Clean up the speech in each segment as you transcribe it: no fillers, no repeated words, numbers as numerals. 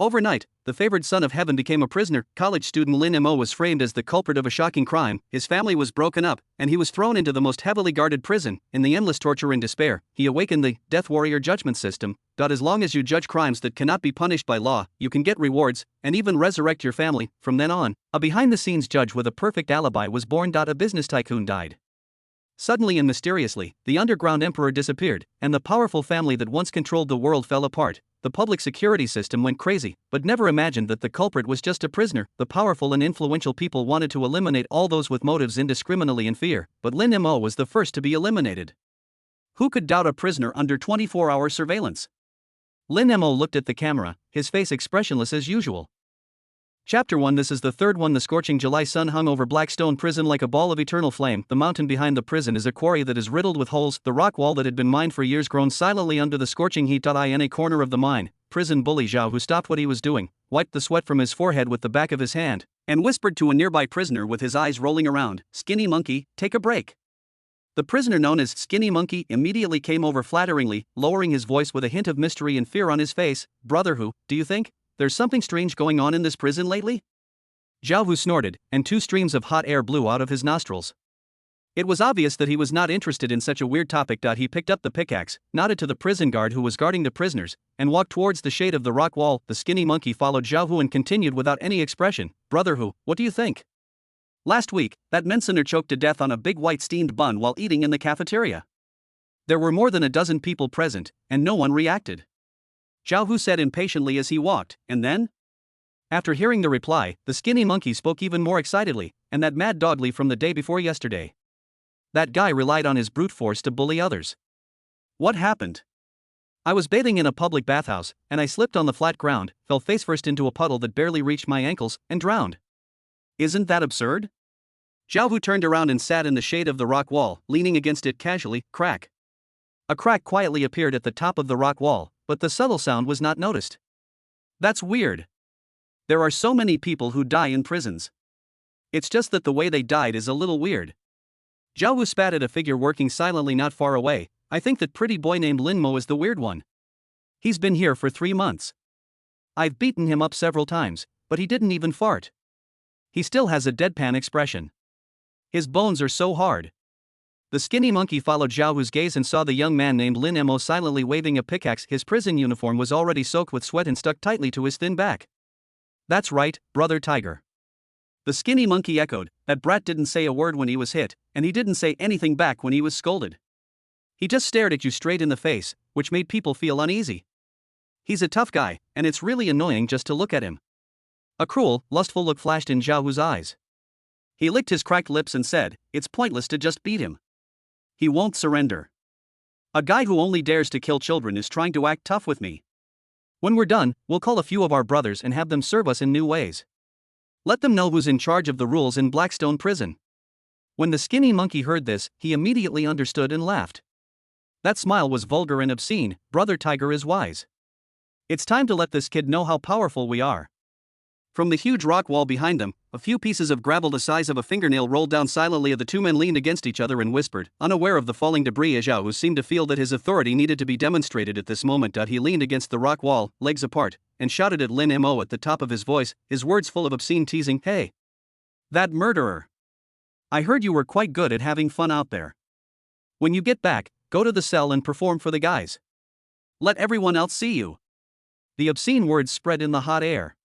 Overnight, the favored son of heaven became a prisoner. College student Lin Mo was framed as the culprit of a shocking crime. His family was broken up, and he was thrown into the most heavily guarded prison. In the endless torture and despair, he awakened the death warrior judgment system. As long as you judge crimes that cannot be punished by law, you can get rewards, and even resurrect your family. From then on, a behind-the-scenes judge with a perfect alibi was born. A business tycoon died. Suddenly and mysteriously, the underground emperor disappeared, and the powerful family that once controlled the world fell apart. The public security system went crazy, but never imagined that the culprit was just a prisoner. The powerful and influential people wanted to eliminate all those with motives indiscriminately in fear, but Lin Mo was the first to be eliminated. Who could doubt a prisoner under 24-hour surveillance? Lin Mo looked at the camera, his face expressionless as usual. Chapter 1. This is the third one. The scorching July sun hung over Blackstone Prison like a ball of eternal flame. The mountain behind the prison is a quarry that is riddled with holes. The rock wall that had been mined for years groaned silently under the scorching heat. In a corner of the mine, prison bully Zhao, who stopped what he was doing, wiped the sweat from his forehead with the back of his hand, and whispered to a nearby prisoner with his eyes rolling around, "Skinny monkey, take a break." The prisoner known as Skinny Monkey immediately came over flatteringly, lowering his voice with a hint of mystery and fear on his face. "Brother Hu, do you think there's something strange going on in this prison lately?" Zhao Hu snorted, and 2 streams of hot air blew out of his nostrils. It was obvious that he was not interested in such a weird topic. He picked up the pickaxe, nodded to the prison guard who was guarding the prisoners, and walked towards the shade of the rock wall. The Skinny Monkey followed Zhao Hu and continued without any expression, "Brother Hu, what do you think? Last week, that Mensioner choked to death on a big white steamed bun while eating in the cafeteria. There were more than a dozen people present, and no one reacted." Zhao Hu said impatiently as he walked, "And then?" After hearing the reply, the Skinny Monkey spoke even more excitedly, "And that mad dog Li from the day before yesterday. That guy relied on his brute force to bully others. What happened? I was bathing in a public bathhouse, and I slipped on the flat ground, fell face first into a puddle that barely reached my ankles, and drowned. Isn't that absurd?" Zhao Hu turned around and sat in the shade of the rock wall, leaning against it casually. Crack. A crack quietly appeared at the top of the rock wall, but the subtle sound was not noticed. "That's weird. There are so many people who die in prisons. It's just that the way they died is a little weird." Zhao Hu spat at a figure working silently not far away. "I think that pretty boy named Lin Mo is the weird one. He's been here for 3 months. I've beaten him up several times, but he didn't even fart. He still has a deadpan expression. His bones are so hard." The Skinny Monkey followed Zhao Hu's gaze and saw the young man named Lin Mo silently waving a pickaxe. His prison uniform was already soaked with sweat and stuck tightly to his thin back. "That's right, brother Tiger." The Skinny Monkey echoed. "That brat didn't say a word when he was hit, and he didn't say anything back when he was scolded. He just stared at you straight in the face, which made people feel uneasy. He's a tough guy, and it's really annoying just to look at him." A cruel, lustful look flashed in Zhao Hu's eyes. He licked his cracked lips and said, "It's pointless to just beat him. He won't surrender. A guy who only dares to kill children is trying to act tough with me. When we're done, we'll call a few of our brothers and have them serve us in new ways. Let them know who's in charge of the rules in Blackstone Prison." When the Skinny Monkey heard this, he immediately understood and laughed. That smile was vulgar and obscene. "Brother Tiger is wise. It's time to let this kid know how powerful we are." From the huge rock wall behind them, a few pieces of gravel the size of a fingernail rolled down silently. The 2 men leaned against each other and whispered, unaware of the falling debris. Zhao Hu seemed to feel that his authority needed to be demonstrated at this moment. He leaned against the rock wall, legs apart, and shouted at Lin Mo at the top of his voice, his words full of obscene teasing. "Hey! That murderer! I heard you were quite good at having fun out there. When you get back, go to the cell and perform for the guys. Let everyone else see you." The obscene words spread in the hot air.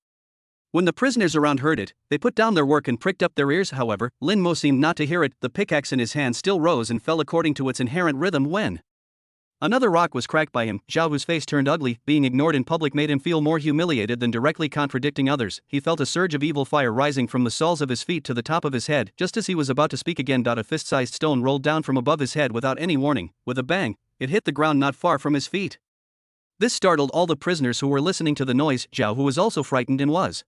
When the prisoners around heard it, they put down their work and pricked up their ears. However, Lin Mo seemed not to hear it. The pickaxe in his hand still rose and fell according to its inherent rhythm. When another rock was cracked by him, Zhao Hu's face turned ugly. Being ignored in public made him feel more humiliated than directly contradicting others. He felt a surge of evil fire rising from the soles of his feet to the top of his head. Just as he was about to speak again, a fist-sized stone rolled down from above his head without any warning. With a bang, it hit the ground not far from his feet. This startled all the prisoners who were listening to the noise. Zhao Hu was also frightened and was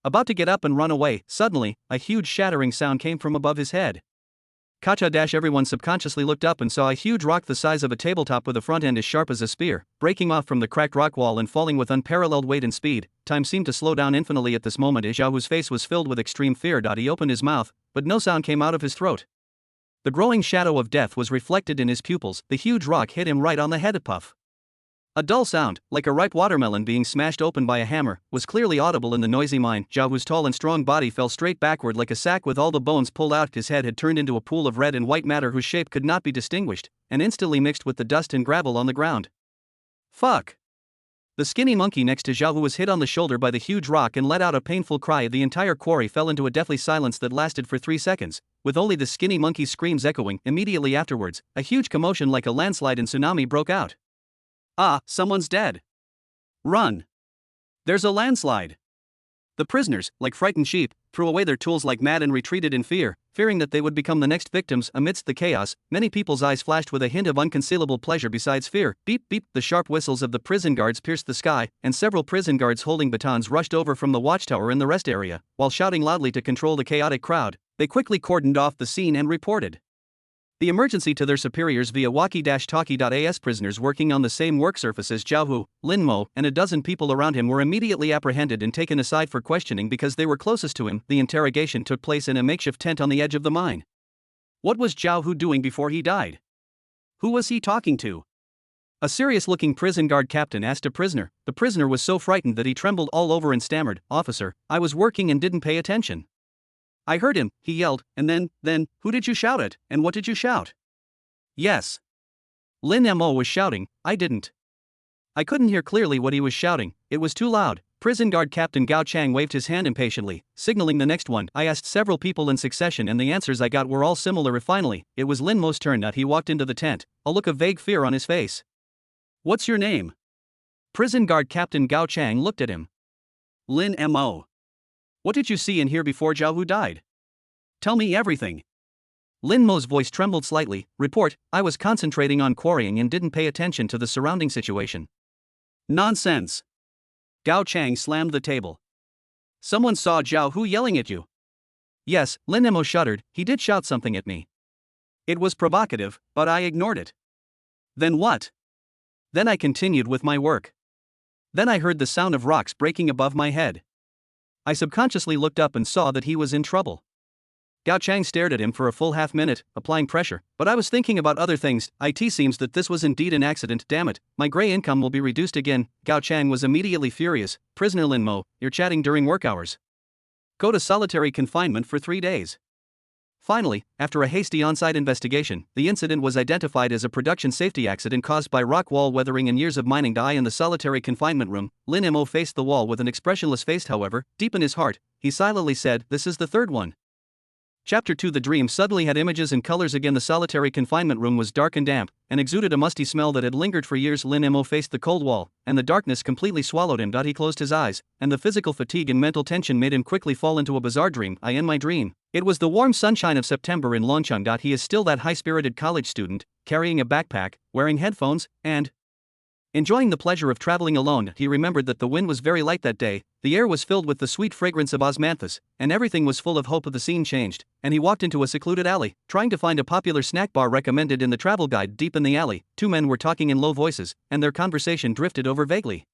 about to get up and run away. Suddenly, a huge shattering sound came from above his head. Kacha! Everyone subconsciously looked up and saw a huge rock the size of a tabletop with a front end as sharp as a spear, breaking off from the cracked rock wall and falling with unparalleled weight and speed. Time seemed to slow down infinitely at this moment. Zhao Hu's face was filled with extreme fear. He opened his mouth, but no sound came out of his throat. The growing shadow of death was reflected in his pupils. The huge rock hit him right on the head. Puff. A dull sound, like a ripe watermelon being smashed open by a hammer, was clearly audible in the noisy mine. Zhao Hu's tall and strong body fell straight backward like a sack with all the bones pulled out. His head had turned into a pool of red and white matter whose shape could not be distinguished, and instantly mixed with the dust and gravel on the ground. Fuck! The skinny monkey next to Zhao Hu was hit on the shoulder by the huge rock and let out a painful cry. The entire quarry fell into a deathly silence that lasted for 3 seconds, with only the skinny monkey's screams echoing. Immediately afterwards, a huge commotion like a landslide and tsunami broke out. Ah, someone's dead. Run! There's a landslide! The prisoners, like frightened sheep, threw away their tools like mad and retreated in fear, fearing that they would become the next victims. Amidst the chaos, many people's eyes flashed with a hint of unconcealable pleasure besides fear. Beep beep, the sharp whistles of the prison guards pierced the sky, and several prison guards holding batons rushed over from the watchtower in the rest area. While shouting loudly to control the chaotic crowd, they quickly cordoned off the scene and reported the emergency to their superiors via walkie-talkie.as. Prisoners working on the same work surface as Zhao Hu, Lin Mo, and a dozen people around him were immediately apprehended and taken aside for questioning because they were closest to him. The interrogation took place in a makeshift tent on the edge of the mine. What was Zhao Hu doing before he died? Who was he talking to? A serious-looking prison guard captain asked a prisoner. The prisoner was so frightened that he trembled all over and stammered, "Officer, I was working and didn't pay attention. I heard him," he yelled, "and then, who did you shout at, and what did you shout?" Yes. Lin Mo was shouting, "I didn't. I couldn't hear clearly what he was shouting, it was too loud." Prison guard Captain Gao Chang waved his hand impatiently, signaling the next one. I asked several people in succession and the answers I got were all similar. Finally, it was Lin Mo's turn. He walked into the tent, a look of vague fear on his face. "What's your name?" Prison guard Captain Gao Chang looked at him. Lin Mo. "What did you see and hear before Zhao Hu died? Tell me everything." Lin Mo's voice trembled slightly. "Report, I was concentrating on quarrying and didn't pay attention to the surrounding situation." "Nonsense." Gao Chang slammed the table. "Someone saw Zhao Hu yelling at you." "Yes," Lin Mo shuddered, "he did shout something at me. It was provocative, but I ignored it." "Then what?" "Then I continued with my work. Then I heard the sound of rocks breaking above my head. I subconsciously looked up and saw that he was in trouble." Gao Chang stared at him for a full half-minute, applying pressure. "But I was thinking about other things. It seems that this was indeed an accident. Damn it, my gray income will be reduced again." Gao Chang was immediately furious. "Prisoner Lin Mo, you're chatting during work hours. Go to solitary confinement for 3 days." Finally, after a hasty on-site investigation, the incident was identified as a production safety accident caused by rock wall weathering and years of mining. In the solitary confinement room, Lin Mo faced the wall with an expressionless face. However, deep in his heart, he silently said, "This is the third one." Chapter 2. The dream suddenly had images and colors again. The solitary confinement room was dark and damp, and exuded a musty smell that had lingered for years. Lin Mo faced the cold wall, and the darkness completely swallowed him. He closed his eyes, and the physical fatigue and mental tension made him quickly fall into a bizarre dream. In my dream, it was the warm sunshine of September in Longcheng. He is still that high-spirited college student, carrying a backpack, wearing headphones, and enjoying the pleasure of traveling alone. He remembered that the wind was very light that day, the air was filled with the sweet fragrance of osmanthus, and everything was full of hope. The scene changed, and he walked into a secluded alley, trying to find a popular snack bar recommended in the travel guide. Deep in the alley, 2 men were talking in low voices, and their conversation drifted over vaguely.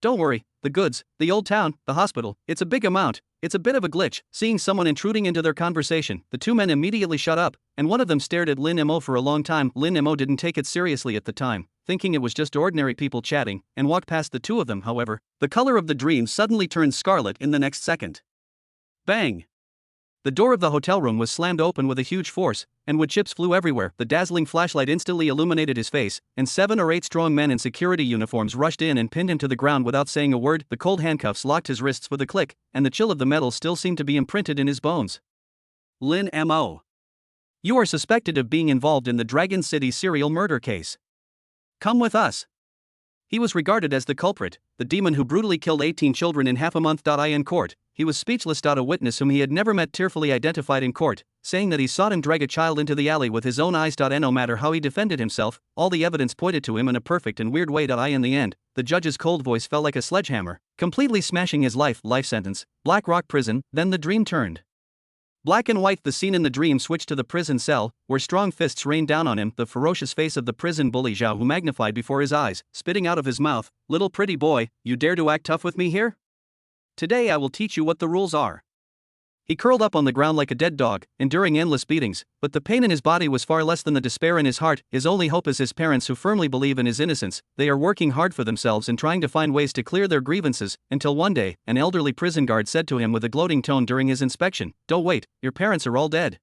"Don't worry, the goods, the old town, the hospital, it's a big amount, it's a bit of a glitch." Seeing someone intruding into their conversation, the 2 men immediately shut up, and one of them stared at Lin Mo for a long time. Lin Mo didn't take it seriously at the time, thinking it was just ordinary people chatting, and walked past the 2 of them. However, the color of the dream suddenly turned scarlet in the next second. Bang! The door of the hotel room was slammed open with a huge force, and wood chips flew everywhere. The dazzling flashlight instantly illuminated his face, and 7 or 8 strong men in security uniforms rushed in and pinned him to the ground without saying a word. The cold handcuffs locked his wrists with a click, and the chill of the metal still seemed to be imprinted in his bones. "Lin Mo. You are suspected of being involved in the Dragon City serial murder case. Come with us." He was regarded as the culprit, the demon who brutally killed 18 children in half a month. In court, he was speechless. A witness whom he had never met tearfully identified in court, saying that he saw him drag a child into the alley with his own eyes. No matter how he defended himself, all the evidence pointed to him in a perfect and weird way. In the end, the judge's cold voice fell like a sledgehammer, completely smashing his life sentence. Black Rock Prison. Then the dream turned black and white. The scene in the dream switched to the prison cell, where strong fists rained down on him. The ferocious face of the prison bully Zhao Hu magnified before his eyes, spitting out of his mouth, "Little pretty boy, you dare to act tough with me here? Today I will teach you what the rules are." He curled up on the ground like a dead dog, enduring endless beatings, but the pain in his body was far less than the despair in his heart. His only hope is his parents, who firmly believe in his innocence. They are working hard for themselves and trying to find ways to clear their grievances, until one day, an elderly prison guard said to him with a gloating tone during his inspection, "Don't wait, your parents are all dead."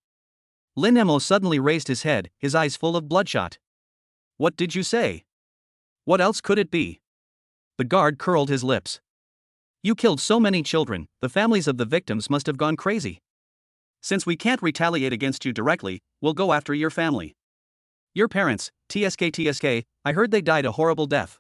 Lin Mo suddenly raised his head, his eyes full of bloodshot. "What did you say? What else could it be?" The guard curled his lips. "You killed so many children, the families of the victims must have gone crazy. Since we can't retaliate against you directly, we'll go after your family. Your parents, TSK, I heard they died a horrible death."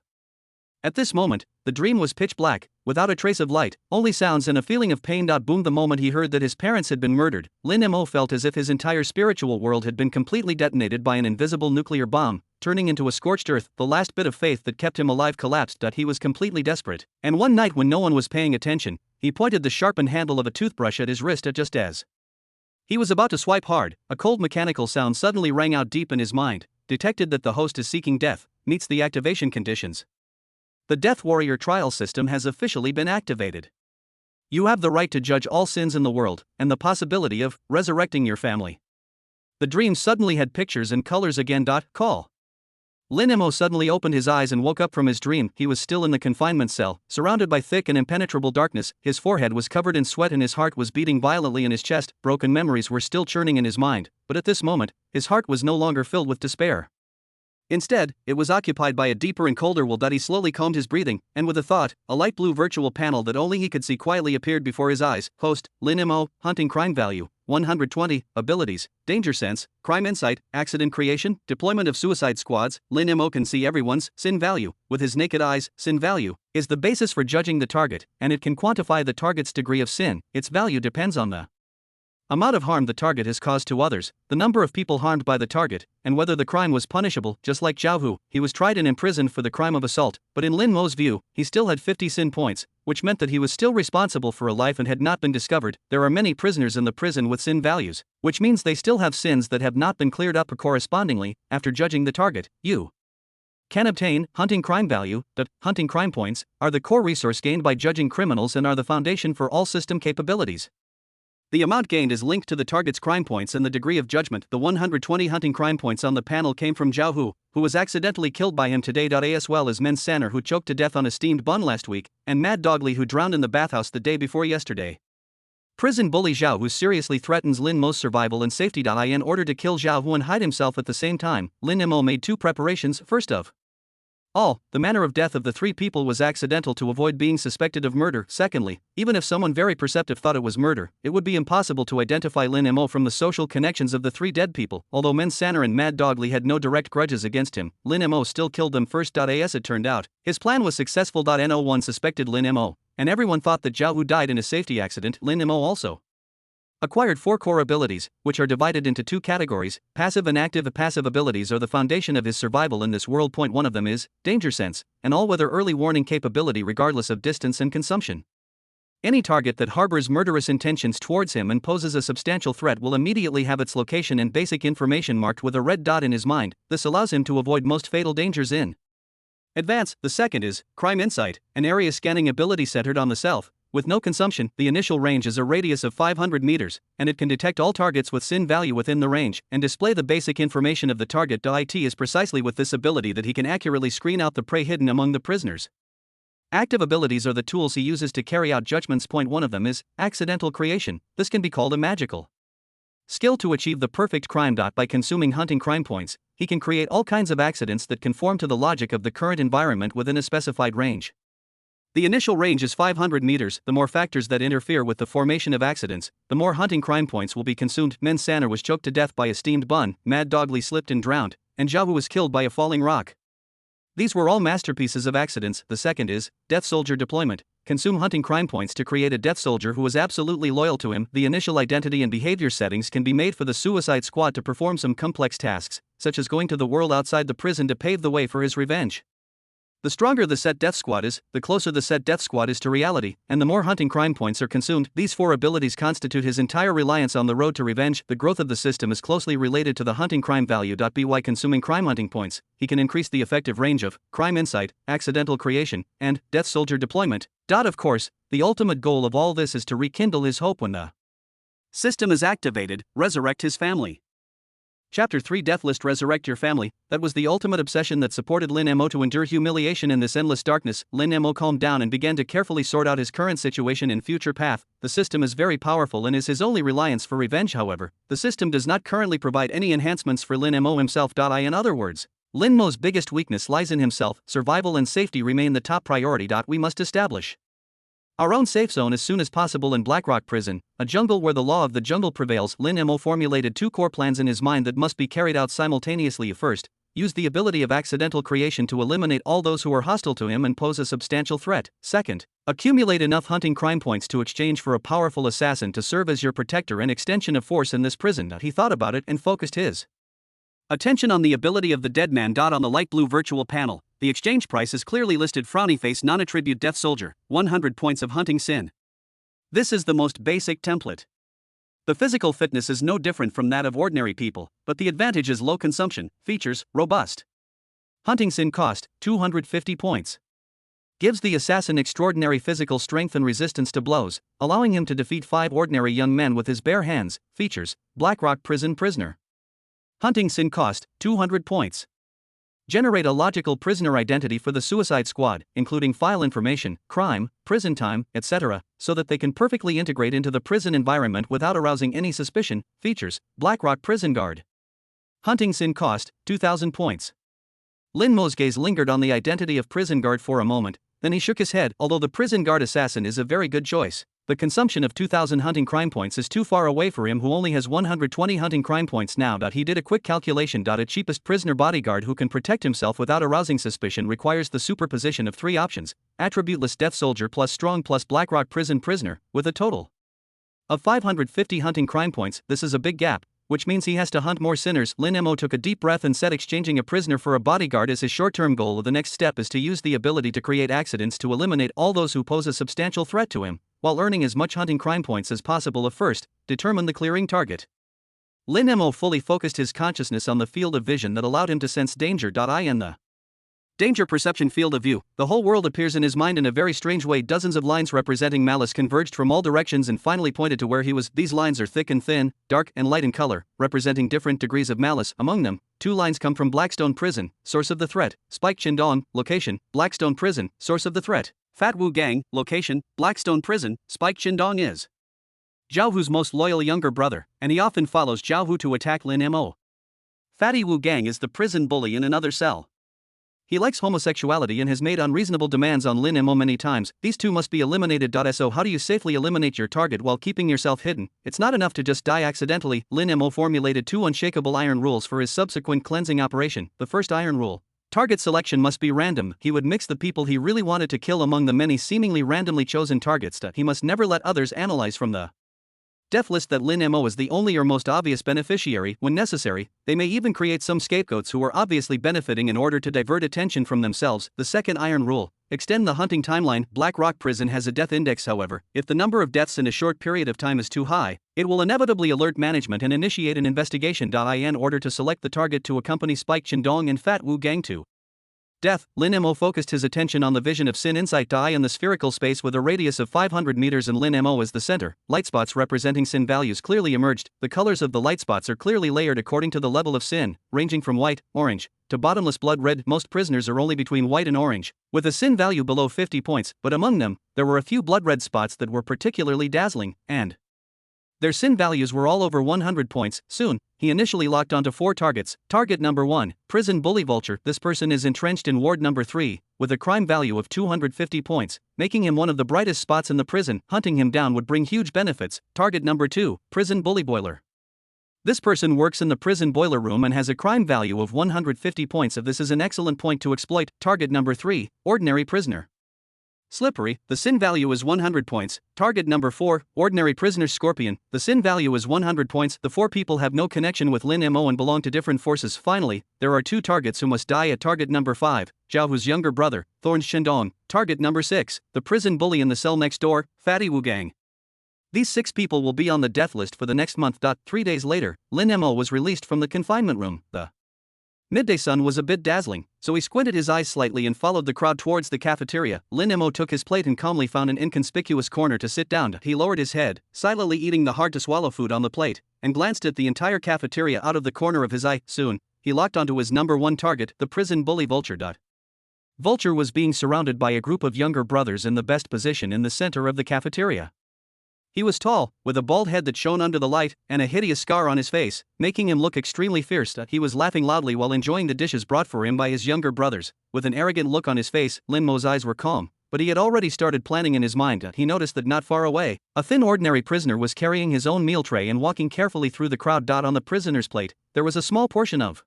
At this moment, the dream was pitch black, without a trace of light, only sounds and a feeling of pain. Boom! The moment he heard that his parents had been murdered, Lin Mo felt as if his entire spiritual world had been completely detonated by an invisible nuclear bomb, turning into a scorched earth. The last bit of faith that kept him alive collapsed. He was completely desperate, and one night when no one was paying attention, he pointed the sharpened handle of a toothbrush at his wrist. Just as he was about to swipe hard, a cold mechanical sound suddenly rang out deep in his mind, detected that the host is seeking death, meets the activation conditions. The Death Warrior trial system has officially been activated. You have the right to judge all sins in the world, and the possibility of resurrecting your family. The dream suddenly had pictures and colors again. Call. Lin Mo suddenly opened his eyes and woke up from his dream. He was still in the confinement cell, surrounded by thick and impenetrable darkness. His forehead was covered in sweat and his heart was beating violently in his chest. Broken memories were still churning in his mind, but at this moment, his heart was no longer filled with despair. Instead, it was occupied by a deeper and colder will. He slowly calmed his breathing, and with a thought, a light blue virtual panel that only he could see quietly appeared before his eyes. Host, Lin Mo, hunting crime value, 120, abilities, danger sense, crime insight, accident creation, deployment of suicide squads. Lin Mo can see everyone's sin value. With his naked eyes, sin value is the basis for judging the target, and it can quantify the target's degree of sin. Its value depends on the amount of harm the target has caused to others, the number of people harmed by the target, and whether the crime was punishable. Just like Zhao Hu, he was tried and imprisoned for the crime of assault, but in Lin Mo's view, he still had 50 sin points, which meant that he was still responsible for a life and had not been discovered. There are many prisoners in the prison with sin values, which means they still have sins that have not been cleared up. Correspondingly, after judging the target, you can obtain hunting crime value. Hunting crime points are the core resource gained by judging criminals and are the foundation for all system capabilities. The amount gained is linked to the target's crime points and the degree of judgment. The 120 hunting crime points on the panel came from Zhao Hu, who was accidentally killed by him today. As well as Men Sanner, who choked to death on a steamed bun last week, and Mad Dogly, who drowned in the bathhouse the day before yesterday. Prison bully Zhao, who seriously threatens Lin Mo's survival and safety. In order to kill Zhao Hu and hide himself at the same time, Lin Mo made two preparations. First of all, the manner of death of the three people was accidental to avoid being suspected of murder. Secondly, even if someone very perceptive thought it was murder, it would be impossible to identify Lin Mo from the social connections of the three dead people. Although Men Sanner and Mad Dogly had no direct grudges against him, Lin Mo still killed them first. As it turned out, his plan was successful. No one suspected Lin Mo, and everyone thought that Zhao Hu died in a safety accident. Lin Mo also acquired 4 core abilities, which are divided into 2 categories, passive and active. Passive abilities are the foundation of his survival in this world. One of them is danger sense, an all-weather early warning capability regardless of distance and consumption. Any target that harbors murderous intentions towards him and poses a substantial threat will immediately have its location and basic information marked with a red dot in his mind. This allows him to avoid most fatal dangers in advance. The second is crime insight, an area scanning ability centered on the self. With no consumption, the initial range is a radius of 500 meters, and it can detect all targets with sin value within the range, and display the basic information of the target. It is precisely with this ability that he can accurately screen out the prey hidden among the prisoners. Active abilities are the tools he uses to carry out judgments. One of them is accidental creation. This can be called a magical skill to achieve the perfect crime. By consuming hunting crime points, he can create all kinds of accidents that conform to the logic of the current environment within a specified range. The initial range is 500 meters. The more factors that interfere with the formation of accidents, the more hunting crime points will be consumed. Men Sanner was choked to death by a steamed bun, Mad Dogly slipped and drowned, and Zhao Hu was killed by a falling rock. These were all masterpieces of accidents. The second is Death Soldier deployment. Consume hunting crime points to create a death soldier who is absolutely loyal to him. The initial identity and behavior settings can be made for the Suicide Squad to perform some complex tasks, such as going to the world outside the prison to pave the way for his revenge. The stronger the set death squad is, the closer the set death squad is to reality, and the more hunting crime points are consumed. These 4 abilities constitute his entire reliance on the road to revenge. The growth of the system is closely related to the hunting crime value. By consuming crime hunting points, he can increase the effective range of crime insight, accidental creation, and death soldier deployment. Of course, the ultimate goal of all this is to rekindle his hope when the System is activated, resurrect his family. Chapter 3 Death List Resurrect Your Family. That was the ultimate obsession that supported Lin Mo to endure humiliation in this endless darkness. Lin Mo calmed down and began to carefully sort out his current situation and future path. The system is very powerful and is his only reliance for revenge. However, the system does not currently provide any enhancements for Lin Mo himself. In other words, Lin Mo's biggest weakness lies in himself. Survival and safety remain the top priority. We must establish our own safe zone as soon as possible in Blackrock Prison, a jungle where the law of the jungle prevails. Lin Mo formulated two core plans in his mind that must be carried out simultaneously. First, use the ability of accidental creation to eliminate all those who are hostile to him and pose a substantial threat. Second, accumulate enough hunting crime points to exchange for a powerful assassin to serve as your protector and extension of force in this prison. He thought about it and focused his attention on the ability of the dead man. On the light blue virtual panel, the exchange price is clearly listed: frowny face, non-attribute, death soldier, 100 points of hunting sin. This is the most basic template. The physical fitness is no different from that of ordinary people, but the advantage is low consumption. Features: robust. Hunting sin cost, 250 points. Gives the assassin extraordinary physical strength and resistance to blows, allowing him to defeat 5 ordinary young men with his bare hands. Features: Blackrock Prison prisoner. Hunting sin cost, 200 points. Generate a logical prisoner identity for the Suicide Squad, including file information, crime, prison time, etc., so that they can perfectly integrate into the prison environment without arousing any suspicion. Features: Blackrock Prison Guard. Hunting sin cost, 2,000 points. Lin Mo's gaze lingered on the identity of prison guard for a moment, then he shook his head. Although the prison guard assassin is a very good choice, the consumption of 2,000 hunting crime points is too far away for him, who only has 120 hunting crime points now. He did a quick calculation. A cheapest prisoner bodyguard who can protect himself without arousing suspicion requires the superposition of 3 options: attributeless death soldier plus strong plus Blackrock prison prisoner, with a total of 550 hunting crime points. This is a big gap, which means he has to hunt more sinners. Lin Mo took a deep breath and said exchanging a prisoner for a bodyguard is his short-term goal. The next step is to use the ability to create accidents to eliminate all those who pose a substantial threat to him, while earning as much hunting crime points as possible. First, determine the clearing target. Lin Mo fully focused his consciousness on the field of vision that allowed him to sense danger. In the danger perception field of view, the whole world appears in his mind in a very strange way. Dozens of lines representing malice converged from all directions and finally pointed to where he was. These lines are thick and thin, dark and light in color, representing different degrees of malice. Among them, 2 lines come from Blackstone Prison, source of the threat; Spike Chindong, location, Blackstone Prison, source of the threat; Fat Wu Gang, location, Blackstone Prison. Spike Chindong is Zhao Hu's most loyal younger brother, and he often follows Zhao Hu to attack Lin Mo. Fatty Wu Gang is the prison bully in another cell. He likes homosexuality and has made unreasonable demands on Lin Mo many times. These 2 must be eliminated. So how do you safely eliminate your target while keeping yourself hidden? It's not enough to just die accidentally. Lin Mo formulated 2 unshakable iron rules for his subsequent cleansing operation. The first iron rule: target selection must be random. He would mix the people he really wanted to kill among the many seemingly randomly chosen targets. He must never let others analyze from the death list that Lin Mo is the only or most obvious beneficiary. When necessary, they may even create some scapegoats who are obviously benefiting in order to divert attention from themselves. The second iron rule: extend the hunting timeline. Blackrock Prison has a death index. However, if the number of deaths in a short period of time is too high, it will inevitably alert management and initiate an investigation. In order to select the target to accompany Spike Chindong and Fat Wu Gang to death, Lin Mo focused his attention on the vision of Sin Insight in the spherical space with a radius of 500 meters and Lin Mo as the center. Light spots representing Sin values clearly emerged. The colors of the light spots are clearly layered according to the level of Sin, ranging from white, orange, to bottomless blood red. Most prisoners are only between white and orange, with a Sin value below 50 points, but among them, there were a few blood red spots that were particularly dazzling, and their Sin values were all over 100 points. Soon, he initially locked onto 4 targets. Target number 1, Prison Bully Vulture. This person is entrenched in ward number 3, with a crime value of 250 points, making him one of the brightest spots in the prison. Hunting him down would bring huge benefits. Target number 2, Prison Bully Boiler. This person works in the prison boiler room and has a crime value of 150 points. This is an excellent point to exploit. Target number 3, Ordinary Prisoner. Slippery, the Sin value is 100 points. Target number 4, Ordinary Prisoner Scorpion. The Sin value is 100 points. The 4 people have no connection with Lin Mo and belong to different forces. Finally, there are 2 targets who must die at target number 5, Zhao Hu's younger brother, Thorns Shendong. Target number 6, the prison bully in the cell next door, Fatty Wu Gang. These 6 people will be on the death list for the next month. 3 days later, Lin Mo was released from the confinement room. The Midday sun was a bit dazzling, so he squinted his eyes slightly and followed the crowd towards the cafeteria. Lin Mo took his plate and calmly found an inconspicuous corner to sit down. He lowered his head, silently eating the hard-to-swallow food on the plate, and glanced at the entire cafeteria out of the corner of his eye. Soon, he locked onto his number one target, the prison bully Vulture. Vulture was being surrounded by a group of younger brothers in the best position in the center of the cafeteria. He was tall, with a bald head that shone under the light, and a hideous scar on his face, making him look extremely fierce. He was laughing loudly while enjoying the dishes brought for him by his younger brothers. With an arrogant look on his face, Lin Mo's eyes were calm, but he had already started planning in his mind. He noticed that not far away, a thin ordinary prisoner was carrying his own meal tray and walking carefully through the crowd. On the prisoner's plate, there was a small portion of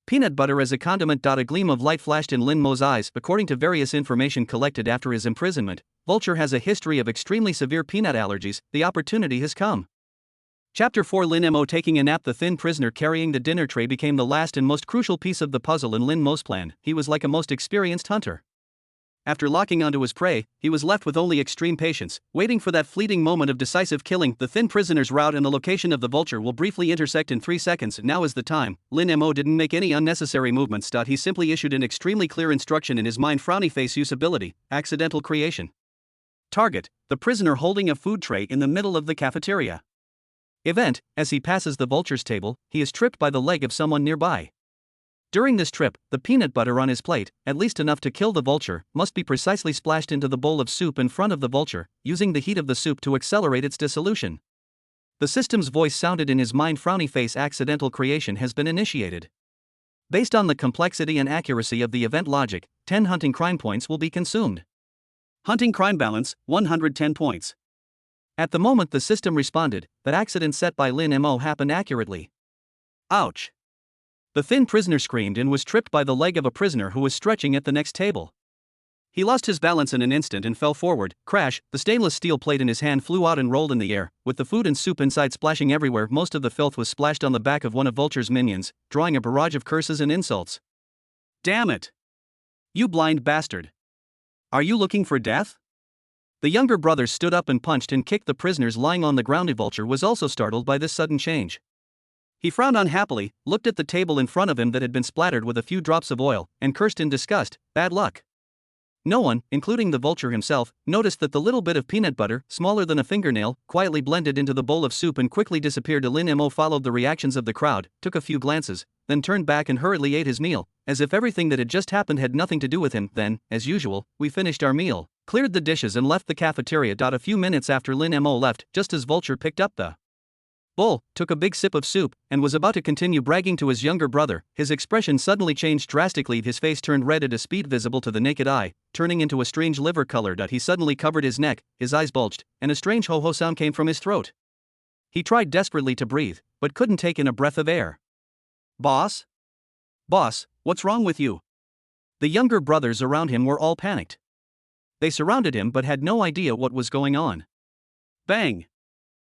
peanut butter as a condiment. A gleam of light flashed in Lin Mo's eyes. According to various information collected after his imprisonment, Vulture has a history of extremely severe peanut allergies. The opportunity has come. Chapter 4. Lin Mo taking a nap. The thin prisoner carrying the dinner tray became the last and most crucial piece of the puzzle in Lin Mo's plan. He was like a most experienced hunter. After locking onto his prey, he was left with only extreme patience, waiting for that fleeting moment of decisive killing. The thin prisoner's route and the location of the vulture will briefly intersect in 3 seconds. Now is the time. Lin Mo didn't make any unnecessary movements. He simply issued an extremely clear instruction in his mind. Frowny face. Usability, accidental creation. Target, the prisoner holding a food tray in the middle of the cafeteria. Event, as he passes the vulture's table, he is tripped by the leg of someone nearby. During this trip, the peanut butter on his plate, at least enough to kill the vulture, must be precisely splashed into the bowl of soup in front of the vulture, using the heat of the soup to accelerate its dissolution. The system's voice sounded in his mind. Frowny face. Accidental creation has been initiated. Based on the complexity and accuracy of the event logic, 10 hunting crime points will be consumed. Hunting crime balance, 110 points. At the moment the system responded, that accident set by Lin Mo happened accurately. Ouch! The thin prisoner screamed and was tripped by the leg of a prisoner who was stretching at the next table. He lost his balance in an instant and fell forward. Crash! The stainless steel plate in his hand flew out and rolled in the air, with the food and soup inside splashing everywhere. Most of the filth was splashed on the back of one of Vulture's minions, drawing a barrage of curses and insults. Damn it! You blind bastard! Are you looking for death? The younger brother stood up and punched and kicked the prisoners lying on the ground. Vulture was also startled by this sudden change. He frowned unhappily, looked at the table in front of him that had been splattered with a few drops of oil, and cursed in disgust. Bad luck. No one, including the vulture himself, noticed that the little bit of peanut butter, smaller than a fingernail, quietly blended into the bowl of soup and quickly disappeared. Lin Mo followed the reactions of the crowd, took a few glances, then turned back and hurriedly ate his meal, as if everything that had just happened had nothing to do with him. Then, as usual, we finished our meal, cleared the dishes and left the cafeteria. A few minutes after Lin Mo left, just as Vulture picked up the bowl, took a big sip of soup, and was about to continue bragging to his younger brother, his expression suddenly changed drastically. His face turned red at a speed visible to the naked eye, turning into a strange liver color. He suddenly covered his neck, his eyes bulged, and a strange ho-ho sound came from his throat. He tried desperately to breathe, but couldn't take in a breath of air. Boss? Boss, what's wrong with you? The younger brothers around him were all panicked. They surrounded him but had no idea what was going on. Bang!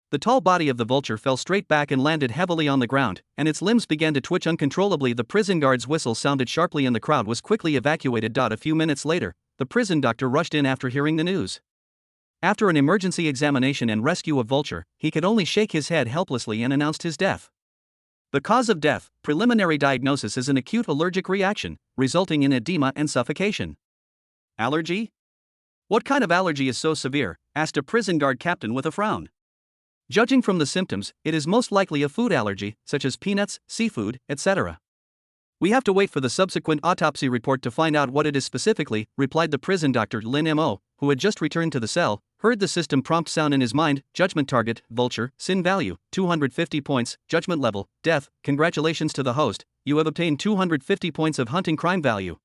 The tall body of the vulture fell straight back and landed heavily on the ground, and its limbs began to twitch uncontrollably. The prison guard's whistle sounded sharply and the crowd was quickly evacuated. A few minutes later, the prison doctor rushed in after hearing the news. After an emergency examination and rescue of Vulture, he could only shake his head helplessly and announced his death. The cause of death, preliminary diagnosis, is an acute allergic reaction, resulting in edema and suffocation. Allergy? What kind of allergy is so severe? Asked a prison guard captain with a frown. Judging from the symptoms, it is most likely a food allergy, such as peanuts, seafood, etc. We have to wait for the subsequent autopsy report to find out what it is specifically, replied the prison doctor. Lin Mo, who had just returned to the cell, heard the system prompt sound in his mind. Judgment target, Vulture, sin value, 250 points, judgment level, death. Congratulations to the host, you have obtained 250 points of hunting crime value.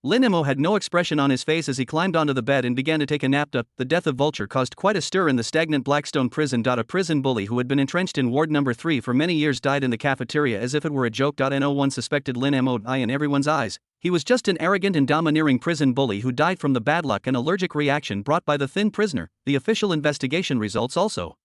Lin Mo had no expression on his face as he climbed onto the bed and began to take a nap. The death of Vulture caused quite a stir in the stagnant Blackstone prison. A prison bully who had been entrenched in ward number 3 for many years died in the cafeteria as if it were a joke. No one suspected Lin Mo in everyone's eyes. He was just an arrogant and domineering prison bully who died from the bad luck and allergic reaction brought by the thin prisoner. The official investigation results also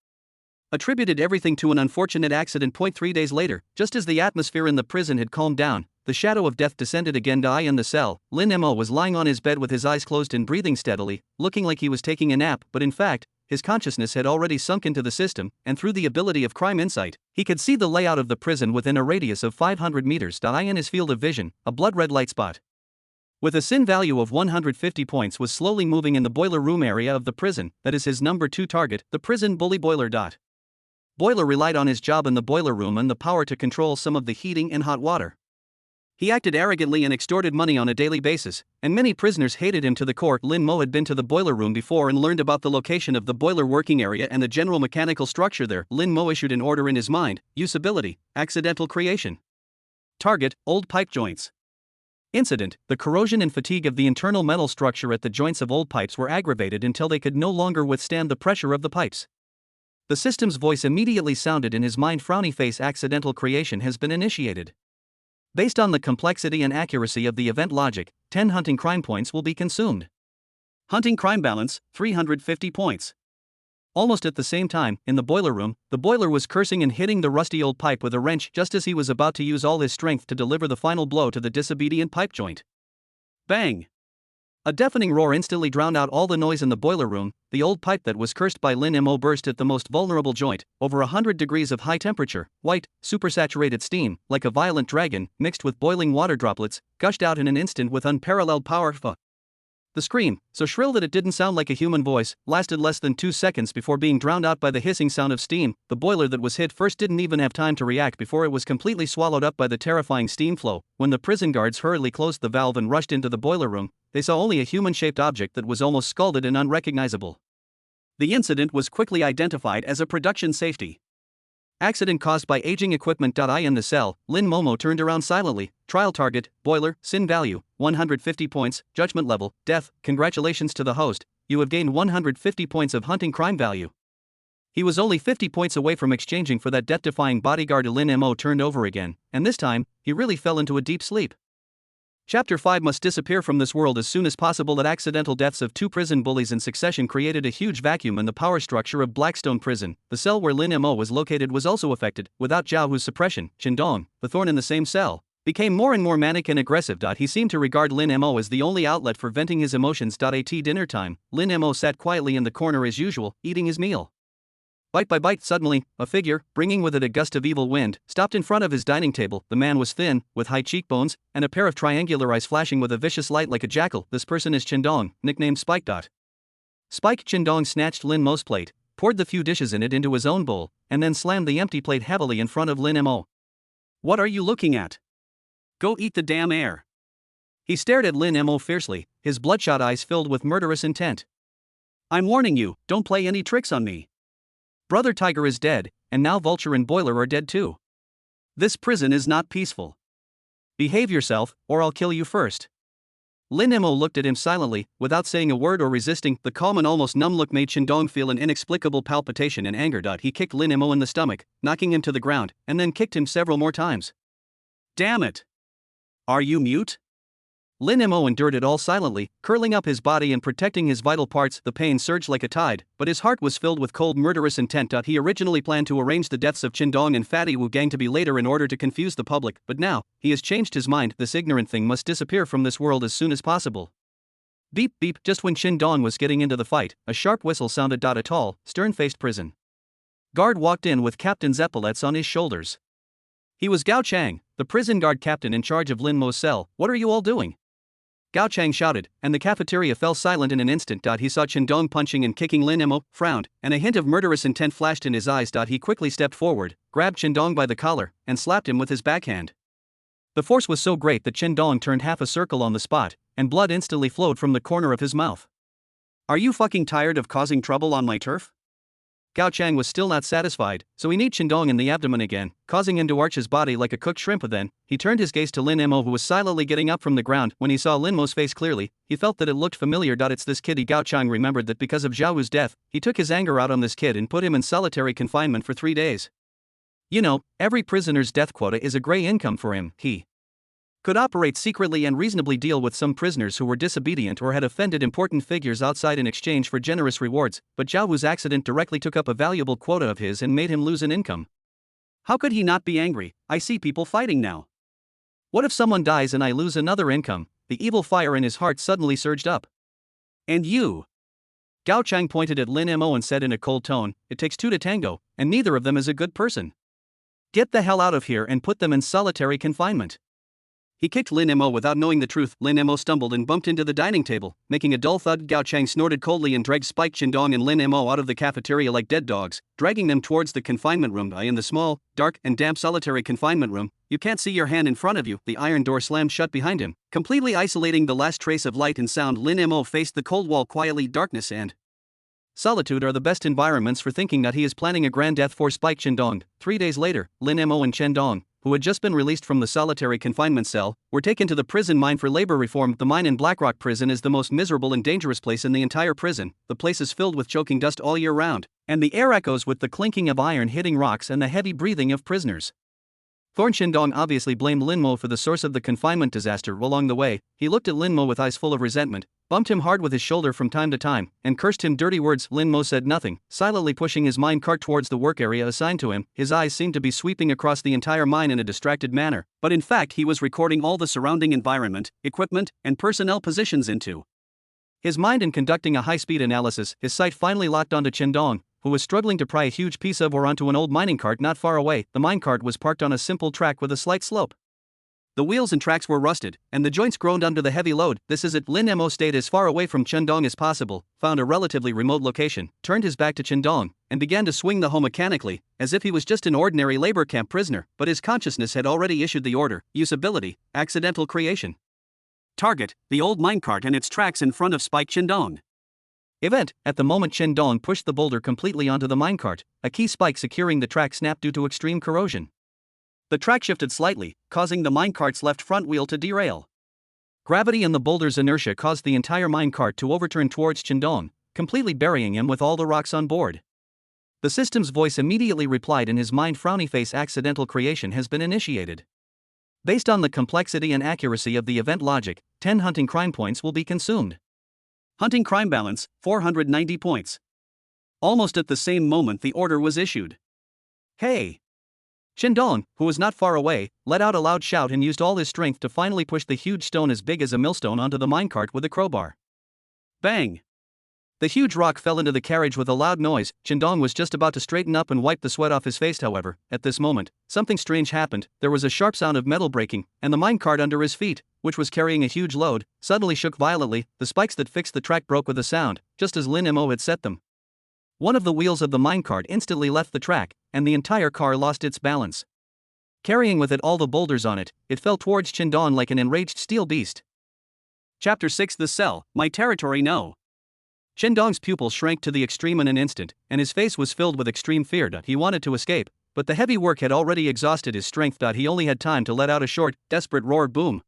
attributed everything to an unfortunate accident. 3 days later, just as the atmosphere in the prison had calmed down, the shadow of death descended again. In the cell, Lin Mo was lying on his bed with his eyes closed and breathing steadily, looking like he was taking a nap, but in fact, his consciousness had already sunk into the system, and through the ability of crime insight, he could see the layout of the prison within a radius of 500 meters. In his field of vision, a blood-red light spot with a sin value of 150 points was slowly moving in the boiler room area of the prison, that is his number 2 target, the prison bully Boiler. Boiler relied on his job in the boiler room and the power to control some of the heating and hot water. He acted arrogantly and extorted money on a daily basis, and many prisoners hated him to the core. Lin Mo had been to the boiler room before and learned about the location of the boiler working area and the general mechanical structure there. Lin Mo issued an order in his mind: usability, accidental creation. Target, old pipe joints. Incident: the corrosion and fatigue of the internal metal structure at the joints of old pipes were aggravated until they could no longer withstand the pressure of the pipes. The system's voice immediately sounded in his mind: frowny face, accidental creation has been initiated. Based on the complexity and accuracy of the event logic, 10 hunting crime points will be consumed. Hunting crime balance, 350 points. Almost at the same time, in the boiler room, the boiler was cursing and hitting the rusty old pipe with a wrench just as he was about to use all his strength to deliver the final blow to the disobedient pipe joint. Bang! A deafening roar instantly drowned out all the noise in the boiler room. The old pipe that was cursed by Lin Mo burst at the most vulnerable joint, over 100 degrees of high temperature, white, supersaturated steam, like a violent dragon, mixed with boiling water droplets, gushed out in an instant with unparalleled power. The scream, so shrill that it didn't sound like a human voice, lasted less than 2 seconds before being drowned out by the hissing sound of steam. The boiler that was hit first didn't even have time to react before it was completely swallowed up by the terrifying steam flow. When the prison guards hurriedly closed the valve and rushed into the boiler room, they saw only a human-shaped object that was almost scalded and unrecognizable. The incident was quickly identified as a production safety accident caused by aging equipment. In the cell, Lin Momo turned around silently. Trial target, boiler, sin value, 150 points, judgment level, death. Congratulations to the host, you have gained 150 points of hunting crime value. He was only 50 points away from exchanging for that death-defying bodyguard. Lin Mo turned over again, and this time, he really fell into a deep sleep. Chapter 5 must disappear from this world as soon as possible. That accidental deaths of 2 prison bullies in succession created a huge vacuum in the power structure of Blackstone Prison. The cell where Lin Mo was located was also affected. Without Zhao Hu's suppression, Qindong, the thorn in the same cell, became more and more manic and aggressive. He seemed to regard Lin Mo as the only outlet for venting his emotions. At dinner time, Lin Mo sat quietly in the corner as usual, eating his meal. Bite by bite, suddenly, a figure, bringing with it a gust of evil wind, stopped in front of his dining table. The man was thin, with high cheekbones, and a pair of triangular eyes flashing with a vicious light like a jackal. This person is Qindong, nicknamed Spike. Spike. Qindong snatched Lin Mo's plate, poured the few dishes in it into his own bowl, and then slammed the empty plate heavily in front of Lin Mo. What are you looking at? Go eat the damn air. He stared at Lin Mo fiercely, his bloodshot eyes filled with murderous intent. I'm warning you, don't play any tricks on me. Brother Tiger is dead, and now Vulture and Boiler are dead too. This prison is not peaceful. Behave yourself, or I'll kill you first. Lin Mo looked at him silently, without saying a word or resisting. The calm and almost numb look made Qindong feel an inexplicable palpitation and anger. He kicked Lin Mo in the stomach, knocking him to the ground, and then kicked him several more times. Damn it! Are you mute? Lin Mo endured it all silently, curling up his body and protecting his vital parts. The pain surged like a tide, but his heart was filled with cold, murderous intent. He originally planned to arrange the deaths of Qindong and Fatty Wu Gang to be later in order to confuse the public, but now, he has changed his mind. This ignorant thing must disappear from this world as soon as possible. Beep beep. Just when Qindong was getting into the fight, a sharp whistle sounded. A tall, stern-faced prison guard walked in with Captain's epaulets on his shoulders. He was Gao Chang, the prison guard captain in charge of Lin Mo's cell. What are you all doing? Gao Chang shouted, and the cafeteria fell silent in an instant. He saw Qindong punching and kicking Lin Mo, frowned, and a hint of murderous intent flashed in his eyes. He quickly stepped forward, grabbed Qindong by the collar, and slapped him with his backhand. The force was so great that Qindong turned half a circle on the spot, and blood instantly flowed from the corner of his mouth. Are you fucking tired of causing trouble on my turf? Gao Chang was still not satisfied, so he kneed Qindong in the abdomen again, causing him to arch his body like a cooked shrimp. Then, he turned his gaze to Lin Mo, who was silently getting up from the ground. When he saw Lin Mo's face clearly, he felt that it looked familiar. It's this kid. Gao Chang remembered that because of Zhao Wu's death, he took his anger out on this kid and put him in solitary confinement for 3 days. You know, every prisoner's death quota is a gray income for him. He could operate secretly and reasonably deal with some prisoners who were disobedient or had offended important figures outside in exchange for generous rewards, but Zhao Wu's accident directly took up a valuable quota of his and made him lose an income. How could he not be angry? I see people fighting now. What if someone dies and I lose another income? The evil fire in his heart suddenly surged up. And you? Gao Chang pointed at Lin Mo and said in a cold tone, "It takes two to tango, and neither of them is a good person. Get the hell out of here and put them in solitary confinement." He kicked Lin Mo without knowing the truth. Lin Mo stumbled and bumped into the dining table, making a dull thud. Gao Chang snorted coldly and dragged Spike Qindong and Lin Mo out of the cafeteria like dead dogs, dragging them towards the confinement room. In the small, dark, and damp solitary confinement room, you can't see your hand in front of you. The iron door slammed shut behind him, completely isolating the last trace of light and sound. Lin Mo faced the cold wall quietly. Darkness and solitude are the best environments for thinking that he is planning a grand death for Spike Qindong. 3 days later, Lin Mo and Qindong, who had just been released from the solitary confinement cell, were taken to the prison mine for labor reform. The mine in Blackrock Prison is the most miserable and dangerous place in the entire prison. The place is filled with choking dust all year round, and the air echoes with the clinking of iron hitting rocks and the heavy breathing of prisoners. Thorn Qindong obviously blamed Lin Mo for the source of the confinement disaster. Along the way, he looked at Lin Mo with eyes full of resentment, bumped him hard with his shoulder from time to time, and cursed him dirty words. Lin Mo said nothing, silently pushing his mine cart towards the work area assigned to him. His eyes seemed to be sweeping across the entire mine in a distracted manner, but in fact he was recording all the surrounding environment, equipment, and personnel positions into his mind and conducting a high-speed analysis. His sight finally locked onto Qindong, who was struggling to pry a huge piece of ore onto an old mining cart not far away. The minecart was parked on a simple track with a slight slope. The wheels and tracks were rusted, and the joints groaned under the heavy load. "This is it." Lin Mo stayed as far away from Qindong as possible, found a relatively remote location, turned his back to Qindong, and began to swing the hoe mechanically, as if he was just an ordinary labor camp prisoner. But his consciousness had already issued the order: usability, accidental creation. Target: the old minecart and its tracks in front of Spike Qindong. Event: at the moment Qindong pushed the boulder completely onto the minecart, a key spike securing the track snapped due to extreme corrosion. The track shifted slightly, causing the minecart's left front wheel to derail. Gravity and the boulder's inertia caused the entire minecart to overturn towards Qindong, completely burying him with all the rocks on board. The system's voice immediately replied in his mind: frowny face, accidental creation has been initiated. Based on the complexity and accuracy of the event logic, 10 hunting crime points will be consumed. Hunting crime balance, 490 points. Almost at the same moment the order was issued. "Hey!" Qindong, who was not far away, let out a loud shout and used all his strength to finally push the huge stone as big as a millstone onto the minecart with a crowbar. Bang! The huge rock fell into the carriage with a loud noise. Qindong was just about to straighten up and wipe the sweat off his face. However, at this moment, something strange happened. There was a sharp sound of metal breaking, and the minecart under his feet, which was carrying a huge load, suddenly shook violently. The spikes that fixed the track broke with a sound, just as Lin Mo had set them. One of the wheels of the minecart instantly left the track, and the entire car lost its balance. Carrying with it all the boulders on it, it fell towards Qindong like an enraged steel beast. Chapter 6: The Cell, My Territory No. Qindong's pupils shrank to the extreme in an instant, and his face was filled with extreme fear. He wanted to escape, but the heavy work had already exhausted his strength. He only had time to let out a short, desperate roar. Boom!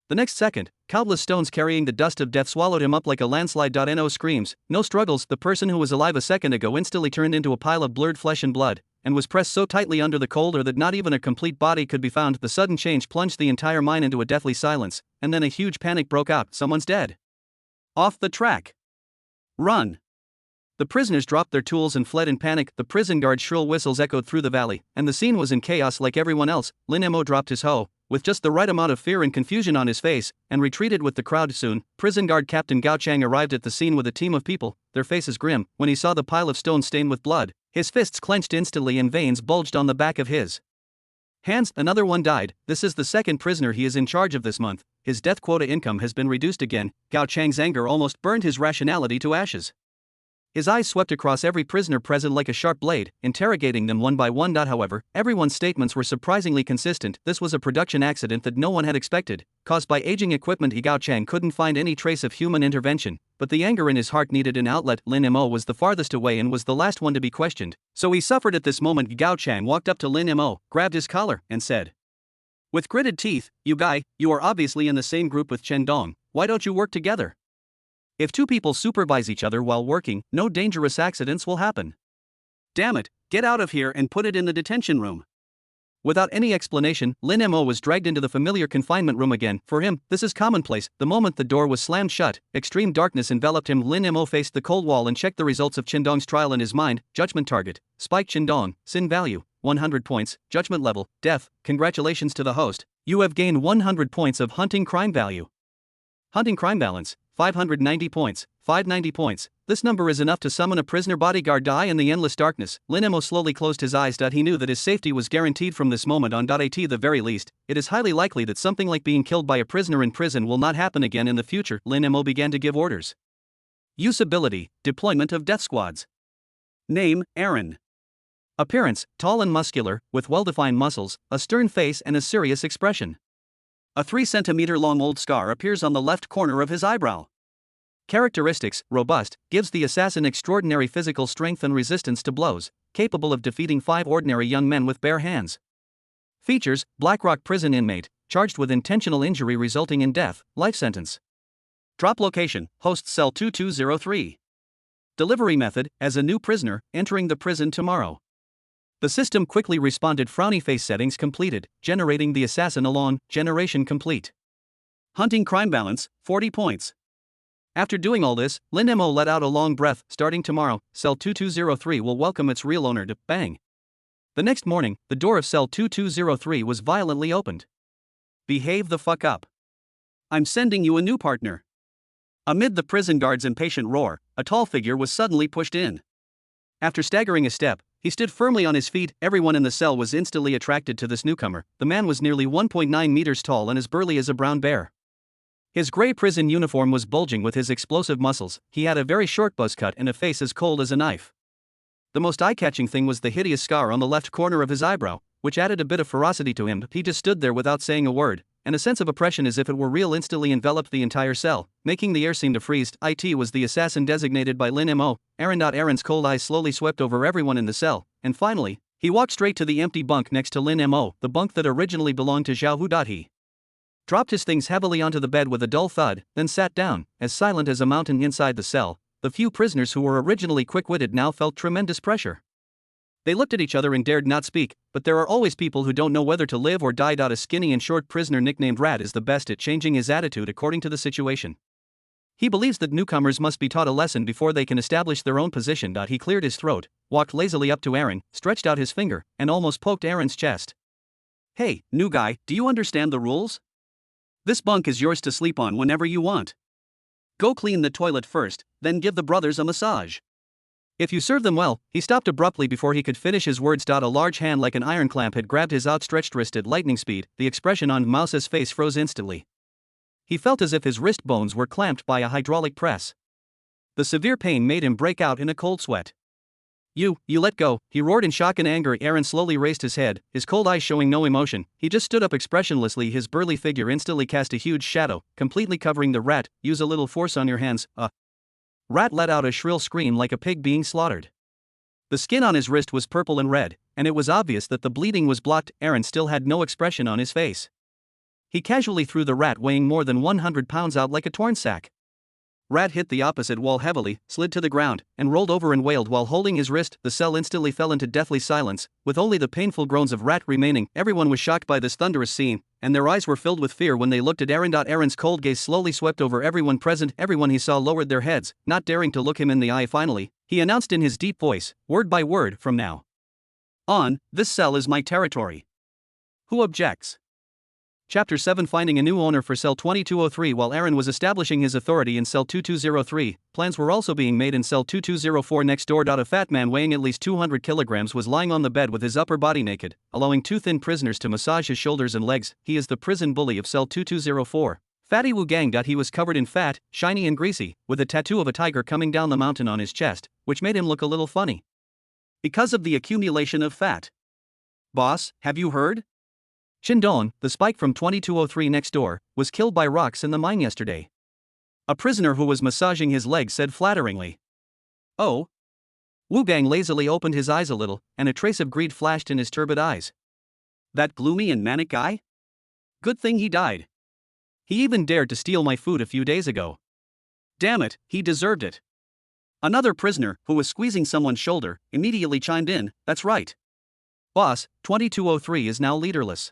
The next second, countless stones carrying the dust of death swallowed him up like a landslide. No screams, no struggles. The person who was alive a second ago instantly turned into a pile of blurred flesh and blood, and was pressed so tightly under the cold air that not even a complete body could be found. The sudden change plunged the entire mine into a deathly silence, and then a huge panic broke out. Someone's dead. Off the track. Run! The prisoners dropped their tools and fled in panic. The prison guard's shrill whistles echoed through the valley, and the scene was in chaos like everyone else. Lin Mo dropped his hoe, with just the right amount of fear and confusion on his face, and retreated with the crowd. Soon, prison guard Captain Gao Chang arrived at the scene with a team of people, their faces grim. When he saw the pile of stones stained with blood, his fists clenched instantly and veins bulged on the back of his hands. Another one died. This is the second prisoner he is in charge of this month. His death quota income has been reduced again. Gao Chang's anger almost burned his rationality to ashes. His eyes swept across every prisoner present like a sharp blade, interrogating them one by one. However, everyone's statements were surprisingly consistent. This was a production accident that no one had expected, caused by aging equipment. Gao Chang couldn't find any trace of human intervention, but the anger in his heart needed an outlet. Lin Mo was the farthest away and was the last one to be questioned, so he suffered at this moment. Gao Chang walked up to Lin Mo, grabbed his collar, and said, with gritted teeth, "You guy, you are obviously in the same group with Qindong. Why don't you work together? If two people supervise each other while working, no dangerous accidents will happen. Damn it, get out of here and put it in the detention room." Without any explanation, Lin Mo was dragged into the familiar confinement room again. For him, this is commonplace. The moment the door was slammed shut, extreme darkness enveloped him. Lin Mo faced the cold wall and checked the results of Qindong's trial in his mind. Judgment target: Spike Qindong. Sin value: 100 points. Judgment level: death. Congratulations to the host. You have gained 100 points of hunting crime value. Hunting crime balance: 590 points. 590 points. This number is enough to summon a prisoner bodyguard to eye in the endless darkness. Lin Mo slowly closed his eyes. He knew that his safety was guaranteed from this moment on. At the very least, it is highly likely that something like being killed by a prisoner in prison will not happen again in the future. Lin Mo began to give orders. Use ability, deployment of death squads. Name, Aaron. Appearance, tall and muscular, with well-defined muscles, a stern face and a serious expression. A 3 cm long old scar appears on the left corner of his eyebrow. Characteristics, robust, gives the assassin extraordinary physical strength and resistance to blows, capable of defeating 5 ordinary young men with bare hands. Features, Blackrock prison inmate, charged with intentional injury resulting in death, life sentence. Drop location, host cell 2203. Delivery method, as a new prisoner, entering the prison tomorrow. The system quickly responded. Frowny face. Settings completed, generating the assassin alone, generation complete. Hunting crime balance, 40 points. After doing all this, Lin Mo let out a long breath. Starting tomorrow, cell 2203 will welcome its real owner to bang. The next morning, the door of cell 2203 was violently opened. Behave the fuck up. I'm sending you a new partner. Amid the prison guard's impatient roar, a tall figure was suddenly pushed in. After staggering a step, he stood firmly on his feet. Everyone in the cell was instantly attracted to this newcomer. The man was nearly 1.9 meters tall and as burly as a brown bear. His gray prison uniform was bulging with his explosive muscles. He had a very short buzz cut and a face as cold as a knife. The most eye-catching thing was the hideous scar on the left corner of his eyebrow, which added a bit of ferocity to him. He just stood there without saying a word, and a sense of oppression as if it were real instantly enveloped the entire cell, making the air seem to freeze. It was the assassin designated by Lin Mo. Aaron's cold eyes slowly swept over everyone in the cell, and finally, he walked straight to the empty bunk next to Lin Mo, the bunk that originally belonged to Zhao Hu. He dropped his things heavily onto the bed with a dull thud, then sat down, as silent as a mountain inside the cell. The few prisoners who were originally quick-witted now felt tremendous pressure. They looked at each other and dared not speak, but there are always people who don't know whether to live or die. A skinny and short prisoner nicknamed Rat is the best at changing his attitude according to the situation. He believes that newcomers must be taught a lesson before they can establish their own position. He cleared his throat, walked lazily up to Aaron, stretched out his finger, and almost poked Aaron's chest. Hey, new guy, do you understand the rules? This bunk is yours to sleep on whenever you want. Go clean the toilet first, then give the brothers a massage. If you serve them well. He stopped abruptly before he could finish his words. A large hand like an iron clamp had grabbed his outstretched wrist at lightning speed. The expression on Mouse's face froze instantly. He felt as if his wrist bones were clamped by a hydraulic press. The severe pain made him break out in a cold sweat. You let go, he roared in shock and anger. Aaron slowly raised his head, his cold eyes showing no emotion. He just stood up expressionlessly. His burly figure instantly cast a huge shadow, completely covering the Rat. Use a little force on your hands. Rat let out a shrill scream like a pig being slaughtered. The skin on his wrist was purple and red, and it was obvious that the bleeding was blocked. Aaron still had no expression on his face. He casually threw the Rat weighing more than 100 pounds out like a torn sack. Rat hit the opposite wall heavily, slid to the ground, and rolled over and wailed while holding his wrist. The cell instantly fell into deathly silence, with only the painful groans of Rat remaining. Everyone was shocked by this thunderous scene, and their eyes were filled with fear when they looked at Aaron. Aaron's cold gaze slowly swept over everyone present. Everyone he saw lowered their heads, not daring to look him in the eye. Finally, he announced in his deep voice, word by word, from now on, this cell is my territory. Who objects? Chapter 7. Finding a new owner for cell 2203. While Aaron was establishing his authority in cell 2203, plans were also being made in cell 2204 next door. A fat man weighing at least 200 kilograms was lying on the bed with his upper body naked, allowing 2 thin prisoners to massage his shoulders and legs. He is the prison bully of cell 2204. Fatty Wu Gang. He was covered in fat, shiny and greasy, with a tattoo of a tiger coming down the mountain on his chest, which made him look a little funny because of the accumulation of fat. Boss, have you heard? Shindong, the spike from 2203 next door, was killed by rocks in the mine yesterday. A prisoner who was massaging his legs said flatteringly. Oh? Wu Gang lazily opened his eyes a little, and a trace of greed flashed in his turbid eyes. That gloomy and manic guy? Good thing he died. He even dared to steal my food a few days ago. Damn it, he deserved it. Another prisoner, who was squeezing someone's shoulder, immediately chimed in, that's right. Boss, 2203 is now leaderless.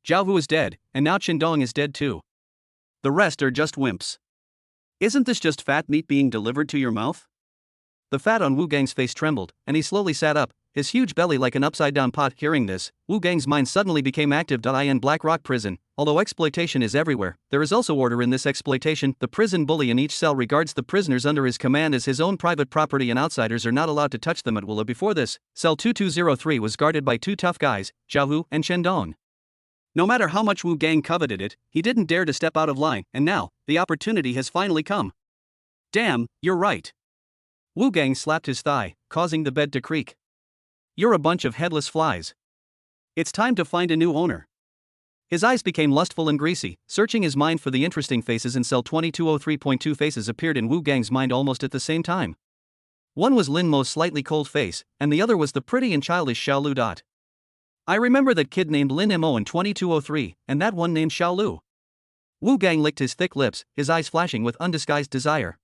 Zhao Hu is dead, and now Qindong is dead too. The rest are just wimps. Isn't this just fat meat being delivered to your mouth? The fat on Wu Gang's face trembled, and he slowly sat up, his huge belly like an upside-down pot. Hearing this, Wu Gang's mind suddenly became active. In Black Rock Prison, although exploitation is everywhere, there is also order in this exploitation. The prison bully in each cell regards the prisoners under his command as his own private property, and outsiders are not allowed to touch them at will. Before this, cell 2203 was guarded by two tough guys, Zhao Hu and Chen Dong. No matter how much Wu Gang coveted it, he didn't dare to step out of line, and now, the opportunity has finally come. Damn, you're right. Wu Gang slapped his thigh, causing the bed to creak. You're a bunch of headless flies. It's time to find a new owner. His eyes became lustful and greasy, searching his mind for the interesting faces in cell 2203.2. Faces appeared in Wu Gang's mind almost at the same time. One was Lin Mo's slightly cold face, and the other was the pretty and childish Xiao Lu. I remember that kid named Lin Mo in 2203, and that one named Xiao Lu. Wu Gang licked his thick lips, his eyes flashing with undisguised desire.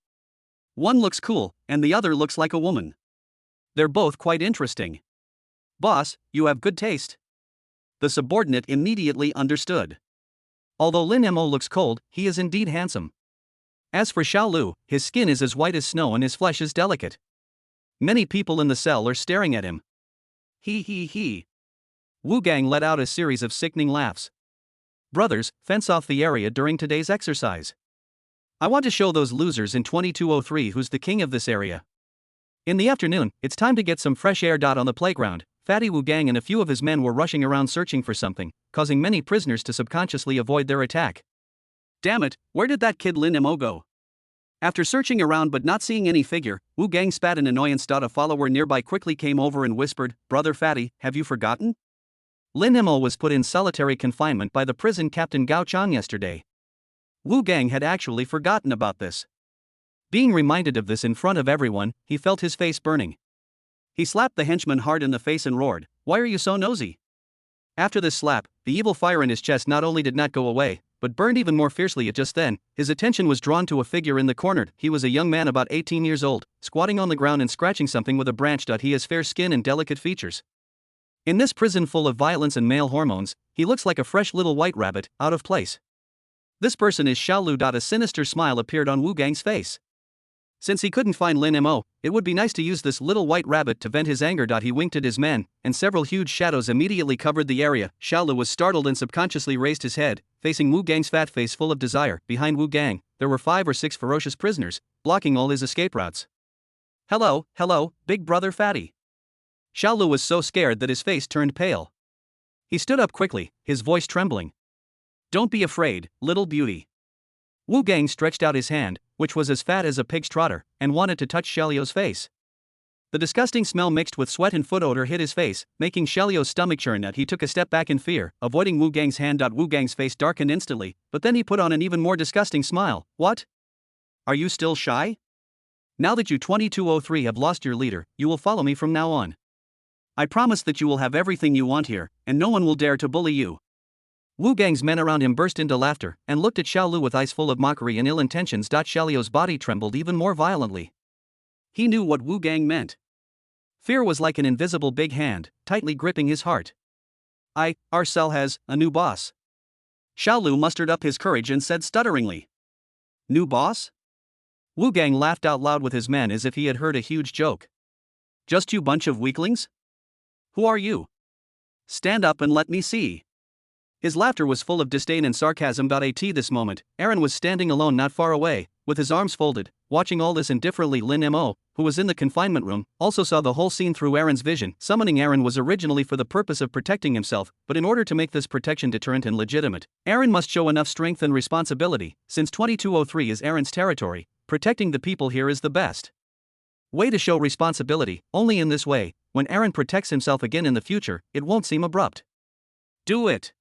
One looks cool, and the other looks like a woman. They're both quite interesting. Boss, you have good taste. The subordinate immediately understood. Although Lin Mo looks cold, he is indeed handsome. As for Xiao Lu, his skin is as white as snow and his flesh is delicate. Many people in the cell are staring at him. He. Wu Gang let out a series of sickening laughs. Brothers, fence off the area during today's exercise. I want to show those losers in 2203 who's the king of this area. In the afternoon, it's time to get some fresh air. On the playground, Fatty Wu Gang and a few of his men were rushing around searching for something, causing many prisoners to subconsciously avoid their attack. Damn it, where did that kid Lin Mo go? After searching around but not seeing any figure, Wu Gang spat in annoyance. A follower nearby quickly came over and whispered, Brother Fatty, have you forgotten? Lin Mo was put in solitary confinement by the prison captain Gao Chang yesterday. Wu Gang had actually forgotten about this. Being reminded of this in front of everyone, he felt his face burning. He slapped the henchman hard in the face and roared, Why are you so nosy? After this slap, the evil fire in his chest not only did not go away, but burned even more fiercely. Just then, his attention was drawn to a figure in the corner. He was a young man about 18 years old, squatting on the ground and scratching something with a branch. He has fair skin and delicate features. In this prison full of violence and male hormones, he looks like a fresh little white rabbit, out of place. This person is Xiao Lu. A sinister smile appeared on Wu Gang's face. Since he couldn't find Lin Mo, it would be nice to use this little white rabbit to vent his anger. He winked at his men, and several huge shadows immediately covered the area. Xiao Lu was startled and subconsciously raised his head, facing Wu Gang's fat face full of desire. Behind Wu Gang, there were 5 or 6 ferocious prisoners, blocking all his escape routes. Hello, big brother Fatty. Xiao Lu was so scared that his face turned pale. He stood up quickly, his voice trembling. Don't be afraid, little beauty. Wu Gang stretched out his hand, which was as fat as a pig's trotter, and wanted to touch Xiaolio's face. The disgusting smell mixed with sweat and foot odor hit his face, making Xiaolio's stomach churn. He took a step back in fear, avoiding Wu Gang's hand. Wu Gang's face darkened instantly, but then he put on an even more disgusting smile. What? Are you still shy? Now that you 2203 have lost your leader, you will follow me from now on. I promise that you will have everything you want here, and no one will dare to bully you. Wu Gang's men around him burst into laughter and looked at Xiao Lu with eyes full of mockery and ill intentions. Xiaolio's body trembled even more violently. He knew what Wu Gang meant. Fear was like an invisible big hand, tightly gripping his heart. Our cell has a new boss. Xiao Lu mustered up his courage and said stutteringly. New boss? Wu Gang laughed out loud with his men as if he had heard a huge joke. Just you bunch of weaklings? Who are you? Stand up and let me see. His laughter was full of disdain and sarcasm. At this moment, Aaron was standing alone not far away, with his arms folded, watching all this indifferently. Lin Mo, who was in the confinement room, also saw the whole scene through Aaron's vision. Summoning Aaron was originally for the purpose of protecting himself, but in order to make this protection deterrent and legitimate, Aaron must show enough strength and responsibility. Since 2203 is Aaron's territory, protecting the people here is the best way to show responsibility. Only in this way, when Aaron protects himself again in the future, it won't seem abrupt. Do it.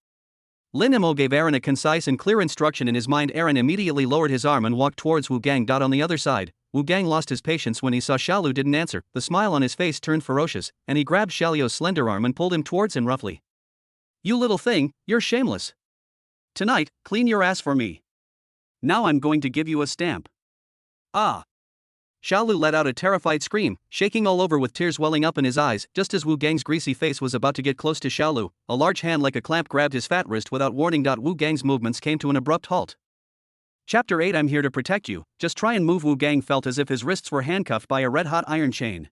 Lin Mo gave Aaron a concise and clear instruction in his mind. Aaron immediately lowered his arm and walked towards Wu Gang. On the other side, Wu Gang lost his patience when he saw Xiao Lu didn't answer. The smile on his face turned ferocious, and he grabbed Xiaolio's slender arm and pulled him towards him roughly. You little thing, you're shameless. Tonight, clean your ass for me. Now I'm going to give you a stamp. Ah! Xiao Lu let out a terrified scream, shaking all over with tears welling up in his eyes. Just as Wu Gang's greasy face was about to get close to Xiao Lu, a large hand like a clamp grabbed his fat wrist without warning. Wu Gang's movements came to an abrupt halt. Chapter 8 I'm here to protect you, just try and move. Wu Gang felt as if his wrists were handcuffed by a red-hot iron chain.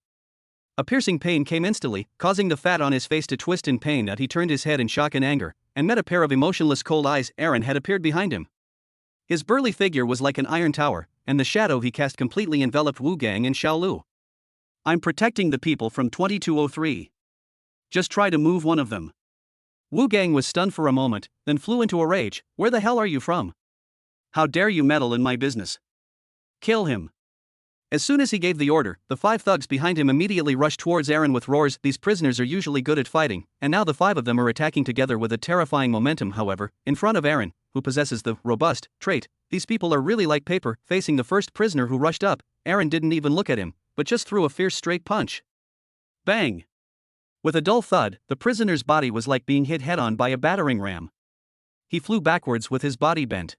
A piercing pain came instantly, causing the fat on his face to twist in pain. That he turned his head in shock and anger, and met a pair of emotionless cold eyes. Aaron had appeared behind him. His burly figure was like an iron tower, and the shadow he cast completely enveloped Wu Gang and Xiaolu. I'm protecting the people from 2203. Just try to move one of them. Wu Gang was stunned for a moment, then flew into a rage. Where the hell are you from? How dare you meddle in my business? Kill him. As soon as he gave the order, the 5 thugs behind him immediately rushed towards Aaron with roars. These prisoners are usually good at fighting, and now the 5 of them are attacking together with a terrifying momentum. However, in front of Aaron, who possesses the robust trait, these people are really like paper. Facing the first prisoner who rushed up, Aaron didn't even look at him, but just threw a fierce straight punch. Bang! With a dull thud, the prisoner's body was like being hit head-on by a battering ram. He flew backwards with his body bent.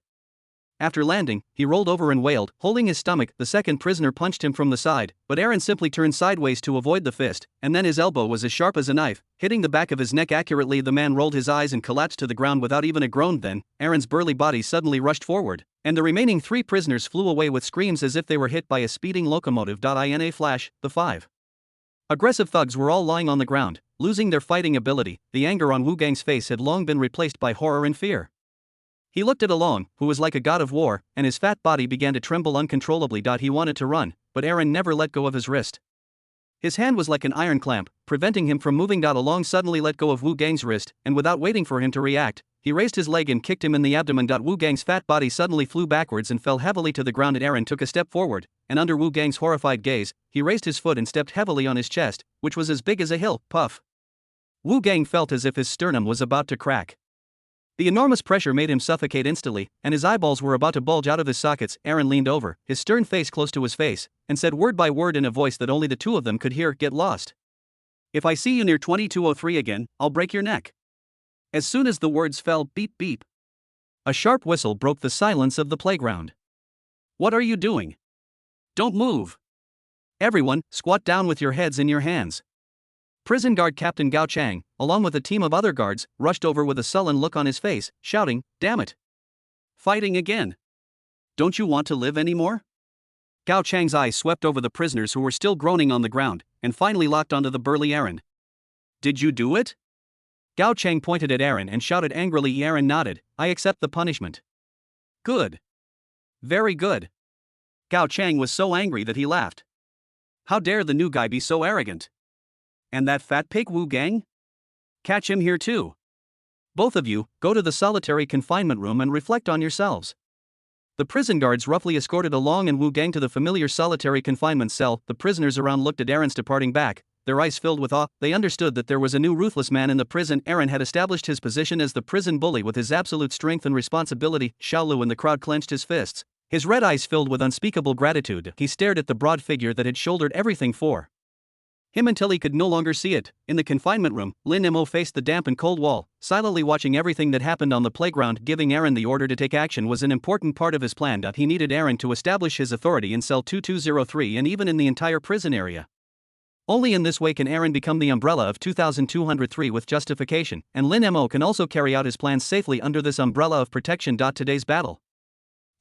After landing, he rolled over and wailed, holding his stomach. The second prisoner punched him from the side, but Aaron simply turned sideways to avoid the fist, and then his elbow was as sharp as a knife, hitting the back of his neck accurately. The man rolled his eyes and collapsed to the ground without even a groan. Then, Aaron's burly body suddenly rushed forward, and the remaining 3 prisoners flew away with screams as if they were hit by a speeding locomotive. In a flash, the 5 aggressive thugs were all lying on the ground, losing their fighting ability. The anger on Wu Gang's face had long been replaced by horror and fear. He looked at Along, who was like a god of war, and his fat body began to tremble uncontrollably. He wanted to run, but Aaron never let go of his wrist. His hand was like an iron clamp, preventing him from moving. Along suddenly let go of Wu Gang's wrist, and without waiting for him to react, he raised his leg and kicked him in the abdomen. Wu Gang's fat body suddenly flew backwards and fell heavily to the ground. Aaron took a step forward, and under Wu Gang's horrified gaze, he raised his foot and stepped heavily on his chest, which was as big as a hill. Puff! Wu Gang felt as if his sternum was about to crack. The enormous pressure made him suffocate instantly, and his eyeballs were about to bulge out of his sockets. Aaron leaned over, his stern face close to his face, and said word by word in a voice that only the 2 of them could hear, "Get lost. If I see you near 2203 again, I'll break your neck." As soon as the words fell, beep beep, a sharp whistle broke the silence of the playground. What are you doing? Don't move. Everyone, squat down with your heads in your hands. Prison guard Captain Gao Chang, along with a team of other guards, rushed over with a sullen look on his face, shouting, "Damn it! Fighting again! Don't you want to live anymore?" Gao Chang's eyes swept over the prisoners who were still groaning on the ground, and finally locked onto the burly Aaron. "Did you do it?" Gao Chang pointed at Aaron and shouted angrily. Aaron nodded, "I accept the punishment." "Good. Very good." Gao Chang was so angry that he laughed. How dare the new guy be so arrogant? And that fat pig Wu Gang? Catch him here too. Both of you, go to the solitary confinement room and reflect on yourselves. The prison guards roughly escorted Along and Wu Gang to the familiar solitary confinement cell. The prisoners around looked at Aaron's departing back, their eyes filled with awe. They understood that there was a new ruthless man in the prison. Aaron had established his position as the prison bully with his absolute strength and responsibility. Xiaolu in the crowd clenched his fists, his red eyes filled with unspeakable gratitude. He stared at the broad figure that had shouldered everything for him until he could no longer see it. In the confinement room, Lin Mo faced the damp and cold wall, silently watching everything that happened on the playground. Giving Aaron the order to take action was an important part of his plan. He needed Aaron to establish his authority in cell 2203 and even in the entire prison area. Only in this way can Aaron become the umbrella of 2203 with justification, and Lin Mo can also carry out his plans safely under this umbrella of protection. Today's battle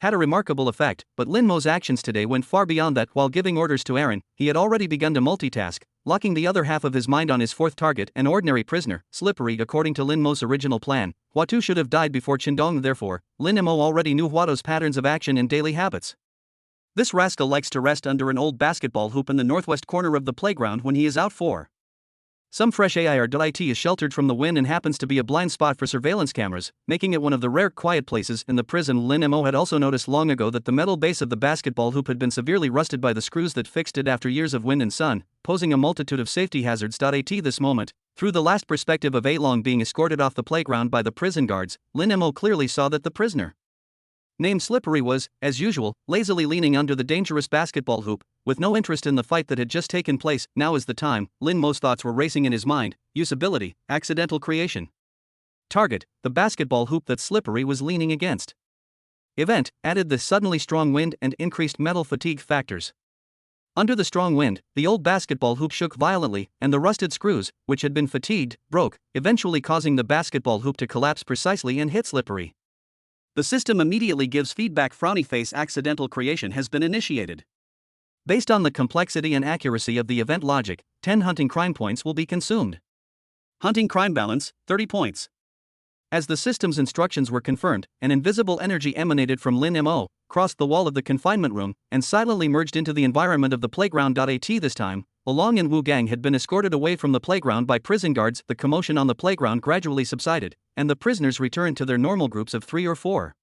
had a remarkable effect, but Lin Mo's actions today went far beyond that. While giving orders to Aaron, he had already begun to multitask, locking the other half of his mind on his 4th target, an ordinary prisoner, Slippery. According to Lin Mo's original plan, Huatu should have died before Qindong. Therefore, Lin Mo already knew Huatu's patterns of action and daily habits. This rascal likes to rest under an old basketball hoop in the northwest corner of the playground when he is out for some fresh air. It is sheltered from the wind and happens to be a blind spot for surveillance cameras, making it one of the rare quiet places in the prison. Lin Mo had also noticed long ago that the metal base of the basketball hoop had been severely rusted by the screws that fixed it after years of wind and sun, posing a multitude of safety hazards. At this moment, through the last perspective of A-Long being escorted off the playground by the prison guards, Lin Mo clearly saw that the prisoner named Slippery was, as usual, lazily leaning under the dangerous basketball hoop, with no interest in the fight that had just taken place. Now is the time. Lin Mo's thoughts were racing in his mind. Usability, accidental creation. Target, the basketball hoop that Slippery was leaning against. Event, added the suddenly strong wind and increased metal fatigue factors. Under the strong wind, the old basketball hoop shook violently, and the rusted screws, which had been fatigued, broke, eventually causing the basketball hoop to collapse precisely and hit Slippery. The system immediately gives feedback. Frowny face. Accidental creation has been initiated. Based on the complexity and accuracy of the event logic, 10 hunting crime points will be consumed. Hunting crime balance, 30 points. As the system's instructions were confirmed, an invisible energy emanated from Lin Mo, crossed the wall of the confinement room, and silently merged into the environment of the playground. At this time, Long and Wu Gang had been escorted away from the playground by prison guards. The commotion on the playground gradually subsided, and the prisoners returned to their normal groups of 3 or 4.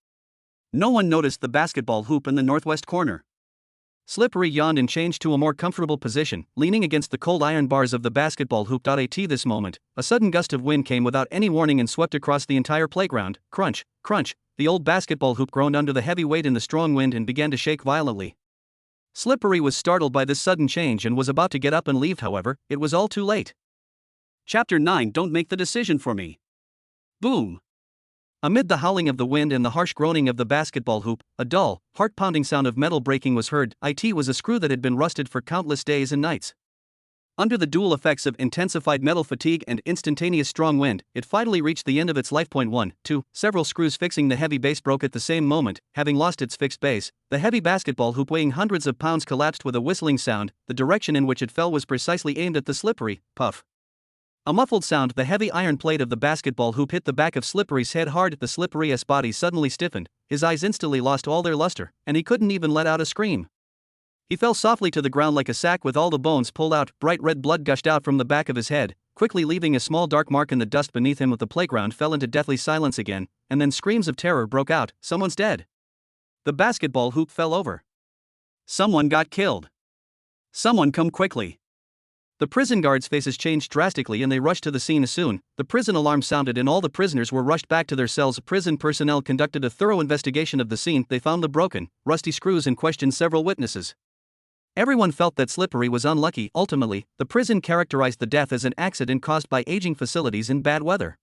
No one noticed the basketball hoop in the northwest corner. Slippery yawned and changed to a more comfortable position, leaning against the cold iron bars of the basketball hoop. At this moment, a sudden gust of wind came without any warning and swept across the entire playground. Crunch, crunch, the old basketball hoop groaned under the heavy weight in the strong wind and began to shake violently. Slippery was startled by this sudden change and was about to get up and leave. However, it was all too late. Chapter 9. Don't make the decision for me. Boom. Amid the howling of the wind and the harsh groaning of the basketball hoop, a dull, heart-pounding sound of metal breaking was heard. It was a screw that had been rusted for countless days and nights. Under the dual effects of intensified metal fatigue and instantaneous strong wind, it finally reached the end of its life. 1, 2, several screws fixing the heavy base broke at the same moment. Having lost its fixed base, the heavy basketball hoop weighing hundreds of pounds collapsed with a whistling sound. The direction in which it fell was precisely aimed at the Slippery. Puff. A muffled sound. The heavy iron plate of the basketball hoop hit the back of Slippery's head hard. The Slippery's body suddenly stiffened, his eyes instantly lost all their luster, and he couldn't even let out a scream. He fell softly to the ground like a sack with all the bones pulled out. Bright red blood gushed out from the back of his head, quickly leaving a small dark mark in the dust beneath him. The playground fell into deathly silence again, and then screams of terror broke out. Someone's dead. The basketball hoop fell over. Someone got killed. Someone come quickly. The prison guards' faces changed drastically and they rushed to the scene. Soon, the prison alarm sounded and all the prisoners were rushed back to their cells. Prison personnel conducted a thorough investigation of the scene. They found the broken, rusty screws and questioned several witnesses. Everyone felt that Slippery was unlucky. Ultimately, the prison characterized the death as an accident caused by aging facilities and bad weather.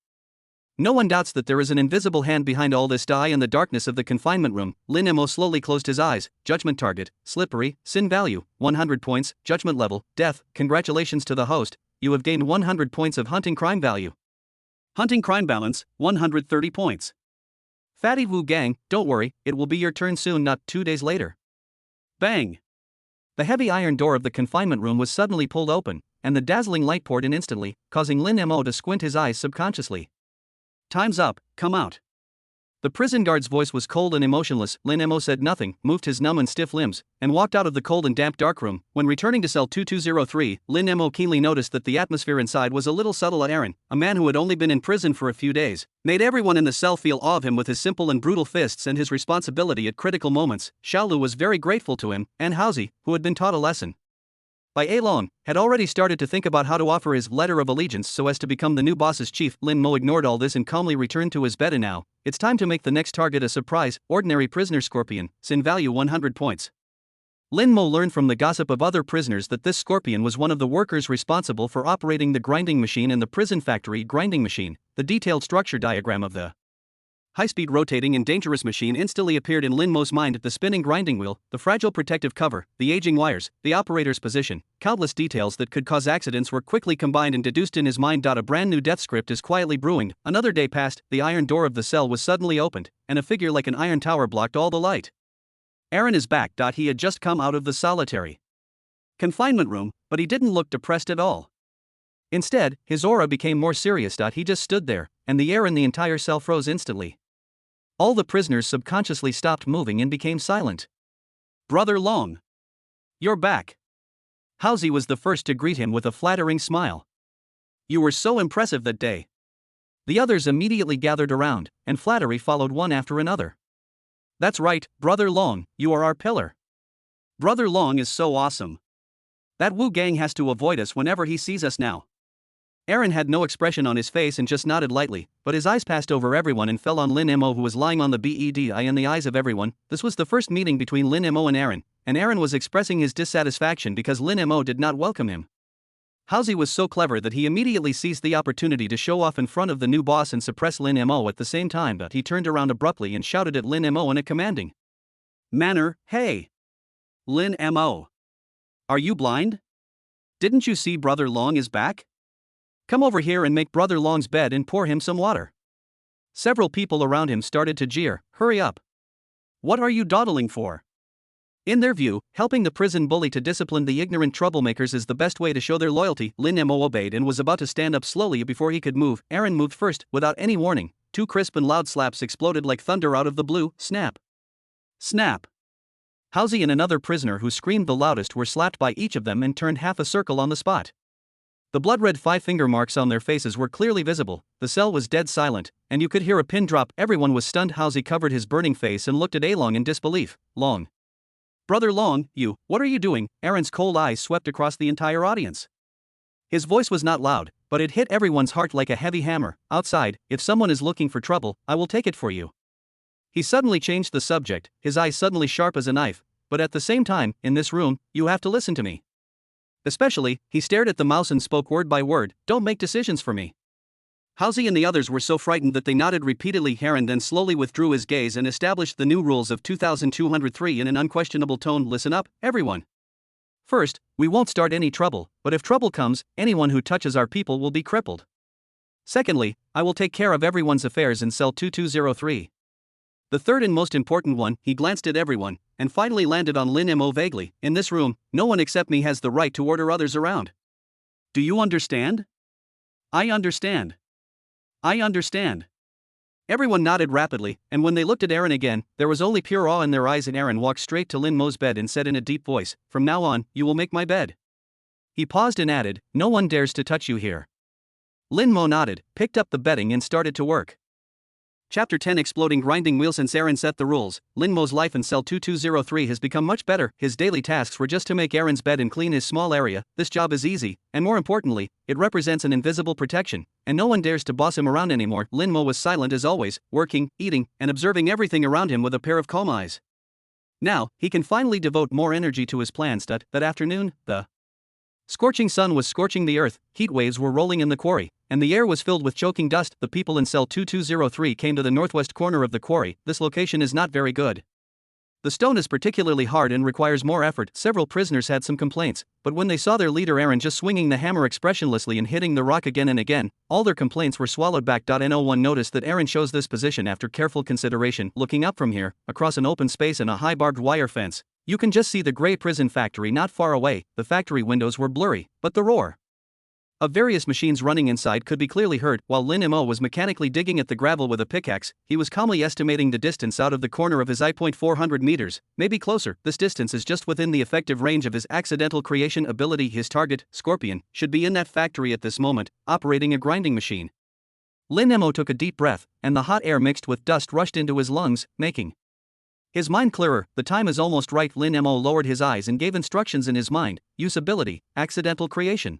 No one doubts that there is an invisible hand behind all this. In the darkness of the confinement room, Lin Mo slowly closed his eyes. Judgment target, Slippery, sin value, 100 points, judgment level, death. Congratulations to the host, you have gained 100 points of hunting crime value. Hunting crime balance, 130 points. Fatty Wu Gang, don't worry, it will be your turn soon, not 2 days later. Bang! The heavy iron door of the confinement room was suddenly pulled open, and the dazzling light poured in instantly, causing Lin Mo to squint his eyes subconsciously. Time's up, come out. The prison guard's voice was cold and emotionless. Lin Mo said nothing, moved his numb and stiff limbs, and walked out of the cold and damp dark room. When returning to cell 2203, Lin Mo keenly noticed that the atmosphere inside was a little subtle. Aaron, a man who had only been in prison for a few days, made everyone in the cell feel awe of him with his simple and brutal fists and his responsibility at critical moments. Xiaolu was very grateful to him, and Haozi, who had been taught a lesson by A Long, had already started to think about how to offer his letter of allegiance so as to become the new boss's chief. Lin Mo ignored all this and calmly returned to his bed. And now, it's time to make the next target a surprise, ordinary prisoner Scorpion, sin value 100 points. Lin Mo learned from the gossip of other prisoners that this Scorpion was one of the workers responsible for operating the grinding machine in the prison factory. Grinding machine, the detailed structure diagram of the high-speed rotating and dangerous machine instantly appeared in Lin Mo's mind. The spinning grinding wheel, the fragile protective cover, the aging wires, the operator's position, countless details that could cause accidents were quickly combined and deduced in his mind. A brand new death script is quietly brewing. Another day passed, the iron door of the cell was suddenly opened, and a figure like an iron tower blocked all the light. Aaron is back. He had just come out of the solitary confinement room, but he didn't look depressed at all. Instead, his aura became more serious. He just stood there, and the air in the entire cell froze instantly. All the prisoners subconsciously stopped moving and became silent. Brother Long, you're back. Haozi was the first to greet him with a flattering smile. You were so impressive that day. The others immediately gathered around, and flattery followed one after another. That's right, Brother Long, you are our pillar. Brother Long is so awesome. That Wu Gang has to avoid us whenever he sees us now. Aaron had no expression on his face and just nodded lightly, but his eyes passed over everyone and fell on Lin Mo, who was lying on the bed. In the eyes of everyone, this was the first meeting between Lin Mo and Aaron was expressing his dissatisfaction because Lin Mo did not welcome him. Haozi was so clever that he immediately seized the opportunity to show off in front of the new boss and suppress Lin Mo at the same time, but he turned around abruptly and shouted at Lin Mo in a commanding manner, "Hey! Lin Mo! Are you blind? Didn't you see Brother Long is back? Come over here and make Brother Long's bed and pour him some water." Several people around him started to jeer, "Hurry up! What are you dawdling for? In their view, helping the prison bully to discipline the ignorant troublemakers is the best way to show their loyalty. Lin Mo obeyed and was about to stand up slowly before he could move. Aaron moved first, without any warning. Two crisp and loud slaps exploded like thunder out of the blue. Snap! Snap! Halsey and another prisoner who screamed the loudest were slapped by each of them and turned half a circle on the spot. The blood-red five-finger marks on their faces were clearly visible. The cell was dead silent, and you could hear a pin drop. Everyone was stunned. Halsey covered his burning face and looked at A. Long in disbelief. Long. Brother Long, what are you doing? Aaron's cold eyes swept across the entire audience. His voice was not loud, but it hit everyone's heart like a heavy hammer. Outside, if someone is looking for trouble, I will take it for you. He suddenly changed the subject, his eyes suddenly sharp as a knife. But at the same time, in this room, you have to listen to me. Especially, he stared at the mouse and spoke word by word, don't make decisions for me. Halsey and the others were so frightened that they nodded repeatedly. Aaron then slowly withdrew his gaze and established the new rules of 2203 in an unquestionable tone. Listen up, everyone. First, we won't start any trouble, but if trouble comes, anyone who touches our people will be crippled. Secondly, I will take care of everyone's affairs in cell 2203. The third and most important one, he glanced at everyone, and finally landed on Lin Mo vaguely. In this room, no one except me has the right to order others around. Do you understand? I understand. I understand. Everyone nodded rapidly, and when they looked at Aaron again, there was only pure awe in their eyes. And Aaron walked straight to Lin Mo's bed and said in a deep voice, from now on, you will make my bed. He paused and added, no one dares to touch you here. Lin Mo nodded, picked up the bedding and started to work. Chapter 10 Exploding Grinding Wheel. Since Aaron set the rules, Lin Mo's life in cell 2203 has become much better. His daily tasks were just to make Aaron's bed and clean his small area. This job is easy, and more importantly, it represents an invisible protection, and no one dares to boss him around anymore. Lin Mo was silent as always, working, eating, and observing everything around him with a pair of calm eyes. Now, he can finally devote more energy to his plans. That afternoon, the scorching sun was scorching the earth, heat waves were rolling in the quarry, and the air was filled with choking dust. The people in cell 2203 came to the northwest corner of the quarry. This location is not very good. The stone is particularly hard and requires more effort. Several prisoners had some complaints, but when they saw their leader Aaron just swinging the hammer expressionlessly and hitting the rock again and again, all their complaints were swallowed back. No one noticed that Aaron chose this position after careful consideration. Looking up from here, across an open space and a high barbed wire fence, you can just see the gray prison factory not far away. The factory windows were blurry, but the roar of various machines running inside could be clearly heard. While Lin Mo was mechanically digging at the gravel with a pickaxe, he was calmly estimating the distance out of the corner of his eye. 400 meters, maybe closer. This distance is just within the effective range of his accidental creation ability. His target, Scorpion, should be in that factory at this moment, operating a grinding machine. Lin Mo took a deep breath, and the hot air mixed with dust rushed into his lungs, making his mind clearer. The time is almost right. Lin Mo lowered his eyes and gave instructions in his mind. Use ability, accidental creation.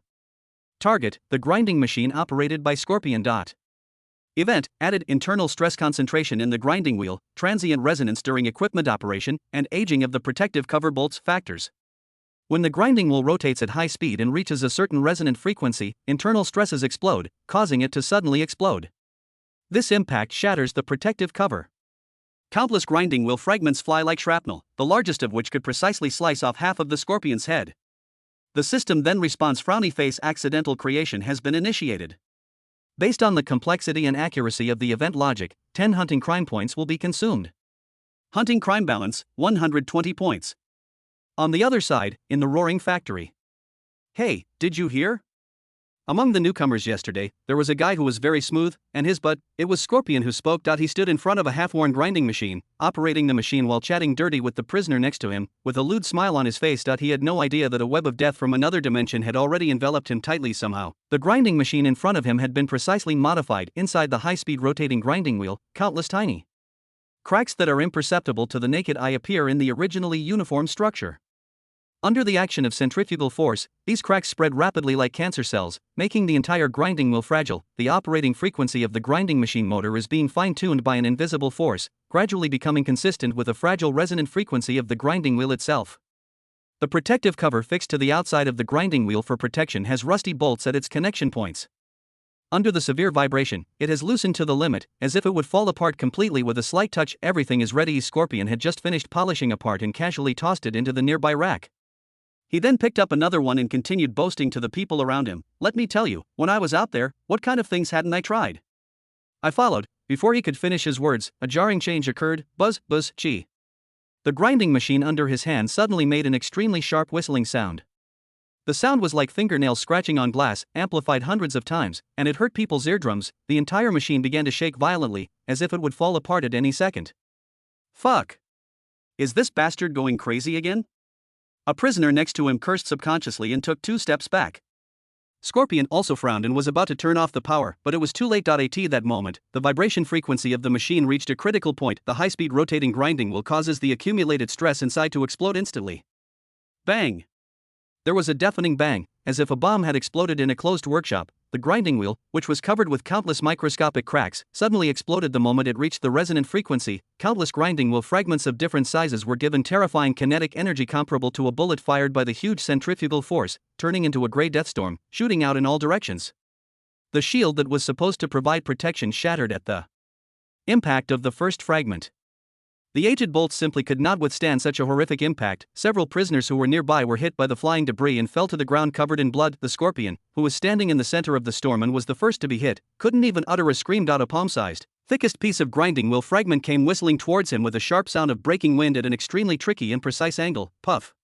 Target, the grinding machine operated by Scorpion. Event, added internal stress concentration in the grinding wheel, transient resonance during equipment operation, and aging of the protective cover bolts. Factors. When the grinding wheel rotates at high speed and reaches a certain resonant frequency, internal stresses explode, causing it to suddenly explode. This impact shatters the protective cover. Countless grinding wheel fragments fly like shrapnel, the largest of which could precisely slice off half of the Scorpion's head. The system then responds. Frowny face. Accidental creation has been initiated. Based on the complexity and accuracy of the event logic, 10 hunting crime points will be consumed. Hunting crime balance, 120 points. On the other side, in the roaring factory. Hey, did you hear? Among the newcomers yesterday, there was a guy who was very smooth, and his butt, it was Scorpion who spoke. He stood in front of a half-worn grinding machine, operating the machine while chatting dirty with the prisoner next to him, with a lewd smile on his face. He had no idea that a web of death from another dimension had already enveloped him tightly somehow. The grinding machine in front of him had been precisely modified. Inside the high-speed rotating grinding wheel, countless tiny cracks that are imperceptible to the naked eye appear in the originally uniform structure. Under the action of centrifugal force, these cracks spread rapidly like cancer cells, making the entire grinding wheel fragile. The operating frequency of the grinding machine motor is being fine-tuned by an invisible force, gradually becoming consistent with the fragile resonant frequency of the grinding wheel itself. The protective cover fixed to the outside of the grinding wheel for protection has rusty bolts at its connection points. Under the severe vibration, it has loosened to the limit, as if it would fall apart completely with a slight touch. Everything is ready. Scorpion had just finished polishing a part and casually tossed it into the nearby rack. He then picked up another one and continued boasting to the people around him. Let me tell you, when I was out there, what kind of things hadn't I tried? I followed. Before he could finish his words, a jarring change occurred. Buzz, chi. The grinding machine under his hand suddenly made an extremely sharp whistling sound. The sound was like fingernails scratching on glass, amplified hundreds of times, and it hurt people's eardrums. The entire machine began to shake violently, as if it would fall apart at any second. Fuck! Is this bastard going crazy again? A prisoner next to him cursed subconsciously and took 2 steps back. Scorpion also frowned and was about to turn off the power, but it was too late. At that moment, the vibration frequency of the machine reached a critical point. The high-speed rotating grinding wheel causes the accumulated stress inside to explode instantly. Bang! There was a deafening bang, as if a bomb had exploded in a closed workshop. The grinding wheel, which was covered with countless microscopic cracks, suddenly exploded the moment it reached the resonant frequency. Countless grinding wheel fragments of different sizes were given terrifying kinetic energy comparable to a bullet fired by the huge centrifugal force, turning into a gray deathstorm, shooting out in all directions. The shield that was supposed to provide protection shattered at the impact of the first fragment. The aged bolts simply could not withstand such a horrific impact. Several prisoners who were nearby were hit by the flying debris and fell to the ground covered in blood. The Scorpion, who was standing in the center of the storm and was the first to be hit, couldn't even utter a scream. A palm-sized, thickest piece of grinding wheel fragment came whistling towards him with a sharp sound of breaking wind at an extremely tricky and precise angle. Puff!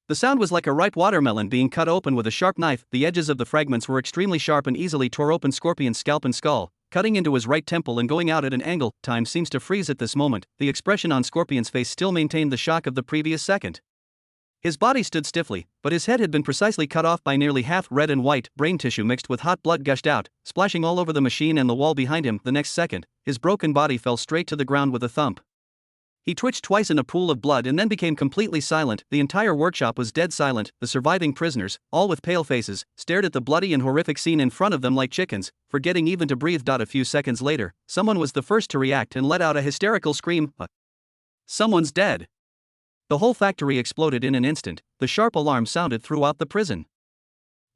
The sound was like a ripe watermelon being cut open with a sharp knife. The edges of the fragments were extremely sharp and easily tore open Scorpion's scalp and skull, cutting into his right temple and going out at an angle. Time seems to freeze at this moment. The expression on Scorpion's face still maintained the shock of the previous second. His body stood stiffly, but his head had been precisely cut off by nearly half. Red and white brain tissue mixed with hot blood gushed out, splashing all over the machine and the wall behind him. The next second, his broken body fell straight to the ground with a thump. He twitched twice in a pool of blood and then became completely silent. The entire workshop was dead silent. The surviving prisoners, all with pale faces, stared at the bloody and horrific scene in front of them like chickens, forgetting even to breathe. A few seconds later, someone was the first to react and let out a hysterical scream. Someone's dead! The whole factory exploded in an instant. The sharp alarm sounded throughout the prison.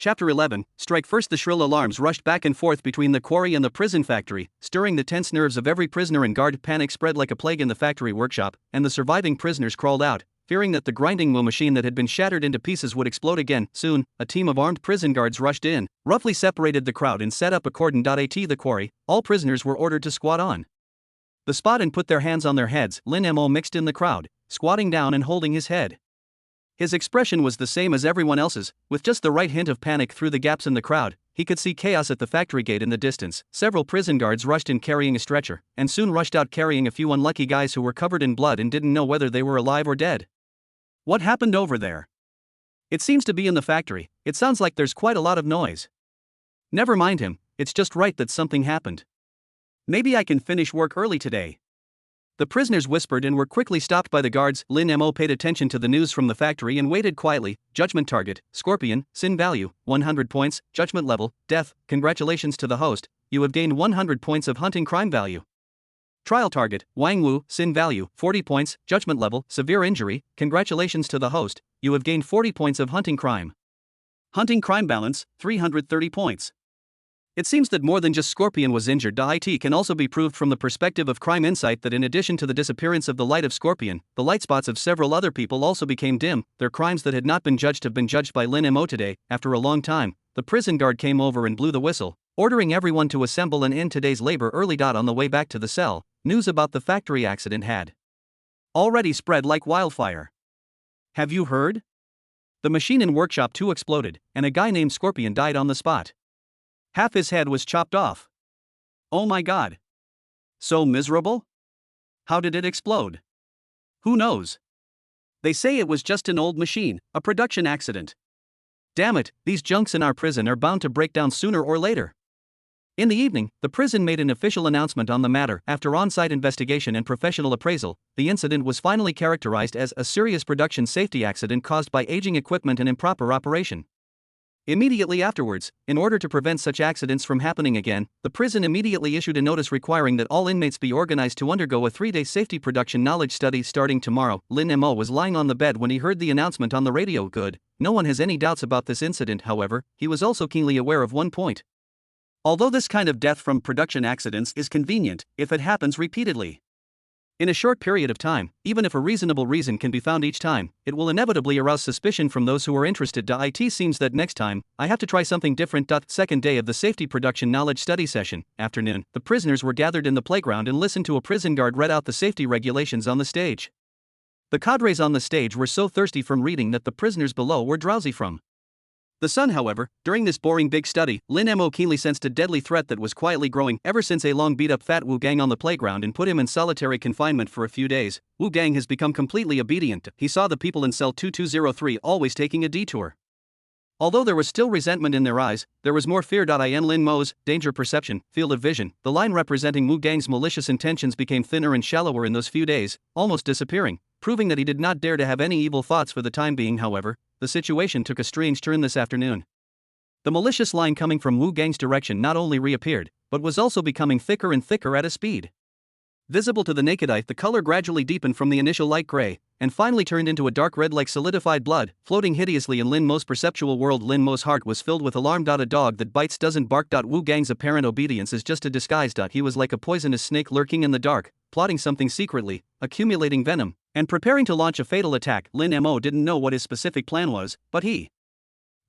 Chapter 11, Strike First. The shrill alarms rushed back and forth between the quarry and the prison factory, stirring the tense nerves of every prisoner and guard. Panic spread like a plague in the factory workshop, and the surviving prisoners crawled out, fearing that the grinding wheel machine that had been shattered into pieces would explode again. Soon, a team of armed prison guards rushed in, roughly separated the crowd and set up a cordon. At the quarry, all prisoners were ordered to squat on the spot and put their hands on their heads. Lin Mo mixed in the crowd, squatting down and holding his head. His expression was the same as everyone else's, with just the right hint of panic through the gaps in the crowd. He could see chaos at the factory gate in the distance. Several prison guards rushed in carrying a stretcher, and soon rushed out carrying a few unlucky guys who were covered in blood and didn't know whether they were alive or dead. What happened over there? It seems to be in the factory. It sounds like there's quite a lot of noise. Never mind him, it's just right that something happened. Maybe I can finish work early today. The prisoners whispered and were quickly stopped by the guards. Lin Mo paid attention to the news from the factory and waited quietly. Judgment target, Scorpion, sin value, 100 points, judgment level, death, congratulations to the host, you have gained 100 points of hunting crime value. Trial target, Wang Wu, sin value, 40 points, judgment level, severe injury, congratulations to the host, you have gained 40 points of hunting crime. Hunting crime balance, 330 points. It seems that more than just Scorpion was injured. It can also be proved from the perspective of crime insight that in addition to the disappearance of the light of Scorpion, the light spots of several other people also became dim. Their crimes that had not been judged have been judged by Lin Mo today. After a long time, the prison guard came over and blew the whistle, ordering everyone to assemble and end today's labor early. On the way back to the cell, news about the factory accident had already spread like wildfire. Have you heard? The machine in Workshop 2 exploded, and a guy named Scorpion died on the spot. Half his head was chopped off. Oh my god. So miserable? How did it explode? Who knows? They say it was just an old machine, a production accident. Damn it, these junks in our prison are bound to break down sooner or later. In the evening, the prison made an official announcement on the matter. After on-site investigation and professional appraisal, the incident was finally characterized as a serious production safety accident caused by aging equipment and improper operation. Immediately afterwards, in order to prevent such accidents from happening again, the prison immediately issued a notice requiring that all inmates be organized to undergo a 3-day safety production knowledge study starting tomorrow. Lin Mo was lying on the bed when he heard the announcement on the radio. Good. No one has any doubts about this incident. However, he was also keenly aware of one point. Although this kind of death from production accidents is convenient, if it happens repeatedly in a short period of time, even if a reasonable reason can be found each time, it will inevitably arouse suspicion from those who are interested. It seems that next time, I have to try something different. Second day of the safety production knowledge study session, afternoon, the prisoners were gathered in the playground and listened to a prison guard read out the safety regulations on the stage. The cadres on the stage were so thirsty from reading that the prisoners below were drowsy from the sun. However, during this boring big study, Lin Mo keenly sensed a deadly threat that was quietly growing ever since A Long beat up Fat Wu Gang on the playground and put him in solitary confinement for a few days. Wu Gang has become completely obedient. He saw the people in cell 2203 always taking a detour. Although there was still resentment in their eyes, there was more fear. In Lin Mo's danger perception field of vision, the line representing Wu Gang's malicious intentions became thinner and shallower in those few days, almost disappearing, proving that he did not dare to have any evil thoughts for the time being. However, the situation took a strange turn this afternoon. The malicious line coming from Wu Gang's direction not only reappeared, but was also becoming thicker and thicker at a speed. Visible to the naked eye, the color gradually deepened from the initial light gray, and finally turned into a dark red like solidified blood, floating hideously in Lin Mo's perceptual world. Lin Mo's heart was filled with alarm. A dog that bites doesn't bark. Wu Gang's apparent obedience is just a disguise. He was like a poisonous snake lurking in the dark, plotting something secretly, accumulating venom, and preparing to launch a fatal attack. Lin Mo didn't know what his specific plan was, but he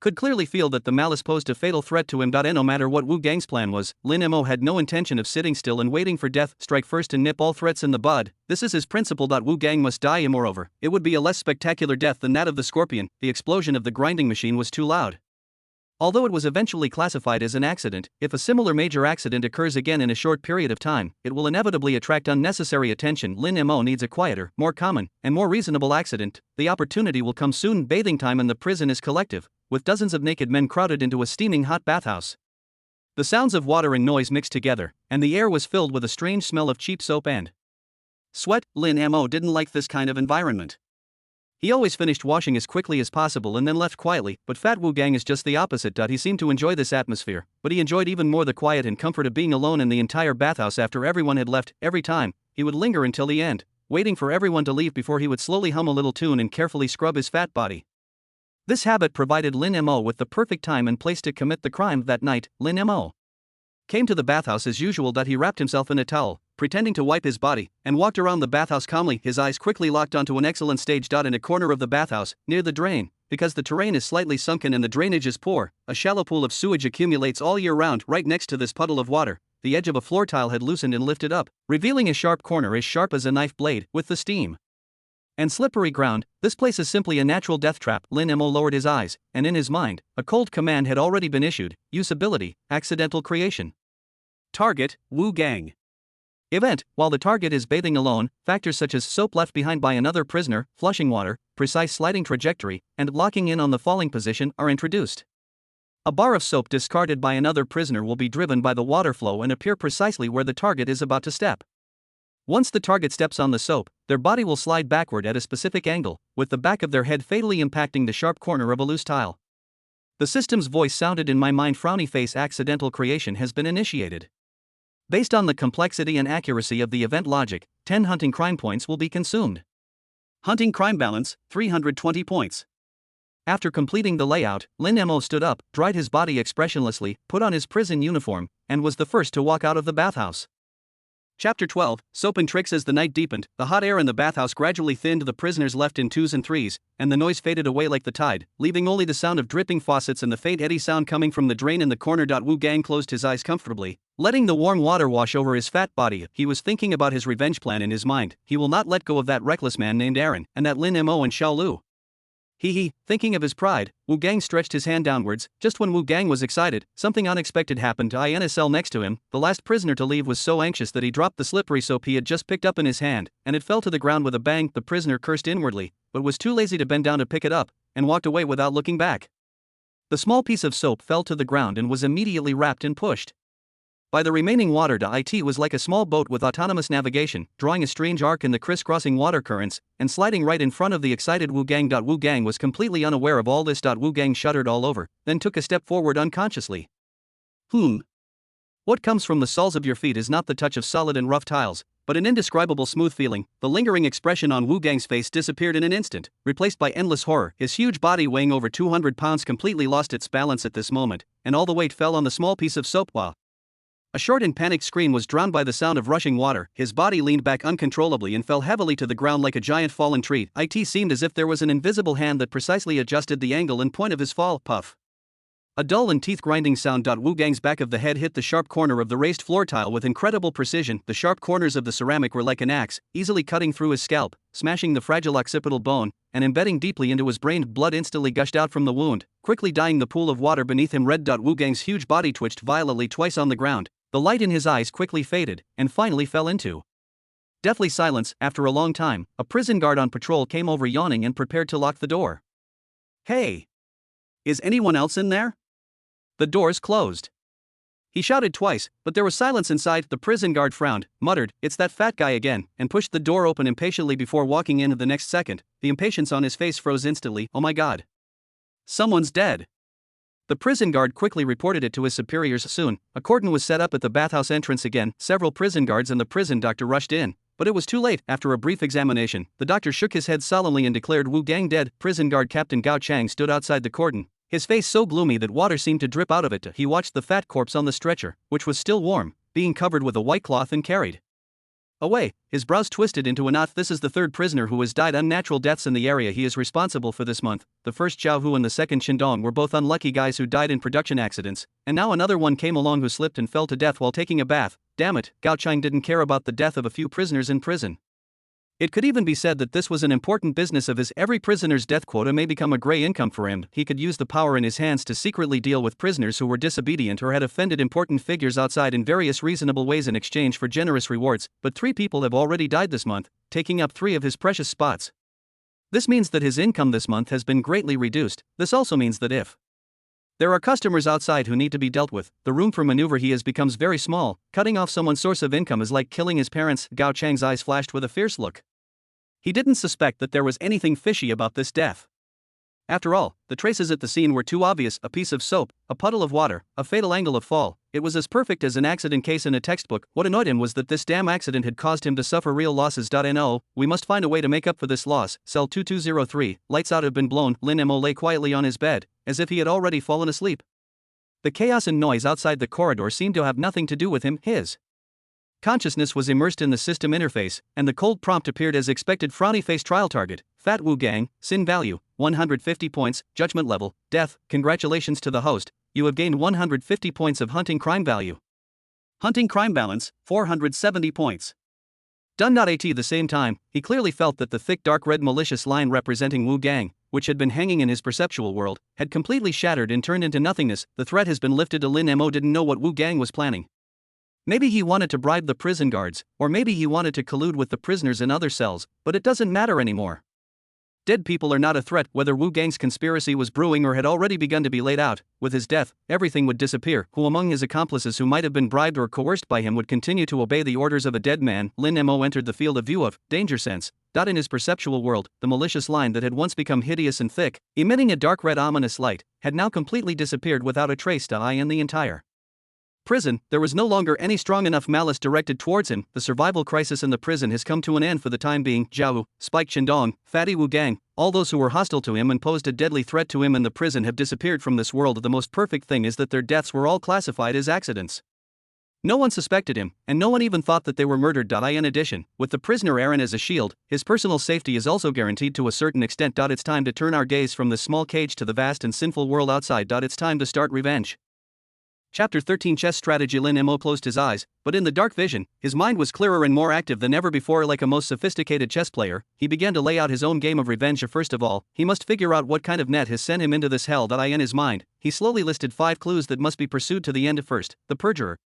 could clearly feel that the malice posed a fatal threat to him. No matter what Wu Gang's plan was, Lin Mo had no intention of sitting still and waiting for death. Strike first and nip all threats in the bud. This is his principle. Wu Gang must die. Moreover, it would be a less spectacular death than that of the scorpion. The explosion of the grinding machine was too loud. Although it was eventually classified as an accident, if a similar major accident occurs again in a short period of time, it will inevitably attract unnecessary attention. Lin Mo needs a quieter, more common, and more reasonable accident. The opportunity will come soon. Bathing time in the prison is collective, with dozens of naked men crowded into a steaming hot bathhouse. The sounds of water and noise mixed together, and the air was filled with a strange smell of cheap soap and sweat. Lin Mo didn't like this kind of environment. He always finished washing as quickly as possible and then left quietly, but Fat Wu Gang is just the opposite. He seemed to enjoy this atmosphere, but he enjoyed even more the quiet and comfort of being alone in the entire bathhouse after everyone had left. Every time, he would linger until the end, waiting for everyone to leave before he would slowly hum a little tune and carefully scrub his fat body. This habit provided Lin Mo with the perfect time and place to commit the crime. That night, Lin Mo came to the bathhouse as usual. He wrapped himself in a towel, pretending to wipe his body, and walked around the bathhouse calmly. His eyes quickly locked onto an excellent stage. In a corner of the bathhouse, near the drain, because the terrain is slightly sunken and the drainage is poor, a shallow pool of sewage accumulates all year round. Right next to this puddle of water, the edge of a floor tile had loosened and lifted up, revealing a sharp corner as sharp as a knife blade. With the steam and slippery ground, this place is simply a natural death trap. Lin Mo lowered his eyes, and in his mind, a cold command had already been issued: usability, accidental creation. Target, Wu Gang. Event, while the target is bathing alone, factors such as soap left behind by another prisoner, flushing water, precise sliding trajectory, and locking in on the falling position are introduced. A bar of soap discarded by another prisoner will be driven by the water flow and appear precisely where the target is about to step. Once the target steps on the soap, their body will slide backward at a specific angle, with the back of their head fatally impacting the sharp corner of a loose tile. The system's voice sounded in my mind: frowny face, accidental creation has been initiated. Based on the complexity and accuracy of the event logic, 10 hunting crime points will be consumed. Hunting crime balance, 320 points. After completing the layout, Lin Mo stood up, dried his body expressionlessly, put on his prison uniform, and was the first to walk out of the bathhouse. Chapter 12, Soap and Tricks. As the night deepened, the hot air in the bathhouse gradually thinned. The prisoners left in twos and threes, and the noise faded away like the tide, leaving only the sound of dripping faucets and the faint eddy sound coming from the drain in the corner. Wu Gang closed his eyes comfortably, letting the warm water wash over his fat body. He was thinking about his revenge plan in his mind. He will not let go of that reckless man named Aaron, and that Lin Mo and Xiao Lu. Thinking of his pride, Wu Gang stretched his hand downwards. Just when Wu Gang was excited, something unexpected happened. In a cell next to him, the last prisoner to leave was so anxious that he dropped the slippery soap he had just picked up in his hand, and it fell to the ground with a bang. The prisoner cursed inwardly, but was too lazy to bend down to pick it up, and walked away without looking back. The small piece of soap fell to the ground and was immediately wrapped and pushed by the remaining water. It was like a small boat with autonomous navigation, drawing a strange arc in the crisscrossing water currents, and sliding right in front of the excited Wu Gang. Wu Gang was completely unaware of all this. Wu Gang shuddered all over, then took a step forward unconsciously. What comes from the soles of your feet is not the touch of solid and rough tiles, but an indescribable smooth feeling. The lingering expression on Wu Gang's face disappeared in an instant, replaced by endless horror. His huge body, weighing over 200 pounds, completely lost its balance at this moment, and all the weight fell on the small piece of soap. A short and panicked scream was drowned by the sound of rushing water. His body leaned back uncontrollably and fell heavily to the ground like a giant fallen tree. It seemed as if there was an invisible hand that precisely adjusted the angle and point of his fall. Puff. A dull and teeth-grinding sound. Wu Gang's back of the head hit the sharp corner of the raised floor tile with incredible precision. The sharp corners of the ceramic were like an axe, easily cutting through his scalp, smashing the fragile occipital bone, and embedding deeply into his brain. Blood instantly gushed out from the wound, quickly dyeing the pool of water beneath him red. Wu Gang's huge body twitched violently twice on the ground. The light in his eyes quickly faded, and finally fell into deathly silence. After a long time, a prison guard on patrol came over yawning and prepared to lock the door. "Hey! Is anyone else in there?" The doors closed. He shouted twice, but there was silence inside. The prison guard frowned, muttered, "It's that fat guy again," and pushed the door open impatiently before walking in. The next second, the impatience on his face froze instantly. "Oh my God. Someone's dead." The prison guard quickly reported it to his superiors. Soon, a cordon was set up at the bathhouse entrance again. Several prison guards and the prison doctor rushed in, but it was too late. After a brief examination, the doctor shook his head solemnly and declared Wu Gang dead. Prison guard Captain Gao Chang stood outside the cordon, his face so gloomy that water seemed to drip out of it. He watched the fat corpse on the stretcher, which was still warm, being covered with a white cloth and carried away. His brows twisted into a knot. This is the third prisoner who has died unnatural deaths in the area he is responsible for this month. The first Zhao Hu and the second Qindong were both unlucky guys who died in production accidents, and now another one came along who slipped and fell to death while taking a bath. Damn it, Gao Chang didn't care about the death of a few prisoners in prison. It could even be said that this was an important business of his. Every prisoner's death quota may become a gray income for him. He could use the power in his hands to secretly deal with prisoners who were disobedient or had offended important figures outside in various reasonable ways in exchange for generous rewards. But 3 people have already died this month, taking up 3 of his precious spots. This means that his income this month has been greatly reduced. This also means that if there are customers outside who need to be dealt with, the room for maneuver he has becomes very small. Cutting off someone's source of income is like killing his parents. Gao Chang's eyes flashed with a fierce look. He didn't suspect that there was anything fishy about this death. After all, the traces at the scene were too obvious: a piece of soap, a puddle of water, a fatal angle of fall. It was as perfect as an accident case in a textbook. What annoyed him was that this damn accident had caused him to suffer real losses. No, we must find a way to make up for this loss. Cell 2203, lights out have been blown. Lin Mo lay quietly on his bed, as if he had already fallen asleep. The chaos and noise outside the corridor seemed to have nothing to do with him. His consciousness was immersed in the system interface, and the cold prompt appeared as expected. Frowny face trial target, Fat Wu Gang, sin value, 150 points, judgment level, death. Congratulations to the host, you have gained 150 points of hunting crime value. Hunting crime balance, 470 points. Done. At the same time, he clearly felt that the thick dark red malicious line representing Wu Gang, which had been hanging in his perceptual world, had completely shattered and turned into nothingness. The threat has been lifted. Lin Mo didn't know what Wu Gang was planning. Maybe he wanted to bribe the prison guards, or maybe he wanted to collude with the prisoners in other cells, but it doesn't matter anymore. Dead people are not a threat. Whether Wu Gang's conspiracy was brewing or had already begun to be laid out, with his death, everything would disappear. Who among his accomplices who might have been bribed or coerced by him would continue to obey the orders of a dead man? Lin Mo entered the field of view of danger sense. In his perceptual world, the malicious line that had once become hideous and thick, emitting a dark red ominous light, had now completely disappeared without a trace. In the entire prison, there was no longer any strong enough malice directed towards him. The survival crisis in the prison has come to an end for the time being. Zhao, Spike Qindong, Fatty Wu Gang, all those who were hostile to him and posed a deadly threat to him in the prison have disappeared from this world. The most perfect thing is that their deaths were all classified as accidents. No one suspected him, and no one even thought that they were murdered. In addition, with the prisoner Aaron as a shield, his personal safety is also guaranteed to a certain extent. It's time to turn our gaze from this small cage to the vast and sinful world outside. It's time to start revenge. Chapter 13 Chess Strategy. Lin Mo closed his eyes, but in the dark vision, his mind was clearer and more active than ever before. Like a most sophisticated chess player, he began to lay out his own game of revenge. First of all, he must figure out what kind of net has sent him into this hell. In his mind, he slowly listed 5 clues that must be pursued to the end. First, the perjurer,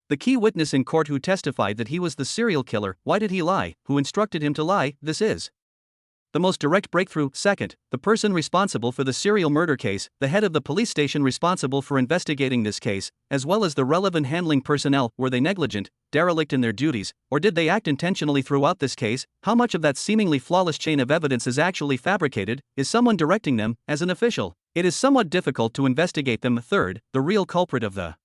the key witness in court who testified that he was the serial killer. Why did he lie? Who instructed him to lie? This is the most direct breakthrough. Second, the person responsible for the serial murder case, the head of the police station responsible for investigating this case, as well as the relevant handling personnel. Were they negligent, derelict in their duties, or did they act intentionally throughout this case? How much of that seemingly flawless chain of evidence is actually fabricated? Is someone directing them, as an official? It is somewhat difficult to investigate them. Third, the real culprit of the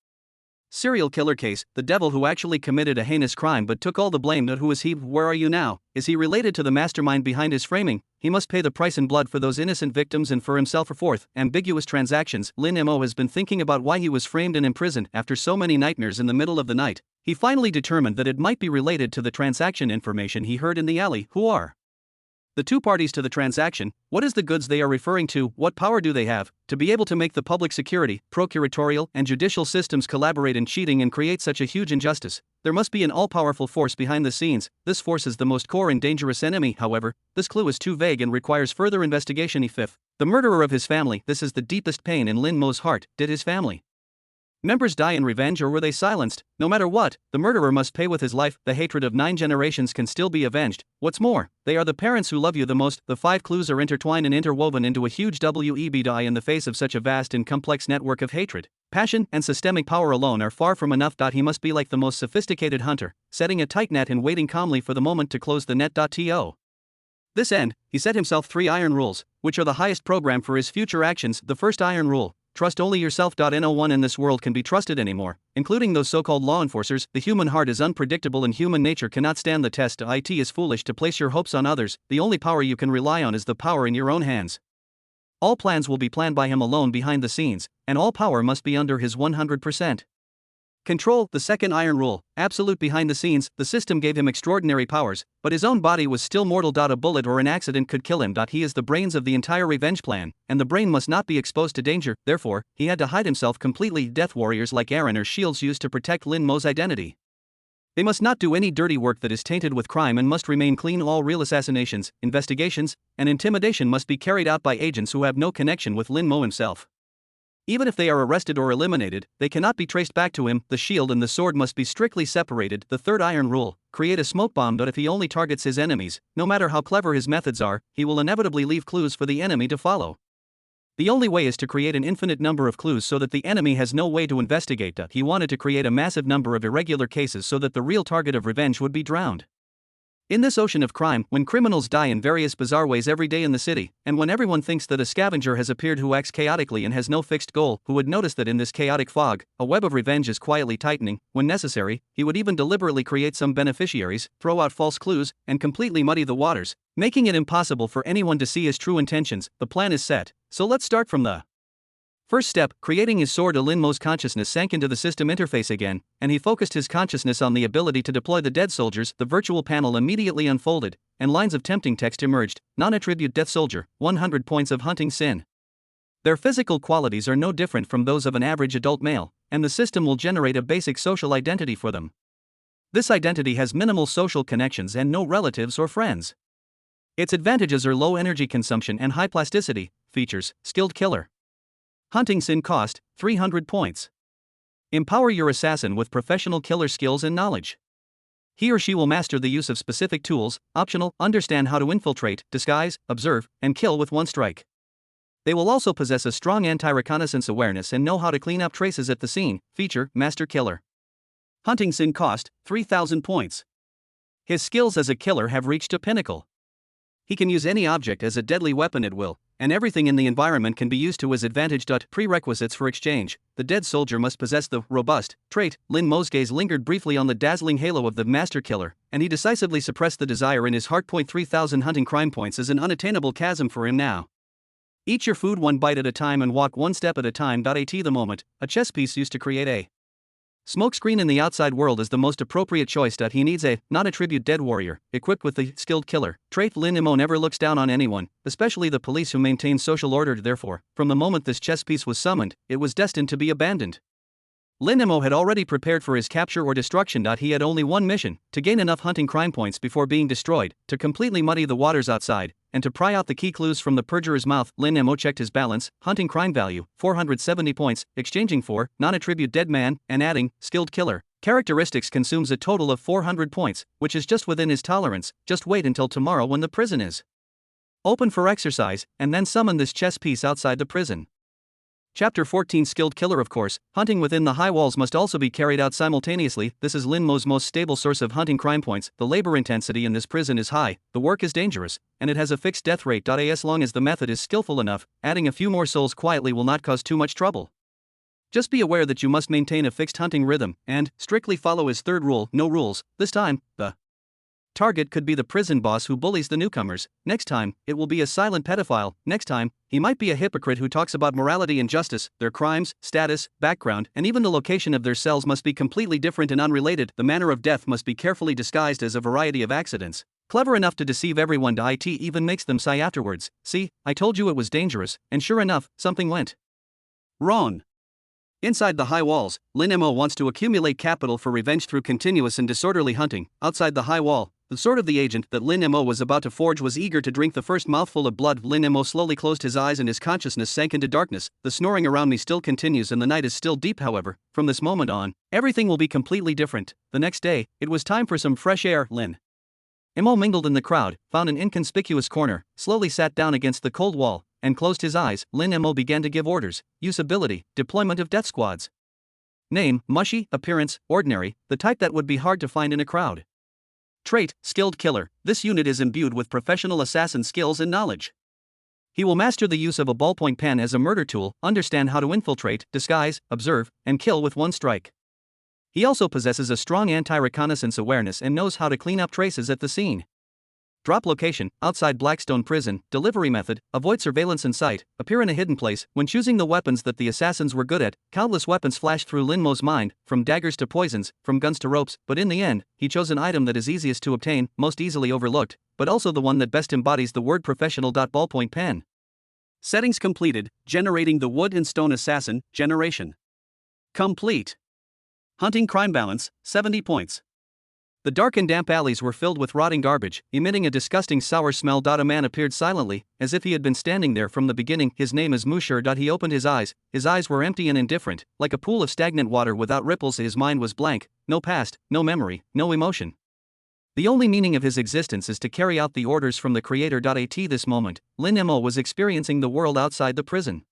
serial killer case, the devil who actually committed a heinous crime but took all the blame. Who is he? Where are you now? Is he related to the mastermind behind his framing? He must pay the price in blood for those innocent victims and for himself. Fourth, ambiguous transactions. Lin Mo has been thinking about why he was framed and imprisoned. After so many nightmares in the middle of the night, he finally determined that it might be related to the transaction information he heard in the alley. Who are The two parties to the transaction, what is the goods they are referring to, what power do they have, to be able to make the public security, procuratorial, and judicial systems collaborate in cheating and create such a huge injustice? There must be an all-powerful force behind the scenes. This force is the most core and dangerous enemy, however. This clue is too vague and requires further investigation. Fifth, the murderer of his family. This is the deepest pain in Lin Mo's heart. Did his family members die in revenge, or were they silenced? No matter what, the murderer must pay with his life. The hatred of 9 generations can still be avenged. What's more, they are the parents who love you the most. The 5 clues are intertwined and interwoven into a huge web in the face of such a vast and complex network of hatred. Passion and systemic power alone are far from enough. He must be like the most sophisticated hunter, setting a tight net and waiting calmly for the moment to close the net. To this end, he set himself 3 iron rules, which are the highest program for his future actions. The first iron rule: trust only yourself. No one in this world can be trusted anymore, including those so-called law enforcers. The human heart is unpredictable and human nature cannot stand the test. It is foolish to place your hopes on others. The only power you can rely on is the power in your own hands. All plans will be planned by him alone behind the scenes, and all power must be under his 100% control. The second iron rule: absolute behind the scenes. The system gave him extraordinary powers, but his own body was still mortal. A bullet or an accident could kill him. He is the brains of the entire revenge plan, and the brain must not be exposed to danger. Therefore, he had to hide himself completely. Death warriors like Aaron are shields used to protect Lin Mo's identity. They must not do any dirty work that is tainted with crime and must remain clean. All real assassinations, investigations, and intimidation must be carried out by agents who have no connection with Lin Mo himself. Even if they are arrested or eliminated, they cannot be traced back to him. The shield and the sword must be strictly separated. The third iron rule: create a smoke bomb. But if he only targets his enemies, no matter how clever his methods are, he will inevitably leave clues for the enemy to follow. The only way is to create an infinite number of clues so that the enemy has no way to investigate. He wanted to create a massive number of irregular cases so that the real target of revenge would be drowned in this ocean of crime. When criminals die in various bizarre ways every day in the city, and when everyone thinks that a scavenger has appeared who acts chaotically and has no fixed goal, who would notice that in this chaotic fog, a web of revenge is quietly tightening? When necessary, he would even deliberately create some beneficiaries, throw out false clues, and completely muddy the waters, making it impossible for anyone to see his true intentions. The plan is set, so let's start from the first step: creating his sword. Lin Mo's consciousness sank into the system interface again, and he focused his consciousness on the ability to deploy the dead soldiers. The virtual panel immediately unfolded, and lines of tempting text emerged. Non-attribute death soldier, 100 points of hunting sin. Their physical qualities are no different from those of an average adult male, and the system will generate a basic social identity for them. This identity has minimal social connections and no relatives or friends. Its advantages are low energy consumption and high plasticity. Features: skilled killer. Hunting sin cost, 300 points. Empower your assassin with professional killer skills and knowledge. He or she will master the use of specific tools. Optional: understand how to infiltrate, disguise, observe, and kill with one strike. They will also possess a strong anti-reconnaissance awareness and know how to clean up traces at the scene. Feature: master killer. Hunting sin cost, 3,000 points. His skills as a killer have reached a pinnacle. He can use any object as a deadly weapon at will, and everything in the environment can be used to his advantage. Prerequisites for exchange: the dead soldier must possess the robust trait. Lin Mo's gaze lingered briefly on the dazzling halo of the master killer, and he decisively suppressed the desire in his heart. 3,000 hunting crime points is an unattainable chasm for him now. Eat your food one bite at a time and walk one step at a time. At the moment, a chess piece used to create a smokescreen in the outside world is the most appropriate choice. He needs a non-attribute dead warrior, equipped with the skilled killer trait. Lin Mo never looks down on anyone, especially the police who maintain social order. Therefore, from the moment this chess piece was summoned, it was destined to be abandoned. Lin Mo had already prepared for his capture or destruction. He had only one mission: to gain enough hunting crime points before being destroyed, to completely muddy the waters outside, and to pry out the key clues from the perjurer's mouth. Lin Mo checked his balance: hunting crime value, 470 points, exchanging for non-attribute dead man, and adding skilled killer characteristics consumes a total of 400 points, which is just within his tolerance. Just wait until tomorrow when the prison is open for exercise, and then summon this chess piece outside the prison. Chapter 14: Skilled Killer. Of course, hunting within the high walls must also be carried out simultaneously. This is Lin Mo's most stable source of hunting crime points. The labor intensity in this prison is high, the work is dangerous, and it has a fixed death rate. As long as the method is skillful enough, adding a few more souls quietly will not cause too much trouble. Just be aware that you must maintain a fixed hunting rhythm, and strictly follow his third rule: no rules. This time, the target could be the prison boss who bullies the newcomers. Next time, it will be a silent pedophile. Next time, he might be a hypocrite who talks about morality and justice. Their crimes, status, background, and even the location of their cells must be completely different and unrelated. The manner of death must be carefully disguised as a variety of accidents. Clever enough to deceive everyone. It even makes them sigh afterwards. See, I told you it was dangerous, and sure enough, something went wrong. Inside the high walls, Lin Mo wants to accumulate capital for revenge through continuous and disorderly hunting. Outside the high wall, the sword of the agent that Lin Mo was about to forge was eager to drink the first mouthful of blood. Lin Mo slowly closed his eyes and his consciousness sank into darkness. The snoring around me still continues and the night is still deep. However, from this moment on, everything will be completely different. The next day, it was time for some fresh air. Lin Mo mingled in the crowd, found an inconspicuous corner, slowly sat down against the cold wall, and closed his eyes. Lin Mo began to give orders. Use ability, deployment of death squads. Name, mushy, appearance, ordinary, the type that would be hard to find in a crowd. Trait, skilled killer. This unit is imbued with professional assassin skills and knowledge. He will master the use of a ballpoint pen as a murder tool, understand how to infiltrate, disguise, observe, and kill with one strike. He also possesses a strong anti-reconnaissance awareness and knows how to clean up traces at the scene. Drop location, outside Blackstone Prison. Delivery method, avoid surveillance in sight, appear in a hidden place. When choosing the weapons that the assassins were good at, countless weapons flashed through Lin Mo's mind, from daggers to poisons, from guns to ropes, but in the end, he chose an item that is easiest to obtain, most easily overlooked, but also the one that best embodies the word professional. Ballpoint pen. Settings completed, generating the wood and stone assassin, generation complete. Hunting crime balance, 70 points. The dark and damp alleys were filled with rotting garbage, emitting a disgusting sour smell. A man appeared silently, as if he had been standing there from the beginning. His name is Mushir. He opened his eyes were empty and indifferent, like a pool of stagnant water without ripples. His mind was blank, no past, no memory, no emotion. The only meaning of his existence is to carry out the orders from the creator. At this moment, Lin Mo was experiencing the world outside the prison.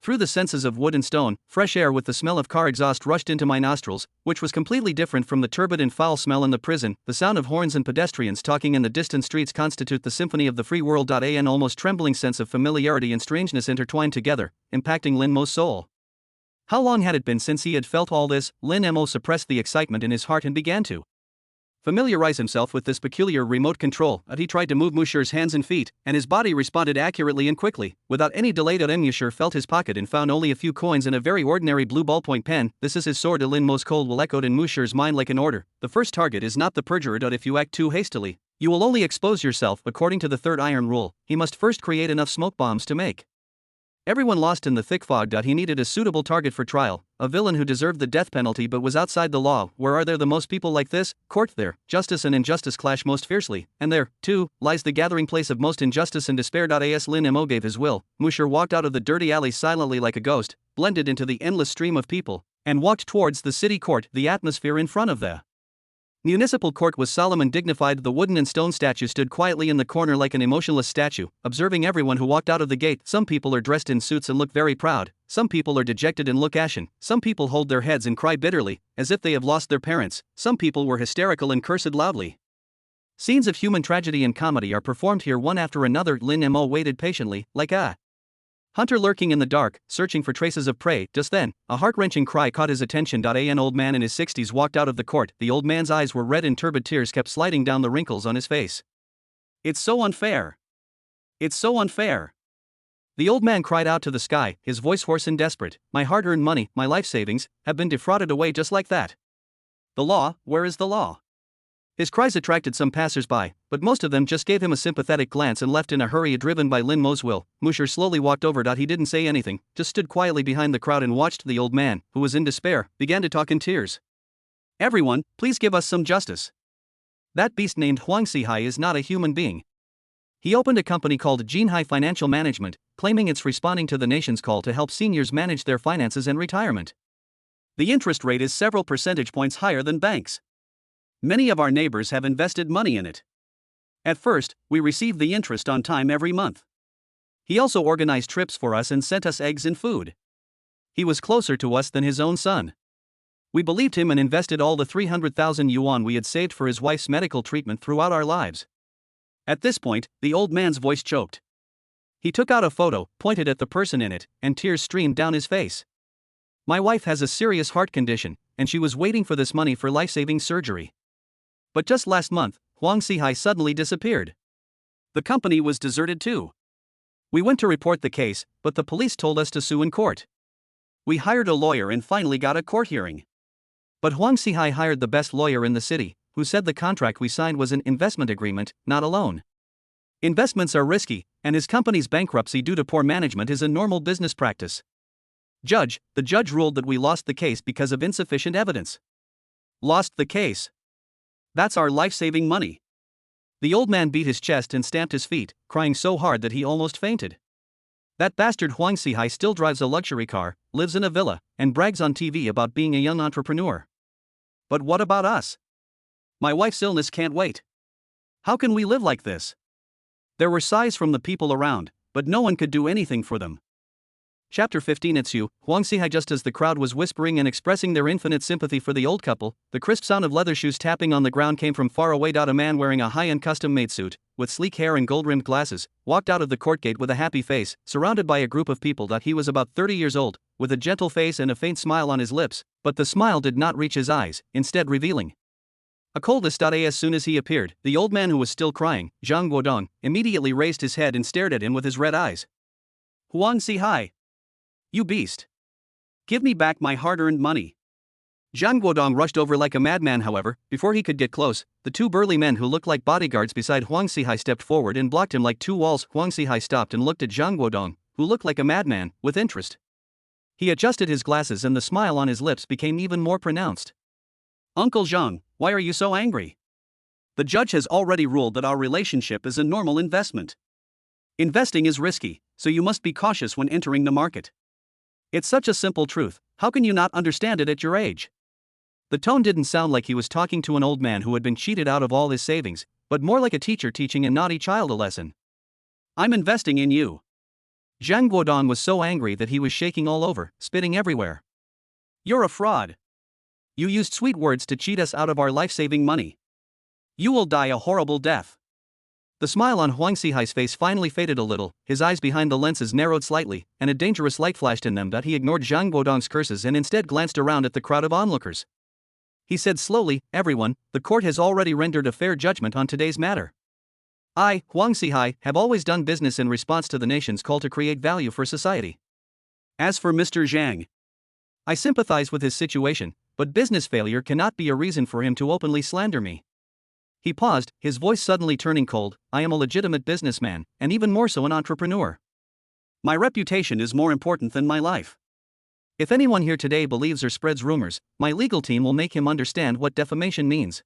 Through the senses of wood and stone, fresh air with the smell of car exhaust rushed into my nostrils, which was completely different from the turbid and foul smell in the prison. The sound of horns and pedestrians talking in the distant streets constitute the symphony of the free world. An almost trembling sense of familiarity and strangeness intertwined together, impacting Lin Mo's soul. How long had it been since he had felt all this? Lin Mo suppressed the excitement in his heart and began to familiarize himself with this peculiar remote control. He tried to move Mushir's hands and feet, and his body responded accurately and quickly. Without any delay, Mushir felt his pocket and found only a few coins and a very ordinary blue ballpoint pen. This is his sword. Lin Mo's cold will echoed in Mushir's mind like an order. The first target is not the perjurer. If you act too hastily, you will only expose yourself. According to the third iron rule, he must first create enough smoke bombs to make everyone lost in the thick fog. He needed a suitable target for trial, a villain who deserved the death penalty but was outside the law. Where are there the most people like this? Court. There, justice and injustice clash most fiercely, and there, too, lies the gathering place of most injustice and despair. As Lin Mo gave his will, Mushir walked out of the dirty alley silently like a ghost, blended into the endless stream of people, and walked towards the city court. The atmosphere in front of the municipal court was solemn and dignified. The wooden and stone statue stood quietly in the corner like an emotionless statue, observing everyone who walked out of the gate. Some people are dressed in suits and look very proud, some people are dejected and look ashen, some people hold their heads and cry bitterly, as if they have lost their parents, some people were hysterical and cursed loudly. Scenes of human tragedy and comedy are performed here one after another. Lin Mo waited patiently, like a hunter lurking in the dark, searching for traces of prey. Just then, a heart-wrenching cry caught his attention. An old man in his 60s walked out of the court. The old man's eyes were red and turbid tears kept sliding down the wrinkles on his face. It's so unfair. It's so unfair. The old man cried out to the sky, his voice hoarse and desperate. My hard-earned money, my life savings, have been defrauded away just like that. The law, where is the law? His cries attracted some passers-by, but most of them just gave him a sympathetic glance and left in a hurry. Driven by Lin Mo's will, Mushir slowly walked over. He didn't say anything, just stood quietly behind the crowd and watched. The old man, who was in despair, began to talk in tears. Everyone, please give us some justice. That beast named Huang Sihai is not a human being. He opened a company called Jinhai Financial Management, claiming it's responding to the nation's call to help seniors manage their finances and retirement. The interest rate is several percentage points higher than banks. Many of our neighbors have invested money in it. At first, we received the interest on time every month. He also organized trips for us and sent us eggs and food. He was closer to us than his own son. We believed him and invested all the 300,000 yuan we had saved for his wife's medical treatment throughout our lives. At this point, the old man's voice choked. He took out a photo, pointed at the person in it, and tears streamed down his face. My wife has a serious heart condition, and she was waiting for this money for life-saving surgery. But just last month, Huang Sihai suddenly disappeared. The company was deserted too. We went to report the case, but the police told us to sue in court. We hired a lawyer and finally got a court hearing. But Huang Sihai hired the best lawyer in the city, who said the contract we signed was an investment agreement, not a loan. Investments are risky, and his company's bankruptcy due to poor management is a normal business practice. The judge ruled that we lost the case because of insufficient evidence. Lost the case? That's our life-saving money. The old man beat his chest and stamped his feet, crying so hard that he almost fainted. That bastard Huang Zihai still drives a luxury car, lives in a villa, and brags on TV about being a young entrepreneur. But what about us? My wife's illness can't wait. How can we live like this? There were sighs from the people around, but no one could do anything for them. Chapter 15. It's you, Huang Zihai. Just as the crowd was whispering and expressing their infinite sympathy for the old couple, the crisp sound of leather shoes tapping on the ground came from far away. A man wearing a high-end custom-made suit, with sleek hair and gold-rimmed glasses, walked out of the court gate with a happy face, surrounded by a group of people. He was about 30 years old, with a gentle face and a faint smile on his lips, but the smile did not reach his eyes, instead revealing a coldness. As soon as he appeared, the old man, who was still crying, Zhang Guodong, immediately raised his head and stared at him with his red eyes. Huang Zihai! You beast! Give me back my hard-earned money! Zhang Guodong rushed over like a madman. However, before he could get close, the two burly men who looked like bodyguards beside Huang Zihai stepped forward and blocked him like two walls. Huang Zihai stopped and looked at Zhang Guodong, who looked like a madman, with interest. He adjusted his glasses and the smile on his lips became even more pronounced. Uncle Zhang, why are you so angry? The judge has already ruled that our relationship is a normal investment. Investing is risky, so you must be cautious when entering the market. It's such a simple truth, how can you not understand it at your age? The tone didn't sound like he was talking to an old man who had been cheated out of all his savings, but more like a teacher teaching a naughty child a lesson. I'm investing in you. Zhang Guodong was so angry that he was shaking all over, spitting everywhere. You're a fraud. You used sweet words to cheat us out of our life-saving money. You will die a horrible death. The smile on Huang Zihai's face finally faded a little, his eyes behind the lenses narrowed slightly, and a dangerous light flashed in them. He ignored Zhang Guodong's curses and instead glanced around at the crowd of onlookers. He said slowly, everyone, the court has already rendered a fair judgment on today's matter. I, Huang Zihai, have always done business in response to the nation's call to create value for society. As for Mr. Zhang, I sympathize with his situation, but business failure cannot be a reason for him to openly slander me. He paused, his voice suddenly turning cold. I am a legitimate businessman, and even more so an entrepreneur. My reputation is more important than my life. If anyone here today believes or spreads rumors, my legal team will make him understand what defamation means.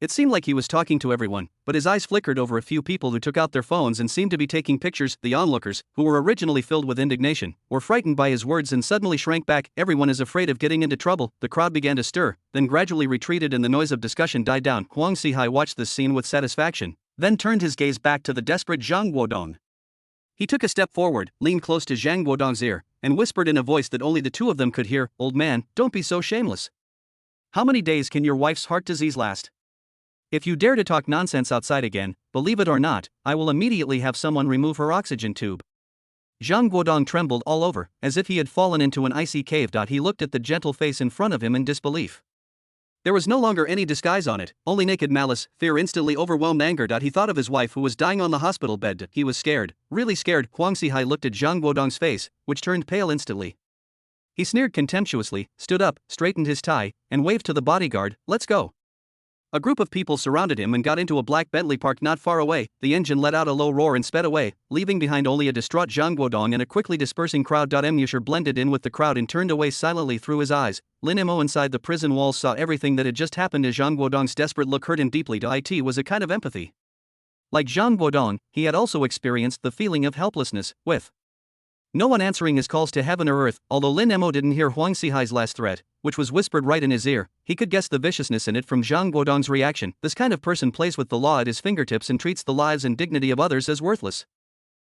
It seemed like he was talking to everyone, but his eyes flickered over a few people who took out their phones and seemed to be taking pictures. The onlookers, who were originally filled with indignation, were frightened by his words and suddenly shrank back. Everyone is afraid of getting into trouble. The crowd began to stir, then gradually retreated and the noise of discussion died down. Huang Zihai watched this scene with satisfaction, then turned his gaze back to the desperate Zhang Guodong. He took a step forward, leaned close to Zhang Guodong's ear, and whispered in a voice that only the two of them could hear, Old man, don't be so shameless. How many days can your wife's heart disease last? If you dare to talk nonsense outside again, believe it or not, I will immediately have someone remove her oxygen tube. Zhang Guodong trembled all over, as if he had fallen into an icy cave. He looked at the gentle face in front of him in disbelief. There was no longer any disguise on it, only naked malice. Fear instantly overwhelmed anger. He thought of his wife who was dying on the hospital bed. He was scared, really scared. Huang Zihai looked at Zhang Guodong's face, which turned pale instantly. He sneered contemptuously, stood up, straightened his tie, and waved to the bodyguard, let's go. A group of people surrounded him and got into a black Bentley parked not far away. The engine let out a low roar and sped away, leaving behind only a distraught Zhang Guodong and a quickly dispersing crowd. Musher blended in with the crowd and turned away silently through his eyes. Lin Mo inside the prison walls saw everything that had just happened as Zhang Guodong's desperate look hurt him deeply. It was a kind of empathy. Like Zhang Guodong, he had also experienced the feeling of helplessness, with no one answering his calls to heaven or earth. Although Lin Mo didn't hear Huang Zihai's last threat, which was whispered right in his ear, he could guess the viciousness in it from Zhang Guodong's reaction. This kind of person plays with the law at his fingertips and treats the lives and dignity of others as worthless.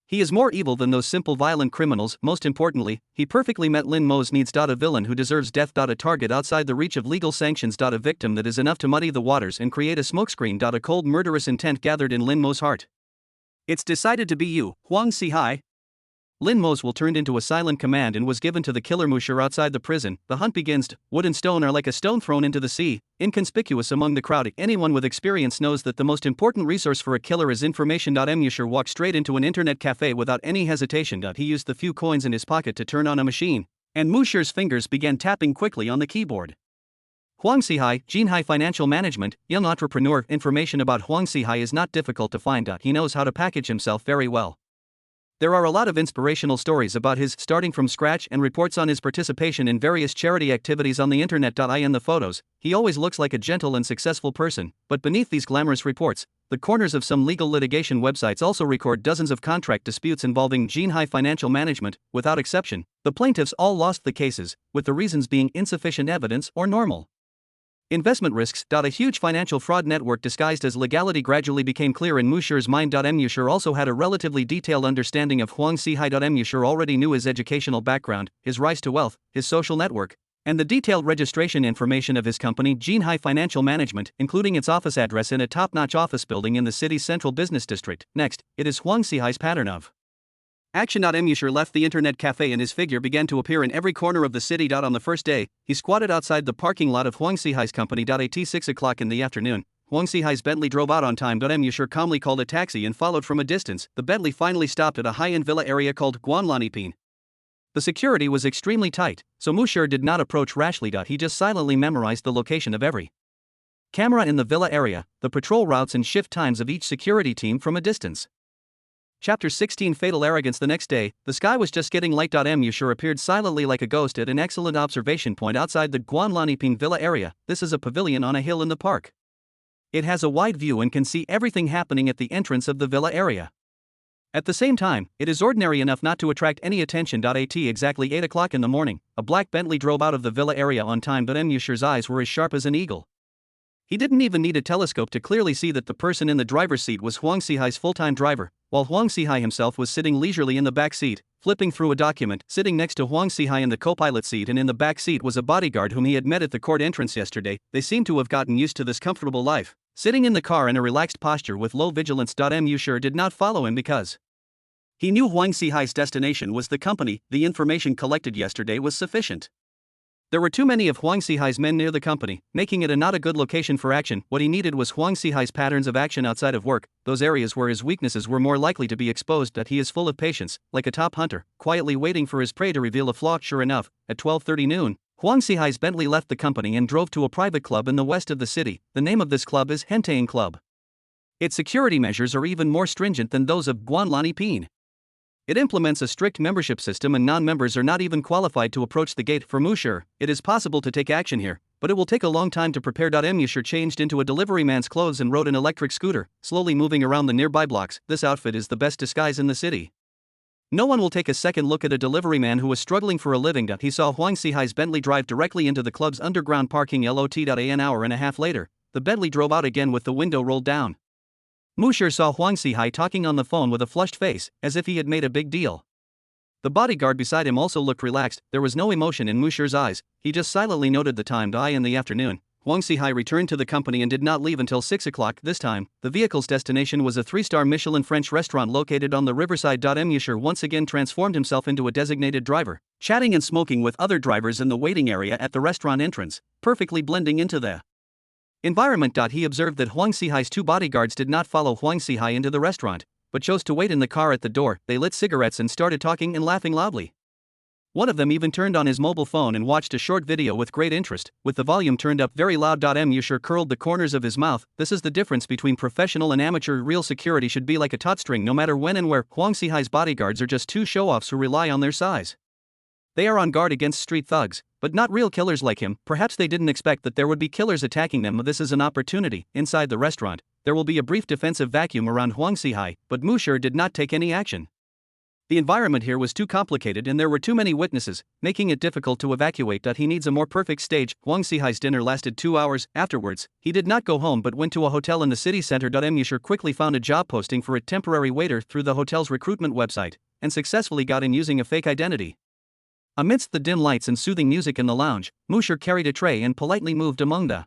He is more evil than those simple violent criminals. Most importantly, he perfectly met Lin Mo's needs. A villain who deserves death. A target outside the reach of legal sanctions. A victim that is enough to muddy the waters and create a smokescreen. A cold murderous intent gathered in Lin Mo's heart. It's decided to be you, Huang Zihai. Lin Mo's will turned into a silent command and was given to the killer Musher outside the prison. The hunt begins. Wood and stone are like a stone thrown into the sea, inconspicuous among the crowd. Anyone with experience knows that the most important resource for a killer is information. Musher walked straight into an internet cafe without any hesitation. He used the few coins in his pocket to turn on a machine, and Musher's fingers began tapping quickly on the keyboard. Huang Xihai, Jinhai Financial Management, young entrepreneur. Information about Huang Xihai is not difficult to find out. He knows how to package himself very well. There are a lot of inspirational stories about his starting from scratch and reports on his participation in various charity activities on the internet. In the photos, he always looks like a gentle and successful person, but beneath these glamorous reports, the corners of some legal litigation websites also record dozens of contract disputes involving Jinhai Financial Management. Without exception, the plaintiffs all lost the cases, with the reasons being insufficient evidence or normal investment risks. A huge financial fraud network disguised as legality gradually became clear in Musher's mind. Musher also had a relatively detailed understanding of Huang Xihai. Musher already knew his educational background, his rise to wealth, his social network, and the detailed registration information of his company Jinhai Financial Management, including its office address in a top-notch office building in the city's central business district. Next, it is Huang Xihai's pattern of action. Musher left the internet cafe and his figure began to appear in every corner of the city. On the first day, he squatted outside the parking lot of Huang Xihai's company. At 6 o'clock in the afternoon, Huang Xihai's Bentley drove out on time. Musher calmly called a taxi and followed from a distance. The Bentley finally stopped at a high-end villa area called Guanlaniping. The security was extremely tight, so Musher did not approach rashly. He just silently memorized the location of every camera in the villa area, the patrol routes and shift times of each security team from a distance. Chapter 16 Fatal Arrogance. The next day, the sky was just getting light. Musher appeared silently like a ghost at an excellent observation point outside the Guanlaniping villa area. This is a pavilion on a hill in the park. It has a wide view and can see everything happening at the entrance of the villa area. At the same time, it is ordinary enough not to attract any attention. At exactly 8 o'clock in the morning, a black Bentley drove out of the villa area on time. Musher's eyes were as sharp as an eagle. He didn't even need a telescope to clearly see that the person in the driver's seat was Huang Xihai's full-time driver, while Huang Xihai himself was sitting leisurely in the back seat, flipping through a document. Sitting next to Huang Xihai in the co-pilot seat and in the back seat was a bodyguard whom he had met at the court entrance yesterday. They seemed to have gotten used to this comfortable life, sitting in the car in a relaxed posture with low vigilance. Musher did not follow him because he knew Huang Xihai's destination was the company. The information collected yesterday was sufficient. There were too many of Huang Xihai's men near the company, making it not a good location for action. What he needed was Huang Xihai's patterns of action outside of work, those areas where his weaknesses were more likely to be exposed. He is full of patience, like a top hunter, quietly waiting for his prey to reveal a flaw. Sure enough, at 12:30 noon, Huang Xihai's Bentley left the company and drove to a private club in the west of the city. The name of this club is Henteing Club. Its security measures are even more stringent than those of Guanlaniping. It implements a strict membership system and non-members are not even qualified to approach the gate. For Musher, it is possible to take action here, but it will take a long time to prepare. Musher changed into a delivery man's clothes and rode an electric scooter, slowly moving around the nearby blocks. This outfit is the best disguise in the city. No one will take a second look at a delivery man who was struggling for a living. He saw Huang Xihai's Bentley drive directly into the club's underground parking lot. An hour and a half later, the Bentley drove out again with the window rolled down. Musher saw Huang Xihai talking on the phone with a flushed face, as if he had made a big deal. The bodyguard beside him also looked relaxed. There was no emotion in Musher's eyes. He just silently noted the time. In the afternoon, Huang Xihai returned to the company and did not leave until 6 o'clock. This time, the vehicle's destination was a 3-star Michelin French restaurant located on the riverside. Musher once again transformed himself into a designated driver, chatting and smoking with other drivers in the waiting area at the restaurant entrance, perfectly blending into the environment. He observed that Huang Xihai's 2 bodyguards did not follow Huang Xihai into the restaurant, but chose to wait in the car at the door. They lit cigarettes and started talking and laughing loudly. One of them even turned on his mobile phone and watched a short video with great interest, with the volume turned up very loud. Musher curled the corners of his mouth. This is the difference between professional and amateur. Real security should be like a taut string no matter when and where. Huang Xihai's bodyguards are just 2 show-offs who rely on their size. They are on guard against street thugs, but not real killers like him. Perhaps they didn't expect that there would be killers attacking them. This is an opportunity. Inside the restaurant, there will be a brief defensive vacuum around Huang Xihai, but Musher did not take any action. The environment here was too complicated and there were too many witnesses, making it difficult to evacuate. He needs a more perfect stage. Huang Xihai's dinner lasted 2 hours. Afterwards, he did not go home but went to a hotel in the city center. Musher quickly found a job posting for a temporary waiter through the hotel's recruitment website, and successfully got in using a fake identity. Amidst the dim lights and soothing music in the lounge, Musher carried a tray and politely moved among the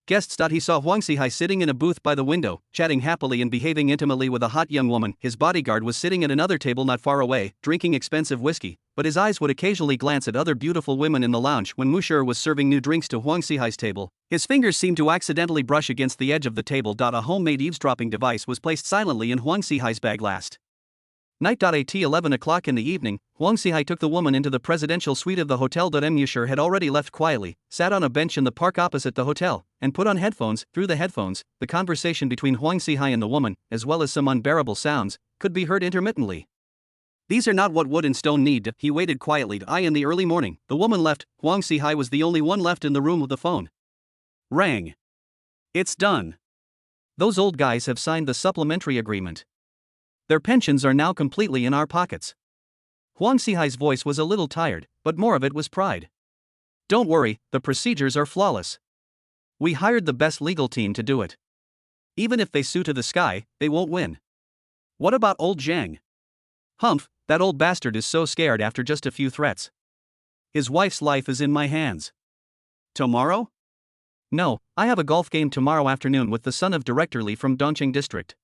guests. He saw Huang Xihai sitting in a booth by the window, chatting happily and behaving intimately with a hot young woman. His bodyguard was sitting at another table not far away, drinking expensive whiskey, but his eyes would occasionally glance at other beautiful women in the lounge. When Musher was serving new drinks to Huang Xihai's table, his fingers seemed to accidentally brush against the edge of the table. A homemade eavesdropping device was placed silently in Huang Xihai's bag last. Night. At 11 o'clock in the evening, Huang Xihai took the woman into the presidential suite of the hotel. Musher had already left quietly, sat on a bench in the park opposite the hotel, and put on headphones. Through the headphones, the conversation between Huang Xihai and the woman, as well as some unbearable sounds, could be heard intermittently. These are not what wood and stone need. He waited quietly. In the early morning, the woman left. Huang Xihai was the only one left in the room with the phone. Rang. It's done. Those old guys have signed the supplementary agreement. Their pensions are now completely in our pockets. Huang Xihai's voice was a little tired, but more of it was pride. Don't worry, the procedures are flawless. We hired the best legal team to do it. Even if they sue to the sky, they won't win. What about old Zhang? Humph, that old bastard is so scared after just a few threats. His wife's life is in my hands. Tomorrow? No, I have a golf game tomorrow afternoon with the son of Director Li from Dongqing District.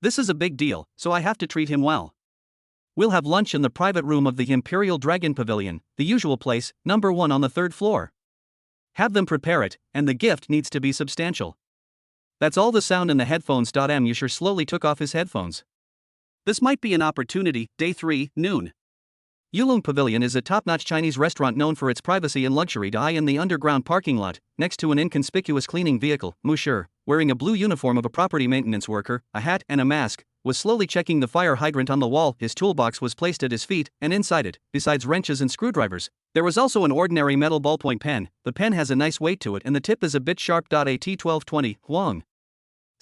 This is a big deal, so I have to treat him well. We'll have lunch in the private room of the Imperial Dragon Pavilion, the usual place, number 1 on the 3rd floor. Have them prepare it, and the gift needs to be substantial. That's all the sound in the headphones. Musher slowly took off his headphones. This might be an opportunity. Day 3, noon. Yulong Pavilion is a top-notch Chinese restaurant known for its privacy and luxury. In the underground parking lot, next to an inconspicuous cleaning vehicle, Musher, wearing a blue uniform of a property maintenance worker, a hat and a mask, was slowly checking the fire hydrant on the wall. His toolbox was placed at his feet, and inside it, besides wrenches and screwdrivers, there was also an ordinary metal ballpoint pen. The pen has a nice weight to it and the tip is a bit sharp. At 12:20, Huang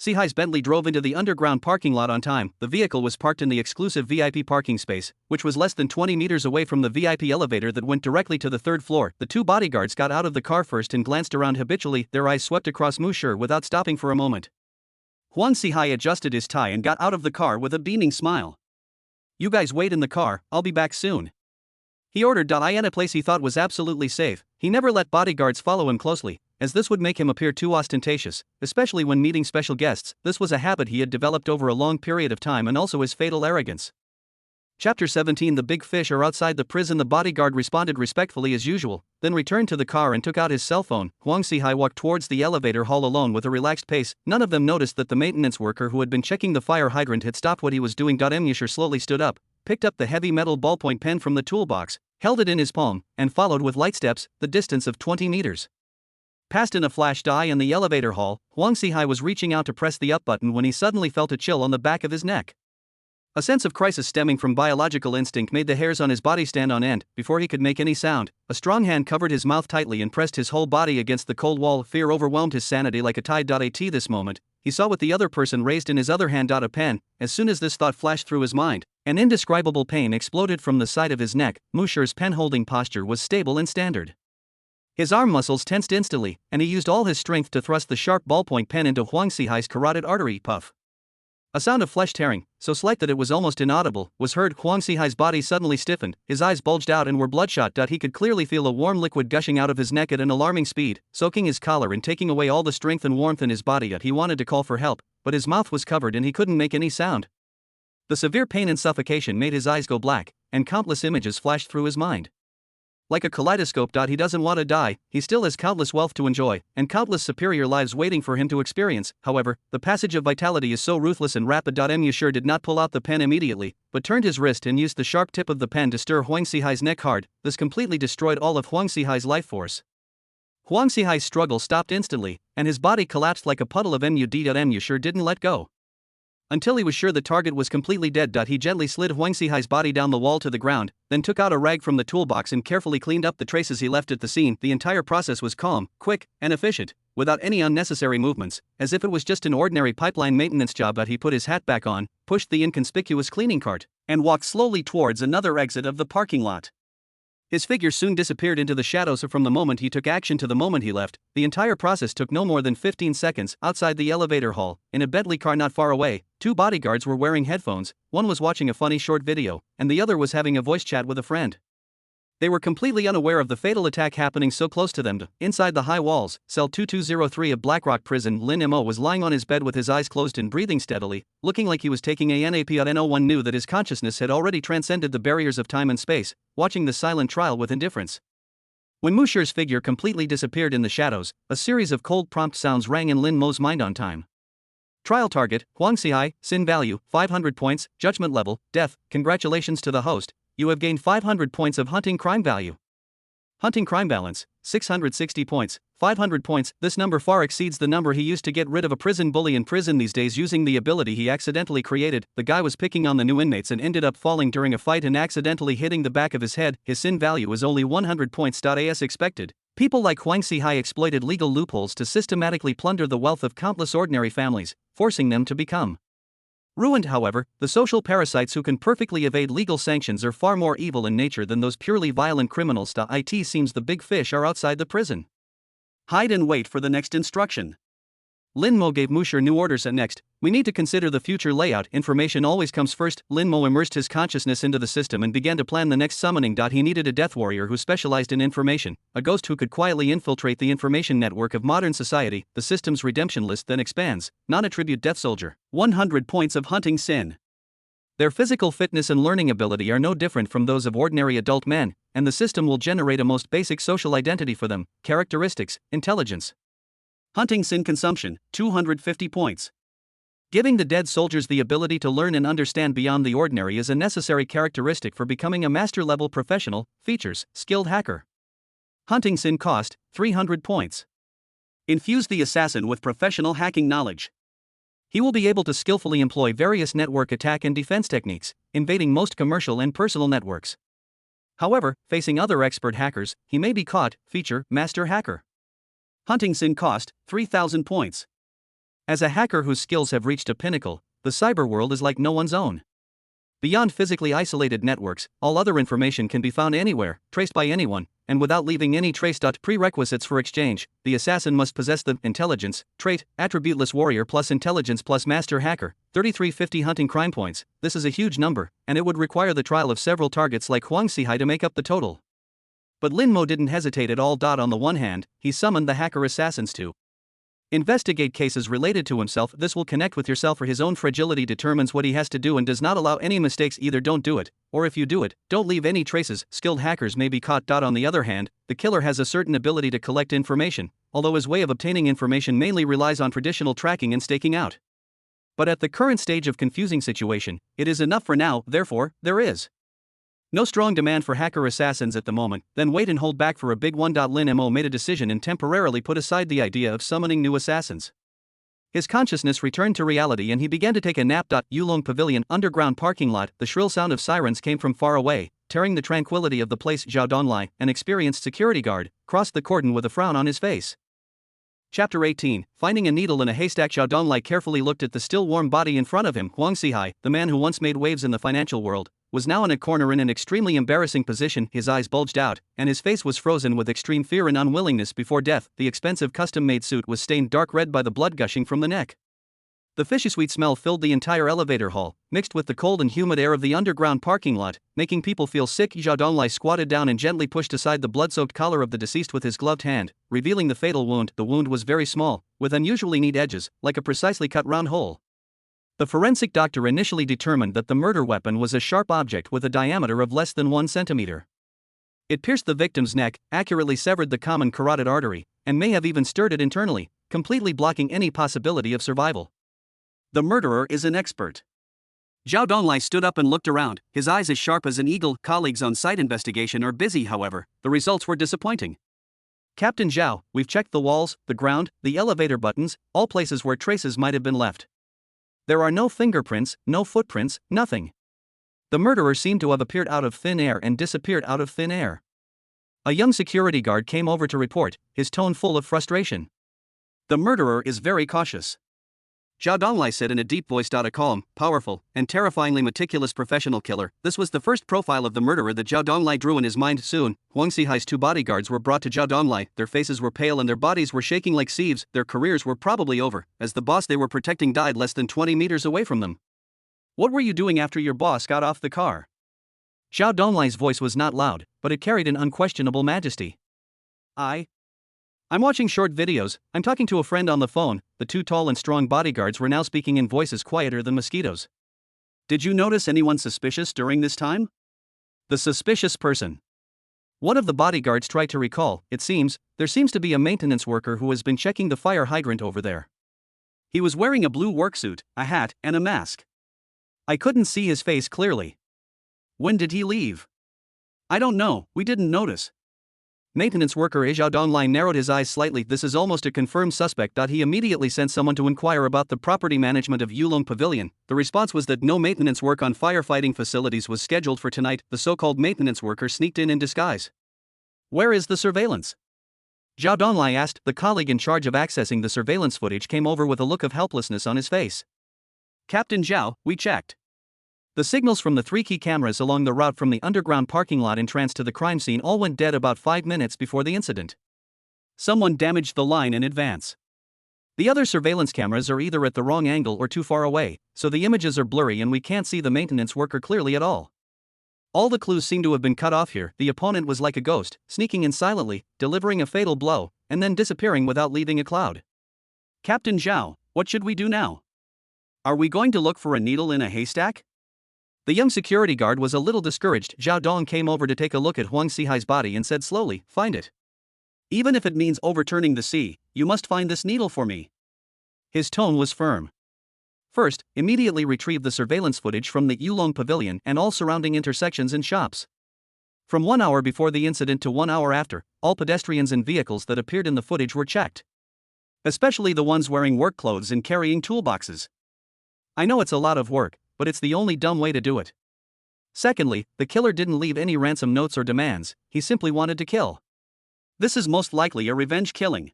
Xihai's Bentley drove into the underground parking lot on time. The vehicle was parked in the exclusive VIP parking space, which was less than 20 meters away from the VIP elevator that went directly to the 3rd floor. The 2 bodyguards got out of the car first and glanced around habitually, their eyes swept across Musher without stopping for a moment. Huang Xihai adjusted his tie and got out of the car with a beaming smile. You guys wait in the car, I'll be back soon. He ordered. In a place he thought was absolutely safe. He never let bodyguards follow him closely, as this would make him appear too ostentatious, especially when meeting special guests. This was a habit he had developed over a long period of time and also his fatal arrogance. Chapter 17. The big fish are outside the prison. The bodyguard responded respectfully as usual, then returned to the car and took out his cell phone. Huang Xihai walked towards the elevator hall alone with a relaxed pace. None of them noticed that the maintenance worker who had been checking the fire hydrant had stopped what he was doing. Musher slowly stood up, picked up the heavy metal ballpoint pen from the toolbox, held it in his palm, and followed with light steps, the distance of 20 meters. Passed in a flash. In the elevator hall, Huang Xihai was reaching out to press the up button when he suddenly felt a chill on the back of his neck. A sense of crisis stemming from biological instinct made the hairs on his body stand on end. Before he could make any sound, a strong hand covered his mouth tightly and pressed his whole body against the cold wall. Fear overwhelmed his sanity like a tide. At this moment, he saw what the other person raised in his other hand. A pen. As soon as this thought flashed through his mind, an indescribable pain exploded from the side of his neck. Musher's pen-holding posture was stable and standard. His arm muscles tensed instantly, and he used all his strength to thrust the sharp ballpoint pen into Huang Xihai's carotid artery. Puff. A sound of flesh tearing, so slight that it was almost inaudible, was heard. Huang Xihai's body suddenly stiffened, his eyes bulged out and were bloodshot. He could clearly feel a warm liquid gushing out of his neck at an alarming speed, soaking his collar and taking away all the strength and warmth in his body. He wanted to call for help, but his mouth was covered and he couldn't make any sound. The severe pain and suffocation made his eyes go black, and countless images flashed through his mind. Like a kaleidoscope. He doesn't want to die, he still has countless wealth to enjoy, and countless superior lives waiting for him to experience. However, the passage of vitality is so ruthless and rapid. Musher did not pull out the pen immediately, but turned his wrist and used the sharp tip of the pen to stir Huang Xihai's neck hard. This completely destroyed all of Huang Xihai's life force. Huang Xihai's struggle stopped instantly, and his body collapsed like a puddle of mud. Musher didn't let go until he was sure the target was completely dead. He gently slid Huang Xihai's body down the wall to the ground, then took out a rag from the toolbox and carefully cleaned up the traces he left at the scene. The entire process was calm, quick, and efficient, without any unnecessary movements, as if it was just an ordinary pipeline maintenance job. He put his hat back on, pushed the inconspicuous cleaning cart, and walked slowly towards another exit of the parking lot. His figure soon disappeared into the shadows. From the moment he took action to the moment he left, the entire process took no more than 15 seconds. Outside the elevator hall, in a Bentley car not far away, 2 bodyguards were wearing headphones. One was watching a funny short video, and the other was having a voice chat with a friend. They were completely unaware of the fatal attack happening so close to them. Inside the high walls, cell 2203 of Blackrock Prison, Lin Mo was lying on his bed with his eyes closed and breathing steadily, looking like he was taking a nap. No one knew that his consciousness had already transcended the barriers of time and space, watching the silent trial with indifference. When Musher's figure completely disappeared in the shadows, a series of cold prompt sounds rang in Lin Mo's mind on time. Trial target, Huang Xihai, sin value, 500 points, judgment level, death, congratulations to the host, you have gained 500 points of hunting crime value. Hunting crime balance, 660 points, 500 points, this number far exceeds the number he used to get rid of a prison bully in prison these days using the ability he accidentally created. The guy was picking on the new inmates and ended up falling during a fight and accidentally hitting the back of his head. His sin value is only 100 points. As expected, people like Huang Xihai exploited legal loopholes to systematically plunder the wealth of countless ordinary families, forcing them to become ruined. However, the social parasites who can perfectly evade legal sanctions are far more evil in nature than those purely violent criminals. It seems the big fish are outside the prison. Hide and wait for the next instruction. Lin Mo gave Musher new orders at next. We need to consider the future layout. Information always comes first. Lin Mo immersed his consciousness into the system and began to plan the next summoning. He needed a death warrior who specialized in information, a ghost who could quietly infiltrate the information network of modern society. The system's redemption list then expands. Non-attribute death soldier, 100 points of hunting sin. Their physical fitness and learning ability are no different from those of ordinary adult men, and the system will generate a most basic social identity for them, characteristics, intelligence. Hunting sin consumption, 250 points. Giving the dead soldiers the ability to learn and understand beyond the ordinary is a necessary characteristic for becoming a master-level professional. Features, skilled hacker. Hunting sin cost, 300 points. Infuse the assassin with professional hacking knowledge. He will be able to skillfully employ various network attack and defense techniques, invading most commercial and personal networks. However, facing other expert hackers, he may be caught. Feature, master hacker. Hunting sin cost, 3,000 points. As a hacker whose skills have reached a pinnacle, the cyber world is like no one's own. Beyond physically isolated networks, all other information can be found anywhere, traced by anyone, and without leaving any trace. Prerequisites for exchange: the assassin must possess the intelligence trait, attributeless warrior plus intelligence plus master hacker, 3350 hunting crime points. This is a huge number, and it would require the trial of several targets like Huang Xihai to make up the total. But Lin Mo didn't hesitate at all. On the one hand, he summoned the hacker assassins to investigate cases related to himself. This will connect with yourself, for his own fragility determines what he has to do and does not allow any mistakes. Either don't do it, or if you do it, don't leave any traces. Skilled hackers may be caught. On the other hand, the killer has a certain ability to collect information, although his way of obtaining information mainly relies on traditional tracking and staking out. But at the current stage of confusing situation, it is enough for now. Therefore, there is no strong demand for hacker assassins at the moment. Then wait and hold back for a big one. Lin Mo made a decision and temporarily put aside the idea of summoning new assassins. His consciousness returned to reality and he began to take a nap. Yulong Pavilion, underground parking lot. The shrill sound of sirens came from far away, tearing the tranquility of the place. Zhao Donlai, an experienced security guard, crossed the cordon with a frown on his face. Chapter 18, Finding a Needle in a Haystack. Zhao Donlai carefully looked at the still warm body in front of him. Huang Xihai, the man who once made waves in the financial world, was now in a corner in an extremely embarrassing position. His eyes bulged out, and his face was frozen with extreme fear and unwillingness before death. The expensive custom-made suit was stained dark red by the blood gushing from the neck. The fishy-sweet smell filled the entire elevator hall, mixed with the cold and humid air of the underground parking lot, making people feel sick. Zhao Donlai squatted down and gently pushed aside the blood-soaked collar of the deceased with his gloved hand, revealing the fatal wound. The wound was very small, with unusually neat edges, like a precisely cut round hole. The forensic doctor initially determined that the murder weapon was a sharp object with a diameter of less than 1 centimeter. It pierced the victim's neck, accurately severed the common carotid artery, and may have even stirred it internally, completely blocking any possibility of survival. The murderer is an expert. Zhao Donlai stood up and looked around, his eyes as sharp as an eagle. Colleagues on site investigation are busy. However, the results were disappointing. Captain Zhao, we've checked the walls, the ground, the elevator buttons, all places where traces might have been left. There are no fingerprints, no footprints, nothing. The murderer seemed to have appeared out of thin air and disappeared out of thin air. A young security guard came over to report, his tone full of frustration. The murderer is very cautious. Zhao Donglai said in a deep voice. A calm, powerful, and terrifyingly meticulous professional killer. This was the first profile of the murderer that Zhao Donglai drew in his mind. Soon, Huang Xihai's 2 bodyguards were brought to Zhao Donglai. Their faces were pale and their bodies were shaking like sieves. Their careers were probably over, as the boss they were protecting died less than 20 meters away from them. What were you doing after your boss got off the car? Zhao Donglai's voice was not loud, but it carried an unquestionable majesty. I'm watching short videos. I'm talking to a friend on the phone. The 2 tall and strong bodyguards were now speaking in voices quieter than mosquitoes. Did you notice anyone suspicious during this time? The suspicious person. One of the bodyguards tried to recall. It seems, there seems to be a maintenance worker who has been checking the fire hydrant over there. He was wearing a blue worksuit, a hat, and a mask. I couldn't see his face clearly. When did he leave? I don't know, we didn't notice. Maintenance worker Zhao Donglai narrowed his eyes slightly. This is almost a confirmed suspect. He immediately sent someone to inquire about the property management of Yulong Pavilion. The response was that no maintenance work on firefighting facilities was scheduled for tonight. The so-called maintenance worker sneaked in disguise. Where is the surveillance? Zhao Donglai asked. The colleague in charge of accessing the surveillance footage came over with a look of helplessness on his face. Captain Zhao, we checked. The signals from the 3 key cameras along the route from the underground parking lot entrance to the crime scene all went dead about 5 minutes before the incident. Someone damaged the line in advance. The other surveillance cameras are either at the wrong angle or too far away, so the images are blurry and we can't see the maintenance worker clearly at all. All the clues seem to have been cut off here. The opponent was like a ghost, sneaking in silently, delivering a fatal blow, and then disappearing without leaving a cloud. Captain Zhao, what should we do now? Are we going to look for a needle in a haystack? The young security guard was a little discouraged. Zhao Dong came over to take a look at Huang Xihai's body and said slowly, "Find it. Even if it means overturning the sea, you must find this needle for me." His tone was firm. First, immediately retrieve the surveillance footage from the Yulong Pavilion and all surrounding intersections and shops. From 1 hour before the incident to 1 hour after, all pedestrians and vehicles that appeared in the footage were checked. Especially the ones wearing work clothes and carrying toolboxes. I know it's a lot of work, but it's the only dumb way to do it. Secondly, the killer didn't leave any ransom notes or demands, he simply wanted to kill. This is most likely a revenge killing.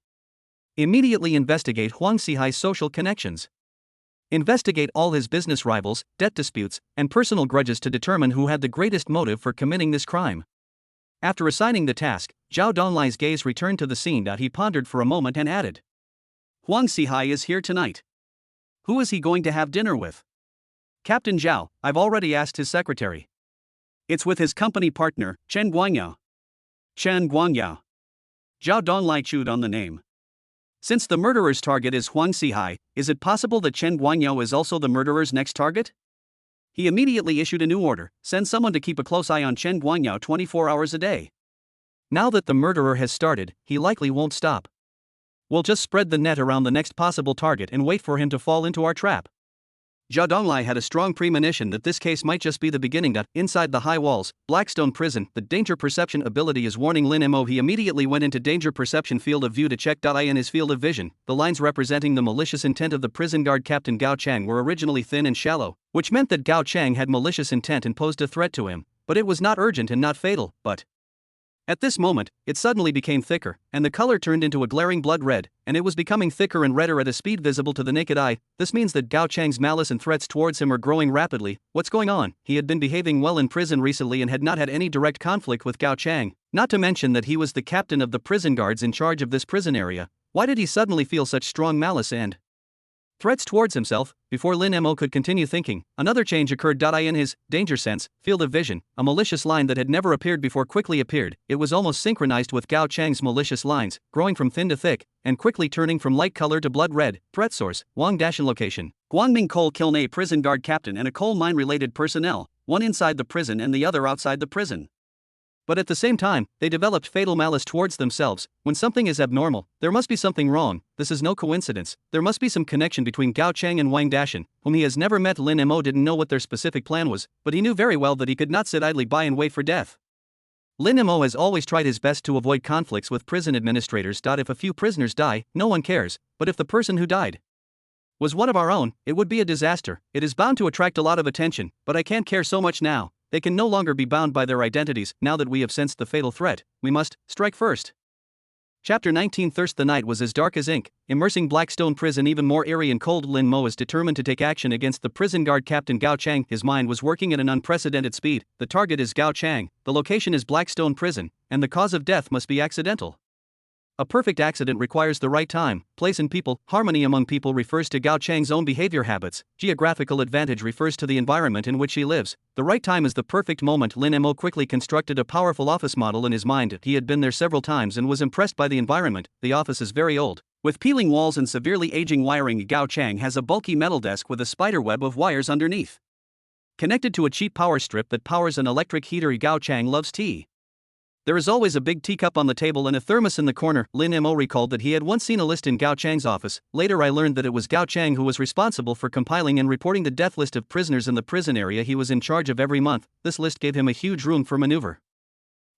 Immediately investigate Huang Xihai's social connections. Investigate all his business rivals, debt disputes, and personal grudges to determine who had the greatest motive for committing this crime. After assigning the task, Zhao Donglai's gaze returned to the scene. He pondered for a moment and added, Huang Xihai is here tonight. Who is he going to have dinner with? Captain Zhao, I've already asked his secretary. It's with his company partner, Chen Guangyao. Chen Guangyao. Zhao Donglai chewed on the name. Since the murderer's target is Huang Xihai, is it possible that Chen Guangyao is also the murderer's next target? He immediately issued a new order: send someone to keep a close eye on Chen Guangyao 24 hours a day. Now that the murderer has started, he likely won't stop. We'll just spread the net around the next possible target and wait for him to fall into our trap. Zhao Donglai had a strong premonition that this case might just be the beginning. Inside the high walls, Blackstone Prison, the danger perception ability is warning Lin Mo. He immediately went into danger perception field of view to check. In his field of vision, the lines representing the malicious intent of the prison guard Captain Gao Chang were originally thin and shallow, which meant that Gao Chang had malicious intent and posed a threat to him, but it was not urgent and not fatal. But at this moment, it suddenly became thicker, and the color turned into a glaring blood red, and it was becoming thicker and redder at a speed visible to the naked eye. This means that Gao Chang's malice and threats towards him are growing rapidly. What's going on? He had been behaving well in prison recently and had not had any direct conflict with Gao Chang, not to mention that he was the captain of the prison guards in charge of this prison area. Why did he suddenly feel such strong malice and threats towards himself? Before Lin Mo could continue thinking, another change occurred. In his danger sense field of vision, a malicious line that had never appeared before quickly appeared. It was almost synchronized with Gao Chang's malicious lines, growing from thin to thick, and quickly turning from light color to blood red. Threat source: Wang Dashan. Location: Guangming Coal Kiln. A prison guard captain and a coal mine related personnel, one inside the prison and the other outside the prison. But at the same time, they developed fatal malice towards themselves. When something is abnormal, there must be something wrong. This is no coincidence. There must be some connection between Gao Chang and Wang Dashan, whom he has never met. Lin Mo didn't know what their specific plan was, but he knew very well that he could not sit idly by and wait for death. Lin Mo has always tried his best to avoid conflicts with prison administrators. If a few prisoners die, no one cares, but if the person who died was one of our own, it would be a disaster. It is bound to attract a lot of attention, but I can't care so much now. They can no longer be bound by their identities. Now that we have sensed the fatal threat, we must strike first. Chapter 19. Thirst. The night was as dark as ink, immersing Blackstone Prison even more eerie and cold. Lin Mo is determined to take action against the prison guard Captain Gao Chang. His mind was working at an unprecedented speed. The target is Gao Chang, the location is Blackstone Prison, and the cause of death must be accidental. A perfect accident requires the right time, place and people. Harmony among people refers to Gao Chang's own behavior habits. Geographical advantage refers to the environment in which he lives. The right time is the perfect moment. Lin Mo quickly constructed a powerful office model in his mind. He had been there several times and was impressed by the environment. The office is very old, with peeling walls and severely aging wiring. Gao Chang has a bulky metal desk with a spider web of wires underneath, connected to a cheap power strip that powers an electric heater. Gao Chang loves tea. There is always a big teacup on the table and a thermos in the corner. Lin Mo recalled that he had once seen a list in Gao Chang's office. Later I learned that it was Gao Chang who was responsible for compiling and reporting the death list of prisoners in the prison area he was in charge of every month. This list gave him a huge room for maneuver.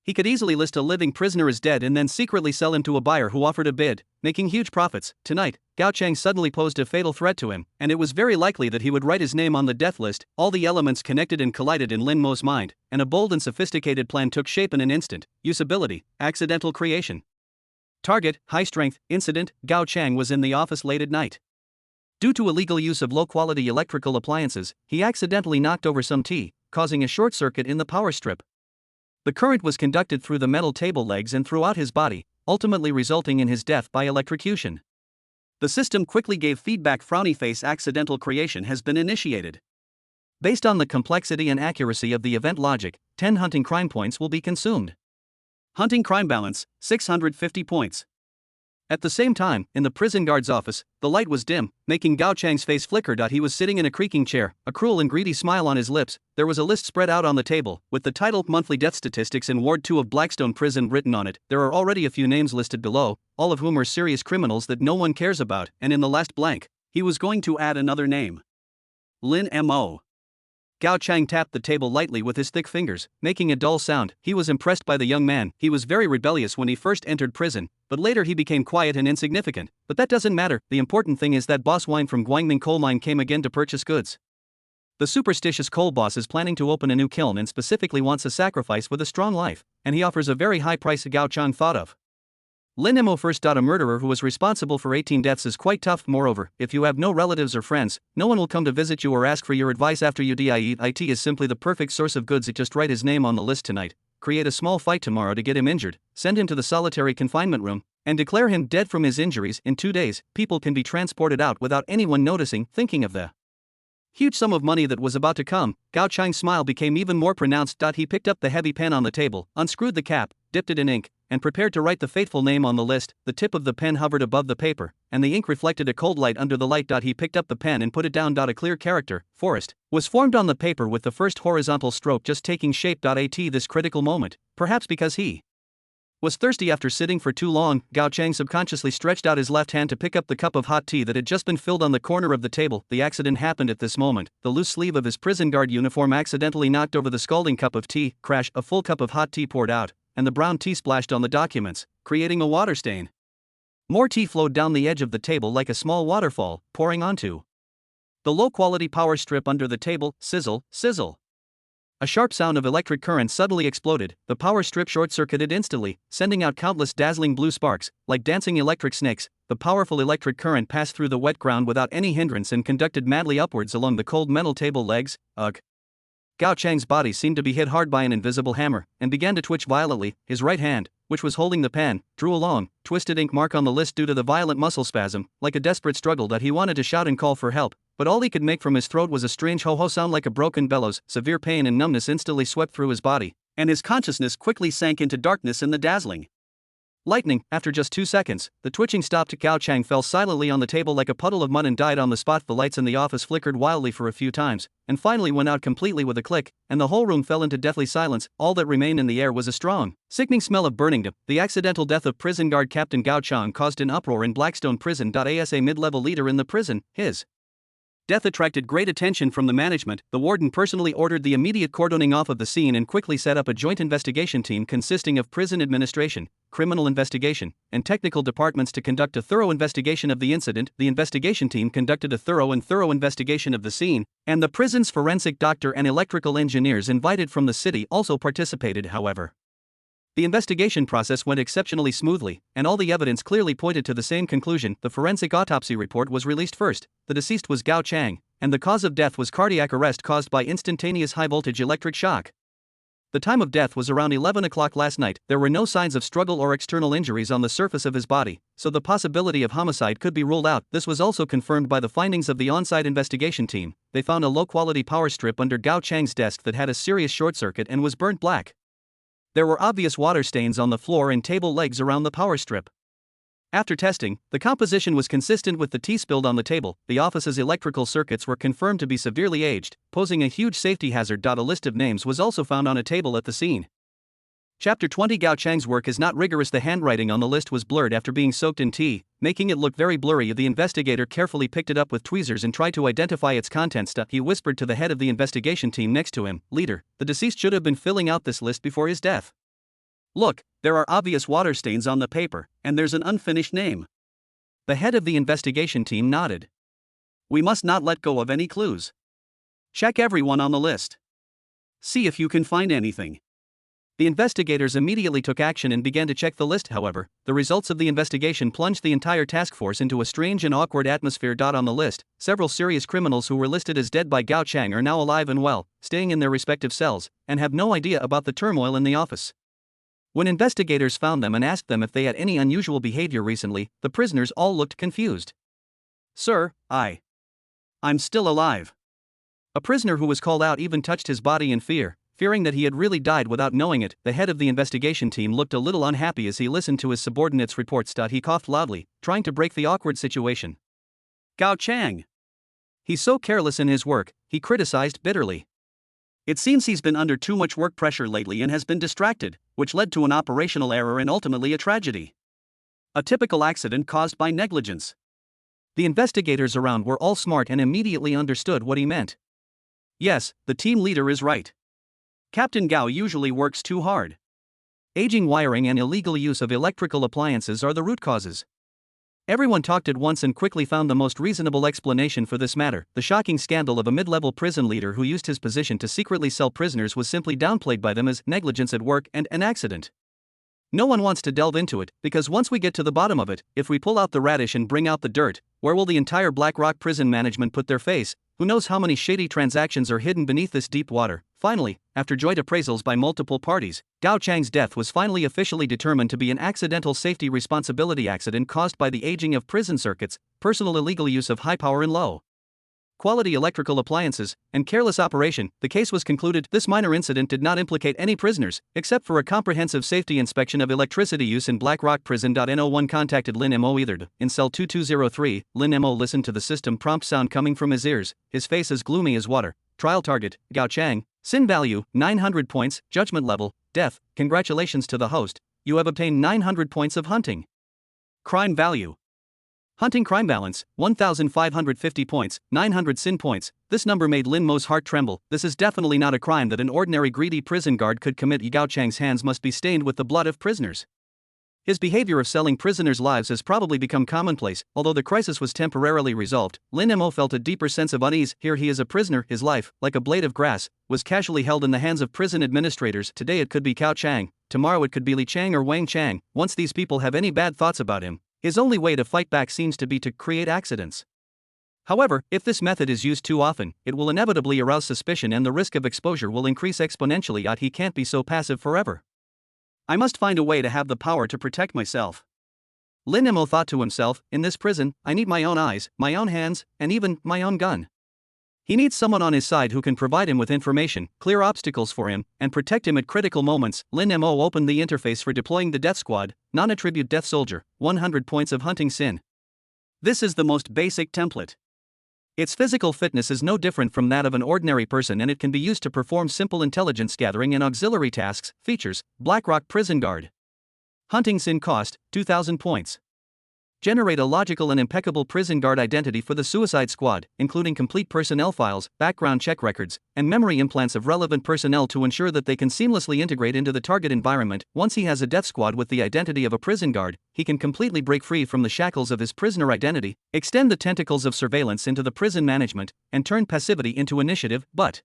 He could easily list a living prisoner as dead and then secretly sell him to a buyer who offered a bid, making huge profits. Tonight, Gao Chang suddenly posed a fatal threat to him, and it was very likely that he would write his name on the death list. All the elements connected and collided in Lin Mo's mind, and a bold and sophisticated plan took shape in an instant. Usability, accidental creation. Target, high strength, incident. Gao Chang was in the office late at night. Due to illegal use of low-quality electrical appliances, he accidentally knocked over some tea, causing a short circuit in the power strip. The current was conducted through the metal table legs and throughout his body, ultimately resulting in his death by electrocution. The system quickly gave feedback. Frowny face. Accidental creation has been initiated. Based on the complexity and accuracy of the event logic, 10 hunting crime points will be consumed. Hunting crime balance, 650 points. At the same time, in the prison guard's office, the light was dim, making Gao Chang's face flicker. He was sitting in a creaking chair, a cruel and greedy smile on his lips. There was a list spread out on the table, with the title Monthly Death Statistics in Ward 2 of Blackstone Prison written on it. There are already a few names listed below, all of whom are serious criminals that no one cares about, and in the last blank, he was going to add another name. Lin Mo. Gao Chang tapped the table lightly with his thick fingers, making a dull sound. He was impressed by the young man. He was very rebellious when he first entered prison, but later he became quiet and insignificant. But that doesn't matter. The important thing is that Boss Wine from Guangming Coal Mine came again to purchase goods. The superstitious coal boss is planning to open a new kiln and specifically wants a sacrifice with a strong life, and he offers a very high price. Gao Chang thought of Lin Mo first. A murderer who was responsible for 18 deaths is quite tough. Moreover, if you have no relatives or friends, no one will come to visit you or ask for your advice after you die. It is simply the perfect source of goods. Just write his name on the list tonight, create a small fight tomorrow to get him injured, send him to the solitary confinement room, and declare him dead from his injuries. In 2 days, people can be transported out without anyone noticing. Thinking of the huge sum of money that was about to come, Gao Chang's smile became even more pronounced. He picked up the heavy pen on the table, unscrewed the cap, dipped it in ink, and prepared to write the fateful name on the list. The tip of the pen hovered above the paper, and the ink reflected a cold light under the light. He picked up the pen and put it down. A clear character, forest, was formed on the paper with the first horizontal stroke just taking shape. At this critical moment, perhaps because he was thirsty after sitting for too long, Gao Chang subconsciously stretched out his left hand to pick up the cup of hot tea that had just been filled on the corner of the table. The accident happened at this moment. The loose sleeve of his prison guard uniform accidentally knocked over the scalding cup of tea. Crash! A full cup of hot tea poured out, and the brown tea splashed on the documents, creating a water stain. More tea flowed down the edge of the table like a small waterfall, pouring onto the low-quality power strip under the table. Sizzle, sizzle. A sharp sound of electric current suddenly exploded. The power strip short-circuited instantly, sending out countless dazzling blue sparks, like dancing electric snakes. The powerful electric current passed through the wet ground without any hindrance and conducted madly upwards along the cold metal table legs. Ugh. Gao Chang's body seemed to be hit hard by an invisible hammer, and began to twitch violently. His right hand, which was holding the pen, drew a long, twisted ink mark on the list due to the violent muscle spasm, like a desperate struggle. He wanted to shout and call for help, but all he could make from his throat was a strange ho-ho sound like a broken bellows. Severe pain and numbness instantly swept through his body, and his consciousness quickly sank into darkness in the dazzling lightning. After just 2 seconds, the twitching stopped. Gao Chang fell silently on the table like a puddle of mud and died on the spot. The lights in the office flickered wildly for a few times, and finally went out completely with a click, and the whole room fell into deathly silence. All that remained in the air was a strong, sickening smell of burning. The accidental death of prison guard Captain Gao Chang caused an uproar in Blackstone Prison. As a mid-level leader in the prison, his death attracted great attention from the management. The warden personally ordered the immediate cordoning off of the scene and quickly set up a joint investigation team consisting of prison administration, criminal investigation, and technical departments to conduct a thorough investigation of the incident. The investigation team conducted a thorough investigation of the scene, and the prison's forensic doctor and electrical engineers invited from the city also participated. However, the investigation process went exceptionally smoothly, and all the evidence clearly pointed to the same conclusion. The forensic autopsy report was released first. The deceased was Gao Chang, and the cause of death was cardiac arrest caused by instantaneous high-voltage electric shock. The time of death was around 11 o'clock last night. There were no signs of struggle or external injuries on the surface of his body, so the possibility of homicide could be ruled out. This was also confirmed by the findings of the on-site investigation team. They found a low-quality power strip under Gao Chang's desk that had a serious short circuit and was burnt black. There were obvious water stains on the floor and table legs around the power strip. After testing, the composition was consistent with the tea spilled on the table. The office's electrical circuits were confirmed to be severely aged, posing a huge safety hazard. A list of names was also found on a table at the scene. Chapter 20 Gao Chang's work is not rigorous. The handwriting on the list was blurred after being soaked in tea, making it look very blurry. The investigator carefully picked it up with tweezers and tried to identify its contents. He whispered to the head of the investigation team next to him, "Leader, the deceased should have been filling out this list before his death. Look, there are obvious water stains on the paper, and there's an unfinished name." The head of the investigation team nodded. "We must not let go of any clues. Check everyone on the list. See if you can find anything." The investigators immediately took action and began to check the list. However, the results of the investigation plunged the entire task force into a strange and awkward atmosphere. On the list, several serious criminals who were listed as dead by Gao Chang are now alive and well, staying in their respective cells, and have no idea about the turmoil in the office. When investigators found them and asked them if they had any unusual behavior recently, the prisoners all looked confused. "Sir, I'm still alive." A prisoner who was called out even touched his body in fear, fearing that he had really died without knowing it. The head of the investigation team looked a little unhappy as he listened to his subordinates' reports. He coughed loudly, trying to break the awkward situation. "Gao Chang. He's so careless in his work," he criticized bitterly. "It seems he's been under too much work pressure lately and has been distracted, which led to an operational error and ultimately a tragedy. A typical accident caused by negligence." The investigators around were all smart and immediately understood what he meant. Yes, the team leader is right. Captain Gao usually works too hard. Aging wiring and illegal use of electrical appliances are the root causes. Everyone talked at once and quickly found the most reasonable explanation for this matter. The shocking scandal of a mid-level prison leader who used his position to secretly sell prisoners was simply downplayed by them as negligence at work and an accident. No one wants to delve into it, because once we get to the bottom of it, if we pull out the radish and bring out the dirt, where will the entire Black Rock prison management put their face? Who knows how many shady transactions are hidden beneath this deep water? Finally, after joint appraisals by multiple parties, Gao Chang's death was finally officially determined to be an accidental safety responsibility accident caused by the aging of prison circuits, personal illegal use of high power and low quality electrical appliances, and careless operation. The case was concluded. This minor incident did not implicate any prisoners, except for a comprehensive safety inspection of electricity use in Black Rock Prison. No1 contacted Lin Mo either. In cell 2203, Lin Mo listened to the system prompt sound coming from his ears, his face as gloomy as water. Trial target, Gao Chang. Sin value, 900 points. Judgment level, death. Congratulations to the host, you have obtained 900 points of hunting. Crime value. Hunting crime balance, 1,550 points, 900 sin points. This number made Lin Mo's heart tremble. This is definitely not a crime that an ordinary greedy prison guard could commit. Gao Chang's hands must be stained with the blood of prisoners. His behavior of selling prisoners' lives has probably become commonplace. Although the crisis was temporarily resolved, Lin Mo felt a deeper sense of unease. Here he is a prisoner. His life, like a blade of grass, was casually held in the hands of prison administrators. Today it could be Gao Chang, tomorrow it could be Li Chang or Wang Chang. Once these people have any bad thoughts about him, his only way to fight back seems to be to create accidents. However, if this method is used too often, it will inevitably arouse suspicion and the risk of exposure will increase exponentially. He can't be so passive forever. I must find a way to have the power to protect myself. Lin Mo thought to himself, in this prison, I need my own eyes, my own hands, and even my own gun. He needs someone on his side who can provide him with information, clear obstacles for him, and protect him at critical moments. Lin Mo opened the interface for deploying the Death Squad, non-attribute Death Soldier, 100 points of hunting sin. This is the most basic template. Its physical fitness is no different from that of an ordinary person and it can be used to perform simple intelligence gathering and auxiliary tasks. Features, Black Rock Prison Guard. Hunting sin cost, 2,000 points. Generate a logical and impeccable prison guard identity for the Suicide Squad, including complete personnel files, background check records, and memory implants of relevant personnel to ensure that they can seamlessly integrate into the target environment. Once he has a Death Squad with the identity of a prison guard, he can completely break free from the shackles of his prisoner identity, extend the tentacles of surveillance into the prison management, and turn passivity into initiative. But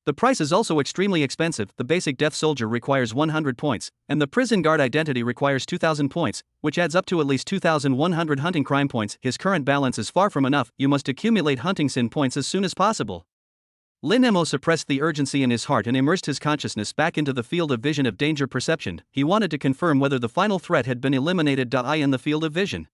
the price is also extremely expensive. The basic Death Soldier requires 100 points, and the Prison Guard identity requires 2,000 points, which adds up to at least 2,100 hunting crime points. His current balance is far from enough. You must accumulate hunting sin points as soon as possible. Lin Mo suppressed the urgency in his heart and immersed his consciousness back into the field of vision of danger perception. He wanted to confirm whether the final threat had been eliminated. In the field of vision,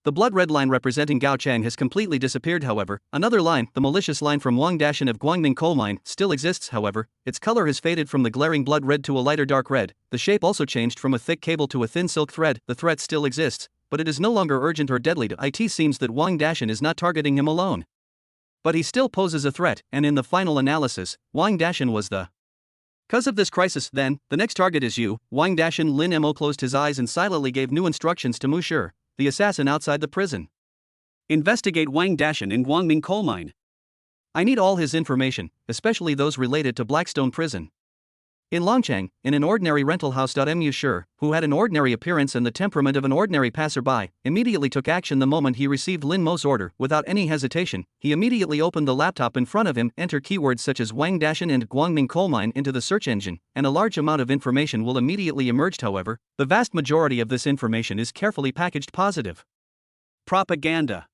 the blood-red line representing Gao Chang has completely disappeared. However, another line, the malicious line from Wang Dashan of Guangming Coal Mine, still exists. However, its color has faded from the glaring blood red to a lighter dark red. The shape also changed from a thick cable to a thin silk thread. The threat still exists, but it is no longer urgent or deadly. It seems that Wang Dashan is not targeting him alone, but he still poses a threat, and in the final analysis, Wang Dashan was the 'Cause of this crisis, then, the next target is you. Wang Dashan. Lin Mo closed his eyes and silently gave new instructions to Mu Shi, the assassin outside the prison. Investigate Wang Dashan in Guangming coal mine. I need all his information, especially those related to Blackstone Prison. In Longcheng, in an ordinary rental house. Mu Shi, who had an ordinary appearance and the temperament of an ordinary passerby, immediately took action the moment he received Lin Mo's order. Without any hesitation, he immediately opened the laptop in front of him, enter keywords such as Wang Dashan and Guangming coal mine into the search engine, and a large amount of information will immediately emerge. However, the vast majority of this information is carefully packaged positive propaganda.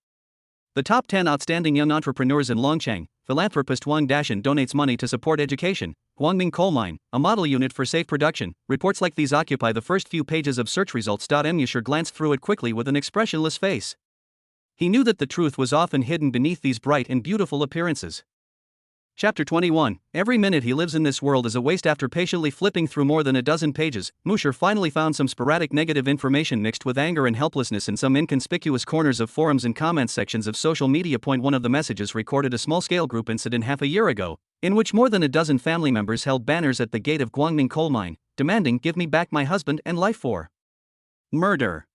The top 10 outstanding young entrepreneurs in Longcheng. Philanthropist Wang Dashan donates money to support education. Guangming coal mine, a model unit for safe production. Reports like these occupy the first few pages of search results. Mu Shi glanced through it quickly with an expressionless face. He knew that the truth was often hidden beneath these bright and beautiful appearances. Chapter 21. Every minute he lives in this world is a waste. After patiently flipping through more than a dozen pages, Mu Shi finally found some sporadic negative information mixed with anger and helplessness in some inconspicuous corners of forums and comments sections of social media. One of the messages recorded a small-scale group incident half a year ago, in which more than a dozen family members held banners at the gate of Guangming coal mine, demanding "Give me back my husband and life" for murder.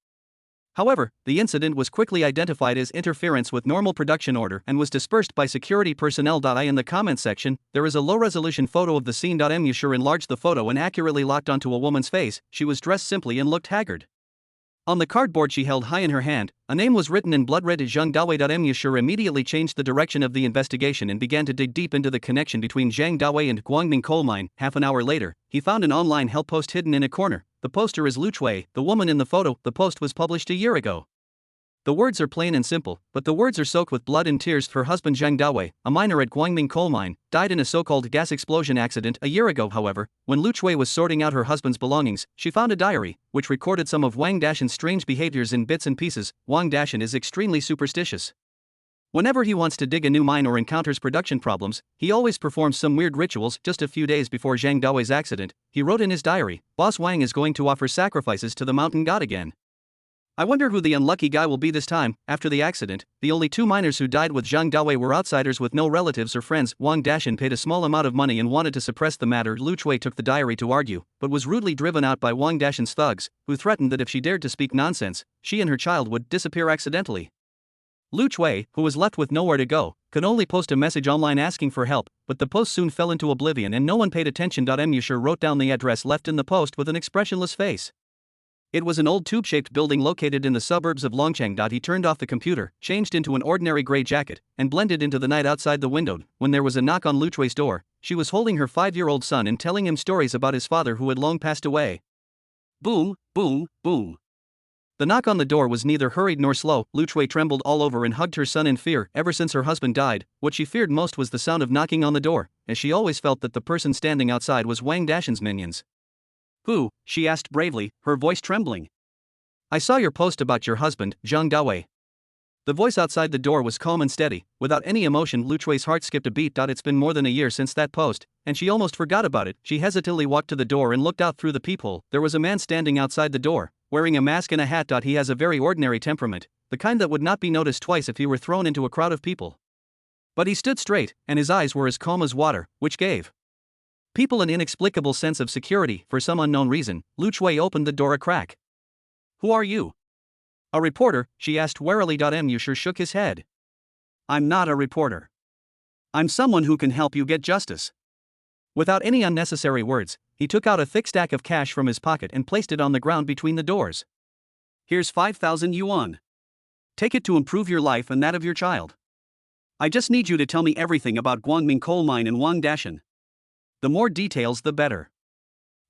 However, the incident was quickly identified as interference with normal production order and was dispersed by security personnel. In the comments section, there is a low-resolution photo of the scene. Mu Shi enlarged the photo and accurately locked onto a woman's face. She was dressed simply and looked haggard. On the cardboard she held high in her hand, a name was written in blood-red: Zhang Dawei. Mu Shi immediately changed the direction of the investigation and began to dig deep into the connection between Zhang Dawei and Guangming coal mine. Half an hour later, he found an online help post hidden in a corner. The poster is Lu Chui, the woman in the photo. The post was published a year ago. The words are plain and simple, but the words are soaked with blood and tears. Her husband Zhang Dawei, a miner at Guangming coal mine, died in a so-called gas explosion accident a year ago. However, when Lu Chui was sorting out her husband's belongings, she found a diary, which recorded some of Wang Dashan's strange behaviors in bits and pieces. Wang Dashan is extremely superstitious. Whenever he wants to dig a new mine or encounters production problems, he always performs some weird rituals. Just a few days before Zhang Dawei's accident, he wrote in his diary, "Boss Wang is going to offer sacrifices to the mountain god again. I wonder who the unlucky guy will be this time." After the accident, the only two miners who died with Zhang Dawei were outsiders with no relatives or friends. Wang Dashan paid a small amount of money and wanted to suppress the matter. Lu Chui took the diary to argue, but was rudely driven out by Wang Dashan's thugs, who threatened that if she dared to speak nonsense, she and her child would disappear accidentally. Lu Chui, who was left with nowhere to go, could only post a message online asking for help, but the post soon fell into oblivion and no one paid attention. Mu Shi wrote down the address left in the post with an expressionless face. It was an old tube-shaped building located in the suburbs of Longcheng. He turned off the computer, changed into an ordinary gray jacket, and blended into the night outside the window. When there was a knock on Lu Chui's door, she was holding her 5-year-old son and telling him stories about his father who had long passed away. Boom, boom, boom. The knock on the door was neither hurried nor slow. Lu Chui trembled all over and hugged her son in fear. Ever since her husband died, what she feared most was the sound of knocking on the door, as she always felt that the person standing outside was Wang Dashan's minions. "Who?" she asked bravely, her voice trembling. "I saw your post about your husband, Zhang Dawei." The voice outside the door was calm and steady, without any emotion. Lu Chui's heart skipped a beat. It's been more than a year since that post, and she almost forgot about it. She hesitantly walked to the door and looked out through the peephole. There was a man standing outside the door, wearing a mask and a hat. He has a very ordinary temperament, the kind that would not be noticed twice if he were thrown into a crowd of people. But he stood straight, and his eyes were as calm as water, which gave people an inexplicable sense of security. For some unknown reason, Lu Chui opened the door a crack. "Who are you?" "A reporter?" she asked warily. Mu Shi shook his head. "I'm not a reporter. I'm someone who can help you get justice." Without any unnecessary words, he took out a thick stack of cash from his pocket and placed it on the ground between the doors. "Here's 5,000 yuan. Take it to improve your life and that of your child. I just need you to tell me everything about Guangming coal mine and Wang Dashan. The more details the better."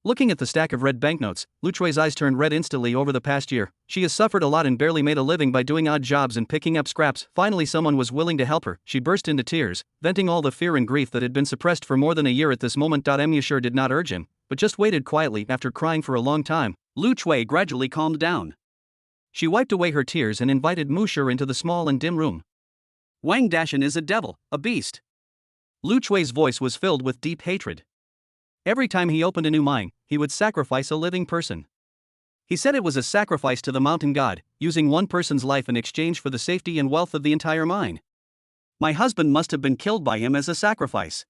Looking at the stack of red banknotes, Lu Chui's eyes turned red instantly. Over the past year, she has suffered a lot and barely made a living by doing odd jobs and picking up scraps. Finally someone was willing to help her. She burst into tears, venting all the fear and grief that had been suppressed for more than a year. At this moment, Mu Shi did not urge him, but just waited quietly. After crying for a long time, Lu Chui gradually calmed down. She wiped away her tears and invited Mu Shi into the small and dim room. "Wang Dashan is a devil, a beast." Lu Chui's voice was filled with deep hatred. Every time he opened a new mine, he would sacrifice a living person. He said it was a sacrifice to the mountain god, using one person's life in exchange for the safety and wealth of the entire mine. "My husband must have been killed by him as a sacrifice."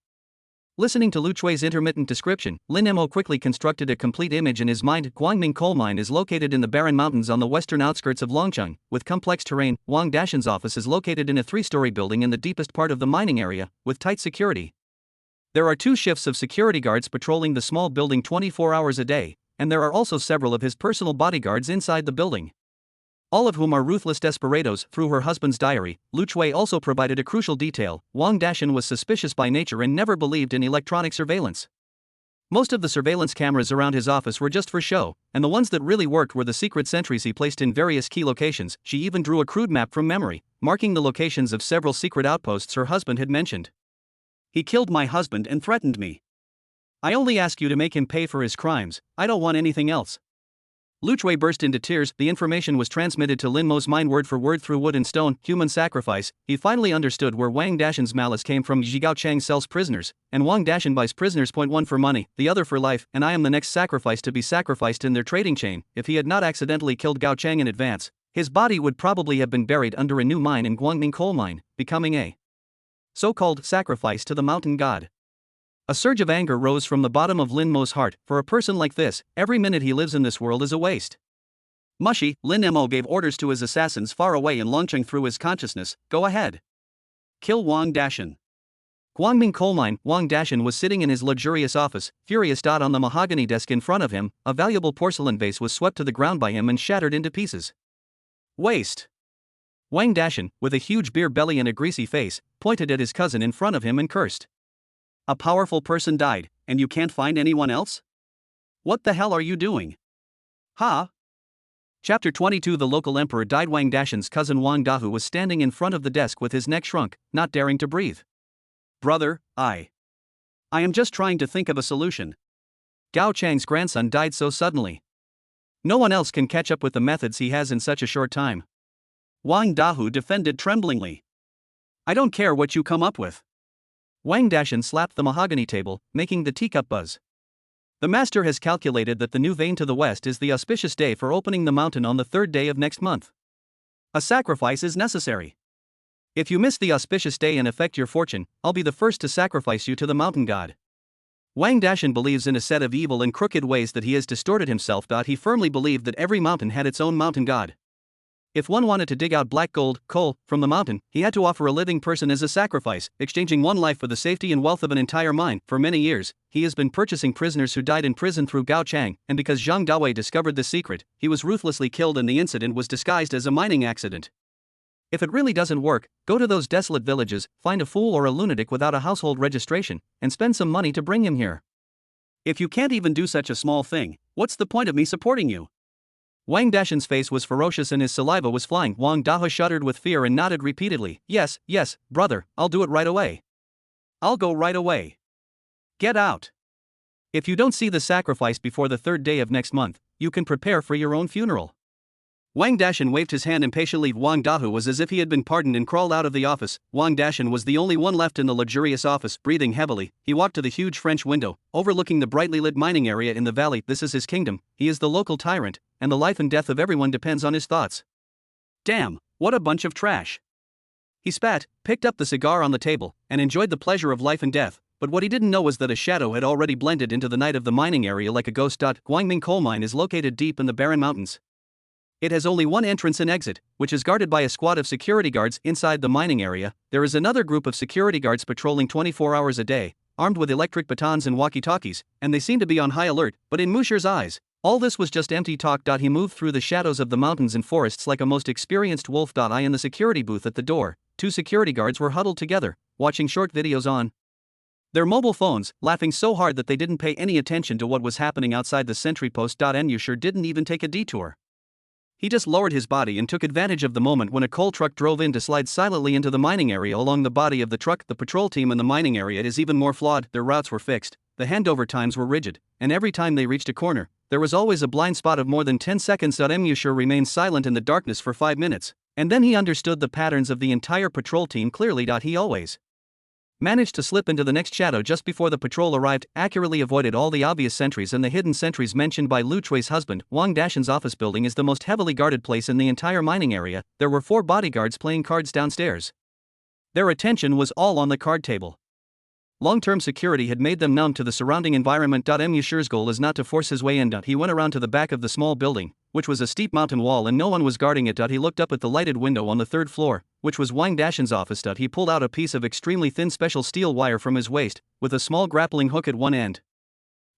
Listening to Lu Chui's intermittent description, Lin Mo quickly constructed a complete image in his mind. Guangming Coal Mine is located in the barren mountains on the western outskirts of Longcheng, with complex terrain. Wang Dashan's office is located in a three-story building in the deepest part of the mining area, with tight security. There are 2 shifts of security guards patrolling the small building 24 hours a day, and there are also several of his personal bodyguards inside the building, all of whom are ruthless desperados. Through her husband's diary, Lu Chui also provided a crucial detail. Wang Dashan was suspicious by nature and never believed in electronic surveillance. Most of the surveillance cameras around his office were just for show, and the ones that really worked were the secret sentries he placed in various key locations. She even drew a crude map from memory, marking the locations of several secret outposts her husband had mentioned. "He killed my husband and threatened me. I only ask you to make him pay for his crimes. I don't want anything else." Lu Chui burst into tears. The information was transmitted to Lin Mo's mind word for word through wood and stone. Human sacrifice. He finally understood where Wang Dashan's malice came from. Zhigao Chang sells prisoners, and Wang Dashan buys prisoners. One for money, the other for life, and I am the next sacrifice to be sacrificed in their trading chain. If he had not accidentally killed Gao Chang in advance, his body would probably have been buried under a new mine in Guangming Coal Mine, becoming a so-called sacrifice to the mountain god. A surge of anger rose from the bottom of Lin Mo's heart. For a person like this, every minute he lives in this world is a waste. Mushy, Lin Mo gave orders to his assassins far away in Longcheng through his consciousness. "Go ahead. Kill Wang Dashan." Guangming Coal Mine. Wang Dashan was sitting in his luxurious office, furious. On the mahogany desk in front of him, a valuable porcelain vase was swept to the ground by him and shattered into pieces. "Waste." Wang Dashan, with a huge beer belly and a greasy face, pointed at his cousin in front of him and cursed. "A powerful person died, and you can't find anyone else? What the hell are you doing? Ha?" Chapter 22. The local emperor died. Wang Dashan's cousin Wang Dahu was standing in front of the desk with his neck shrunk, not daring to breathe. "Brother, I am just trying to think of a solution. Gao Chang's grandson died so suddenly. No one else can catch up with the methods he has in such a short time." Wang Dahu defended tremblingly. "I don't care what you come up with." Wang Dashan slapped the mahogany table, making the teacup buzz. "The master has calculated that the new vein to the west is the auspicious day for opening the mountain on the 3rd day of next month. A sacrifice is necessary. If you miss the auspicious day and affect your fortune, I'll be the first to sacrifice you to the mountain god." Wang Dashan believes in a set of evil and crooked ways that he has distorted himself. He firmly believed that every mountain had its own mountain god. If one wanted to dig out black gold, coal, from the mountain, he had to offer a living person as a sacrifice, exchanging one life for the safety and wealth of an entire mine. For many years, he has been purchasing prisoners who died in prison through Gao Chang, and because Zhang Dawei discovered this secret, he was ruthlessly killed and the incident was disguised as a mining accident. If it really doesn't work, go to those desolate villages, find a fool or a lunatic without a household registration, and spend some money to bring him here. If you can't even do such a small thing, what's the point of me supporting you? Wang Dashan's face was ferocious and his saliva was flying. Wang Dahu shuddered with fear and nodded repeatedly. Yes, brother, I'll do it right away. I'll go right away. Get out. If you don't see the sacrifice before the 3rd day of next month, you can prepare for your own funeral." Wang Dashan waved his hand impatiently. Wang Dahu was as if he had been pardoned and crawled out of the office. Wang Dashan was the only one left in the luxurious office. Breathing heavily, he walked to the huge French window, overlooking the brightly lit mining area in the valley. This is his kingdom, he is the local tyrant, and the life and death of everyone depends on his thoughts. Damn, what a bunch of trash. He spat, picked up the cigar on the table, and enjoyed the pleasure of life and death, but what he didn't know was that a shadow had already blended into the night of the mining area like a ghost. Guangming Coal Mine is located deep in the barren mountains. It has only one entrance and exit, which is guarded by a squad of security guards. Inside the mining area, there is another group of security guards patrolling 24 hours a day, armed with electric batons and walkie-talkies, and they seem to be on high alert. But in Musher's eyes, all this was just empty talk. He moved through the shadows of the mountains and forests like a most experienced wolf. In the security booth at the door, 2 security guards were huddled together, watching short videos on their mobile phones, laughing so hard that they didn't pay any attention to what was happening outside the sentry post. Musher didn't even take a detour. He just lowered his body and took advantage of the moment when a coal truck drove in to slide silently into the mining area. Along the body of the truck, the patrol team in the mining area is even more flawed. Their routes were fixed, the handover times were rigid, and every time they reached a corner, there was always a blind spot of more than 10 seconds. Musher remained silent in the darkness for 5 minutes, and then he understood the patterns of the entire patrol team clearly. He always managed to slip into the next shadow just before the patrol arrived, accurately avoided all the obvious sentries and the hidden sentries mentioned by Lu Chui's husband. Wang Dashan's office building is the most heavily guarded place in the entire mining area. There were 4 bodyguards playing cards downstairs. Their attention was all on the card table. Long-term security had made them numb to the surrounding environment. Musher's goal is not to force his way in. He went around to the back of the small building, which was a steep mountain wall and no one was guarding it. He looked up at the lighted window on the third floor, which was Wang Dashan's office. He pulled out a piece of extremely thin special steel wire from his waist, with a small grappling hook at one end.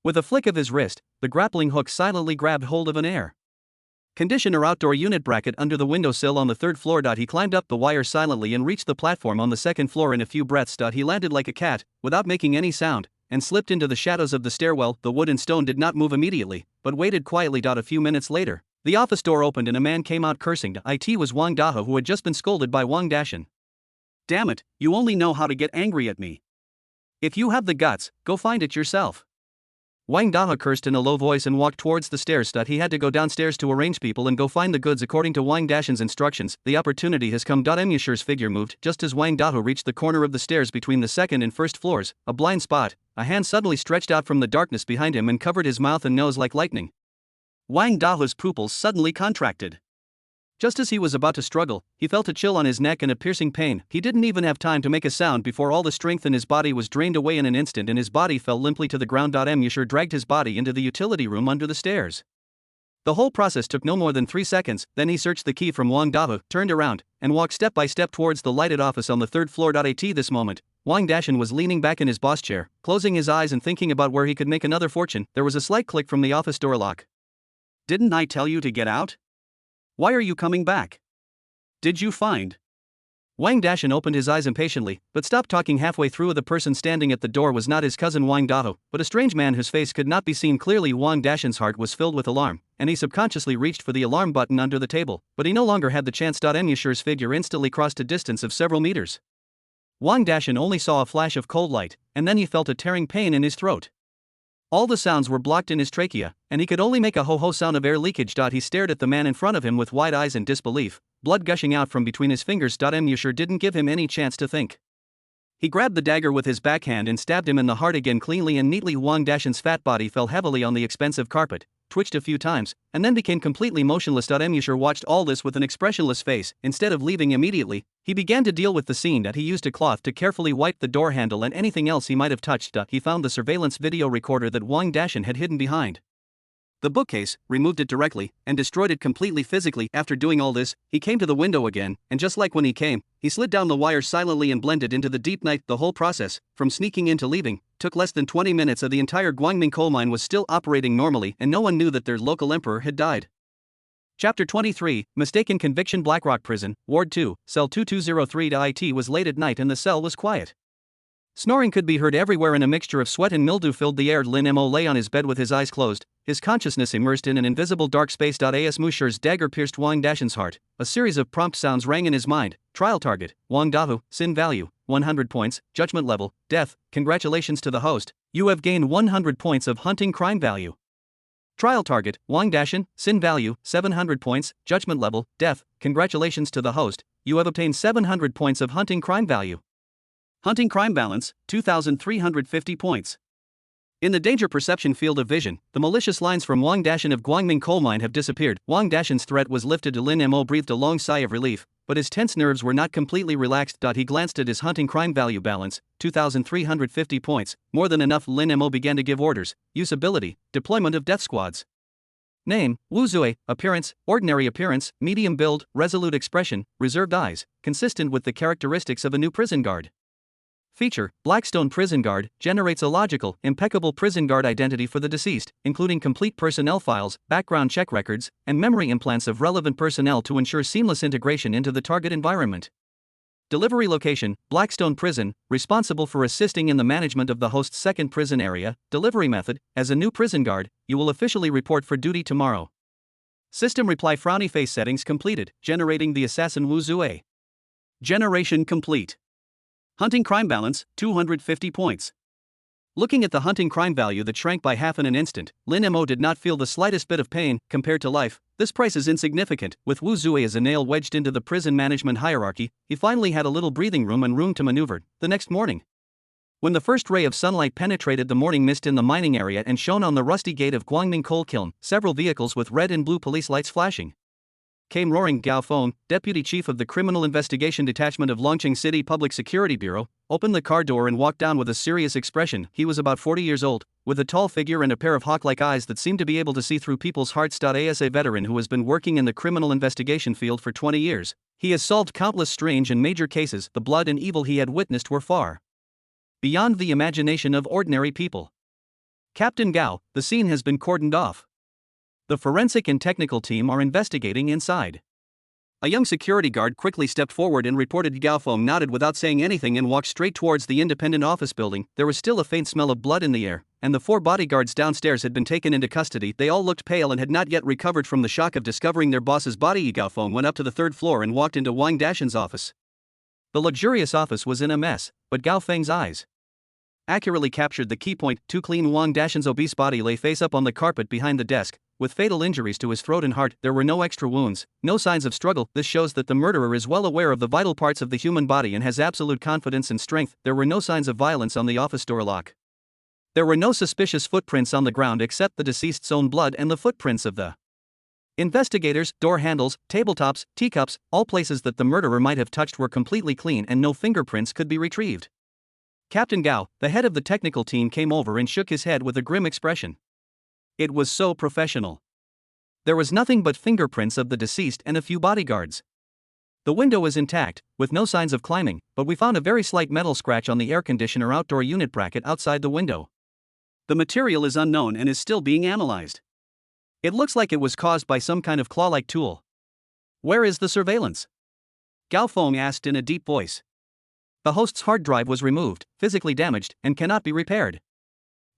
With a flick of his wrist, the grappling hook silently grabbed hold of an air conditioner outdoor unit bracket under the windowsill on the third floor. He climbed up the wire silently and reached the platform on the second floor in a few breaths. He landed like a cat, without making any sound, and slipped into the shadows of the stairwell. The wood and stone did not move immediately, but waited quietly. A few minutes later, the office door opened and a man came out cursing. It was Wang Dahe, who had just been scolded by Wang Dashan. "Damn it, you only know how to get angry at me. If you have the guts, go find it yourself." Wang Dahe cursed in a low voice and walked towards the stairs. He had to go downstairs to arrange people and go find the goods according to Wang Dashan's instructions. The opportunity has come. Musher's figure moved just as Wang Dahe reached the corner of the stairs between the second and first floors, a blind spot. A hand suddenly stretched out from the darkness behind him and covered his mouth and nose like lightning. Wang Dahe's pupils suddenly contracted. Just as he was about to struggle, he felt a chill on his neck and a piercing pain. He didn't even have time to make a sound before all the strength in his body was drained away in an instant and his body fell limply to the ground. Musher dragged his body into the utility room under the stairs. The whole process took no more than 3 seconds, then he searched the key from Wang Dahe, turned around, and walked step by step towards the lighted office on the third floor. At this moment, Wang Dashan was leaning back in his boss chair, closing his eyes and thinking about where he could make another fortune. There was a slight click from the office door lock. "Didn't I tell you to get out? Why are you coming back? Did you find?" Wang Dashan opened his eyes impatiently, but stopped talking halfway through. The person standing at the door was not his cousin Wang Dahe, but a strange man whose face could not be seen clearly. Wang Dashan's heart was filled with alarm, and he subconsciously reached for the alarm button under the table, but he no longer had the chance. Musher's figure instantly crossed a distance of several meters. Wang Dashan only saw a flash of cold light, and then he felt a tearing pain in his throat. All the sounds were blocked in his trachea, and he could only make a ho-ho sound of air leakage. He stared at the man in front of him with wide eyes in disbelief, blood gushing out from between his fingers. Musher didn't give him any chance to think. He grabbed the dagger with his backhand and stabbed him in the heart again, cleanly and neatly. Wang Dashan's fat body fell heavily on the expensive carpet, twitched a few times, and then became completely motionless. Musher watched all this with an expressionless face. Instead of leaving immediately, he began to deal with the scene. He used a cloth to carefully wipe the door handle and anything else he might have touched. He found the surveillance video recorder that Wang Dashan had hidden behind the bookcase, removed it directly, and destroyed it completely physically. After doing all this, he came to the window again, and just like when he came, he slid down the wire silently and blended into the deep night. The whole process, from sneaking in to leaving, took less than 20 minutes. The entire Guangming coal mine was still operating normally and no one knew that their local emperor had died. Chapter 23, Mistaken Conviction. Blackrock Prison, Ward 2, Cell 2203. It was late at night and the cell was quiet. Snoring could be heard everywhere and a mixture of sweat and mildew filled the air. Lin Mo lay on his bed with his eyes closed, his consciousness immersed in an invisible dark space. As Musher's dagger pierced Wang Dashan's heart, a series of prompt sounds rang in his mind. Trial target, Wang Dahe, sin value, 100 points, judgment level, death, congratulations to the host, you have gained 100 points of hunting crime value. Trial target, Wang Dashan, sin value, 700 points, judgment level, death, congratulations to the host, you have obtained 700 points of hunting crime value. Hunting crime balance, 2,350 points. In the danger perception field of vision, the malicious lines from Wang Dashan of Guangming coal mine have disappeared. Wang Dashan's threat was lifted. Lin Mo breathed a long sigh of relief, but his tense nerves were not completely relaxed. He glanced at his hunting crime value balance, 2,350 points, more than enough. Lin Mo began to give orders. Use ability, deployment of death squads. Name, Wu Zui. Appearance, ordinary appearance, medium build, resolute expression, reserved eyes, consistent with the characteristics of a new prison guard. Feature, Blackstone Prison Guard, generates a logical, impeccable prison guard identity for the deceased, including complete personnel files, background check records, and memory implants of relevant personnel to ensure seamless integration into the target environment. Delivery location, Blackstone Prison, responsible for assisting in the management of the host's second prison area. Delivery method, as a new prison guard, you will officially report for duty tomorrow. System reply frowny face settings completed, generating the assassin Wu Zui. Generation complete. Hunting crime balance, 250 points. Looking at the hunting crime value that shrank by half in an instant, Lin Mo did not feel the slightest bit of pain. Compared to life, this price is insignificant. With Wu Zui as a nail wedged into the prison management hierarchy, he finally had a little breathing room and room to maneuver. The next morning, when the first ray of sunlight penetrated the morning mist in the mining area and shone on the rusty gate of Guangming coal kiln, several vehicles with red and blue police lights flashing came roaring. Gao Feng, deputy chief of the Criminal Investigation Detachment of Longqing City Public Security Bureau, opened the car door and walked down with a serious expression. He was about 40 years old, with a tall figure and a pair of hawk-like eyes that seemed to be able to see through people's hearts. As a veteran who has been working in the criminal investigation field for 20 years, he has solved countless strange and major cases. The blood and evil he had witnessed were far beyond the imagination of ordinary people. Captain Gao, the scene has been cordoned off. The forensic and technical team are investigating inside. A young security guard quickly stepped forward and reported. Gao Feng nodded without saying anything and walked straight towards the independent office building. There was still a faint smell of blood in the air, and the 4 bodyguards downstairs had been taken into custody. They all looked pale and had not yet recovered from the shock of discovering their boss's body. Gao Feng went up to the 3rd floor and walked into Wang Dashan's office. The luxurious office was in a mess, but Gao Feng's eyes accurately captured the key point. Too clean. Wang Dashan's obese body lay face up on the carpet behind the desk, with fatal injuries to his throat and heart. There were no extra wounds, no signs of struggle. This shows that the murderer is well aware of the vital parts of the human body and has absolute confidence and strength. There were no signs of violence on the office door lock. There were no suspicious footprints on the ground except the deceased's own blood and the footprints of the investigators. Door handles, tabletops, teacups, all places that the murderer might have touched were completely clean and no fingerprints could be retrieved. Captain Gao, the head of the technical team, came over and shook his head with a grim expression. It was so professional. There was nothing but fingerprints of the deceased and a few bodyguards. The window is intact, with no signs of climbing, but we found a very slight metal scratch on the air conditioner outdoor unit bracket outside the window. The material is unknown and is still being analyzed. It looks like it was caused by some kind of claw-like tool. Where is the surveillance? Gao Feng asked in a deep voice. The host's hard drive was removed, physically damaged, and cannot be repaired.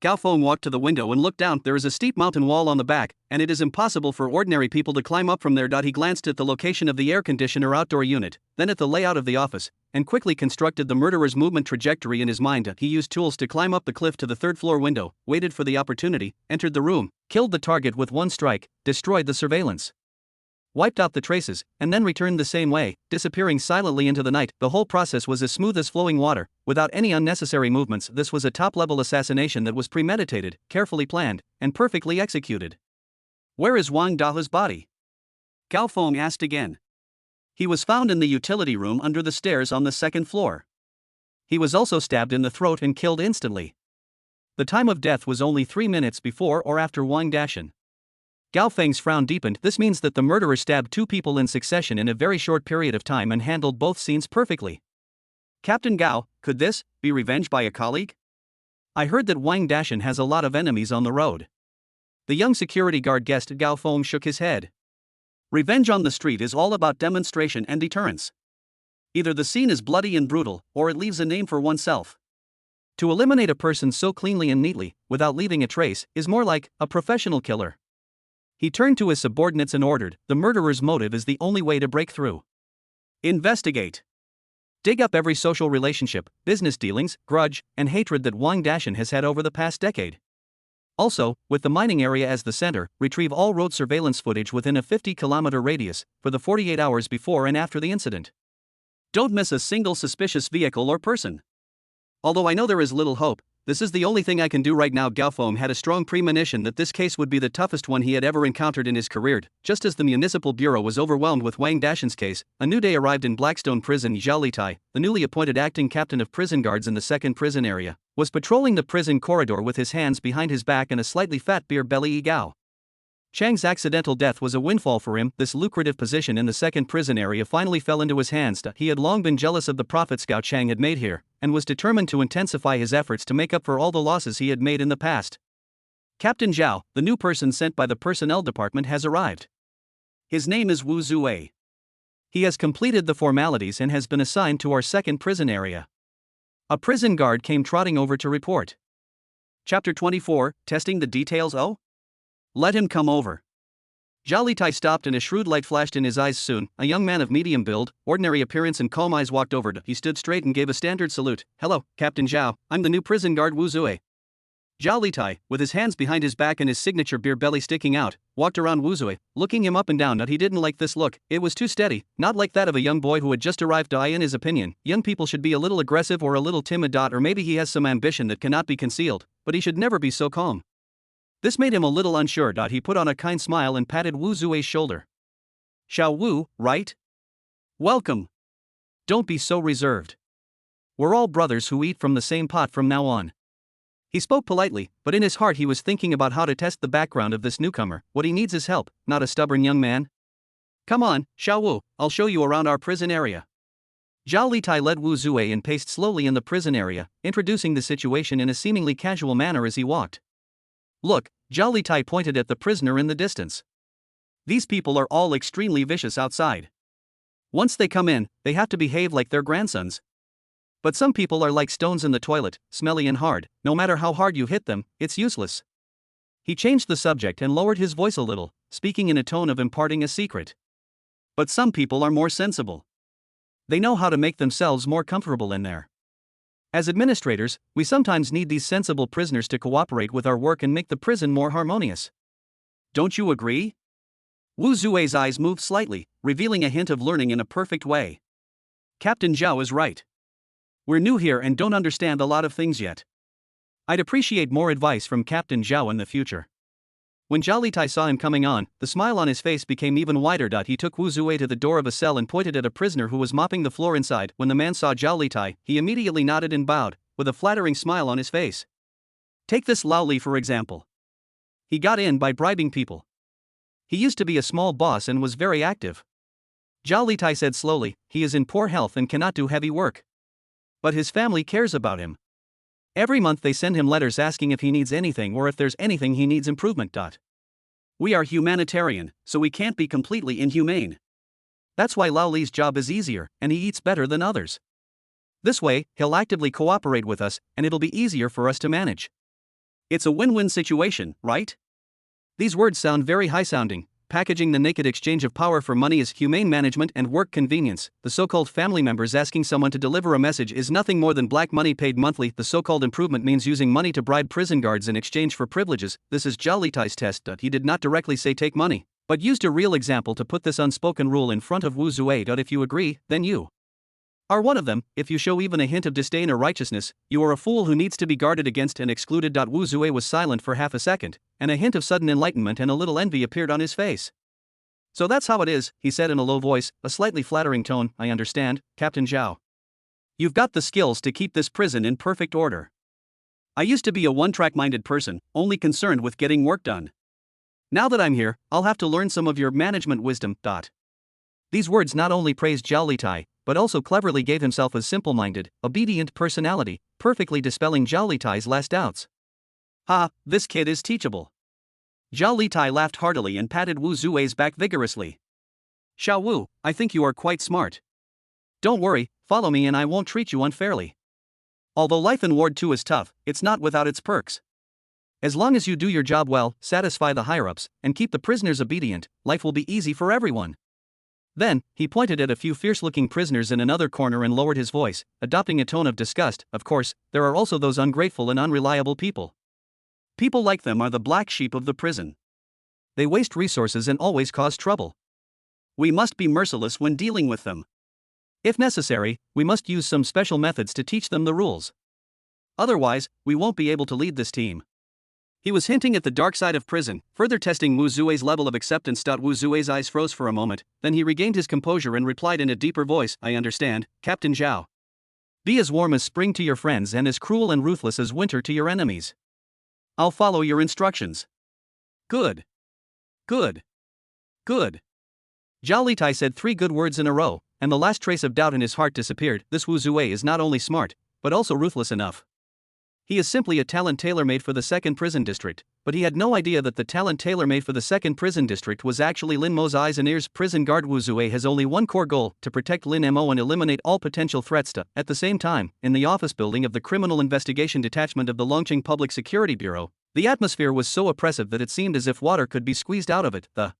Gao Feng walked to the window and looked down. There is a steep mountain wall on the back, and it is impossible for ordinary people to climb up from there. He glanced at the location of the air conditioner outdoor unit, then at the layout of the office, and quickly constructed the murderer's movement trajectory in his mind. He used tools to climb up the cliff to the 3rd floor window, waited for the opportunity, entered the room, killed the target with one strike, destroyed the surveillance, wiped out the traces, and then returned the same way, disappearing silently into the night. The whole process was as smooth as flowing water, without any unnecessary movements. This was a top-level assassination that was premeditated, carefully planned, and perfectly executed. Where is Wang Dahe's body? Gao Feng asked again. He was found in the utility room under the stairs on the 2nd floor. He was also stabbed in the throat and killed instantly. The time of death was only 3 minutes before or after Wang Dashan. Gao Feng's frown deepened. This means that the murderer stabbed 2 people in succession in a very short period of time and handled both scenes perfectly. Captain Gao, could this be revenge by a colleague? I heard that Wang Dashan has a lot of enemies on the road. The young security guard guessed. Gao Feng shook his head. Revenge on the street is all about demonstration and deterrence. Either the scene is bloody and brutal, or it leaves a name for oneself. To eliminate a person so cleanly and neatly, without leaving a trace, is more like a professional killer. He turned to his subordinates and ordered, the murderer's motive is the only way to break through. Investigate. Dig up every social relationship, business dealings, grudge, and hatred that Wang Dashan has had over the past decade. Also, with the mining area as the center, retrieve all road surveillance footage within a 50-kilometer radius, for the 48 hours before and after the incident. Don't miss a single suspicious vehicle or person. Although I know there is little hope, this is the only thing I can do right now. Gao Feng had a strong premonition that this case would be the toughest one he had ever encountered in his career. Just as the municipal bureau was overwhelmed with Wang Dashan's case, a new day arrived in Blackstone Prison. Zhao Litai, the newly appointed acting captain of prison guards in the 2nd prison area, was patrolling the prison corridor with his hands behind his back and a slightly fat beer belly. Gao Chang's accidental death was a windfall for him. This lucrative position in the 2nd prison area finally fell into his hands. He had long been jealous of the profits Gao Chang had made here, and was determined to intensify his efforts to make up for all the losses he had made in the past. Captain Zhao, the new person sent by the personnel department, has arrived. His name is Wu Zue. He has completed the formalities and has been assigned to our 2nd prison area. A prison guard came trotting over to report. Chapter 24, Testing the Details. Oh? Let him come over. Zhao Litai stopped and a shrewd light flashed in his eyes. Soon, a young man of medium build, ordinary appearance and calm eyes walked over. He stood straight and gave a standard salute. Hello, Captain Zhao, I'm the new prison guard Wu Zue. Zhao Litai, with his hands behind his back and his signature beer belly sticking out, walked around Wu Zue, looking him up and down. He didn't like this look. It was too steady, not like that of a young boy who had just arrived. In his opinion, young people should be a little aggressive or a little timid. Or maybe he has some ambition that cannot be concealed, but he should never be so calm. This made him a little unsure. He put on a kind smile and patted Wu Zue's shoulder. Xiao Wu, right? Welcome. Don't be so reserved. We're all brothers who eat from the same pot from now on. He spoke politely, but in his heart he was thinking about how to test the background of this newcomer. What he needs is help, not a stubborn young man. Come on, Xiao Wu, I'll show you around our prison area. Zhao Litai led Wu Zue and paced slowly in the prison area, introducing the situation in a seemingly casual manner as he walked. Look, Zhao Litai pointed at the prisoner in the distance. These people are all extremely vicious outside. Once they come in, they have to behave like their grandsons. But some people are like stones in the toilet, smelly and hard. No matter how hard you hit them, it's useless. He changed the subject and lowered his voice a little, speaking in a tone of imparting a secret. But some people are more sensible. They know how to make themselves more comfortable in there. As administrators, we sometimes need these sensible prisoners to cooperate with our work and make the prison more harmonious. Don't you agree? Wu Zue's eyes moved slightly, revealing a hint of learning in a perfect way. Captain Zhao is right. We're new here and don't understand a lot of things yet. I'd appreciate more advice from Captain Zhao in the future. When Zhao Litai saw him coming on, the smile on his face became even wider. He took Wu Zue to the door of a cell and pointed at a prisoner who was mopping the floor inside. When the man saw Zhao Litai, he immediately nodded and bowed, with a flattering smile on his face. Take this Lao Li for example. He got in by bribing people. He used to be a small boss and was very active. Zhao Litai said slowly, he is in poor health and cannot do heavy work. But his family cares about him. Every month they send him letters asking if he needs anything or if there's anything he needs improvement. We are humanitarian, so we can't be completely inhumane. That's why Lao Li's job is easier, and he eats better than others. This way, he'll actively cooperate with us, and it'll be easier for us to manage. It's a win-win situation, right? These words sound very high-sounding. Packaging the naked exchange of power for money is humane management and work convenience. The so-called family members asking someone to deliver a message is nothing more than black money paid monthly. The so-called improvement means using money to bribe prison guards in exchange for privileges. This is Zhao Litai's test. He did not directly say take money, but used a real example to put this unspoken rule in front of Wu Zue. If you agree, then you are one of them. If you show even a hint of disdain or righteousness, you are a fool who needs to be guarded against and excluded. Wu Zue was silent for half a second, and a hint of sudden enlightenment and a little envy appeared on his face. So that's how it is, he said in a low voice, a slightly flattering tone. I understand, Captain Zhao. You've got the skills to keep this prison in perfect order. I used to be a one-track-minded person, only concerned with getting work done. Now that I'm here, I'll have to learn some of your management wisdom. These words not only praised Zhao Litai, but also cleverly gave himself a simple-minded, obedient personality, perfectly dispelling Zhao Litai's last doubts. Ha, this kid is teachable. Zhao Litai laughed heartily and patted Wu Zue's back vigorously. Xiao Wu, I think you are quite smart. Don't worry, follow me and I won't treat you unfairly. Although life in Ward 2 is tough, it's not without its perks. As long as you do your job well, satisfy the higher-ups, and keep the prisoners obedient, life will be easy for everyone. Then, he pointed at a few fierce-looking prisoners in another corner and lowered his voice, adopting a tone of disgust. Of course, there are also those ungrateful and unreliable people. People like them are the black sheep of the prison. They waste resources and always cause trouble. We must be merciless when dealing with them. If necessary, we must use some special methods to teach them the rules. Otherwise, we won't be able to lead this team. He was hinting at the dark side of prison, further testing Wu Zue's level of acceptance. Wu Zue's eyes froze for a moment, then he regained his composure and replied in a deeper voice, I understand, Captain Zhao. Be as warm as spring to your friends and as cruel and ruthless as winter to your enemies. I'll follow your instructions. Good. Good. Good. Zhao Litai said 3 good words in a row, and the last trace of doubt in his heart disappeared. This Wu Zue is not only smart, but also ruthless enough. He is simply a talent tailor-made for the 2nd Prison District, but he had no idea that the talent tailor-made for the 2nd Prison District was actually Lin Mo's eyes and ears. Prison guard Wu Zue has only one core goal, to protect Lin Mo and eliminate all potential threats. At the same time, in the office building of the Criminal Investigation Detachment of the Longqing Public Security Bureau, the atmosphere was so oppressive that it seemed as if water could be squeezed out of it. The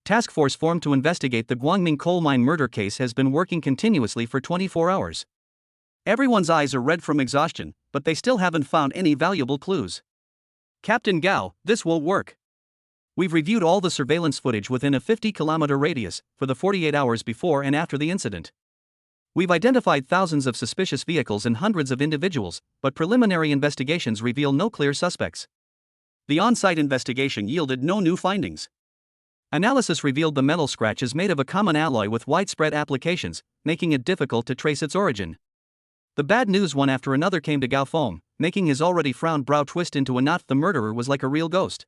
task force formed to investigate the Guangming coal mine murder case has been working continuously for 24 hours. Everyone's eyes are red from exhaustion, but they still haven't found any valuable clues. Captain Gao, this won't work. We've reviewed all the surveillance footage within a 50-kilometer radius, for the 48 hours before and after the incident. We've identified thousands of suspicious vehicles and hundreds of individuals, but preliminary investigations reveal no clear suspects. The on-site investigation yielded no new findings. Analysis revealed the metal scratch is made of a common alloy with widespread applications, making it difficult to trace its origin. The bad news one after another came to Gao Feng, making his already frowned brow twist into a knot. The murderer was like a real ghost.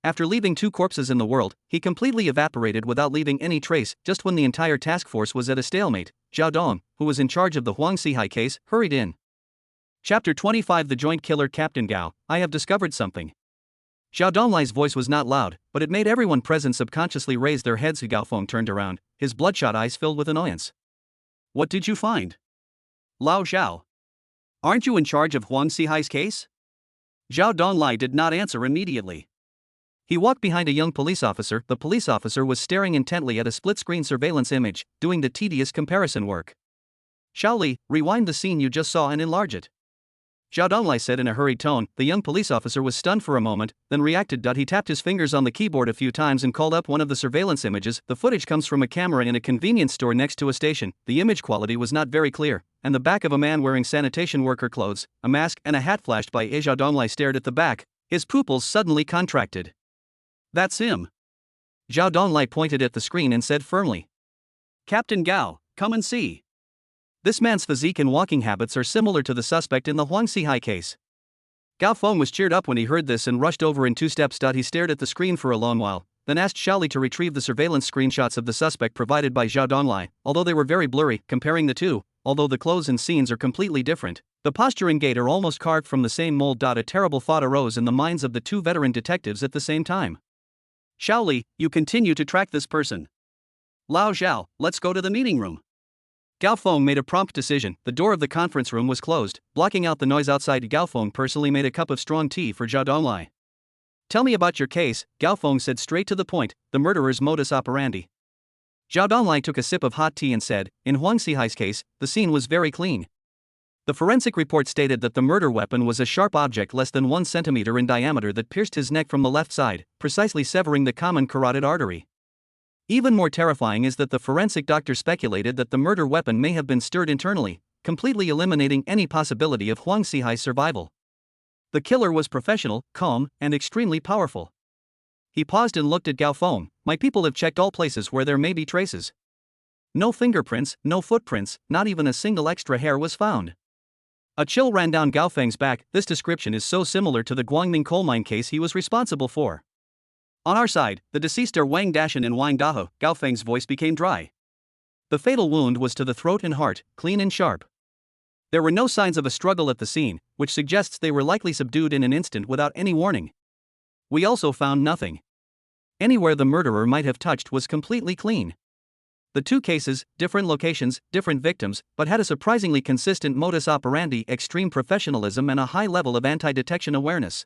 After leaving 2 corpses in the world, he completely evaporated without leaving any trace. Just when the entire task force was at a stalemate, Zhao Dong, who was in charge of the Huang Xihai case, hurried in. Chapter 25. The Joint Killer. Captain Gao, I have discovered something. Zhao Donglai's voice was not loud, but it made everyone present subconsciously raise their heads. Gao Feng turned around, his bloodshot eyes filled with annoyance. What did you find? Lao Zhao. Aren't you in charge of Huang Xihai's case? Zhao Donglai did not answer immediately. He walked behind a young police officer. The police officer was staring intently at a split-screen surveillance image, doing the tedious comparison work. Shaoli, rewind the scene you just saw and enlarge it. Zhao Donglai said in a hurried tone. The young police officer was stunned for a moment, then reacted. He tapped his fingers on the keyboard a few times and called up one of the surveillance images. The footage comes from a camera in a convenience store next to a station. The image quality was not very clear, and the back of a man wearing sanitation worker clothes, a mask, and a hat flashed by. Zhao Donglai stared at the back, his pupils suddenly contracted. That's him. Zhao Donglai pointed at the screen and said firmly. Captain Gao, come and see. This man's physique and walking habits are similar to the suspect in the Huang Xihai case. Gao Feng was cheered up when he heard this and rushed over in 2 steps. He stared at the screen for a long while, then asked Shaoli to retrieve the surveillance screenshots of the suspect provided by Zhao Donglai. Although they were very blurry, comparing the two, although the clothes and scenes are completely different, the posture and gait are almost carved from the same mold. A terrible thought arose in the minds of the 2 veteran detectives at the same time. Shaoli, you continue to track this person. Lao Zhao, let's go to the meeting room. Gao Feng made a prompt decision. The door of the conference room was closed, blocking out the noise outside. Gao Feng personally made a cup of strong tea for Zhao Donglai. Tell me about your case, Gao Feng said straight to the point, the murderer's modus operandi. Zhao Donglai took a sip of hot tea and said, in Huang Xihai's case, the scene was very clean. The forensic report stated that the murder weapon was a sharp object less than 1 centimeter in diameter that pierced his neck from the left side, precisely severing the common carotid artery. Even more terrifying is that the forensic doctor speculated that the murder weapon may have been stirred internally, completely eliminating any possibility of Huang Xihai's survival. The killer was professional, calm, and extremely powerful. He paused and looked at Gao Feng. My people have checked all places where there may be traces. No fingerprints, no footprints, not even a single extra hair was found. A chill ran down Gao Feng's back. This description is so similar to the Guangming coal mine case he was responsible for. On our side, the deceased are Wang Dashan and Wang Dahe. Gao Feng's voice became dry. The fatal wound was to the throat and heart, clean and sharp. There were no signs of a struggle at the scene, which suggests they were likely subdued in an instant without any warning. We also found nothing. Anywhere the murderer might have touched was completely clean. The 2 cases, different locations, different victims, but had a surprisingly consistent modus operandi, extreme professionalism and a high level of anti-detection awareness.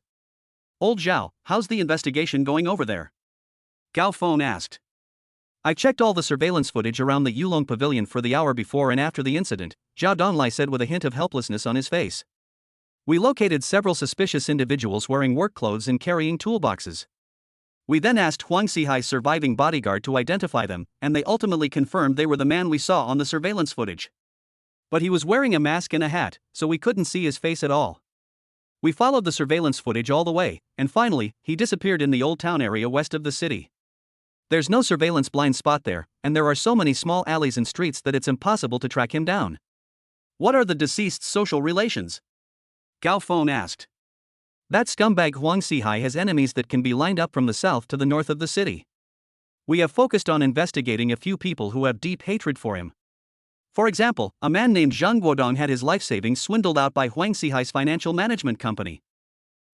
Old Zhao, how's the investigation going over there? Gao Feng asked. I checked all the surveillance footage around the Yulong Pavilion for the hour before and after the incident, Zhao Donglai said with a hint of helplessness on his face. We located several suspicious individuals wearing work clothes and carrying toolboxes. We then asked Huang Xihai's surviving bodyguard to identify them, and they ultimately confirmed they were the man we saw on the surveillance footage. But he was wearing a mask and a hat, so we couldn't see his face at all. We followed the surveillance footage all the way, and finally, he disappeared in the Old Town area west of the city. There's no surveillance blind spot there, and there are so many small alleys and streets that it's impossible to track him down. What are the deceased's social relations? Gao Feng asked. That scumbag Huang Xihai has enemies that can be lined up from the south to the north of the city. We have focused on investigating a few people who have deep hatred for him. For example, a man named Zhang Guodong had his life savings swindled out by Huang Xihai's financial management company.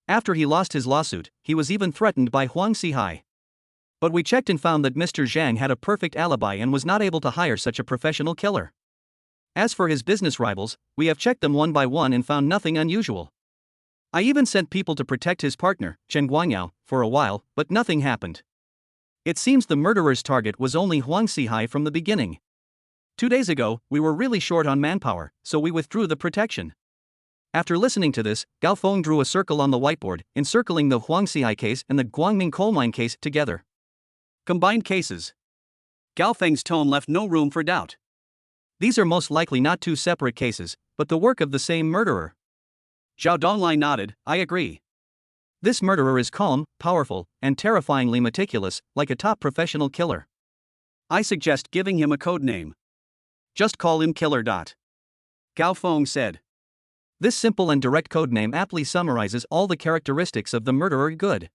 After he lost his lawsuit, he was even threatened by Huang Xihai. But we checked and found that Mr. Zhang had a perfect alibi and was not able to hire such a professional killer. As for his business rivals, we have checked them one by one and found nothing unusual. I even sent people to protect his partner, Chen Guangyao, for a while, but nothing happened. It seems the murderer's target was only Huang Xihai from the beginning. 2 days ago, we were really short on manpower, so we withdrew the protection. After listening to this, Gao Feng drew a circle on the whiteboard, encircling the Huang Xihai case and the Guangming coal mine case together. Combined cases. Gao Feng's tone left no room for doubt. These are most likely not 2 separate cases, but the work of the same murderer. Zhao Donglai nodded, I agree. This murderer is calm, powerful, and terrifyingly meticulous, like a top professional killer. I suggest giving him a code name. Just call him Killer. Gao Feng said. This simple and direct codename aptly summarizes all the characteristics of the murderer. Good.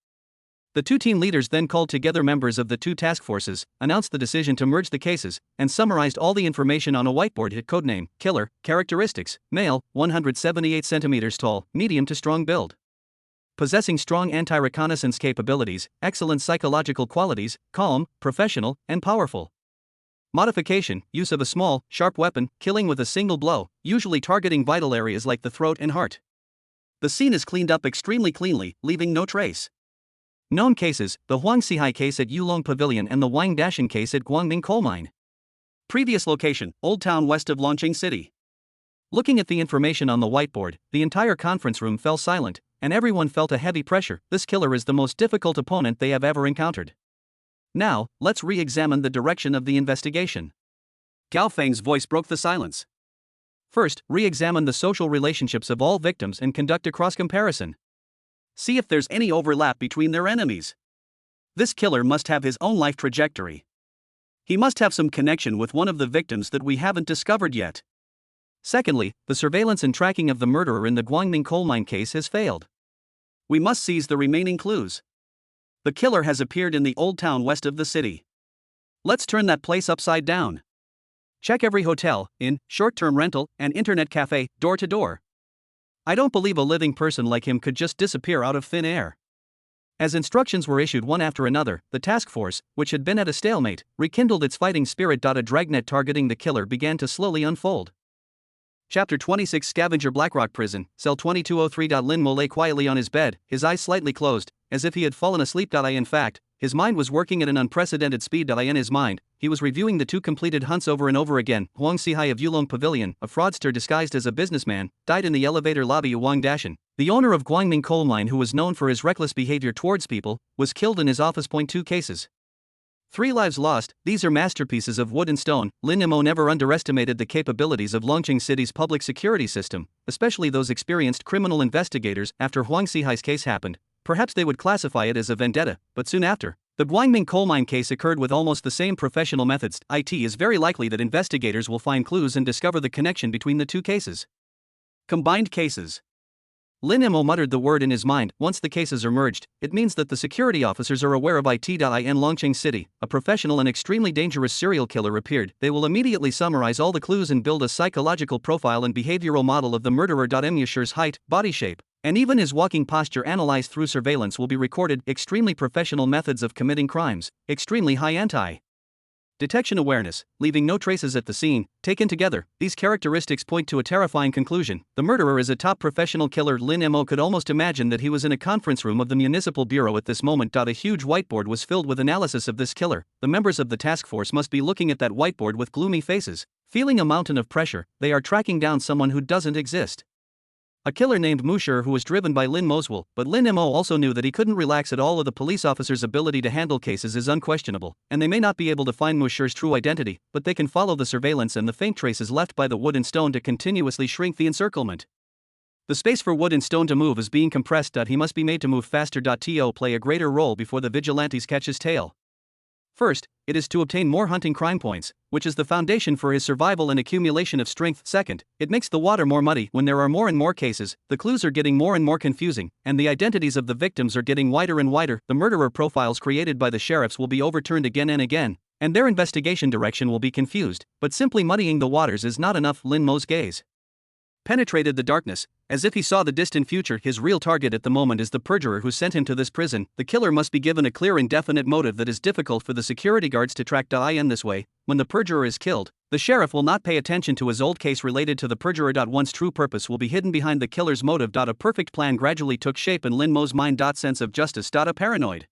The two team leaders then called together members of the two task forces, announced the decision to merge the cases, and summarized all the information on a whiteboard. Hit codename, Killer, characteristics, male, 178 centimeters tall, medium to strong build. Possessing strong anti-reconnaissance capabilities, excellent psychological qualities, calm, professional, and powerful. Modification, use of a small, sharp weapon, killing with a single blow, usually targeting vital areas like the throat and heart. The scene is cleaned up extremely cleanly, leaving no trace. Known cases, the Huang Xihai case at Yulong Pavilion and the Wang Dashan case at Guangming Coal Mine. Previous location, Old Town west of Longqing City. Looking at the information on the whiteboard, the entire conference room fell silent, and everyone felt a heavy pressure. This killer is the most difficult opponent they have ever encountered. Now, let's re-examine the direction of the investigation. Gao Feng's voice broke the silence. First, re-examine the social relationships of all victims and conduct a cross-comparison. See if there's any overlap between their enemies. This killer must have his own life trajectory. He must have some connection with one of the victims that we haven't discovered yet. Secondly, the surveillance and tracking of the murderer in the Guangming coal mine case has failed. We must seize the remaining clues. The killer has appeared in the old town west of the city. Let's turn that place upside down. Check every hotel, inn, short-term rental, and internet cafe, door to door. I don't believe a living person like him could just disappear out of thin air. As instructions were issued one after another, the task force, which had been at a stalemate, rekindled its fighting spirit. A dragnet targeting the killer began to slowly unfold. Chapter 26 Scavenger Blackrock Prison, Cell 2203. Lin Mo lay quietly on his bed, his eyes slightly closed, as if he had fallen asleep. In fact, his mind was working at an unprecedented speed. In his mind, he was reviewing the two completed hunts over and over again. Huang Xihai of Yulong Pavilion, a fraudster disguised as a businessman, died in the elevator lobby. Wang Dashan, the owner of Guangming Coal Mine who was known for his reckless behavior towards people, was killed in his office. 2 cases. 3 lives lost. These are masterpieces of wood and stone. Lin Mo never underestimated the capabilities of Longqing City's public security system, especially those experienced criminal investigators. After Huang Xihai's case happened, perhaps they would classify it as a vendetta, but soon after, the Guangming coal mine case occurred with almost the same professional methods. It is very likely that investigators will find clues and discover the connection between the two cases. Combined cases. Lin Mo muttered the word in his mind. Once the cases are merged, it means that the security officers are aware of it. In Longqing City, a professional and extremely dangerous serial killer appeared. They will immediately summarize all the clues and build a psychological profile and behavioral model of the murderer. Muyasher's height, body shape, and even his walking posture analyzed through surveillance will be recorded. Extremely professional methods of committing crimes, extremely high anti-detection awareness, leaving no traces at the scene. Taken together, these characteristics point to a terrifying conclusion. The murderer is a top professional killer. Lin Mo could almost imagine that he was in a conference room of the municipal bureau at this moment. A huge whiteboard was filled with analysis of this killer. The members of the task force must be looking at that whiteboard with gloomy faces. Feeling a mountain of pressure, they are tracking down someone who doesn't exist. A killer named Musher who was driven by Lin Mo's will, but Lin Mo also knew that he couldn't relax at all. Of the police officer's ability to handle cases is unquestionable, and they may not be able to find Musher's true identity, but they can follow the surveillance and the faint traces left by the wood and stone to continuously shrink the encirclement. The space for wood and stone to move is being compressed. He must be made to move faster. To play a greater role before the vigilantes catch his tail. First, it is to obtain more hunting crime points, which is the foundation for his survival and accumulation of strength. Second, it makes the water more muddy. When there are more and more cases, the clues are getting more and more confusing, and the identities of the victims are getting wider and wider. The murderer profiles created by the sheriffs will be overturned again and again, and their investigation direction will be confused, but simply muddying the waters is not enough. Lin Mo's gaze penetrated the darkness, as if he saw the distant future. His real target at the moment is the perjurer who sent him to this prison. The killer must be given a clear and definite motive that is difficult for the security guards to track. In this way, when the perjurer is killed, the sheriff will not pay attention to his old case related to the perjurer. One's true purpose will be hidden behind the killer's motive. A perfect plan gradually took shape in Lin Mo's mind. Sense of justice. A paranoid,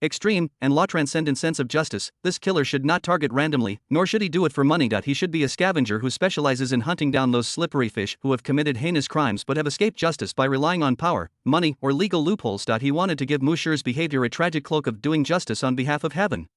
extreme, and law-transcendent sense of justice. This killer should not target randomly, nor should he do it for money. He should be a scavenger who specializes in hunting down those slippery fish who have committed heinous crimes but have escaped justice by relying on power, money, or legal loopholes. He wanted to give Musher's behavior a tragic cloak of doing justice on behalf of heaven.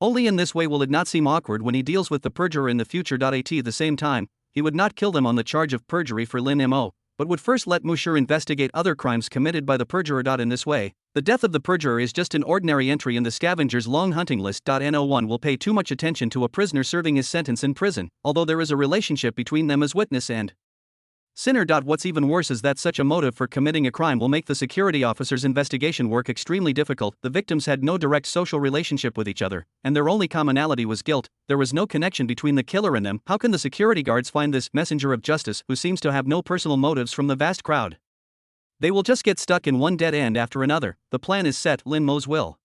Only in this way will it not seem awkward when he deals with the perjurer in the future. At the same time, he would not kill them on the charge of perjury for Lin Mo. but would first let Musher investigate other crimes committed by the perjurer. In this way, the death of the perjurer is just an ordinary entry in the scavenger's long hunting list. No one will pay too much attention to a prisoner serving his sentence in prison, although there is a relationship between them as witness and sinner. What's even worse is that such a motive for committing a crime will make the security officer's investigation work extremely difficult. The victims had no direct social relationship with each other, and their only commonality was guilt. There was no connection between the killer and them. How can the security guards find this messenger of justice who seems to have no personal motives from the vast crowd? They will just get stuck in one dead end after another. The plan is set. Lin Mo's will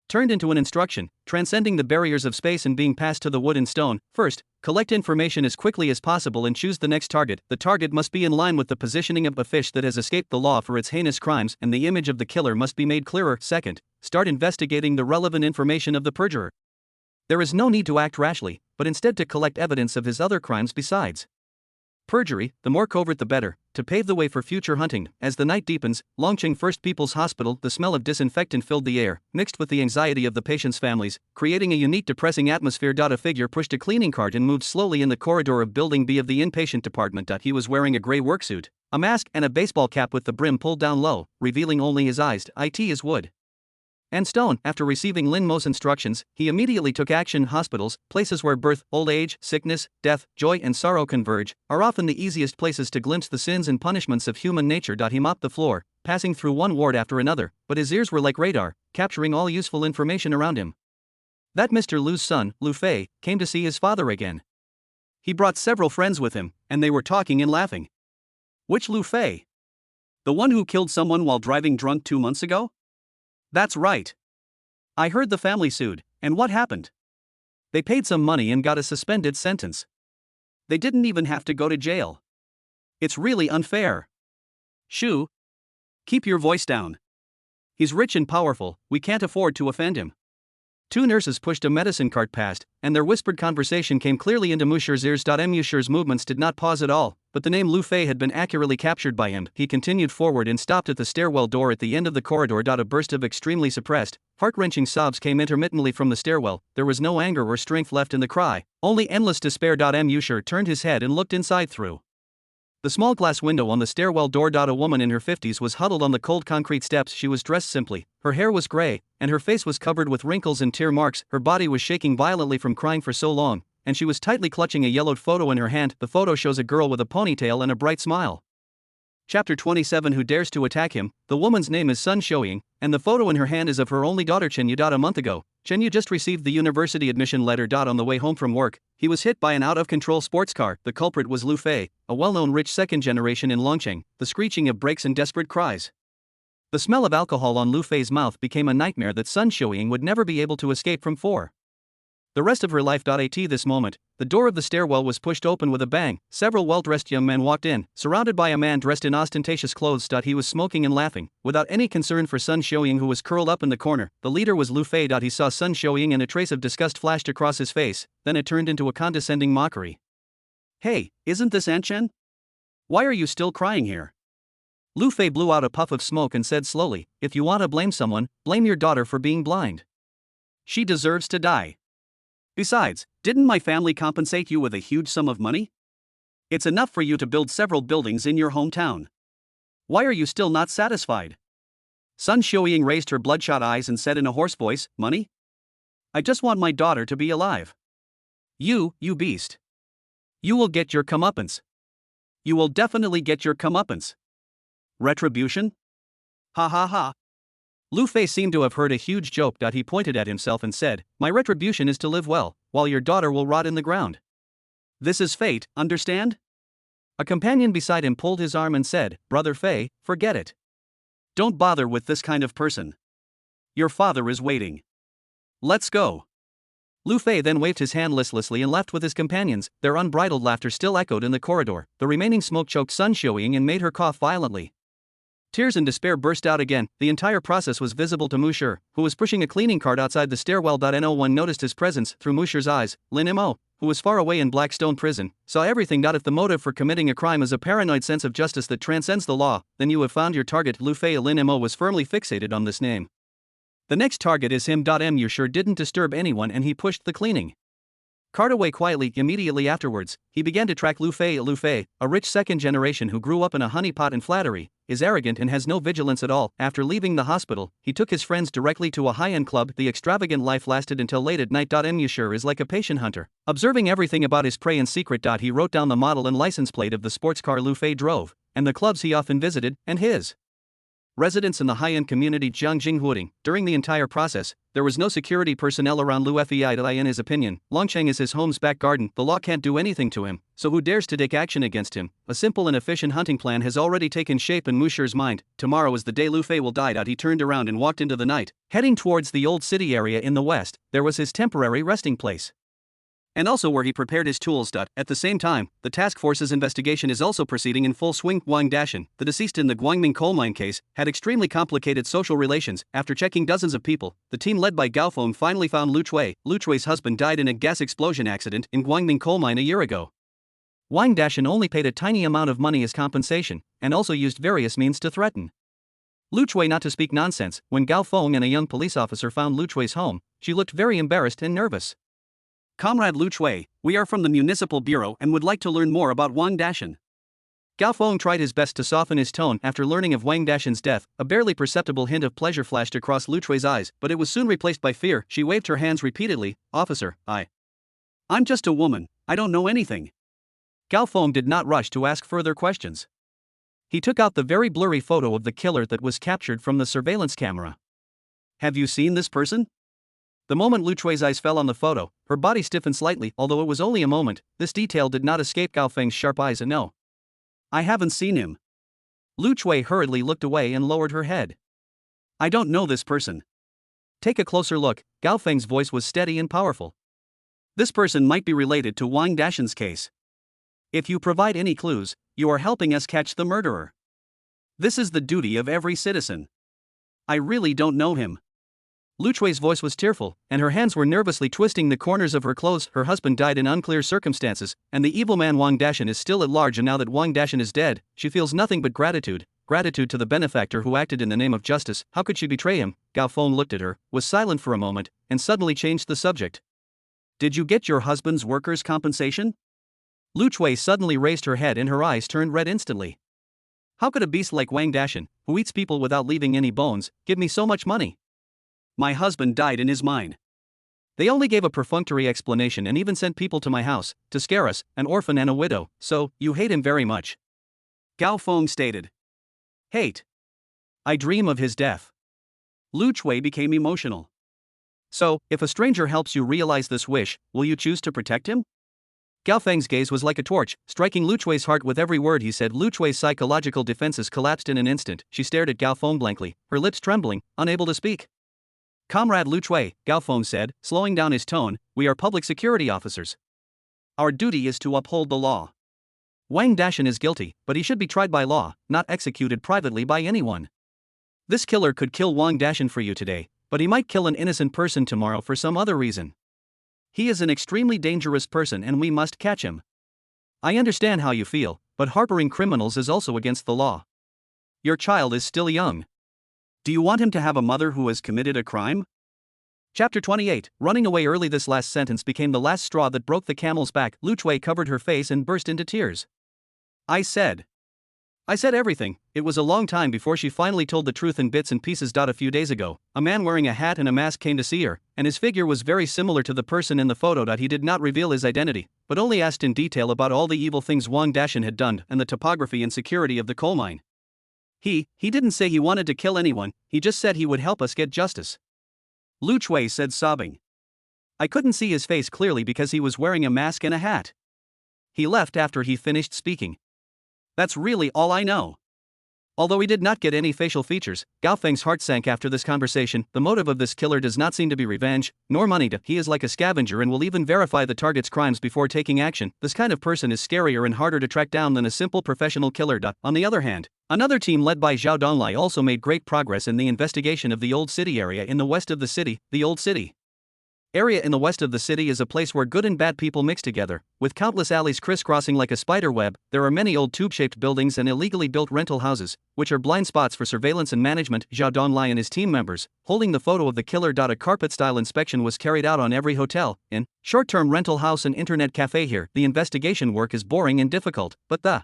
turned into an instruction, transcending the barriers of space and being passed to the wood and stone. First, collect information as quickly as possible and choose the next target. The target must be in line with the positioning of a fish that has escaped the law for its heinous crimes, and the image of the killer must be made clearer. Second, start investigating the relevant information of the perjurer. There is no need to act rashly, but instead to collect evidence of his other crimes besides perjury. The more covert the better, to pave the way for future hunting. As the night deepens, Longqing First People's Hospital, the smell of disinfectant filled the air, mixed with the anxiety of the patients' families, creating a unique depressing atmosphere. A figure pushed a cleaning cart and moved slowly in the corridor of Building B of the inpatient department. He was wearing a gray worksuit, a mask, and a baseball cap with the brim pulled down low, revealing only his eyes. It is wood and stone. After receiving Lin Mo's instructions, he immediately took action. Hospitals, places where birth, old age, sickness, death, joy, and sorrow converge, are often the easiest places to glimpse the sins and punishments of human nature. He mopped the floor, passing through one ward after another, but his ears were like radar, capturing all useful information around him. That Mr. Lu's son, Lu Fei, came to see his father again. He brought several friends with him, and they were talking and laughing. Which Lu Fei? The one who killed someone while driving drunk 2 months ago? That's right. I heard the family sued, and what happened? They paid some money and got a suspended sentence. They didn't even have to go to jail. It's really unfair. Shu, keep your voice down. He's rich and powerful, we can't afford to offend him. Two nurses pushed a medicine cart past, and their whispered conversation came clearly into Musher's ears. Musher's movements did not pause at all, but the name Lu Fei had been accurately captured by him. He continued forward and stopped at the stairwell door at the end of the corridor. A burst of extremely suppressed, heart-wrenching sobs came intermittently from the stairwell. There was no anger or strength left in the cry, only endless despair. Musher turned his head and looked inside through the small glass window on the stairwell door. A woman in her 50s was huddled on the cold concrete steps. She was dressed simply, her hair was gray, and her face was covered with wrinkles and tear marks. Her body was shaking violently from crying for so long, and she was tightly clutching a yellowed photo in her hand. The photo shows a girl with a ponytail and a bright smile. Chapter 27. Who dares to attack him? The woman's name is Sun Shoying, and the photo in her hand is of her only daughter Chenyu. A month ago, Chenyu just received the university admission letter. On the way home from work, he was hit by an out-of-control sports car. The culprit was Lu Fei, a well-known rich second generation in Longqing. The screeching of brakes and desperate cries, the smell of alcohol on Lu Fei's mouth became a nightmare that Sun Shoying would never be able to escape from for the rest of her life. At this moment, the door of the stairwell was pushed open with a bang. Several well-dressed young men walked in, surrounded by a man dressed in ostentatious clothes. He was smoking and laughing, without any concern for Sun Shoying, who was curled up in the corner. The leader was Lu Fei. He saw Sun Shoying and a trace of disgust flashed across his face, then it turned into a condescending mockery. Hey, isn't this Anchen? Why are you still crying here? Lu Fei blew out a puff of smoke and said slowly, if you want to blame someone, blame your daughter for being blind. She deserves to die. Besides, didn't my family compensate you with a huge sum of money? It's enough for you to build several buildings in your hometown. Why are you still not satisfied? Sun Shoying raised her bloodshot eyes and said in a hoarse voice, money? I just want my daughter to be alive. You beast. You will get your comeuppance. You will definitely get your comeuppance. Retribution? Ha ha ha. Lu Fei seemed to have heard a huge joke. He pointed at himself and said, my retribution is to live well, while your daughter will rot in the ground. This is fate, understand? A companion beside him pulled his arm and said, Brother Fei, forget it. Don't bother with this kind of person. Your father is waiting. Let's go. Lu Fei then waved his hand listlessly and left with his companions. Their unbridled laughter still echoed in the corridor. The remaining smoke choked Sun Shoying and made her cough violently. Tears and despair burst out again. The entire process was visible to Musher, who was pushing a cleaning cart outside the stairwell. No one noticed his presence. Through Musher's eyes, Lin Mo, who was far away in Blackstone Prison, saw everything. If the motive for committing a crime is a paranoid sense of justice that transcends the law, then you have found your target. Lu Fei. Lin Mo was firmly fixated on this name. The next target is him. Musher didn't disturb anyone and he pushed the cleaning Cart away quietly. Immediately afterwards, he began to track Lu Fei. Lu Fei, a rich second generation who grew up in a honeypot and flattery, is arrogant and has no vigilance at all. After leaving the hospital, he took his friends directly to a high-end club. The extravagant life lasted until late at night. Musher is like a patient hunter, observing everything about his prey in secret. He wrote down the model and license plate of the sports car Lu Fei drove, and the clubs he often visited, and his residence in the high-end community Jiangjinghuoding. During the entire process, there was no security personnel around Lu Fei. In his opinion, Longcheng is his home's back garden. The law can't do anything to him, so who dares to take action against him? A simple and efficient hunting plan has already taken shape in Musher's mind. Tomorrow is the day Lu Fei will die. He turned around and walked into the night, heading towards the old city area in the west. There was his temporary resting place, and also where he prepared his tools. At the same time, the task force's investigation is also proceeding in full swing. Wang Dashan, the deceased in the Guangming coal mine case, had extremely complicated social relations. After checking dozens of people, the team led by Gao Feng finally found Lu Chui. Lu Chui's husband died in a gas explosion accident in Guangming coal mine a year ago. Wang Dashan only paid a tiny amount of money as compensation, and also used various means to threaten Lu Chui not to speak nonsense. When Gao Feng and a young police officer found Lu Chui's home, she looked very embarrassed and nervous. Comrade Lu Chui, we are from the Municipal Bureau and would like to learn more about Wang Dashan. Gao Feng tried his best to soften his tone. After learning of Wang Dashan's death, a barely perceptible hint of pleasure flashed across Lu Chui's eyes, but it was soon replaced by fear. She waved her hands repeatedly. Officer, I'm just a woman, I don't know anything. Gao Feng did not rush to ask further questions. He took out the very blurry photo of the killer that was captured from the surveillance camera. Have you seen this person? The moment Lu Chui's eyes fell on the photo, her body stiffened slightly. Although it was only a moment, this detail did not escape Gao Feng's sharp eyes. No, I haven't seen him. Lu Chui hurriedly looked away and lowered her head. I don't know this person. Take a closer look. Gao Feng's voice was steady and powerful. This person might be related to Wang Dashan's case. If you provide any clues, you are helping us catch the murderer. This is the duty of every citizen. I really don't know him. Lu Chui's voice was tearful, and her hands were nervously twisting the corners of her clothes. Her husband died in unclear circumstances, and the evil man Wang Dashan is still at large. And now that Wang Dashan is dead, she feels nothing but gratitude to the benefactor who acted in the name of justice. How could she betray him? Gao Feng looked at her, was silent for a moment, and suddenly changed the subject. Did you get your husband's workers' compensation? Lu Chui suddenly raised her head and her eyes turned red instantly. How could a beast like Wang Dashan, who eats people without leaving any bones, give me so much money? My husband died in his mine. They only gave a perfunctory explanation and even sent people to my house, to scare us, an orphan and a widow. So, you hate him very much? Gao Feng stated. Hate. I dream of his death. Lu Chui became emotional. So, if a stranger helps you realize this wish, will you choose to protect him? Gao Feng's gaze was like a torch, striking Lu Chui's heart with every word he said. Lu Chui's psychological defenses collapsed in an instant. She stared at Gao Feng blankly, her lips trembling, unable to speak. Comrade Lu Chui, Gao Feng said, slowing down his tone, we are public security officers. Our duty is to uphold the law. Wang Dashan is guilty, but he should be tried by law, not executed privately by anyone. This killer could kill Wang Dashan for you today, but he might kill an innocent person tomorrow for some other reason. He is an extremely dangerous person and we must catch him. I understand how you feel, but harboring criminals is also against the law. Your child is still young. Do you want him to have a mother who has committed a crime? Chapter 28, running away early. This last sentence became the last straw that broke the camel's back. Lu Chui covered her face and burst into tears. I said everything. It was a long time before she finally told the truth in bits and pieces. A few days ago, a man wearing a hat and a mask came to see her, and his figure was very similar to the person in the photo. He did not reveal his identity, but only asked in detail about all the evil things Wang Dashan had done and the topography and security of the coal mine. He didn't say he wanted to kill anyone, he just said he would help us get justice. Lu Chui said, sobbing. I couldn't see his face clearly because he was wearing a mask and a hat. He left after he finished speaking. That's really all I know. Although he did not get any facial features, Gao Feng's heart sank after this conversation. The motive of this killer does not seem to be revenge, nor money. He is like a scavenger and will even verify the target's crimes before taking action. This kind of person is scarier and harder to track down than a simple professional killer. On the other hand, another team led by Zhao Donglai also made great progress in the investigation of the Old City area in the west of the city, the Old City. area in the west of the city is a place where good and bad people mix together, with countless alleys crisscrossing like a spider web. There are many old tube-shaped buildings and illegally built rental houses, which are blind spots for surveillance and management. Zhao Donglai and his team members, holding the photo of the killer. A carpet-style inspection was carried out on every hotel, inn, short-term rental house and internet cafe here. The investigation work is boring and difficult, but the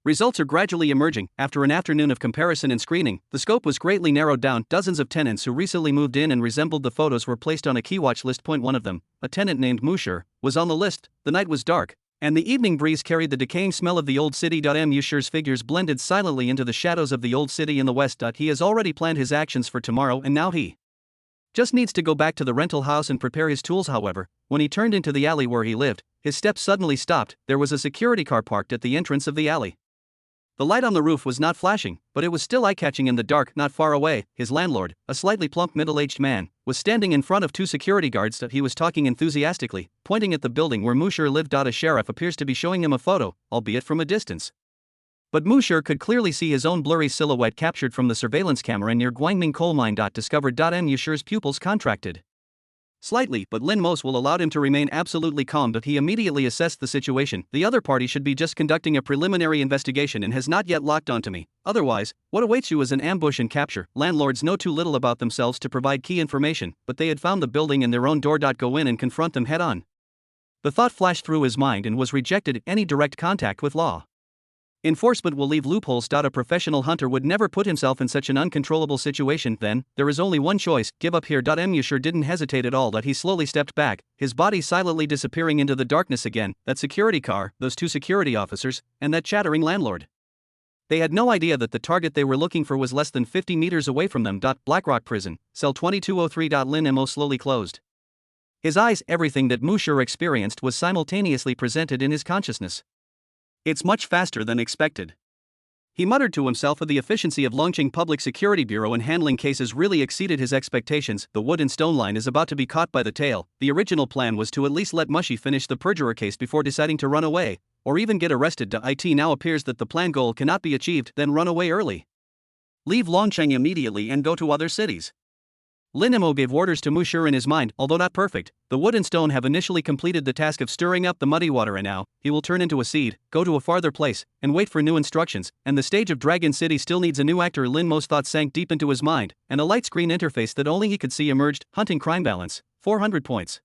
results are gradually emerging. After an afternoon of comparison and screening, the scope was greatly narrowed down. Dozens of tenants who recently moved in and resembled the photos were placed on a key watch list. One of them, a tenant named Mushir, was on the list. The night was dark, and the evening breeze carried the decaying smell of the old city. Mushir's figures blended silently into the shadows of the old city in the west. He has already planned his actions for tomorrow, and now he just needs to go back to the rental house and prepare his tools. However, when he turned into the alley where he lived, his steps suddenly stopped. There was a security car parked at the entrance of the alley. The light on the roof was not flashing, but it was still eye-catching. In the dark, not far away, his landlord, a slightly plump middle-aged man, was standing in front of two security guards. He was talking enthusiastically, pointing at the building where Mushir lived. A sheriff appears to be showing him a photo, albeit from a distance. But Mushir could clearly see his own blurry silhouette captured from the surveillance camera near Guangming coal mine. Discovered. Mushir's pupils contracted slightly, but Lin Mos will allow him to remain absolutely calm. But he immediately assessed the situation. The other party should be just conducting a preliminary investigation and has not yet locked onto me. Otherwise, what awaits you is an ambush and capture. Landlords know too little about themselves to provide key information, but they had found the building in their own door. Go in and confront them head on. The thought flashed through his mind and was rejected. Any direct contact with law enforcement will leave loopholes. A professional hunter would never put himself in such an uncontrollable situation. Then, there is only one choice: give up here. Mushir didn't hesitate at all. He slowly stepped back, his body silently disappearing into the darkness again. That security car, those two security officers, and that chattering landlord. They had no idea that the target they were looking for was less than 50 meters away from them. Blackrock Prison, cell 2203. Lin Mo slowly closed his eyes. Everything that Mushir experienced was simultaneously presented in his consciousness. It's much faster than expected, he muttered to himself. The efficiency of Longqing Public Security Bureau in handling cases really exceeded his expectations. The wood and stone line is about to be caught by the tail. The original plan was to at least let Mushy finish the perjurer case before deciding to run away, or even get arrested. It now appears that the plan goal cannot be achieved. Then run away early. Leave Longqing immediately and go to other cities. Lin Mo gave orders to Mushir in his mind. Although not perfect, the wood and stone have initially completed the task of stirring up the muddy water, and now he will turn into a seed, go to a farther place, and wait for new instructions. And the stage of Dragon City still needs a new actor. Lin Mo's thoughts sank deep into his mind, and a light screen interface that only he could see emerged. Hunting crime balance, 400 points.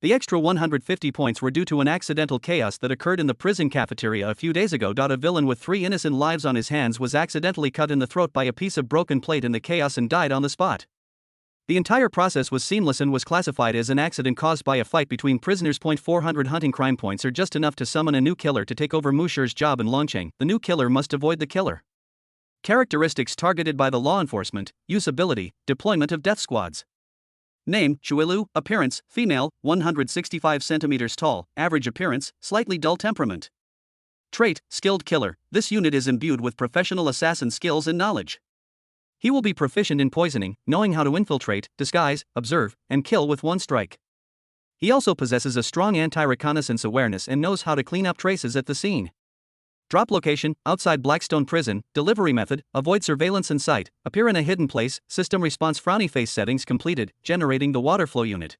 The extra 150 points were due to an accidental chaos that occurred in the prison cafeteria a few days ago. A villain with 3 innocent lives on his hands was accidentally cut in the throat by a piece of broken plate in the chaos and died on the spot. The entire process was seamless and was classified as an accident caused by a fight between prisoners. 400 hunting crime points are just enough to summon a new killer to take over Mushir's job in Longqing. The new killer must avoid the killer. Characteristics targeted by the law enforcement: usability, deployment of death squads. Name: Shuilu. Appearance: female, 165 centimeters tall, average appearance, slightly dull temperament. Trait: skilled killer. This unit is imbued with professional assassin skills and knowledge. He will be proficient in poisoning, knowing how to infiltrate, disguise, observe, and kill with one strike. He also possesses a strong anti-reconnaissance awareness and knows how to clean up traces at the scene. Drop location: outside Blackstone Prison. Delivery method: avoid surveillance and sight, appear in a hidden place. System response: frowny face. Settings completed, generating the water flow unit.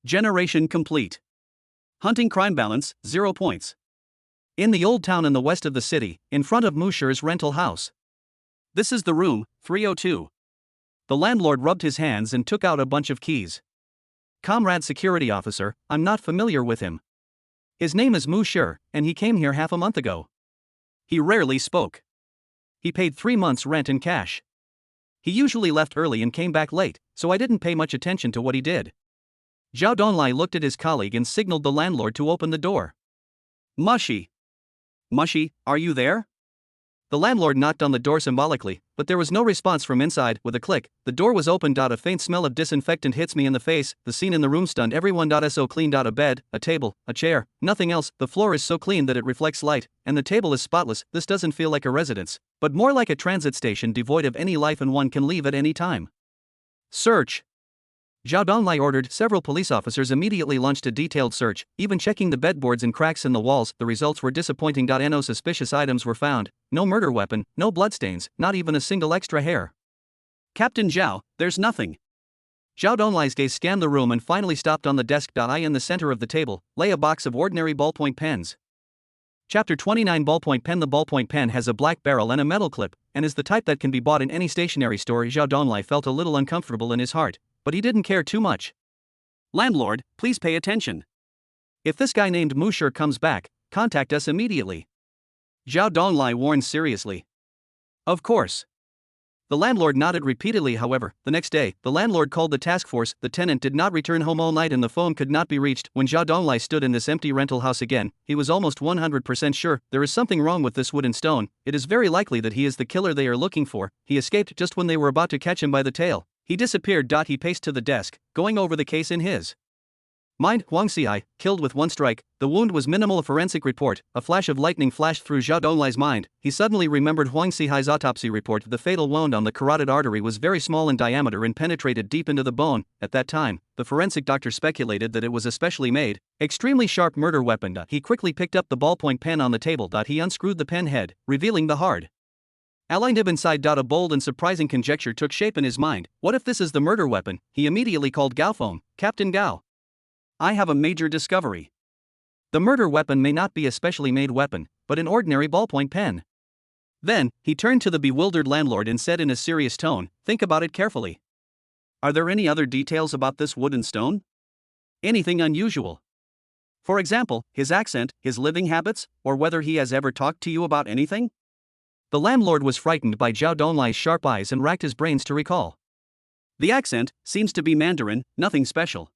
Generation complete. Hunting crime balance, 0 points. In the old town in the west of the city, in front of Mushir's rental house. This is the room, 302. The landlord rubbed his hands and took out a bunch of keys. Comrade security officer, I'm not familiar with him. His name is Mushir, and he came here half a month ago. He rarely spoke. He paid 3 months' rent in cash. He usually left early and came back late, so I didn't pay much attention to what he did. Zhao Donglai looked at his colleague and signaled the landlord to open the door. Mushy, are you there? The landlord knocked on the door symbolically, but there was no response from inside. With a click, the door was opened. A faint smell of disinfectant hits me in the face. The scene in the room stunned everyone. So clean. A bed, a table, a chair, nothing else. The floor is so clean that it reflects light, and the table is spotless. This doesn't feel like a residence, but more like a transit station devoid of any life, and one can leave at any time. Search. Zhao Donglai ordered. Several police officers immediately launched a detailed search, even checking the bedboards and cracks in the walls. The results were disappointing. No suspicious items were found, no murder weapon, no bloodstains, not even a single extra hair. Captain Zhao, there's nothing. Zhao Donlai's gaze scanned the room and finally stopped on the desk. In the center of the table lay a box of ordinary ballpoint pens. Chapter 29 Ballpoint Pen. The ballpoint pen has a black barrel and a metal clip, and is the type that can be bought in any stationery store. Zhao Donlai felt a little uncomfortable in his heart, but he didn't care too much. Landlord, please pay attention. If this guy named Musher comes back, contact us immediately. Zhao Donlai warned seriously. Of course. The landlord nodded repeatedly. However, the next day, the landlord called the task force. The tenant did not return home all night and the phone could not be reached. When Zhao Donglai stood in this empty rental house again, he was almost 100% sure there is something wrong with this wood and stone. It is very likely that he is the killer they are looking for. He escaped just when they were about to catch him by the tail. He disappeared. He paced to the desk, going over the case in his mind. Huang Xihai, killed with one strike. The wound was minimal. A forensic report. A flash of lightning flashed through Zhao Donglai's mind. He suddenly remembered Huang Xihai's autopsy report. The fatal wound on the carotid artery was very small in diameter and penetrated deep into the bone. At that time, the forensic doctor speculated that it was a specially made, extremely sharp murder weapon. He quickly picked up the ballpoint pen on the table. He unscrewed the pen head, revealing the hard alloy nib inside. A bold and surprising conjecture took shape in his mind. What if this is the murder weapon? He immediately called Gao Feng. Captain Gao, I have a major discovery. The murder weapon may not be a specially made weapon, but an ordinary ballpoint pen. Then, he turned to the bewildered landlord and said in a serious tone, think about it carefully. Are there any other details about this wood and stone? Anything unusual? For example, his accent, his living habits, or whether he has ever talked to you about anything? The landlord was frightened by Zhao Donlai's sharp eyes and racked his brains to recall. The accent seems to be Mandarin, nothing special.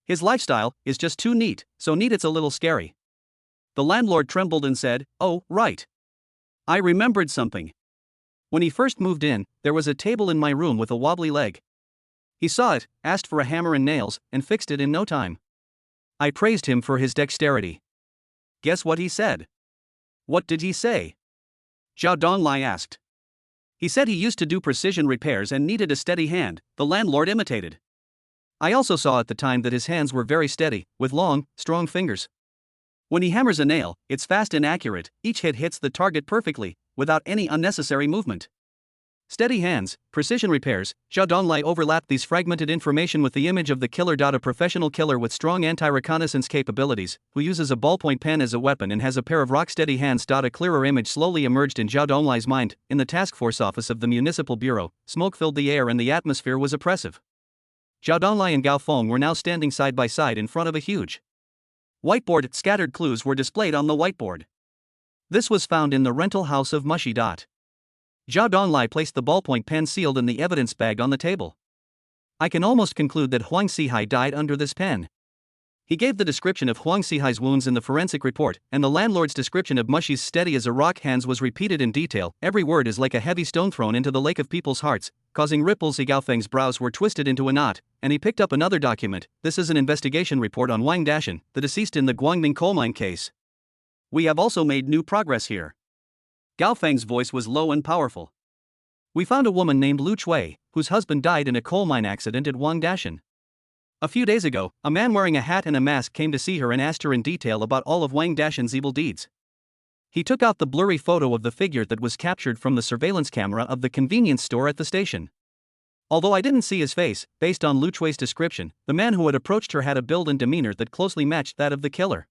His lifestyle is just too neat, so neat it's a little scary. The landlord trembled and said, oh, right. I remembered something. When he first moved in, there was a table in my room with a wobbly leg. He saw it, asked for a hammer and nails, and fixed it in no time. I praised him for his dexterity. Guess what he said? What did he say? Zhao Donglai asked. He said he used to do precision repairs and needed a steady hand. The landlord imitated. I also saw at the time that his hands were very steady, with long, strong fingers. When he hammers a nail, it's fast and accurate. Each hit hits the target perfectly, without any unnecessary movement. Steady hands, precision repairs. Zhao Donglai overlapped these fragmented information with the image of the killer. A professional killer with strong anti-reconnaissance capabilities, who uses a ballpoint pen as a weapon and has a pair of rock-steady hands. A clearer image slowly emerged in Zhao Donglai's mind. In the task force office of the municipal bureau, smoke filled the air and the atmosphere was oppressive. Zhao Donglai and Gao Feng were now standing side by side in front of a huge whiteboard. Scattered clues were displayed on the whiteboard. This was found in the rental house of Mushy. Zhao Donglai placed the ballpoint pen sealed in the evidence bag on the table. I can almost conclude that Huang Xihai died under this pen. He gave the description of Huang Xihai's wounds in the forensic report, and the landlord's description of Mushy's steady as a rock hands was repeated in detail. Every word is like a heavy stone thrown into the lake of people's hearts, causing ripples. Gao Feng's brows were twisted into a knot, and he picked up another document. This is an investigation report on Wang Dashan, the deceased in the Guangming coal mine case. We have also made new progress here. Gao Feng's voice was low and powerful. We found a woman named Lu Chui, whose husband died in a coal mine accident at Wang Dashan. A few days ago, a man wearing a hat and a mask came to see her and asked her in detail about all of Wang Dashan's evil deeds. He took out the blurry photo of the figure that was captured from the surveillance camera of the convenience store at the station. Although I didn't see his face, based on Lu Chui's description, the man who had approached her had a build and demeanor that closely matched that of the killer.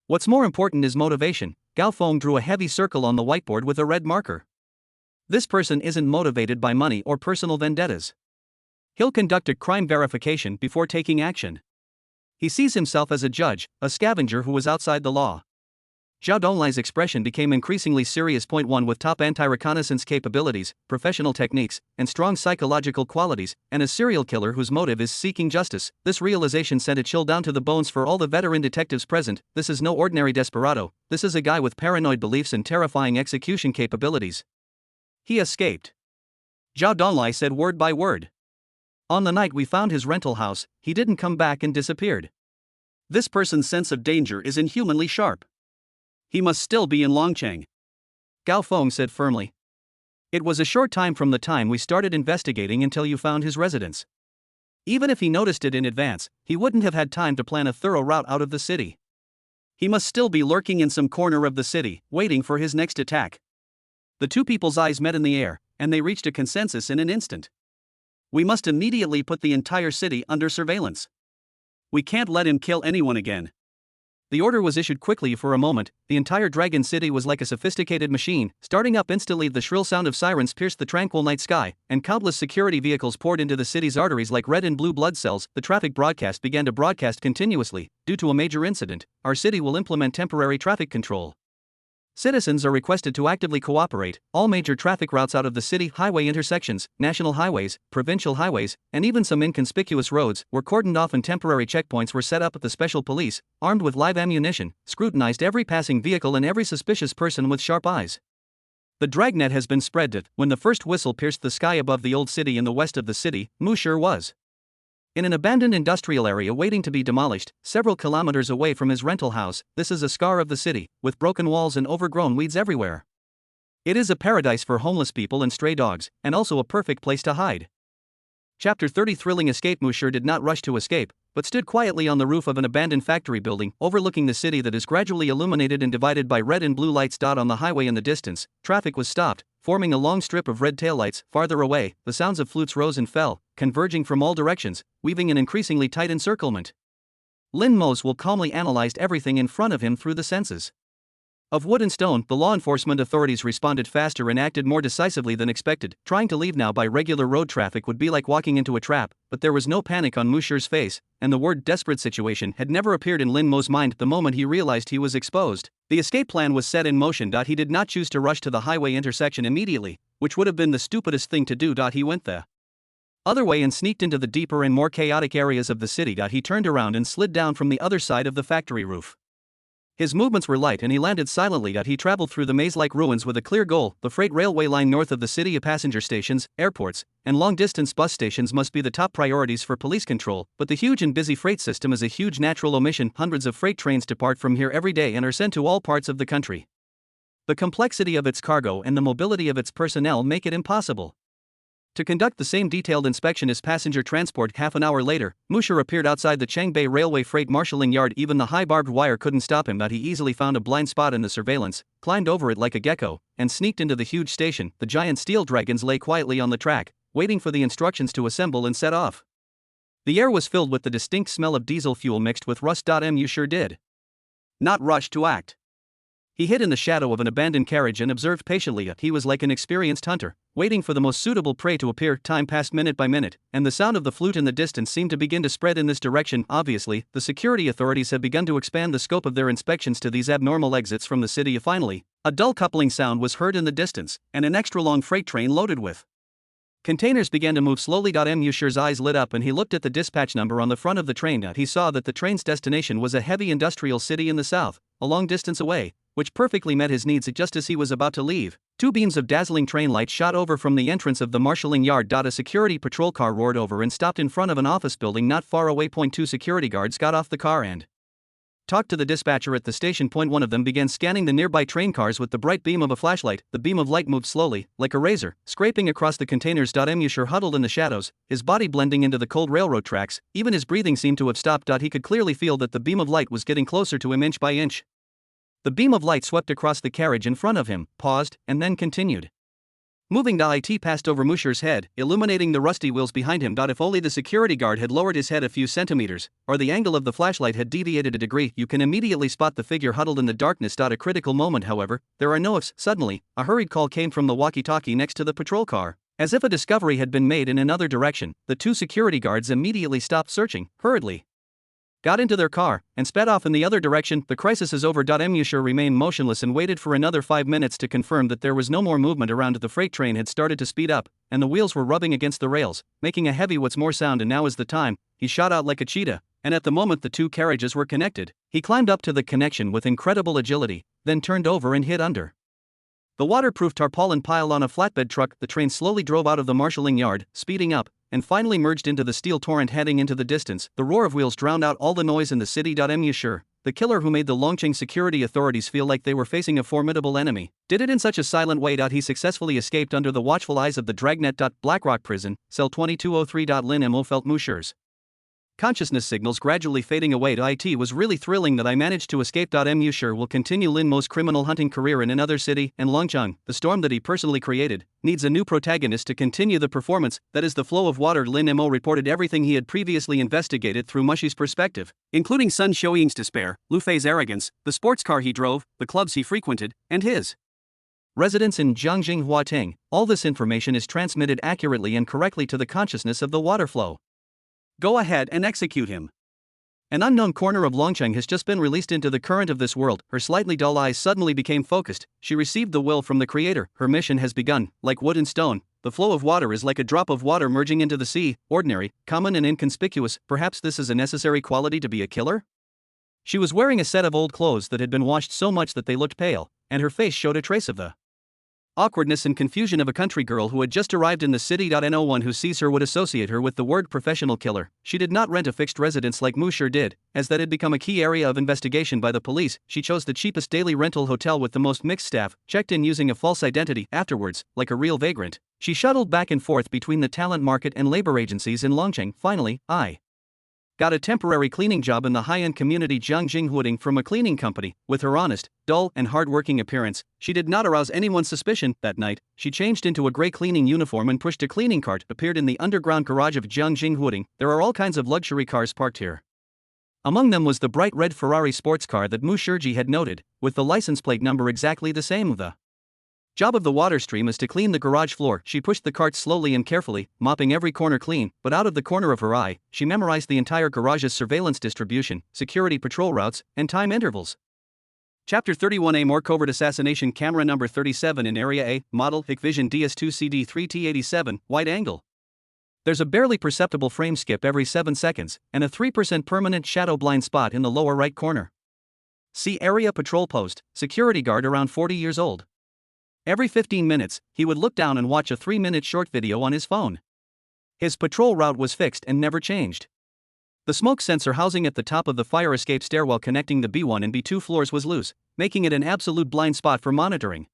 What's more important is motivation. Gao Feng drew a heavy circle on the whiteboard with a red marker. This person isn't motivated by money or personal vendettas. He'll conduct a crime verification before taking action. He sees himself as a judge, a scavenger who was outside the law. Zhao Donglai's expression became increasingly serious. Point 1 With top anti-reconnaissance capabilities, professional techniques, and strong psychological qualities, and a serial killer whose motive is seeking justice, this realization sent a chill down to the bones for all the veteran detectives present. This is no ordinary desperado, this is a guy with paranoid beliefs and terrifying execution capabilities. He escaped. Zhao Donglai said word by word. On the night we found his rental house, he didn't come back and disappeared. This person's sense of danger is inhumanly sharp. He must still be in Longcheng. Gao Feng said firmly. It was a short time from the time we started investigating until you found his residence. Even if he noticed it in advance, he wouldn't have had time to plan a thorough route out of the city. He must still be lurking in some corner of the city, waiting for his next attack. The two people's eyes met in the air, and they reached a consensus in an instant. We must immediately put the entire city under surveillance. We can't let him kill anyone again. The order was issued quickly. For a moment, the entire Dragon City was like a sophisticated machine, starting up instantly. The shrill sound of sirens pierced the tranquil night sky, and countless security vehicles poured into the city's arteries like red and blue blood cells. The traffic broadcast began to broadcast continuously. Due to a major incident, our city will implement temporary traffic control. Citizens are requested to actively cooperate. All major traffic routes out of the city, highway intersections, national highways, provincial highways, and even some inconspicuous roads were cordoned off and temporary checkpoints were set up. The special police, armed with live ammunition, scrutinized every passing vehicle and every suspicious person with sharp eyes. The dragnet has been spread. When the first whistle pierced the sky above the old city in the west of the city, Monsieur was in an abandoned industrial area waiting to be demolished, several kilometers away from his rental house. This is a scar of the city, with broken walls and overgrown weeds everywhere. It is a paradise for homeless people and stray dogs, and also a perfect place to hide. Chapter 30. Thrilling escape. Monsieur did not rush to escape, but stood quietly on the roof of an abandoned factory building, overlooking the city that is gradually illuminated and divided by red and blue lights. On the highway in the distance, traffic was stopped, forming a long strip of red taillights. Farther away, the sounds of flutes rose and fell, converging from all directions, weaving an increasingly tight encirclement. Lin Mose will calmly analyzed everything in front of him through the senses of wood and stone. The law enforcement authorities responded faster and acted more decisively than expected. Trying to leave now by regular road traffic would be like walking into a trap, but there was no panic on Monsieur's face, and the word desperate situation had never appeared in Lin Mo's mind. The moment he realized he was exposed, the escape plan was set in motion. He did not choose to rush to the highway intersection immediately, which would have been the stupidest thing to do. He went the other way and sneaked into the deeper and more chaotic areas of the city. He turned around and slid down from the other side of the factory roof. His movements were light and he landed silently. He traveled through the maze-like ruins with a clear goal. The freight railway line north of the city, passenger stations, airports, and long-distance bus stations must be the top priorities for police control, but the huge and busy freight system is a huge natural omission. Hundreds of freight trains depart from here every day and are sent to all parts of the country. The complexity of its cargo and the mobility of its personnel make it impossible to conduct the same detailed inspection as passenger transport. Half an hour later, Monsieur appeared outside the Changbei Railway freight marshalling yard. Even the high barbed wire couldn't stop him. He easily found a blind spot in the surveillance, climbed over it like a gecko, and sneaked into the huge station. The giant steel dragons lay quietly on the track, waiting for the instructions to assemble and set off. The air was filled with the distinct smell of diesel fuel mixed with rust. Monsieur did not rush to act. He hid in the shadow of an abandoned carriage and observed patiently. He was like an experienced hunter, waiting for the most suitable prey to appear. Time passed minute by minute, and the sound of the flute in the distance seemed to begin to spread in this direction. Obviously, the security authorities have begun to expand the scope of their inspections to these abnormal exits from the city. Finally, a dull coupling sound was heard in the distance, and an extra-long freight train loaded with containers began to move slowly. Monsieur's eyes lit up and he looked at the dispatch number on the front of the train. He saw that the train's destination was a heavy industrial city in the south, a long distance away, which perfectly met his needs. Just as he was about to leave, two beams of dazzling train light shot over from the entrance of the marshalling yard. A security patrol car roared over and stopped in front of an office building not far away. Two security guards got off the car and talked to the dispatcher at the station. One of them began scanning the nearby train cars with the bright beam of a flashlight. The beam of light moved slowly, like a razor, scraping across the containers. Monsieur huddled in the shadows, his body blending into the cold railroad tracks. Even his breathing seemed to have stopped. He could clearly feel that the beam of light was getting closer to him inch by inch. The beam of light swept across the carriage in front of him, paused, and then continued moving. It passed over Monsieur's head, illuminating the rusty wheels behind him. If only the security guard had lowered his head a few centimeters, or the angle of the flashlight had deviated a degree. You can immediately spot the figure huddled in the darkness. A critical moment, however, there are no ifs. Suddenly, a hurried call came from the walkie-talkie next to the patrol car. As if a discovery had been made in another direction, the two security guards immediately stopped searching, hurriedly got into their car, and sped off in the other direction. The crisis is over. Monsieur remained motionless and waited for another 5 minutes to confirm that there was no more movement around. The freight train had started to speed up, and the wheels were rubbing against the rails, making a heavy what's more sound. And now is the time. He shot out like a cheetah, and at the moment the two carriages were connected, he climbed up to the connection with incredible agility, then turned over and hid under the waterproof tarpaulin pile on a flatbed truck. The train slowly drove out of the marshalling yard, speeding up, and finally merged into the steel torrent heading into the distance. The roar of wheels drowned out all the noise in the city. Monsieur, the killer who made the Longqing security authorities feel like they were facing a formidable enemy, did it in such a silent way. He successfully escaped under the watchful eyes of the dragnet. Blackrock Prison, Cell 2203. Lin Mo felt Monsieur's Consciousness signals gradually fading away. It was really thrilling that I managed to escape. Mu sure will continue Lin Mo's criminal hunting career in another city, and Longcheng, the storm that he personally created, needs a new protagonist to continue the performance, that is the flow of water. Lin Mo reported everything he had previously investigated through Mushi's perspective, including Sun Xiuying's despair, Lu Fei's arrogance, the sports car he drove, the clubs he frequented, and his residence in Jiangjing Huating. All this information is transmitted accurately and correctly to the consciousness of the water flow. Go ahead and execute him. An unknown corner of Longcheng has just been released into the current of this world. Her slightly dull eyes suddenly became focused. She received the will from the Creator. Her mission has begun. Like wood and stone, the flow of water is like a drop of water merging into the sea, ordinary, common and inconspicuous. Perhaps this is a necessary quality to be a killer? She was wearing a set of old clothes that had been washed so much that they looked pale, and her face showed a trace of the awkwardness and confusion of a country girl who had just arrived in the city. No one who sees her would associate her with the word professional killer. She did not rent a fixed residence like Mu sure did, as that had become a key area of investigation by the police. She chose the cheapest daily rental hotel with the most mixed staff, checked in using a false identity. Afterwards, like a real vagrant, she shuttled back and forth between the talent market and labor agencies in Longcheng. Finally, I got a temporary cleaning job in the high-end community Jiangjing Huating from a cleaning company. With her honest, dull, and hard-working appearance, she did not arouse anyone's suspicion. That night, she changed into a gray cleaning uniform and pushed a cleaning cart, appeared in the underground garage of Jiangjing Huating. There are all kinds of luxury cars parked here. Among them was the bright red Ferrari sports car that Mu Shiji had noted, with the license plate number exactly the same. The job of the water stream is to clean the garage floor. She pushed the cart slowly and carefully, mopping every corner clean, but out of the corner of her eye, she memorized the entire garage's surveillance distribution, security patrol routes, and time intervals. Chapter 31A More Covert Assassination. Camera number 37 in Area A, model Hikvision DS2CD3T87, wide angle. There's a barely perceptible frame skip every 7 seconds, and a 3% permanent shadow blind spot in the lower right corner. See Area Patrol Post, security guard around 40 years old. Every 15 minutes, he would look down and watch a 3-minute short video on his phone. His patrol route was fixed and never changed. The smoke sensor housing at the top of the fire escape stairwell connecting the B1 and B2 floors was loose, making it an absolute blind spot for monitoring.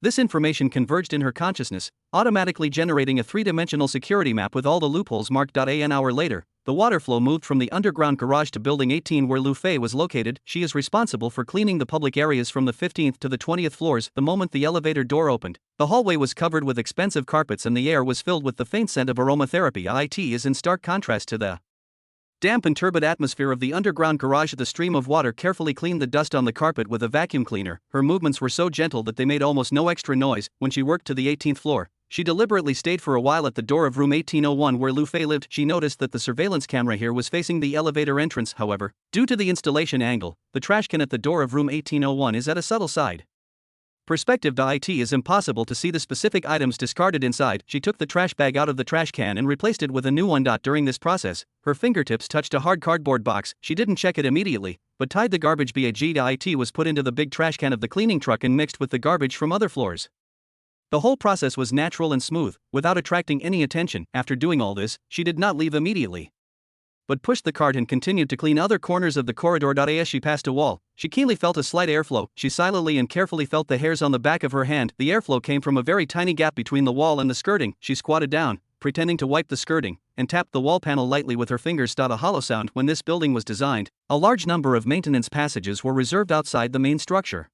This information converged in her consciousness, automatically generating a 3-dimensional security map with all the loopholes marked. An hour later, the water flow moved from the underground garage to Building 18 where Lu Fei was located. She is responsible for cleaning the public areas from the 15th to the 20th floors. The moment the elevator door opened, the hallway was covered with expensive carpets and the air was filled with the faint scent of aromatherapy. It is in stark contrast to the damp and turbid atmosphere of the underground garage. The stream of water carefully cleaned the dust on the carpet with a vacuum cleaner. Her movements were so gentle that they made almost no extra noise. When she worked to the 18th floor, she deliberately stayed for a while at the door of room 1801 where Lu Fei lived. She noticed that the surveillance camera here was facing the elevator entrance. However, due to the installation angle, the trash can at the door of room 1801 is at a subtle side perspective. It is impossible to see the specific items discarded inside. She took the trash bag out of the trash can and replaced it with a new one. During this process, her fingertips touched a hard cardboard box. She didn't check it immediately, but tied the garbage bag. It was put into the big trash can of the cleaning truck and mixed with the garbage from other floors. The whole process was natural and smooth, without attracting any attention. After doing all this, she did not leave immediately, but pushed the cart and continued to clean other corners of the corridor. As she passed a wall, she keenly felt a slight airflow. She silently and carefully felt the hairs on the back of her hand. The airflow came from a very tiny gap between the wall and the skirting. She squatted down, pretending to wipe the skirting, and tapped the wall panel lightly with her fingers. A hollow sound. When this building was designed, a large number of maintenance passages were reserved outside the main structure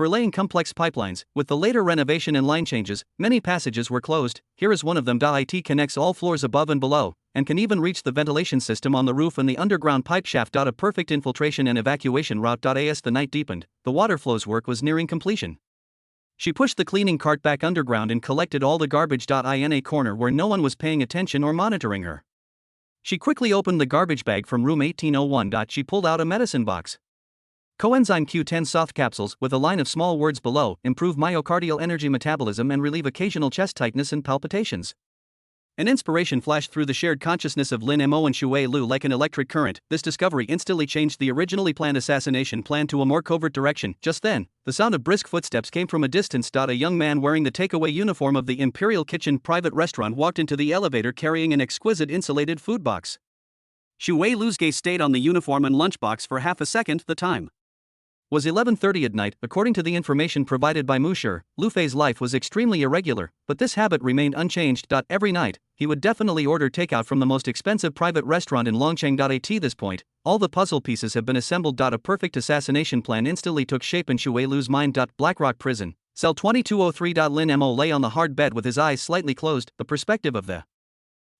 for laying complex pipelines. With the later renovation and line changes, many passages were closed. Here is one of them. It connects all floors above and below, and can even reach the ventilation system on the roof and the underground pipe shaft. A perfect infiltration and evacuation route. As the night deepened, the water flows work was nearing completion. She pushed the cleaning cart back underground and collected all the garbage. In a corner where no one was paying attention or monitoring her, she quickly opened the garbage bag from room 1801. She pulled out a medicine box. Coenzyme Q10 soft capsules, with a line of small words below, improve myocardial energy metabolism and relieve occasional chest tightness and palpitations. An inspiration flashed through the shared consciousness of Lin Mo and Shui Lu like an electric current. This discovery instantly changed the originally planned assassination plan to a more covert direction. Just then, the sound of brisk footsteps came from a distance. A young man wearing the takeaway uniform of the Imperial Kitchen private restaurant walked into the elevator carrying an exquisite insulated food box. Shui Lu's gaze stayed on the uniform and lunchbox for half a second. The time Was 11:30 at night. According to the information provided by Musher, Lu Fei's life was extremely irregular, but this habit remained unchanged. Every night, he would definitely order takeout from the most expensive private restaurant in Longcheng. At this point, all the puzzle pieces have been assembled. A perfect assassination plan instantly took shape in Shui Lu's mind. Blackrock Prison, Cell 2203. Lin Mo lay on the hard bed with his eyes slightly closed. The perspective of the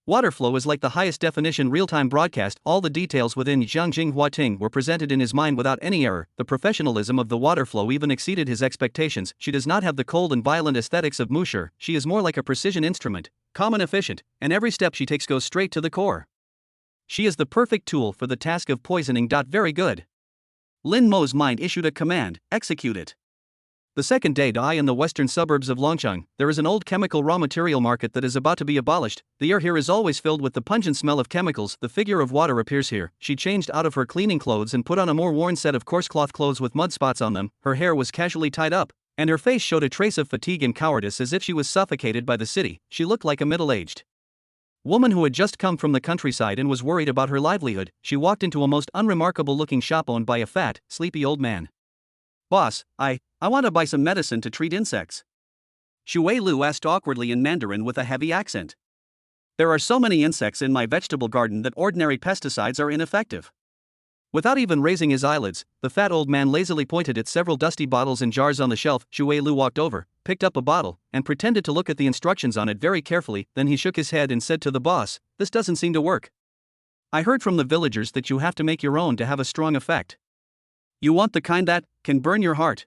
water flow is like the highest definition real-time broadcast. All the details within Jiangjing Huating were presented in his mind without any error. The professionalism of the water flow even exceeded his expectations. She does not have the cold and violent aesthetics of Musher. She is more like a precision instrument, calm and efficient, and every step she takes goes straight to the core. She is the perfect tool for the task of poisoning. Very good. Lin Mo's mind issued a command: execute it. The second day in the western suburbs of Longcheng, there is an old chemical raw material market that is about to be abolished. The air here is always filled with the pungent smell of chemicals. The figure of water appears here. She changed out of her cleaning clothes and put on a more worn set of coarse cloth clothes with mud spots on them. Her hair was casually tied up, and her face showed a trace of fatigue and cowardice as if she was suffocated by the city. She looked like a middle-aged woman who had just come from the countryside and was worried about her livelihood. She walked into a most unremarkable-looking shop owned by a fat, sleepy old man. "Boss, I want to buy some medicine to treat insects." Shui Lu asked awkwardly in Mandarin with a heavy accent. "There are so many insects in my vegetable garden that ordinary pesticides are ineffective." Without even raising his eyelids, the fat old man lazily pointed at several dusty bottles and jars on the shelf. Shui Lu walked over, picked up a bottle, and pretended to look at the instructions on it very carefully. Then he shook his head and said to the boss, "This doesn't seem to work. I heard from the villagers that you have to make your own to have a strong effect. You want the kind that can burn your heart."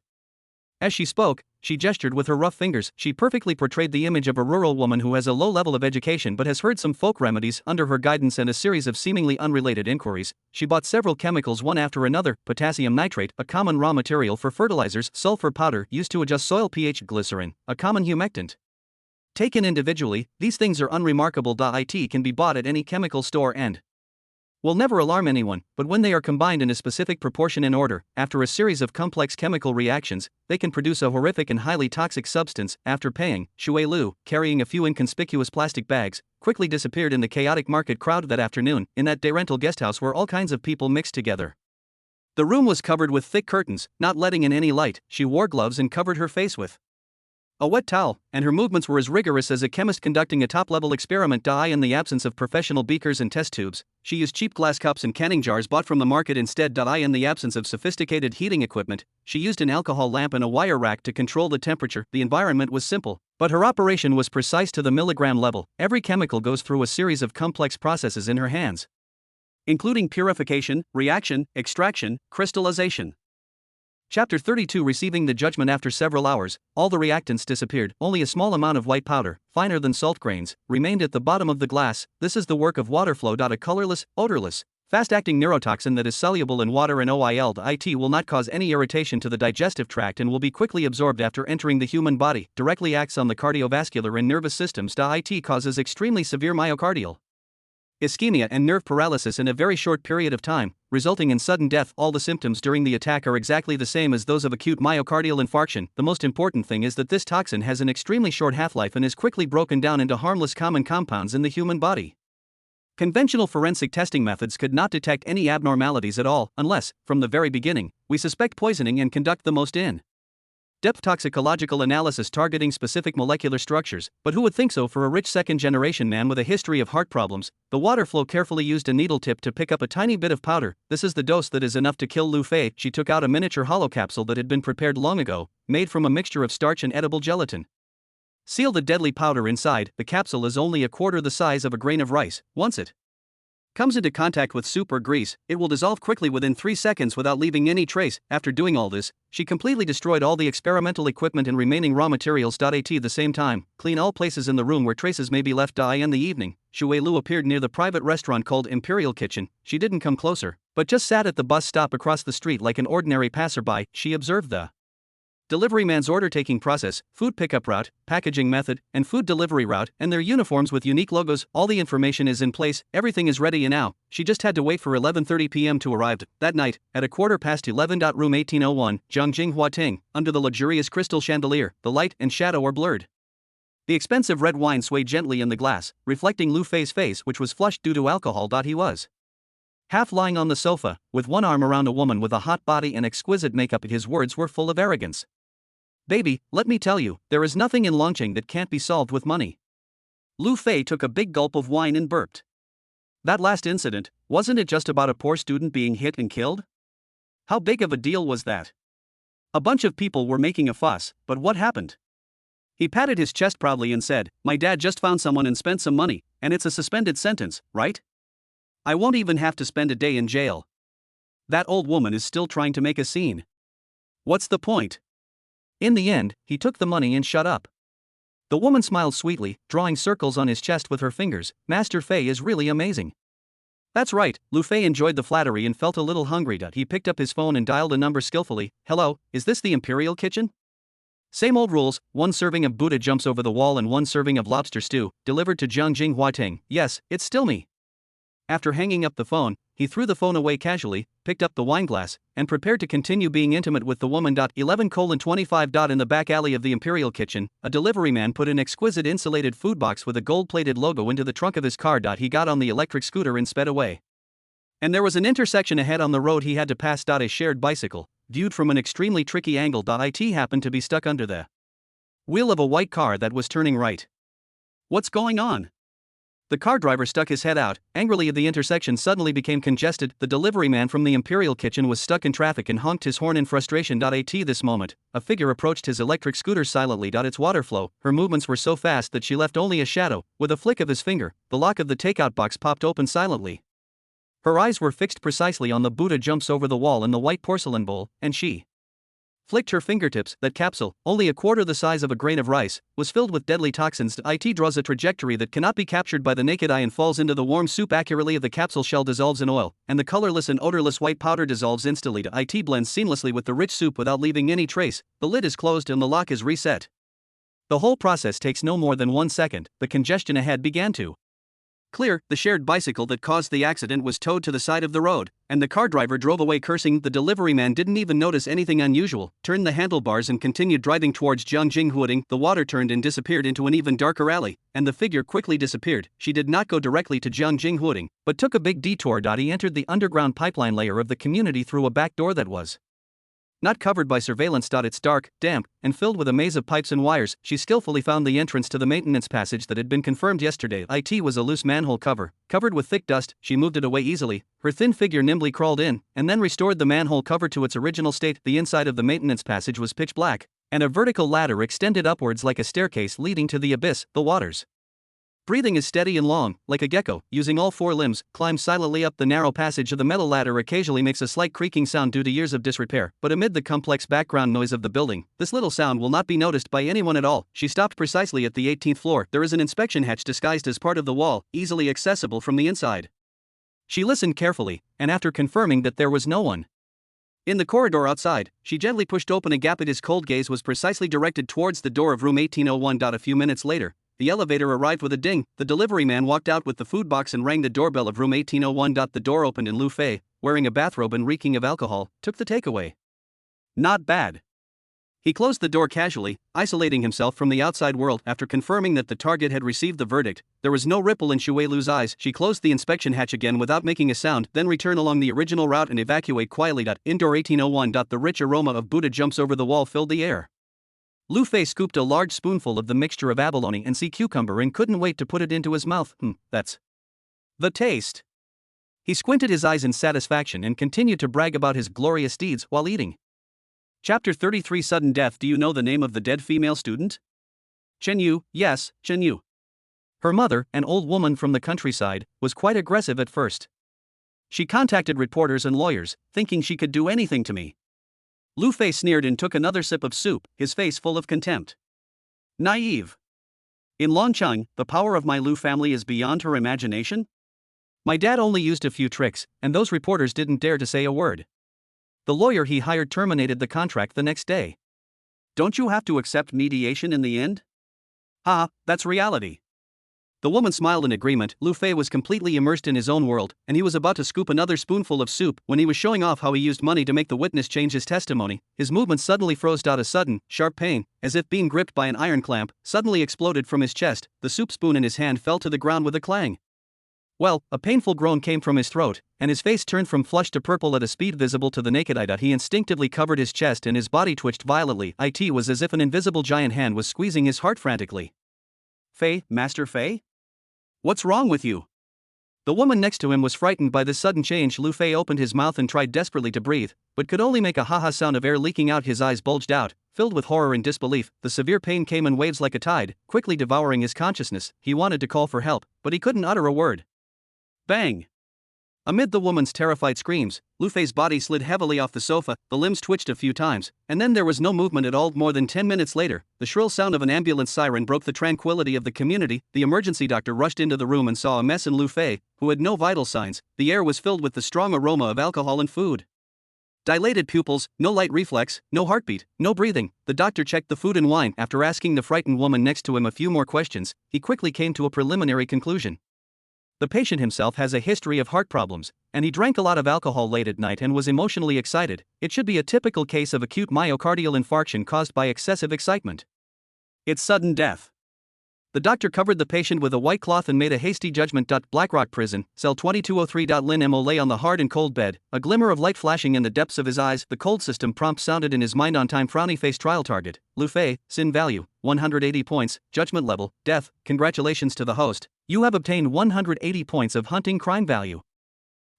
As she spoke, she gestured with her rough fingers. She perfectly portrayed the image of a rural woman who has a low level of education but has heard some folk remedies. Under her guidance and a series of seemingly unrelated inquiries, she bought several chemicals one after another: potassium nitrate, a common raw material for fertilizers; sulfur powder, used to adjust soil pH; glycerin, a common humectant. Taken individually, these things are unremarkable. It can be bought at any chemical store and will never alarm anyone, but when they are combined in a specific proportion and order, after a series of complex chemical reactions, they can produce a horrific and highly toxic substance. After paying, Shui Lu, carrying a few inconspicuous plastic bags, quickly disappeared in the chaotic market crowd that afternoon, in that day rental guesthouse where all kinds of people mixed together. The room was covered with thick curtains, not letting in any light. She wore gloves and covered her face with a wet towel, and her movements were as rigorous as a chemist conducting a top-level experiment. In the absence of professional beakers and test tubes, she used cheap glass cups and canning jars bought from the market instead. In the absence of sophisticated heating equipment, she used an alcohol lamp and a wire rack to control the temperature. The environment was simple, but her operation was precise to the milligram level. Every chemical goes through a series of complex processes in her hands, including purification, reaction, extraction, crystallization. Chapter 32. Receiving the judgment. After several hours, all the reactants disappeared. Only a small amount of white powder, finer than salt grains, remained at the bottom of the glass. This is the work of water flow. A colorless, odorless, fast-acting neurotoxin that is soluble in water and oil. It will not cause any irritation to the digestive tract and will be quickly absorbed after entering the human body. Directly acts on the cardiovascular and nervous systems. It causes extremely severe myocardial ischemia and nerve paralysis in a very short period of time, resulting in sudden death. All the symptoms during the attack are exactly the same as those of acute myocardial infarction. The most important thing is that this toxin has an extremely short half-life and is quickly broken down into harmless common compounds in the human body. Conventional forensic testing methods could not detect any abnormalities at all, unless, from the very beginning, we suspect poisoning and conduct the most in-depth toxicological analysis targeting specific molecular structures. But who would think so for a rich second-generation man with a history of heart problems? The water flow carefully used a needle tip to pick up a tiny bit of powder. This is the dose that is enough to kill Lu Fei. She took out a miniature hollow capsule that had been prepared long ago, made from a mixture of starch and edible gelatin. Seal the deadly powder inside. The capsule is only a quarter the size of a grain of rice. Once it comes into contact with soup or grease, it will dissolve quickly within 3 seconds without leaving any trace. After doing all this, she completely destroyed all the experimental equipment and remaining raw materials. At the same time, clean all places in the room where traces may be left. In the evening, Shui Lu appeared near the private restaurant called Imperial Kitchen. She didn't come closer, but just sat at the bus stop across the street like an ordinary passerby. She observed the delivery man's order-taking process, food pickup route, packaging method, and food delivery route, and their uniforms with unique logos. All the information is in place, everything is ready, and now, she just had to wait for 11:30 p.m. to arrive. That night, at 11:15, room 1801, Jiangjing Huating, under the luxurious crystal chandelier, the light and shadow are blurred. The expensive red wine swayed gently in the glass, reflecting Lu Fei's face, which was flushed due to alcohol. He was half lying on the sofa, with one arm around a woman with a hot body and exquisite makeup. His words were full of arrogance. Baby, let me tell you, there is nothing in Longqing that can't be solved with money. Lu Fei took a big gulp of wine and burped. That last incident, wasn't it just about a poor student being hit and killed? How big of a deal was that? A bunch of people were making a fuss, but what happened? He patted his chest proudly and said, my dad just found someone and spent some money, and it's a suspended sentence, right? I won't even have to spend a day in jail. That old woman is still trying to make a scene. What's the point? In the end, he took the money and shut up. The woman smiled sweetly, drawing circles on his chest with her fingers. Master Fei is really amazing. That's right, Lu Fei enjoyed the flattery and felt a little hungry. He picked up his phone and dialed a number skillfully. Hello, is this the Imperial Kitchen? Same old rules, 1 serving of Buddha jumps over the wall and 1 serving of lobster stew, delivered to Jiangjing Huating. Yes, it's still me. After hanging up the phone, he threw the phone away casually, picked up the wineglass, and prepared to continue being intimate with the woman. 11:25. In the back alley of the Imperial Kitchen, a delivery man put an exquisite insulated food box with a gold-plated logo into the trunk of his car. He got on the electric scooter and sped away. And there was an intersection ahead on the road he had to pass. A shared bicycle, viewed from an extremely tricky angle. It happened to be stuck under the wheel of a white car that was turning right. What's going on? The car driver stuck his head out. Angrily, the intersection suddenly became congested. The delivery man from the Imperial Kitchen was stuck in traffic and honked his horn in frustration. At this moment, a figure approached his electric scooter silently. Its water flow, her movements were so fast that she left only a shadow. With a flick of his finger, the lock of the takeout box popped open silently. Her eyes were fixed precisely on the Buddha jumps over the wall in the white porcelain bowl, and she flicked her fingertips. That capsule, only a quarter the size of a grain of rice, was filled with deadly toxins. It draws a trajectory that cannot be captured by the naked eye and falls into the warm soup accurately. The capsule shell dissolves in oil, and the colorless and odorless white powder dissolves instantly. It blends seamlessly with the rich soup without leaving any trace. The lid is closed and the lock is reset. The whole process takes no more than 1 second. The congestion ahead began to clear. The shared bicycle that caused the accident was towed to the side of the road, and the car driver drove away cursing. The delivery man didn't even notice anything unusual, turned the handlebars and continued driving towards Jiangjing Huating. The water turned and disappeared into an even darker alley, and the figure quickly disappeared. She did not go directly to Jiangjing Huating, but took a big detour. He entered the underground pipeline layer of the community through a back door that was not covered by surveillance. It's dark, damp, and filled with a maze of pipes and wires. She skillfully found the entrance to the maintenance passage that had been confirmed yesterday. It was a loose manhole cover, covered with thick dust. She moved it away easily. Her thin figure nimbly crawled in, and then restored the manhole cover to its original state. The inside of the maintenance passage was pitch black, and a vertical ladder extended upwards like a staircase leading to the abyss. The waters breathing is steady and long, like a gecko, using all 4 limbs, climbs silently up the narrow passage. The metal ladder occasionally makes a slight creaking sound due to years of disrepair, but amid the complex background noise of the building, this little sound will not be noticed by anyone at all. She stopped precisely at the 18th floor. There is an inspection hatch disguised as part of the wall, easily accessible from the inside. She listened carefully, and after confirming that there was no one in the corridor outside, she gently pushed open a gap. His cold gaze was precisely directed towards the door of room 1801. A few minutes later, the elevator arrived with a ding. The delivery man walked out with the food box and rang the doorbell of room 1801. The door opened and Lu Fei, wearing a bathrobe and reeking of alcohol, took the takeaway. Not bad. He closed the door casually, isolating himself from the outside world. After confirming that the target had received the verdict, there was no ripple in Shui Lu's eyes. She closed the inspection hatch again without making a sound, then returned along the original route and evacuate quietly. Indoor 1801. The rich aroma of Buddha jumps over the wall filled the air. Lu Fei scooped a large spoonful of the mixture of abalone and sea cucumber and couldn't wait to put it into his mouth. That's the taste. He squinted his eyes in satisfaction and continued to brag about his glorious deeds while eating. Chapter 33 Sudden Death. Do you know the name of the dead female student? Chen Yu. Yes, Chen Yu. Her mother, an old woman from the countryside, was quite aggressive at first. She contacted reporters and lawyers, thinking she could do anything to me. Lu Fei sneered and took another sip of soup, his face full of contempt. Naive. In Longqing, the power of my Lu family is beyond her imagination? My dad only used a few tricks, and those reporters didn't dare to say a word. The lawyer he hired terminated the contract the next day. Don't you have to accept mediation in the end? That's reality. The woman smiled in agreement. Lu Fei was completely immersed in his own world, and he was about to scoop another spoonful of soup when he was showing off how he used money to make the witness change his testimony. His movements suddenly froze. A sudden, sharp pain, as if being gripped by an iron clamp, suddenly exploded from his chest. The soup spoon in his hand fell to the ground with a clang. Well, a painful groan came from his throat, and his face turned from flushed to purple at a speed visible to the naked eye. He instinctively covered his chest and his body twitched violently. It was as if an invisible giant hand was squeezing his heart frantically. Faye, Master Faye? What's wrong with you? The woman next to him was frightened by this sudden change. Lu Fei opened his mouth and tried desperately to breathe, but could only make a ha-ha sound of air leaking out. His eyes bulged out, filled with horror and disbelief. The severe pain came in waves like a tide, quickly devouring his consciousness. He wanted to call for help, but he couldn't utter a word. Bang! Amid the woman's terrified screams, Lu Fei's body slid heavily off the sofa, the limbs twitched a few times, and then there was no movement at all. More than 10 minutes later, the shrill sound of an ambulance siren broke the tranquility of the community. The emergency doctor rushed into the room and saw a mess in Lu Fei, who had no vital signs. The air was filled with the strong aroma of alcohol and food. Dilated pupils, no light reflex, no heartbeat, no breathing. The doctor checked the food and wine. After asking the frightened woman next to him a few more questions, he quickly came to a preliminary conclusion. The patient himself has a history of heart problems, and he drank a lot of alcohol late at night and was emotionally excited. It should be a typical case of acute myocardial infarction caused by excessive excitement. It's sudden death. The doctor covered the patient with a white cloth and made a hasty judgment. Blackrock Prison, cell 2203. Lin Mo lay on the hard and cold bed, a glimmer of light flashing in the depths of his eyes. The cold system prompt sounded in his mind. On time, frowny face. Trial target, Lu Fei, sin value, 180 points, judgment level, death. Congratulations to the host, you have obtained 180 points of hunting crime value.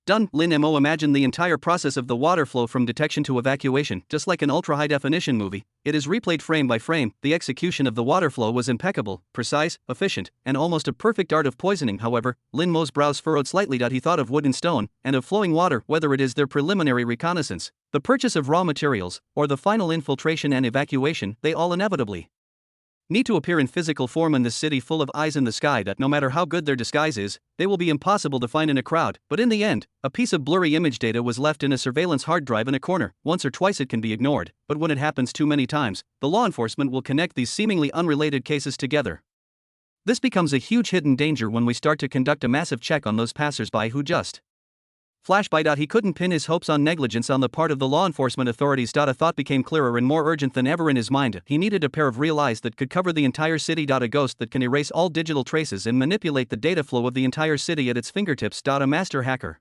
Done. Lin Mo imagined the entire process of the water flow from detection to evacuation, just like an ultra-high-definition movie. It is replayed frame by frame. The execution of the water flow was impeccable, precise, efficient, and almost a perfect art of poisoning. However, Lin Mo's brows furrowed slightly. He thought of wood and stone, and of flowing water. Whether it is their preliminary reconnaissance, the purchase of raw materials, or the final infiltration and evacuation, they all inevitably need to appear in physical form in this city full of eyes in the sky. That no matter how good their disguise is, they will be impossible to find in a crowd. But in the end, a piece of blurry image data was left in a surveillance hard drive in a corner. Once or twice it can be ignored, but when it happens too many times, the law enforcement will connect these seemingly unrelated cases together. This becomes a huge hidden danger when we start to conduct a massive check on those passersby who just flash by. He couldn't pin his hopes on negligence on the part of the law enforcement authorities. A thought became clearer and more urgent than ever in his mind. He needed a pair of real eyes that could cover the entire city. A ghost that can erase all digital traces and manipulate the data flow of the entire city at its fingertips. A master hacker.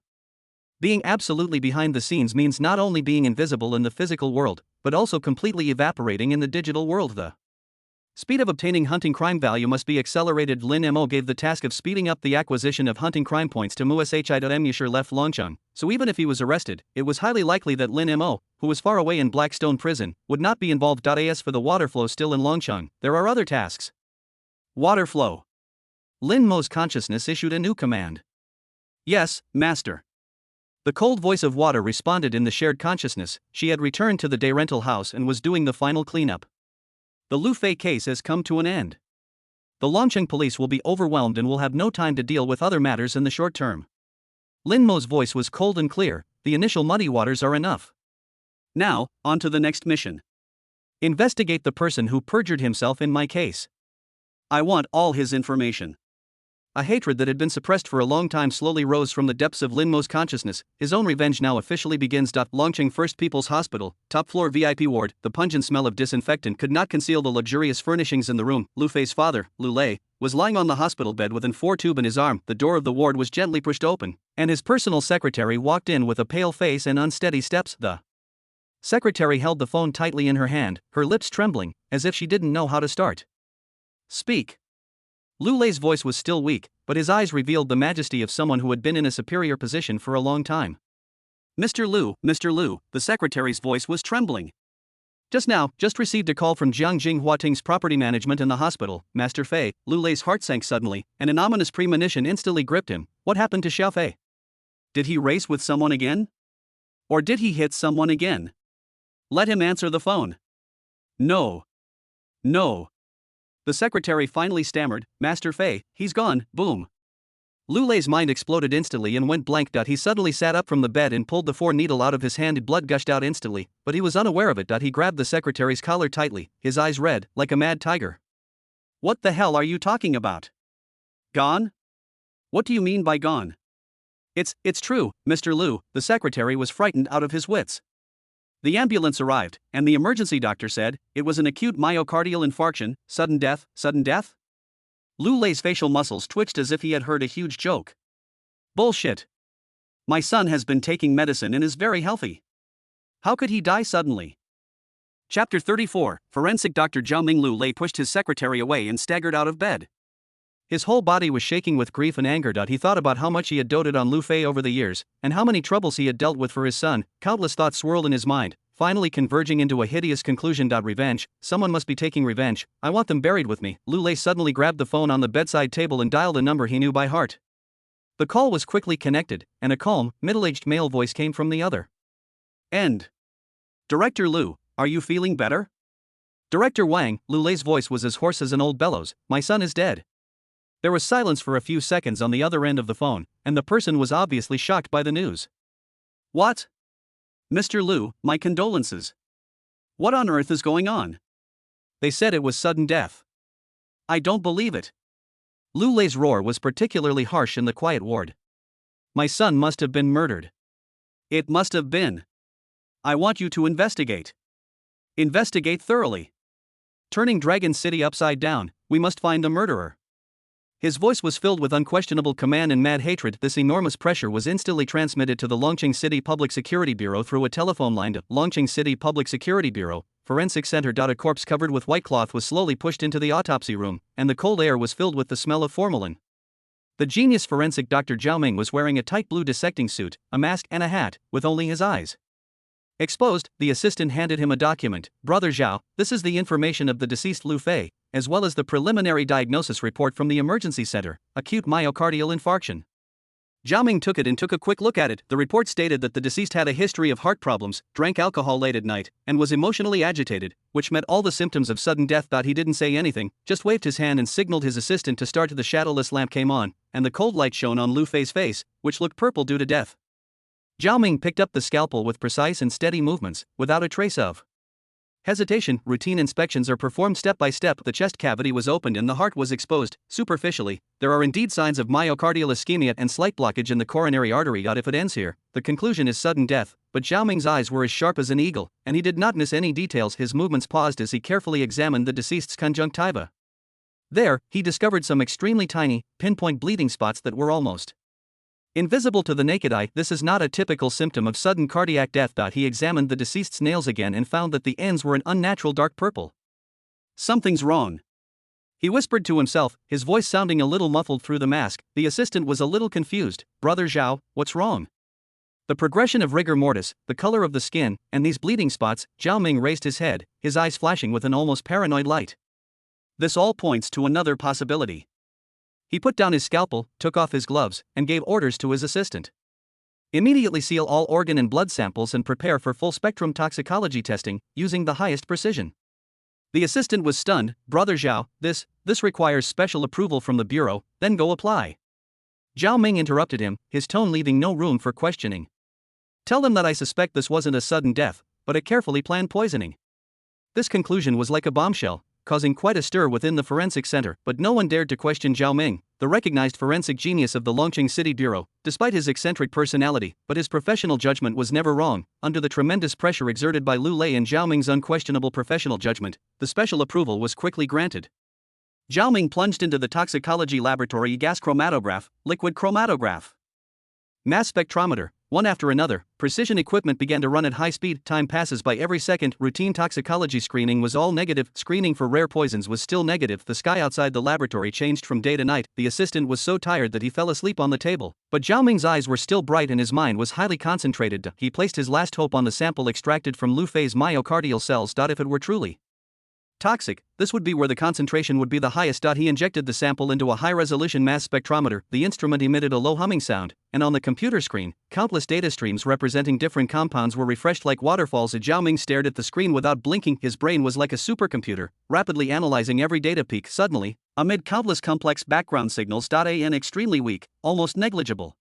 Being absolutely behind the scenes means not only being invisible in the physical world, but also completely evaporating in the digital world. The speed of obtaining hunting crime value must be accelerated. Lin Mo gave the task of speeding up the acquisition of hunting crime points to Mushi. Left Longcheng, so even if he was arrested, it was highly likely that Lin Mo, who was far away in Blackstone Prison, would not be involved. As for the water flow still in Longcheng, there are other tasks. Water flow. Lin Mo's consciousness issued a new command. Yes, master. The cold voice of water responded in the shared consciousness. She had returned to the day rental house and was doing the final cleanup. The Lu Fei case has come to an end. The Longcheng police will be overwhelmed and will have no time to deal with other matters in the short term. Lin Mo's voice was cold and clear. The initial muddy waters are enough. Now, on to the next mission. Investigate the person who perjured himself in my case. I want all his information. A hatred that had been suppressed for a long time slowly rose from the depths of Lin Mo's consciousness. His own revenge now officially begins. Longcheng First People's Hospital, top floor VIP ward. The pungent smell of disinfectant could not conceal the luxurious furnishings in the room. Lu Fei's father, Lu Lei, was lying on the hospital bed with an 4 tube in his arm. The door of the ward was gently pushed open, and his personal secretary walked in with a pale face and unsteady steps. The secretary held the phone tightly in her hand, her lips trembling, as if she didn't know how to start. Speak. Lu Lei's voice was still weak, but his eyes revealed the majesty of someone who had been in a superior position for a long time. Mr. Lu, the secretary's voice was trembling. Just received a call from Jiangjing Huating's property management in the hospital, Master Fei. Lu Lei's heart sank suddenly, and an ominous premonition instantly gripped him. What happened to Xiao Fei? Did he race with someone again? Or did he hit someone again? Let him answer the phone. No. The secretary finally stammered, Master Fei, he's gone, boom. Lu Lei's mind exploded instantly and went blank. He suddenly sat up from the bed and pulled the 4 needle out of his hand. Blood gushed out instantly, but he was unaware of it. He grabbed the secretary's collar tightly, his eyes red, like a mad tiger. What the hell are you talking about? Gone? What do you mean by gone? It's true, Mr. Lu. The secretary was frightened out of his wits. The ambulance arrived, and the emergency doctor said it was an acute myocardial infarction. Sudden death? Lu Lei's facial muscles twitched as if he had heard a huge joke. Bullshit. My son has been taking medicine and is very healthy. How could he die suddenly? Chapter 34. Forensic Dr. Zhao Ming Lu Lei pushed his secretary away and staggered out of bed. His whole body was shaking with grief and anger. He thought about how much he had doted on Lu Fei over the years, and how many troubles he had dealt with for his son. Countless thoughts swirled in his mind, finally converging into a hideous conclusion. Revenge. Someone must be taking revenge. I want them buried with me. Lu Lei suddenly grabbed the phone on the bedside table and dialed a number he knew by heart. The call was quickly connected, and a calm, middle-aged male voice came from the other end. Director Lu, are you feeling better? Director Wang. Lu Lei's voice was as hoarse as an old bellows. My son is dead. There was silence for a few seconds on the other end of the phone, and the person was obviously shocked by the news. What? Mr. Lu, my condolences. What on earth is going on? They said it was sudden death. I don't believe it. Lu Lei's roar was particularly harsh in the quiet ward. My son must have been murdered. It must have been. I want you to investigate. Investigate thoroughly. Turning Dragon City upside down, we must find the murderer. His voice was filled with unquestionable command and mad hatred. This enormous pressure was instantly transmitted to the Longqing City Public Security Bureau through a telephone line to Longqing City Public Security Bureau, Forensic Center. A corpse covered with white cloth was slowly pushed into the autopsy room, and the cold air was filled with the smell of formalin. The genius forensic Dr. Zhao Ming was wearing a tight blue dissecting suit, a mask and a hat, with only his eyes exposed. The assistant handed him a document. Brother Zhao, this is the information of the deceased Lu Fei, as well as the preliminary diagnosis report from the emergency center, acute myocardial infarction. Zhao Ming took it and took a quick look at it. The report stated that the deceased had a history of heart problems, drank alcohol late at night, and was emotionally agitated, which met all the symptoms of sudden death. He didn't say anything, just waved his hand and signaled his assistant to start. The shadowless lamp came on, and the cold light shone on Lu Fei's face, which looked purple due to death. Zhao Ming picked up the scalpel with precise and steady movements, without a trace of hesitation. Routine inspections are performed step by step. The chest cavity was opened and the heart was exposed. Superficially, there are indeed signs of myocardial ischemia and slight blockage in the coronary artery. If it ends here, the conclusion is sudden death. But Zhao Ming's eyes were as sharp as an eagle, and he did not miss any details. His movements paused as he carefully examined the deceased's conjunctiva. There, he discovered some extremely tiny, pinpoint bleeding spots that were almost invisible to the naked eye. This is not a typical symptom of sudden cardiac death. He examined the deceased's nails again and found that the ends were an unnatural dark purple. Something's wrong, he whispered to himself, his voice sounding a little muffled through the mask. The assistant was a little confused. Brother Zhao, what's wrong? The progression of rigor mortis, the color of the skin, and these bleeding spots. Zhao Ming raised his head, his eyes flashing with an almost paranoid light. This all points to another possibility. He put down his scalpel, took off his gloves, and gave orders to his assistant. Immediately seal all organ and blood samples and prepare for full-spectrum toxicology testing, using the highest precision. The assistant was stunned. Brother Zhao, this requires special approval from the bureau, then go apply. Zhao Ming interrupted him, his tone leaving no room for questioning. Tell them that I suspect this wasn't a sudden death, but a carefully planned poisoning. This conclusion was like a bombshell, causing quite a stir within the forensic center, but no one dared to question Zhao Ming, the recognized forensic genius of the Longqing City Bureau. Despite his eccentric personality, but his professional judgment was never wrong. Under the tremendous pressure exerted by Lu Lei and Zhao Ming's unquestionable professional judgment, the special approval was quickly granted. Zhao Ming plunged into the toxicology laboratory. Gas chromatograph, liquid chromatograph, mass spectrometer. One after another, precision equipment began to run at high speed. Time passes by every second. Routine toxicology screening was all negative. Screening for rare poisons was still negative. The sky outside the laboratory changed from day to night. The assistant was so tired that he fell asleep on the table. But Zhao Ming's eyes were still bright and his mind was highly concentrated. He placed his last hope on the sample extracted from Lu Fei's myocardial cells. If it were truly toxic, this would be where the concentration would be the highest. He injected the sample into a high-resolution mass spectrometer. The instrument emitted a low humming sound, and on the computer screen, countless data streams representing different compounds were refreshed like waterfalls. Zhao Ming stared at the screen without blinking. His brain was like a supercomputer, rapidly analyzing every data peak. Suddenly, amid countless complex background signals, an extremely weak, almost negligible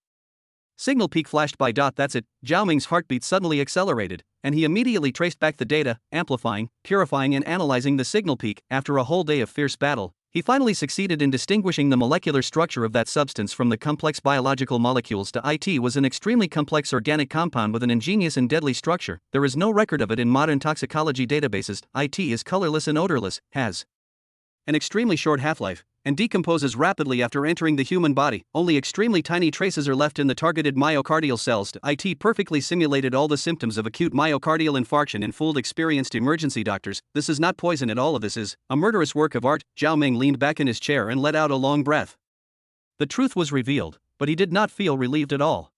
signal peak flashed by. That's it. Zhao Ming's heartbeat suddenly accelerated, and he immediately traced back the data, amplifying, purifying and analyzing the signal peak. After a whole day of fierce battle, he finally succeeded in distinguishing the molecular structure of that substance from the complex biological molecules. It was an extremely complex organic compound with an ingenious and deadly structure. There is no record of it in modern toxicology databases. It is colorless and odorless, has an extremely short half-life, and decomposes rapidly after entering the human body. Only extremely tiny traces are left in the targeted myocardial cells. It perfectly simulated all the symptoms of acute myocardial infarction and fooled experienced emergency doctors. This is not poison at all. This is a murderous work of art. Zhao Ming leaned back in his chair and let out a long breath. The truth was revealed, but he did not feel relieved at all.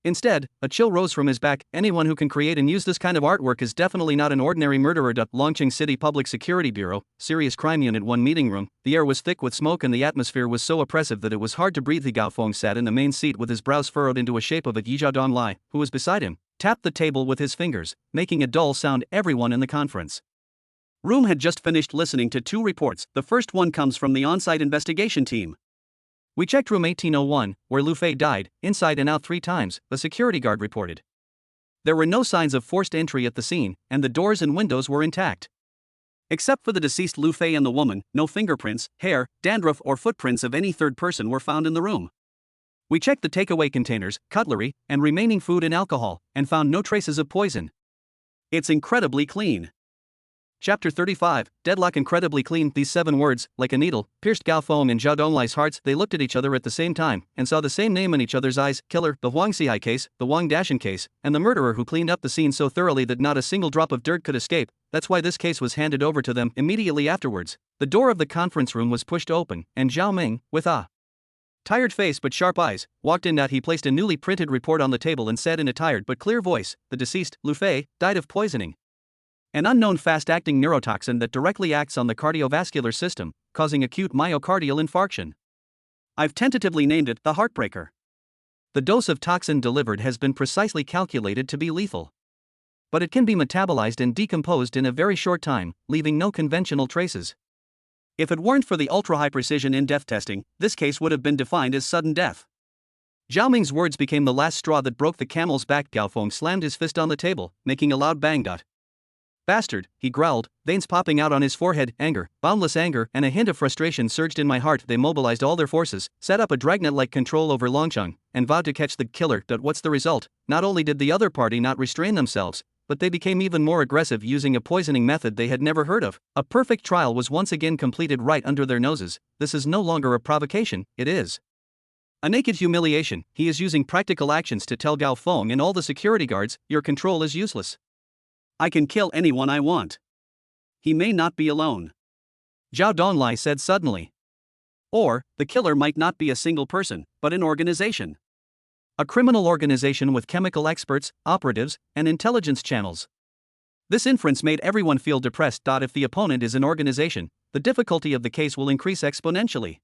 Instead, a chill rose from his back. Anyone who can create and use this kind of artwork is definitely not an ordinary murderer. Longqing City Public Security Bureau, Serious Crime Unit 1 meeting room. The air was thick with smoke and the atmosphere was so oppressive that it was hard to breathe. Gao Feng sat in the main seat with his brows furrowed into a shape of a. Yi Donglai, who was beside him, tapped the table with his fingers, making a dull sound. Everyone in the conference room had just finished listening to two reports. The first one comes from the on-site investigation team. We checked room 1801, where Lu Fei died, inside and out 3 times, the security guard reported. There were no signs of forced entry at the scene, and the doors and windows were intact. Except for the deceased Lu Fei and the woman, no fingerprints, hair, dandruff or footprints of any third person were found in the room. We checked the takeaway containers, cutlery, and remaining food and alcohol, and found no traces of poison. It's incredibly clean. Chapter 35, Deadlock. Incredibly clean. These 7 words, like a needle, pierced Gao Feng and Zhao Donglai's hearts. They looked at each other at the same time, and saw the same name in each other's eyes: killer, the Huang Xihai case, the Wang Dashan case, and the murderer who cleaned up the scene so thoroughly that not a single drop of dirt could escape. That's why this case was handed over to them. Immediately afterwards, the door of the conference room was pushed open, and Zhao Ming, with a tired face but sharp eyes, walked in. He placed a newly printed report on the table and said in a tired but clear voice, the deceased, Lu Fei, died of poisoning. An unknown fast-acting neurotoxin that directly acts on the cardiovascular system, causing acute myocardial infarction. I've tentatively named it the Heartbreaker. The dose of toxin delivered has been precisely calculated to be lethal. But it can be metabolized and decomposed in a very short time, leaving no conventional traces. If it weren't for the ultra-high precision in-depth testing, this case would have been defined as sudden death. Zhao Ming's words became the last straw that broke the camel's back. Gao Feng slammed his fist on the table, making a loud bang. Bastard, he growled, veins popping out on his forehead. Anger, boundless anger, and a hint of frustration surged in my heart. They mobilized all their forces, set up a dragnet-like control over Longcheng, and vowed to catch the killer. What's the result? Not only did the other party not restrain themselves, but they became even more aggressive, using a poisoning method they had never heard of. A perfect trial was once again completed right under their noses. This is no longer a provocation, it is a naked humiliation. He is using practical actions to tell Gao Feng and all the security guards, your control is useless. I can kill anyone I want. He may not be alone, Zhao Donglai said suddenly. Or, the killer might not be a single person, but an organization. A criminal organization with chemical experts, operatives, and intelligence channels. This inference made everyone feel depressed. If the opponent is an organization, the difficulty of the case will increase exponentially.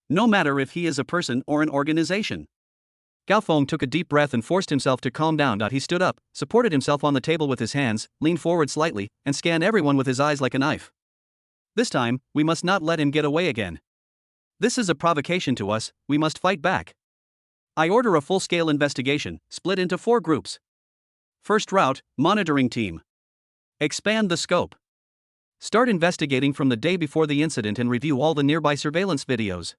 No matter if he is a person or an organization. Gao Feng took a deep breath and forced himself to calm down. He stood up, supported himself on the table with his hands, leaned forward slightly, and scanned everyone with his eyes like a knife. This time, we must not let him get away again. This is a provocation to us, we must fight back. I order a full-scale investigation, split into 4 groups. First route, monitoring team. Expand the scope. Start investigating from the day before the incident and review all the nearby surveillance videos.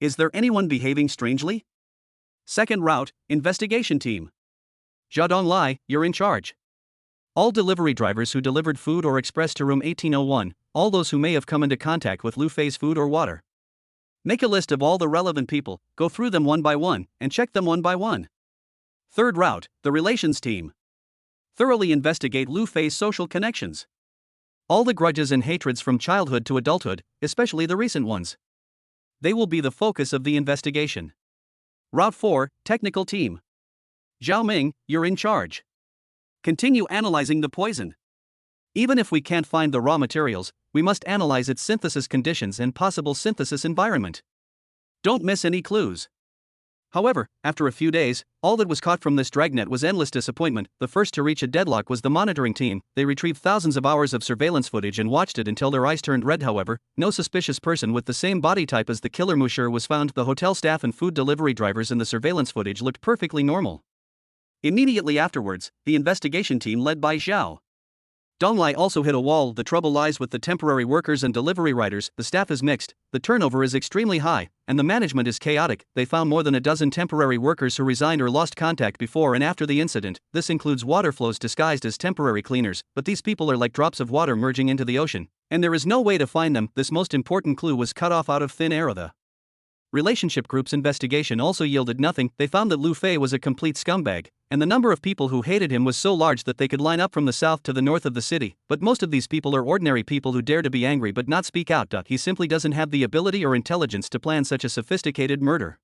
Is there anyone behaving strangely? Second route, investigation team. Zhao Donglai, you're in charge. All delivery drivers who delivered food or express to room 1801, all those who may have come into contact with Lu Fei's food or water. Make a list of all the relevant people, go through them one by one, and check them one by one. Third route, the relations team. Thoroughly investigate Lu Fei's social connections. All the grudges and hatreds from childhood to adulthood, especially the recent ones. They will be the focus of the investigation. Route 4, technical team. Zhao Ming, you're in charge. Continue analyzing the poison. Even if we can't find the raw materials, we must analyze its synthesis conditions and possible synthesis environment. Don't miss any clues. However, after a few days, all that was caught from this dragnet was endless disappointment. The first to reach a deadlock was the monitoring team. They retrieved thousands of hours of surveillance footage and watched it until their eyes turned red. However, no suspicious person with the same body type as the killer Musher was found. The hotel staff and food delivery drivers in the surveillance footage looked perfectly normal. Immediately afterwards, the investigation team led by Zhao Donglai also hit a wall. The trouble lies with the temporary workers and delivery riders. The staff is mixed, the turnover is extremely high, and the management is chaotic. They found more than a dozen temporary workers who resigned or lost contact before and after the incident. This includes water flows disguised as temporary cleaners, but these people are like drops of water merging into the ocean. And there is no way to find them. This most important clue was cut off out of thin air. The relationship group's investigation also yielded nothing. They found that Lu Fei was a complete scumbag, and the number of people who hated him was so large that they could line up from the south to the north of the city. But most of these people are ordinary people who dare to be angry but not speak out. He simply doesn't have the ability or intelligence to plan such a sophisticated murder.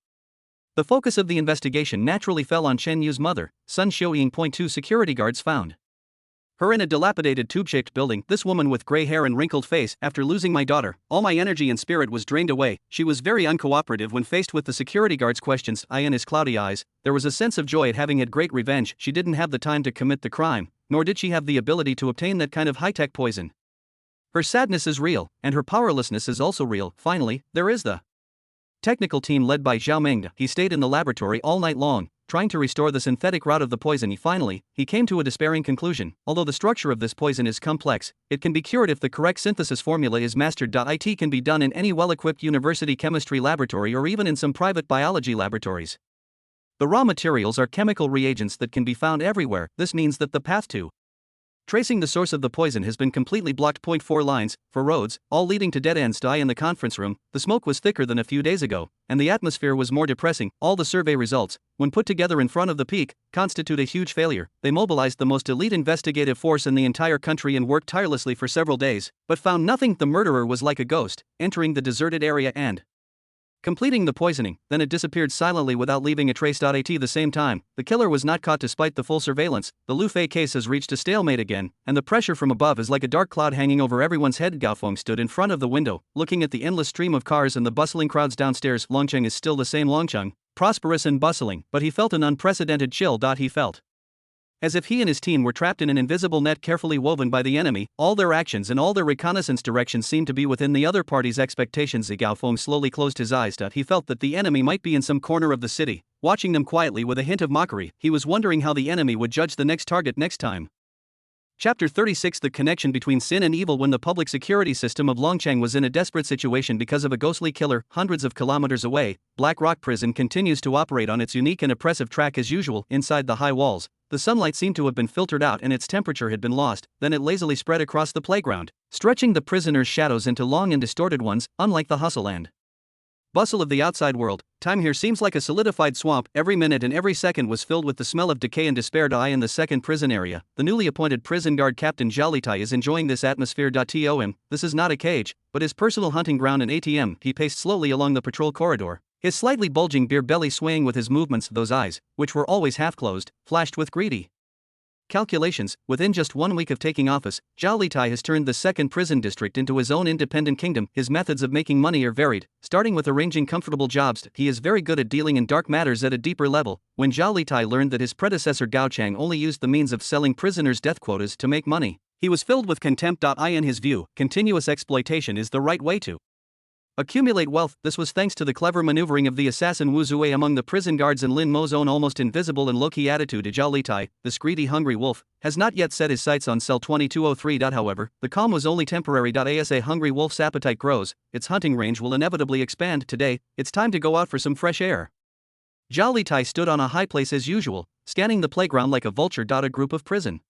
The focus of the investigation naturally fell on Chen Yu's mother, Sun Xiuying. 2 Security guards found her in a dilapidated tube-shaped building. This woman with gray hair and wrinkled face. After losing my daughter, all my energy and spirit was drained away. She was very uncooperative when faced with the security guard's questions. In his cloudy eyes, there was a sense of joy at having had great revenge. She didn't have the time to commit the crime, nor did she have the ability to obtain that kind of high-tech poison. Her sadness is real, and her powerlessness is also real. Finally, there is the technical team led by Zhao Meng. He stayed in the laboratory all night long, trying to restore the synthetic route of the poison. Finally, he came to a despairing conclusion. Although the structure of this poison is complex, it can be cured if the correct synthesis formula is mastered. It can be done in any well-equipped university chemistry laboratory or even in some private biology laboratories. The raw materials are chemical reagents that can be found everywhere. This means that the path to tracing the source of the poison has been completely blocked. 4 lines, for roads, all leading to dead ends. In the conference room, the smoke was thicker than a few days ago, and the atmosphere was more depressing. All the survey results, when put together in front of the peak, constitute a huge failure. They mobilized the most elite investigative force in the entire country and worked tirelessly for several days, but found nothing. The murderer was like a ghost, entering the deserted area and completing the poisoning, then it disappeared silently without leaving a trace. At the same time, the killer was not caught despite the full surveillance. The Lu Fei case has reached a stalemate again, and the pressure from above is like a dark cloud hanging over everyone's head. Gao Feng stood in front of the window, looking at the endless stream of cars and the bustling crowds downstairs. Longcheng is still the same Longcheng, prosperous and bustling, but he felt an unprecedented chill. He felt as if he and his team were trapped in an invisible net carefully woven by the enemy. All their actions and all their reconnaissance directions seemed to be within the other party's expectations. Gao Feng slowly closed his eyes. He felt that the enemy might be in some corner of the city, watching them quietly with a hint of mockery. He was wondering how the enemy would judge the next target next time. Chapter 36 The connection between sin and evil. When the public security system of Longcheng was in a desperate situation because of a ghostly killer hundreds of kilometers away, Black Rock Prison continues to operate on its unique and oppressive track as usual. Inside the high walls, the sunlight seemed to have been filtered out and its temperature had been lost. Then it lazily spread across the playground, stretching the prisoners' shadows into long and distorted ones. Unlike the hustle and bustle of the outside world, time here seems like a solidified swamp. Every minute and every second was filled with the smell of decay and despair. In the second prison area, the newly appointed prison guard Captain Zhao Litai is enjoying this atmosphere. This is not a cage, but his personal hunting ground and ATM. He paced slowly along the patrol corridor, his slightly bulging beer belly swaying with his movements. Those eyes, which were always half closed, flashed with greedy calculations. Within just 1 week of taking office, Zhao Litai has turned the second prison district into his own independent kingdom. His methods of making money are varied, starting with arranging comfortable jobs. He is very good at dealing in dark matters at a deeper level. When Zhao Litai learned that his predecessor Gao Chang only used the means of selling prisoners' death quotas to make money, he was filled with contempt. In his view, continuous exploitation is the right way to accumulate wealth. This was thanks to the clever maneuvering of the assassin Wu Zui among the prison guards and Lin Mo's own almost invisible and low-key attitude. Zhao Litai, this greedy hungry wolf, has not yet set his sights on cell 2203. However, the calm was only temporary. As a hungry wolf's appetite grows, its hunting range will inevitably expand. Today, it's time to go out for some fresh air. Zhao Litai stood on a high place as usual, scanning the playground like a vulture. A group of prison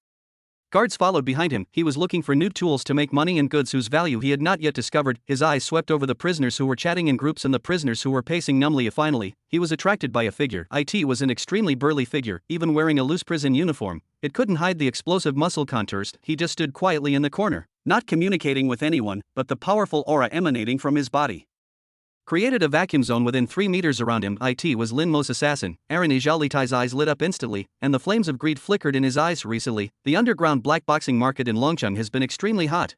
guards followed behind him. He was looking for new tools to make money and goods whose value he had not yet discovered. His eyes swept over the prisoners who were chatting in groups and the prisoners who were pacing numbly. Finally, he was attracted by a figure. It was an extremely burly figure, even wearing a loose prison uniform. It couldn't hide the explosive muscle contours. He just stood quietly in the corner, not communicating with anyone, but the powerful aura emanating from his body created a vacuum zone within 3 meters around him. It was Lin Mo's assassin, Aaron. Zhao Litai's eyes lit up instantly, and the flames of greed flickered in his eyes. Recently, the underground black boxing market in Longcheng has been extremely hot.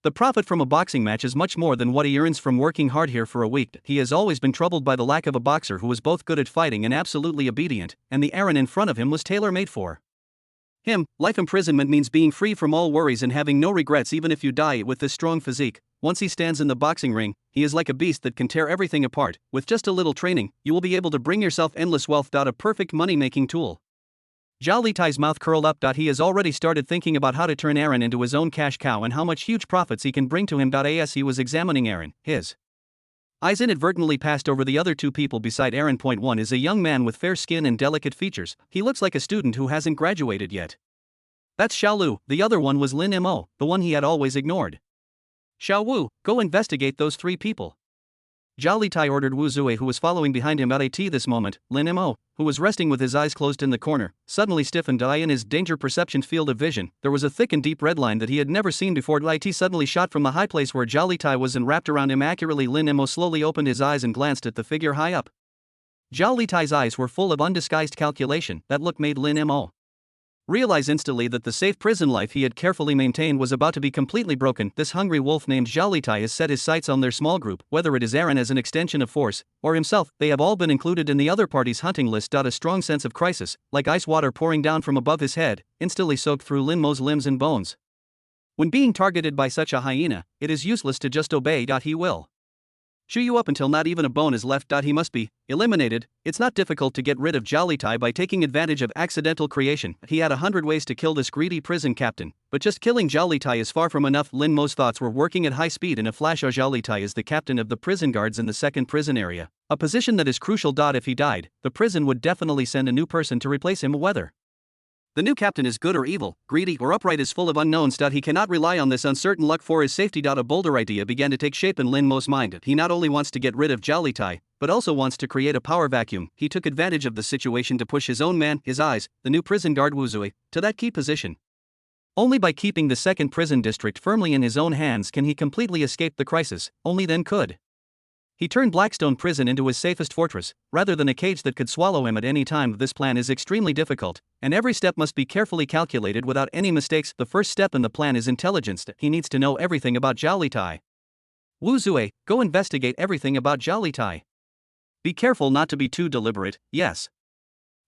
The profit from a boxing match is much more than what he earns from working hard here for a week. He has always been troubled by the lack of a boxer who was both good at fighting and absolutely obedient, and the Aaron in front of him was tailor-made for him. Life imprisonment means being free from all worries and having no regrets even if you die. With this strong physique, once he stands in the boxing ring, he is like a beast that can tear everything apart. With just a little training, you will be able to bring yourself endless wealth. A perfect money-making tool. Zhao Litai's mouth curled up. He has already started thinking about how to turn Aaron into his own cash cow and how much huge profits he can bring to him. As he was examining Aaron, his eyes inadvertently passed over the other two people beside Aaron. 1 is a young man with fair skin and delicate features. He looks like a student who hasn't graduated yet. That's Xiao Lu. The other one was Lin Mo, the one he had always ignored. Xiao Wu, go investigate those 3 people. Zhao Litai ordered Wu Zui, who was following behind him at this moment. Lin Mo, who was resting with his eyes closed in the corner, suddenly stiffened. In his danger perception field of vision, there was a thick and deep red line that he had never seen before. It suddenly shot from the high place where Zhao Litai was and wrapped around him accurately. Lin Mo slowly opened his eyes and glanced at the figure high up. Zhao Litai's eyes were full of undisguised calculation. That look made Lin Mo realize instantly that the safe prison life he had carefully maintained was about to be completely broken. This hungry wolf named Zhao Litai has set his sights on their small group. Whether it is Aaron as an extension of force, or himself, they have all been included in the other party's hunting list. A strong sense of crisis, like ice water pouring down from above his head, instantly soaked through Lin Mo's limbs and bones. When being targeted by such a hyena, it is useless to just obey. He will chew you up until not even a bone is left. He must be eliminated. It's not difficult to get rid of Zhao Litai by taking advantage of accidental creation. He had 100 ways to kill this greedy prison captain, but just killing Zhao Litai is far from enough. Lin Mo's thoughts were working at high speed in a flash. Zhao Litai is the captain of the prison guards in the second prison area, a position that is crucial. If he died, the prison would definitely send a new person to replace him. Whether the new captain is good or evil, greedy or upright is full of unknowns. He cannot rely on this uncertain luck for his safety. A bolder idea began to take shape in Lin Mo's mind. He not only wants to get rid of Zhao Litai, but also wants to create a power vacuum. He took advantage of the situation to push his own man, his eyes, the new prison guard Wu Zui, to that key position. Only by keeping the second prison district firmly in his own hands can he completely escape the crisis. Only then could he turned Blackstone Prison into his safest fortress, rather than a cage that could swallow him at any time. This plan is extremely difficult, and every step must be carefully calculated without any mistakes. The first step in the plan is intelligence. He needs to know everything about Zhao Litai. Wu Zui, go investigate everything about Zhao Litai. Be careful not to be too deliberate. Yes.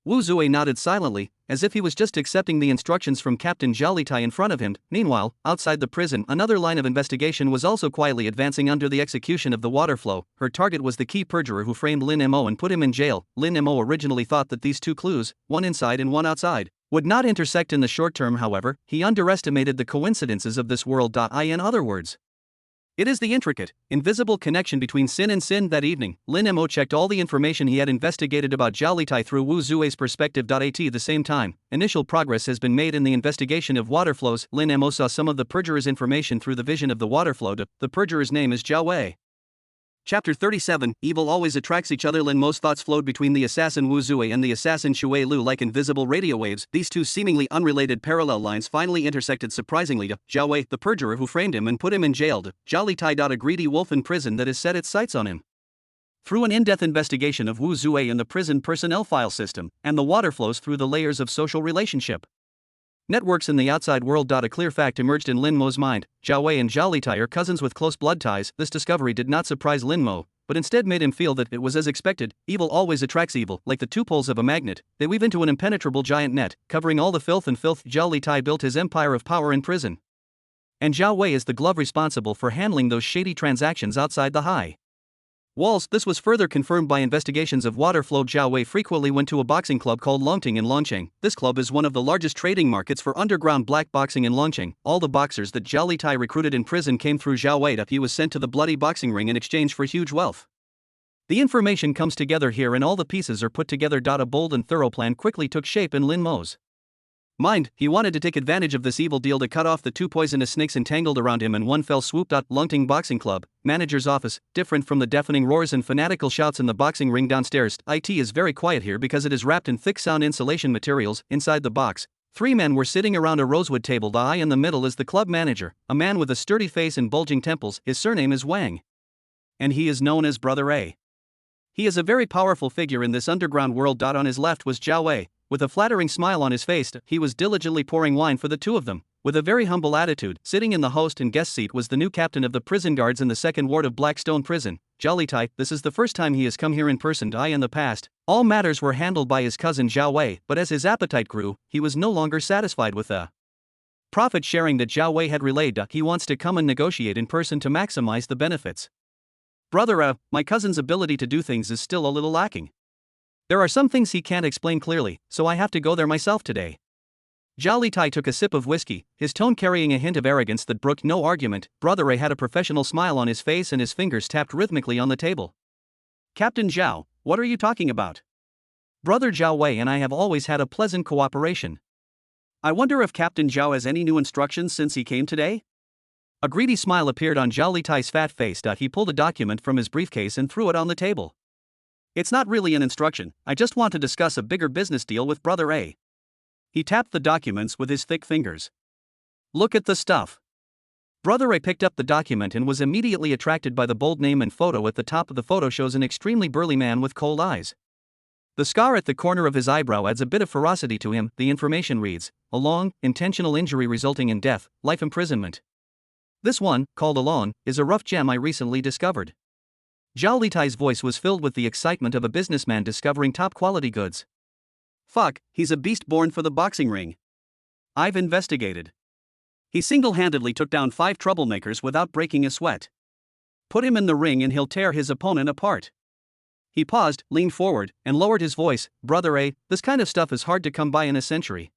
Wu Zui nodded silently, as if he was just accepting the instructions from Captain Zhao Litai in front of him. Meanwhile, outside the prison, another line of investigation was also quietly advancing under the execution of the water flow. Her target was the key perjurer who framed Lin Mo and put him in jail. Lin Mo originally thought that these 2 clues, one inside and one outside, would not intersect in the short term. However, he underestimated the coincidences of this world. In other words, it is the intricate, invisible connection between sin and sin. That evening, Lin Mo checked all the information he had investigated about Zhao Litai through Wu Zui's perspective. At the same time, initial progress has been made in the investigation of water flows. Lin Mo saw some of the perjurer's information through the vision of the water flow. The perjurer's name is Zhao Wei. Chapter 37, Evil always attracts each other. Lin Mo's thoughts flowed between the assassin Wu Zui and the assassin Shui Lu like invisible radio waves. These 2 seemingly unrelated parallel lines finally intersected surprisingly. Zhao Wei, the perjurer who framed him and put him in jail. Zhao Litai, a greedy wolf in prison that has set its sights on him. Through an in-depth investigation of Wu Zui in the prison personnel file system, and the water flows through the layers of social relationship networks in the outside world. A clear fact emerged in Lin Mo's mind: Zhao Wei and Zhao Litai are cousins with close blood ties. This discovery did not surprise Lin Mo, but instead made him feel that it was as expected. Evil always attracts evil. Like the 2 poles of a magnet, they weave into an impenetrable giant net, covering all the filth and filth. Zhao Litai built his empire of power in prison, and Zhao Wei is the glove responsible for handling those shady transactions outside the high walls. This was further confirmed by investigations of water flow. Zhao Wei frequently went to a boxing club called Longting in Longcheng. This club is one of the largest trading markets for underground black boxing in Longcheng. All the boxers that Zhao Litai recruited in prison came through Zhao Wei. He was sent to the bloody boxing ring in exchange for huge wealth. The information comes together here and all the pieces are put together. A bold and thorough plan quickly took shape in Lin Mo's mind. He wanted to take advantage of this evil deal to cut off the 2 poisonous snakes entangled around him in one fell swoop. Longting Boxing Club, manager's office, different from the deafening roars and fanatical shouts in the boxing ring downstairs. It is very quiet here because it is wrapped in thick sound insulation materials. Inside the box, 3 men were sitting around a rosewood table. The eye in the middle is the club manager, a man with a sturdy face and bulging temples. His surname is Wang, and he is known as Brother A. He is a very powerful figure in this underground world. On his left was Zhao Wei. With a flattering smile on his face, he was diligently pouring wine for the 2 of them. With a very humble attitude, sitting in the host and guest seat was the new captain of the prison guards in the second ward of Blackstone Prison, Zhao Litai. This is the first time he has come here in person. In the past, all matters were handled by his cousin Zhao Wei, but as his appetite grew, he was no longer satisfied with the profit sharing that Zhao Wei had relayed. He wants to come and negotiate in person to maximize the benefits. Brother, my cousin's ability to do things is still a little lacking. There are some things he can't explain clearly, so I have to go there myself today. Zhao Litai took a sip of whiskey, his tone carrying a hint of arrogance that brooked no argument. Brother A had a professional smile on his face and his fingers tapped rhythmically on the table. Captain Zhao, what are you talking about? Brother Zhao Wei and I have always had a pleasant cooperation. I wonder if Captain Zhao has any new instructions since he came today? A greedy smile appeared on Zhao Litai's fat face. He pulled a document from his briefcase and threw it on the table. It's not really an instruction, I just want to discuss a bigger business deal with Brother A. He tapped the documents with his thick fingers. Look at the stuff. Brother A picked up the document and was immediately attracted by the bold name and photo. At the top of the photo shows an extremely burly man with cold eyes. The scar at the corner of his eyebrow adds a bit of ferocity to him. The information reads, a long, intentional injury resulting in death, life imprisonment. This one, called Alon, is a rough gem I recently discovered. Zhao Litai's voice was filled with the excitement of a businessman discovering top-quality goods. Fuck, he's a beast born for the boxing ring. I've investigated. He single-handedly took down 5 troublemakers without breaking a sweat. Put him in the ring and he'll tear his opponent apart. He paused, leaned forward, and lowered his voice. Brother A, this kind of stuff is hard to come by in a century.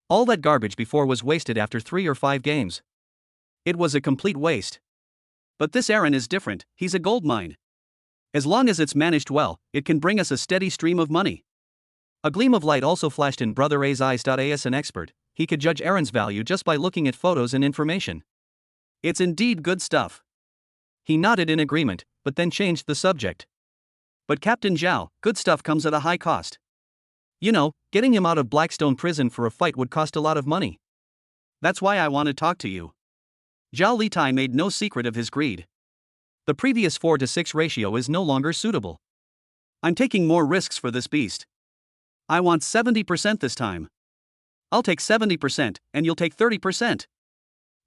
All that garbage before was wasted after 3 or 5 games. It was a complete waste. But this Aaron is different, he's a gold mine. As long as it's managed well, it can bring us a steady stream of money. A gleam of light also flashed in Brother A's eyes. As an expert, he could judge Aaron's value just by looking at photos and information. It's indeed good stuff. He nodded in agreement, but then changed the subject. But Captain Zhao, good stuff comes at a high cost. You know, getting him out of Blackstone prison for a fight would cost a lot of money. That's why I want to talk to you. Zhao Litai made no secret of his greed. The previous 4-to-6 ratio is no longer suitable. I'm taking more risks for this beast. I want 70% this time. I'll take 70%, and you'll take 30%.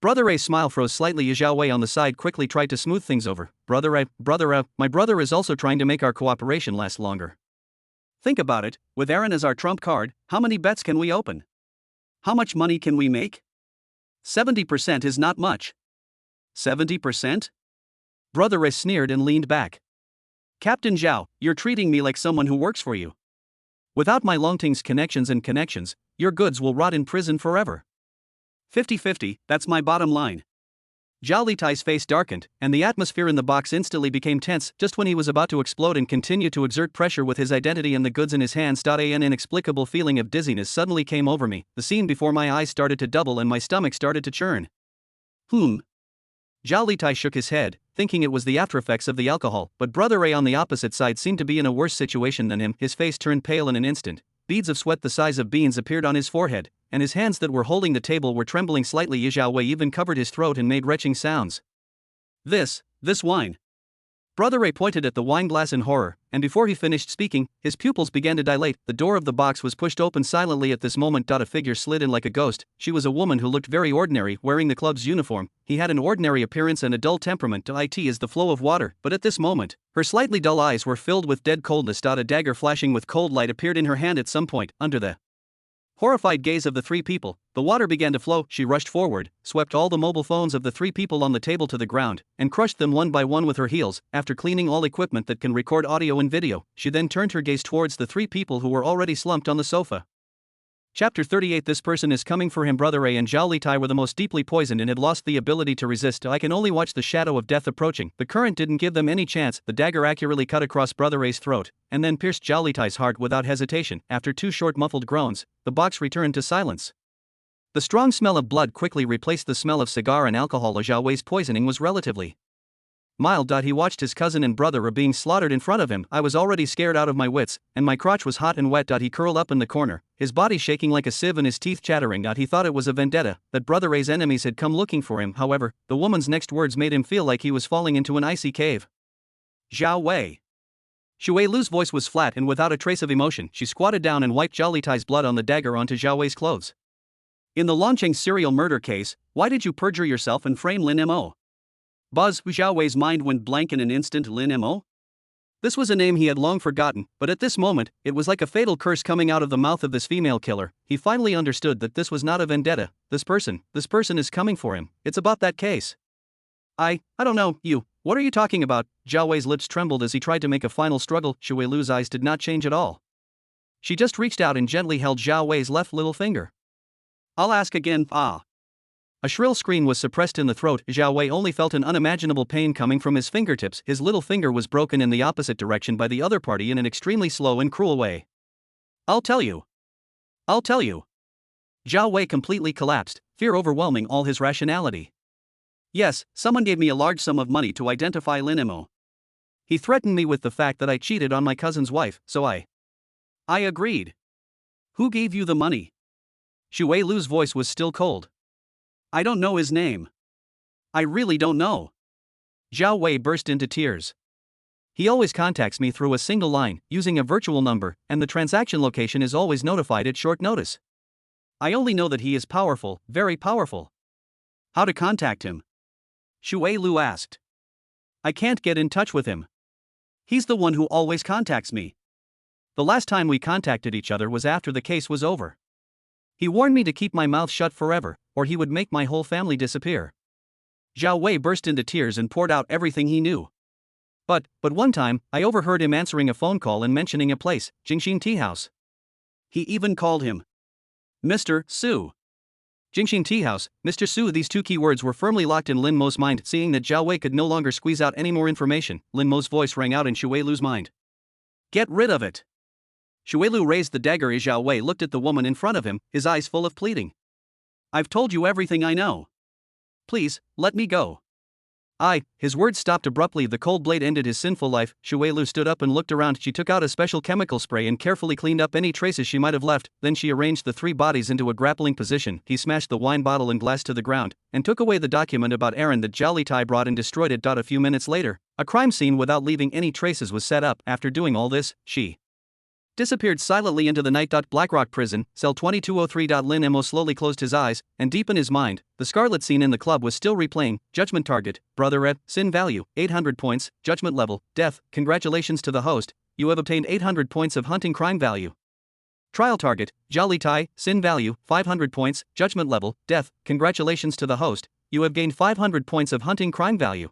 Brother A's smile froze slightly as Zhao Wei on the side quickly tried to smooth things over. Brother A, my brother is also trying to make our cooperation last longer. Think about it, with Aaron as our trump card, how many bets can we open? How much money can we make? 70% is not much. 70%? Brother A sneered and leaned back. Captain Zhao, you're treating me like someone who works for you. Without my Longting's connections, your goods will rot in prison forever. 50-50, that's my bottom line. Zhao Litai's face darkened, and the atmosphere in the box instantly became tense. Just when he was about to explode and continue to exert pressure with his identity and the goods in his hands, an inexplicable feeling of dizziness suddenly came over me. The scene before my eyes started to double and my stomach started to churn. Zhao Litai shook his head, thinking it was the aftereffects of the alcohol, but Brother A on the opposite side seemed to be in a worse situation than him. His face turned pale in an instant. Beads of sweat the size of beans appeared on his forehead, and his hands that were holding the table were trembling slightly. Zhao Wei even covered his throat and made retching sounds. This wine. Brother A pointed at the wine glass in horror, and before he finished speaking, his pupils began to dilate. The door of the box was pushed open silently at this moment. A figure slid in like a ghost. She was a woman who looked very ordinary, wearing the club's uniform. He had an ordinary appearance and a dull temperament. It is the flow of water, but at this moment, her slightly dull eyes were filled with dead coldness. A dagger flashing with cold light appeared in her hand at some point. Under the horrified gaze of the 3 people, the water began to flow. She rushed forward, swept all the mobile phones of the 3 people on the table to the ground, and crushed them one by one with her heels. After cleaning all equipment that can record audio and video, she then turned her gaze towards the 3 people who were already slumped on the sofa. Chapter 38. This person is coming for him. Brother A and Zhao Litai were the most deeply poisoned and had lost the ability to resist. I can only watch the shadow of death approaching. The current didn't give them any chance. The dagger accurately cut across Brother A's throat, and then pierced Zhao Litai's heart without hesitation. After 2 short muffled groans, the box returned to silence. The strong smell of blood quickly replaced the smell of cigar and alcohol. Zhao Wei's poisoning was relatively mild. He watched his cousin and brother being slaughtered in front of him. I was already scared out of my wits, and my crotch was hot and wet. He curled up in the corner, his body shaking like a sieve and his teeth chattering. He thought it was a vendetta, that Brother A's enemies had come looking for him. However, the woman's next words made him feel like he was falling into an icy cave. Zhao Wei. Shui Lu's voice was flat and without a trace of emotion. She squatted down and wiped Zhao Litai's blood on the dagger onto Zhao Wei's clothes. In the Longcheng serial murder case, why did you perjure yourself and frame Lin Mo? Zhao Wei's mind went blank in an instant. Lin Mo? This was a name he had long forgotten, but at this moment, it was like a fatal curse coming out of the mouth of this female killer. He finally understood that this was not a vendetta. This person is coming for him. It's about that case. I don't know, what are you talking about? Zhao Wei's lips trembled as he tried to make a final struggle. Shui Lu's eyes did not change at all. She just reached out and gently held Zhao Wei's left little finger. I'll ask again. A shrill scream was suppressed in the throat. Zhao Wei only felt an unimaginable pain coming from his fingertips. His little finger was broken in the opposite direction by the other party in an extremely slow and cruel way. I'll tell you. Zhao Wei completely collapsed, fear overwhelming all his rationality. Yes, someone gave me a large sum of money to identify Lin Mo. He threatened me with the fact that I cheated on my cousin's wife, so I agreed. Who gave you the money? Xue Lu's voice was still cold. I don't know his name. I really don't know. Zhao Wei burst into tears. He always contacts me through a single line, using a virtual number, and the transaction location is always notified at short notice. I only know that he is powerful, very powerful. How to contact him? Xue Lu asked. I can't get in touch with him. He's the one who always contacts me. The last time we contacted each other was after the case was over. He warned me to keep my mouth shut forever, or he would make my whole family disappear. Zhao Wei burst into tears and poured out everything he knew. But one time, I overheard him answering a phone call and mentioning a place, Jingxin Tea House. He even called him Mr. Su. Jingxin Tea House, Mr. Su. These two key words were firmly locked in Lin Mo's mind. Seeing that Zhao Wei could no longer squeeze out any more information, Lin Mo's voice rang out in Xue Lu's mind. Get rid of it. Xue Lu raised the dagger as Zhao Wei looked at the woman in front of him, his eyes full of pleading. I've told you everything I know. Please, let me go. His words stopped abruptly. The cold blade ended his sinful life. Xue Lu stood up and looked around. She took out a special chemical spray and carefully cleaned up any traces she might have left. Then she arranged the three bodies into a grappling position. He smashed the wine bottle and glass to the ground, and took away the document about Aaron that Zhao Litai brought and destroyed it. A few minutes later, a crime scene without leaving any traces was set up. After doing all this, she disappeared silently into the night. Blackrock Prison, cell 2203. Lin Mo slowly closed his eyes, and deep in his mind, the scarlet scene in the club was still replaying. Judgment target, brother Ed, sin value, 800 points, judgment level, death, congratulations to the host, you have obtained 800 points of hunting crime value. Trial target, Zhao Litai, sin value, 500 points, judgment level, death, congratulations to the host, you have gained 500 points of hunting crime value.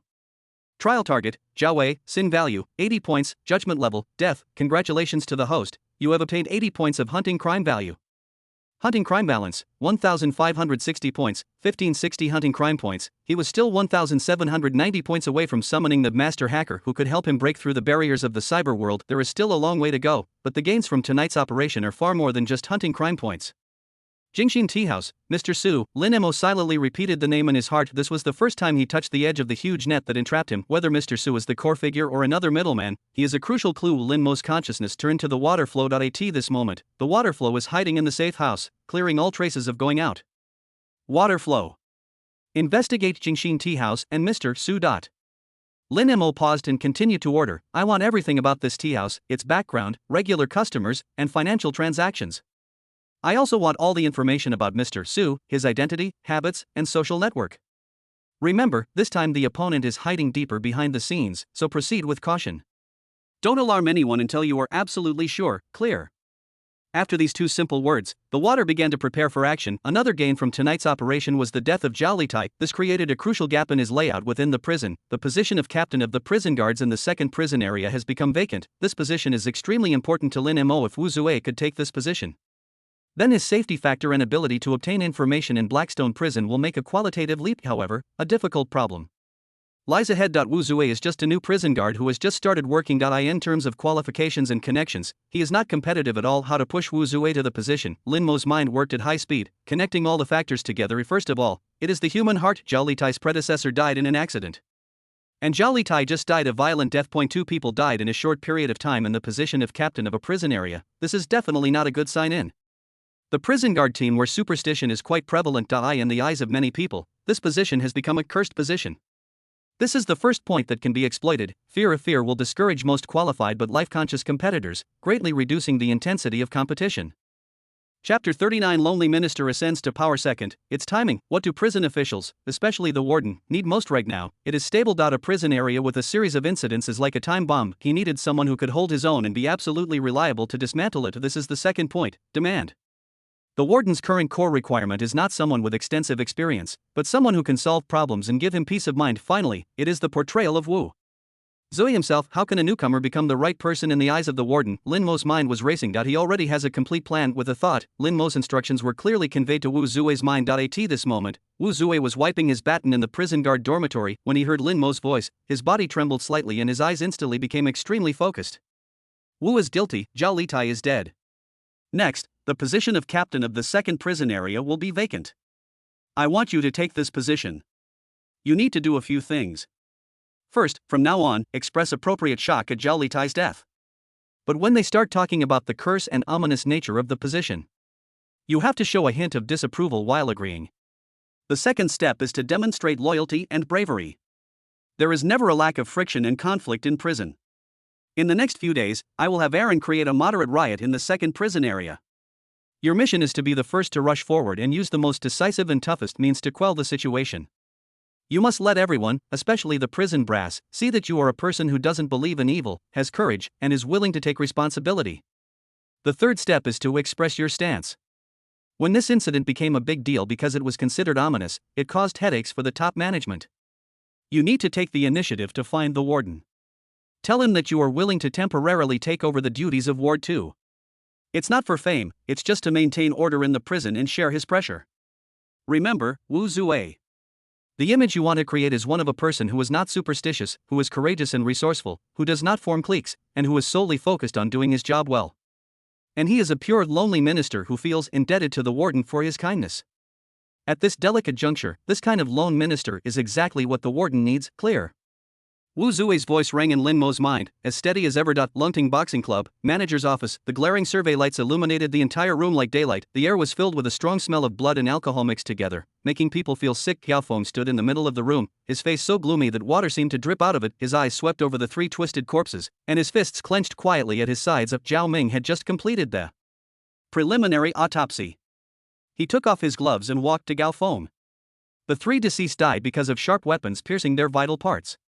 Trial target, Zhao Wei, sin value, 80 points, judgment level, death, congratulations to the host, you have obtained 80 points of hunting crime value. Hunting crime balance, 1,560 points, 1560 hunting crime points. He was still 1,790 points away from summoning the master hacker who could help him break through the barriers of the cyber world. There is still a long way to go, but the gains from tonight's operation are far more than just hunting crime points. Jingxin Tea House, Mr. Su. Lin Mo silently repeated the name in his heart. This was the first time he touched the edge of the huge net that entrapped him. Whether Mr. Su is the core figure or another middleman, he is a crucial clue. Lin Mo's consciousness turned to the water flow. At this moment, the water flow is hiding in the safe house, clearing all traces of going out. Water flow. Investigate Jingxin Tea House and Mr. Su. Lin Mo paused and continued to order. I want everything about this tea house, its background, regular customers, and financial transactions. I also want all the information about Mr. Su, his identity, habits, and social network. Remember, this time the opponent is hiding deeper behind the scenes, so proceed with caution. Don't alarm anyone until you are absolutely sure. Clear. After these two simple words, the water began to prepare for action. Another gain from tonight's operation was the death of Zhao Litai. This created a crucial gap in his layout within the prison. The position of captain of the prison guards in the second prison area has become vacant. This position is extremely important to Lin Mo. If Wu Zue could take this position, then his safety factor and ability to obtain information in Blackstone Prison will make a qualitative leap. However, a difficult problem lies ahead. Wu Zue is just a new prison guard who has just started working. In terms of qualifications and connections, he is not competitive at all. How to push Wu Zue to the position? Lin Mo's mind worked at high speed, connecting all the factors together. First of all, it is the human heart. Zhao Litai's predecessor died in an accident, and Zhao Litai just died a violent death. 2 people died in a short period of time in the position of captain of a prison area. This is definitely not a good sign in the prison guard team where superstition is quite prevalent. In the eyes of many people, this position has become a cursed position. This is the first point that can be exploited. Fear of fear will discourage most qualified but life-conscious competitors, greatly reducing the intensity of competition. Chapter 39 Lonely Minister ascends to power. Second, its timing. What do prison officials, especially the warden, need most right now? It is stable. A prison area with a series of incidents is like a time bomb. He needed someone who could hold his own and be absolutely reliable to dismantle it. This is the second point, demand. The warden's current core requirement is not someone with extensive experience, but someone who can solve problems and give him peace of mind. Finally, it is the portrayal of Wu Zui himself. How can a newcomer become the right person in the eyes of the warden? Lin Mo's mind was racing. He already has a complete plan. With a thought, Lin Mo's instructions were clearly conveyed to Wu Zui's mind. At this moment, Wu Zui was wiping his baton in the prison guard dormitory. When he heard Lin Mo's voice, his body trembled slightly and his eyes instantly became extremely focused. Wu is guilty, Zhao Litai is dead. Next, the position of captain of the second prison area will be vacant. I want you to take this position. You need to do a few things. First, from now on, express appropriate shock at Zhao Litai's death. But when they start talking about the curse and ominous nature of the position, you have to show a hint of disapproval while agreeing. The second step is to demonstrate loyalty and bravery. There is never a lack of friction and conflict in prison. In the next few days, I will have Aaron create a moderate riot in the second prison area. Your mission is to be the first to rush forward and use the most decisive and toughest means to quell the situation. You must let everyone, especially the prison brass, see that you are a person who doesn't believe in evil, has courage, and is willing to take responsibility. The third step is to express your stance. When this incident became a big deal because it was considered ominous, it caused headaches for the top management. You need to take the initiative to find the warden. Tell him that you are willing to temporarily take over the duties of Ward 2. It's not for fame, it's just to maintain order in the prison and share his pressure. Remember, Wu Zue. The image you want to create is one of a person who is not superstitious, who is courageous and resourceful, who does not form cliques, and who is solely focused on doing his job well. And he is a pure, lonely minister who feels indebted to the warden for his kindness. At this delicate juncture, this kind of lone minister is exactly what the warden needs, clear. Wu Zue's voice rang in Lin Mo's mind, as steady as ever. Lungting Boxing Club, manager's office. The glaring survey lights illuminated the entire room like daylight. The air was filled with a strong smell of blood and alcohol mixed together, making people feel sick. Xiaofeng stood in the middle of the room, his face so gloomy that water seemed to drip out of it. His eyes swept over the three twisted corpses, and his fists clenched quietly at his sides. Zhao Ming had just completed the preliminary autopsy. He took off his gloves and walked to Gao Feng. The three deceased died because of sharp weapons piercing their vital parts.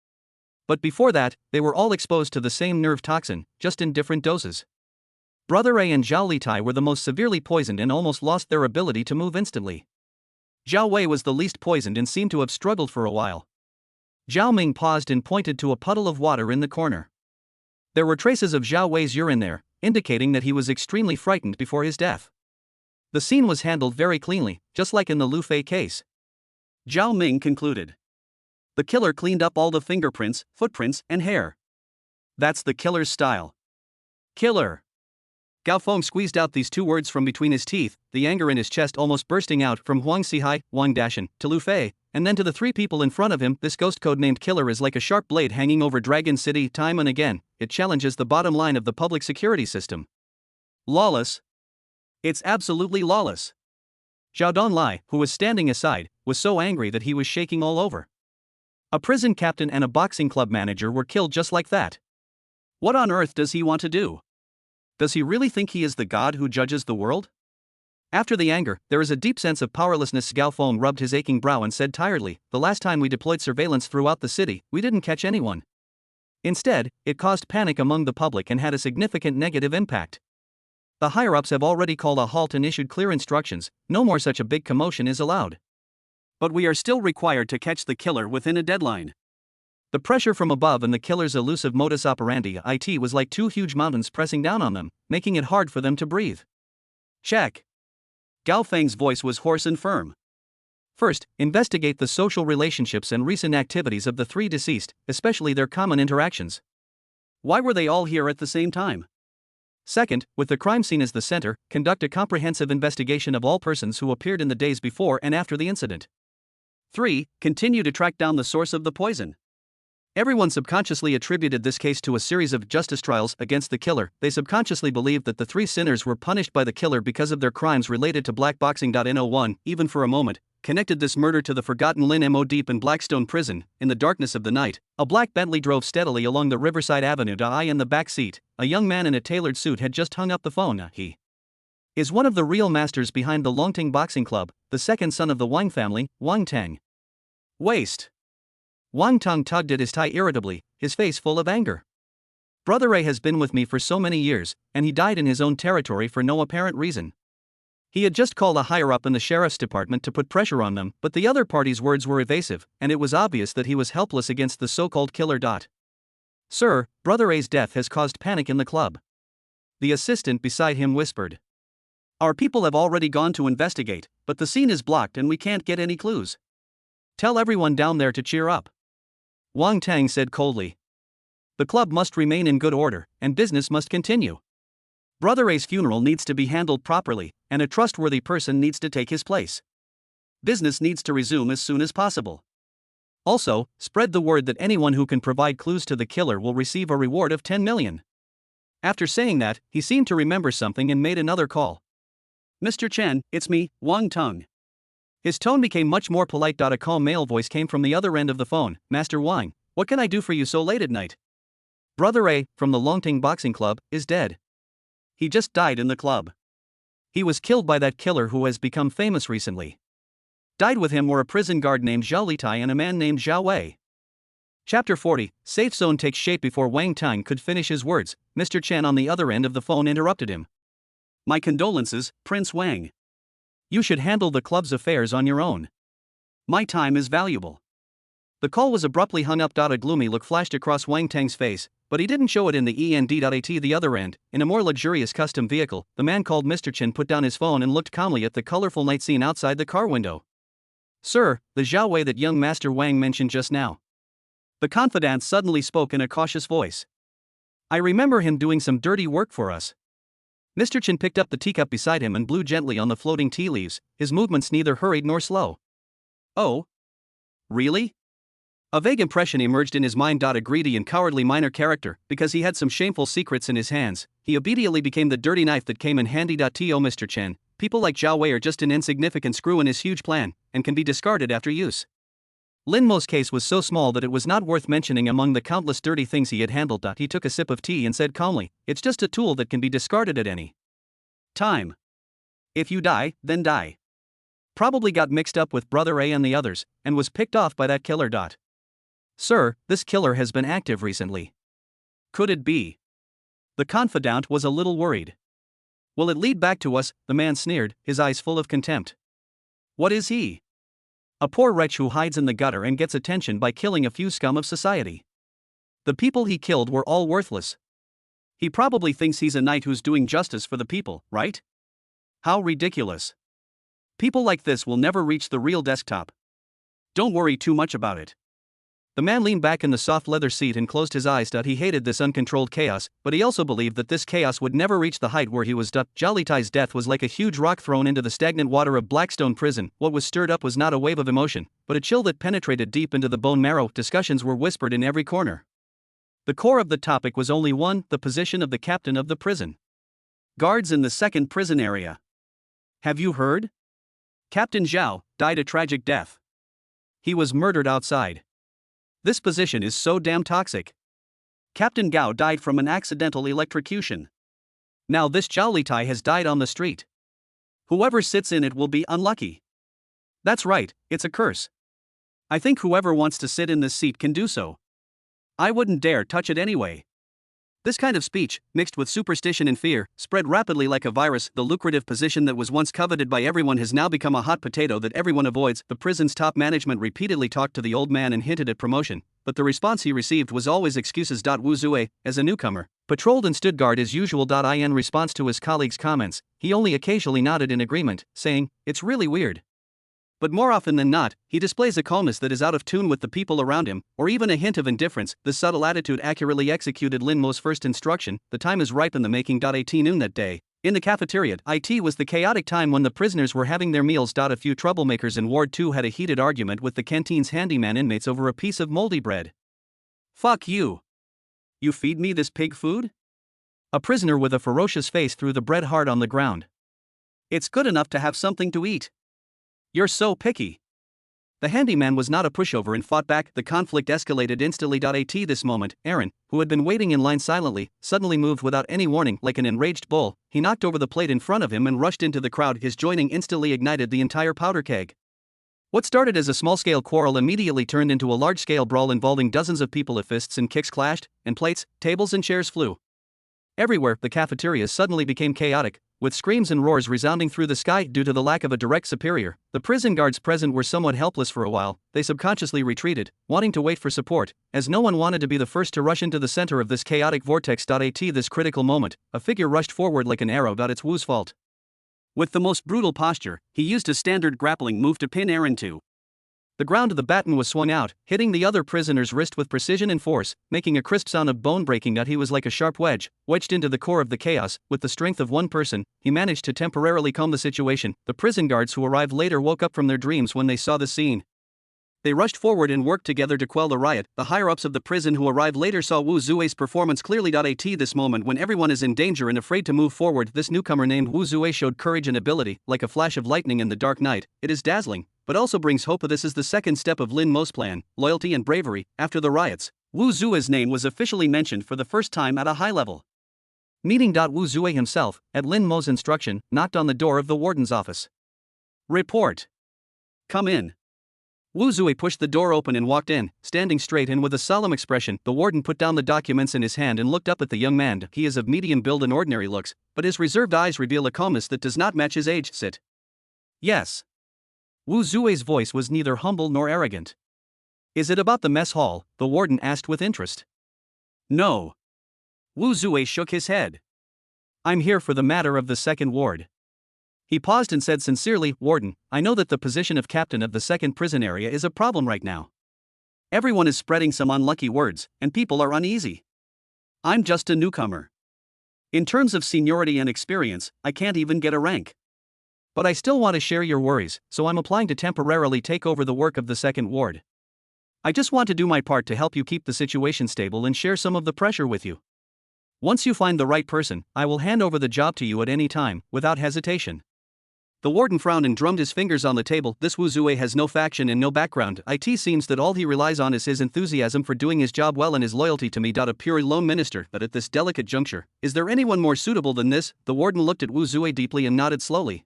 But before that, they were all exposed to the same nerve toxin, just in different doses. Brother A and Zhao Litai were the most severely poisoned and almost lost their ability to move instantly. Zhao Wei was the least poisoned and seemed to have struggled for a while. Zhao Ming paused and pointed to a puddle of water in the corner. There were traces of Zhao Wei's urine there, indicating that he was extremely frightened before his death. The scene was handled very cleanly, just like in the Lu Fei case. Zhao Ming concluded. The killer cleaned up all the fingerprints, footprints, and hair. That's the killer's style. Killer. Gao Feng squeezed out these two words from between his teeth, the anger in his chest almost bursting out. From Huang Xihai, Wang Dashan, to Lu Fei, and then to the three people in front of him. This ghost code named Killer is like a sharp blade hanging over Dragon City. Time and again, it challenges the bottom line of the public security system. Lawless. It's absolutely lawless. Zhao Donlai, who was standing aside, was so angry that he was shaking all over. A prison captain and a boxing club manager were killed just like that. What on earth does he want to do? Does he really think he is the god who judges the world? After the anger, there is a deep sense of powerlessness. Gao Feng rubbed his aching brow and said tiredly, the last time we deployed surveillance throughout the city, we didn't catch anyone. Instead, it caused panic among the public and had a significant negative impact. The higher-ups have already called a halt and issued clear instructions, no more such a big commotion is allowed. But we are still required to catch the killer within a deadline. The pressure from above and the killer's elusive modus operandi it was like two huge mountains pressing down on them, making it hard for them to breathe. Check. Gao Feng's voice was hoarse and firm. First, investigate the social relationships and recent activities of the three deceased, especially their common interactions. Why were they all here at the same time? Second, with the crime scene as the center, conduct a comprehensive investigation of all persons who appeared in the days before and after the incident. 3. Continue to track down the source of the poison. Everyone subconsciously attributed this case to a series of justice trials against the killer. They subconsciously believed that the three sinners were punished by the killer because of their crimes related to black boxing. No one, even for a moment, connected this murder to the forgotten Lin Mo deep in Blackstone prison. In the darkness of the night, a black Bentley drove steadily along the Riverside Avenue. I in the back seat, a young man in a tailored suit had just hung up the phone. He is one of the real masters behind the Longting Boxing Club, the second son of the Wang family, Wang Teng. Waste. Wang Teng tugged at his tie irritably, his face full of anger. Brother A has been with me for so many years, and he died in his own territory for no apparent reason. He had just called a higher-up in the sheriff's department to put pressure on them, but the other party's words were evasive, and it was obvious that he was helpless against the so-called killer. Sir, Brother A's death has caused panic in the club. The assistant beside him whispered. Our people have already gone to investigate, but the scene is blocked and we can't get any clues. Tell everyone down there to cheer up. Wang Tang said coldly. The club must remain in good order, and business must continue. Brother A's funeral needs to be handled properly, and a trustworthy person needs to take his place. Business needs to resume as soon as possible. Also, spread the word that anyone who can provide clues to the killer will receive a reward of 10 million. After saying that, he seemed to remember something and made another call. Mr. Chen, it's me, Wang Tung. His tone became much more polite. A calm male voice came from the other end of the phone. Master Wang, what can I do for you so late at night? Brother A, from the Longting Boxing Club, is dead. He just died in the club. He was killed by that killer who has become famous recently. Died with him were a prison guard named Zhao Litai and a man named Zhao Wei. Chapter 40, Safe Zone takes shape. Before Wang Tang could finish his words, Mr. Chen on the other end of the phone interrupted him. My condolences, Prince Wang. You should handle the club's affairs on your own. My time is valuable. The call was abruptly hung up. A gloomy look flashed across Wang Tang's face, but he didn't show it in the end. At the other end, in a more luxurious custom vehicle, the man called Mr. Chen put down his phone and looked calmly at the colorful night scene outside the car window. Sir, the Zhao Wei that young Master Wang mentioned just now. The confidant suddenly spoke in a cautious voice. I remember him doing some dirty work for us. Mr. Chen picked up the teacup beside him and blew gently on the floating tea leaves, his movements neither hurried nor slow. Oh? Really? A vague impression emerged in his mind. A greedy and cowardly minor character, because he had some shameful secrets in his hands, he immediately became the dirty knife that came in handy. To Mr. Chen, people like Zhao Wei are just an insignificant screw in his huge plan, and can be discarded after use. Lin Mo's case was so small that it was not worth mentioning among the countless dirty things he had handled. He took a sip of tea and said calmly, it's just a tool that can be discarded at any time. If you die, then die. Probably got mixed up with Brother A and the others, and was picked off by that killer. Sir, this killer has been active recently. Could it be? The confidant was a little worried. Will it lead back to us? The man sneered, his eyes full of contempt. What is he? A poor wretch who hides in the gutter and gets attention by killing a few scum of society. The people he killed were all worthless. He probably thinks he's a knight who's doing justice for the people, right? How ridiculous. People like this will never reach the real desktop. Don't worry too much about it. The man leaned back in the soft leather seat and closed his eyes. He hated this uncontrolled chaos, but he also believed that this chaos would never reach the height where he was. Zhao Litai's death was like a huge rock thrown into the stagnant water of Blackstone Prison. What was stirred up was not a wave of emotion, but a chill that penetrated deep into the bone marrow. Discussions were whispered in every corner. The core of the topic was only one: the position of the captain of the prison. Guards in the second prison area. Have you heard? Captain Zhao died a tragic death. He was murdered outside. This position is so damn toxic. Captain Gao died from an accidental electrocution. Now this Zhao Litai has died on the street. Whoever sits in it will be unlucky. That's right, it's a curse. I think whoever wants to sit in this seat can do so. I wouldn't dare touch it anyway. This kind of speech, mixed with superstition and fear, spread rapidly like a virus. The lucrative position that was once coveted by everyone has now become a hot potato that everyone avoids. The prison's top management repeatedly talked to the old man and hinted at promotion, but the response he received was always excuses. Wu Zue, as a newcomer, patrolled and stood guard as usual. In response to his colleagues' comments, he only occasionally nodded in agreement, saying, it's really weird. But more often than not, he displays a calmness that is out of tune with the people around him, or even a hint of indifference. This subtle attitude accurately executed Lin Mo's first instruction: the time is ripe in the making. 18 noon that day. In the cafeteria, it was the chaotic time when the prisoners were having their meals. A few troublemakers in Ward 2 had a heated argument with the canteen's handyman inmates over a piece of moldy bread. Fuck you. You feed me this pig food? A prisoner with a ferocious face threw the bread hard on the ground. It's good enough to have something to eat. You're so picky. The handyman was not a pushover and fought back. The conflict escalated instantly. At this moment, Aaron, who had been waiting in line silently, suddenly moved without any warning. Like an enraged bull, he knocked over the plate in front of him and rushed into the crowd. His joining instantly ignited the entire powder keg. What started as a small-scale quarrel immediately turned into a large-scale brawl involving dozens of people. Fists and kicks clashed, and plates, tables and chairs flew. Everywhere, the cafeteria suddenly became chaotic, with screams and roars resounding through the sky. Due to the lack of a direct superior, the prison guards present were somewhat helpless for a while. They subconsciously retreated, wanting to wait for support, as no one wanted to be the first to rush into the center of this chaotic vortex. At this critical moment, a figure rushed forward like an arrow. It's Wu's fault. With the most brutal posture, he used a standard grappling move to pin Aaron to the ground. The baton was swung out, hitting the other prisoner's wrist with precision and force, making a crisp sound of bone breaking. He was like a sharp wedge, wedged into the core of the chaos. With the strength of one person, he managed to temporarily calm the situation. The prison guards who arrived later woke up from their dreams when they saw the scene. They rushed forward and worked together to quell the riot. The higher-ups of the prison who arrived later saw Wu Zue's performance clearly. At this moment when everyone is in danger and afraid to move forward, this newcomer named Wu Zue showed courage and ability, like a flash of lightning in the dark night. It is dazzling, but also brings hope. This is the second step of Lin Mo's plan, loyalty and bravery. After the riots, Wu Zue's name was officially mentioned for the first time at a high level meeting. Wu Zue himself, at Lin Mo's instruction, knocked on the door of the warden's office. Report. Come in. Wu Zue pushed the door open and walked in, standing straight and with a solemn expression. The warden put down the documents in his hand and looked up at the young man. He is of medium build and ordinary looks, but his reserved eyes reveal a calmness that does not match his age. Sit. Yes. Wu Zue's voice was neither humble nor arrogant. Is it about the mess hall? The warden asked with interest. No. Wu Zue shook his head. I'm here for the matter of the second ward. He paused and said sincerely, Warden, I know that the position of captain of the second prison area is a problem right now. Everyone is spreading some unlucky words, and people are uneasy. I'm just a newcomer. In terms of seniority and experience, I can't even get a rank. But I still want to share your worries, so I'm applying to temporarily take over the work of the second ward. I just want to do my part to help you keep the situation stable and share some of the pressure with you. Once you find the right person, I will hand over the job to you at any time, without hesitation. The warden frowned and drummed his fingers on the table. This Wu Zue has no faction and no background. It seems that all he relies on is his enthusiasm for doing his job well and his loyalty to me. A pure lone minister, but at this delicate juncture, is there anyone more suitable than this? The warden looked at Wu Zue deeply and nodded slowly.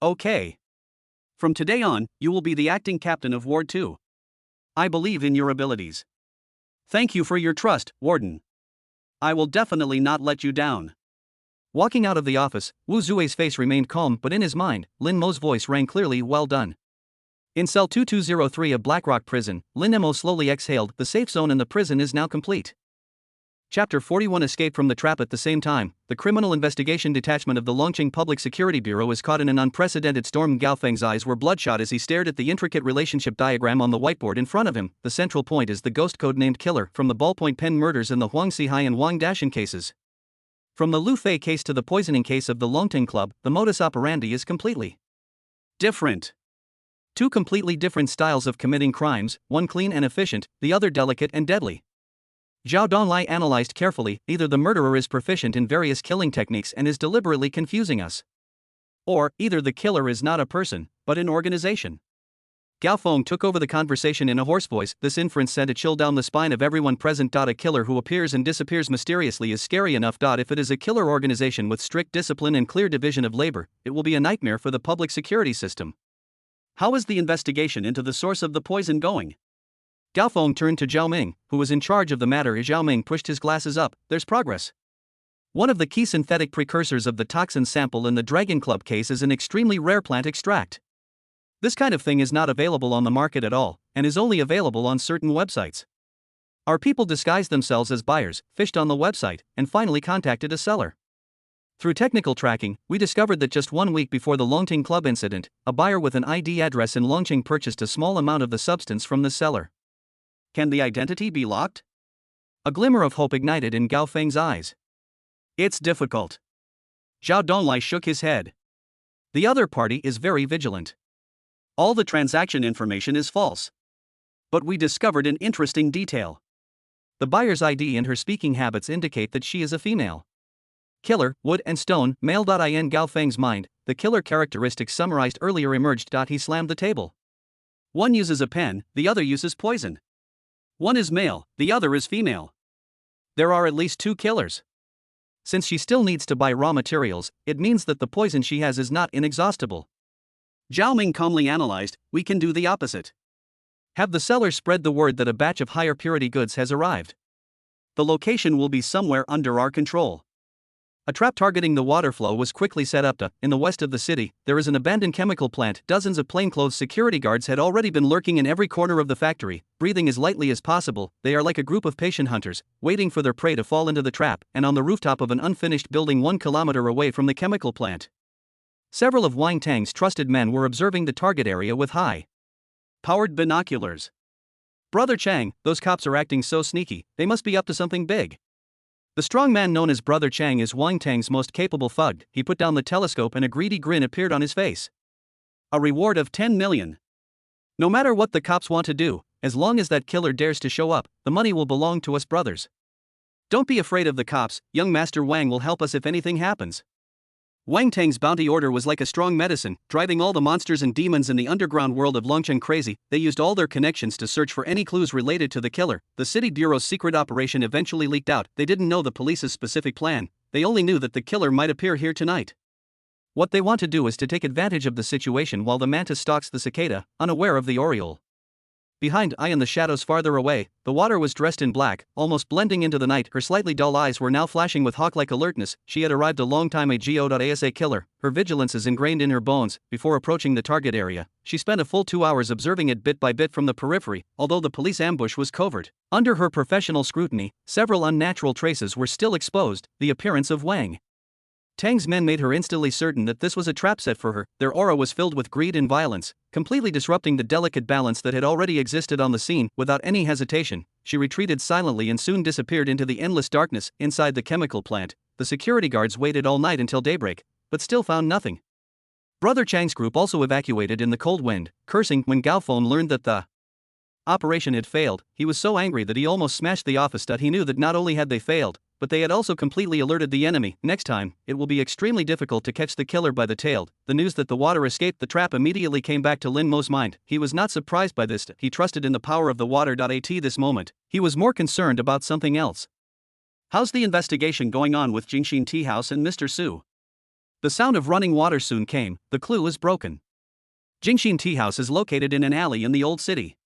Okay. From today on, you will be the acting captain of Ward 2. I believe in your abilities. Thank you for your trust, Warden. I will definitely not let you down. Walking out of the office, Wu Zue's face remained calm, but in his mind, Lin Mo's voice rang clearly, well done. In cell 2203 of Blackrock Prison, Lin Mo slowly exhaled. The safe zone in the prison is now complete. Chapter 41. Escape from the trap. At the same time, the Criminal Investigation Detachment of the Longqing Public Security Bureau is caught in an unprecedented storm. Gao Feng's eyes were bloodshot as he stared at the intricate relationship diagram on the whiteboard in front of him. The central point is the ghost code-named killer from the ballpoint pen murders and the Huang Xihai and Wang Dashan cases. From the Lu Fei case to the poisoning case of the Longting Club, the modus operandi is completely different. Two completely different styles of committing crimes, one clean and efficient, the other delicate and deadly. Zhao Donglai analyzed carefully, either the murderer is proficient in various killing techniques and is deliberately confusing us. Or, either the killer is not a person, but an organization. Gao Feng took over the conversation in a hoarse voice. This inference sent a chill down the spine of everyone present. A killer who appears and disappears mysteriously is scary enough. If it is a killer organization with strict discipline and clear division of labor, it will be a nightmare for the public security system. How is the investigation into the source of the poison going? Gao Feng turned to Zhao Ming, who was in charge of the matter. Zhao Ming pushed his glasses up. There's progress. One of the key synthetic precursors of the toxin sample in the Dragon Club case is an extremely rare plant extract. This kind of thing is not available on the market at all, and is only available on certain websites. Our people disguised themselves as buyers, fished on the website, and finally contacted a seller. Through technical tracking, we discovered that just 1 week before the Longting Club incident, a buyer with an ID address in Longqing purchased a small amount of the substance from the seller. Can the identity be locked? A glimmer of hope ignited in Gao Feng's eyes. It's difficult. Zhao Donglai shook his head. The other party is very vigilant. All the transaction information is false. But we discovered an interesting detail. The buyer's ID and her speaking habits indicate that she is a female. Killer, wood and stone, male. In Gao Feng's mind, the killer characteristics summarized earlier emerged. He slammed the table. One uses a pen, the other uses poison. One is male, the other is female. There are at least 2 killers. Since she still needs to buy raw materials, it means that the poison she has is not inexhaustible. Zhao Ming calmly analyzed, we can do the opposite. Have the seller spread the word that a batch of higher purity goods has arrived. The location will be somewhere under our control. A trap targeting the water flow was quickly set up. In the west of the city, there is an abandoned chemical plant. Dozens of plainclothes security guards had already been lurking in every corner of the factory, breathing as lightly as possible. They are like a group of patient hunters, waiting for their prey to fall into the trap, and on the rooftop of an unfinished building 1 kilometer away from the chemical plant. Several of Wang Tang's trusted men were observing the target area with high-powered binoculars. Brother Chang, those cops are acting so sneaky, they must be up to something big. The strong man known as Brother Chang is Wang Tang's most capable thug. He put down the telescope and a greedy grin appeared on his face. A reward of 10 million. No matter what the cops want to do, as long as that killer dares to show up, the money will belong to us brothers. Don't be afraid of the cops, young Master Wang will help us if anything happens. Wang Tang's bounty order was like a strong medicine, driving all the monsters and demons in the underground world of Longcheng crazy. They used all their connections to search for any clues related to the killer. The city bureau's secret operation eventually leaked out. They didn't know the police's specific plan, they only knew that the killer might appear here tonight. What they want to do is to take advantage of the situation while the mantis stalks the cicada, unaware of the oriole. Behind in the shadows farther away, the water was dressed in black, almost blending into the night. Her slightly dull eyes were now flashing with hawk-like alertness. She had arrived a long time ago. As a killer, her vigilance is ingrained in her bones. Before approaching the target area, she spent a full 2 hours observing it bit by bit from the periphery. Although the police ambush was covert, under her professional scrutiny, several unnatural traces were still exposed. The appearance of Wang Tang's men made her instantly certain that this was a trap set for her. Their aura was filled with greed and violence, completely disrupting the delicate balance that had already existed on the scene. Without any hesitation, she retreated silently and soon disappeared into the endless darkness. Inside the chemical plant, the security guards waited all night until daybreak, but still found nothing. Brother Chang's group also evacuated in the cold wind, cursing. When Gao Feng learned that the operation had failed, he was so angry that he almost smashed the office. He knew that not only had they failed, but they had also completely alerted the enemy. Next time, it will be extremely difficult to catch the killer by the tail. The news that the water escaped the trap immediately came back to Lin Mo's mind. He was not surprised by this. He trusted in the power of the water. At this moment, he was more concerned about something else. How's the investigation going on with Jingxin Tea House and Mr. Su? The sound of running water soon came. The clue is broken. Jingxin Tea House is located in an alley in the old city.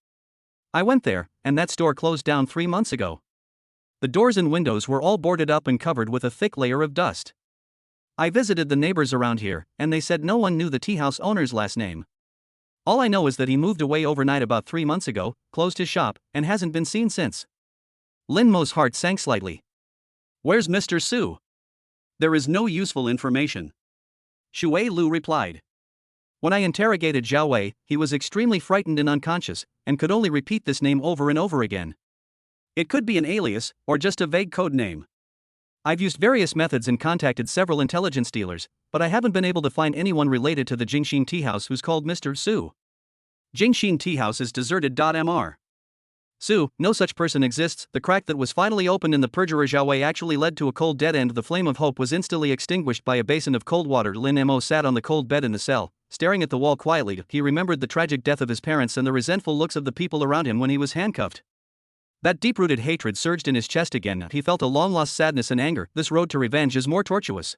I went there, and that store closed down 3 months ago. The doors and windows were all boarded up and covered with a thick layer of dust. I visited the neighbors around here, and they said no one knew the tea house owner's last name. All I know is that he moved away overnight about 3 months ago, closed his shop, and hasn't been seen since. Lin Mo's heart sank slightly. Where's Mr. Su? There is no useful information. Shui Lu replied. When I interrogated Zhao Wei, he was extremely frightened and unconscious, and could only repeat this name over and over again. It could be an alias, or just a vague code name. I've used various methods and contacted several intelligence dealers, but I haven't been able to find anyone related to the Jingxin Tea House who's called Mr. Su. Jingxin Tea House is deserted. Mr. Su, no such person exists. The crack that was finally opened in the perjurer Zhao Wei actually led to a cold dead end. The flame of hope was instantly extinguished by a basin of cold water. Lin Mo sat on the cold bed in the cell, staring at the wall quietly. He remembered the tragic death of his parents and the resentful looks of the people around him when he was handcuffed. That deep-rooted hatred surged in his chest again. He felt a long-lost sadness and anger. This road to revenge is more tortuous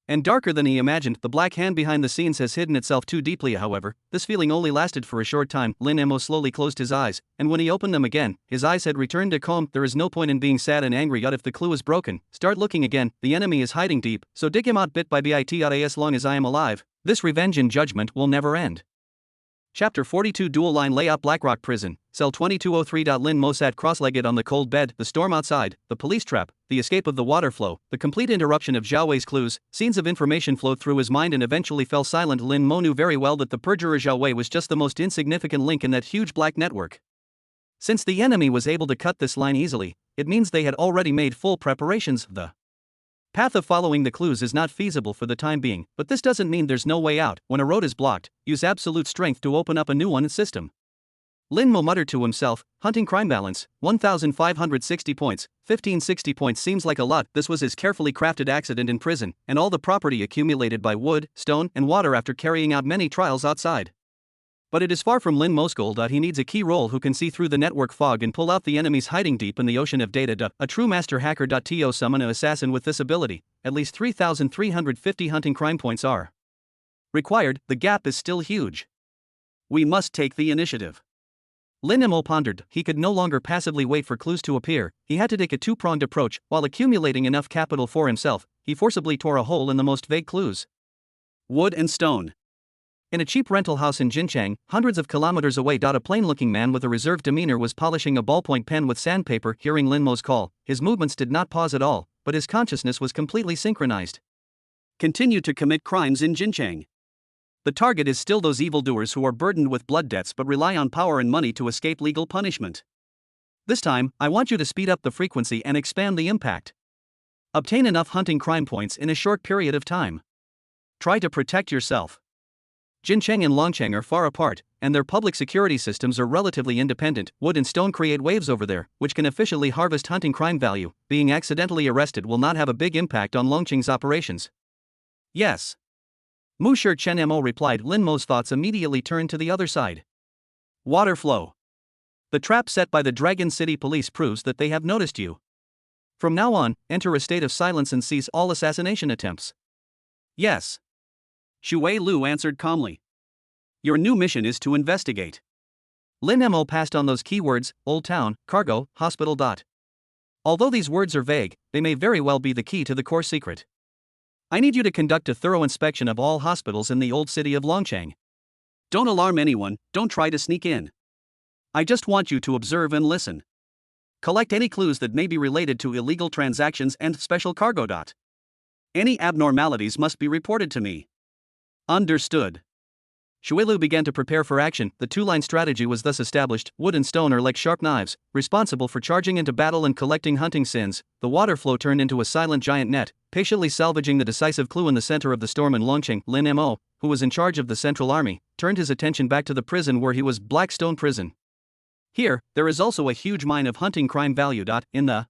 and darker than he imagined. The black hand behind the scenes has hidden itself too deeply. However, this feeling only lasted for a short time. Lin Mo slowly closed his eyes, and when he opened them again, his eyes had returned to calm. There is no point in being sad and angry. If the clue is broken, start looking again. The enemy is hiding deep, so dig him out bit by bit. As long as I am alive, this revenge and judgment will never end. Chapter 42 Dual Line Layout Blackrock Prison, Cell 2203. Lin Mo sat cross-legged on the cold bed. The storm outside, the police trap, the escape of the water flow, the complete interruption of Zhao Wei's clues, scenes of information flowed through his mind and eventually fell silent. Lin Mo knew very well that the perjurer Zhao Wei was just the most insignificant link in that huge black network. Since the enemy was able to cut this line easily, it means they had already made full preparations. The path of following the clues is not feasible for the time being, but this doesn't mean there's no way out. When a road is blocked, use absolute strength to open up a new one. System. Lin Mo muttered to himself, hunting crime balance, 1,560 points, 1,560 points seems like a lot. This was his carefully crafted accident in prison, and all the property accumulated by wood, stone, and water after carrying out many trials outside. But it is far from Lin Mo's goal. He needs a key role who can see through the network fog and pull out the enemies hiding deep in the ocean of data. A true master hacker. To summon an assassin with this ability, at least 3,350 hunting crime points are required. The gap is still huge. We must take the initiative. Lin Mo pondered. He could no longer passively wait for clues to appear. He had to take a two-pronged approach. While accumulating enough capital for himself, he forcibly tore a hole in the most vague clues. Wood and stone. In a cheap rental house in Jinchang, hundreds of kilometers away. A plain-looking man with a reserved demeanor was polishing a ballpoint pen with sandpaper. Hearing Lin Mo's call, his movements did not pause at all, but his consciousness was completely synchronized. Continue to commit crimes in Jinchang. The target is still those evildoers who are burdened with blood debts but rely on power and money to escape legal punishment. This time, I want you to speed up the frequency and expand the impact. Obtain enough hunting crime points in a short period of time. Try to protect yourself. Jincheng and Longcheng are far apart, and their public security systems are relatively independent. Wood and stone create waves over there, which can efficiently harvest hunting crime value. Being accidentally arrested will not have a big impact on Longqing's operations. Yes. Mu Shi Chen Mo replied. Lin Mo's thoughts immediately turned to the other side. Water flow. The trap set by the Dragon City police proves that they have noticed you. From now on, enter a state of silence and cease all assassination attempts. Yes. Shui Lu answered calmly. Your new mission is to investigate. Lin Mo passed on those keywords: Old Town, Cargo, Hospital. Although these words are vague, they may very well be the key to the core secret. I need you to conduct a thorough inspection of all hospitals in the old city of Longchang. Don't alarm anyone, don't try to sneak in. I just want you to observe and listen. Collect any clues that may be related to illegal transactions and special cargo. Any abnormalities must be reported to me. Understood. Shuilu began to prepare for action. The two-line strategy was thus established. Wood and stone are like sharp knives, responsible for charging into battle and collecting hunting sins. The water flow turned into a silent giant net, patiently salvaging the decisive clue in the center of the storm in Longqing. Lin Mo, who was in charge of the central army, turned his attention back to the prison where he was. Blackstone Prison. Here, there is also a huge mine of hunting crime value. In the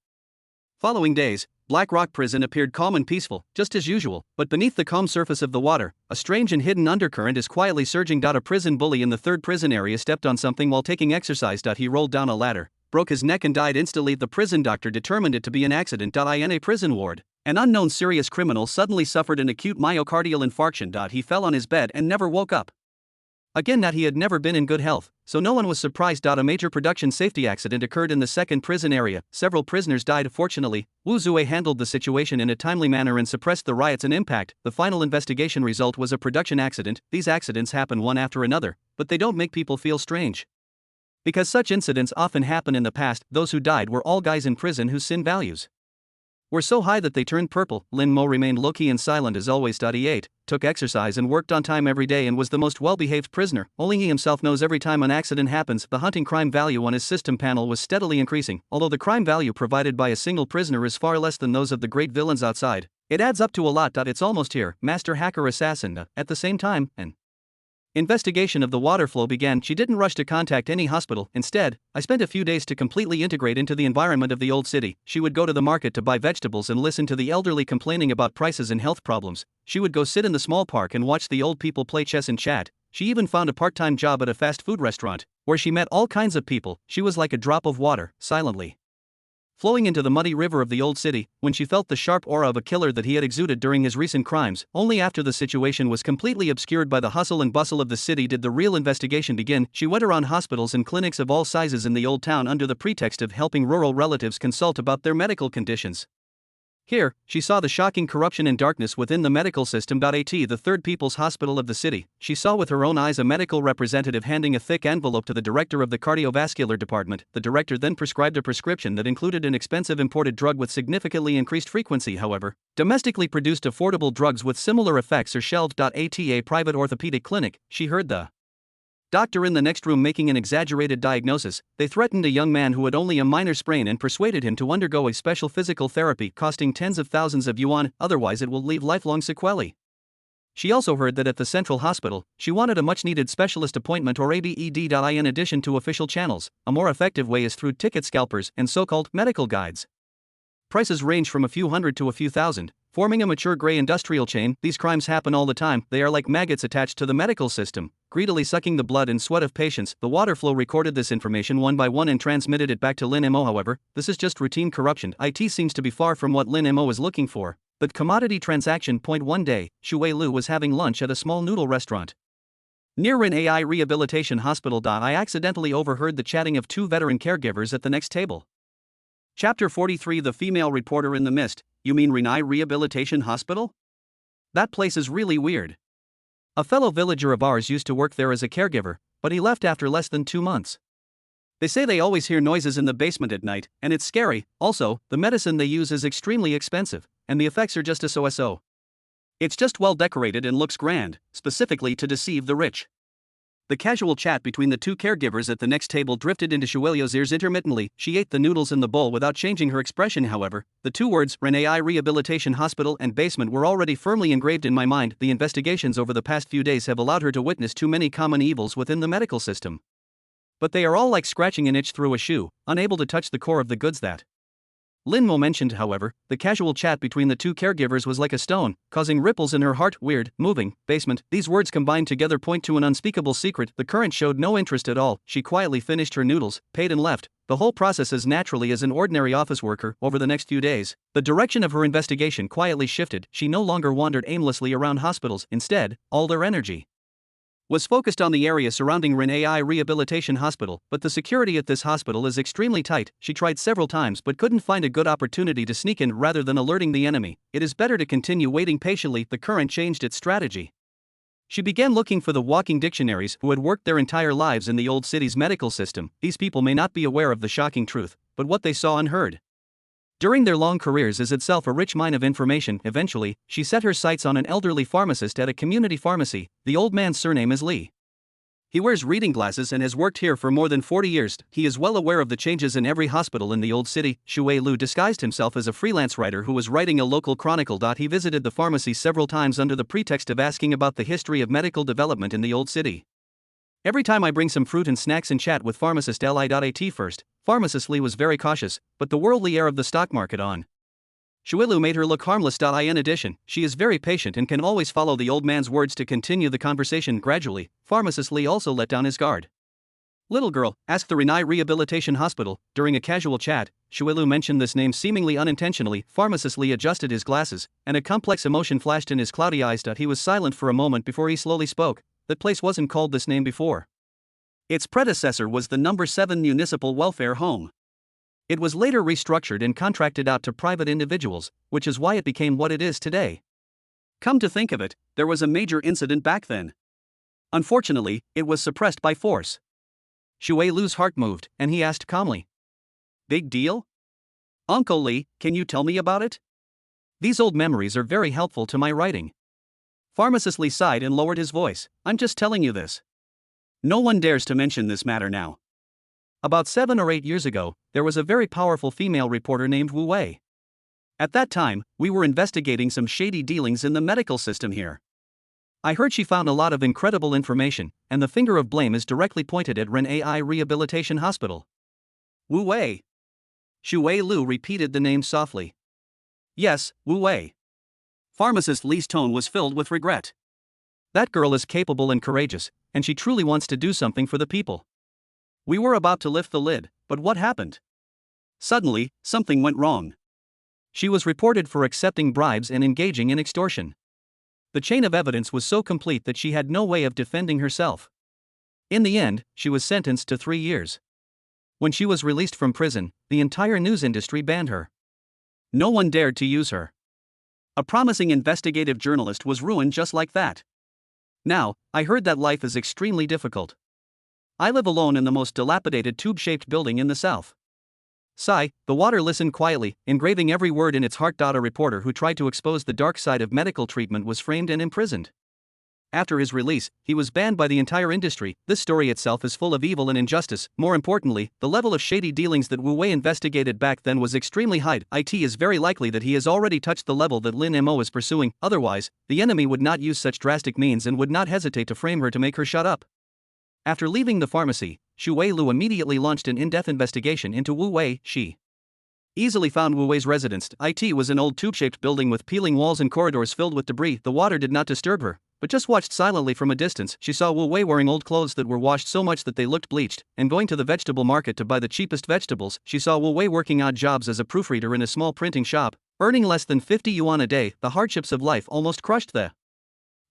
following days, Black Rock Prison appeared calm and peaceful, just as usual, but beneath the calm surface of the water, a strange and hidden undercurrent is quietly surging. A prison bully in the third prison area stepped on something while taking exercise. He rolled down a ladder, broke his neck and died instantly. The prison doctor determined it to be an accident. In a prison ward, an unknown serious criminal suddenly suffered an acute myocardial infarction. He fell on his bed and never woke up. Again, he had never been in good health, so no one was surprised. A major production safety accident occurred in the second prison area. Several prisoners died. Fortunately, Wu Zue handled the situation in a timely manner and suppressed the riots and impact. The final investigation result was a production accident. These accidents happen one after another, but they don't make people feel strange. Because such incidents often happen in the past, those who died were all guys in prison whose sin values were so high that they turned purple. Lin Mo remained low-key and silent as always. He ate, took exercise and worked on time every day and was the most well-behaved prisoner. Only he himself knows every time an accident happens. The hunting crime value on his system panel was steadily increasing. Although the crime value provided by a single prisoner is far less than those of the great villains outside, it adds up to a lot. It's almost here, Master Hacker Assassin. At the same time, an investigation of the water flow began. She didn't rush to contact any hospital. Instead, I spent a few days to completely integrate into the environment of the old city. She would go to the market to buy vegetables and listen to the elderly complaining about prices and health problems. She would go sit in the small park and watch the old people play chess and chat. She even found a part-time job at a fast food restaurant, where she met all kinds of people. She was like a drop of water, silently flowing into the muddy river of the old city. When she felt the sharp aura of a killer that he had exuded during his recent crimes, only after the situation was completely obscured by the hustle and bustle of the city did the real investigation begin. She went around hospitals and clinics of all sizes in the old town under the pretext of helping rural relatives consult about their medical conditions. Here, she saw the shocking corruption and darkness within the medical system. The third people's hospital of the city, she saw with her own eyes a medical representative handing a thick envelope to the director of the cardiovascular department. The director then prescribed a prescription that included an expensive imported drug with significantly increased frequency. However, domestically produced affordable drugs with similar effects are shelved. At a private orthopedic clinic, she heard the doctor in the next room making an exaggerated diagnosis. They threatened a young man who had only a minor sprain and persuaded him to undergo a special physical therapy costing tens of thousands of yuan, otherwise it will leave lifelong sequelae. She also heard that at the central hospital, she wanted a much-needed specialist appointment or ABED. In addition to official channels, a more effective way is through ticket scalpers and so-called medical guides. Prices range from a few hundred to a few thousand, forming a mature gray industrial chain. These crimes happen all the time. They are like maggots attached to the medical system, greedily sucking the blood and sweat of patients. The water flow recorded this information one by one and transmitted it back to Lin Mo. However, this is just routine corruption. It seems to be far from what Lin Mo is looking for. But commodity transaction. One day, Shui Lu was having lunch at a small noodle restaurant near an AI rehabilitation hospital. I accidentally overheard the chatting of two veteran caregivers at the next table. Chapter 43. The female reporter in the mist. You mean Renai Rehabilitation Hospital? That place is really weird. A fellow villager of ours used to work there as a caregiver, but he left after less than 2 months. They say they always hear noises in the basement at night, and it's scary. Also, the medicine they use is extremely expensive, and the effects are just so. It's just well decorated and looks grand, specifically to deceive the rich. The casual chat between the two caregivers at the next table drifted into Shuelio's ears intermittently. She ate the noodles in the bowl without changing her expression, however. The two words, Renai Rehabilitation Hospital and basement, were already firmly engraved in my mind. The investigations over the past few days have allowed her to witness too many common evils within the medical system. But they are all like scratching an itch through a shoe, unable to touch the core of the goods that. Lin Mo mentioned, however, the casual chat between the two caregivers was like a stone, causing ripples in her heart. Weird, moving, basement. These words combined together point to an unspeakable secret. The current showed no interest at all. She quietly finished her noodles, paid and left, the whole process as naturally as an ordinary office worker. Over the next few days, the direction of her investigation quietly shifted. She no longer wandered aimlessly around hospitals. Instead, all their energy was focused on the area surrounding Renai Rehabilitation Hospital, but the security at this hospital is extremely tight. She tried several times but couldn't find a good opportunity to sneak in. Rather than alerting the enemy, it is better to continue waiting patiently. The current changed its strategy. She began looking for the walking dictionaries who had worked their entire lives in the old city's medical system. These people may not be aware of the shocking truth, but what they saw and heard during their long careers is itself a rich mine of information. Eventually, she set her sights on an elderly pharmacist at a community pharmacy. The old man's surname is Li. He wears reading glasses and has worked here for more than 40 years. He is well aware of the changes in every hospital in the old city. Shui Lu disguised himself as a freelance writer who was writing a local chronicle. He visited the pharmacy several times under the pretext of asking about the history of medical development in the old city. Every time I bring some fruit and snacks and chat with pharmacist Li.at first, pharmacist Li was very cautious, but the worldly air of the stock market on Shuilu made her look harmless. In addition, she is very patient and can always follow the old man's words to continue the conversation. Gradually, pharmacist Li also let down his guard. Little girl, asked the Renai Rehabilitation Hospital. During a casual chat, Shuilu mentioned this name seemingly unintentionally. Pharmacist Li adjusted his glasses, and a complex emotion flashed in his cloudy eyes. He was silent for a moment before he slowly spoke. That place wasn't called this name before. Its predecessor was the No. 7 Municipal Welfare Home. It was later restructured and contracted out to private individuals, which is why it became what it is today. Come to think of it, there was a major incident back then. Unfortunately, it was suppressed by force. Shui Lu's heart moved, and he asked calmly, "Big deal? Uncle Li, can you tell me about it? These old memories are very helpful to my writing." Pharmacist Li sighed and lowered his voice. "I'm just telling you this. No one dares to mention this matter now. About 7 or 8 years ago, there was a very powerful female reporter named Wu Wei. At that time, we were investigating some shady dealings in the medical system here. I heard she found a lot of incredible information, and the finger of blame is directly pointed at Renai Rehabilitation Hospital." Wu Wei. Shui Lu repeated the name softly. "Yes, Wu Wei." Pharmacist Li's tone was filled with regret. "That girl is capable and courageous, and she truly wants to do something for the people. We were about to lift the lid, but what happened? Suddenly, something went wrong. She was reported for accepting bribes and engaging in extortion. The chain of evidence was so complete that she had no way of defending herself. In the end, she was sentenced to 3 years. When she was released from prison, the entire news industry banned her. No one dared to use her. A promising investigative journalist was ruined just like that. Now, I heard that life is extremely difficult. I live alone in the most dilapidated tube-shaped building in the south." Sigh, the water listened quietly, engraving every word in its heart. A reporter who tried to expose the dark side of medical treatment was framed and imprisoned. After his release, he was banned by the entire industry. This story itself is full of evil and injustice. More importantly, the level of shady dealings that Wu Wei investigated back then was extremely high. It is very likely that he has already touched the level that Lin Mo is pursuing. Otherwise, the enemy would not use such drastic means and would not hesitate to frame her to make her shut up. After leaving the pharmacy, Shui Lu immediately launched an in-depth investigation into Wu Wei. She easily found Wu Wei's residence. It was an old tube-shaped building with peeling walls and corridors filled with debris. The water did not disturb her, but just watched silently from a distance. She saw Wu Wei wearing old clothes that were washed so much that they looked bleached, and going to the vegetable market to buy the cheapest vegetables. She saw Wu Wei working odd jobs as a proofreader in a small printing shop, earning less than 50 yuan a day. The hardships of life almost crushed the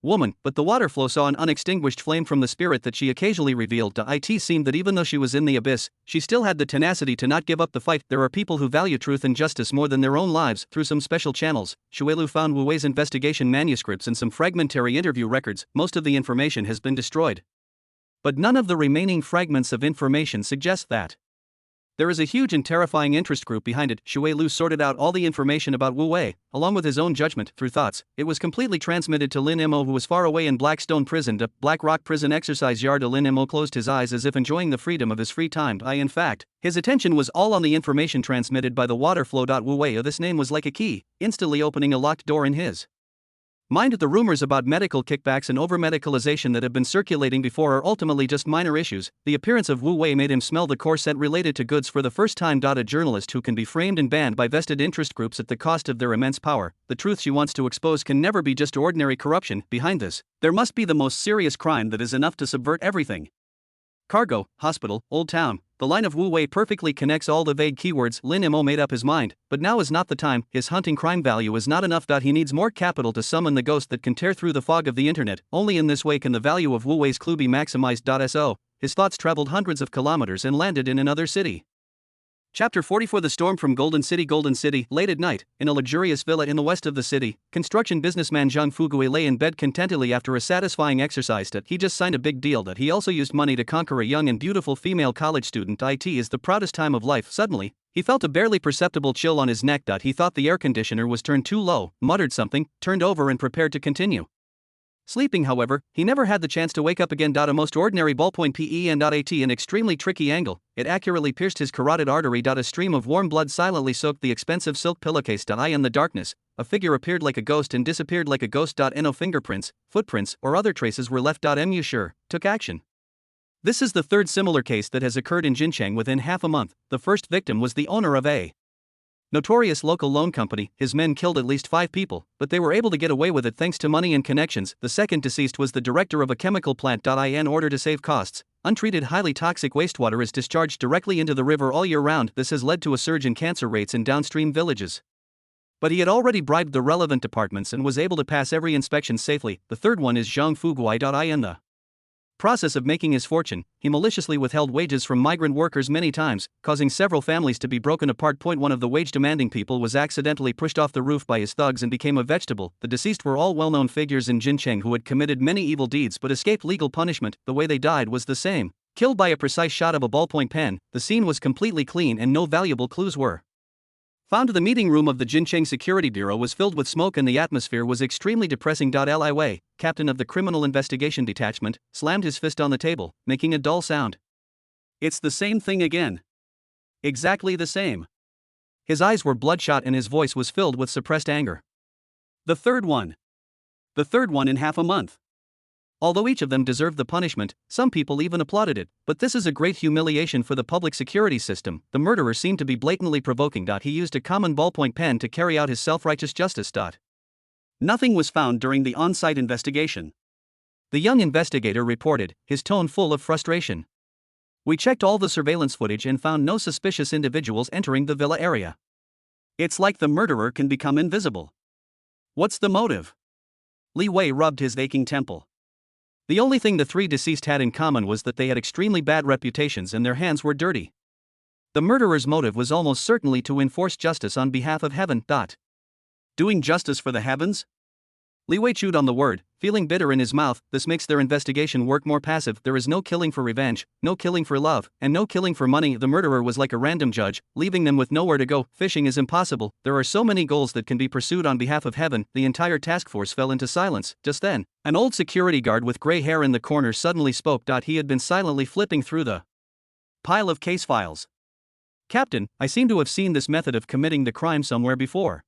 woman, but the water flow saw an unextinguished flame from the spirit that she occasionally revealed. It seemed that even though she was in the abyss, she still had the tenacity to not give up the fight. There are people who value truth and justice more than their own lives. Through some special channels, Shuilu found Wu Wei's investigation manuscripts and some fragmentary interview records. Most of the information has been destroyed, but none of the remaining fragments of information suggest that There is a huge and terrifying interest group behind it. Shui Lu sorted out all the information about Wu Wei, along with his own judgment, through thoughts. It was completely transmitted to Lin Mo, who was far away in Blackstone Prison, the Black Rock Prison exercise yard. Lin Mo closed his eyes as if enjoying the freedom of his free time. In fact, his attention was all on the information transmitted by the water flow. Wu Wei, this name was like a key, instantly opening a locked door in his mind. The rumors about medical kickbacks and over-medicalization that have been circulating before are ultimately just minor issues. The appearance of Wu Wei made him smell the core scent related to goods for the first time. A journalist who can be framed and banned by vested interest groups at the cost of their immense power. The truth she wants to expose can never be just ordinary corruption. Behind this, there must be the most serious crime that is enough to subvert everything. Cargo, hospital, old town. The line of Wu Wei perfectly connects all the vague keywords. Lin Mo made up his mind, but now is not the time. His hunting crime value is not enough. He needs more capital to summon the ghost that can tear through the fog of the internet. Only in this way can the value of Wu Wei's clue be maximized. So, his thoughts traveled hundreds of kilometers and landed in another city. Chapter 44. The storm from Golden City. Golden City. Late at night, in a luxurious villa in the west of the city, construction businessman Zhang Fugui lay in bed contentedly after a satisfying exercise. He just signed a big deal that he also used money to conquer a young and beautiful female college student. It is the proudest time of life. Suddenly, he felt a barely perceptible chill on his neck. He thought the air conditioner was turned too low, muttered something, turned over and prepared to continue sleeping. However, he never had the chance to wake up again. A most ordinary ballpoint pen at an extremely tricky angle, it accurately pierced his carotid artery. A stream of warm blood silently soaked the expensive silk pillowcase. In the darkness, a figure appeared like a ghost and disappeared like a ghost. No fingerprints, footprints, or other traces were left. Mu Sure took action. This is the third similar case that has occurred in Jincheng within half a month. The first victim was the owner of a notorious local loan company. His men killed at least 5 people, but they were able to get away with it thanks to money and connections. The second deceased was the director of a chemical plant. In order to save costs, untreated highly toxic wastewater is discharged directly into the river all year round. This has led to a surge in cancer rates in downstream villages. But he had already bribed the relevant departments and was able to pass every inspection safely. The third one is Zhang Fugui. In the process of making his fortune, he maliciously withheld wages from migrant workers many times, causing several families to be broken apart. One of the wage-demanding people was accidentally pushed off the roof by his thugs and became a vegetable. The deceased were all well-known figures in Jincheng who had committed many evil deeds but escaped legal punishment. The way they died was the same: killed by a precise shot of a ballpoint pen. The scene was completely clean and no valuable clues were found. The meeting room of the Jincheng Security Bureau was filled with smoke and the atmosphere was extremely depressing. Li Wei, captain of the Criminal Investigation Detachment, slammed his fist on the table, making a dull sound. It's the same thing again. Exactly the same. His eyes were bloodshot and his voice was filled with suppressed anger. The third one. The third one in half a month. Although each of them deserved the punishment, some people even applauded it, but this is a great humiliation for the public security system. The murderer seemed to be blatantly provoking. He used a common ballpoint pen to carry out his self-righteous justice. Nothing was found during the on-site investigation. The young investigator reported, his tone full of frustration. We checked all the surveillance footage and found no suspicious individuals entering the villa area. It's like the murderer can become invisible. What's the motive? Li Wei rubbed his aching temple. The only thing the 3 deceased had in common was that they had extremely bad reputations and their hands were dirty. The murderer's motive was almost certainly to enforce justice on behalf of heaven. Doing justice for the heavens? Li Wei chewed on the word, feeling bitter in his mouth. This makes their investigation work more passive. There is no killing for revenge, no killing for love, and no killing for money. The murderer was like a random judge, leaving them with nowhere to go. Fishing is impossible. There are so many goals that can be pursued on behalf of heaven. The entire task force fell into silence. Just then, an old security guard with gray hair in the corner suddenly spoke. He had been silently flipping through the pile of case files. Captain, I seem to have seen this method of committing the crime somewhere before.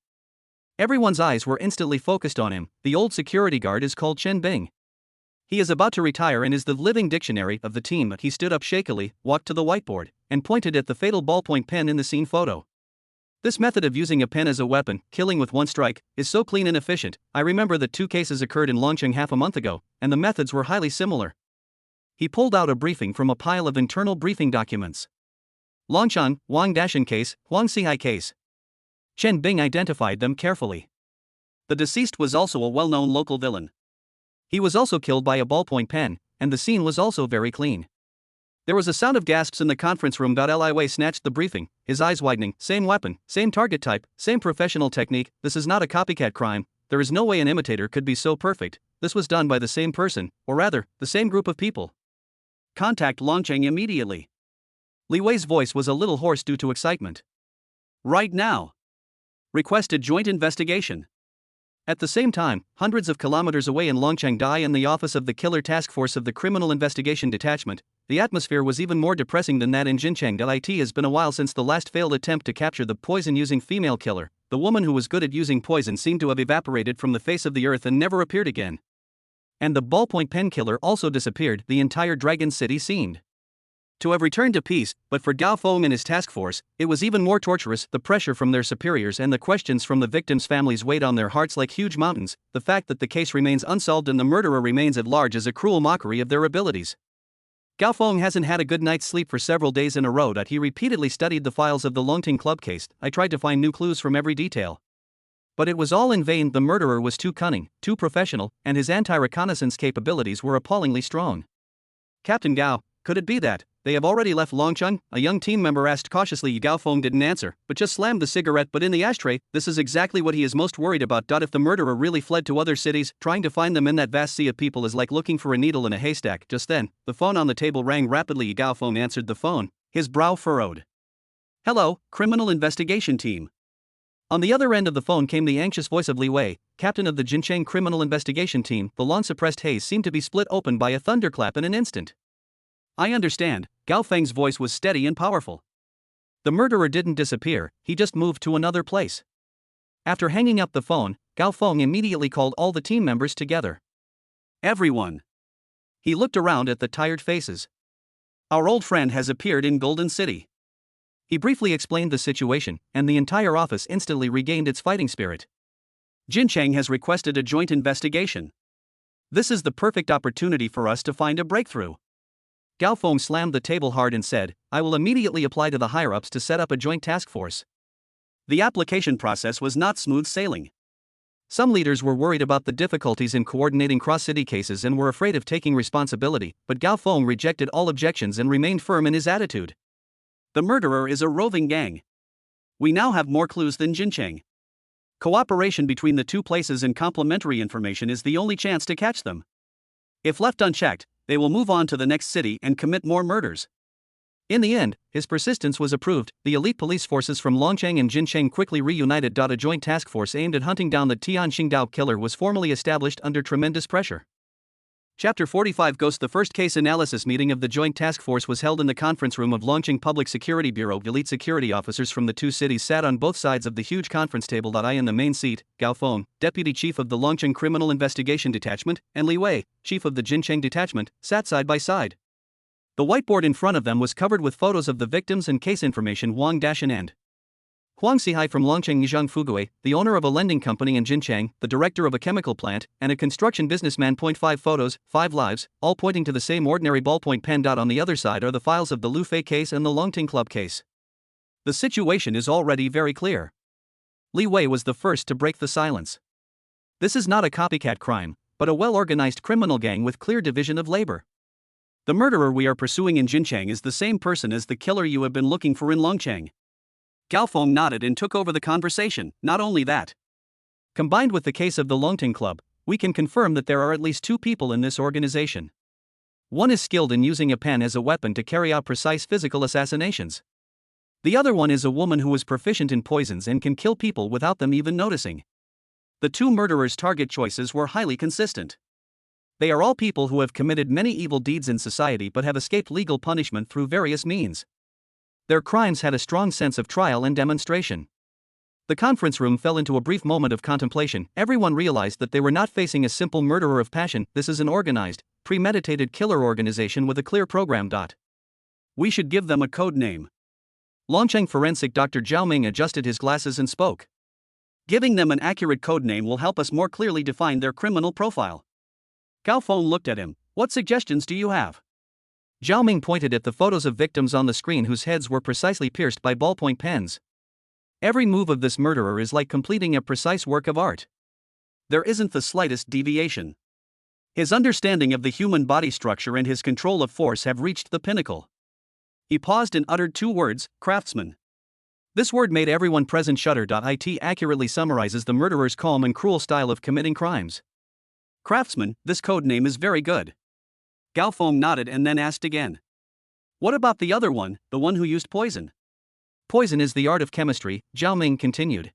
Everyone's eyes were instantly focused on him. The old security guard is called Chen Bing. He is about to retire and is the living dictionary of the team. He stood up shakily, walked to the whiteboard, and pointed at the fatal ballpoint pen in the scene photo. This method of using a pen as a weapon, killing with one strike, is so clean and efficient. I remember that 2 cases occurred in Longcheng half a month ago, and the methods were highly similar. He pulled out a briefing from a pile of internal briefing documents. Longcheng, Wang Dashan case, Huang Xihai case. Chen Bing identified them carefully. The deceased was also a well-known local villain. He was also killed by a ballpoint pen, and the scene was also very clean. There was a sound of gasps in the conference room. Li Wei snatched the briefing, his eyes widening. Same weapon, same target type, same professional technique. This is not a copycat crime. There is no way an imitator could be so perfect. This was done by the same person, or rather, the same group of people. Contact Longcheng immediately. Li Wei's voice was a little hoarse due to excitement. Right now. Requested joint investigation. At the same time, hundreds of kilometers away in Longchengdai in the office of the Killer Task Force of the Criminal Investigation Detachment, the atmosphere was even more depressing than that in Jincheng. It has been a while since the last failed attempt to capture the poison-using female killer. The woman who was good at using poison seemed to have evaporated from the face of the earth and never appeared again. And the ballpoint pen killer also disappeared. The entire Dragon City seemed to have returned to peace, but for Gao Feng and his task force, it was even more torturous. The pressure from their superiors and the questions from the victims' families weighed on their hearts like huge mountains. The fact that the case remains unsolved and the murderer remains at large is a cruel mockery of their abilities. Gao Feng hasn't had a good night's sleep for several days in a row. He repeatedly studied the files of the Longting Club case. I tried to find new clues from every detail, but it was all in vain. The murderer was too cunning, too professional, and his anti-reconnaissance capabilities were appallingly strong. Captain Gao, could it be that they have already left Longcheng? A young team member asked cautiously. Gao Feng didn't answer, but just slammed the cigarette butt in the ashtray. This is exactly what he is most worried about. If the murderer really fled to other cities, trying to find them in that vast sea of people is like looking for a needle in a haystack. Just then, the phone on the table rang rapidly. Gao Feng answered the phone, his brow furrowed. Hello, Criminal Investigation Team. On the other end of the phone came the anxious voice of Li Wei, captain of the Jincheng Criminal Investigation Team. The long-suppressed haze seemed to be split open by a thunderclap in an instant. I understand. Gao Feng's voice was steady and powerful. The murderer didn't disappear, he just moved to another place. After hanging up the phone, Gao Feng immediately called all the team members together. Everyone. He looked around at the tired faces. Our old friend has appeared in Golden City. He briefly explained the situation, and the entire office instantly regained its fighting spirit. Jincheng has requested a joint investigation. This is the perfect opportunity for us to find a breakthrough. Gao Feng slammed the table hard and said, I will immediately apply to the higher-ups to set up a joint task force. The application process was not smooth sailing. Some leaders were worried about the difficulties in coordinating cross-city cases and were afraid of taking responsibility, but Gao Feng rejected all objections and remained firm in his attitude. The murderer is a roving gang. We now have more clues than Jincheng. Cooperation between the two places and complementary information is the only chance to catch them. If left unchecked, they will move on to the next city and commit more murders. In the end, his persistence was approved. The elite police forces from Longcheng and Jincheng quickly reunited. A joint task force aimed at hunting down the Tian Qingdao killer was formally established under tremendous pressure. Chapter 45 Ghost. The first case analysis meeting of the Joint Task Force was held in the conference room of Longcheng Public Security Bureau. Elite security officers from the two cities sat on both sides of the huge conference table. I in the main seat, Gao Feng, Deputy Chief of the Longcheng Criminal Investigation Detachment, and Li Wei, Chief of the Jincheng Detachment, sat side by side. The whiteboard in front of them was covered with photos of the victims and case information. Wang Dashan and Huang Xihai from Longcheng Yizhang Fugui, the owner of a lending company in Jincheng, the director of a chemical plant, and a construction businessman. 5 photos, 5 lives, all pointing to the same ordinary ballpoint pen. On the other side are the files of the Lu Fei case and the Longting Club case. The situation is already very clear. Li Wei was the first to break the silence. This is not a copycat crime, but a well-organized criminal gang with clear division of labor. The murderer we are pursuing in Jincheng is the same person as the killer you have been looking for in Longcheng. Gao Feng nodded and took over the conversation. Not only that, combined with the case of the Longting Club, we can confirm that there are at least 2 people in this organization. One is skilled in using a pen as a weapon to carry out precise physical assassinations. The other one is a woman who is proficient in poisons and can kill people without them even noticing. The 2 murderers' target choices were highly consistent. They are all people who have committed many evil deeds in society but have escaped legal punishment through various means. Their crimes had a strong sense of trial and demonstration. The conference room fell into a brief moment of contemplation. Everyone realized that they were not facing a simple murderer of passion. This is an organized, premeditated killer organization with a clear program. We should give them a code name. Longcheng forensic Dr. Zhao Ming adjusted his glasses and spoke. Giving them an accurate code name will help us more clearly define their criminal profile. Gao Feng looked at him. What suggestions do you have? Zhao Ming pointed at the photos of victims on the screen whose heads were precisely pierced by ballpoint pens. Every move of this murderer is like completing a precise work of art. There isn't the slightest deviation. His understanding of the human body structure and his control of force have reached the pinnacle. He paused and uttered 2 words, craftsman. This word made everyone present shudder. It accurately summarizes the murderer's calm and cruel style of committing crimes. Craftsman, this code name is very good. Gao Feng nodded and then asked again. What about the other one, the one who used poison? Poison is the art of chemistry, Zhao Ming continued.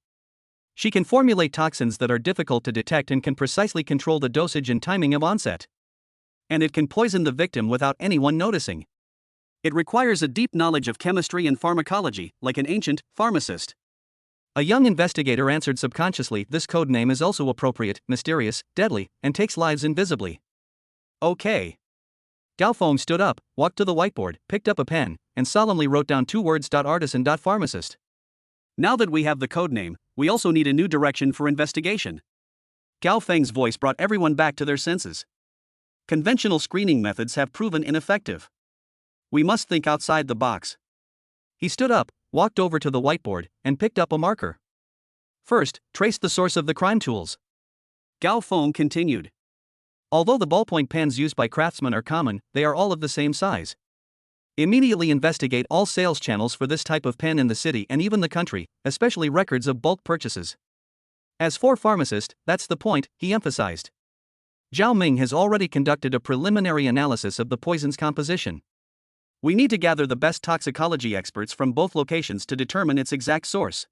She can formulate toxins that are difficult to detect and can precisely control the dosage and timing of onset. And it can poison the victim without anyone noticing. It requires a deep knowledge of chemistry and pharmacology, like an ancient pharmacist. A young investigator answered subconsciously, this code name is also appropriate, mysterious, deadly, and takes lives invisibly. Okay. Gao Feng stood up, walked to the whiteboard, picked up a pen, and solemnly wrote down 2 words: artisan, pharmacist. Now that we have the code name, we also need a new direction for investigation. Gao Feng's voice brought everyone back to their senses. Conventional screening methods have proven ineffective. We must think outside the box. He stood up, walked over to the whiteboard, and picked up a marker. First, trace the source of the crime tools. Gao Feng continued. Although the ballpoint pens used by craftsmen are common, they are all of the same size. Immediately investigate all sales channels for this type of pen in the city and even the country, especially records of bulk purchases. As for pharmacist, that's the point, he emphasized. Zhao Ming has already conducted a preliminary analysis of the poison's composition. We need to gather the best toxicology experts from both locations to determine its exact source.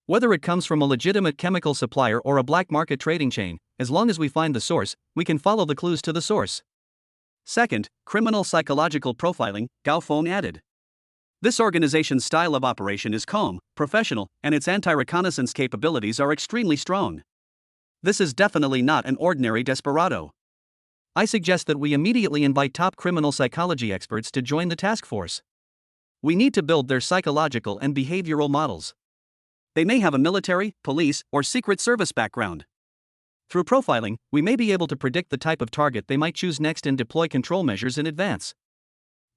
Whether it comes from a legitimate chemical supplier or a black market trading chain, as long as we find the source, we can follow the clues to the source. Second, criminal psychological profiling, Gao Feng added. This organization's style of operation is calm, professional, and its anti-reconnaissance capabilities are extremely strong. This is definitely not an ordinary desperado. I suggest that we immediately invite top criminal psychology experts to join the task force. We need to build their psychological and behavioral models. They may have a military, police, or secret service background. Through profiling, we may be able to predict the type of target they might choose next and deploy control measures in advance.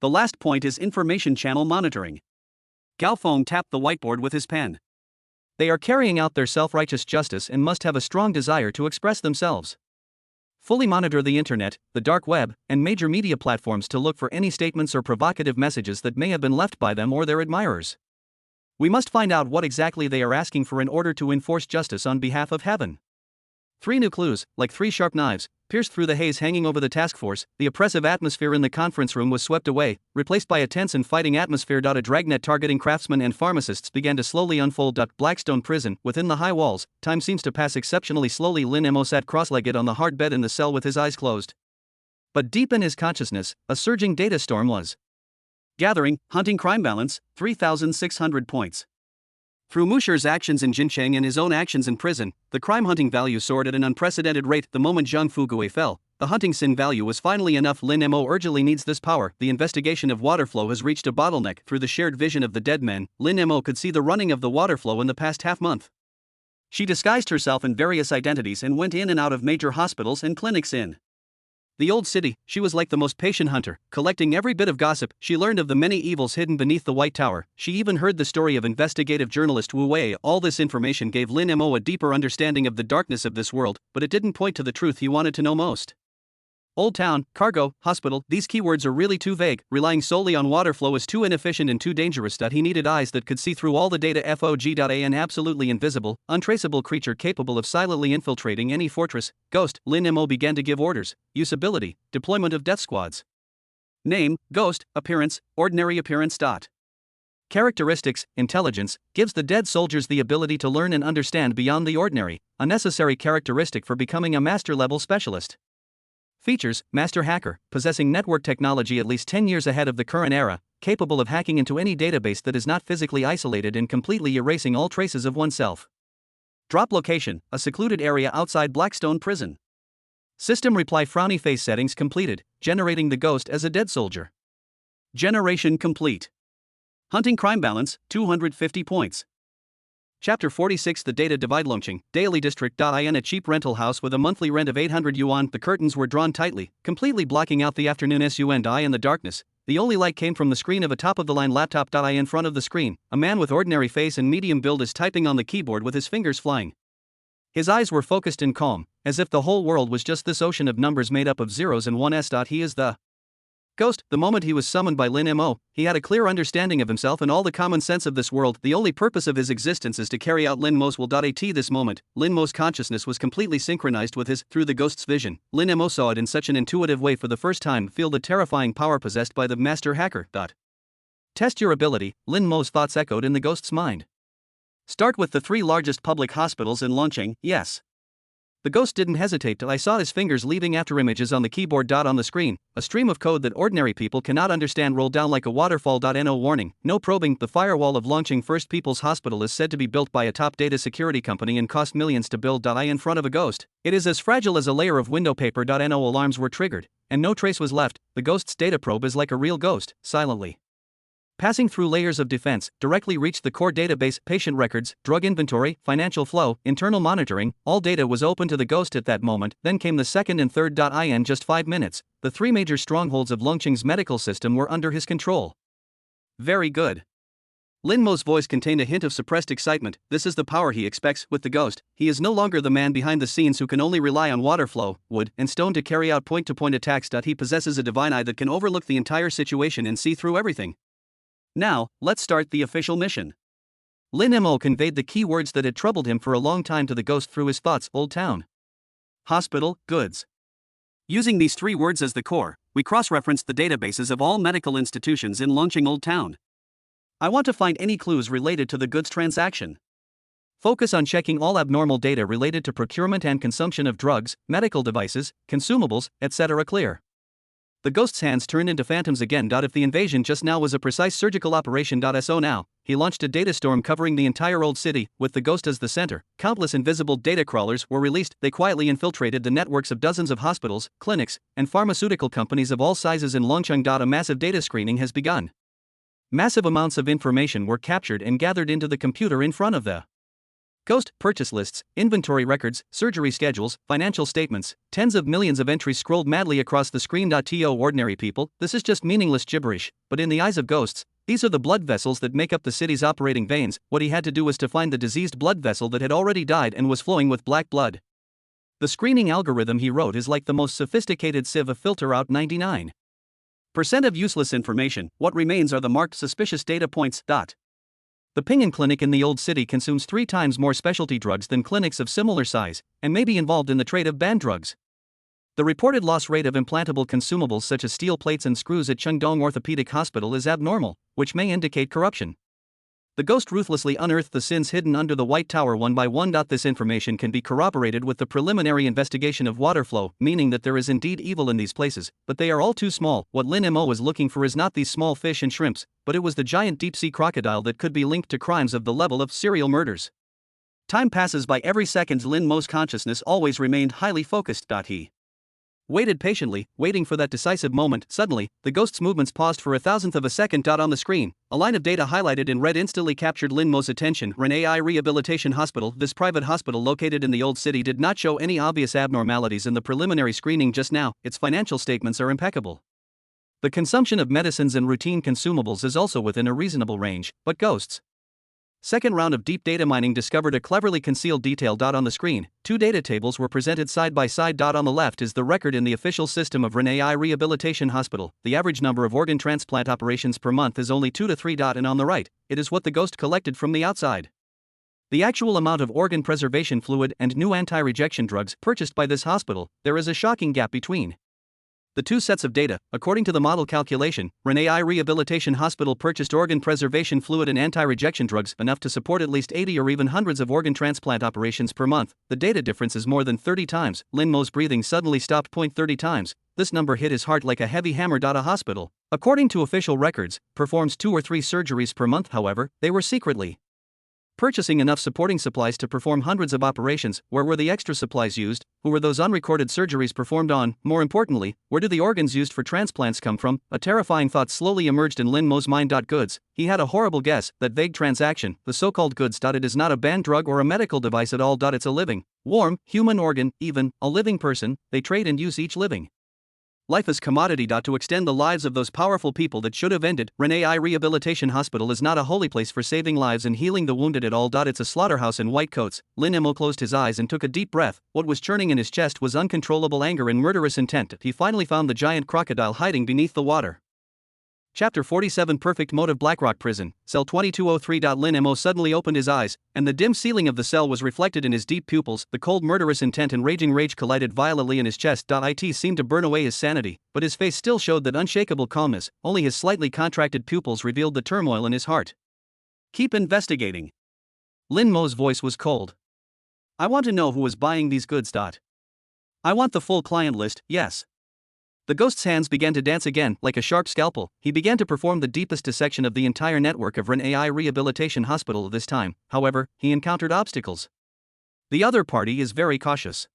The last point is information channel monitoring. Gao Feng tapped the whiteboard with his pen. They are carrying out their self-righteous justice and must have a strong desire to express themselves. Fully monitor the internet, the dark web, and major media platforms to look for any statements or provocative messages that may have been left by them or their admirers. We must find out what exactly they are asking for in order to enforce justice on behalf of heaven. 3 new clues, like 3 sharp knives, pierced through the haze hanging over the task force. The oppressive atmosphere in the conference room was swept away, replaced by a tense and fighting atmosphere. A dragnet targeting craftsmen and pharmacists began to slowly unfold. Blackstone prison, within the high walls, time seems to pass exceptionally slowly. Lin Mo sat cross-legged on the hard bed in the cell with his eyes closed. But deep in his consciousness, a surging data storm was gathering. Hunting crime balance, 3,600 points. Through Musher's actions in Jincheng and his own actions in prison, the crime hunting value soared at an unprecedented rate. The moment Zhang Fugui fell, the hunting sin value was finally enough. Lin Mo urgently needs this power. The investigation of water flow has reached a bottleneck. Through the shared vision of the dead men, Lin Mo could see the running of the water flow in the past half-month. She disguised herself in various identities and went in and out of major hospitals and clinics in the old city. She was like the most patient hunter, collecting every bit of gossip. She learned of the many evils hidden beneath the White Tower. She even heard the story of investigative journalist Wu Wei. All this information gave Lin Mo a deeper understanding of the darkness of this world, but it didn't point to the truth he wanted to know most. Old town, cargo, hospital, these keywords are really too vague. Relying solely on water flow is too inefficient and too dangerous. He needed eyes that could see through all the data. An absolutely invisible, untraceable creature capable of silently infiltrating any fortress. Ghost. Lin Mo began to give orders. Use ability, deployment of death squads. Name, Ghost. Appearance, ordinary appearance. Characteristics, intelligence, gives the dead soldiers the ability to learn and understand beyond the ordinary, a necessary characteristic for becoming a master-level specialist. Features, master hacker, possessing network technology at least 10 years ahead of the current era, capable of hacking into any database that is not physically isolated and completely erasing all traces of oneself. Drop location, a secluded area outside Blackstone prison. System reply frowny face settings completed, generating the ghost as a dead soldier. Generation complete. Hunting crime balance, 250 points. Chapter 46 The Data Divide. Longqing, Daily District. In a cheap rental house with a monthly rent of 800 yuan, the curtains were drawn tightly, completely blocking out the afternoon sun. In the darkness, the only light came from the screen of a top-of-the-line laptop. In front of the screen, a man with ordinary face and medium build is typing on the keyboard with his fingers flying. His eyes were focused and calm, as if the whole world was just this ocean of numbers made up of zeros and ones. He is the ghost. The moment he was summoned by Lin Mo, he had a clear understanding of himself and all the common sense of this world. The only purpose of his existence is to carry out Lin Mo's will. At this moment, Lin Mo's consciousness was completely synchronized with his. Through the ghost's vision, Lin Mo saw it in such an intuitive way for the first time. Feel the terrifying power possessed by the master hacker. Test your ability, Lin Mo's thoughts echoed in the ghost's mind. Start with the 3 largest public hospitals in Longqing, yes. The ghost didn't hesitate till I saw his fingers leaving after images on the keyboard. On the screen, a stream of code that ordinary people cannot understand rolled down like a waterfall. No warning, no probing. The firewall of Longqing First People's Hospital is said to be built by a top data security company and cost millions to build. I in front of a ghost. It is as fragile as a layer of window paper. No alarms were triggered, and no trace was left. The ghost's data probe is like a real ghost, silently passing through layers of defense, directly reached the core database. Patient records, drug inventory, financial flow, internal monitoring, all data was open to the ghost at that moment. Then came the second and third. In just 5 minutes, the 3 major strongholds of Longqing's medical system were under his control. Very good. Lin Mo's voice contained a hint of suppressed excitement. This is the power he expects with the ghost. He is no longer the man behind the scenes who can only rely on water flow, wood, and stone to carry out point-to-point attacks. He possesses a divine eye that can overlook the entire situation and see through everything. Now, let's start the official mission. Lin Mo conveyed the key words that had troubled him for a long time to the ghost through his thoughts: Old Town, Hospital, Goods. Using these 3 words as the core, we cross-referenced the databases of all medical institutions in Longqing Old Town. I want to find any clues related to the goods transaction. Focus on checking all abnormal data related to procurement and consumption of drugs, medical devices, consumables, etc. clear. The ghost's hands turned into phantoms again. If the invasion just now was a precise surgical operation. So now, he launched a data storm covering the entire old city, with the ghost as the center. Countless invisible data crawlers were released. They quietly infiltrated the networks of dozens of hospitals, clinics, and pharmaceutical companies of all sizes in Longqing. A massive data screening has begun. Massive amounts of information were captured and gathered into the computer in front of the ghost. Purchase lists, inventory records, surgery schedules, financial statements, tens of millions of entries scrolled madly across the screen. To ordinary people, this is just meaningless gibberish, but in the eyes of ghosts, these are the blood vessels that make up the city's operating veins. What he had to do was to find the diseased blood vessel that had already died and was flowing with black blood. The screening algorithm he wrote is like the most sophisticated sieve to filter out 99% of useless information. What remains are the marked suspicious data points. The Ping'an clinic in the old city consumes 3 times more specialty drugs than clinics of similar size, and may be involved in the trade of banned drugs. The reported loss rate of implantable consumables such as steel plates and screws at Chengdong Orthopedic Hospital is abnormal, which may indicate corruption. The ghost ruthlessly unearthed the sins hidden under the White Tower one by one. This information can be corroborated with the preliminary investigation of water flow, meaning that there is indeed evil in these places, but they are all too small. What Lin Mo was looking for is not these small fish and shrimps, but it was the giant deep-sea crocodile that could be linked to crimes of the level of serial murders. Time passes by every second. Lin Mo's consciousness always remained highly focused. He waited patiently, waiting for that decisive moment. Suddenly, the ghost's movements paused for 1,000th of a second. On the screen, a line of data highlighted in red instantly captured Lin Mo's attention. AI Rehabilitation Hospital. This private hospital located in the old city did not show any obvious abnormalities in the preliminary screening just now. Its financial statements are impeccable. The consumption of medicines and routine consumables is also within a reasonable range, but ghosts' second round of deep data mining discovered a cleverly concealed detail. On the screen, 2 data tables were presented side by side. On the left is the record in the official system of AI Rehabilitation Hospital. The average number of organ transplant operations per month is only 2 to 3. And on the right, it is what the ghost collected from the outside. The actual amount of organ preservation fluid and new anti-rejection drugs purchased by this hospital. There is a shocking gap between the 2 sets of data. According to the model calculation, AI Rehabilitation Hospital purchased organ preservation fluid and anti-rejection drugs enough to support at least 80 or even hundreds of organ transplant operations per month. The data difference is more than 30 times. Lin Mo's breathing suddenly stopped. 30 times. This number hit his heart like a heavy hammer. A hospital, according to official records, performs 2 or 3 surgeries per month. However, they were secretly purchasing enough supporting supplies to perform hundreds of operations. Where were the extra supplies used? Who were those unrecorded surgeries performed on? More importantly, where do the organs used for transplants come from? A terrifying thought slowly emerged in Lin Mo's mind. Goods. He had a horrible guess, that vague transaction, the so-called goods. It is not a banned drug or a medical device at all. It's a living, warm, human organ, even a living person. They trade and use each living life as commodity. To extend the lives of those powerful people that should have ended. AI Rehabilitation Hospital is not a holy place for saving lives and healing the wounded at all. It's a slaughterhouse in white coats. Lin Mo closed his eyes and took a deep breath. What was churning in his chest was uncontrollable anger and murderous intent. He finally found the giant crocodile hiding beneath the water. Chapter 47 Perfect Motive Blackrock Prison, Cell 2203. Lin Mo suddenly opened his eyes, and the dim ceiling of the cell was reflected in his deep pupils. The cold murderous intent and raging rage collided violently in his chest. It seemed to burn away his sanity, but his face still showed that unshakable calmness, only his slightly contracted pupils revealed the turmoil in his heart. Keep investigating. Lin Mo's voice was cold. I want to know who was buying these goods. I want the full client list, yes. The ghost's hands began to dance again, like a sharp scalpel. He began to perform the deepest dissection of the entire network of Ren AI Rehabilitation Hospital. This time, however, he encountered obstacles. The other party is very cautious.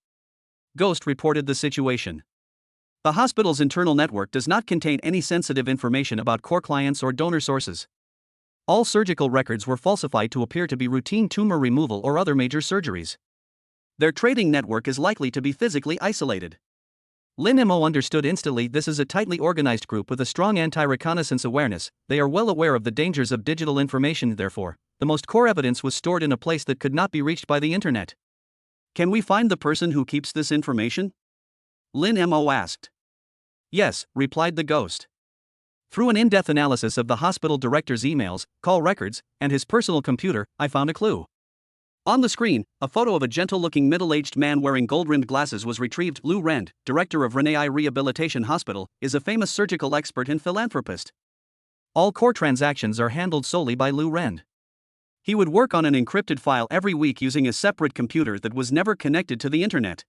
Ghost reported the situation. The hospital's internal network does not contain any sensitive information about core clients or donor sources. All surgical records were falsified to appear to be routine tumor removal or other major surgeries. Their trading network is likely to be physically isolated. Lin Mo understood instantly this is a tightly organized group with a strong anti-reconnaissance awareness. They are well aware of the dangers of digital information. Therefore, the most core evidence was stored in a place that could not be reached by the internet. Can we find the person who keeps this information? Lin Mo asked. Yes, replied the ghost. Through an in-depth analysis of the hospital director's emails, call records, and his personal computer, I found a clue. On the screen, a photo of a gentle-looking middle-aged man wearing gold-rimmed glasses was retrieved. Lou Rend, director of Ren AI Rehabilitation Hospital, is a famous surgical expert and philanthropist. All core transactions are handled solely by Lou Rend. He would work on an encrypted file every week using a separate computer that was never connected to the internet.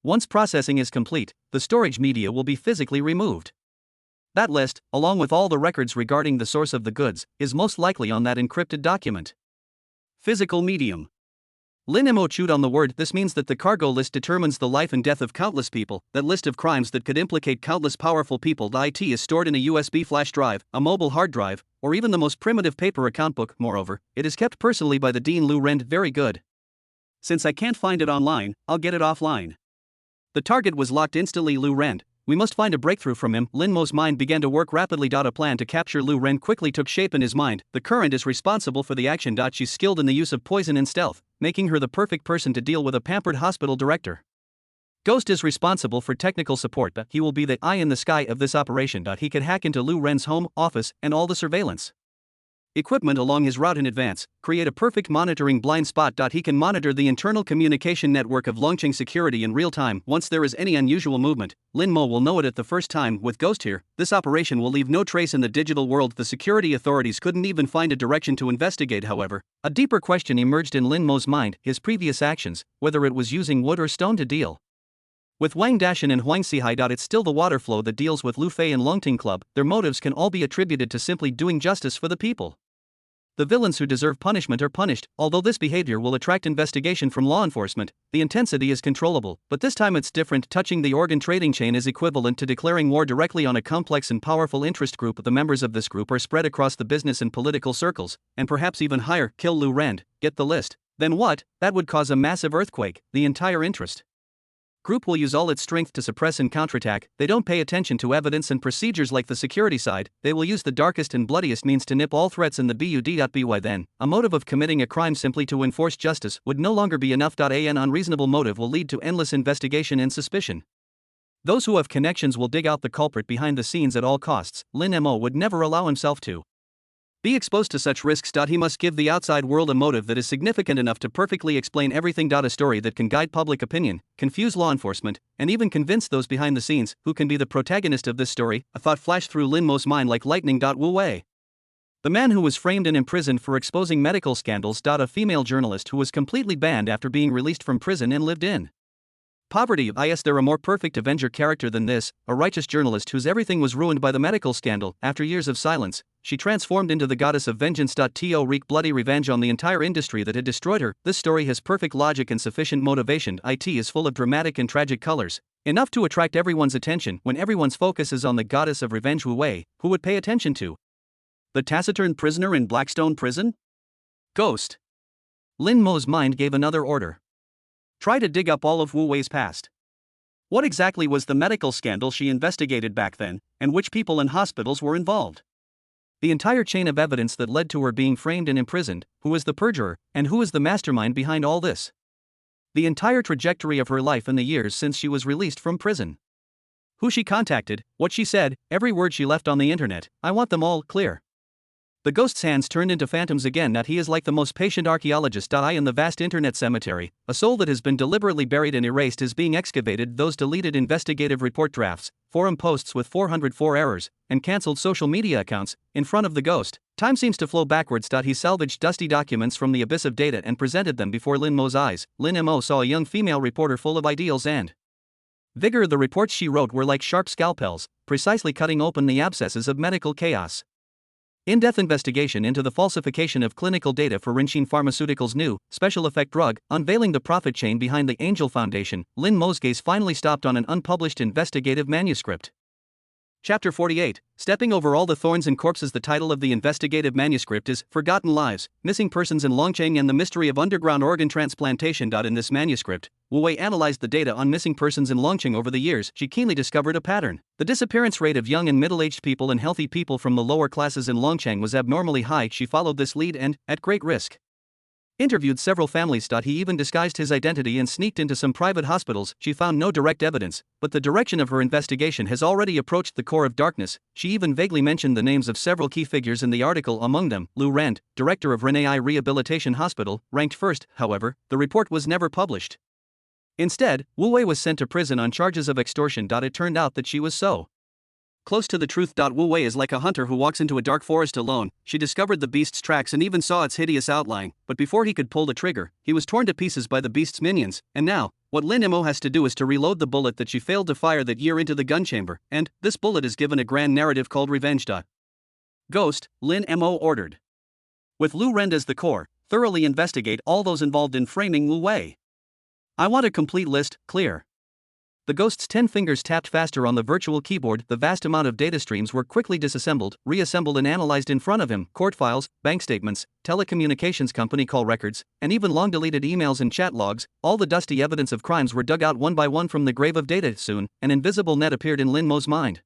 Once processing is complete, the storage media will be physically removed. That list, along with all the records regarding the source of the goods, is most likely on that encrypted document. Physical medium. Lin Mo chewed on the word. This means that the cargo list determines the life and death of countless people. That list of crimes that could implicate countless powerful people. The IT is stored in a USB flash drive, a mobile hard drive, or even the most primitive paper account book. Moreover, it is kept personally by the Dean Lou Rend. Very good. Since I can't find it online, I'll get it offline. The target was locked instantly. Lou Rend. We must find a breakthrough from him. Lin Mo's mind began to work rapidly. A plan to capture Lou Rend quickly took shape in his mind. The current is responsible for the action. She's skilled in the use of poison and stealth, making her the perfect person to deal with a pampered hospital director. Ghost is responsible for technical support. He will be the eye in the sky of this operation. He could hack into Lou Rend's home, office, and all the surveillance equipment along his route in advance, create a perfect monitoring blind spot. He can monitor the internal communication network of Longqing Security in real time. Once there is any unusual movement, Lin Mo will know it at the first time. With Ghost here, this operation will leave no trace in the digital world. The security authorities couldn't even find a direction to investigate. However, a deeper question emerged in Lin Mo's mind: his previous actions, whether it was using wood or stone to deal with Wang Dashan and Huang Sihai. It's still the water flow that deals with Lu Fei and Longting Club. Their motives can all be attributed to simply doing justice for the people. The villains who deserve punishment are punished. Although this behavior will attract investigation from law enforcement, the intensity is controllable. But this time it's different. Touching the organ trading chain is equivalent to declaring war directly on a complex and powerful interest group. The members of this group are spread across the business and political circles, and perhaps even higher. Kill Lou Rend, get the list. Then what? That would cause a massive earthquake. The entire interest group will use all its strength to suppress and counterattack. They don't pay attention to evidence and procedures like the security side. They will use the darkest and bloodiest means to nip all threats in the bud.by. Then, a motive of committing a crime simply to enforce justice would no longer be enough. An unreasonable motive will lead to endless investigation and suspicion. Those who have connections will dig out the culprit behind the scenes at all costs. Lin Mo would never allow himself to be exposed to such risks. He must give the outside world a motive that is significant enough to perfectly explain everything. A story that can guide public opinion, confuse law enforcement, and even convince those behind the scenes. Who can be the protagonist of this story? A thought flashed through Lin Mo's mind like lightning. Wu Wei. The man who was framed and imprisoned for exposing medical scandals. A female journalist who was completely banned after being released from prison and lived in poverty. Is there a more perfect Avenger character than this? A righteous journalist whose everything was ruined by the medical scandal. After years of silence, she transformed into the goddess of vengeance. To wreak bloody revenge on the entire industry that had destroyed her. This story has perfect logic and sufficient motivation. It is full of dramatic and tragic colors, enough to attract everyone's attention. When everyone's focus is on the goddess of revenge Wu Wei, who would pay attention to the taciturn prisoner in Blackstone Prison? Ghost. Lin Mo's mind gave another order. Try to dig up all of Wu Wei's past. What exactly was the medical scandal she investigated back then, and which people and hospitals were involved? The entire chain of evidence that led to her being framed and imprisoned. Who is the perjurer, and who is the mastermind behind all this? The entire trajectory of her life in the years since she was released from prison. Who she contacted, what she said, every word she left on the internet. I want them all clear. The ghost's hands turned into phantoms again. That he is like the most patient archaeologist. In the vast internet cemetery, a soul that has been deliberately buried and erased is being excavated. Those deleted investigative report drafts, forum posts with 404 errors, and cancelled social media accounts, in front of the ghost. Time seems to flow backwards. He salvaged dusty documents from the abyss of data and presented them before Lin Mo's eyes. Lin Mo saw a young female reporter full of ideals and vigor. The reports she wrote were like sharp scalpels, precisely cutting open the abscesses of medical chaos. In-depth investigation into the falsification of clinical data for Rinxin Pharmaceuticals' new, special effect drug, unveiling the profit chain behind the Angel Foundation. Lin Mo's gaze finally stopped on an unpublished investigative manuscript. Chapter 48, Stepping Over All the Thorns and Corpses. The title of the investigative manuscript is Forgotten Lives, Missing Persons in Longcheng and the Mystery of Underground Organ Transplantation. In this manuscript, Wu Wei analyzed the data on missing persons in Longcheng over the years. She keenly discovered a pattern. The disappearance rate of young and middle-aged people and healthy people from the lower classes in Longcheng was abnormally high. She followed this lead and, at great risk, interviewed several families. He even disguised his identity and sneaked into some private hospitals. She found no direct evidence, but the direction of her investigation has already approached the core of darkness. She even vaguely mentioned the names of several key figures in the article, among them Lu Rand, director of Renai Rehabilitation Hospital, ranked first. However, the report was never published. Instead, Wu Wei was sent to prison on charges of extortion. It turned out that she was so close to the truth. Wu Wei is like a hunter who walks into a dark forest alone. She discovered the beast's tracks and even saw its hideous outline, but before he could pull the trigger, he was torn to pieces by the beast's minions. And now, what Lin Mo has to do is to reload the bullet that she failed to fire that year into the gun chamber, and this bullet is given a grand narrative called Revenge. Ghost, Lin Mo ordered. With Lu Rend as the core, thoroughly investigate all those involved in framing Wu Wei. I want a complete list, clear. The ghost's 10 fingers tapped faster on the virtual keyboard. The vast amount of data streams were quickly disassembled, reassembled and analyzed in front of him. Court files, bank statements, telecommunications company call records, and even long-deleted emails and chat logs. All the dusty evidence of crimes were dug out one by one from the grave of data. Soon, an invisible net appeared in Lin Mo's mind.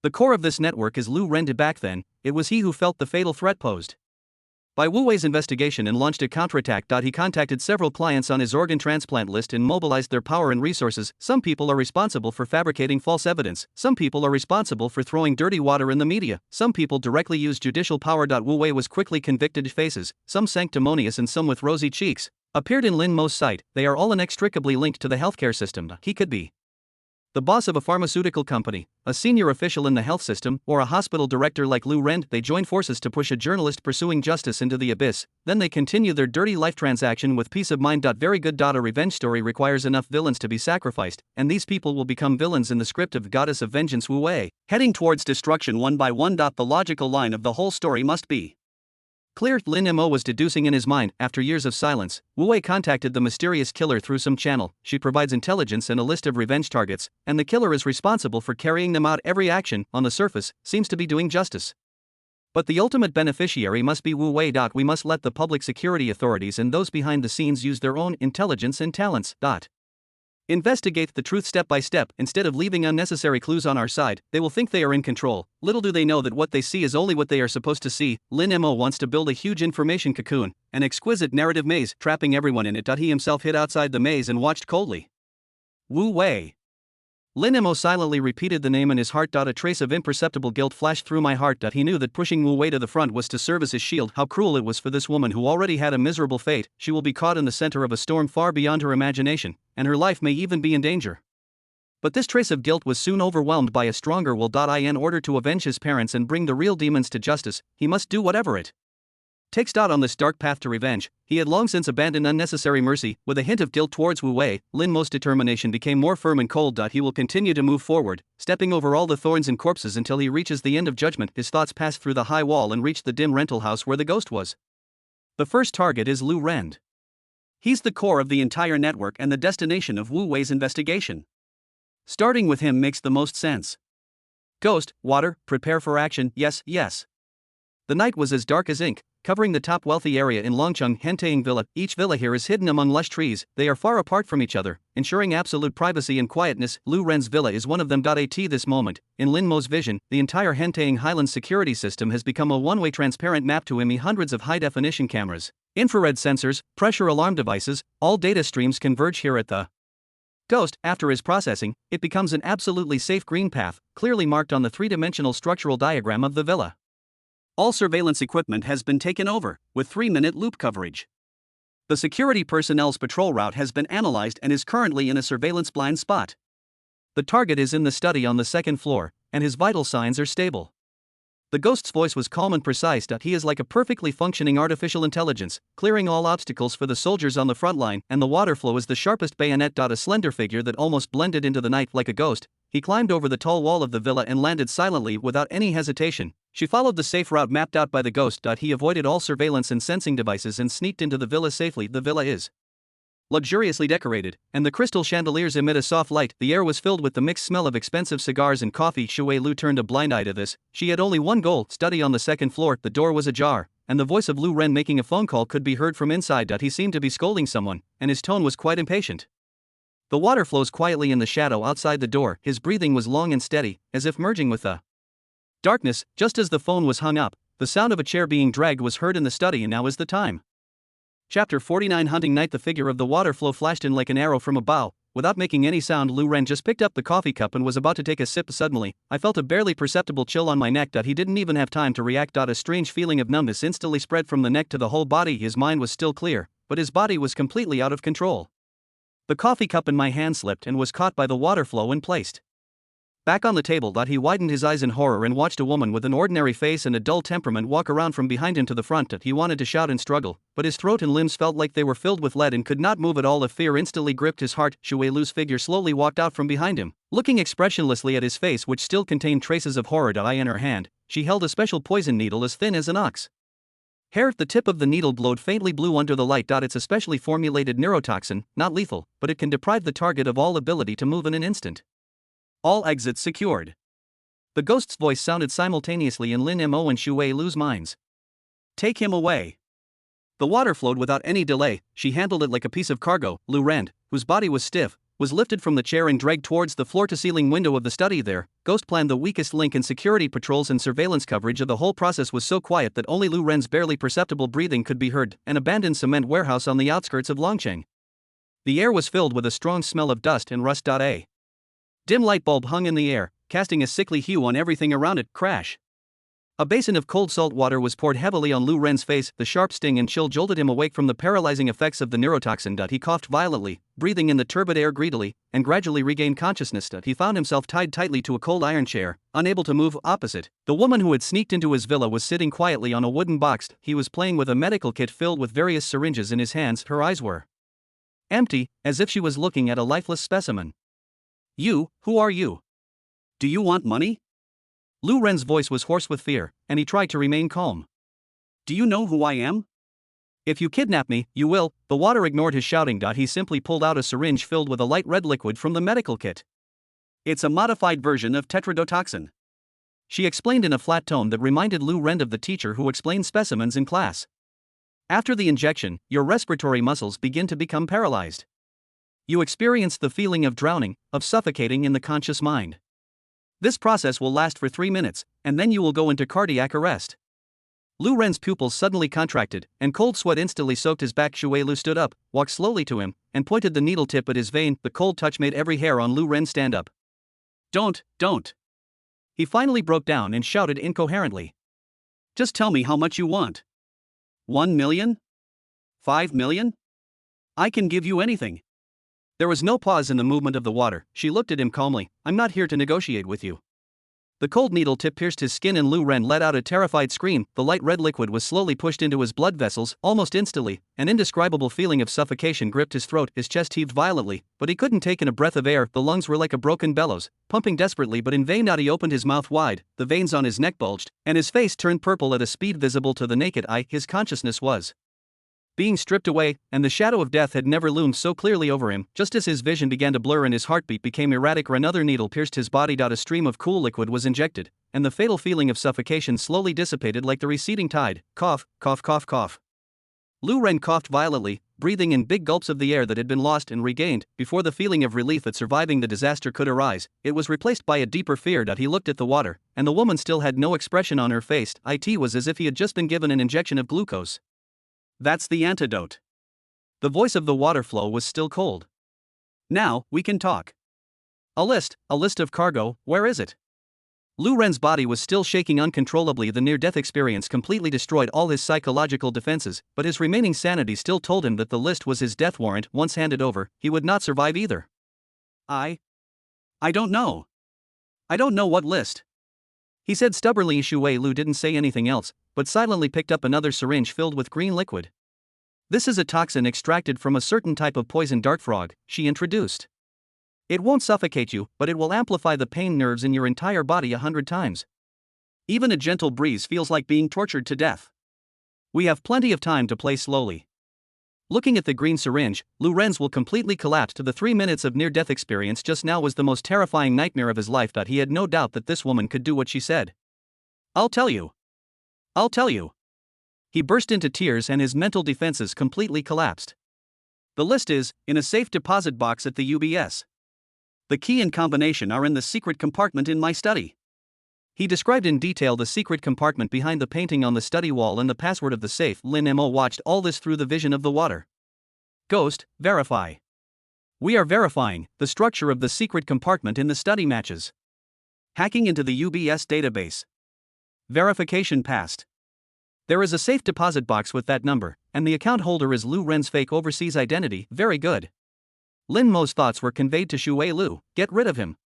The core of this network is Lu Rend. Back then, it was he who felt the fatal threat posed by Wu Wei's investigation and launched a counterattack. He contacted several clients on his organ transplant list and mobilized their power and resources. Some people are responsible for fabricating false evidence. Some people are responsible for throwing dirty water in the media. Some people directly use judicial power. Wu Wei was quickly convicted. Faces, some sanctimonious and some with rosy cheeks, appeared in Lin Mo's sight. They are all inextricably linked to the healthcare system. He could be the boss of a pharmaceutical company, a senior official in the health system, or a hospital director like Lu Rend. They join forces to push a journalist pursuing justice into the abyss. Then they continue their dirty life transaction with peace of mind. Very good. A revenge story requires enough villains to be sacrificed, and these people will become villains in the script of Goddess of Vengeance Wu Wei, heading towards destruction one by one. The logical line of the whole story must be clear. Lin Mo was deducing in his mind. After years of silence, Wu Wei contacted the mysterious killer through some channel. She provides intelligence and a list of revenge targets, and the killer is responsible for carrying them out. Every action, on the surface, seems to be doing justice. But the ultimate beneficiary must be Wu Wei. We must let the public security authorities and those behind the scenes use their own intelligence and talents. Investigate the truth step by step. Instead of leaving unnecessary clues on our side, they will think they are in control. Little do they know that what they see is only what they are supposed to see. Lin Mo wants to build a huge information cocoon, an exquisite narrative maze, trapping everyone in it. He himself hid outside the maze and watched coldly. Wu Wei. Lin Mo silently repeated the name in his heart. A trace of imperceptible guilt flashed through my heart. He knew that pushing Wu Wei to the front was to serve as his shield. How cruel it was for this woman who already had a miserable fate. She will be caught in the center of a storm far beyond her imagination, and her life may even be in danger. But this trace of guilt was soon overwhelmed by a stronger will. In order to avenge his parents and bring the real demons to justice, he must do whatever it takes. On this dark path to revenge, he had long since abandoned unnecessary mercy. With a hint of guilt towards Wu Wei, Lin Mo's determination became more firm and cold. He will continue to move forward, stepping over all the thorns and corpses until he reaches the end of judgment. His thoughts passed through the high wall and reached the dim rental house where the ghost was. The first target is Lu Rend. He's the core of the entire network and the destination of Wu Wei's investigation. Starting with him makes the most sense. Ghost, water, prepare for action. Yes, yes. The night was as dark as ink, covering the top wealthy area in Longcheng, Hentaying Villa. Each villa here is hidden among lush trees. They are far apart from each other, ensuring absolute privacy and quietness. Lu Ren's villa is one of them. At this moment, in Lin Mo's vision, the entire Hentaying Highlands security system has become a one-way transparent map to him. Hundreds of high-definition cameras, infrared sensors, pressure alarm devices, all data streams converge here at the Ghost, after his processing, it becomes an absolutely safe green path, clearly marked on the three-dimensional structural diagram of the villa. All surveillance equipment has been taken over, with 3-minute loop coverage. The security personnel's patrol route has been analyzed and is currently in a surveillance blind spot. The target is in the study on the second floor, and his vital signs are stable. The ghost's voice was calm and precise. He is like a perfectly functioning artificial intelligence, clearing all obstacles for the soldiers on the front line, and the water flow is the sharpest bayonet. A slender figure that almost blended into the night like a ghost, he climbed over the tall wall of the villa and landed silently without any hesitation. She followed the safe route mapped out by the ghost. He avoided all surveillance and sensing devices and sneaked into the villa safely. The villa is luxuriously decorated, and the crystal chandeliers emit a soft light. The air was filled with the mixed smell of expensive cigars and coffee. Shui Lu turned a blind eye to this. She had only one goal: study on the second floor. The door was ajar, and the voice of Lu Ren making a phone call could be heard from inside. He seemed to be scolding someone, and his tone was quite impatient. The water flows quietly in the shadow outside the door. His breathing was long and steady, as if merging with the darkness. Just as the phone was hung up, the sound of a chair being dragged was heard in the study. And now is the time. Chapter 49 Hunting Night. The figure of the water flow flashed in like an arrow from a bow. Without making any sound, Lu Ren just picked up the coffee cup and was about to take a sip. Suddenly, I felt a barely perceptible chill on my neck. He didn't even have time to react. A strange feeling of numbness instantly spread from the neck to the whole body. His mind was still clear, but his body was completely out of control. The coffee cup in my hand slipped and was caught by the water flow and placed back on the table. He widened his eyes in horror and watched a woman with an ordinary face and a dull temperament walk around from behind him to the front. He wanted to shout and struggle, but his throat and limbs felt like they were filled with lead and could not move at all. A fear instantly gripped his heart. Shui Lu's figure slowly walked out from behind him, looking expressionlessly at his face, which still contained traces of horror. In her hand, she held a special poison needle as thin as an ox hair. The tip of the needle glowed faintly blue under the light. It's a specially formulated neurotoxin, not lethal, but it can deprive the target of all ability to move in an instant. All exits secured. The ghost's voice sounded simultaneously in Lin Mo and Shui Lu's minds. Take him away. The water flowed without any delay. She handled it like a piece of cargo. Lu Ren, whose body was stiff, was lifted from the chair and dragged towards the floor-to-ceiling window of the study. There, Ghost planned the weakest link in security patrols and surveillance coverage. Of the whole process was so quiet that only Lu Ren's barely perceptible breathing could be heard. An abandoned cement warehouse on the outskirts of Longcheng. The air was filled with a strong smell of dust and rust. A dim light bulb hung in the air, casting a sickly hue on everything around it. Crash. A basin of cold salt water was poured heavily on Lu Ren's face. The sharp sting and chill jolted him awake from the paralyzing effects of the neurotoxin. He coughed violently, breathing in the turbid air greedily, and gradually regained consciousness. He found himself tied tightly to a cold iron chair, unable to move. Opposite, the woman who had sneaked into his villa was sitting quietly on a wooden box. He was playing with a medical kit filled with various syringes in his hands. Her eyes were empty, as if she was looking at a lifeless specimen. Who are you? Do you want money? Lu Ren's voice was hoarse with fear, and he tried to remain calm. Do you know who I am? If you kidnap me, you will. The water ignored his shouting. He simply pulled out a syringe filled with a light red liquid from the medical kit. It's a modified version of tetrodotoxin. She explained in a flat tone that reminded Lu Ren of the teacher who explained specimens in class. After the injection, your respiratory muscles begin to become paralyzed. You experience the feeling of drowning, of suffocating in the conscious mind. This process will last for 3 minutes, and then you will go into cardiac arrest. Lu Ren's pupils suddenly contracted, and cold sweat instantly soaked his back. Shui Lu stood up, walked slowly to him, and pointed the needle tip at his vein. The cold touch made every hair on Lu Ren stand up. Don't. He finally broke down and shouted incoherently. Just tell me how much you want. 1 million? 5 million? I can give you anything. There was no pause in the movement of the water. She looked at him calmly. I'm not here to negotiate with you. The cold needle tip pierced his skin and Lu Ren let out a terrified scream. The light red liquid was slowly pushed into his blood vessels. Almost instantly, an indescribable feeling of suffocation gripped his throat. His chest heaved violently, but he couldn't take in a breath of air. The lungs were like a broken bellows, pumping desperately but in vain. He opened his mouth wide, the veins on his neck bulged, and his face turned purple at a speed visible to the naked eye. His consciousness was being stripped away, and the shadow of death had never loomed so clearly over him. Just as his vision began to blur and his heartbeat became erratic, another needle pierced his body. A stream of cool liquid was injected, and the fatal feeling of suffocation slowly dissipated like the receding tide. Cough, cough, cough, cough. Lu Ren coughed violently, breathing in big gulps of the air that had been lost and regained. Before the feeling of relief at surviving the disaster could arise, it was replaced by a deeper fear. He looked at the water, and the woman still had no expression on her face. It was as if he had just been given an injection of glucose. That's the antidote. The voice of the water flow was still cold. Now, we can talk. A list of cargo, where is it? Lu Ren's body was still shaking uncontrollably. The near-death experience completely destroyed all his psychological defenses, but his remaining sanity still told him that the list was his death warrant. Once handed over, he would not survive either. I don't know. I don't know what list. He said stubbornly. Shui Lu didn't say anything else, but silently picked up another syringe filled with green liquid. This is a toxin extracted from a certain type of poison dart frog, she introduced. It won't suffocate you, but it will amplify the pain nerves in your entire body 100 times. Even a gentle breeze feels like being tortured to death. We have plenty of time to play slowly. Looking at the green syringe, Lu Ren's will completely collapse. To the 3 minutes of near-death experience just now was the most terrifying nightmare of his life. That he had no doubt that this woman could do what she said. I'll tell you. I'll tell you. He burst into tears and his mental defenses completely collapsed. The list is in a safe deposit box at the UBS. The key and combination are in the secret compartment in my study. He described in detail the secret compartment behind the painting on the study wall and the password of the safe. Lin Mo watched all this through the vision of the water. Ghost, verify. We are verifying. The structure of the secret compartment in the study matches. Hacking into the UBS database. Verification passed. There is a safe deposit box with that number, and the account holder is Lu Ren's fake overseas identity. Very good. Lin Mo's thoughts were conveyed to Shui Lu. Get rid of him.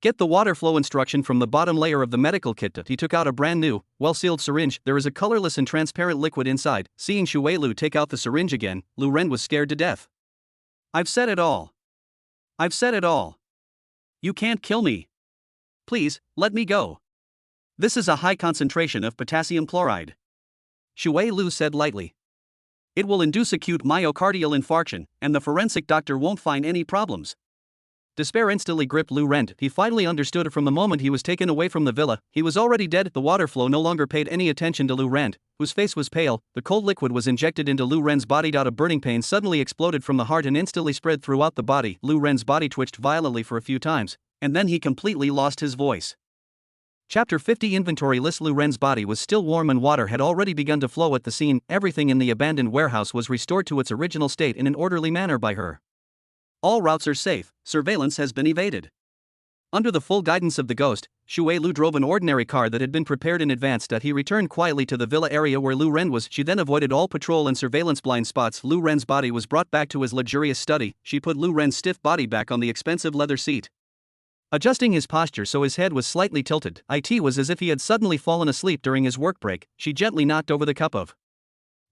Get the water flow instruction from the bottom layer of the medical kit. He took out a brand new, well-sealed syringe. There is a colorless and transparent liquid inside. Seeing Shui Lu take out the syringe again, Lu Ren was scared to death. I've said it all. I've said it all. You can't kill me. Please, let me go. This is a high concentration of potassium chloride. Shui Lu said lightly. It will induce acute myocardial infarction, and the forensic doctor won't find any problems. Despair instantly gripped Lu Ren. He finally understood. From the moment he was taken away from the villa, he was already dead. The water flow no longer paid any attention to Lu Ren, whose face was pale. The cold liquid was injected into Lu Ren's body. A burning pain suddenly exploded from the heart and instantly spread throughout the body. Lu Ren's body twitched violently for a few times, and then he completely lost his voice. Chapter 50 Inventory List. Lu Ren's body was still warm and water had already begun to flow at the scene. Everything in the abandoned warehouse was restored to its original state in an orderly manner by her. All routes are safe, surveillance has been evaded. Under the full guidance of the ghost, Shui Lu drove an ordinary car that had been prepared in advance. He returned quietly to the villa area where Lu Ren was. She then avoided all patrol and surveillance blind spots. Lu Ren's body was brought back to his luxurious study. She put Lu Ren's stiff body back on the expensive leather seat. Adjusting his posture so his head was slightly tilted, it was as if he had suddenly fallen asleep during his work break. She gently knocked over the cup of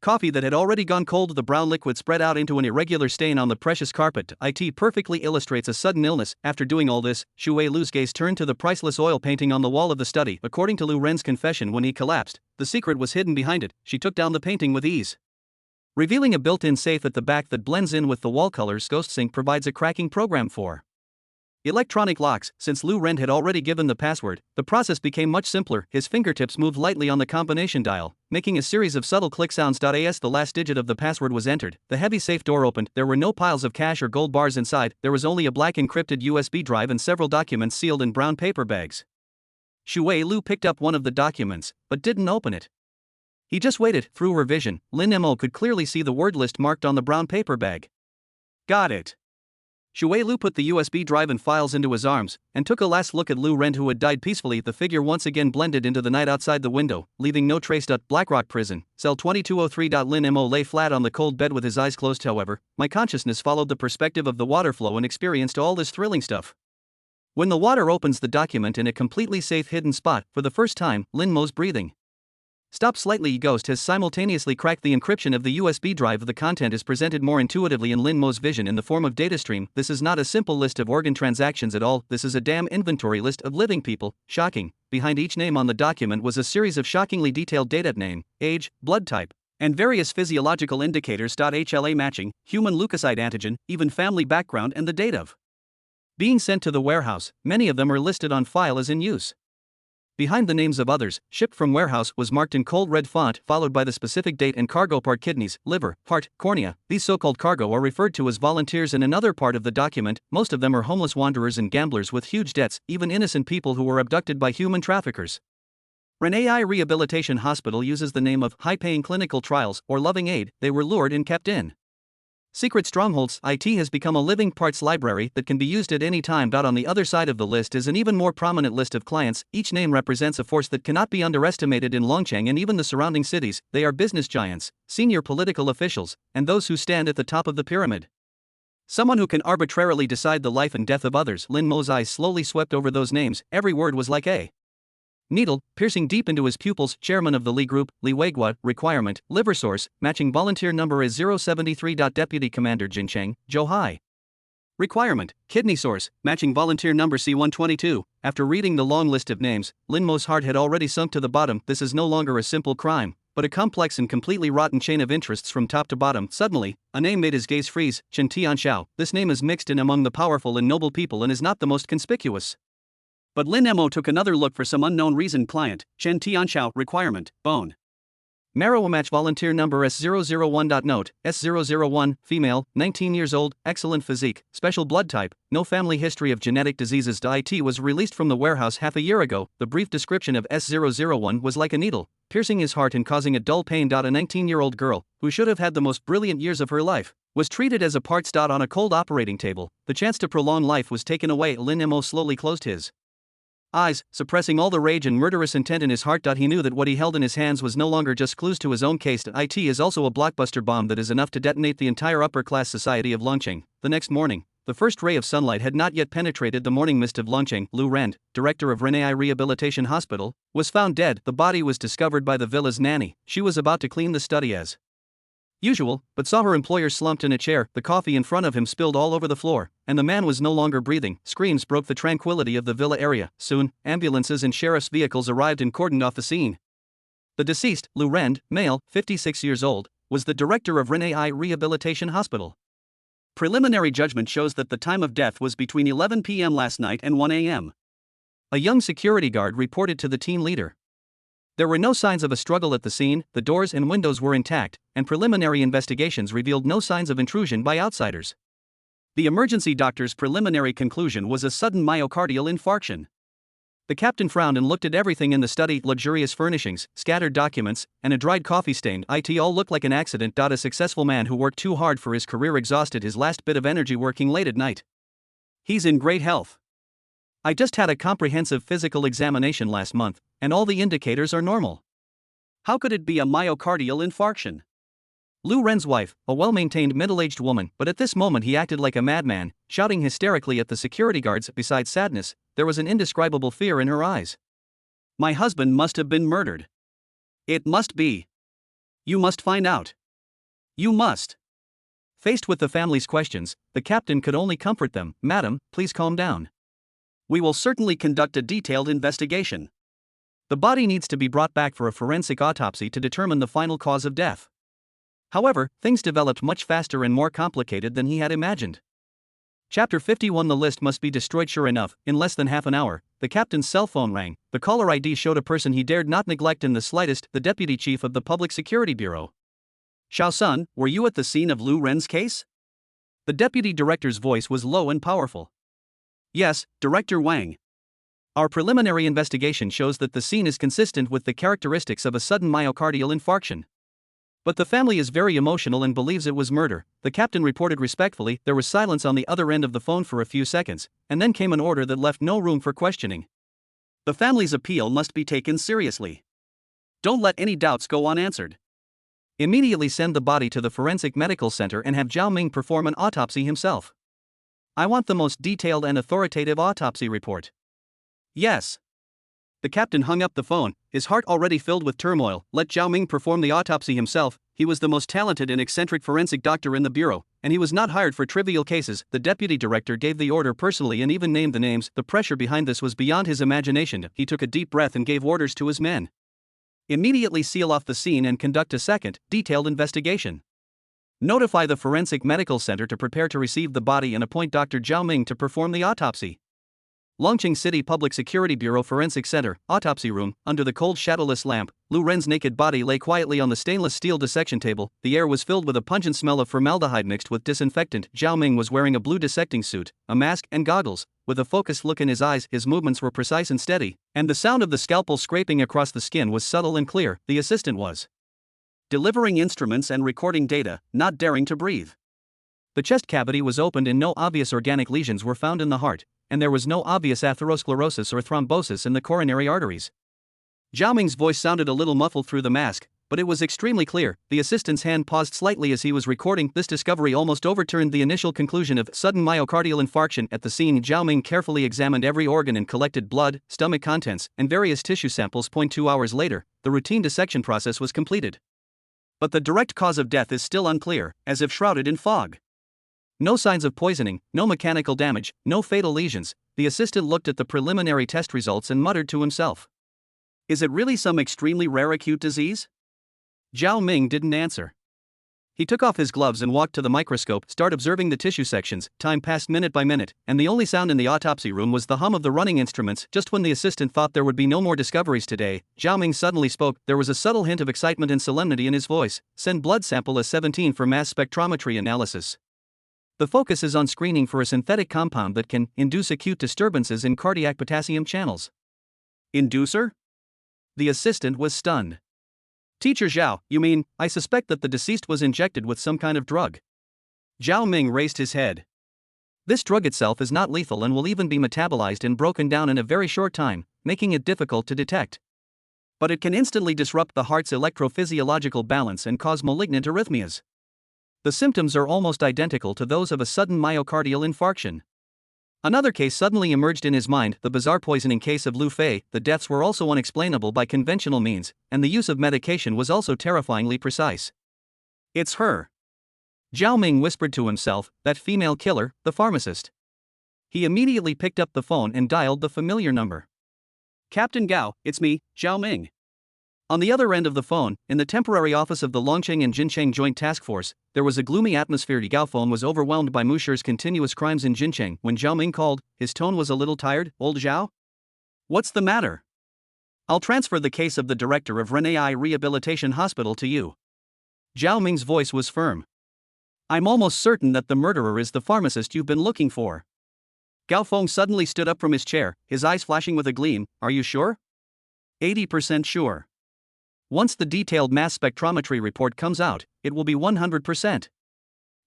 coffee that had already gone cold. The brown liquid spread out into an irregular stain on the precious carpet. It perfectly illustrates a sudden illness. After doing all this, Shui Lu's gaze turned to the priceless oil painting on the wall of the study. According to Lu Ren's confession, when he collapsed, the secret was hidden behind it. She took down the painting with ease, revealing a built-in safe at the back that blends in with the wall colors. GhostSync provides a cracking program for electronic locks. Since Lu Ren had already given the password, the process became much simpler. His fingertips moved lightly on the combination dial, making a series of subtle click sounds. As the last digit of the password was entered, the heavy safe door opened. There were no piles of cash or gold bars inside. There was only a black encrypted USB drive and several documents sealed in brown paper bags. Shui Lu picked up one of the documents, but didn't open it. He just waited. Through her vision, Lin Mo could clearly see the word list marked on the brown paper bag. Got it. Shui Lu put the USB drive and files into his arms, and took a last look at Lu Ren, who had died peacefully. The figure once again blended into the night outside the window, leaving no trace. Blackrock Prison, cell 2203. Lin Mo lay flat on the cold bed with his eyes closed. However, my consciousness followed the perspective of the water flow and experienced all this thrilling stuff. When the water opens the document in a completely safe hidden spot, for the first time, Lin Mo's breathing stopped slightly. Ghost has simultaneously cracked the encryption of the USB drive. The content is presented more intuitively in Lin Mo's vision in the form of data stream. This is not a simple list of organ transactions at all. This is a damn inventory list of living people. Shocking. Behind each name on the document was a series of shockingly detailed data: name, age, blood type, and various physiological indicators. HLA matching, human leukocyte antigen, even family background, and the date of being sent to the warehouse. Many of them are listed on file as in use. Behind the names of others, shipped from warehouse, was marked in cold red font, followed by the specific date and cargo part: kidneys, liver, heart, cornea. These so-called cargo are referred to as volunteers. In another part of the document, most of them are homeless wanderers and gamblers with huge debts, even innocent people who were abducted by human traffickers. Ren AI Rehabilitation Hospital uses the name of high-paying clinical trials or loving aid. They were lured and kept in Secret Strongholds IT has become a living parts library that can be used at any time. On the other side of the list is an even more prominent list of clients. Each name represents a force that cannot be underestimated in Longcheng and even the surrounding cities. They are business giants, senior political officials, and those who stand at the top of the pyramid. Someone who can arbitrarily decide the life and death of others. Lin Mo's eyes slowly swept over those names. Every word was like a needle, piercing deep into his pupils. Chairman of the Li Group, Li Weiguo. Requirement, liver source, matching volunteer number is 073. Deputy Commander Jincheng, Zhou Hai. Requirement, kidney source, matching volunteer number C122. After reading the long list of names, Lin Mo's heart had already sunk to the bottom. This is no longer a simple crime, but a complex and completely rotten chain of interests from top to bottom. Suddenly, a name made his gaze freeze, Chen Tianxiao. This name is mixed in among the powerful and noble people and is not the most conspicuous. But Lin Mo took another look for some unknown reason. Client, Chen Tianxiao. Requirement, bone marrow match volunteer number S001. Note, S001, female, 19 years old, excellent physique, special blood type, no family history of genetic diseases. IT was released from the warehouse half a year ago. The brief description of S001 was like a needle, piercing his heart and causing a dull pain. A 19-year-old girl, who should have had the most brilliant years of her life, was treated as a parts. On a cold operating table, the chance to prolong life was taken away. Lin Mo slowly closed his eyes, suppressing all the rage and murderous intent in his heart. He knew that what he held in his hands was no longer just clues to his own case. IT is also a blockbuster bomb that is enough to detonate the entire upper-class society of Longcheng. The next morning, the first ray of sunlight had not yet penetrated the morning mist of Longcheng. Lu Rend, director of Renai Rehabilitation Hospital, was found dead. The body was discovered by the villa's nanny. She was about to clean the study as usual, but saw her employer slumped in a chair. The coffee in front of him spilled all over the floor, and the man was no longer breathing. Screams broke the tranquility of the villa area. Soon, ambulances and sheriff's vehicles arrived and cordoned off the scene. The deceased, Lu Rend, male, 56 years old, was the director of Renai Rehabilitation Hospital. Preliminary judgment shows that the time of death was between 11 p.m. last night and 1 a.m. A young security guard reported to the team leader. There were no signs of a struggle at the scene. The doors and windows were intact, and preliminary investigations revealed no signs of intrusion by outsiders. The emergency doctor's preliminary conclusion was a sudden myocardial infarction. The captain frowned and looked at everything in the study: luxurious furnishings, scattered documents, and a dried coffee stain. It all looked like an accident. A successful man who worked too hard for his career exhausted his last bit of energy working late at night. He's in great health. I just had a comprehensive physical examination last month, and all the indicators are normal. How could it be a myocardial infarction? Lu Ren's wife, a well-maintained middle-aged woman, but at this moment he acted like a madman, shouting hysterically at the security guards. Besides sadness, there was an indescribable fear in her eyes. My husband must have been murdered. It must be. You must find out. You must. Faced with the family's questions, the captain could only comfort them. Madam, please calm down. We will certainly conduct a detailed investigation. The body needs to be brought back for a forensic autopsy to determine the final cause of death. However, things developed much faster and more complicated than he had imagined. Chapter 51. The list must be destroyed. Sure enough, in less than half an hour, the captain's cell phone rang. The caller ID showed a person he dared not neglect in the slightest: the deputy chief of the Public Security Bureau. Xiao Sun, were you at the scene of Lu Ren's case? The deputy director's voice was low and powerful. Yes, Director Wang. Our preliminary investigation shows that the scene is consistent with the characteristics of a sudden myocardial infarction. But the family is very emotional and believes it was murder, the captain reported respectfully. There was silence on the other end of the phone for a few seconds, and then came an order that left no room for questioning. The family's appeal must be taken seriously. Don't let any doubts go unanswered. Immediately send the body to the Forensic Medical Center and have Zhao Ming perform an autopsy himself. I want the most detailed and authoritative autopsy report. Yes. The captain hung up the phone, his heart already filled with turmoil. Let Zhao Ming perform the autopsy himself. He was the most talented and eccentric forensic doctor in the bureau, and he was not hired for trivial cases. The deputy director gave the order personally and even named the names. The pressure behind this was beyond his imagination. He took a deep breath and gave orders to his men. Immediately seal off the scene and conduct a second, detailed investigation. Notify the Forensic Medical Center to prepare to receive the body and appoint Dr. Zhao Ming to perform the autopsy. Longcheng City Public Security Bureau Forensic Center, autopsy room. Under the cold shadowless lamp, Lu Ren's naked body lay quietly on the stainless steel dissection table. The air was filled with a pungent smell of formaldehyde mixed with disinfectant. Zhao Ming was wearing a blue dissecting suit, a mask, and goggles. With a focused look in his eyes, his movements were precise and steady, and the sound of the scalpel scraping across the skin was subtle and clear. The assistant was delivering instruments and recording data, not daring to breathe. The chest cavity was opened and no obvious organic lesions were found in the heart, and there was no obvious atherosclerosis or thrombosis in the coronary arteries. Zhao Ming's voice sounded a little muffled through the mask, but it was extremely clear. The assistant's hand paused slightly as he was recording. This discovery almost overturned the initial conclusion of sudden myocardial infarction. At the scene, Zhao Ming carefully examined every organ and collected blood, stomach contents, and various tissue samples. 2 hours later, the routine dissection process was completed. But the direct cause of death is still unclear, as if shrouded in fog. No signs of poisoning, no mechanical damage, no fatal lesions. The assistant looked at the preliminary test results and muttered to himself. Is it really some extremely rare acute disease? Zhao Ming didn't answer. He took off his gloves and walked to the microscope, started observing the tissue sections. Time passed minute by minute, and the only sound in the autopsy room was the hum of the running instruments. Just when the assistant thought there would be no more discoveries today, Zhao Ming suddenly spoke. There was a subtle hint of excitement and solemnity in his voice. Send blood sample S17 for mass spectrometry analysis. The focus is on screening for a synthetic compound that can induce acute disturbances in cardiac potassium channels. Inducer? The assistant was stunned. Teacher Zhao, you mean, I suspect that the deceased was injected with some kind of drug. Zhao Ming raised his head. This drug itself is not lethal and will even be metabolized and broken down in a very short time, making it difficult to detect. But it can instantly disrupt the heart's electrophysiological balance and cause malignant arrhythmias. The symptoms are almost identical to those of a sudden myocardial infarction. Another case suddenly emerged in his mind, the bizarre poisoning case of Lu Fei. The deaths were also unexplainable by conventional means, and the use of medication was also terrifyingly precise. It's her. Zhao Ming whispered to himself, that female killer, the pharmacist. He immediately picked up the phone and dialed the familiar number. Captain Gao, it's me, Zhao Ming. On the other end of the phone, in the temporary office of the Longqing and Jincheng Joint Task Force, there was a gloomy atmosphere. Gao phone was overwhelmed by Musher's continuous crimes in Jincheng. When Zhao Ming called, his tone was a little tired. Old Zhao? What's the matter? I'll transfer the case of the director of Renai Rehabilitation Hospital to you. Zhao Ming's voice was firm. I'm almost certain that the murderer is the pharmacist you've been looking for. Gao Feng suddenly stood up from his chair, his eyes flashing with a gleam. Are you sure? 80% sure. Once the detailed mass spectrometry report comes out, it will be 100%.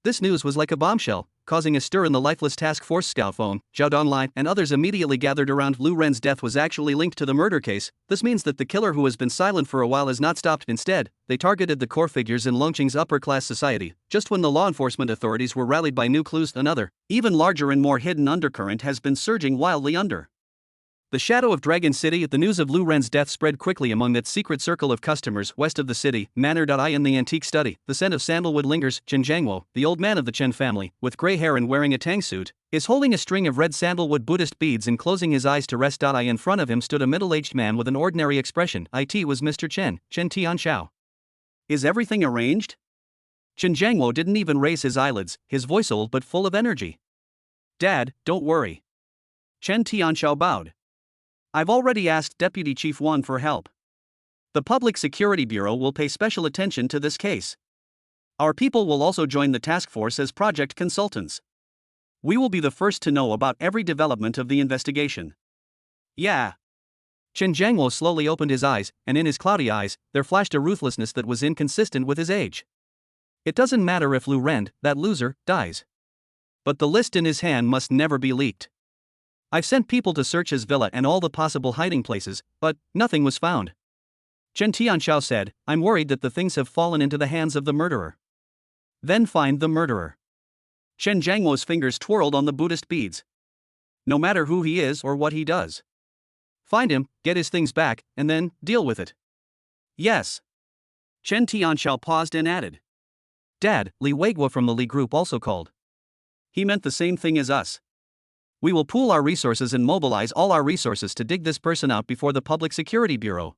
This news was like a bombshell, causing a stir in the lifeless task force. Gao Feng, Zhao Donglai, and others immediately gathered around. Lu Ren's death was actually linked to the murder case. This means that the killer who has been silent for a while has not stopped. Instead, they targeted the core figures in Longqing's upper-class society. Just when the law enforcement authorities were rallied by new clues, another, even larger and more hidden undercurrent has been surging wildly under the shadow of Dragon City. The news of Lu Ren's death spread quickly among that secret circle of customers west of the city. Manor.I in the antique study, the scent of sandalwood lingers. Chen Zhangwo, the old man of the Chen family, with gray hair and wearing a tang suit, is holding a string of red sandalwood Buddhist beads and closing his eyes to rest. In front of him stood a middle-aged man with an ordinary expression. It was Mr. Chen Tianxiao. Is everything arranged? Chen Zhangwo didn't even raise his eyelids, his voice old but full of energy. Dad, don't worry. Chen Tianxiao bowed. I've already asked Deputy Chief Wan for help. The Public Security Bureau will pay special attention to this case. Our people will also join the task force as project consultants. We will be the first to know about every development of the investigation. Yeah. Chen Zhangwo slowly opened his eyes, and in his cloudy eyes, there flashed a ruthlessness that was inconsistent with his age. It doesn't matter if Lu Ren, that loser, dies. But the list in his hand must never be leaked. I've sent people to search his villa and all the possible hiding places, but nothing was found. Chen Tianxiao said, I'm worried that the things have fallen into the hands of the murderer. Then find the murderer. Chen Zhangwo's fingers twirled on the Buddhist beads. No matter who he is or what he does. Find him, get his things back, and then deal with it. Yes. Chen Tianxiao paused and added. Dad, Li Weiguo from the Li Group also called. He meant the same thing as us. We will pool our resources and mobilize all our resources to dig this person out before the Public Security Bureau.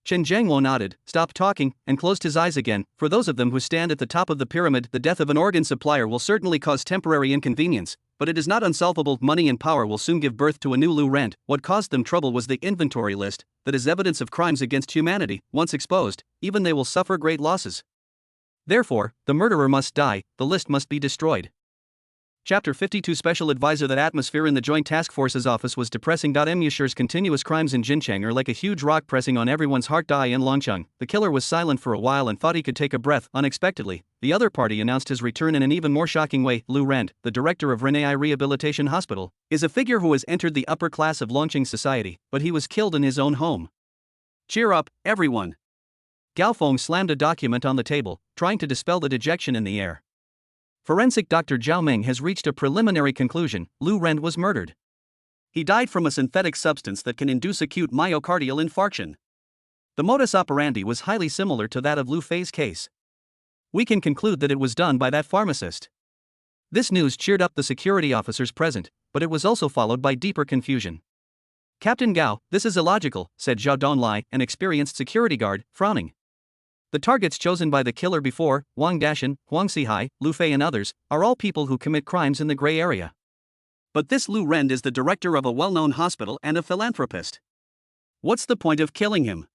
Chen Zhangwo nodded, stopped talking, and closed his eyes again. For those of them who stand at the top of the pyramid, the death of an organ supplier will certainly cause temporary inconvenience, but it is not unsolvable. Money and power will soon give birth to a new Lu Ren. What caused them trouble was the inventory list, that is evidence of crimes against humanity. Once exposed, even they will suffer great losses. Therefore, the murderer must die, the list must be destroyed. Chapter 52 Special Advisor. That atmosphere in the Joint Task Force's office was depressing. Musher's continuous crimes in Jincheng are like a huge rock pressing on everyone's heart. In Longcheng, the killer was silent for a while and thought he could take a breath. Unexpectedly, the other party announced his return in an even more shocking way. Lu Rend, the director of Renai Rehabilitation Hospital, is a figure who has entered the upper class of Longcheng society, but he was killed in his own home. Cheer up, everyone. Gao Feng slammed a document on the table, trying to dispel the dejection in the air. Forensic Dr. Zhao Meng has reached a preliminary conclusion: Lu Rend was murdered. He died from a synthetic substance that can induce acute myocardial infarction. The modus operandi was highly similar to that of Lu Fei's case. We can conclude that it was done by that pharmacist. This news cheered up the security officers present, but it was also followed by deeper confusion. Captain Gao, this is illogical, said Zhao Donlai, an experienced security guard, frowning. The targets chosen by the killer before, Wang Dashan, Huang Sihai, Lu Fei and others, are all people who commit crimes in the gray area. But this Lu Rend is the director of a well-known hospital and a philanthropist. What's the point of killing him?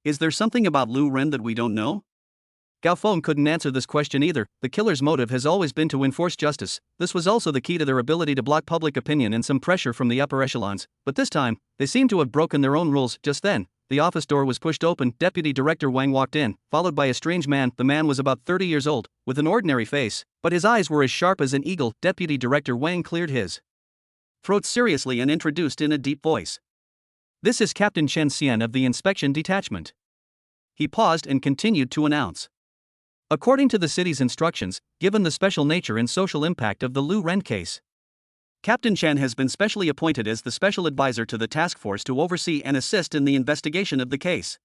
Is there something about Lu Rend that we don't know? Gao Feng couldn't answer this question either. The killer's motive has always been to enforce justice. This was also the key to their ability to block public opinion and some pressure from the upper echelons, but this time, they seemed to have broken their own rules. Just then, the office door was pushed open. Deputy Director Wang walked in, followed by a strange man. The man was about 30 years old, with an ordinary face, but his eyes were as sharp as an eagle. Deputy Director Wang cleared his throat seriously and introduced in a deep voice. This is Captain Chen Xian of the Inspection Detachment. He paused and continued to announce. According to the city's instructions, given the special nature and social impact of the Lu Rend case, Captain Chen has been specially appointed as the special advisor to the task force to oversee and assist in the investigation of the case.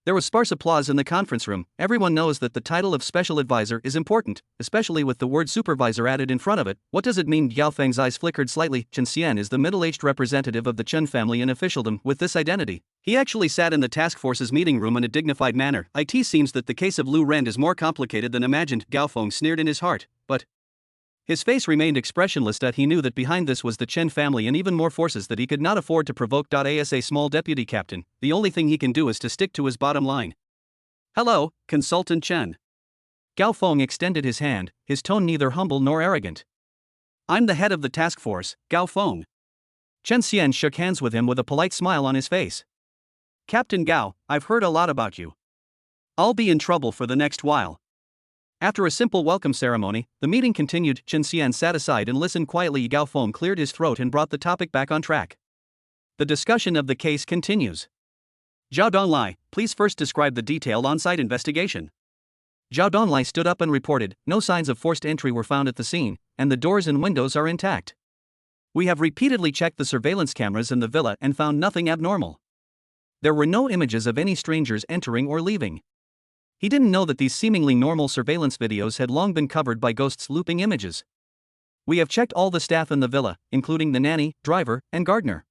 There was sparse applause in the conference room. Everyone knows that the title of special advisor is important, especially with the word supervisor added in front of it. What does it mean? Yao Feng's eyes flickered slightly. Chen Xian is the middle-aged representative of the Chen family in officialdom. With this identity, he actually sat in the task force's meeting room in a dignified manner. It seems that the case of Lu Rend is more complicated than imagined. Gao Feng sneered in his heart, but his face remained expressionless. He knew that behind this was the Chen family and even more forces that he could not afford to provoke. As a small deputy captain, the only thing he can do is to stick to his bottom line. Hello, Consultant Chen. Gao Feng extended his hand, his tone neither humble nor arrogant. I'm the head of the task force, Gao Feng. Chen Xian shook hands with him with a polite smile on his face. Captain Gao, I've heard a lot about you. I'll be in trouble for the next while. After a simple welcome ceremony, the meeting continued. Chen Xian sat aside and listened quietly. Gao Feng cleared his throat and brought the topic back on track. The discussion of the case continues. Zhao Donlai, please first describe the detailed on-site investigation. Zhao Donlai stood up and reported, no signs of forced entry were found at the scene, and the doors and windows are intact. We have repeatedly checked the surveillance cameras in the villa and found nothing abnormal. There were no images of any strangers entering or leaving. He didn't know that these seemingly normal surveillance videos had long been covered by ghosts' looping images. We have checked all the staff in the villa, including the nanny, driver, and gardener.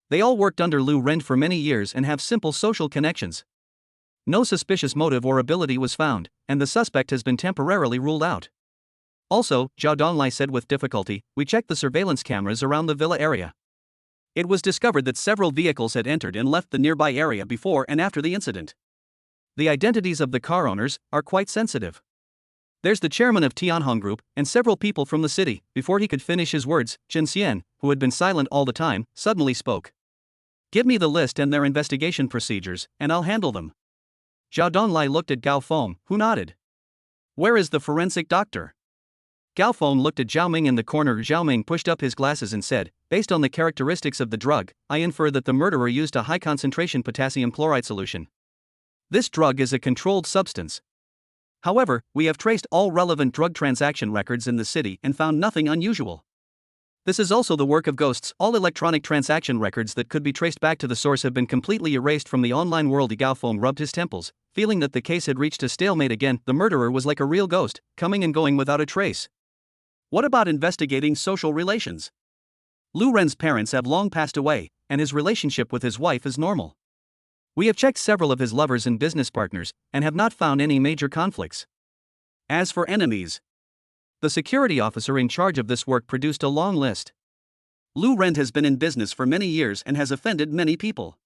They all worked under Lu Rend for many years and have simple social connections. No suspicious motive or ability was found, and the suspect has been temporarily ruled out. Also, Zhao Donlai said with difficulty, we checked the surveillance cameras around the villa area. It was discovered that several vehicles had entered and left the nearby area before and after the incident. The identities of the car owners are quite sensitive. There's the chairman of Tianhong Group and several people from the city. Before he could finish his words, Chen Xian, who had been silent all the time, suddenly spoke. Give me the list and their investigation procedures, and I'll handle them. Zhao Donlai looked at Gao Feng, who nodded. Where is the forensic doctor? Gao Feng looked at Zhao Ming in the corner. Zhao Ming pushed up his glasses and said, based on the characteristics of the drug, I infer that the murderer used a high-concentration potassium chloride solution. This drug is a controlled substance. However, we have traced all relevant drug transaction records in the city and found nothing unusual. This is also the work of ghosts. All electronic transaction records that could be traced back to the source have been completely erased from the online world. Gao Feng rubbed his temples, feeling that the case had reached a stalemate again. The murderer was like a real ghost, coming and going without a trace. What about investigating social relations? Lu Ren's parents have long passed away, and his relationship with his wife is normal. We have checked several of his lovers and business partners, and have not found any major conflicts. As for enemies, the security officer in charge of this work produced a long list. Lu Rend has been in business for many years and has offended many people.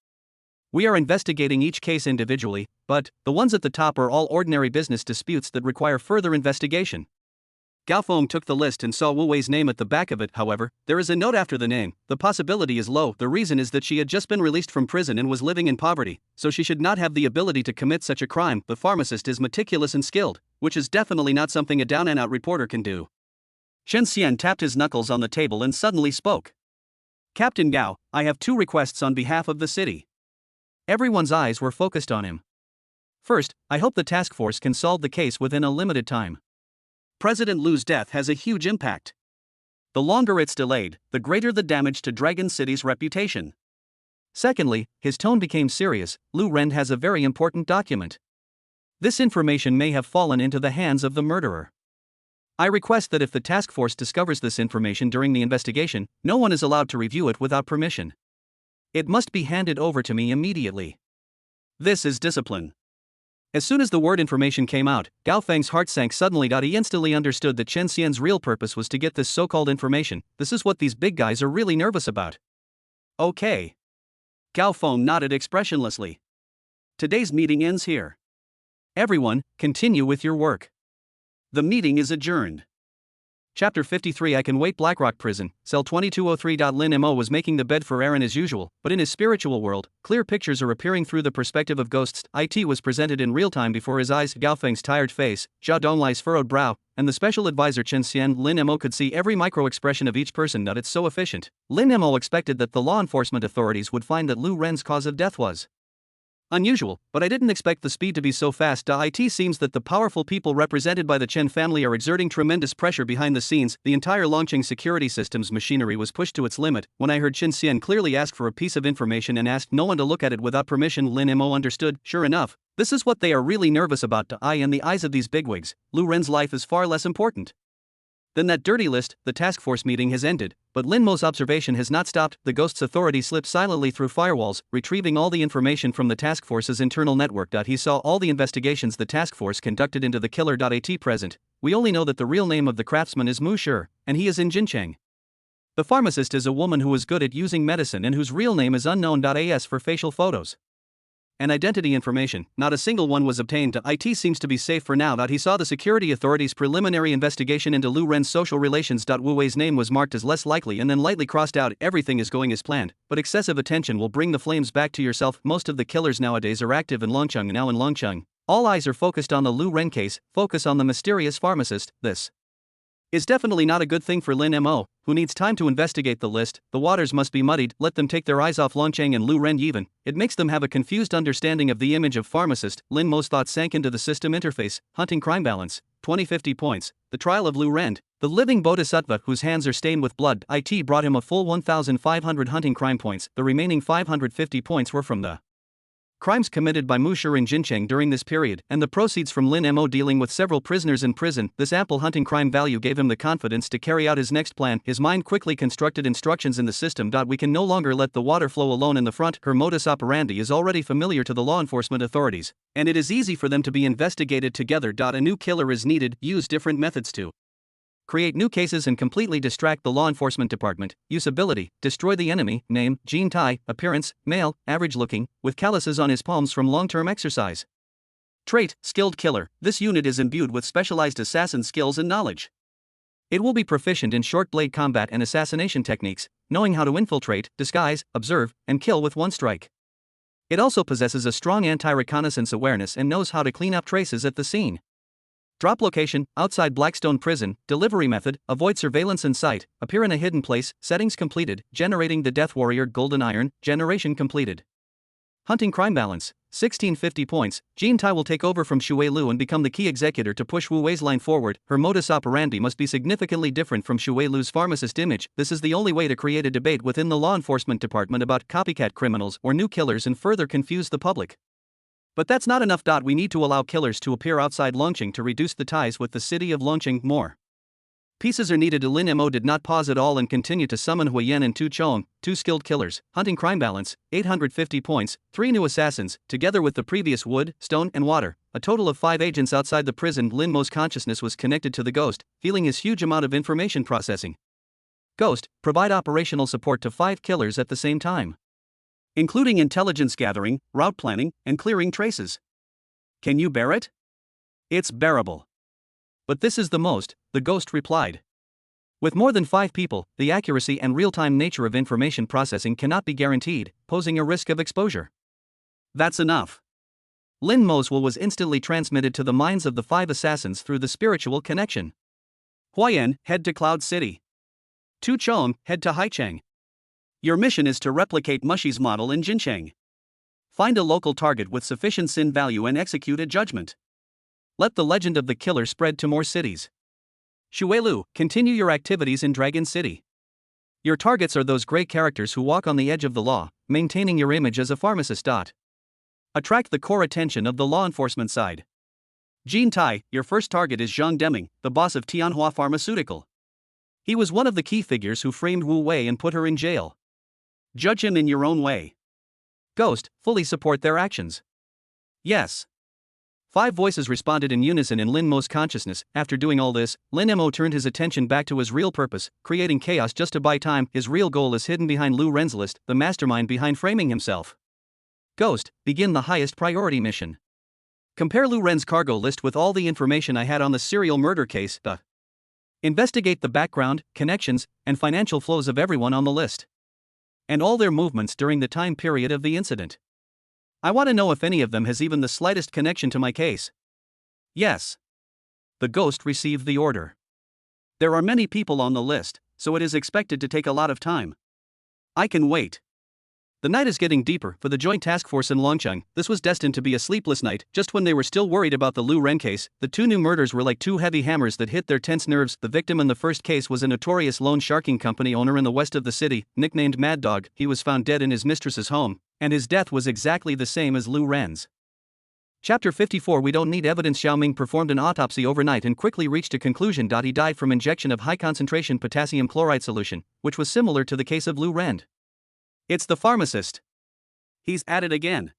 We are investigating each case individually, but the ones at the top are all ordinary business disputes that require further investigation. Gao Feng took the list and saw Wu Wei's name at the back of it. However, there is a note after the name. The possibility is low. The reason is that she had just been released from prison and was living in poverty, so she should not have the ability to commit such a crime. The pharmacist is meticulous and skilled, which is definitely not something a down-and-out reporter can do. Chen Xian tapped his knuckles on the table and suddenly spoke. Captain Gao, I have 2 requests on behalf of the city. Everyone's eyes were focused on him. First, I hope the task force can solve the case within a limited time. President Lu's death has a huge impact. The longer it's delayed, the greater the damage to Dragon City's reputation. Secondly, his tone became serious. Lu Ren has a very important document. This information may have fallen into the hands of the murderer. I request that if the task force discovers this information during the investigation, no one is allowed to review it without permission. It must be handed over to me immediately. This is discipline. As soon as the word information came out, Gao Feng's heart sank suddenly. He instantly understood that Chen Xian's real purpose was to get this so-called information. This is what these big guys are really nervous about. Okay. Gao Feng nodded expressionlessly. Today's meeting ends here. Everyone, continue with your work. The meeting is adjourned. Chapter 53. I Can Wait. Blackrock Prison, Cell 2203. Lin Mo was making the bed for Aaron as usual, but in his spiritual world, clear pictures are appearing through the perspective of ghosts. It was presented in real time before his eyes. Gao Feng's tired face, Zhao Donglai's furrowed brow, and the special advisor Chen Xian. Lin Mo could see every micro-expression of each person. It's so efficient. Lin Mo expected that the law enforcement authorities would find that Lu Ren's cause of death was unusual, but I didn't expect the speed to be so fast. It seems that the powerful people represented by the Chen family are exerting tremendous pressure behind the scenes. The entire Longqing security system's machinery was pushed to its limit. When I heard Chen Xian clearly ask for a piece of information and asked no one to look at it without permission, Lin Mo understood. Sure enough, this is what they are really nervous about. In the eyes of these bigwigs, Lu Ren's life is far less important than that dirty list. The task force meeting has ended, but Lin Mo's observation has not stopped. The ghost's authority slipped silently through firewalls, retrieving all the information from the task force's internal network. He saw all the investigations the task force conducted into the killer. At present, we only know that the real name of the craftsman is Mu Shi, and he is in Jincheng. The pharmacist is a woman who is good at using medicine and whose real name is unknown. As for facial photos and identity information, not a single one was obtained. It seems to be safe for now. He saw the security authorities' preliminary investigation into Lu Ren's social relations. Wu Wei's name was marked as less likely and then lightly crossed out. Everything is going as planned, but excessive attention will bring the flames back to yourself. Most of the killers nowadays are active in Longqing. Now in Longqing, all eyes are focused on the Lu Ren case. Focus on the mysterious pharmacist. This is definitely not a good thing for Lin Mo, who needs time to investigate the list. The waters must be muddied. Let them take their eyes off Longqing and Lu Ren even. It makes them have a confused understanding of the image of pharmacist. Lin Mo's thoughts sank into the system interface. Hunting crime balance, 2050 points. The trial of Lu Ren, the living bodhisattva whose hands are stained with blood. It brought him a full 1,500 hunting crime points. The remaining 550 points were from the crimes committed by Mu Shi in Jincheng during this period, and the proceeds from Lin Mo dealing with several prisoners in prison. This ample hunting crime value gave him the confidence to carry out his next plan. His mind quickly constructed instructions in the system. We can no longer let the water flow alone in the front. Her modus operandi is already familiar to the law enforcement authorities, and it is easy for them to be investigated together. A new killer is needed. Use different methods to create new cases and completely distract the law enforcement department. Use ability, destroy the enemy. Name, Jean Tai. Appearance, male, average looking, with calluses on his palms from long-term exercise. Trait, skilled killer. This unit is imbued with specialized assassin skills and knowledge. It will be proficient in short blade combat and assassination techniques, knowing how to infiltrate, disguise, observe, and kill with one strike. It also possesses a strong anti-reconnaissance awareness and knows how to clean up traces at the scene. Drop location, outside Blackstone Prison. Delivery method, avoid surveillance in sight. Appear in a hidden place. Settings completed. Generating the Death Warrior Golden Iron. Generation completed. Hunting crime balance, 1650 points. Jean Tai will take over from Shui Lu and become the key executor to push Wu Wei's line forward. Her modus operandi must be significantly different from Shui Lu's pharmacist image. This is the only way to create a debate within the law enforcement department about copycat criminals or new killers and further confuse the public. But that's not enough. We need to allow killers to appear outside Longqing to reduce the ties with the city of Longqing. More pieces are needed. Lin Mo did not pause at all and continued to summon Huiyen and Tu Chong, 2 skilled killers. Hunting crime balance, 850 points, 3 new assassins, together with the previous wood, stone, and water. A total of 5 agents outside the prison. Lin Mo's consciousness was connected to the ghost, feeling his huge amount of information processing. Ghost, provide operational support to 5 killers at the same time, including intelligence gathering, route planning, and clearing traces. Can you bear it? It's bearable. But this is the most the ghost replied. With more than 5 people, the accuracy and real-time nature of information processing cannot be guaranteed, posing a risk of exposure. That's enough. Lin Mo's will was instantly transmitted to the minds of the 5 assassins through the spiritual connection. Huayan, head to Cloud City. Tu Chong, head to Haicheng. Your mission is to replicate Mushi's model in Jincheng. Find a local target with sufficient sin value and execute a judgment. Let the legend of the killer spread to more cities. Shuelu, continue your activities in Dragon City. Your targets are those gray characters who walk on the edge of the law, maintaining your image as a pharmacist. Attract the core attention of the law enforcement side. Jean Tai, your first target is Zhang Deming, the boss of Tianhua Pharmaceutical. He was one of the key figures who framed Wu Wei and put her in jail. Judge him in your own way. Ghost, fully support their actions. Yes. 5 voices responded in unison in Lin Mo's consciousness. After doing all this, Lin Mo turned his attention back to his real purpose, creating chaos just to buy time. His real goal is hidden behind Lu Ren's list, the mastermind behind framing himself. Ghost, begin the highest priority mission. Compare Lu Ren's cargo list with all the information I had on the serial murder case. Investigate the background, connections, and financial flows of everyone on the list. And all their movements during the time period of the incident. I want to know if any of them has even the slightest connection to my case. Yes. The ghost received the order. There are many people on the list, so it is expected to take a lot of time. I can wait. The night is getting deeper for the Joint Task Force in Longcheng. This was destined to be a sleepless night. Just when they were still worried about the Lu Ren case, the 2 new murders were like 2 heavy hammers that hit their tense nerves. The victim in the first case was a notorious loan sharking company owner in the west of the city, nicknamed Mad Dog. He was found dead in his mistress's home, and his death was exactly the same as Lu Ren's. Chapter 54. We don't need evidence. Xiaoming performed an autopsy overnight and quickly reached a conclusion. He died from injection of high-concentration potassium chloride solution, which was similar to the case of Lu Ren. It's the pharmacist. He's at it again.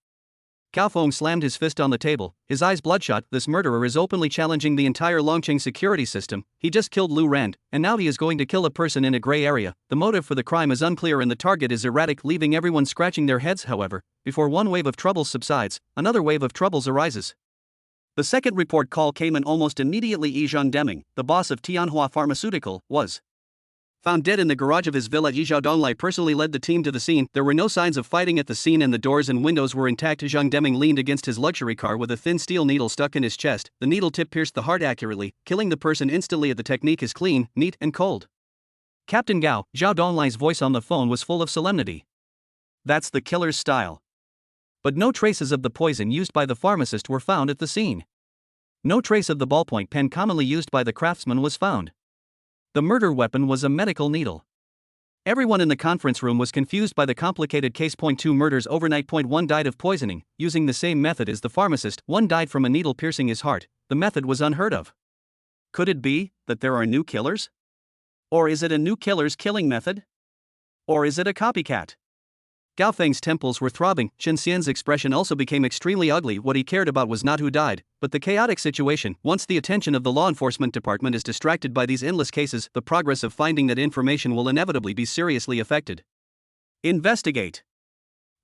Cao Feng slammed his fist on the table, his eyes bloodshot. This murderer is openly challenging the entire Longcheng security system. He just killed Lu Ren, and now he is going to kill a person in a gray area. The motive for the crime is unclear and the target is erratic, leaving everyone scratching their heads. However, before one wave of troubles subsides, another wave of troubles arises. The second report call came in almost immediately. Zhang Deming, the boss of Tianhua Pharmaceutical, was found dead in the garage of his villa. Zhao Donglai personally led the team to the scene. There were no signs of fighting at the scene and the doors and windows were intact. Zhang Deming leaned against his luxury car with a thin steel needle stuck in his chest. The needle tip pierced the heart accurately, killing the person instantly. The technique is clean, neat, and cold. Captain Gao, Zhao Donglai's voice on the phone was full of solemnity. That's the killer's style. But no traces of the poison used by the pharmacist were found at the scene. No trace of the ballpoint pen commonly used by the craftsman was found. The murder weapon was a medical needle. Everyone in the conference room was confused by the complicated case. 2 murders overnight. 1 died of poisoning, using the same method as the pharmacist. 1 died from a needle piercing his heart. The method was unheard of. Could it be that there are new killers? Or is it a new killer's killing method? Or is it a copycat? Gao Feng's temples were throbbing. Chen Xian's expression also became extremely ugly. What he cared about was not who died, but the chaotic situation. Once the attention of the law enforcement department is distracted by these endless cases, the progress of finding that information will inevitably be seriously affected. Investigate.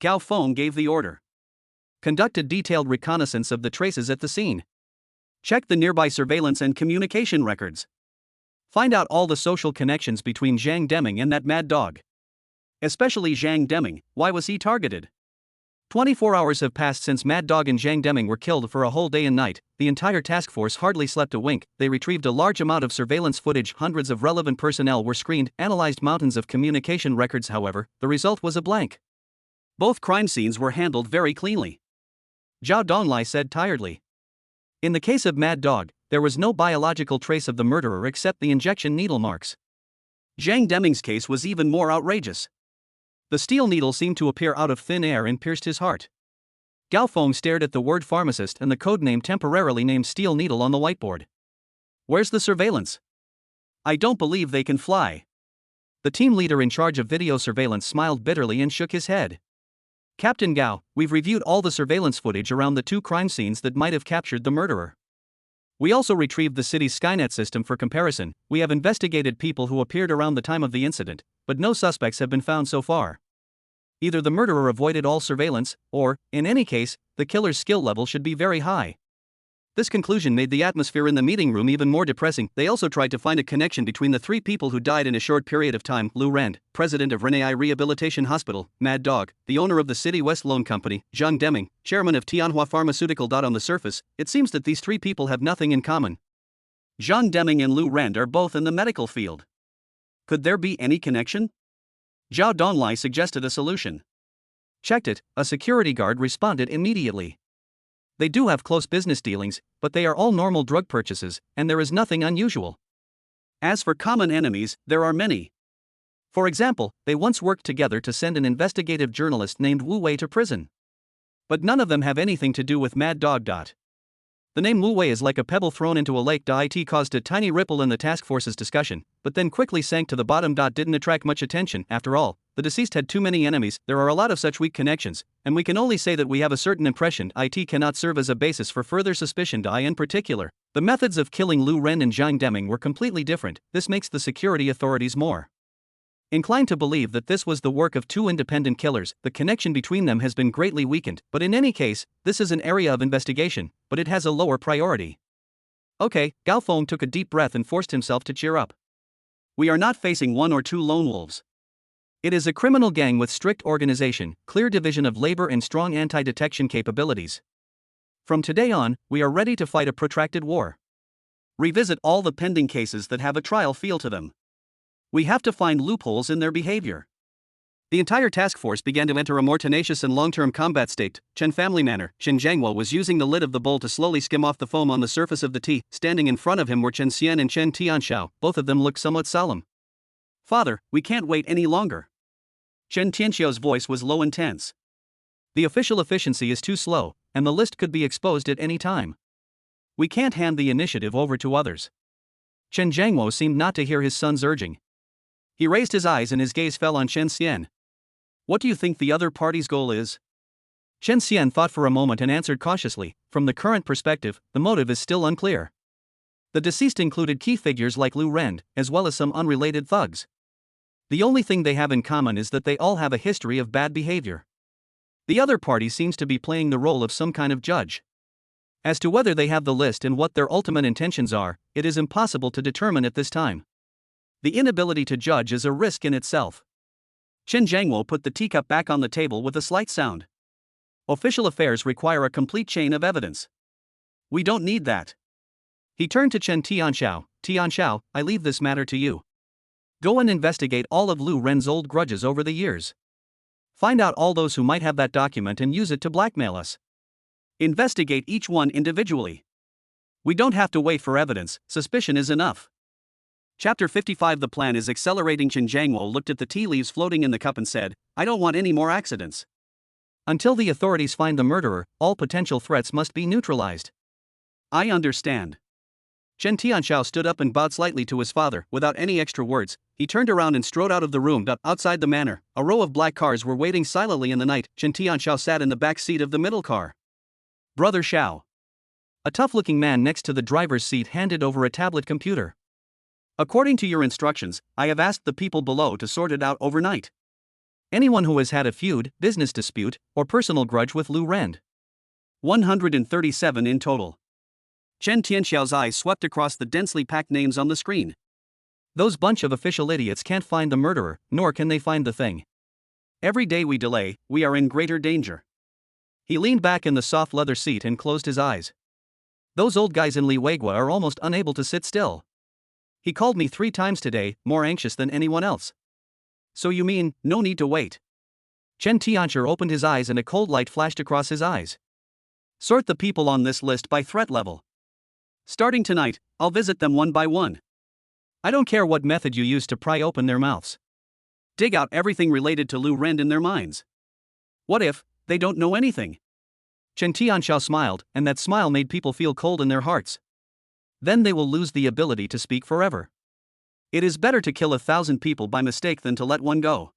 Gao Feng gave the order. Conduct a detailed reconnaissance of the traces at the scene. Check the nearby surveillance and communication records. Find out all the social connections between Zhang Deming and that mad dog. Especially Zhang Deming. Why was he targeted? 24 hours have passed since Mad Dog and Zhang Deming were killed. For a whole day and night, the entire task force hardly slept a wink. They retrieved a large amount of surveillance footage, hundreds of relevant personnel were screened, analyzed mountains of communication records. However, the result was a blank. Both crime scenes were handled very cleanly. Zhao Donglai said tiredly. In the case of Mad Dog, there was no biological trace of the murderer except the injection needle marks. Zhang Deming's case was even more outrageous. The steel needle seemed to appear out of thin air and pierced his heart. Gao Feng stared at the word pharmacist and the codename temporarily named steel needle on the whiteboard. Where's the surveillance? I don't believe they can fly. The team leader in charge of video surveillance smiled bitterly and shook his head. Captain Gao, we've reviewed all the surveillance footage around the 2 crime scenes that might have captured the murderer. We also retrieved the city's Skynet system for comparison. We have investigated people who appeared around the time of the incident, but no suspects have been found so far. Either the murderer avoided all surveillance, or, in any case, the killer's skill level should be very high. This conclusion made the atmosphere in the meeting room even more depressing. They also tried to find a connection between the three people who died in a short period of time: Lou Rand, president of Renai Rehabilitation Hospital; Mad Dog, the owner of the City West Loan Company; Zhang Deming, chairman of Tianhua Pharmaceutical. On the surface, it seems that these three people have nothing in common. Zhang Deming and Lou Rand are both in the medical field. Could there be any connection? Zhao Donglai suggested a solution. Checked it, a security guard responded immediately. They do have close business dealings, but they are all normal drug purchases, and there is nothing unusual. As for common enemies, there are many. For example, they once worked together to send an investigative journalist named Wu Wei to prison. But none of them have anything to do with Mad Dog. The name Wu Wei is like a pebble thrown into a lake. It caused a tiny ripple in the task force's discussion, but then quickly sank to the bottom. Didn't attract much attention. After all, the deceased had too many enemies. There are a lot of such weak connections, and we can only say that we have a certain impression. It cannot serve as a basis for further suspicion. In particular, the methods of killing Lou Ren and Zhang Deming were completely different. This makes the security authorities more inclined to believe that this was the work of two independent killers. The connection between them has been greatly weakened, but in any case, this is an area of investigation, but it has a lower priority. Okay, Gao Feng took a deep breath and forced himself to cheer up. We are not facing one or two lone wolves. It is a criminal gang with strict organization, clear division of labor and strong anti-detection capabilities. From today on, we are ready to fight a protracted war. Revisit all the pending cases that have a trial feel to them. We have to find loopholes in their behavior. The entire task force began to enter a more tenacious and long-term combat state. Chen Family Manor. Chen Zhangwo was using the lid of the bowl to slowly skim off the foam on the surface of the tea. Standing in front of him were Chen Xian and Chen Tianxiao. Both of them looked somewhat solemn. Father, we can't wait any longer. Chen Tianxiao's voice was low and tense. The official efficiency is too slow, and the list could be exposed at any time. We can't hand the initiative over to others. Chen Zhangwo seemed not to hear his son's urging. He raised his eyes and his gaze fell on Chen Xian. What do you think the other party's goal is? Chen Xian thought for a moment and answered cautiously. From the current perspective, the motive is still unclear. The deceased included key figures like Lou Rand, as well as some unrelated thugs. The only thing they have in common is that they all have a history of bad behavior. The other party seems to be playing the role of some kind of judge. As to whether they have the list and what their ultimate intentions are, it is impossible to determine at this time. The inability to judge is a risk in itself. Chen Zhangwo put the teacup back on the table with a slight sound. Official affairs require a complete chain of evidence. We don't need that. He turned to Chen Tianxiao. Tianxiao, I leave this matter to you. Go and investigate all of Lou Ren's old grudges over the years. Find out all those who might have that document and use it to blackmail us. Investigate each one individually. We don't have to wait for evidence, suspicion is enough. Chapter 55. The plan is accelerating. Chen Zhangwo looked at the tea leaves floating in the cup and said, I don't want any more accidents. Until the authorities find the murderer, all potential threats must be neutralized. I understand. Chen Tianxiao stood up and bowed slightly to his father. Without any extra words, he turned around and strode out of the room. Outside the manor, a row of black cars were waiting silently in the night. Chen Tianxiao sat in the back seat of the middle car. Brother Xiao. A tough-looking man next to the driver's seat handed over a tablet computer. According to your instructions, I have asked the people below to sort it out overnight. Anyone who has had a feud, business dispute, or personal grudge with Lou Rand. 137 in total. Chen Tianxiao's eyes swept across the densely packed names on the screen. Those bunch of official idiots can't find the murderer, nor can they find the thing. Every day we delay, we are in greater danger. He leaned back in the soft leather seat and closed his eyes. Those old guys in Liwegua are almost unable to sit still. He called me 3 times today, more anxious than anyone else. So you mean, no need to wait? Chen Tianxiao opened his eyes and a cold light flashed across his eyes. Sort the people on this list by threat level. Starting tonight, I'll visit them one by one. I don't care what method you use to pry open their mouths. Dig out everything related to Lou Rand in their minds. What if they don't know anything? Chen Tianxiao smiled, and that smile made people feel cold in their hearts. Then they will lose the ability to speak forever. It is better to kill 1,000 people by mistake than to let one go.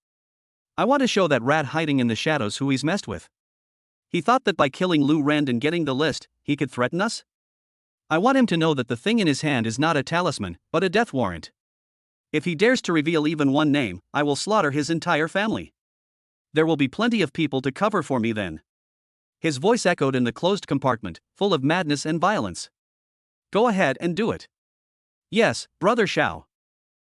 I want to show that rat hiding in the shadows who he's messed with. He thought that by killing Lou Rand and getting the list, he could threaten us? I want him to know that the thing in his hand is not a talisman, but a death warrant. If he dares to reveal even one name, I will slaughter his entire family. There will be plenty of people to cover for me then. His voice echoed in the closed compartment, full of madness and violence. Go ahead and do it. Yes, Brother Shao.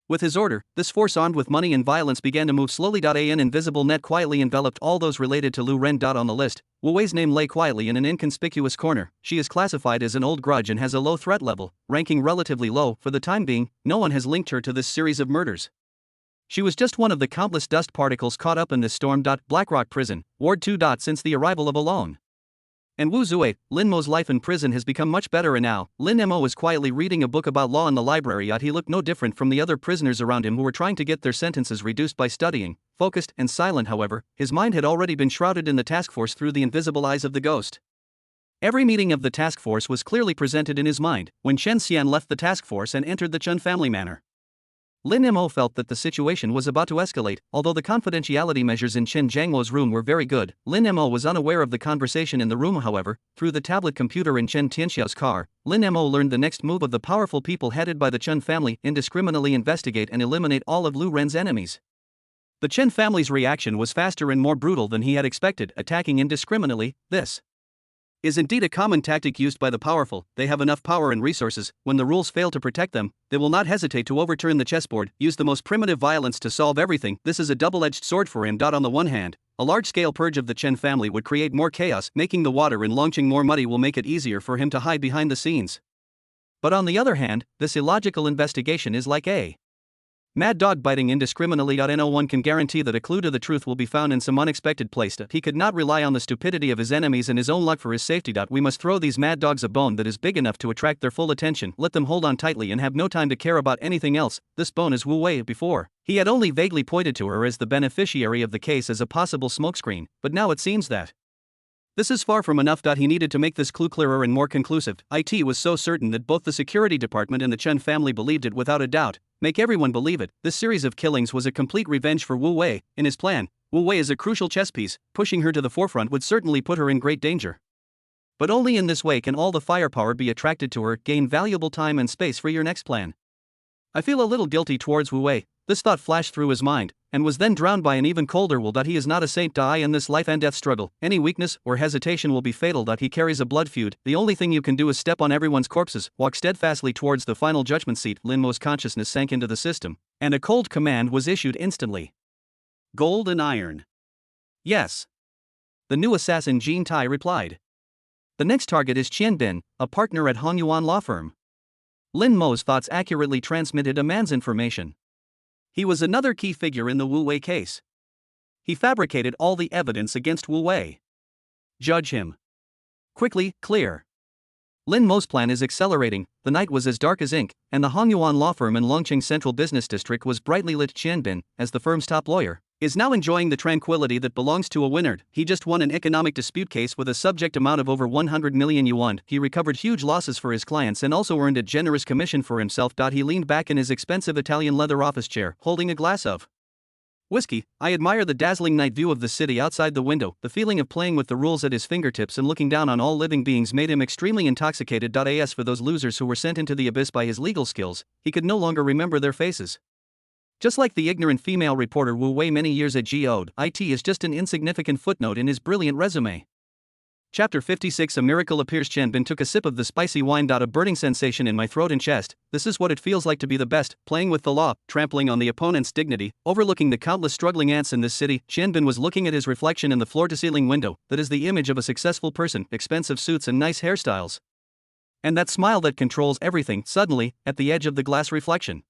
With his order, this force armed with money and violence began to move slowly. An invisible net quietly enveloped all those related to Lu Ren. On the list, Wu Wei's name lay quietly in an inconspicuous corner. She is classified as an old grudge and has a low threat level, ranking relatively low. For the time being, no one has linked her to this series of murders. She was just one of the countless dust particles caught up in this storm. Blackrock Prison, Ward 2. Since the arrival of Alone and Wu Zue, Lin Mo's life in prison has become much better, and now, Lin Mo was quietly reading a book about law in the library. He looked no different from the other prisoners around him who were trying to get their sentences reduced by studying. Focused and silent, however, his mind had already been shrouded in the task force through the invisible eyes of the ghost. Every meeting of the task force was clearly presented in his mind. When Chen Xian left the task force and entered the Chen family manor, Lin Mo felt that the situation was about to escalate. Although the confidentiality measures in Chen Jiangluo's room were very good, Lin Mo was unaware of the conversation in the room. However, through the tablet computer in Chen Tianxiao's car, Lin Mo learned the next move of the powerful people headed by the Chen family: indiscriminately investigate and eliminate all of Lu Ren's enemies. The Chen family's reaction was faster and more brutal than he had expected. Attacking indiscriminately, this is indeed a common tactic used by the powerful. They have enough power and resources. When the rules fail to protect them, they will not hesitate to overturn the chessboard, use the most primitive violence to solve everything. This is a double-edged sword for him. On the one hand, a large-scale purge of the Chen family would create more chaos, making the water and launching more money will make it easier for him to hide behind the scenes. But on the other hand, this illogical investigation is like a mad dog biting indiscriminately. No one can guarantee that a clue to the truth will be found in some unexpected place. He could not rely on the stupidity of his enemies and his own luck for his safety. We must throw these mad dogs a bone that is big enough to attract their full attention. Let them hold on tightly and have no time to care about anything else. This bone is Wu Wei. Before, he had only vaguely pointed to her as the beneficiary of the case as a possible smokescreen, but now it seems that this is far from enough. He needed to make this clue clearer and more conclusive. It was so certain that both the security department and the Chen family believed it without a doubt. Make everyone believe it. This series of killings was a complete revenge for Wu Wei. In his plan, Wu Wei is a crucial chess piece. Pushing her to the forefront would certainly put her in great danger. But only in this way can all the firepower be attracted to her. Gain valuable time and space for your next plan. I feel a little guilty towards Wu Wei. This thought flashed through his mind, and was then drowned by an even colder will. He is not a saint. In this life and death struggle, any weakness or hesitation will be fatal. He carries a blood feud. The only thing you can do is step on everyone's corpses. Walk steadfastly towards the final judgment seat. Lin Mo's consciousness sank into the system, and a cold command was issued instantly. Gold and iron. Yes. The new assassin Jin Tai replied. The next target is Qian Bin, a partner at Hongyuan law firm. Lin Mo's thoughts accurately transmitted a man's information. He was another key figure in the Wu Wei case. He fabricated all the evidence against Wu Wei. Judge him. Quickly, clear. Lin Mo's plan is accelerating. The night was as dark as ink, and the Hongyuan law firm in Longqing Central Business District was brightly lit. Qian Bin, as the firm's top lawyer, is now enjoying the tranquility that belongs to a winner. He just won an economic dispute case with a subject amount of over 100 million yuan. He recovered huge losses for his clients and also earned a generous commission for himself. He leaned back in his expensive Italian leather office chair, holding a glass of whiskey. I admire the dazzling night view of the city outside the window. The feeling of playing with the rules at his fingertips and looking down on all living beings made him extremely intoxicated. As for those losers who were sent into the abyss by his legal skills, he could no longer remember their faces. Just like the ignorant female reporter Wu Wei many years ago, it is just an insignificant footnote in his brilliant resume. Chapter 56. A miracle appears. Chen Bin took a sip of the spicy wine. A burning sensation in my throat and chest. This is what it feels like to be the best, playing with the law, trampling on the opponent's dignity, overlooking the countless struggling ants in this city. Chen Bin was looking at his reflection in the floor-to-ceiling window. That is the image of a successful person, expensive suits and nice hairstyles. And that smile that controls everything. Suddenly, at the edge of the glass reflection,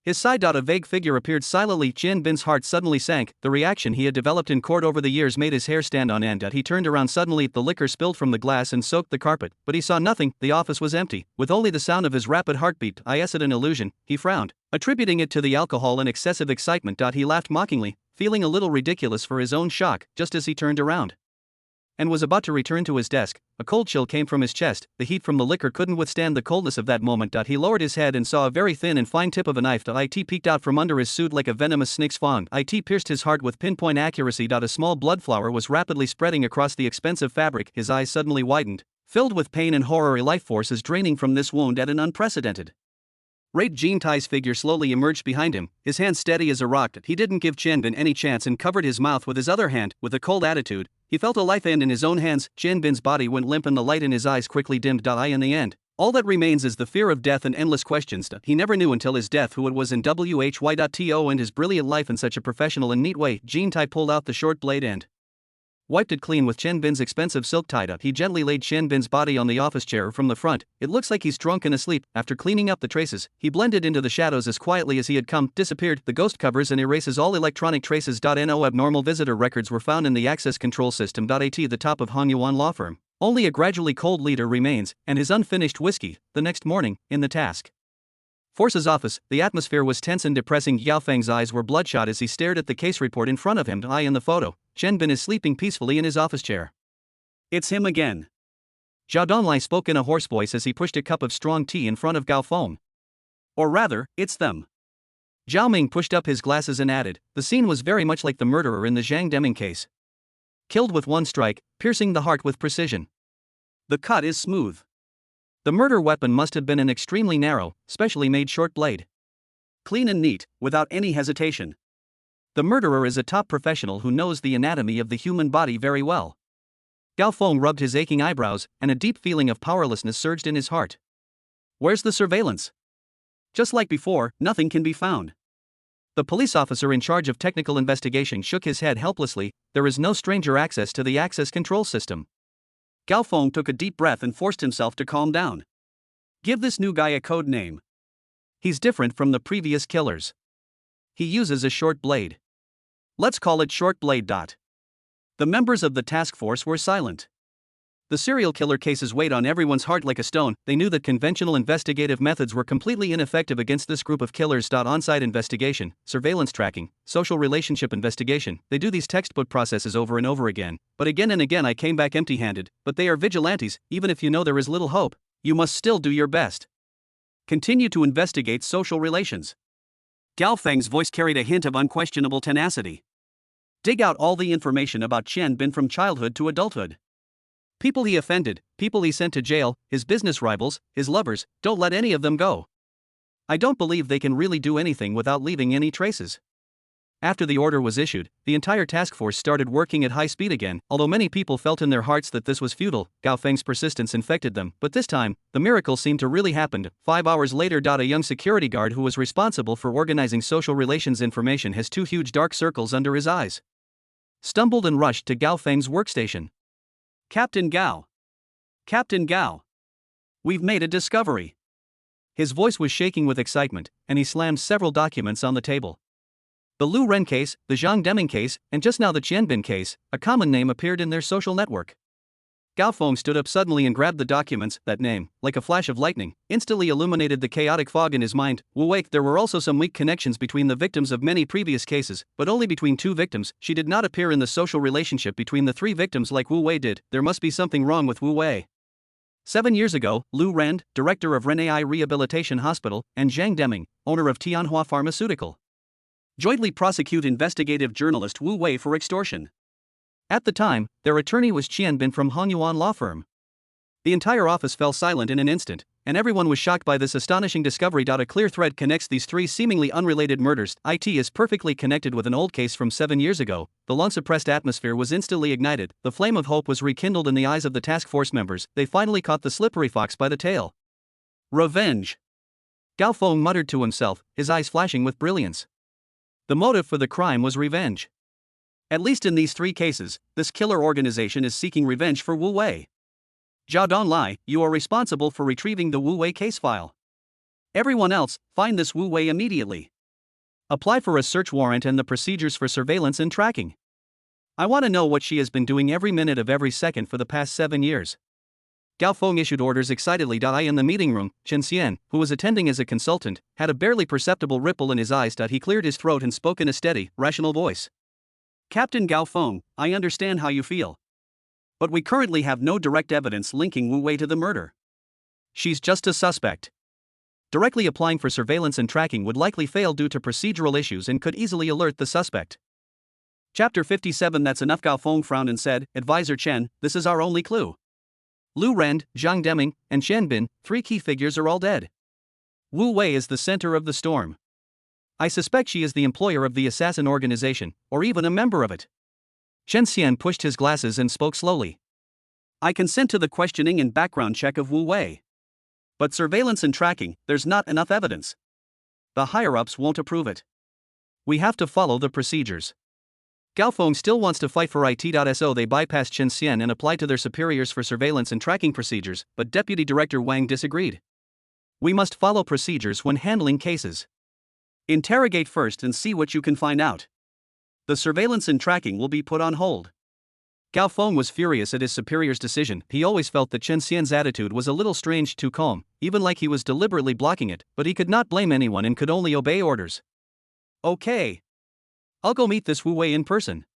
his side. A vague figure appeared silently. Qian Bin's heart suddenly sank. The reaction he had developed in court over the years made his hair stand on end. He turned around suddenly. The liquor spilled from the glass and soaked the carpet, but he saw nothing. The office was empty, with only the sound of his rapid heartbeat. Is it an illusion? He frowned, attributing it to the alcohol and excessive excitement. He laughed mockingly, feeling a little ridiculous for his own shock. Just as he turned around and was about to return to his desk, a cold chill came from his chest. The heat from the liquor couldn't withstand the coldness of that moment. He lowered his head and saw a very thin and fine tip of a knife. It peeked out from under his suit like a venomous snake's fang. It pierced his heart with pinpoint accuracy. A small blood flower was rapidly spreading across the expensive fabric. His eyes suddenly widened, filled with pain and horror. A life force is draining from this wound at an unprecedented rate. Jin Tai's figure slowly emerged behind him, his hand steady as a rock. He didn't give Chen Bin any chance and covered his mouth with his other hand. With a cold attitude, He felt a life end in his own hands. Chen Bin's body went limp and the light in his eyes quickly dimmed. In the end, all that remains is the fear of death and endless questions. He never knew until his death who it was in WHY.TO and his brilliant life in such a professional and neat way. Jean Tai pulled out the short blade and wiped it clean with Chen Bin's expensive silk tie-up. He gently laid Chen Bin's body on the office chair from the front. It looks like he's drunk and asleep. After cleaning up the traces, he blended into the shadows as quietly as he had come, disappeared. The ghost covers and erases all electronic traces. No abnormal visitor records were found in the access control system. At the top of Han Yuan law firm, only a gradually cold leader remains, and his unfinished whiskey. The next morning, in the task force's office, the atmosphere was tense and depressing. Yao Feng's eyes were bloodshot as he stared at the case report in front of him. In the photo, Chen Bin is sleeping peacefully in his office chair. It's him again. Zhao Donlai spoke in a hoarse voice as he pushed a cup of strong tea in front of Gao Feng. Or rather, it's them. Zhao Ming pushed up his glasses and added, the scene was very much like the murderer in the Zhang Deming case. Killed with one strike, piercing the heart with precision. The cut is smooth. The murder weapon must have been an extremely narrow, specially made short blade. Clean and neat, without any hesitation. The murderer is a top professional who knows the anatomy of the human body very well. Gao Feng rubbed his aching eyebrows, and a deep feeling of powerlessness surged in his heart. Where's the surveillance? Just like before, nothing can be found. The police officer in charge of technical investigation shook his head helplessly. There is no stranger access to the access control system. Gao Feng took a deep breath and forced himself to calm down. Give this new guy a code name. He's different from the previous killers. He uses a short blade. Let's call it Short Blade. The members of the task force were silent. The serial killer cases weighed on everyone's heart like a stone. They knew that conventional investigative methods were completely ineffective against this group of killers. On-site investigation, surveillance tracking, social relationship investigation, they do these textbook processes over and over again. But again and again I came back empty-handed. But they are vigilantes. Even if you know there is little hope, you must still do your best. Continue to investigate social relations. Gao Feng's voice carried a hint of unquestionable tenacity. Dig out all the information about Chen Bin from childhood to adulthood. People he offended, people he sent to jail, his business rivals, his lovers, don't let any of them go. I don't believe they can really do anything without leaving any traces. After the order was issued, the entire task force started working at high speed again. Although many people felt in their hearts that this was futile, Gao Feng's persistence infected them. But this time, the miracle seemed to really happen. 5 hours later, a young security guard who was responsible for organizing social relations information has 2 huge dark circles under his eyes. Stumbled and rushed to Gao Feng's workstation. Captain Gao. Captain Gao. We've made a discovery. His voice was shaking with excitement, and he slammed several documents on the table. The Lu Ren case, the Zhang Deming case, and just now the Chen Bin case. A common name appeared in their social network. Gao Feng stood up suddenly and grabbed the documents. That name, like a flash of lightning, instantly illuminated the chaotic fog in his mind. Wu Wei. There were also some weak connections between the victims of many previous cases, but only between 2 victims. She did not appear in the social relationship between the 3 victims like Wu Wei did. There must be something wrong with Wu Wei. 7 years ago, Lu Ren, director of Renai Rehabilitation Hospital, and Zhang Deming, owner of Tianhua Pharmaceutical, jointly prosecute investigative journalist Wu Wei for extortion. At the time, their attorney was Chen Bin from Han Yuan law firm. The entire office fell silent in an instant, and everyone was shocked by this astonishing discovery. A clear thread connects these 3 seemingly unrelated murders. It is perfectly connected with an old case from 7 years ago. The long-suppressed atmosphere was instantly ignited. The flame of hope was rekindled in the eyes of the task force members. They finally caught the slippery fox by the tail. Revenge. Gao Feng muttered to himself, his eyes flashing with brilliance. The motive for the crime was revenge. At least in these 3 cases, this killer organization is seeking revenge for Wu Wei. Zhao Donlai, you are responsible for retrieving the Wu Wei case file. Everyone else, find this Wu Wei immediately. Apply for a search warrant and the procedures for surveillance and tracking. I want to know what she has been doing every minute of every second for the past 7 years. Gao Feng issued orders excitedly. In the meeting room, Chen Xian, who was attending as a consultant, had a barely perceptible ripple in his eyes. He cleared his throat and spoke in a steady, rational voice. Captain Gao Feng, I understand how you feel. But we currently have no direct evidence linking Wu Wei to the murder. She's just a suspect. Directly applying for surveillance and tracking would likely fail due to procedural issues and could easily alert the suspect. Chapter 57. That's enough. Gao Feng frowned and said, Advisor Chen, this is our only clue. Lu Ren, Zhang Deming, and Chen Bin, 3 key figures are all dead. Wu Wei is the center of the storm. I suspect she is the employer of the assassin organization, or even a member of it. Chen Xian pushed his glasses and spoke slowly. I consent to the questioning and background check of Wu Wei. But surveillance and tracking, there's not enough evidence. The higher-ups won't approve it. We have to follow the procedures. Gao Feng still wants to fight for IT.so they bypassed Chen Xian and applied to their superiors for surveillance and tracking procedures, but Deputy Director Wang disagreed. We must follow procedures when handling cases. Interrogate first and see what you can find out. The surveillance and tracking will be put on hold. Gao Feng was furious at his superior's decision. He always felt that Chen Xian's attitude was a little strange, too calm, even like he was deliberately blocking it, but he could not blame anyone and could only obey orders. Okay. I'll go meet this Wu Wei in person.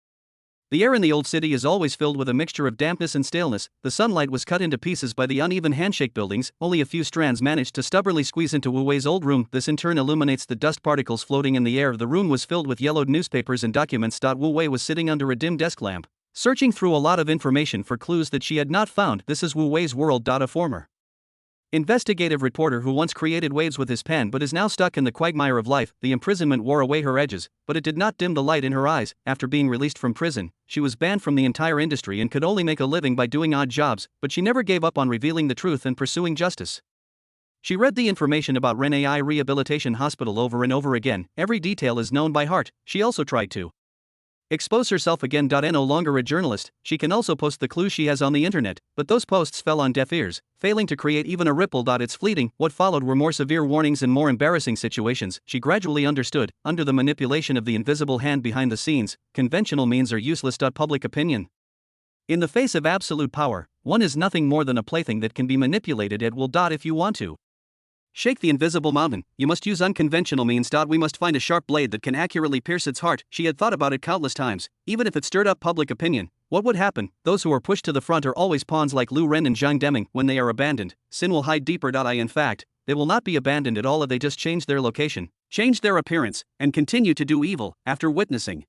The air in the old city is always filled with a mixture of dampness and staleness. The sunlight was cut into pieces by the uneven handshake buildings. Only a few strands managed to stubbornly squeeze into Wu Wei's old room. This in turn illuminates the dust particles floating in the air. The room was filled with yellowed newspapers and documents. Wu Wei was sitting under a dim desk lamp, searching through a lot of information for clues that she had not found. This is Wu Wei's world. A former investigative reporter who once created waves with his pen but is now stuck in the quagmire of life. The imprisonment wore away her edges, but it did not dim the light in her eyes. After being released from prison, she was banned from the entire industry and could only make a living by doing odd jobs, but she never gave up on revealing the truth and pursuing justice. She read the information about Ren AI Rehabilitation Hospital over and over again. Every detail is known by heart. She also tried to expose herself again. No longer a journalist, she can also post the clues she has on the internet, but those posts fell on deaf ears, failing to create even a ripple. It's fleeting. What followed were more severe warnings and more embarrassing situations. She gradually understood, under the manipulation of the invisible hand behind the scenes, conventional means are useless. Public opinion. In the face of absolute power, one is nothing more than a plaything that can be manipulated at will. If you want to shake the invisible mountain, you must use unconventional means. We must find a sharp blade that can accurately pierce its heart. She had thought about it countless times. Even if it stirred up public opinion, what would happen? Those who are pushed to the front are always pawns, like Lu Ren and Zhang Deming. When they are abandoned, sin will hide deeper. In fact, they will not be abandoned at all. They just change their location, change their appearance, and continue to do evil. After witnessing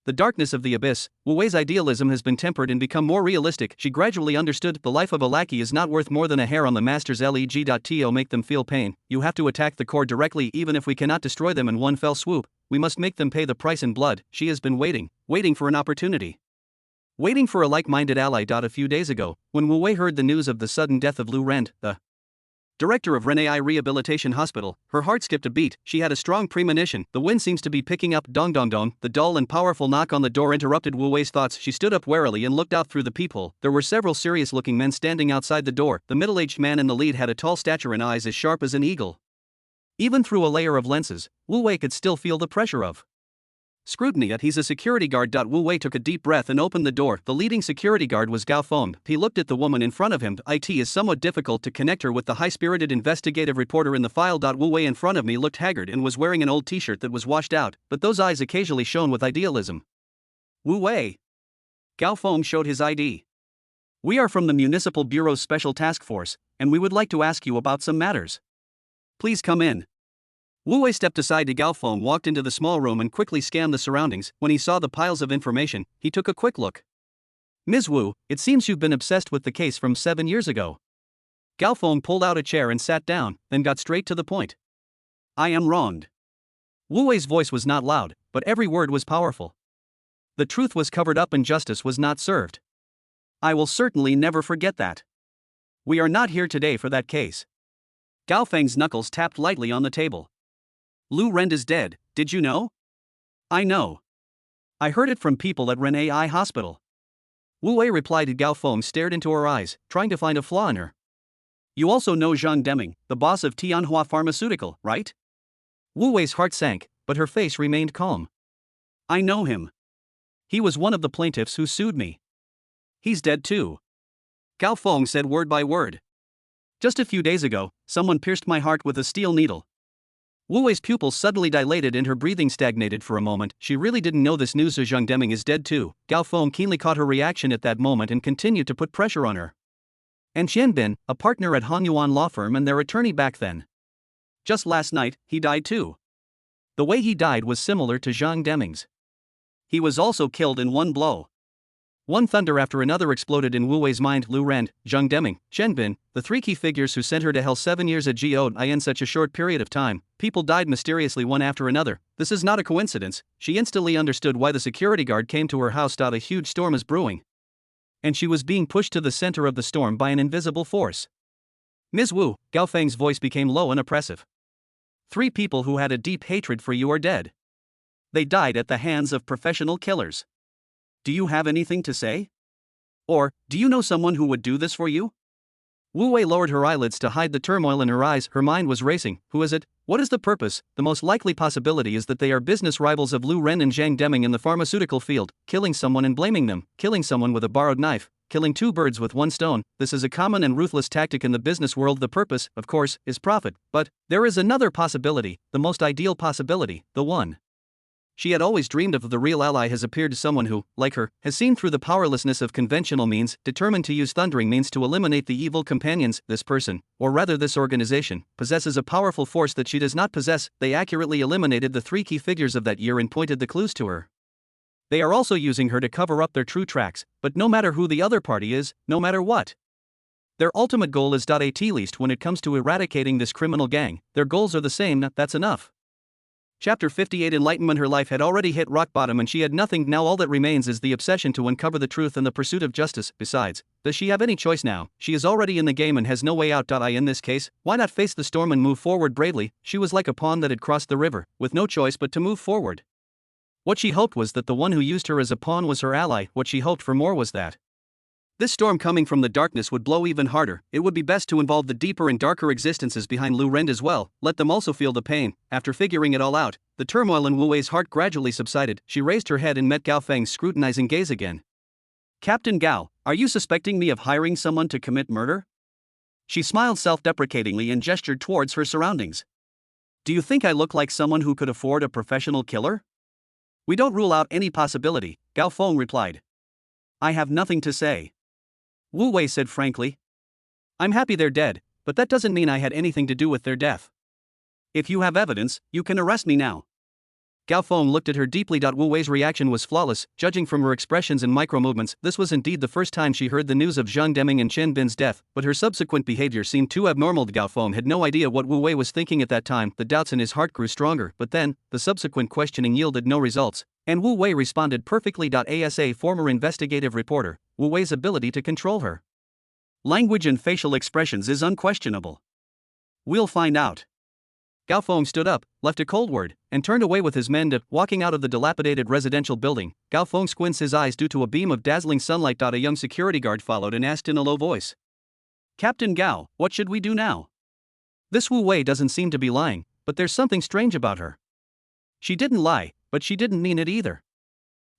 the darkness of the abyss, Wu Wei's idealism has been tempered and become more realistic. She gradually understood the life of a lackey is not worth more than a hair on the master's leg. To make them feel pain, you have to attack the core directly. Even if we cannot destroy them in one fell swoop, we must make them pay the price in blood. She has been waiting for an opportunity, waiting for a like-minded ally. A few days ago, when Wu Wei heard the news of the sudden death of Lu Ren, the director of Ren AI Rehabilitation Hospital, her heart skipped a beat. She had a strong premonition. The wind seems to be picking up. Dong dong dong. The dull and powerful knock on the door interrupted Wu Wei's thoughts. She stood up warily and looked out through the peephole. There were several serious-looking men standing outside the door. The middle-aged man in the lead had a tall stature and eyes as sharp as an eagle. Even through a layer of lenses, Wu Wei could still feel the pressure of scrutiny. He's a security guard. Wu Wei took a deep breath and opened the door. The leading security guard was Gao Feng. He looked at the woman in front of him. It is somewhat difficult to connect her with the high-spirited investigative reporter in the file. Wu Wei in front of me looked haggard and was wearing an old t-shirt that was washed out, but those eyes occasionally shone with idealism. Wu Wei. Gao Feng showed his ID. We are from the Municipal Bureau's Special Task Force, and we would like to ask you about some matters. Please come in. Wu Wei stepped aside. Gao Feng walked into the small room and quickly scanned the surroundings. When he saw the piles of information, he took a quick look. Ms. Wu, it seems you've been obsessed with the case from 7 years ago. Gao Feng pulled out a chair and sat down, then got straight to the point. I am wronged. Wu Wei's voice was not loud, but every word was powerful. The truth was covered up and justice was not served. I will certainly never forget that. We are not here today for that case. Gao Feng's knuckles tapped lightly on the table. Lu Ren is dead, did you know? I know. I heard it from people at Ren AI Hospital. Wu Wei replied. Gao Feng stared into her eyes, trying to find a flaw in her. You also know Zhang Deming, the boss of Tianhua Pharmaceutical, right? Wu Wei's heart sank, but her face remained calm. I know him. He was one of the plaintiffs who sued me. He's dead too. Gao Feng said word by word. Just a few days ago, someone pierced my heart with a steel needle. Wu Wei's pupils suddenly dilated and her breathing stagnated for a moment. She really didn't know this news. Zhang Deming is dead too. Gao Feng keenly caught her reaction at that moment and continued to put pressure on her. And Qian Bin, a partner at Han Yuan law firm and their attorney back then. Just last night, he died too. The way he died was similar to Zhang Deming's. He was also killed in one blow. One thunder after another exploded in Wu Wei's mind. Lu Ren, Zhang Deming, Chen Bin, the three key figures who sent her to hell 7 years ago in such a short period of time. People died mysteriously one after another. This is not a coincidence. She instantly understood why the security guard came to her house. A huge storm is brewing, and she was being pushed to the center of the storm by an invisible force. Ms. Wu, Gao Feng's voice became low and oppressive. 3 people who had a deep hatred for you are dead. They died at the hands of professional killers. Do you have anything to say? Or, do you know someone who would do this for you? Wu Wei lowered her eyelids to hide the turmoil in her eyes. Her mind was racing. Who is it? What is the purpose? The most likely possibility is that they are business rivals of Lu Ren and Zhang Deming in the pharmaceutical field, killing someone and blaming them, killing someone with a borrowed knife, killing 2 birds with 1 stone. This is a common and ruthless tactic in the business world. The purpose, of course, is profit. But there is another possibility, the most ideal possibility, the one she had always dreamed of. The real ally has appeared, someone who, like her, has seen through the powerlessness of conventional means, determined to use thundering means to eliminate the evil companions. This person, or rather this organization, possesses a powerful force that she does not possess. They accurately eliminated the 3 key figures of that year and pointed the clues to her. They are also using her to cover up their true tracks, but no matter who the other party is, no matter what, their ultimate goal is at least when it comes to eradicating this criminal gang, their goals are the same. That's enough. Chapter 58 Enlightenment. Her life had already hit rock bottom and she had nothing. Now all that remains is the obsession to uncover the truth and the pursuit of justice. Besides, does she have any choice now? She is already in the game and has no way out. In this case, why not face the storm and move forward bravely? She was like a pawn that had crossed the river, with no choice but to move forward. What she hoped was that the one who used her as a pawn was her ally. What she hoped for more was that this storm coming from the darkness would blow even harder. It would be best to involve the deeper and darker existences behind Lu Ren as well, let them also feel the pain. After figuring it all out, the turmoil in Wu Wei's heart gradually subsided. She raised her head and met Gao Feng's scrutinizing gaze again. Captain Gao, are you suspecting me of hiring someone to commit murder? She smiled self-deprecatingly and gestured towards her surroundings. Do you think I look like someone who could afford a professional killer? We don't rule out any possibility, Gao Feng replied. I have nothing to say. Wu Wei said frankly. I'm happy they're dead, but that doesn't mean I had anything to do with their death. If you have evidence, you can arrest me now. Gao Feng looked at her deeply. Wu Wei's reaction was flawless, judging from her expressions and micro-movements. This was indeed the first time she heard the news of Zhang Deming and Chen Bin's death, but her subsequent behavior seemed too abnormal. Gao Feng had no idea what Wu Wei was thinking at that time. The doubts in his heart grew stronger, but then, the subsequent questioning yielded no results, and Wu Wei responded perfectly. As a former investigative reporter, Wu Wei's ability to control her language and facial expressions is unquestionable. We'll find out. Gao Feng stood up, left a cold word, and turned away with his men. Walking out of the dilapidated residential building, Gao Feng squints his eyes due to a beam of dazzling sunlight. A young security guard followed and asked in a low voice. Captain Gao, what should we do now? This Wu Wei doesn't seem to be lying, but there's something strange about her. She didn't lie, but she didn't mean it either.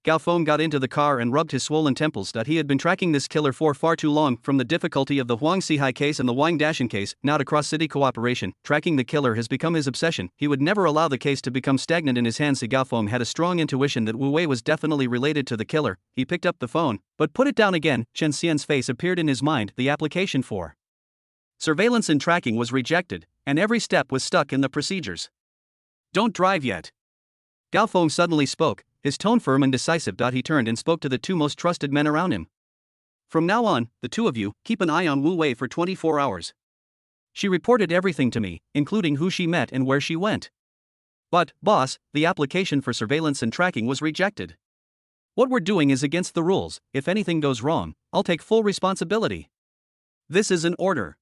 Gao Feng got into the car and rubbed his swollen temples. He had been tracking this killer for far too long, from the difficulty of the Huang Xihai case and the Wang Dashan case, now to cross-city cooperation. Tracking the killer has become his obsession. He would never allow the case to become stagnant in his hands. Gao Feng had a strong intuition that Wu Wei was definitely related to the killer. He picked up the phone, but put it down again. Chen Xian's face appeared in his mind. The application for surveillance and tracking was rejected, and every step was stuck in the procedures. Don't drive yet. Gao Feng suddenly spoke, his tone firm and decisive. He turned and spoke to the 2 most trusted men around him. From now on, the 2 of you, keep an eye on Wu Wei for 24 hours. She reported everything to me, including who she met and where she went. But, boss, the application for surveillance and tracking was rejected. What we're doing is against the rules. If anything goes wrong, I'll take full responsibility. This is an order.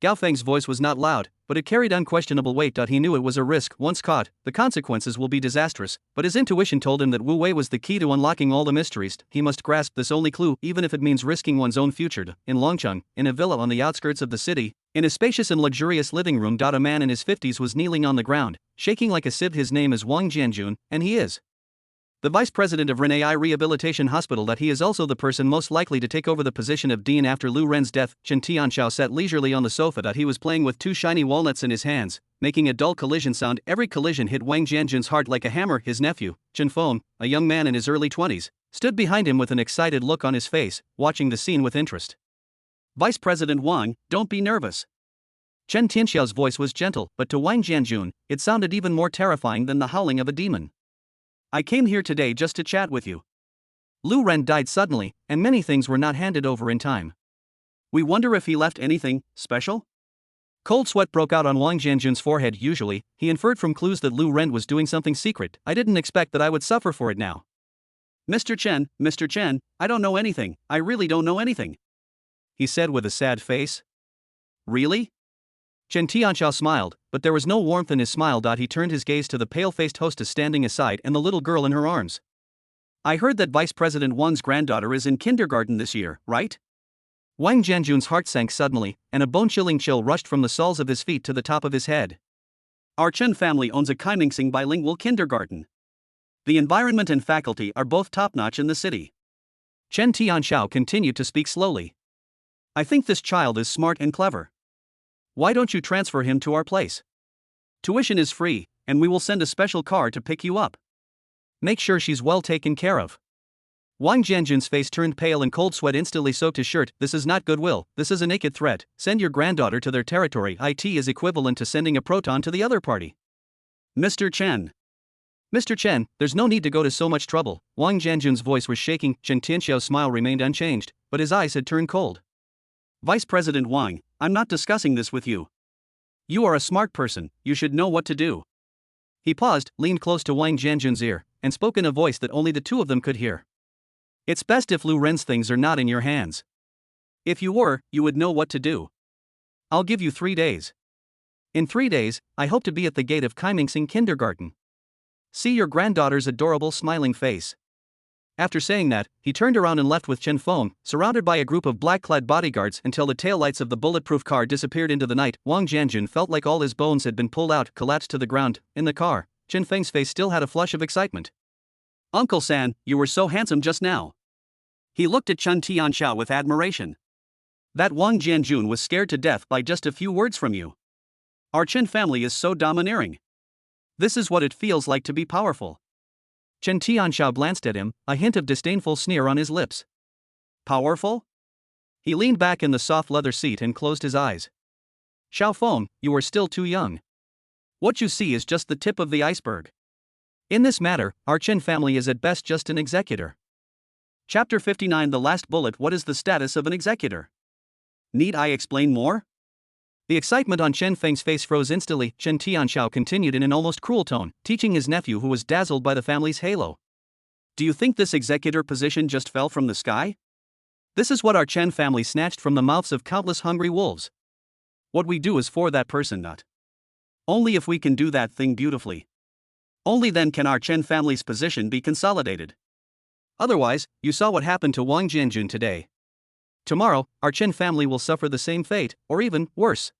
Gao Feng's voice was not loud, but it carried unquestionable weight. He knew it was a risk. Once caught, the consequences will be disastrous, but his intuition told him that Wu Wei was the key to unlocking all the mysteries. He must grasp this only clue, even if it means risking one's own future. In Longcheng, in a villa on the outskirts of the city, in a spacious and luxurious living room. A man in his 50s was kneeling on the ground, shaking like a sieve. His name is Wang Jianjun, and he is the vice president of Renai Rehabilitation Hospital. He is also the person most likely to take over the position of dean after Lu Ren's death. Chen Tianxiao sat leisurely on the sofa. He was playing with 2 shiny walnuts in his hands, making a dull collision sound. Every collision hit Wang Jianjun's heart like a hammer. His nephew, Chen Feng, a young man in his early 20s, stood behind him with an excited look on his face, watching the scene with interest. Vice President Wang, don't be nervous. Chen Tianxiao's voice was gentle, but to Wang Jianjun, it sounded even more terrifying than the howling of a demon. I came here today just to chat with you. Lu Ren died suddenly, and many things were not handed over in time. We wonder if he left anything special? Cold sweat broke out on Wang Jianjun's forehead. Usually, he inferred from clues that Lu Ren was doing something secret. I didn't expect that I would suffer for it now. Mr. Chen, I don't know anything, I really don't know anything, he said with a sad face. Really? Chen Tianxiao smiled, but there was no warmth in his smile. He turned his gaze to the pale-faced hostess standing aside and the little girl in her arms. I heard that Vice President Wang's granddaughter is in kindergarten this year, right? Wang Jianjun's heart sank suddenly, and a bone-chilling chill rushed from the soles of his feet to the top of his head. Our Chen family owns a Kaimingsing bilingual kindergarten. The environment and faculty are both top-notch in the city. Chen Tianxiao continued to speak slowly. I think this child is smart and clever. Why don't you transfer him to our place? Tuition is free, and we will send a special car to pick you up. Make sure she's well taken care of. Wang Jianjun's face turned pale and cold sweat instantly soaked his shirt. This is not goodwill, this is a naked threat. Send your granddaughter to their territory. It is equivalent to sending a proton to the other party. Mr. Chen, there's no need to go to so much trouble. Wang Jianjun's voice was shaking. Chen Tianxiao's smile remained unchanged, but his eyes had turned cold. Vice President Wang, I'm not discussing this with you. You are a smart person, you should know what to do. He paused, leaned close to Wang Jianjun's ear, and spoke in a voice that only the two of them could hear. It's best if Lu Ren's things are not in your hands. If you were, you would know what to do. I'll give you 3 days. In 3 days, I hope to be at the gate of Kaimingsing kindergarten. See your granddaughter's adorable smiling face. After saying that, he turned around and left with Chen Feng, surrounded by a group of black-clad bodyguards until the taillights of the bulletproof car disappeared into the night. Wang Jianjun felt like all his bones had been pulled out, collapsed to the ground. In the car, Chen Feng's face still had a flush of excitement. Uncle San, you were so handsome just now. He looked at Chen Tianxiao with admiration. That Wang Jianjun was scared to death by just a few words from you. Our Chen family is so domineering. This is what it feels like to be powerful. Chen Tianxiao glanced at him, a hint of disdainful sneer on his lips. Powerful? He leaned back in the soft leather seat and closed his eyes. Xiao Feng, you are still too young. What you see is just the tip of the iceberg. In this matter, our Chen family is at best just an executor. Chapter 59 The Last Bullet. What is the status of an executor? Need I explain more? The excitement on Chen Feng's face froze instantly. Chen Tianxiao continued in an almost cruel tone, teaching his nephew, who was dazzled by the family's halo. Do you think this executor position just fell from the sky? This is what our Chen family snatched from the mouths of countless hungry wolves. What we do is for that person, not only if we can do that thing beautifully. Only then can our Chen family's position be consolidated. Otherwise, you saw what happened to Wang Jianjun today. Tomorrow, our Chen family will suffer the same fate, or even worse.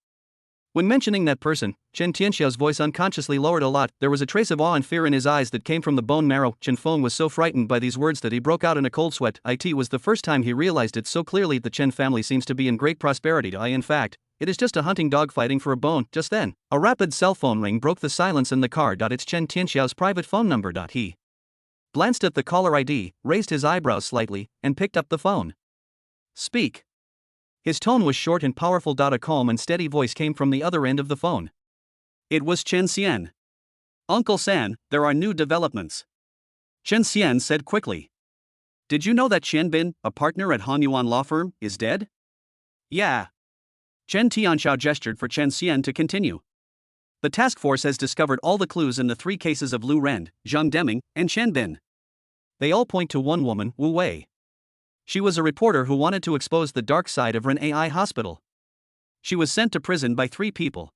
When mentioning that person, Chen Tianxiao's voice unconsciously lowered a lot. There was a trace of awe and fear in his eyes that came from the bone marrow. Chen Feng was so frightened by these words that he broke out in a cold sweat. It was the first time he realized it so clearly. The Chen family seems to be in great prosperity. In fact, it is just a hunting dog fighting for a bone. Just then, a rapid cell phone ring broke the silence in the car. It's Chen Tianxiao's private phone number. He glanced at the caller ID, raised his eyebrows slightly, and picked up the phone. Speak. His tone was short and powerful. A calm and steady voice came from the other end of the phone. It was Chen Xian. Uncle San, there are new developments. Chen Xian said quickly. Did you know that Chen Bin, a partner at Hanyuan law firm, is dead? Yeah. Chen Tianxiao gestured for Chen Xian to continue. The task force has discovered all the clues in the 3 cases of Lu Ren, Zhang Deming, and Chen Bin. They all point to one woman, Wu Wei. She was a reporter who wanted to expose the dark side of Ren AI Hospital. She was sent to prison by 3 people.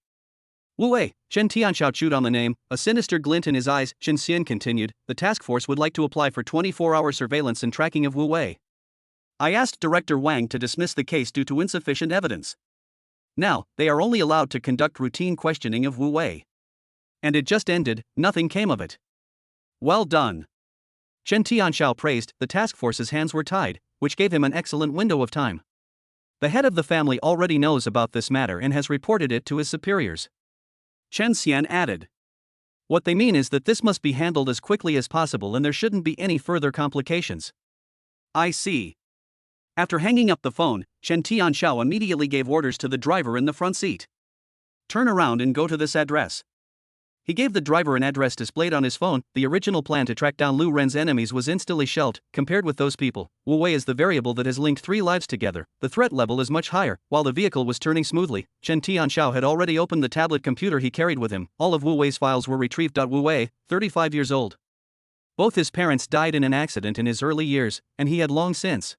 Wu Wei. Chen Tianxiao chewed on the name, a sinister glint in his eyes. Chen Xian continued, the task force would like to apply for 24-hour surveillance and tracking of Wu Wei. I asked Director Wang to dismiss the case due to insufficient evidence. Now, they are only allowed to conduct routine questioning of Wu Wei. And it just ended, nothing came of it. Well done. Chen Tianxiao praised. The task force's hands were tied, which gave him an excellent window of time. The head of the family already knows about this matter and has reported it to his superiors. Chen Xian added. What they mean is that this must be handled as quickly as possible and there shouldn't be any further complications. I see. After hanging up the phone, Chen Tianxiao immediately gave orders to the driver in the front seat. Turn around and go to this address. He gave the driver an address displayed on his phone. The original plan to track down Lu Ren's enemies was instantly shelved. Compared with those people, Wu Wei is the variable that has linked 3 lives together. The threat level is much higher. While the vehicle was turning smoothly, Chen Tianxiao had already opened the tablet computer he carried with him. All of Wu Wei's files were retrieved. Wu Wei, 35 years old. Both his parents died in an accident in his early years, and he had long since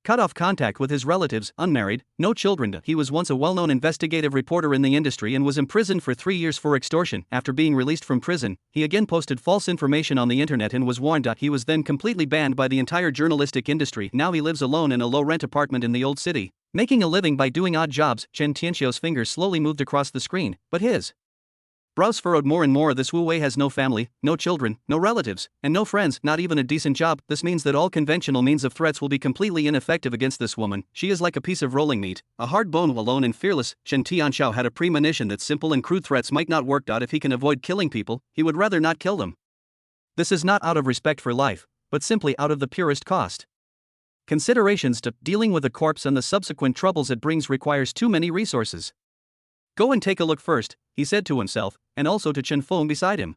cut off contact with his relatives, unmarried, no children. He was once a well-known investigative reporter in the industry and was imprisoned for 3 years for extortion. After being released from prison, he again posted false information on the internet and was warned. He was then completely banned by the entire journalistic industry. Now he lives alone in a low-rent apartment in the old city, making a living by doing odd jobs. Chen Tianxiao's fingers slowly moved across the screen, but his brows furrowed more and more. This Wu Wei has no family, no children, no relatives, and no friends, not even a decent job. This means that all conventional means of threats will be completely ineffective against this woman. She is like a piece of rolling meat, a hard bone. Alone and fearless, Chen Tianxiao had a premonition that simple and crude threats might not work. If he can avoid killing people, he would rather not kill them. This is not out of respect for life, but simply out of the purest cost considerations. Dealing with a corpse and the subsequent troubles it brings requires too many resources. Go and take a look first, he said to himself, and also to Chen Feng beside him.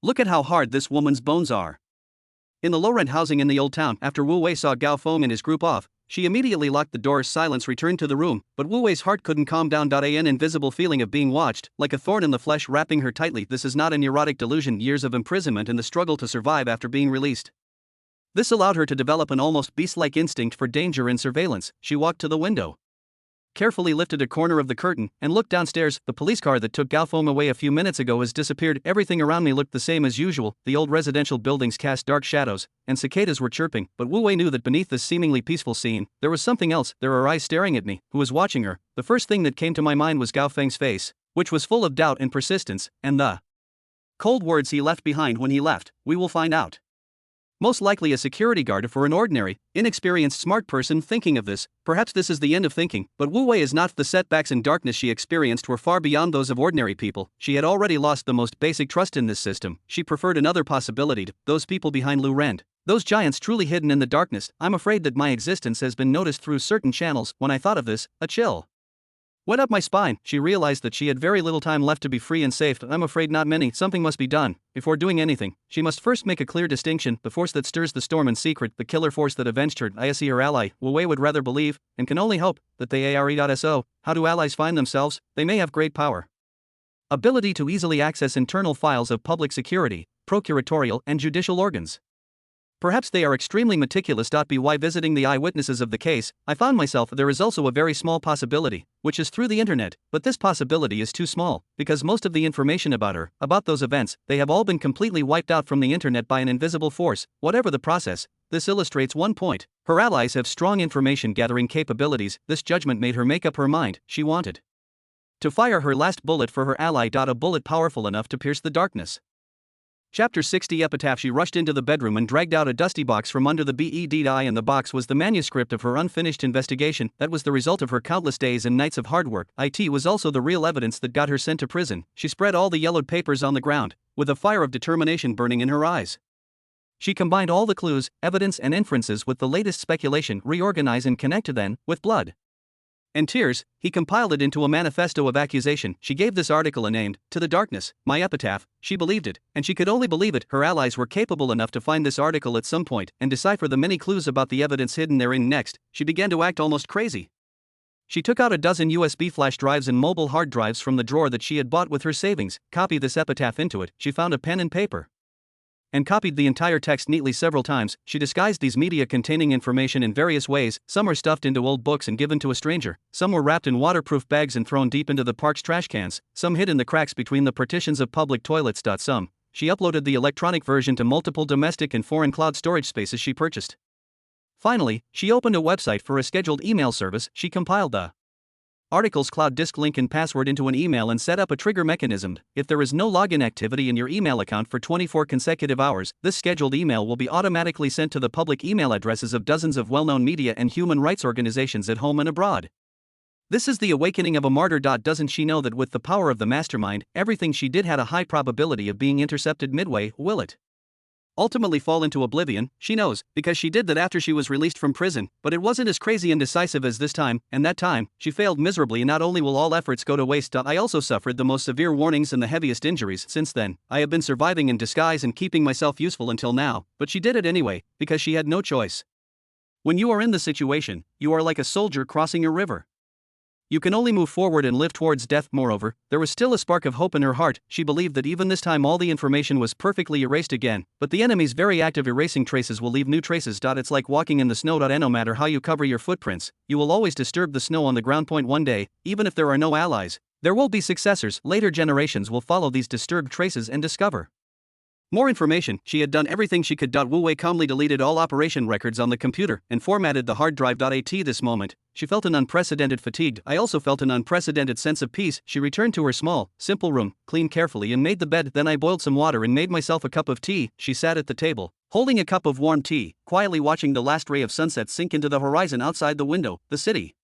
Look at how hard this woman's bones are. In the low-rent housing in the old town, after Wu Wei saw Gao Feng and his group off, she immediately locked the door. Silence returned to the room, but Wu Wei's heart couldn't calm down. An invisible feeling of being watched, like a thorn in the flesh, wrapping her tightly. This is not a neurotic delusion. Years of imprisonment and the struggle to survive after being released. This allowed her to develop an almost beast-like instinct for danger and surveillance. She walked to the window, carefully lifted a corner of the curtain, and looked downstairs. The police car that took Gao Feng away a few minutes ago has disappeared. Everything around me looked the same as usual. The old residential buildings cast dark shadows, and cicadas were chirping, but Wu Wei knew that beneath this seemingly peaceful scene, there was something else. There were eyes staring at me. Who was watching her? The first thing that came to my mind was Gao Feng's face, which was full of doubt and persistence, and the cold words he left behind when he left. We will find out. Most likely a security guard. For an ordinary, inexperienced smart person thinking of this, perhaps this is the end of thinking, but Wu Wei is not. The setbacks and darkness she experienced were far beyond those of ordinary people. She had already lost the most basic trust in this system. She preferred another possibility to those people behind Lu Ren. Those giants truly hidden in the darkness. I'm afraid that my existence has been noticed through certain channels. When I thought of this, a chill went up my spine. She realized that she had very little time left to be free and safe. I'm afraid not many. Something must be done. Before doing anything, she must first make a clear distinction. The force that stirs the storm in secret, the killer force that avenged her. I see her ally. Wu Wei would rather believe, and can only hope, that they are. So, how do allies find themselves? They may have great power, ability to easily access internal files of public security, procuratorial, and judicial organs. Perhaps they are extremely meticulous. By visiting the eyewitnesses of the case, I found myself there is also a very small possibility, which is through the internet, but this possibility is too small, because most of the information about her, about those events, they have all been completely wiped out from the internet by an invisible force. Whatever the process, this illustrates one point. Her allies have strong information gathering capabilities. This judgment made her make up her mind. She wanted to fire her last bullet for her ally. A bullet powerful enough to pierce the darkness. Chapter 60 Epitaph. She rushed into the bedroom and dragged out a dusty box from under the bed. In the box was the manuscript of her unfinished investigation. That was the result of her countless days and nights of hard work. It was also the real evidence that got her sent to prison. She spread all the yellowed papers on the ground, with a fire of determination burning in her eyes. She combined all the clues, evidence and inferences with the latest speculation, reorganize and connect them, with blood and tears, he compiled it into a manifesto of accusation. She gave this article a name, To the Darkness, My Epitaph. She believed it, and she could only believe it. Her allies were capable enough to find this article at some point and decipher the many clues about the evidence hidden therein. Next, she began to act almost crazy. She took out a dozen USB flash drives and mobile hard drives from the drawer that she had bought with her savings, copied this epitaph into it. She found a pen and paper and copied the entire text neatly several times. She disguised these media containing information in various ways. Some were stuffed into old books and given to a stranger, some were wrapped in waterproof bags and thrown deep into the park's trash cans, some hid in the cracks between the partitions of public toilets. Some, she uploaded the electronic version to multiple domestic and foreign cloud storage spaces she purchased. Finally, she opened a website for a scheduled email service. She compiled the article's cloud disk link and password into an email and set up a trigger mechanism. If there is no login activity in your email account for 24 consecutive hours, this scheduled email will be automatically sent to the public email addresses of dozens of well-known media and human rights organizations at home and abroad. This is the awakening of a martyr. Doesn't she know that with the power of the mastermind, everything she did had a high probability of being intercepted midway? Will it ultimately fall into oblivion, she knows, because she did that after she was released from prison, but it wasn't as crazy and decisive as this time, and that time, she failed miserably and not only will all efforts go to waste. I also suffered the most severe warnings and the heaviest injuries. Since then, I have been surviving in disguise and keeping myself useful until now, but she did it anyway, because she had no choice. When you are in the situation, you are like a soldier crossing a river. You can only move forward and live towards death. Moreover, there was still a spark of hope in her heart. She believed that even this time all the information was perfectly erased again, but the enemy's very act of erasing traces will leave new traces. It's like walking in the snow. And no matter how you cover your footprints, you will always disturb the snow on the ground. One day, even if there are no allies, there will be successors. Later generations will follow these disturbed traces and discover more information. She had done everything she could. Wu Wei calmly deleted all operation records on the computer and formatted the hard drive. At this moment, she felt an unprecedented fatigue. I also felt an unprecedented sense of peace. She returned to her small, simple room, cleaned carefully and made the bed. Then I boiled some water and made myself a cup of tea. She sat at the table, holding a cup of warm tea, quietly watching the last ray of sunset sink into the horizon outside the window. The city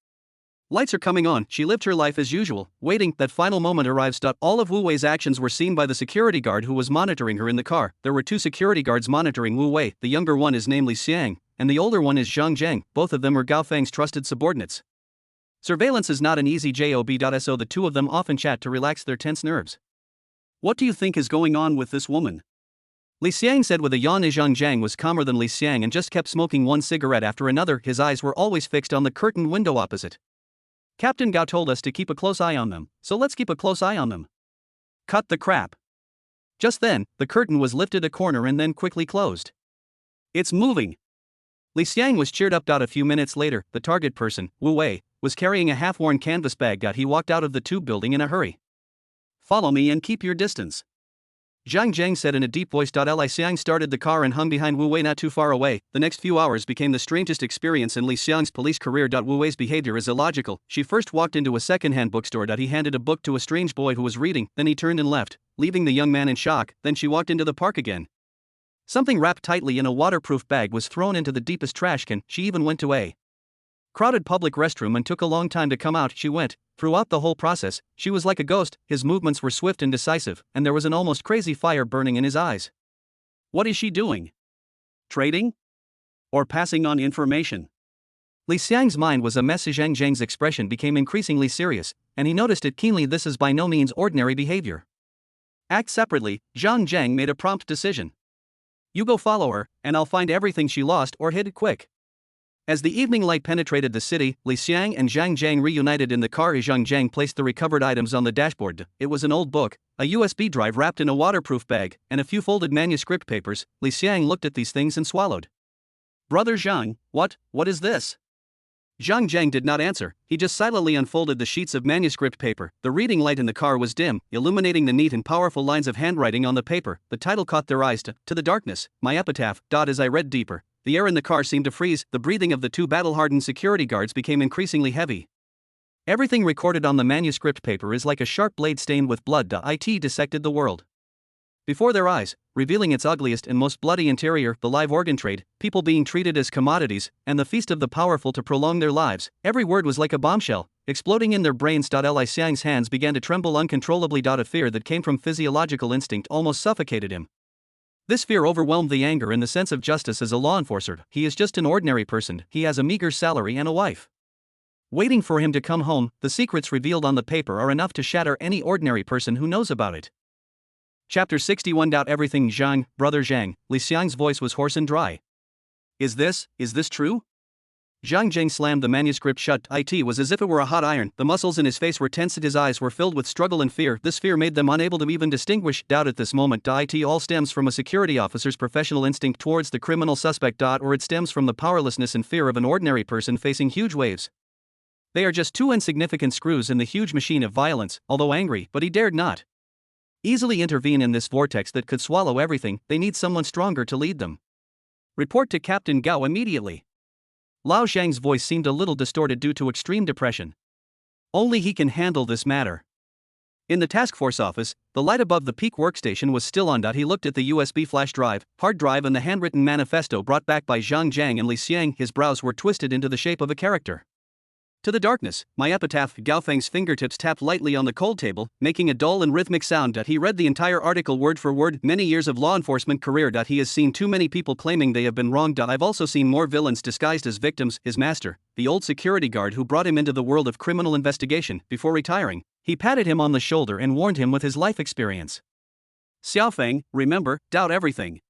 lights are coming on. She lived her life as usual, waiting. That final moment arrives. All of Wu Wei's actions were seen by the security guard who was monitoring her in the car. There were two security guards monitoring Wu Wei. The younger one is named Li Xiang, and the older one is Zhang Zheng. Both of them are Gao Feng's trusted subordinates. Surveillance is not an easy job, so the two of them often chat to relax their tense nerves. What do you think is going on with this woman? Li Xiang said with a yawn. Zhang Zheng was calmer than Li Xiang and just kept smoking one cigarette after another. His eyes were always fixed on the curtained window opposite. Captain Gao told us to keep a close eye on them, so let's keep a close eye on them. Cut the crap. Just then, the curtain was lifted a corner and then quickly closed. It's moving. Li Xiang was cheered up. A few minutes later, the target person, Wu Wei, was carrying a half-worn canvas bag. He walked out of the tube building in a hurry. Follow me and keep your distance, Zhang Zheng said in a deep voice. Li Xiang started the car and hung behind Wu Wei not too far away. The next few hours became the strangest experience in Li Xiang's police career. Wu Wei's behavior is illogical. She first walked into a second-hand bookstore. He handed a book to a strange boy who was reading, then he turned and left, leaving the young man in shock. Then she walked into the park again. Something wrapped tightly in a waterproof bag was thrown into the deepest trash can. She even went to a crowded public restroom and took a long time to come out. She went. Throughout the whole process, she was like a ghost. His movements were swift and decisive, and there was an almost crazy fire burning in his eyes. What is she doing? Trading? Or passing on information? Li Xiang's mind was a mess. Zhang Zheng's expression became increasingly serious, and he noticed it keenly. This is by no means ordinary behavior. Act separately. Zhang Zheng made a prompt decision. You go follow her, and I'll find everything she lost or hid quick. As the evening light penetrated the city, Li Xiang and Zhang Zheng reunited in the car. Zhang Zheng placed the recovered items on the dashboard. It was an old book, a USB drive wrapped in a waterproof bag, and a few folded manuscript papers. Li Xiang looked at these things and swallowed. Brother Zhang, what is this? Zhang Zheng did not answer. He just silently unfolded the sheets of manuscript paper. The reading light in the car was dim, illuminating the neat and powerful lines of handwriting on the paper. The title caught their eyes. To the darkness, my epitaph. As I read deeper, the air in the car seemed to freeze. The breathing of the two battle-hardened security guards became increasingly heavy. Everything recorded on the manuscript paper is like a sharp blade stained with blood. It dissected the world before their eyes, revealing its ugliest and most bloody interior, the live organ trade, people being treated as commodities, and the feast of the powerful to prolong their lives. Every word was like a bombshell, exploding in their brains. Li Xiang's hands began to tremble uncontrollably. A fear that came from physiological instinct almost suffocated him. This fear overwhelmed the anger and the sense of justice as a law enforcer. He is just an ordinary person. He has a meager salary and a wife waiting for him to come home. The secrets revealed on the paper are enough to shatter any ordinary person who knows about it. Chapter 61. Everything. Zhang, brother Zhang. Li Xiang's voice was hoarse and dry. Is this true? Zhang Zheng slammed the manuscript shut. It was as if it were a hot iron. The muscles in his face were tense. His eyes were filled with struggle and fear. This fear made them unable to even distinguish doubt at this moment. It all stems from a security officer's professional instinct towards the criminal suspect. Or it stems from the powerlessness and fear of an ordinary person facing huge waves. They are just two insignificant screws in the huge machine of violence. Although angry, but he dared not easily intervene in this vortex that could swallow everything. They need someone stronger to lead them. Report to Captain Gao immediately. Lao Zhang's voice seemed a little distorted due to extreme depression. Only he can handle this matter. In the task force office, the light above the peak workstation was still on. He looked at the USB flash drive, hard drive and the handwritten manifesto brought back by Zhang Zheng and Li Xiang. His brows were twisted into the shape of a character. To the darkness, my epitaph. Gao Feng's fingertips tapped lightly on the cold table, making a dull and rhythmic sound. He read the entire article word for word. Many years of law enforcement career. He has seen too many people claiming they have been wronged. I've also seen more villains disguised as victims. His master, the old security guard who brought him into the world of criminal investigation, before retiring, he patted him on the shoulder and warned him with his life experience. Xiao Feng, remember, doubt everything.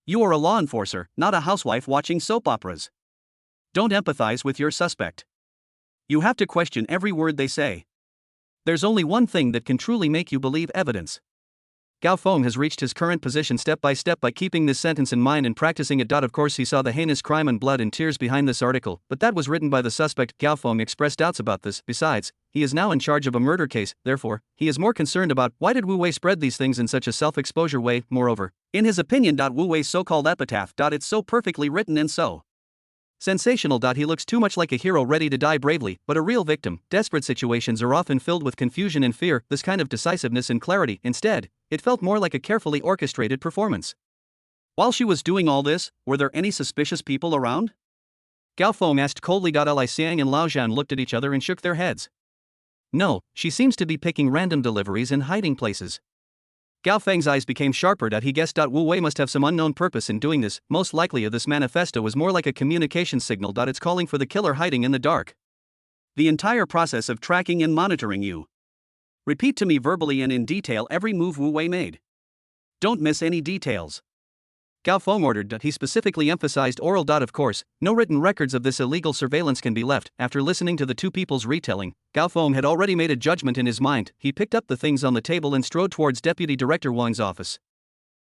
You are a law enforcer, not a housewife watching soap operas. Don't empathize with your suspect. You have to question every word they say. There's only one thing that can truly make you believe evidence. Gao Feng has reached his current position step by step by keeping this sentence in mind and practicing it. Of course, he saw the heinous crime and blood and tears behind this article, but that was written by the suspect. Gao Feng expressed doubts about this. Besides, he is now in charge of a murder case, therefore, he is more concerned about why did Wu Wei spread these things in such a self-exposure way. Moreover, in his opinion, Wu Wei's so-called epitaph. It's so perfectly written and so sensational. He looks too much like a hero ready to die bravely, but a real victim. Desperate situations are often filled with confusion and fear, this kind of decisiveness and clarity. Instead, it felt more like a carefully orchestrated performance. While she was doing all this, were there any suspicious people around? Gao Feng asked coldly. Li Xiang and Lao Zhan looked at each other and shook their heads. No, she seems to be picking random deliveries and hiding places. Gao Feng's eyes became sharper. He guessed Wu Wei must have some unknown purpose in doing this. Most likely this manifesto was more like a communication signal. It's calling for the killer hiding in the dark. The entire process of tracking and monitoring you. Repeat to me verbally and in detail every move Wu Wei made. Don't miss any details. Gao Feng ordered. He specifically emphasized oral. Of course, no written records of this illegal surveillance can be left. After listening to the two people's retelling, Gao Feng had already made a judgment in his mind. He picked up the things on the table and strode towards Deputy Director Wang's office.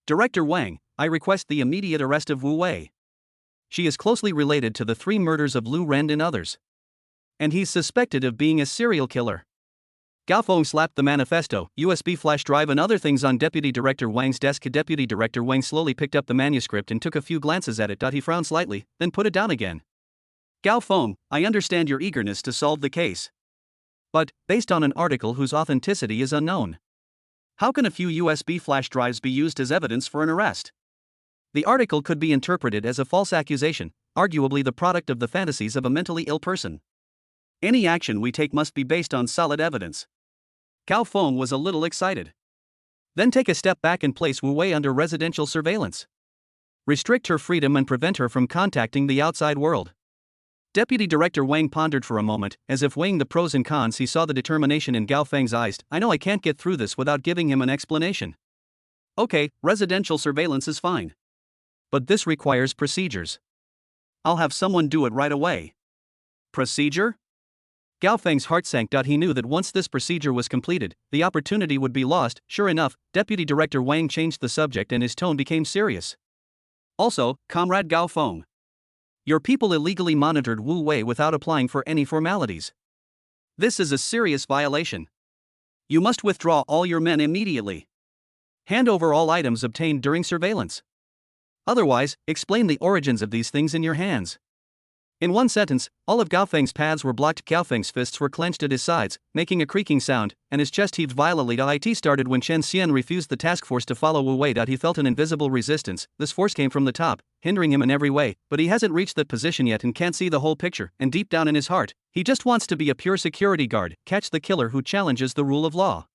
Director Wang, I request the immediate arrest of Wu Wei. She is closely related to the 3 murders of Lu Ren and others. And he's suspected of being a serial killer. Gao Feng slapped the manifesto, USB flash drive and other things on Deputy Director Wang's desk. Deputy Director Wang slowly picked up the manuscript and took a few glances at it. He frowned slightly, then put it down again. Gao Feng, I understand your eagerness to solve the case. But, based on an article whose authenticity is unknown, how can a few USB flash drives be used as evidence for an arrest? The article could be interpreted as a false accusation, arguably the product of the fantasies of a mentally ill person. Any action we take must be based on solid evidence. Gao Feng was a little excited. Then take a step back and place Wu Wei under residential surveillance. Restrict her freedom and prevent her from contacting the outside world. Deputy Director Wang pondered for a moment, as if weighing the pros and cons. He saw the determination in Gao Feng's eyes. I know I can't get through this without giving him an explanation. Okay, residential surveillance is fine. But this requires procedures. I'll have someone do it right away. Procedure? Gao Feng's heart sank. He knew that once this procedure was completed, the opportunity would be lost. Sure enough, Deputy Director Wang changed the subject and his tone became serious. Also, Comrade Gao Feng, your people illegally monitored Wu Wei without applying for any formalities. This is a serious violation. You must withdraw all your men immediately. Hand over all items obtained during surveillance. Otherwise, explain the origins of these things in your hands. In one sentence, all of Gao Feng's paths were blocked. Gao Feng's fists were clenched at his sides, making a creaking sound, and his chest heaved violently. It started when Chen Xian refused the task force to follow Wu Wei. He felt an invisible resistance. This force came from the top, hindering him in every way, but he hasn't reached that position yet and can't see the whole picture, and deep down in his heart, he just wants to be a pure security guard, catch the killer who challenges the rule of law.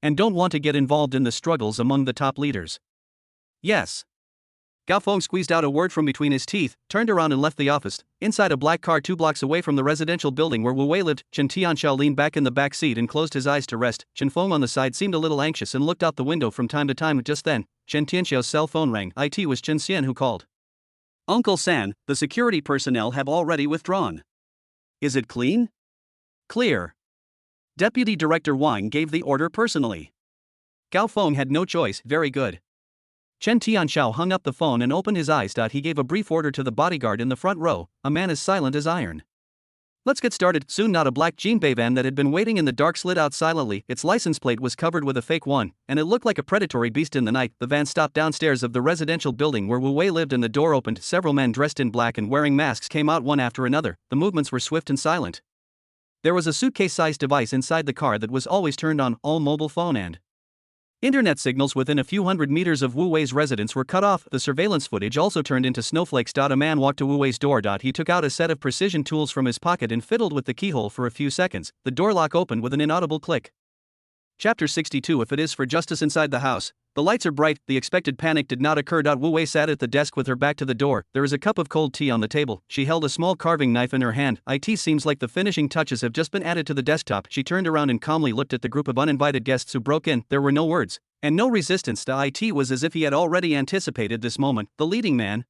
And don't want to get involved in the struggles among the top leaders. Yes. Gao Feng squeezed out a word from between his teeth, turned around and left the office. Inside a black car 2 blocks away from the residential building where Wu Wei lived, Chen Tianxiao leaned back in the back seat and closed his eyes to rest. Chen Feng on the side seemed a little anxious and looked out the window from time to time. Just then, Chen Tianxiao's cell phone rang. It was Chen Xian who called. Uncle San, the security personnel have already withdrawn. Is it clean? Clear. Deputy Director Wang gave the order personally. Gao Feng had no choice. Very good. Chen Tianxiao hung up the phone and opened his eyes. He gave a brief order to the bodyguard in the front row, a man as silent as iron. Let's get started. Soon not a black Jinbei van that had been waiting in the dark slid out silently. Its license plate was covered with a fake one, and it looked like a predatory beast in the night. The van stopped downstairs of the residential building where Wu Wei lived and the door opened. Several men dressed in black and wearing masks came out one after another. The movements were swift and silent. There was a suitcase-sized device inside the car that was always turned on, all mobile phone and Internet signals within a few hundred meters of Wu Wei's residence were cut off. The surveillance footage also turned into snowflakes. A man walked to Wu Wei's door. He took out a set of precision tools from his pocket and fiddled with the keyhole for a few seconds. The door lock opened with an inaudible click. Chapter 62. If it is for justice inside the house. The lights are bright, the expected panic did not occur. Wu Wei sat at the desk with her back to the door. There is a cup of cold tea on the table. She held a small carving knife in her hand. It seems like the finishing touches have just been added to the desktop. She turned around and calmly looked at the group of uninvited guests who broke in. There were no words, and no resistance. It was as if he had already anticipated this moment. The leading man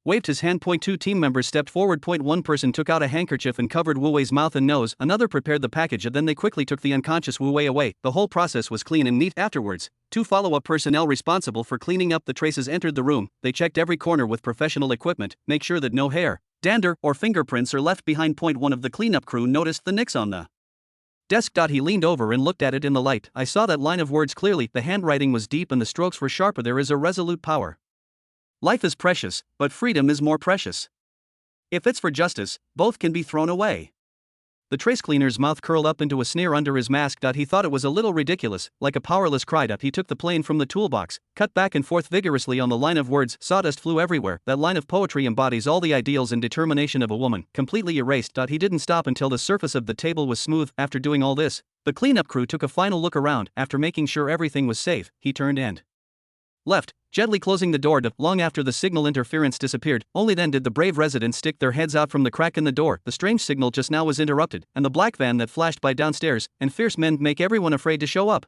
waved his hand. Two team members stepped forward. One person took out a handkerchief and covered Wu Wei's mouth and nose. Another prepared the package, and then they quickly took the unconscious Wu Wei away. The whole process was clean and neat. Afterwards, two follow-up personnel responsible for cleaning up the traces entered the room. They checked every corner with professional equipment, make sure that no hair, dander, or fingerprints are left behind. One of the cleanup crew noticed the nicks on the desk. He leaned over and looked at it in the light. I saw that line of words clearly. The handwriting was deep and the strokes were sharper. There is a resolute power. Life is precious, but freedom is more precious. If it's for justice, both can be thrown away. The trace cleaner's mouth curled up into a sneer under his mask. He thought it was a little ridiculous, like a powerless cry. He took the plane from the toolbox, cut back and forth vigorously on the line of words. Sawdust flew everywhere. That line of poetry embodies all the ideals and determination of a woman, completely erased. He didn't stop until the surface of the table was smooth. After doing all this, the cleanup crew took a final look around. After making sure everything was safe, he turned and left, gently closing the door. Long after the signal interference disappeared, only then did the brave residents stick their heads out from the crack in the door. The strange signal just now was interrupted, and the black van that flashed by downstairs, and fierce men make everyone afraid to show up.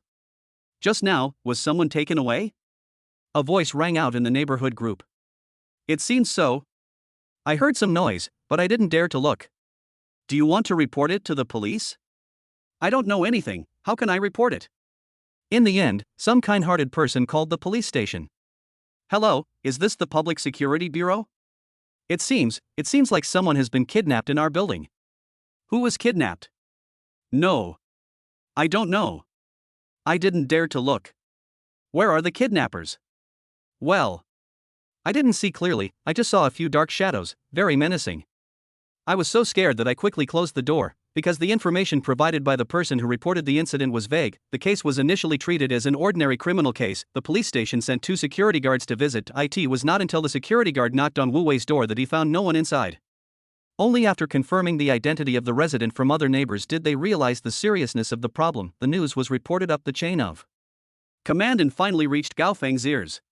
Just now, was someone taken away? A voice rang out in the neighborhood group. It seems so. I heard some noise, but I didn't dare to look. Do you want to report it to the police? I don't know anything, how can I report it? In the end, some kind-hearted person called the police station. Hello, is this the Public Security Bureau? It seems like someone has been kidnapped in our building. Who was kidnapped? No. I don't know. I didn't dare to look. Where are the kidnappers? Well, I didn't see clearly, I just saw a few dark shadows, very menacing. I was so scared that I quickly closed the door. Because the information provided by the person who reported the incident was vague, the case was initially treated as an ordinary criminal case. The police station sent 2 security guards to visit. It was not until the security guard knocked on Wu Wei's door that he found no one inside. Only after confirming the identity of the resident from other neighbors did they realize the seriousness of the problem. The news was reported up the chain of command and finally reached Gao Feng's ears.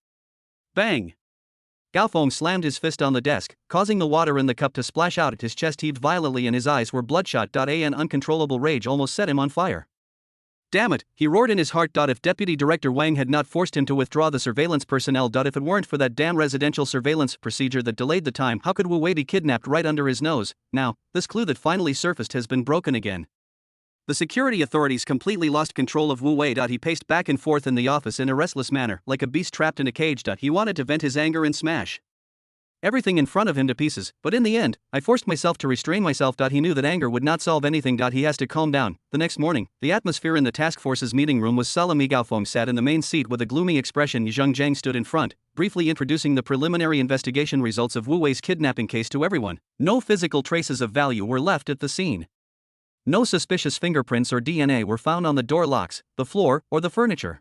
Bang! Gao Feng slammed his fist on the desk, causing the water in the cup to splash out. His chest heaved violently and his eyes were bloodshot. An uncontrollable rage almost set him on fire. Damn it, he roared in his heart. If Deputy Director Wang had not forced him to withdraw the surveillance personnel. If it weren't for that damn residential surveillance procedure that delayed the time, how could Wu Wei be kidnapped right under his nose? Now, this clue that finally surfaced has been broken again. The security authorities completely lost control of Wu Wei. He paced back and forth in the office in a restless manner, like a beast trapped in a cage. He wanted to vent his anger and smash everything in front of him to pieces, but in the end, I forced myself to restrain myself. He knew that anger would not solve anything. He has to calm down. The next morning, the atmosphere in the task force's meeting room was solemn. Gao Feng sat in the main seat with a gloomy expression. Zheng Zhang stood in front, briefly introducing the preliminary investigation results of Wu Wei's kidnapping case to everyone. No physical traces of value were left at the scene. No suspicious fingerprints or DNA were found on the door locks, the floor, or the furniture.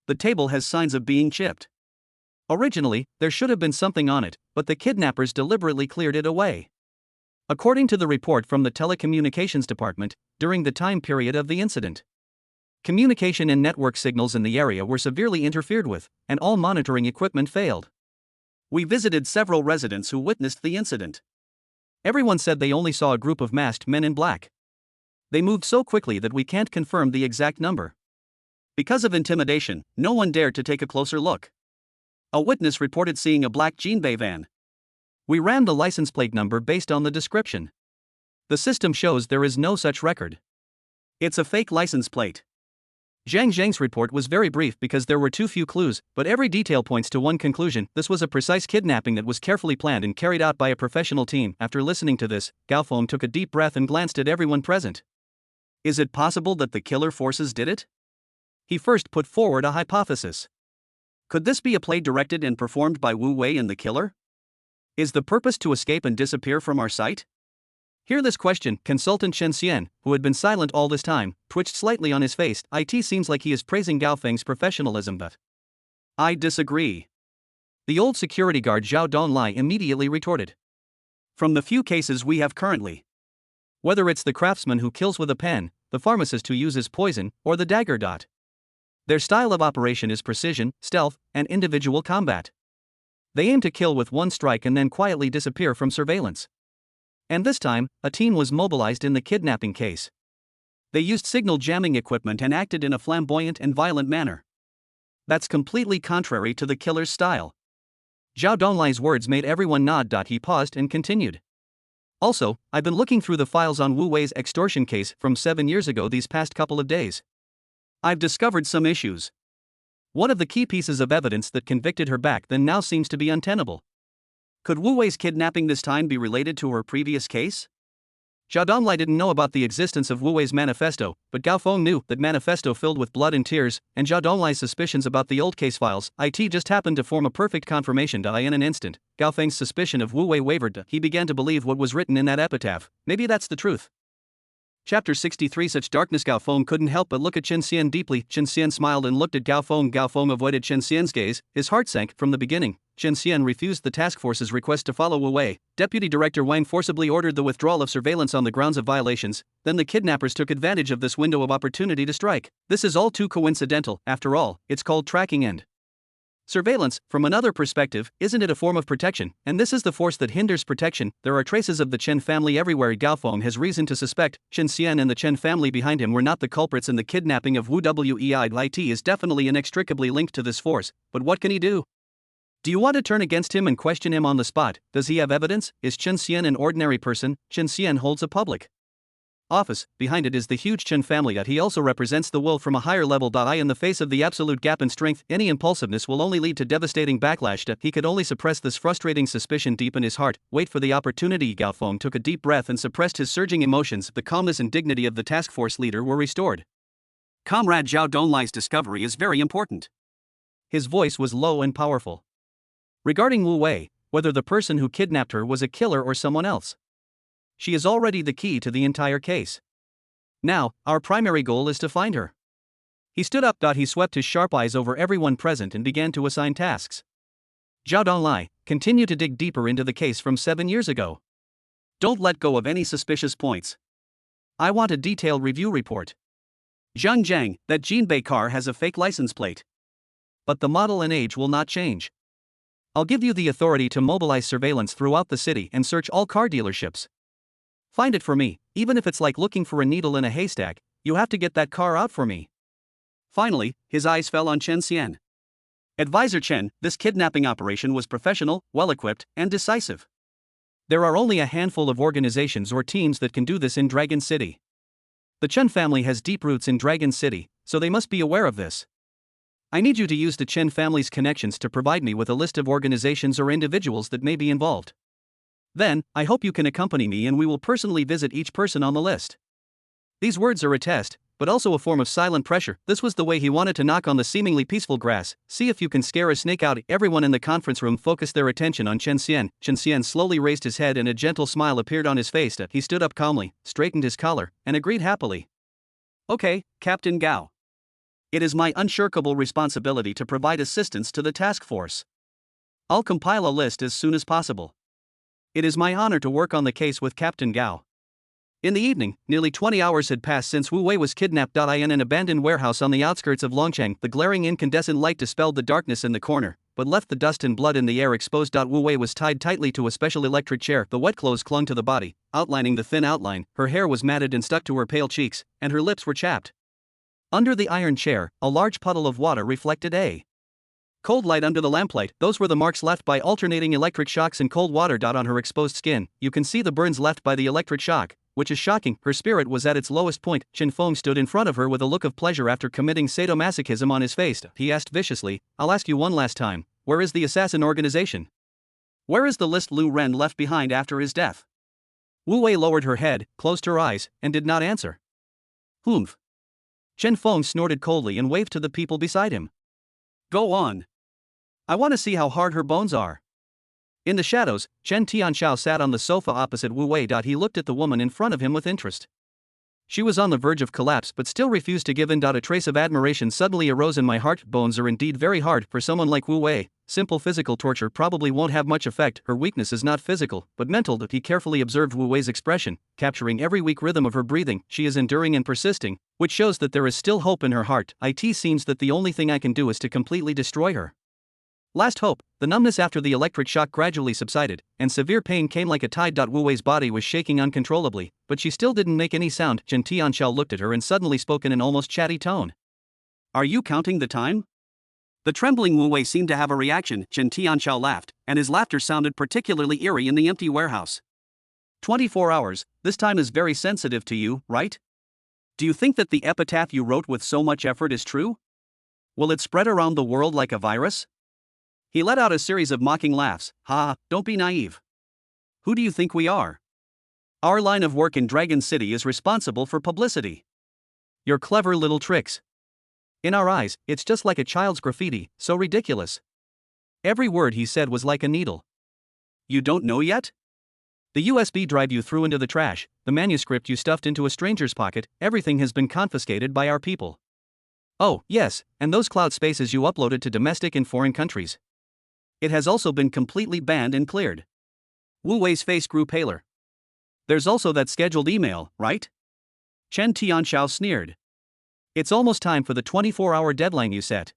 The table has signs of being chipped. Originally, there should have been something on it, but the kidnappers deliberately cleared it away. According to the report from the telecommunications department, during the time period of the incident, communication and network signals in the area were severely interfered with, and all monitoring equipment failed. We visited several residents who witnessed the incident. Everyone said they only saw a group of masked men in black. They moved so quickly that we can't confirm the exact number. Because of intimidation, no one dared to take a closer look. A witness reported seeing a black Jinbei van. We ran the license plate number based on the description. The system shows there is no such record. It's a fake license plate. Zhang Zhang's report was very brief because there were too few clues, but every detail points to one conclusion: this was a precise kidnapping that was carefully planned and carried out by a professional team. After listening to this, Gao Feng took a deep breath and glanced at everyone present. Is it possible that the killer forces did it? He first put forward a hypothesis. Could this be a play directed and performed by Wu Wei and the killer? Is the purpose to escape and disappear from our sight? Hear this question, consultant Chen Xian, who had been silent all this time, twitched slightly on his face. It seems like he is praising Gao Feng's professionalism, but I disagree. The old security guard Zhao Donlai immediately retorted. From the few cases we have currently, whether it's the craftsman who kills with a pen, the pharmacist who uses poison, or the dagger dot, their style of operation is precision, stealth, and individual combat. They aim to kill with one strike and then quietly disappear from surveillance. And this time, a team was mobilized in the kidnapping case. They used signal jamming equipment and acted in a flamboyant and violent manner. That's completely contrary to the killer's style. Zhao Donlai's words made everyone nod. He paused and continued. Also, I've been looking through the files on Wu Wei's extortion case from 7 years ago these past couple of days. I've discovered some issues. One of the key pieces of evidence that convicted her back then now seems to be untenable. Could Wu Wei's kidnapping this time be related to her previous case? Zhao Donlai didn't know about the existence of Wu Wei's manifesto, but Gao Feng knew that manifesto filled with blood and tears, and Zhao Donlai's suspicions about the old case files, just happened to form a perfect confirmation. In an instant, Gao Feng's suspicion of Wu Wei wavered. He began to believe what was written in that epitaph. Maybe that's the truth. Chapter 63. Such darkness. Gao Feng couldn't help but look at Chen Xian deeply. Chen Xian smiled and looked at Gao Feng. Gao Feng avoided Chen Xian's gaze. His heart sank. From the beginning, Chen Xian refused the task force's request to follow Wu Wei. Deputy Director Wang forcibly ordered the withdrawal of surveillance on the grounds of violations. Then the kidnappers took advantage of this window of opportunity to strike. This is all too coincidental. After all, it's called tracking and surveillance. From another perspective, isn't it a form of protection? And this is the force that hinders protection. There are traces of the Chen family everywhere. Gao Feng has reason to suspect Chen Xian and the Chen family behind him were not the culprits in the kidnapping of Wu Wei. It is definitely inextricably linked to this force, but what can he do? Do you want to turn against him and question him on the spot? Does he have evidence? Is Chen Xian an ordinary person? Chen Xian holds a public office. Behind it is the huge Chen family. He also represents the will from a higher level. In the face of the absolute gap in strength, any impulsiveness will only lead to devastating backlash. He could only suppress this frustrating suspicion deep in his heart, wait for the opportunity. Gao Feng took a deep breath and suppressed his surging emotions. The calmness and dignity of the task force leader were restored. Comrade Zhao Donlai's discovery is very important. His voice was low and powerful. Regarding Wu Wei, whether the person who kidnapped her was a killer or someone else, she is already the key to the entire case. Now, our primary goal is to find her. He stood up. He swept his sharp eyes over everyone present and began to assign tasks. Zhao Donlai, continue to dig deeper into the case from 7 years ago. Don't let go of any suspicious points. I want a detailed review report. Zhang Jiang, that Jinbei car has a fake license plate. But the model and age will not change. I'll give you the authority to mobilize surveillance throughout the city and search all car dealerships. Find it for me, even if it's like looking for a needle in a haystack. You have to get that car out for me. Finally, his eyes fell on Chen Xian. Advisor Chen, this kidnapping operation was professional, well-equipped, and decisive. There are only a handful of organizations or teams that can do this in Dragon City. The Chen family has deep roots in Dragon City, so they must be aware of this. I need you to use the Chen family's connections to provide me with a list of organizations or individuals that may be involved. Then, I hope you can accompany me and we will personally visit each person on the list. These words are a test, but also a form of silent pressure. This was the way he wanted to knock on the seemingly peaceful grass. See if you can scare a snake out. Everyone in the conference room focused their attention on Chen Xian. Chen Xian slowly raised his head and a gentle smile appeared on his face. He stood up calmly, straightened his collar, and agreed happily. Okay, Captain Gao. It is my unshirkable responsibility to provide assistance to the task force. I'll compile a list as soon as possible. It is my honor to work on the case with Captain Gao. In the evening, nearly 20 hours had passed since Wu Wei was kidnapped. In an abandoned warehouse on the outskirts of Longcheng, the glaring incandescent light dispelled the darkness in the corner, but left the dust and blood in the air exposed. Wu Wei was tied tightly to a special electric chair. The wet clothes clung to the body, outlining the thin outline. Her hair was matted and stuck to her pale cheeks, and her lips were chapped. Under the iron chair, a large puddle of water reflected a cold light under the lamplight. Those were the marks left by alternating electric shocks and cold water. On her exposed skin, you can see the burns left by the electric shock, which is shocking. Her spirit was at its lowest point. Chen Feng stood in front of her with a look of pleasure after committing sadomasochism on his face. He asked viciously, I'll ask you one last time, where is the assassin organization? Where is the list Lu Ren left behind after his death? Wu Wei lowered her head, closed her eyes, and did not answer. Humph. Chen Feng snorted coldly and waved to the people beside him. Go on. I want to see how hard her bones are. In the shadows, Chen Tianxiao sat on the sofa opposite Wu Wei. He looked at the woman in front of him with interest. She was on the verge of collapse but still refused to give in. A trace of admiration suddenly arose in my heart. Bones are indeed very hard for someone like Wu Wei. Simple physical torture probably won't have much effect. Her weakness is not physical, but mental. He carefully observed Wu Wei's expression, capturing every weak rhythm of her breathing. She is enduring and persisting, which shows that there is still hope in her heart. It seems that the only thing I can do is to completely destroy her. Last hope. The numbness after the electric shock gradually subsided, and severe pain came like a tide. Wu Wei's body was shaking uncontrollably, but she still didn't make any sound. Chen Tianxiao looked at her and suddenly spoke in an almost chatty tone. Are you counting the time? The trembling Wu Wei seemed to have a reaction. Chen Tianxiao laughed, and his laughter sounded particularly eerie in the empty warehouse. 24 hours, this time is very sensitive to you, right? Do you think that the epitaph you wrote with so much effort is true? Will it spread around the world like a virus? He let out a series of mocking laughs. Ha, don't be naive. Who do you think we are? Our line of work in Dragon City is responsible for publicity. Your clever little tricks. In our eyes, it's just like a child's graffiti, so ridiculous. Every word he said was like a needle. You don't know yet? The USB drive you threw into the trash, the manuscript you stuffed into a stranger's pocket, everything has been confiscated by our people. Oh, yes, and those cloud spaces you uploaded to domestic and foreign countries. It has also been completely banned and cleared. Wu Wei's face grew paler. There's also that scheduled email, right? Chen Tianxiao sneered. It's almost time for the 24-hour deadline you set.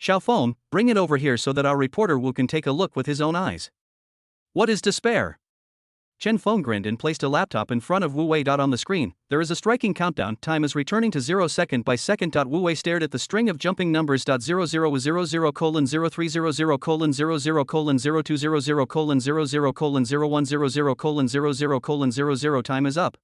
Xiaofeng, bring it over here so that our reporter Wu can take a look with his own eyes. What is despair? Chen Feng grinned and placed a laptop in front of Wu Wei. On the screen, there is a striking countdown. Time is returning to 0 second by second. Wu Wei stared at the string of jumping numbers. 00:00:00:00:00:00:00:00:00:00:00:00:00:00:00:00:00:00:00:00:00:00:00:00:00:00:00:00:00:00:00:00:00:00:00:00:00:00:00:00:00:00:00:00:00:00:00:00:00:00:00:00:00:00:00:00:00:00:00:00:00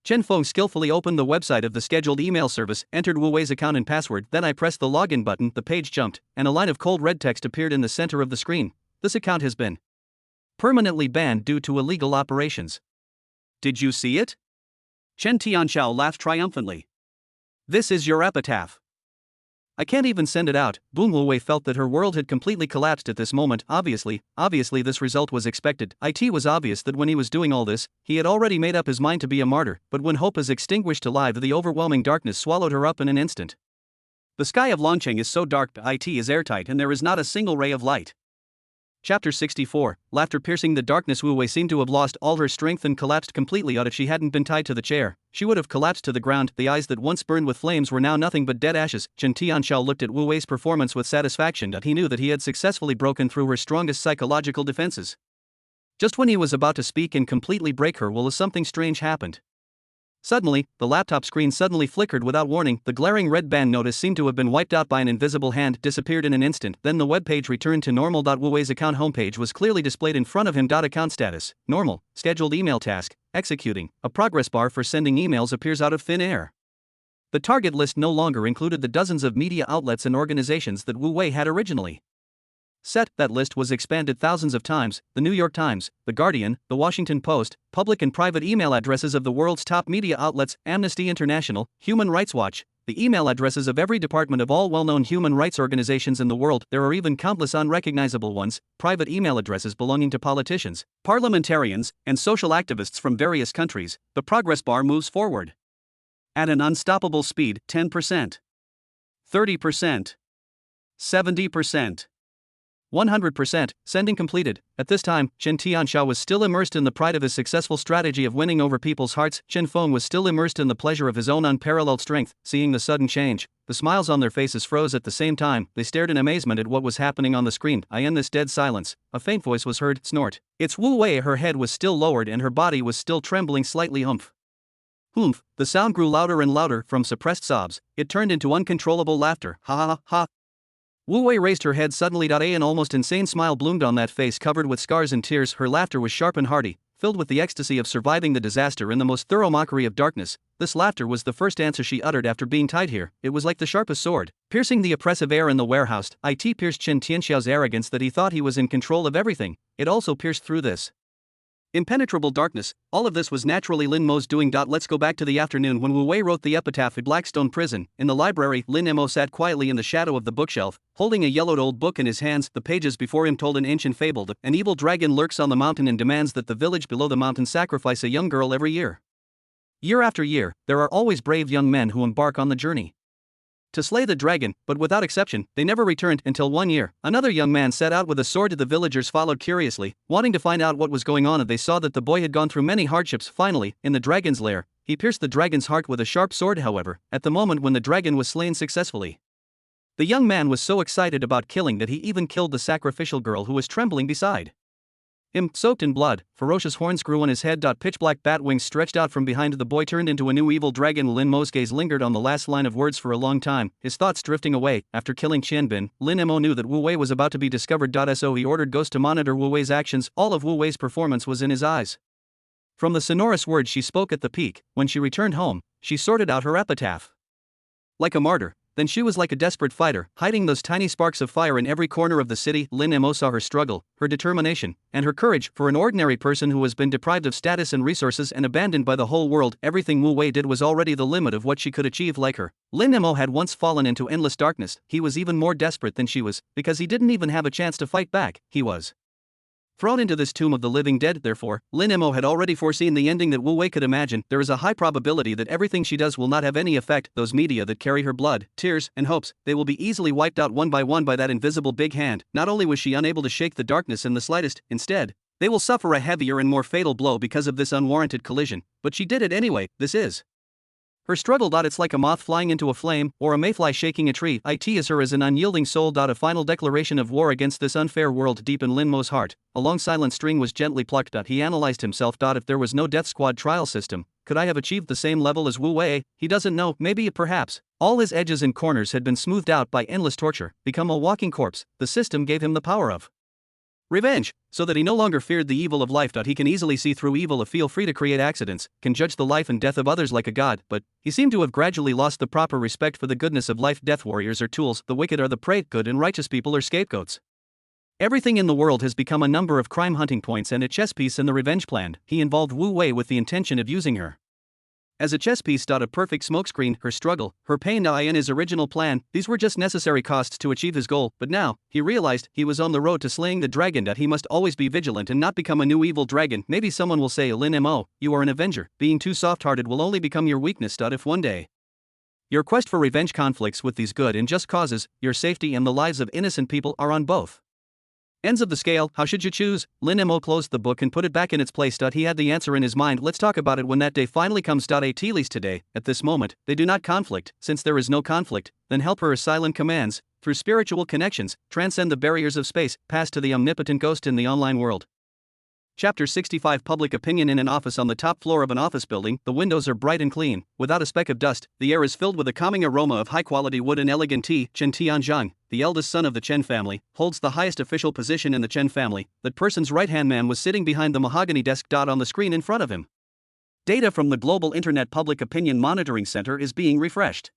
Chen Feng skillfully opened the website of the scheduled email service, entered Wu Wei's account and password. Then I pressed the login button. The page jumped, and a line of cold red text appeared in the center of the screen. This account has been permanently banned due to illegal operations. Did you see it? Chen Tianxiao laughed triumphantly. This is your epitaph. I can't even send it out. Boon Wu Wei felt that her world had completely collapsed at this moment. Obviously this result was expected. It was obvious that when he was doing all this, he had already made up his mind to be a martyr, but when hope is extinguished alive, the overwhelming darkness swallowed her up in an instant. The sky of Longcheng is so dark, it is airtight and there is not a single ray of light. Chapter 64, laughter piercing the darkness. Wu Wei seemed to have lost all her strength and collapsed completely. If she hadn't been tied to the chair, she would have collapsed to the ground. The eyes that once burned with flames were now nothing but dead ashes. Chen Tianxiao looked at Wu Wei's performance with satisfaction. He knew that he had successfully broken through her strongest psychological defenses. Just when he was about to speak and completely break her will, something strange happened. Suddenly, the laptop screen suddenly flickered without warning. The glaring red band notice seemed to have been wiped out by an invisible hand, disappeared in an instant. Then the web page returned to normal. Wu Wei's account homepage was clearly displayed in front of him. Account status, normal, scheduled email task, executing. A progress bar for sending emails appears out of thin air. The target list no longer included the dozens of media outlets and organizations that Wu Wei had originally set. That list was expanded thousands of times: the New York Times, The Guardian, The Washington Post, public and private email addresses of the world's top media outlets, Amnesty International, Human Rights Watch, the email addresses of every department of all well-known human rights organizations in the world. There are even countless unrecognizable ones, private email addresses belonging to politicians, parliamentarians, and social activists from various countries. The progress bar moves forward at an unstoppable speed: 10%, 30%, 70%. 100%, sending completed. At this time, Chen Tianxiao was still immersed in the pride of his successful strategy of winning over people's hearts. Chen Feng was still immersed in the pleasure of his own unparalleled strength. Seeing the sudden change, the smiles on their faces froze at the same time. They stared in amazement at what was happening on the screen. In this dead silence, a faint voice was heard. Snort. It's Wu Wei. Her head was still lowered and her body was still trembling slightly. Humph. Humph. The sound grew louder and louder. From suppressed sobs, it turned into uncontrollable laughter. Ha ha ha. Wu Wei raised her head suddenly. An almost insane smile bloomed on that face covered with scars and tears. Her laughter was sharp and hearty, filled with the ecstasy of surviving the disaster in the most thorough mockery of darkness. This laughter was the first answer she uttered after being tied here. It was like the sharpest sword, piercing the oppressive air in the warehouse. It pierced Chen Tianxiao's arrogance that he thought he was in control of everything. It also pierced through this Impenetrable darkness, all of this was naturally Lin Mo's doing. Let's go back to the afternoon when Wu Wei wrote the epitaph at Blackstone Prison. In the library, Lin Mo sat quietly in the shadow of the bookshelf, holding a yellowed old book in his hands. The pages before him told an ancient fable. An evil dragon lurks on the mountain and demands that the village below the mountain sacrifice a young girl every year. Year after year, there are always brave young men who embark on the journey to slay the dragon, but without exception, they never returned until one year. Another young man set out with a sword. The villagers followed curiously, wanting to find out what was going on, and they saw that the boy had gone through many hardships. Finally, in the dragon's lair, he pierced the dragon's heart with a sharp sword. However, at the moment when the dragon was slain successfully, the young man was so excited about killing that he even killed the sacrificial girl who was trembling beside him, soaked in blood. Ferocious horns grew on his head. Pitch black bat wings stretched out from behind. The boy turned into a new evil dragon. Lin Mo's gaze lingered on the last line of words for a long time, his thoughts drifting away. After killing Qian Bin, Lin Mo knew that Wu Wei was about to be discovered. So he ordered Ghost to monitor Wu Wei's actions. All of Wu Wei's performance was in his eyes. From the sonorous words she spoke at the peak, when she returned home, she sorted out her epitaph. Like a martyr, then she was like a desperate fighter, hiding those tiny sparks of fire in every corner of the city. Lin Mo saw her struggle, her determination, and her courage. For an ordinary person who has been deprived of status and resources and abandoned by the whole world, everything Wu Wei did was already the limit of what she could achieve. Like her, Lin Mo had once fallen into endless darkness. He was even more desperate than she was, because he didn't even have a chance to fight back. He was thrown into this tomb of the living dead. Therefore, Lin Mo had already foreseen the ending that Wu Wei could imagine. There is a high probability that everything she does will not have any effect. Those media that carry her blood, tears, and hopes, they will be easily wiped out one by one by that invisible big hand. Not only was she unable to shake the darkness in the slightest, instead, they will suffer a heavier and more fatal blow because of this unwarranted collision. But she did it anyway. This is her struggle. It's like a moth flying into a flame, or a mayfly shaking a tree. It is her as an unyielding soul. A final declaration of war against this unfair world. Deep in Lin Mo's heart, a long silent string was gently plucked. He analyzed himself. If there was no death squad trial system, could I have achieved the same level as Wu Wei? He doesn't know, maybe, perhaps. All his edges and corners had been smoothed out by endless torture, become a walking corpse. The system gave him the power of revenge, so that he no longer feared the evil of life. He can easily see through evil, feel free to create accidents, can judge the life and death of others like a god, but he seemed to have gradually lost the proper respect for the goodness of life. Death warriors are tools, the wicked are the prey, good and righteous people are scapegoats. Everything in the world has become a number of crime hunting points and a chess piece in the revenge plan. He involved Wu Wei with the intention of using her as a chess piece. A perfect smokescreen, her struggle, her pain. In his original plan, these were just necessary costs to achieve his goal, but now, he realized he was on the road to slaying the dragon. He must always be vigilant and not become a new evil dragon. Maybe someone will say, Lin Mo, you are an avenger. Being too soft-hearted will only become your weakness. If one day your quest for revenge conflicts with these good and just causes, your safety and the lives of innocent people are on both ends of the scale. How should you choose? Lin Mo closed the book and put it back in its place. He had the answer in his mind. Let's talk about it when that day finally comes. At least today, at this moment, they do not conflict. Since there is no conflict, then help her silent commands, through spiritual connections, transcend the barriers of space, pass to the omnipotent ghost in the online world. Chapter 65. Public opinion. In an office on the top floor of an office building, the windows are bright and clean, without a speck of dust. The air is filled with a calming aroma of high-quality wood and elegant tea. Chen Tianzhang, the eldest son of the Chen family, holds the highest official position in the Chen family. That person's right-hand man was sitting behind the mahogany desk. On the screen in front of him, data from the Global Internet Public Opinion Monitoring Center is being refreshed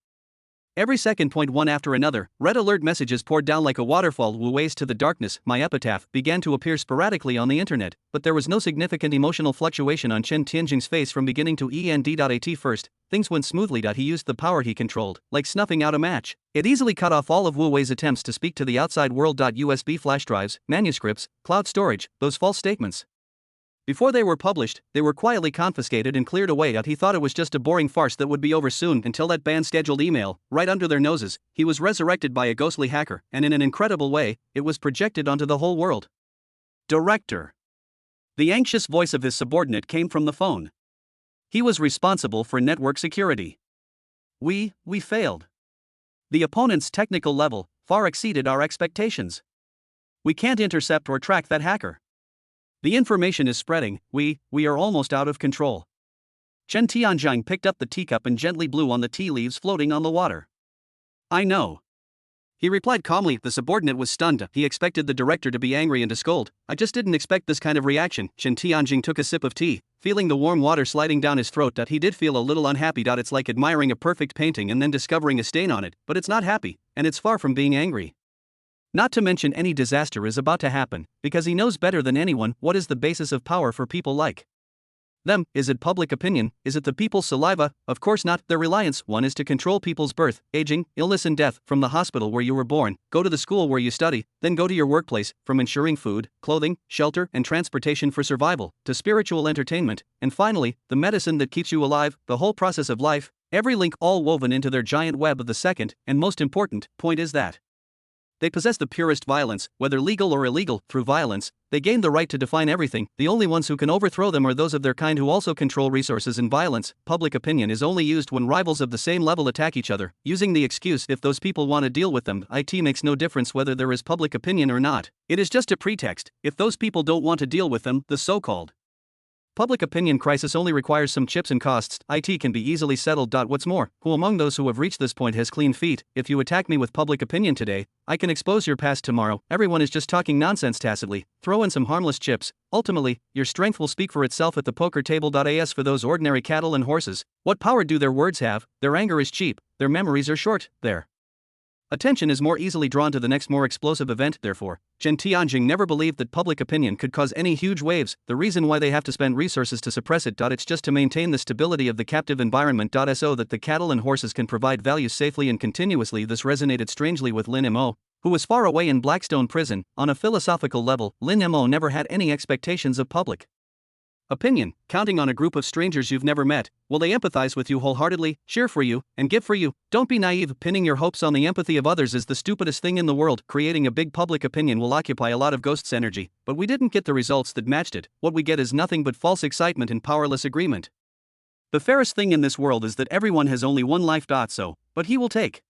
every second. One after another, red alert messages poured down like a waterfall. Wu Wei's To the Darkness, my epitaph, began to appear sporadically on the internet, but there was no significant emotional fluctuation on Chen Tianjing's face from beginning to end. At first, things went smoothly. He used the power he controlled, like snuffing out a match. It easily cut off all of Wu Wei's attempts to speak to the outside world. USB flash drives, manuscripts, cloud storage, those false statements. Before they were published, they were quietly confiscated and cleared away. He thought it was just a boring farce that would be over soon, until that band-scheduled email, right under their noses, he was resurrected by a ghostly hacker, and in an incredible way, it was projected onto the whole world. Director. The anxious voice of his subordinate came from the phone. He was responsible for network security. We failed. The opponent's technical level far exceeded our expectations. We can't intercept or track that hacker. The information is spreading, we are almost out of control. Chen Tianzhang picked up the teacup and gently blew on the tea leaves floating on the water. I know. He replied calmly. The subordinate was stunned. He expected the director to be angry and to scold. I just didn't expect this kind of reaction. Chen Tianjing took a sip of tea, feeling the warm water sliding down his throat. He did feel a little unhappy. It's like admiring a perfect painting and then discovering a stain on it, but it's not happy, and it's far from being angry. Not to mention any disaster is about to happen, because he knows better than anyone what is the basis of power for people like them. Is it public opinion? Is it the people's saliva? Of course not. Their reliance one is to control people's birth, aging, illness and death, from the hospital where you were born, go to the school where you study, then go to your workplace, from ensuring food, clothing, shelter and transportation for survival, to spiritual entertainment, and finally, the medicine that keeps you alive, the whole process of life, every link all woven into their giant web of the second, and most important, point is that they possess the purest violence, whether legal or illegal. Through violence, they gain the right to define everything. The only ones who can overthrow them are those of their kind who also control resources and violence. Public opinion is only used when rivals of the same level attack each other, using the excuse if those people want to deal with them. It makes no difference whether there is public opinion or not. It is just a pretext. If those people don't want to deal with them, the so-called public opinion crisis only requires some chips and costs. It can be easily settled. What's more, who among those who have reached this point has clean feet? If you attack me with public opinion today, I can expose your past tomorrow. Everyone is just talking nonsense tacitly. Throw in some harmless chips. Ultimately, your strength will speak for itself at the poker table. As for those ordinary cattle and horses, what power do their words have? Their anger is cheap, their memories are short, their attention is more easily drawn to the next more explosive event. Therefore, Chen Tianjing never believed that public opinion could cause any huge waves. The reason why they have to spend resources to suppress it. It's just to maintain the stability of the captive environment. So that the cattle and horses can provide value safely and continuously. This resonated strangely with Lin Mo, who was far away in Blackstone prison. On a philosophical level, Lin Mo never had any expectations of public opinion. Counting on a group of strangers you've never met, will they empathize with you wholeheartedly, cheer for you, and give for you? Don't be naive. Pinning your hopes on the empathy of others is the stupidest thing in the world. Creating a big public opinion will occupy a lot of ghost's energy, but we didn't get the results that matched it. What we get is nothing but false excitement and powerless agreement. The fairest thing in this world is that everyone has only one life. But he will take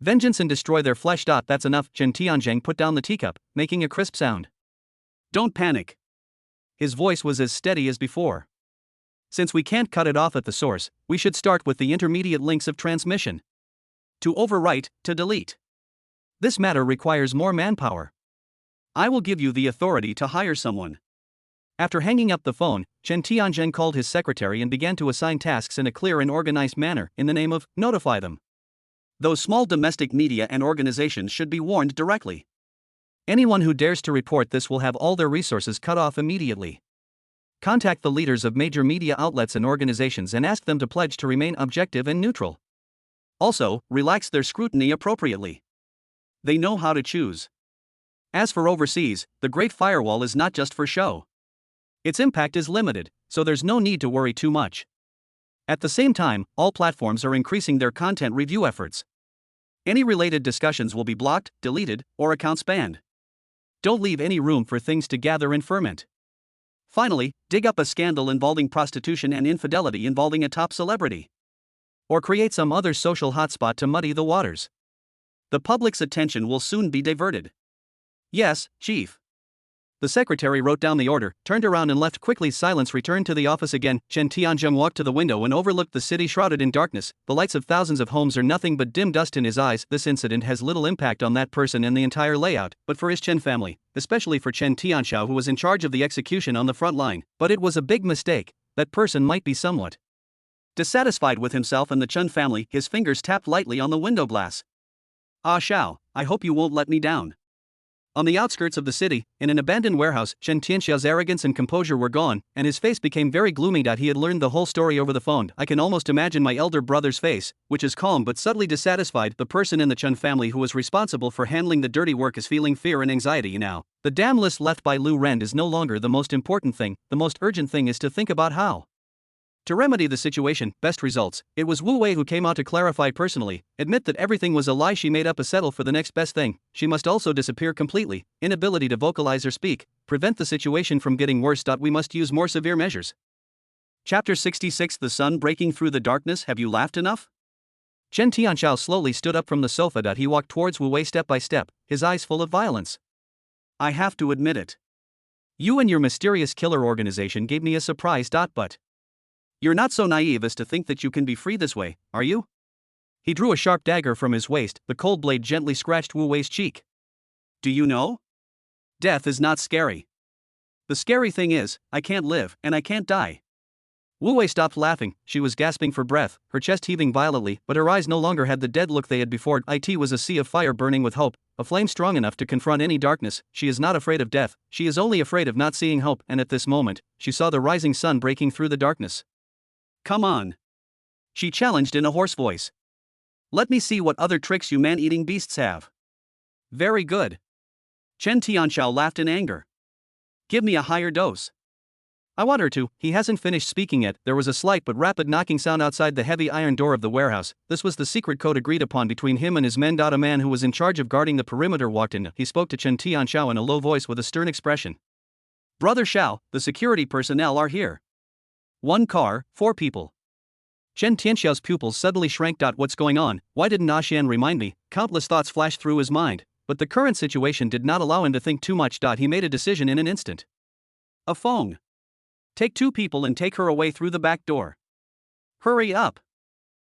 vengeance and destroy their flesh. That's enough. Chen Tianjing put down the teacup, making a crisp sound. Don't panic. His voice was as steady as before. Since we can't cut it off at the source, we should start with the intermediate links of transmission. To overwrite, to delete. This matter requires more manpower. I will give you the authority to hire someone. After hanging up the phone, Chen Tianjing called his secretary and began to assign tasks in a clear and organized manner, in the name of notify them. Those small domestic media and organizations should be warned directly. Anyone who dares to report this will have all their resources cut off immediately. Contact the leaders of major media outlets and organizations and ask them to pledge to remain objective and neutral. Also, relax their scrutiny appropriately. They know how to choose. As for overseas, the Great Firewall is not just for show. Its impact is limited, so there's no need to worry too much. At the same time, all platforms are increasing their content review efforts. Any related discussions will be blocked, deleted, or accounts banned. Don't leave any room for things to gather and ferment. Finally, dig up a scandal involving prostitution and infidelity involving a top celebrity. Or create some other social hotspot to muddy the waters. The public's attention will soon be diverted. Yes, Chief. The secretary wrote down the order, turned around and left quickly. Silence returned to the office again. Chen Tianjing walked to the window and overlooked the city shrouded in darkness. The lights of thousands of homes are nothing but dim dust in his eyes. This incident has little impact on that person and the entire layout, but for his Chen family, especially for Chen Tianxiao, who was in charge of the execution on the front line. But it was a big mistake. That person might be somewhat dissatisfied with himself and the Chen family. His fingers tapped lightly on the window glass. Ah Xiao, I hope you won't let me down. On the outskirts of the city, in an abandoned warehouse, Chen Tianxiao's arrogance and composure were gone, and his face became very gloomy. He had learned the whole story over the phone. I can almost imagine my elder brother's face, which is calm but subtly dissatisfied. The person in the Chen family who was responsible for handling the dirty work is feeling fear and anxiety now. The damn list left by Lu Ren is no longer the most important thing. The most urgent thing is to think about how to remedy the situation. Best results. It was Wu Wei who came out to clarify personally, admit that everything was a lie she made up, a settle for the next best thing. She must also disappear completely. Inability to vocalize or speak, prevent the situation from getting worse. We must use more severe measures. Chapter 66. The sun breaking through the darkness. Have you laughed enough? Chen Tianxiao slowly stood up from the sofa. He walked towards Wu Wei step by step, his eyes full of violence. I have to admit it. You and your mysterious killer organization gave me a surprise. But you're not so naive as to think that you can be free this way, are you? He drew a sharp dagger from his waist. The cold blade gently scratched Wu Wei's cheek. Do you know? Death is not scary. The scary thing is, I can't live and I can't die. Wu Wei stopped laughing. She was gasping for breath, her chest heaving violently, but her eyes no longer had the dead look they had before. It was a sea of fire burning with hope, a flame strong enough to confront any darkness. She is not afraid of death, she is only afraid of not seeing hope, and at this moment, she saw the rising sun breaking through the darkness. "Come on," she challenged in a hoarse voice. "Let me see what other tricks you man-eating beasts have." "Very good." Chen Tianxiao laughed in anger. "Give me a higher dose." "I want her to." He hasn't finished speaking yet. There was a slight but rapid knocking sound outside the heavy iron door of the warehouse. This was the secret code agreed upon between him and his men. A man who was in charge of guarding the perimeter walked in. He spoke to Chen Tianxiao in a low voice with a stern expression. "Brother Xiao, the security personnel are here. 1 car, 4 people." Chen Tianxiao's pupils suddenly shrank. "What's going on? Why didn't Xian remind me?" Countless thoughts flashed through his mind, but the current situation did not allow him to think too much. He made a decision in an instant. "A Feng. Take 2 people and take her away through the back door. Hurry up."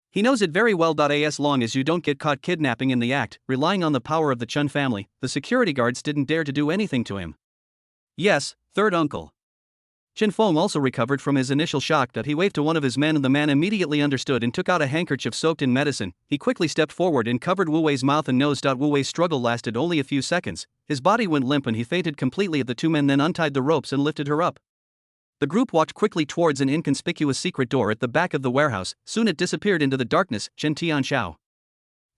He knows it very well. As long as you don't get caught kidnapping in the act, relying on the power of the Chen family, the security guards didn't dare to do anything to him. "Yes, third uncle." Chen Feng also recovered from his initial shock. He waved to one of his men and the man immediately understood and took out a handkerchief soaked in medicine. He quickly stepped forward and covered Wu Wei's mouth and nose. Wu Wei's struggle lasted only a few seconds. His body went limp and he fainted completely. The 2 men then untied the ropes and lifted her up. The group walked quickly towards an inconspicuous secret door at the back of the warehouse. Soon it disappeared into the darkness. Chen Tianxiao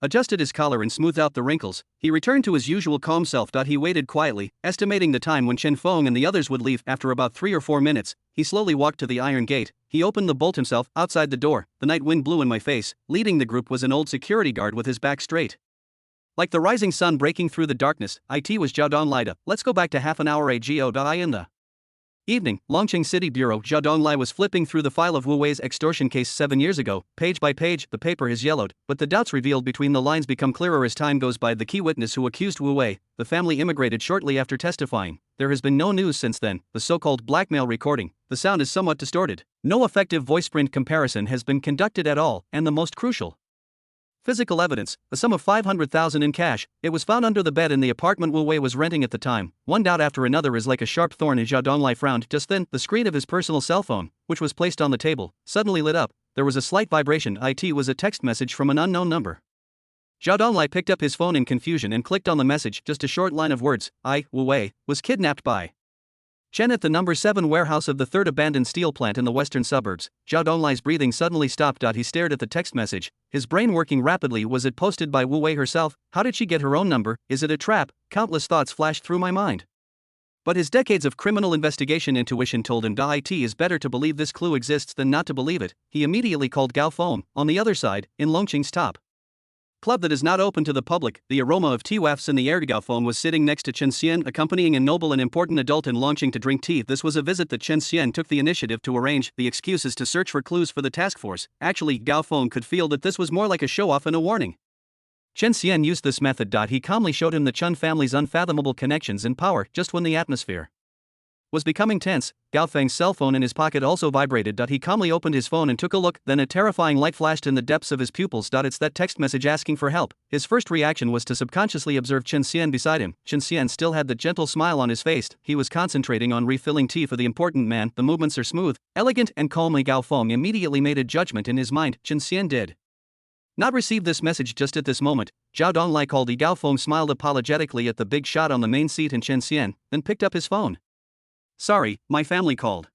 adjusted his collar and smoothed out the wrinkles. He returned to his usual calm self. He waited quietly, estimating the time when Chen Feng and the others would leave. After about 3 or 4 minutes, he slowly walked to the iron gate. He opened the bolt himself. Outside the door, the night wind blew in my face. Leading the group was an old security guard with his back straight. Like the rising sun breaking through the darkness, it was Zhao Donglai. "Let's go back to half an hour ago." In the evening, Longqing City Bureau. Zhao Donglai was flipping through the file of Wu Wei's extortion case 7 years ago. Page by page, the paper is yellowed, but the doubts revealed between the lines become clearer as time goes by. The key witness who accused Wu Wei, the family, immigrated shortly after testifying. There has been no news since then. The so-called blackmail recording, the sound is somewhat distorted. No effective voice-print comparison has been conducted at all, and the most crucial physical evidence, a sum of 500,000 in cash, it was found under the bed in the apartment Wu Wei was renting at the time. One doubt after another is like a sharp thorn. Zhao Donglai frowned. Just then, the screen of his personal cell phone, which was placed on the table, suddenly lit up. There was a slight vibration. It was a text message from an unknown number. Zhao Donglai picked up his phone in confusion and clicked on the message. Just a short line of words. Wu Wei, was kidnapped by Chen at the number 7 warehouse of the 3rd abandoned steel plant in the western suburbs. Zhao Donglai's breathing suddenly stopped. He stared at the text message, his brain working rapidly. Was it posted by Wu Wei herself? How did she get her own number? Is it a trap? Countless thoughts flashed through my mind. But his decades of criminal investigation intuition told him it is better to believe this clue exists than not to believe it. He immediately called Gao Feng. On the other side, in Longqing's top club that is not open to the public, the aroma of tea wafts in the air. Gao Feng was sitting next to Chen Xian, accompanying a noble and important adult in Longqing to drink tea. This was a visit that Chen Xian took the initiative to arrange. The excuse is to search for clues for the task force. Actually, Gao Feng could feel that this was more like a show-off and a warning. Chen Xian used this method. He calmly showed him the Chen family's unfathomable connections and power. Just when the atmosphere was becoming tense, Gao Feng's cell phone in his pocket also vibrated. He calmly opened his phone and took a look, then a terrifying light flashed in the depths of his pupils. It's that text message asking for help. His first reaction was to subconsciously observe Chen Xian beside him. Chen Xian still had the gentle smile on his face. He was concentrating on refilling tea for the important man. The movements are smooth, elegant and calmly. Gao Feng immediately made a judgment in his mind. Chen Xian did not receive this message just at this moment. Zhao Donglai called. Gao Feng smiled apologetically at the big shot on the main seat and Chen Xian, then picked up his phone. "Sorry, my family called."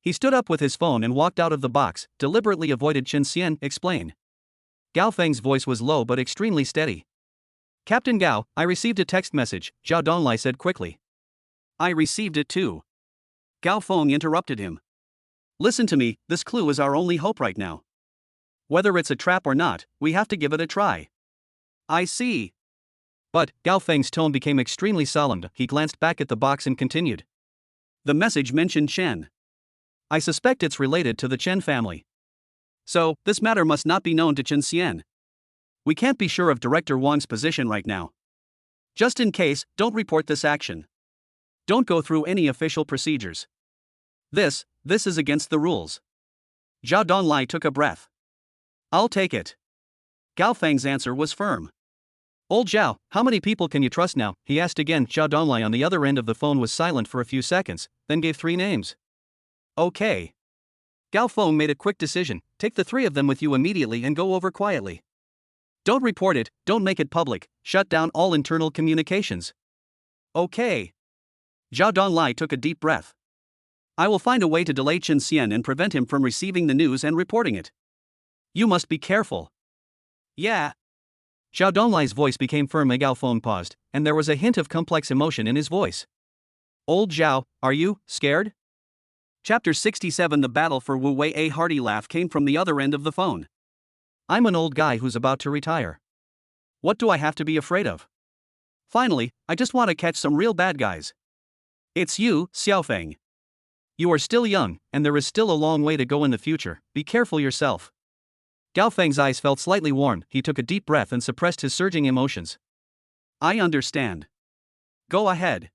He stood up with his phone and walked out of the box, deliberately avoided Chen Xian. "Explain." Gao Feng's voice was low but extremely steady. "Captain Gao, I received a text message," Zhao Donglai said quickly. "I received it too." Gao Feng interrupted him. "Listen to me, this clue is our only hope right now. Whether it's a trap or not, we have to give it a try." "I see." But, Gao Feng's tone became extremely solemn. He glanced back at the box and continued. "The message mentioned Chen. I suspect it's related to the Chen family. So, this matter must not be known to Chen Xian. We can't be sure of Director Wang's position right now. Just in case, don't report this action. Don't go through any official procedures. This is against the rules." Zhao Donglai took a breath. "I'll take it." Gao Feng's answer was firm. "Old Zhao, how many people can you trust now?" he asked again. Zhao Donglai on the other end of the phone was silent for a few seconds, then gave 3 names. "Okay." Gao Feng made a quick decision. Take the three of them with you immediately and go over quietly. Don't report it, don't make it public, shut down all internal communications. Okay. Zhao Donglai took a deep breath. I will find a way to delay Chen Xian and prevent him from receiving the news and reporting it. You must be careful. Yeah. Zhao Donglai's voice became firm. Gao Feng paused, and there was a hint of complex emotion in his voice. Old Zhao, are you scared? Chapter 67. The battle for Wu Wei. A hearty laugh came from the other end of the phone. I'm an old guy who's about to retire. What do I have to be afraid of? Finally, I just want to catch some real bad guys. It's you, Xiaofeng. You are still young, and there is still a long way to go in the future. Be careful yourself. Gao Feng's eyes felt slightly warm. He took a deep breath and suppressed his surging emotions. I understand. Go ahead.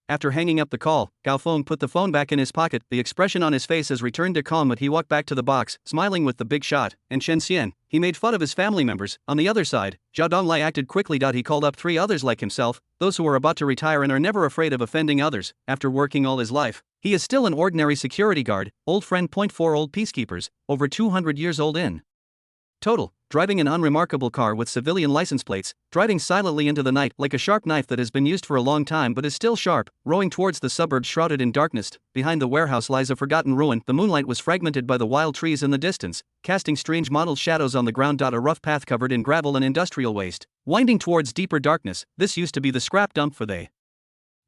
After hanging up the call, Gao Feng put the phone back in his pocket. The expression on his face has returned to calm, but he walked back to the box, smiling with the big shot. And Chen Xian, he made fun of his family members. On the other side, Zhao Donglai acted quickly. He called up three others like himself, those who are about to retire and are never afraid of offending others. After working all his life, he is still an ordinary security guard. Old friend. 4 old peacekeepers, over 200 years old in total, driving an unremarkable car with civilian license plates, driving silently into the night like a sharp knife that has been used for a long time but is still sharp, rowing towards the suburbs shrouded in darkness. Behind the warehouse lies a forgotten ruin. The moonlight was fragmented by the wild trees in the distance, casting strange mottled shadows on the ground. A rough path covered in gravel and industrial waste, winding towards deeper darkness. This used to be the scrap dump for the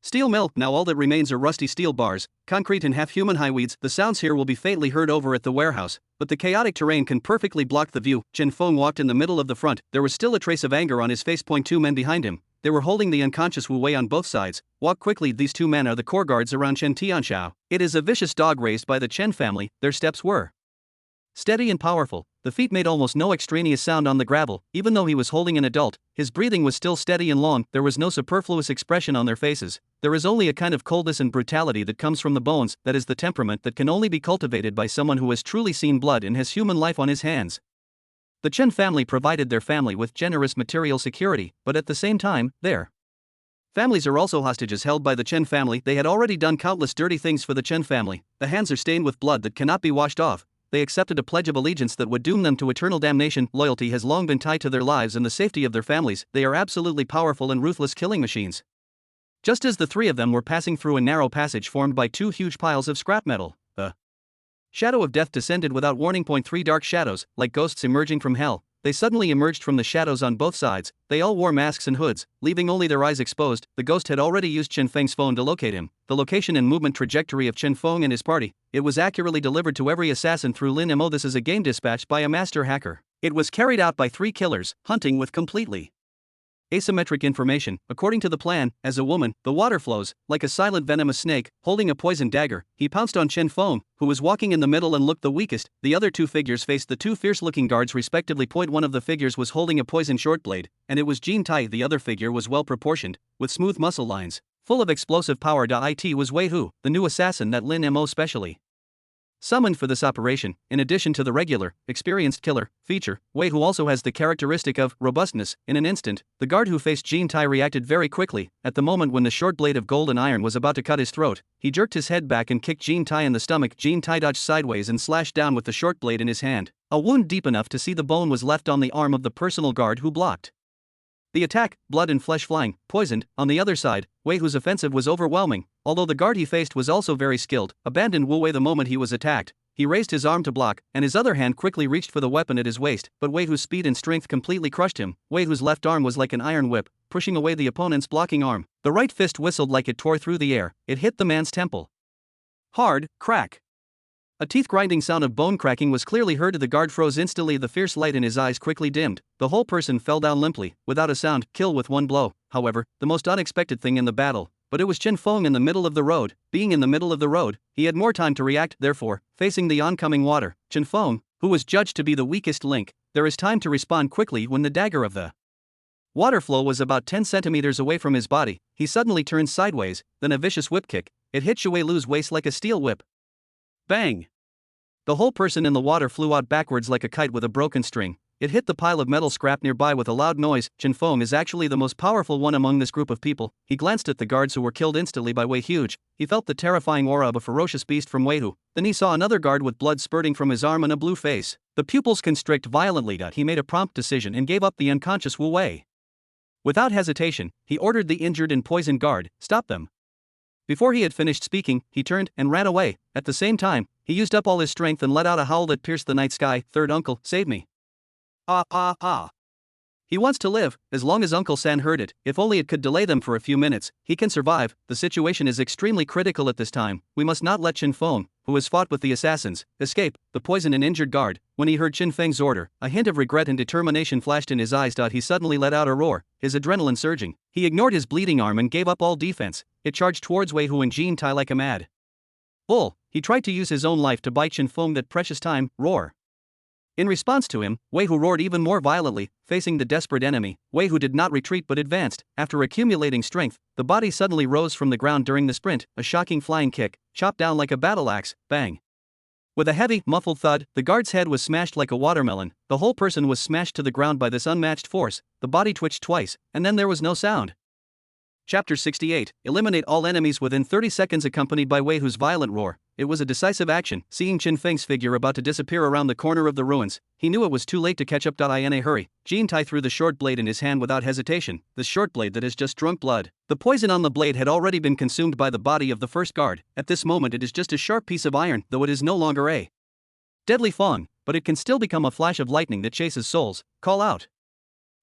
steel mill. Now all that remains are rusty steel bars, concrete and half-human highweeds. The sounds here will be faintly heard over at the warehouse, but the chaotic terrain can perfectly block the view. Chen Feng walked in the middle of the front. There was still a trace of anger on his face. 2 men behind him. They were holding the unconscious Wu Wei on both sides. Walk quickly. These 2 men are the core guards around Chen Tianxiao. It is a vicious dog raised by the Chen family. Their steps were steady and powerful. The feet made almost no extraneous sound on the gravel. Even though he was holding an adult, his breathing was still steady and long. There was no superfluous expression on their faces. There is only a kind of coldness and brutality that comes from the bones. That is the temperament that can only be cultivated by someone who has truly seen blood and has human life on his hands. The Chen family provided their family with generous material security, but at the same time, their families are also hostages held by the Chen family. They had already done countless dirty things for the Chen family. The hands are stained with blood that cannot be washed off. They accepted a pledge of allegiance that would doom them to eternal damnation. Loyalty has long been tied to their lives and the safety of their families. They are absolutely powerful and ruthless killing machines. Just as the 3 of them were passing through a narrow passage formed by 2 huge piles of scrap metal, the shadow of death descended without warning. 3 dark shadows, like ghosts emerging from hell. They suddenly emerged from the shadows on both sides. They all wore masks and hoods, leaving only their eyes exposed. The ghost had already used Chen Feng's phone to locate him. The location and movement trajectory of Chen Feng and his party. It was accurately delivered to every assassin through Lin Mo. This is a game dispatched by a master hacker. It was carried out by 3 killers, hunting with completely asymmetric information. According to the plan, as a woman, the water flows, like a silent venomous snake, holding a poisoned dagger. He pounced on Chen Feng, who was walking in the middle and looked the weakest. The other 2 figures faced the 2 fierce-looking guards respectively. One of the figures was holding a poisoned short blade, and it was Jin Tai. The other figure was well-proportioned, with smooth muscle lines, full of explosive power. It was Wei Hu, the new assassin that Lin Mo specially summoned for this operation. In addition to the regular, experienced killer feature, Wei Hu also has the characteristic of robustness. In an instant, the guard who faced Jin Tai reacted very quickly. At the moment when the short blade of gold and iron was about to cut his throat, he jerked his head back and kicked Jin Tai in the stomach. Jin Tai dodged sideways and slashed down with the short blade in his hand. A wound deep enough to see the bone was left on the arm of the personal guard who blocked the attack. Blood and flesh flying, poisoned. On the other side, Wei Hu's offensive was overwhelming. Although the guard he faced was also very skilled, abandoned Wu Wei the moment he was attacked. He raised his arm to block, and his other hand quickly reached for the weapon at his waist, but Wei Hu's speed and strength completely crushed him. Wei Hu's left arm was like an iron whip, pushing away the opponent's blocking arm. The right fist whistled like it tore through the air. It hit the man's temple. Hard, crack. A teeth-grinding sound of bone cracking was clearly heard. The guard froze instantly. The fierce light in his eyes quickly dimmed. The whole person fell down limply, without a sound. Kill with 1 blow. However, the most unexpected thing in the battle. But it was Chen Feng in the middle of the road. Being in the middle of the road, he had more time to react. Therefore, facing the oncoming water, Chen Feng, who was judged to be the weakest link, there is time to respond quickly. When the dagger of the water flow was about 10 centimeters away from his body, he suddenly turned sideways. Then a vicious whip kick. It hit Shui Lu's waist like a steel whip. Bang! The whole person in the water flew out backwards like a kite with a broken string. It hit the pile of metal scrap nearby with a loud noise. Chen Feng is actually the most powerful one among this group of people. He glanced at the guards who were killed instantly by Wei Huge. He felt the terrifying aura of a ferocious beast from Wei Hu. Then he saw another guard with blood spurting from his arm and a blue face. The pupils constrict violently. He made a prompt decision and gave up the unconscious Wu Wei. Without hesitation, he ordered the injured and poisoned guard, "Stop them." Before he had finished speaking, he turned and ran away. At the same time, he used up all his strength and let out a howl that pierced the night sky. "Third uncle, save me. Ah ah ah." He wants to live. As long as Uncle San heard it, if only it could delay them for a few minutes, he can survive. The situation is extremely critical at this time. We must not let Chen Feng, who has fought with the assassins, escape. The poisoned and injured guard, when he heard Chen Feng's order, a hint of regret and determination flashed in his eyes. He suddenly let out a roar, his adrenaline surging. He ignored his bleeding arm and gave up all defense. It charged towards Wei Hu and Jin Tai like a mad bull. He tried to use his own life to buy Chen Feng that precious time. Roar. In response to him, Wei Hu roared even more violently, facing the desperate enemy. Wei Hu did not retreat but advanced. After accumulating strength, the body suddenly rose from the ground during the sprint, a shocking flying kick, chopped down like a battle axe. Bang. With a heavy, muffled thud, the guard's head was smashed like a watermelon. The whole person was smashed to the ground by this unmatched force. The body twitched twice, and then there was no sound. Chapter 68. Eliminate all enemies within 30 seconds, accompanied by Wei Hu's violent roar. It was a decisive action. Seeing Chen Feng's figure about to disappear around the corner of the ruins, he knew it was too late to catch up. In a hurry, Jin Tai threw the short blade in his hand without hesitation, the short blade that has just drunk blood. The poison on the blade had already been consumed by the body of the first guard. At this moment it is just a sharp piece of iron, though it is no longer a deadly fang, but it can still become a flash of lightning that chases souls. Call out.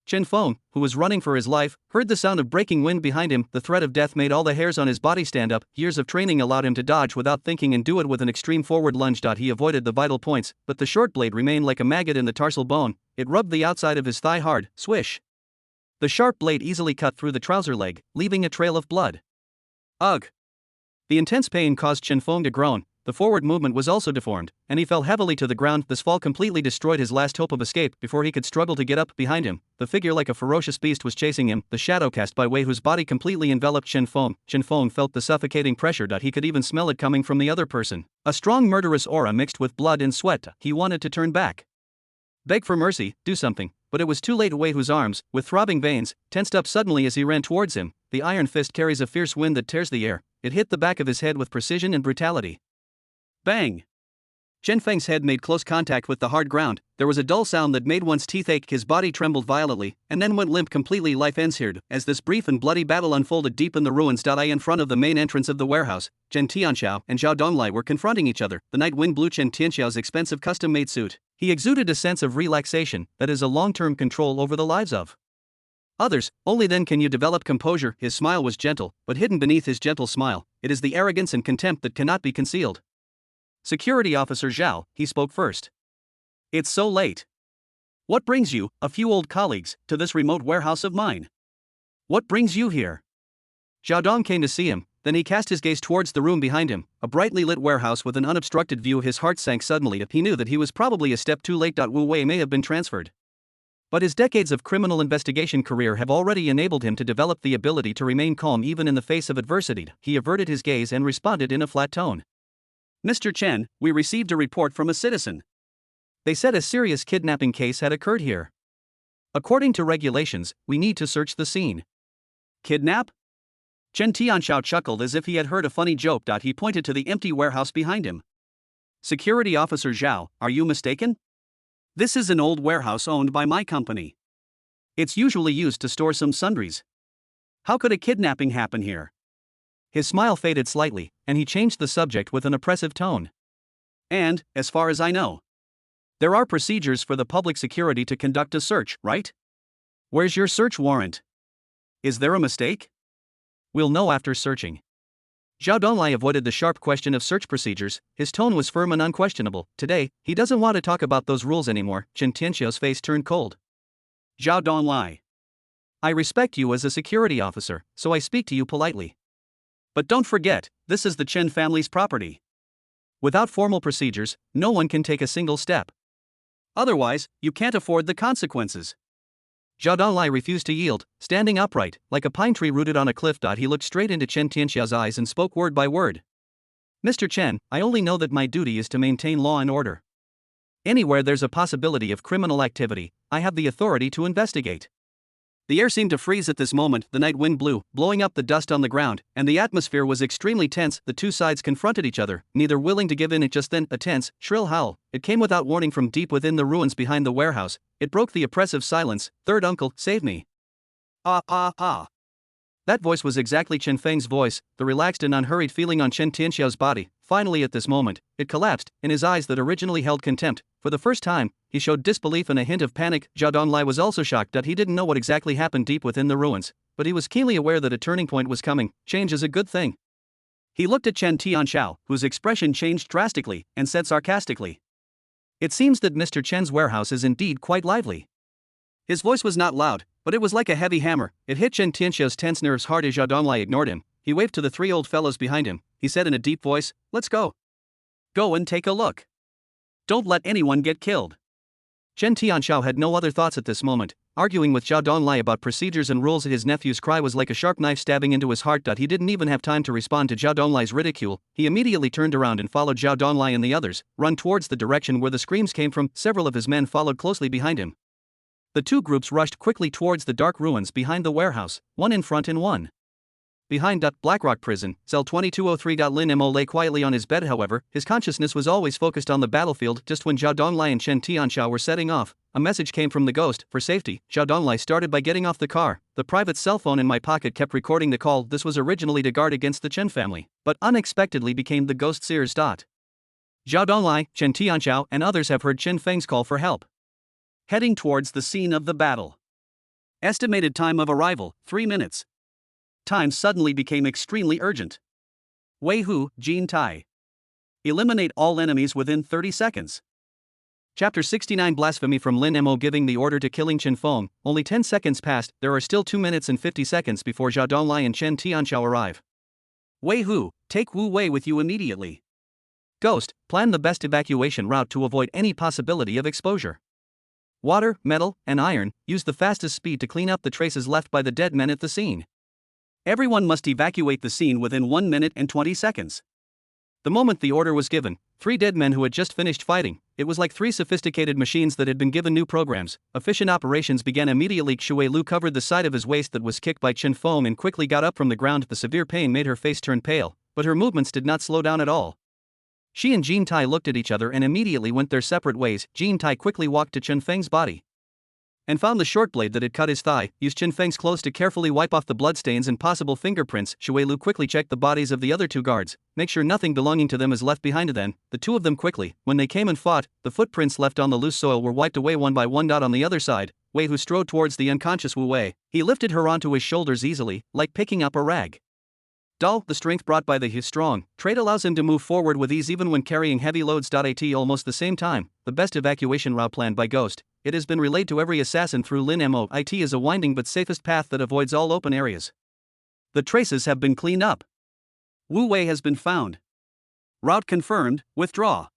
Chen Feng, who was running for his life, heard the sound of breaking wind behind him. The threat of death made all the hairs on his body stand up. Years of training allowed him to dodge without thinking and do it with an extreme forward lunge. He avoided the vital points, but the short blade remained like a maggot in the tarsal bone. It rubbed the outside of his thigh hard. Swish. The sharp blade easily cut through the trouser leg, leaving a trail of blood. Ugh. The intense pain caused Chen Feng to groan. The forward movement was also deformed, and he fell heavily to the ground. This fall completely destroyed his last hope of escape. Before he could struggle to get up, behind him, the figure like a ferocious beast was chasing him. The shadow cast by Wei Hu's body completely enveloped Chen Feng. Chen Feng felt the suffocating pressure. He could even smell it coming from the other person. A strong murderous aura mixed with blood and sweat. He wanted to turn back, beg for mercy, do something, but it was too late. Wei Hu's arms, with throbbing veins, tensed up suddenly as he ran towards him. The iron fist carries a fierce wind that tears the air. It hit the back of his head with precision and brutality. Bang! Chen Feng's head made close contact with the hard ground. There was a dull sound that made one's teeth ache. His body trembled violently, and then went limp completely. Life ends here. As this brief and bloody battle unfolded deep in the ruins. In front of the main entrance of the warehouse, Chen Tianxiao and Zhao Donglai were confronting each other. The night wind blew Chen Tianxiao's expensive custom-made suit. He exuded a sense of relaxation that is a long-term control over the lives of others. Only then can you develop composure. His smile was gentle, but hidden beneath his gentle smile, it is the arrogance and contempt that cannot be concealed. Security Officer Zhao, he spoke first. It's so late. What brings you, a few old colleagues, to this remote warehouse of mine? What brings you here? Zhao Dong came to see him, then he cast his gaze towards the room behind him, a brightly lit warehouse with an unobstructed view. His heart sank suddenly. He knew that he was probably a step too late. Wu Wei may have been transferred, but his decades of criminal investigation career have already enabled him to develop the ability to remain calm even in the face of adversity. He averted his gaze and responded in a flat tone. Mr. Chen, we received a report from a citizen. They said a serious kidnapping case had occurred here. According to regulations, we need to search the scene. Kidnap? Chen Tianxiao chuckled as if he had heard a funny joke. He pointed to the empty warehouse behind him. Security Officer Zhao, are you mistaken? This is an old warehouse owned by my company. It's usually used to store some sundries. How could a kidnapping happen here? His smile faded slightly, and he changed the subject with an oppressive tone. And, as far as I know, there are procedures for the public security to conduct a search, right? Where's your search warrant? Is there a mistake? We'll know after searching. Zhao Donglai avoided the sharp question of search procedures. His tone was firm and unquestionable. Today, he doesn't want to talk about those rules anymore. Chen Tianxiao's face turned cold. Zhao Donglai, I respect you as a security officer, so I speak to you politely. But don't forget, this is the Chen family's property. Without formal procedures, no one can take a single step. Otherwise, you can't afford the consequences. Zhao Donglai refused to yield, standing upright, like a pine tree rooted on a cliff. He looked straight into Chen Tianxiao's eyes and spoke word by word. Mr. Chen, I only know that my duty is to maintain law and order. Anywhere there's a possibility of criminal activity, I have the authority to investigate. The air seemed to freeze at this moment, the night wind blew, blowing up the dust on the ground, and the atmosphere was extremely tense. The two sides confronted each other, neither willing to give in. It just then, a tense, shrill howl. It came without warning from deep within the ruins behind the warehouse. It broke the oppressive silence. "Third uncle, save me." "Ah ah ah." That voice was exactly Chen Feng's voice, the relaxed and unhurried feeling on Chen Tianxiao's body. Finally, at this moment, it collapsed. In his eyes that originally held contempt, for the first time, he showed disbelief and a hint of panic. Zhao Donglai was also shocked that he didn't know what exactly happened deep within the ruins, but he was keenly aware that a turning point was coming. Change is a good thing. He looked at Chen Tianxiao, whose expression changed drastically, and said sarcastically, "It seems that Mr. Chen's warehouse is indeed quite lively." His voice was not loud, but it was like a heavy hammer. It hit Chen Tianxiao's tense nerves hard as Zhao Donglai ignored him. He waved to the three old fellows behind him. He said in a deep voice, "Let's go. Go and take a look. Don't let anyone get killed." Chen Tianxiao had no other thoughts at this moment. Arguing with Zhao Donglai about procedures and rules, his nephew's cry was like a sharp knife stabbing into his heart. He didn't even have time to respond to Zhao Donglai's ridicule. He immediately turned around and followed Zhao Donglai and the others, run towards the direction where the screams came from. Several of his men followed closely behind him. The two groups rushed quickly towards the dark ruins behind the warehouse, one in front and one behind. Blackrock Prison, cell 2203. Lin Mo lay quietly on his bed. However, his consciousness was always focused on the battlefield. Just when Zhao Donglai and Chen Tianxiao were setting off, a message came from the ghost. For safety, Zhao Donglai started by getting off the car. "The private cell phone in my pocket kept recording the call. This was originally to guard against the Chen family, but unexpectedly became the ghost's ears. Zhao Donglai, Chen Tianxiao, and others have heard Chen Feng's call for help. Heading towards the scene of the battle. Estimated time of arrival, 3 minutes. Time suddenly became extremely urgent. Wei Hu, Jin Tai. Eliminate all enemies within 30 seconds. Chapter 69. Blasphemy from Lin Mo giving the order to killing Chen Feng. Only 10 seconds passed. There are still 2 minutes and 50 seconds before Zhao Donglai and Chen Tianxiao arrive. Wei Hu, take Wu Wei with you immediately. Ghost, plan the best evacuation route to avoid any possibility of exposure. Water, metal, and iron, use the fastest speed to clean up the traces left by the dead men at the scene. Everyone must evacuate the scene within 1 minute and 20 seconds. The moment the order was given, 3 dead men who had just finished fighting, it was like 3 sophisticated machines that had been given new programs. Efficient operations began immediately. Xue Lu covered the side of his waist that was kicked by Chen Feng and quickly got up from the ground. The severe pain made her face turn pale, but her movements did not slow down at all. She and Jin Tai looked at each other and immediately went their separate ways. Jin Tai quickly walked to Chen Feng's body and found the short blade that had cut his thigh, used Chen Feng's clothes to carefully wipe off the bloodstains and possible fingerprints. Xue Lu quickly checked the bodies of the other 2 guards, make sure nothing belonging to them is left behind. Then, the 2 of them quickly, when they came and fought, the footprints left on the loose soil were wiped away one by one. On the other side, Wei Hu strode towards the unconscious Wu Wei. He lifted her onto his shoulders easily, like picking up a rag. The strength brought by the his strong trait allows him to move forward with ease even when carrying heavy loads. At almost the same time, the best evacuation route planned by Ghost. It has been relayed to every assassin through Lin Mo. It is a winding but safest path that avoids all open areas. The traces have been cleaned up. Wu Wei has been found. Route confirmed, withdraw.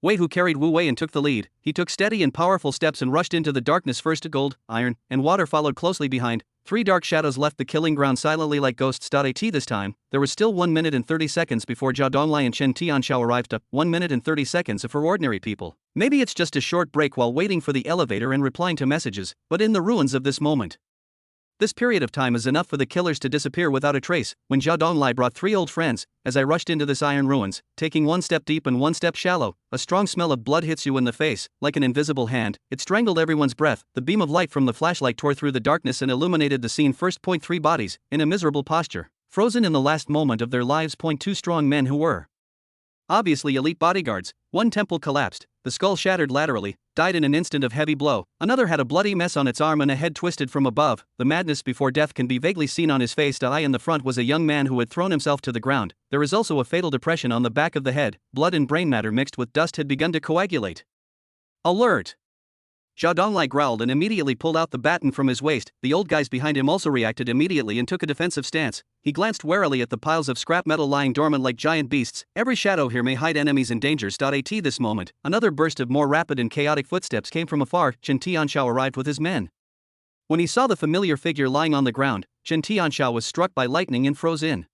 Wei Hu carried Wu Wei and took the lead. He took steady and powerful steps and rushed into the darkness. First gold, iron, and water followed closely behind. 3 dark shadows left the killing ground silently like ghosts. At this time, there was still 1 minute and 30 seconds before Zhao Donglai and Chen Tianxiao arrived. 1 minute and 30 seconds for ordinary people. Maybe it's just a short break while waiting for the elevator and replying to messages, but in the ruins of this moment, this period of time is enough for the killers to disappear without a trace. When Zhao Donglai brought 3 old friends, as I rushed into this iron ruins, taking 1 step deep and 1 step shallow, a strong smell of blood hits you in the face, like an invisible hand. It strangled everyone's breath. The beam of light from the flashlight tore through the darkness and illuminated the scene. First, 3 bodies, in a miserable posture, frozen in the last moment of their lives. 2 strong men who were obviously elite bodyguards. 1 temple collapsed, the skull shattered laterally, died in an instant of heavy blow. Another had a bloody mess on its arm and a head twisted from above. The madness before death can be vaguely seen on his face. The eye in the front was a young man who had thrown himself to the ground. There is also a fatal depression on the back of the head. Blood and brain matter mixed with dust had begun to coagulate. Alert! Zhao Donglai growled and immediately pulled out the baton from his waist. The old guys behind him also reacted immediately and took a defensive stance. He glanced warily at the piles of scrap metal lying dormant like giant beasts. Every shadow here may hide enemies and dangers. At this moment, another burst of more rapid and chaotic footsteps came from afar. Chen Tianxiao arrived with his men. When he saw the familiar figure lying on the ground, Chen Tianxiao was struck by lightning and froze in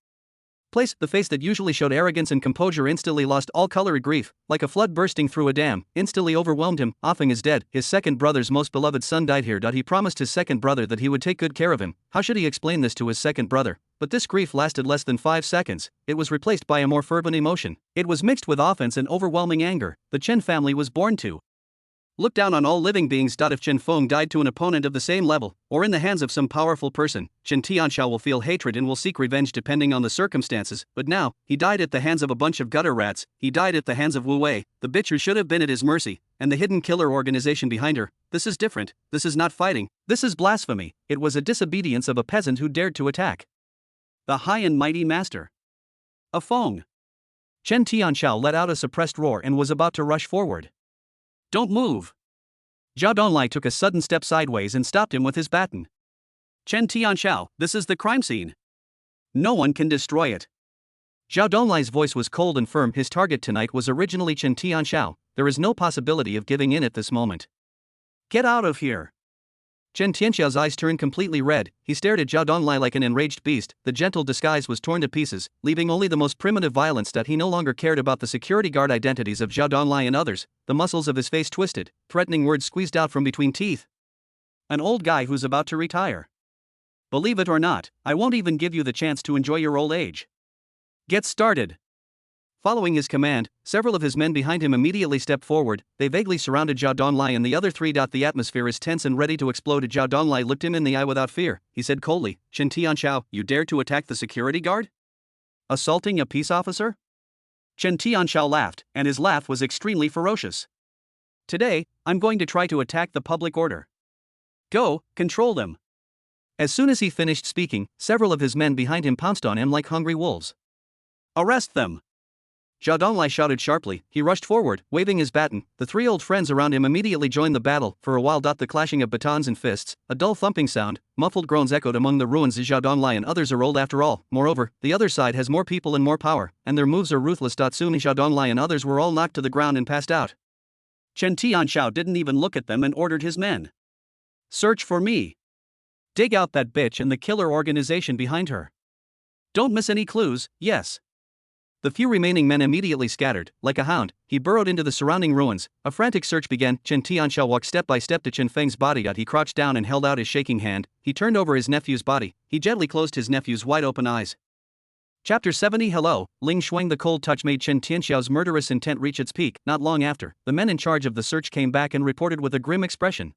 place. The face that usually showed arrogance and composure instantly lost all color. Grief, like a flood bursting through a dam, instantly overwhelmed him. Offing is dead. His second brother's most beloved son died here. He promised his second brother that he would take good care of him. How should he explain this to his second brother? But this grief lasted less than 5 seconds. It was replaced by a more fervent emotion. It was mixed with offense and overwhelming anger. The Chen family was born to look down on all living beings. If Chen Feng died to an opponent of the same level, or in the hands of some powerful person, Chen Tianxiao will feel hatred and will seek revenge depending on the circumstances. But now, he died at the hands of a bunch of gutter rats. He died at the hands of Wu Wei, the bitch who should have been at his mercy, and the hidden killer organization behind her. This is different. This is not fighting. This is blasphemy. It was a disobedience of a peasant who dared to attack the high and mighty master. A Feng. Chen Tianxiao let out a suppressed roar and was about to rush forward. Don't move. Zhao Donlai took a sudden step sideways and stopped him with his baton. Chen Tianxiao, this is the crime scene. No one can destroy it. Zhao Donlai's voice was cold and firm. His target tonight was originally Chen Tianxiao. There is no possibility of giving in at this moment. Get out of here. Chen Tianxiao's eyes turned completely red. He stared at Zhao Donlai like an enraged beast. The gentle disguise was torn to pieces, leaving only the most primitive violence. He no longer cared about the security guard identities of Zhao Donlai and others. The muscles of his face twisted, threatening words squeezed out from between teeth. An old guy who's about to retire. Believe it or not, I won't even give you the chance to enjoy your old age. Get started. Following his command, several of his men behind him immediately stepped forward. They vaguely surrounded Zhao Donlai and the other three. The atmosphere is tense and ready to explode. Zhao Donlai looked him in the eye without fear. He said coldly, Chen Tianxiao, you dare to attack the security guard? Assaulting a peace officer? Chen Tianxiao laughed, and his laugh was extremely ferocious. Today, I'm going to try to attack the public order. Go, control them. As soon as he finished speaking, several of his men behind him pounced on him like hungry wolves. Arrest them! Zhao Donlai shouted sharply. He rushed forward, waving his baton. The three old friends around him immediately joined the battle. For a while, the clashing of batons and fists, a dull thumping sound, muffled groans echoed among the ruins. Zhao Donlai and others are old after all. Moreover, the other side has more people and more power, and their moves are ruthless. Soon Zhao Donlai and others were all knocked to the ground and passed out. Chen Tianxiao didn't even look at them and ordered his men. Search for me. Dig out that bitch and the killer organization behind her. Don't miss any clues. Yes. The few remaining men immediately scattered. Like a hound, he burrowed into the surrounding ruins. A frantic search began. Chen Tianxiao walked step by step to Chen Feng's body. He crouched down and held out his shaking hand. He turned over his nephew's body. He gently closed his nephew's wide-open eyes. Chapter 70. Hello, Ling Shuang. The cold touch made Chen Tianxiao's murderous intent reach its peak. Not long after, the men in charge of the search came back and reported with a grim expression.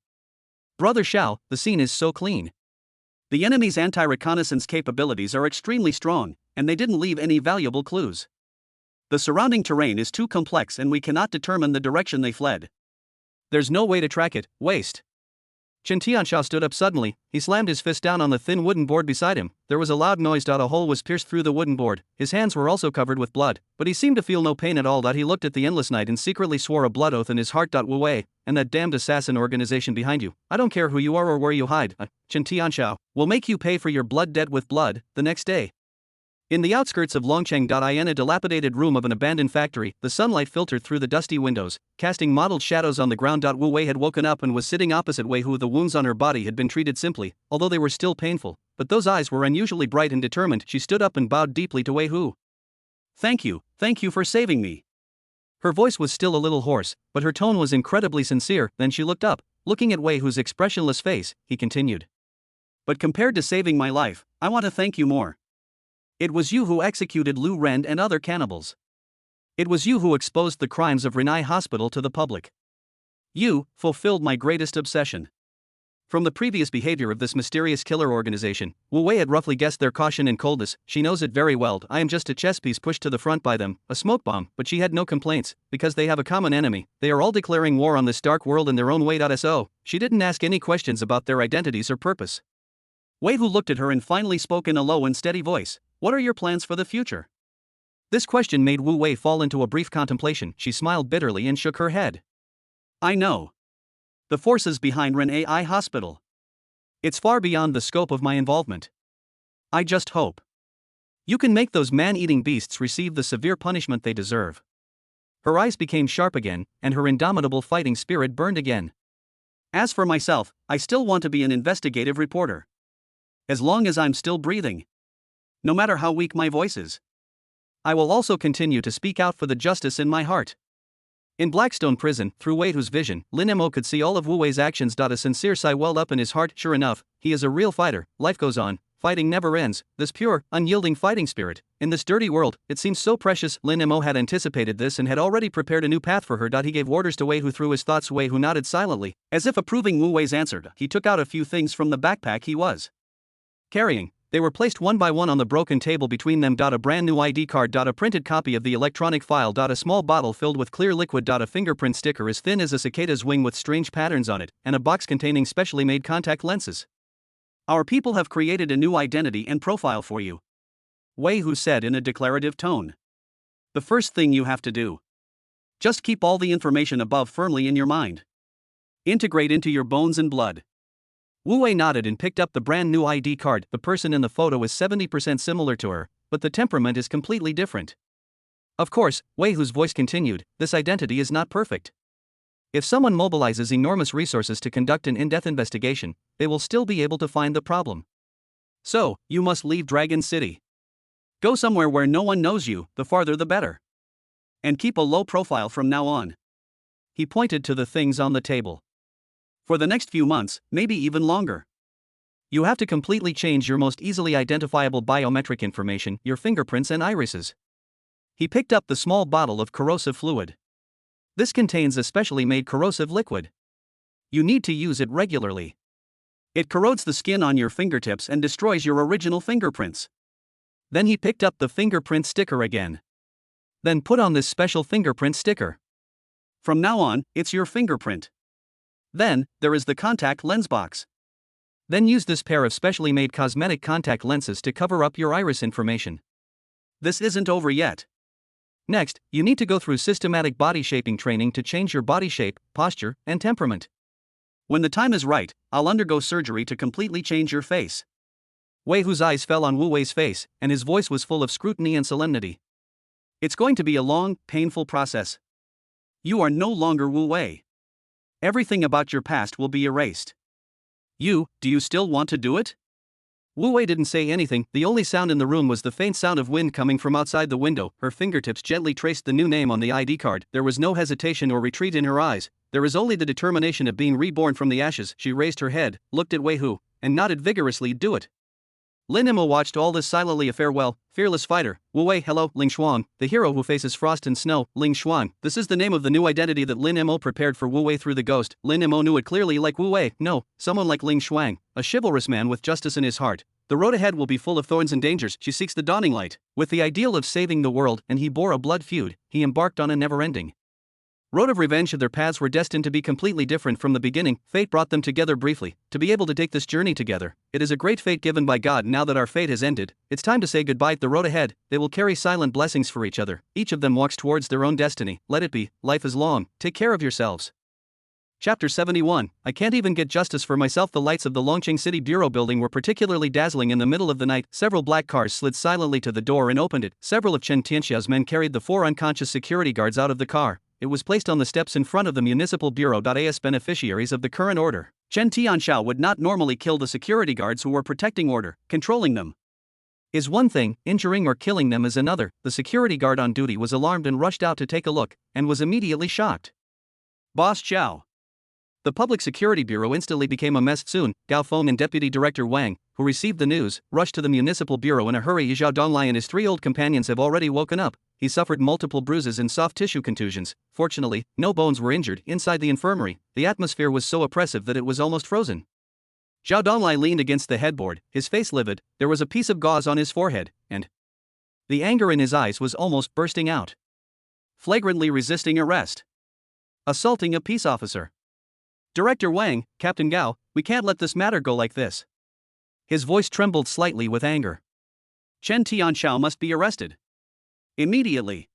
Brother Xiao, the scene is so clean. The enemy's anti-reconnaissance capabilities are extremely strong, and they didn't leave any valuable clues. The surrounding terrain is too complex and we cannot determine the direction they fled. There's no way to track it. Waste. Chen Tianxiao stood up suddenly. He slammed his fist down on the thin wooden board beside him. There was a loud noise. A hole was pierced through the wooden board. His hands were also covered with blood, but he seemed to feel no pain at all. He looked at the endless night and secretly swore a blood oath in his heart. Wu Wei, and that damned assassin organization behind you. I don't care who you are or where you hide. Chen Tianxiao will make you pay for your blood debt with blood. The next day, in the outskirts of Longcheng, in a dilapidated room of an abandoned factory, the sunlight filtered through the dusty windows, casting mottled shadows on the ground. Wu Wei had woken up and was sitting opposite Wei Hu. The wounds on her body had been treated simply, although they were still painful, but those eyes were unusually bright and determined. She stood up and bowed deeply to Wei Hu. Thank you for saving me. Her voice was still a little hoarse, but her tone was incredibly sincere. Then she looked up, looking at Wei Hu's expressionless face. He continued. But compared to saving my life, I want to thank you more. It was you who executed Lu Ren and other cannibals. It was you who exposed the crimes of Renai Hospital to the public. You fulfilled my greatest obsession. From the previous behavior of this mysterious killer organization, Wu Wei had roughly guessed their caution and coldness. She knows it very well. I am just a chess piece pushed to the front by them, a smoke bomb, but she had no complaints, because they have a common enemy. They are all declaring war on this dark world in their own way. So, she didn't ask any questions about their identities or purpose. Wei Hu looked at her and finally spoke in a low and steady voice. What are your plans for the future? This question made Wu Wei fall into a brief contemplation. She smiled bitterly and shook her head. I know. The forces behind Ren AI Hospital. It's far beyond the scope of my involvement. I just hope you can make those man-eating beasts receive the severe punishment they deserve. Her eyes became sharp again, and her indomitable fighting spirit burned again. As for myself, I still want to be an investigative reporter. As long as I'm still breathing. No matter how weak my voice is. I will also continue to speak out for the justice in my heart. In Blackstone Prison, through Wei Hu's vision, Lin Mo could see all of Wu Wei's actions. A sincere sigh welled up in his heart. Sure enough, he is a real fighter. Life goes on. Fighting never ends. This pure, unyielding fighting spirit. In this dirty world, it seems so precious. Lin Mo had anticipated this and had already prepared a new path for her. He gave orders to Wei Hu through his thoughts. Wei Hu nodded silently, as if approving Wu Wei's answer. He took out a few things from the backpack he was carrying. They were placed one by one on the broken table between them. A brand new ID card. A printed copy of the electronic file. A small bottle filled with clear liquid. A fingerprint sticker as thin as a cicada's wing with strange patterns on it, and a box containing specially made contact lenses. Our people have created a new identity and profile for you, Wei Hu said in a declarative tone. The first thing you have to do. Just keep all the information above firmly in your mind. Integrate into your bones and blood. Wu Wei nodded and picked up the brand new ID card. The person in the photo is 70% similar to her, but the temperament is completely different. Of course, Wei Hu's voice continued, this identity is not perfect. If someone mobilizes enormous resources to conduct an in-depth investigation, they will still be able to find the problem. So, you must leave Dragon City. Go somewhere where no one knows you, the farther the better. And keep a low profile from now on. He pointed to the things on the table. For the next few months, maybe even longer. You have to completely change your most easily identifiable biometric information, your fingerprints and irises. He picked up the small bottle of corrosive fluid. This contains a specially made corrosive liquid. You need to use it regularly. It corrodes the skin on your fingertips and destroys your original fingerprints. Then he picked up the fingerprint sticker again. Then put on this special fingerprint sticker. From now on, it's your fingerprint. Then, there is the contact lens box. Then use this pair of specially made cosmetic contact lenses to cover up your iris information. This isn't over yet. Next, you need to go through systematic body shaping training to change your body shape, posture, and temperament. When the time is right, I'll undergo surgery to completely change your face. Wei Hu's eyes fell on Wu Wei's face, and his voice was full of scrutiny and solemnity. It's going to be a long, painful process. You are no longer Wu Wei. Everything about your past will be erased. Do you still want to do it? Wu Wei didn't say anything. The only sound in the room was the faint sound of wind coming from outside the window. Her fingertips gently traced the new name on the ID card. There was no hesitation or retreat in her eyes. There was only the determination of being reborn from the ashes. She raised her head, looked at Wei Hu, and nodded vigorously. Do it. Lin Mo watched all this silently. A farewell, fearless fighter. Wu Wei, hello, Ling Xuan, the hero who faces frost and snow. Ling Xuan, this is the name of the new identity that Lin Mo prepared for Wu Wei through the ghost. Lin Mo knew it clearly. Like Wu Wei, no, someone like Ling Xuan, a chivalrous man with justice in his heart. The road ahead will be full of thorns and dangers. She seeks the dawning light. With the ideal of saving the world, and he bore a blood feud, he embarked on a never-ending road of revenge. Their paths were destined to be completely different from the beginning. Fate brought them together briefly, to be able to take this journey together. It is a great fate given by God. Now that our fate has ended, it's time to say goodbye. The road ahead, they will carry silent blessings for each other. Each of them walks towards their own destiny. Let it be. Life is long. Take care of yourselves. Chapter 71. I can't even get justice for myself. The lights of the Longqing City Bureau building were particularly dazzling in the middle of the night. Several black cars slid silently to the door and opened it. Several of Chen Tianxiao's men carried the 4 unconscious security guards out of the car. It was placed on the steps in front of the Municipal Bureau. As beneficiaries of the current order, Chen Tianxiao would not normally kill the security guards who were protecting order. Controlling them is one thing, injuring or killing them is another. The security guard on duty was alarmed and rushed out to take a look, and was immediately shocked. Boss Zhao. The Public Security Bureau instantly became a mess. Soon, Gao Feng and Deputy Director Wang, who received the news, rushed to the Municipal Bureau in a hurry. Zhao Donglai and his 3 old companions have already woken up. He suffered multiple bruises and soft tissue contusions. Fortunately, no bones were injured. Inside the infirmary, the atmosphere was so oppressive that it was almost frozen. Zhao Donglai leaned against the headboard, his face livid. There was a piece of gauze on his forehead, and the anger in his eyes was almost bursting out. Flagrantly resisting arrest. Assaulting a peace officer. Director Wang, Captain Gao, we can't let this matter go like this. His voice trembled slightly with anger. Chen Tianxiao must be arrested. Immediately.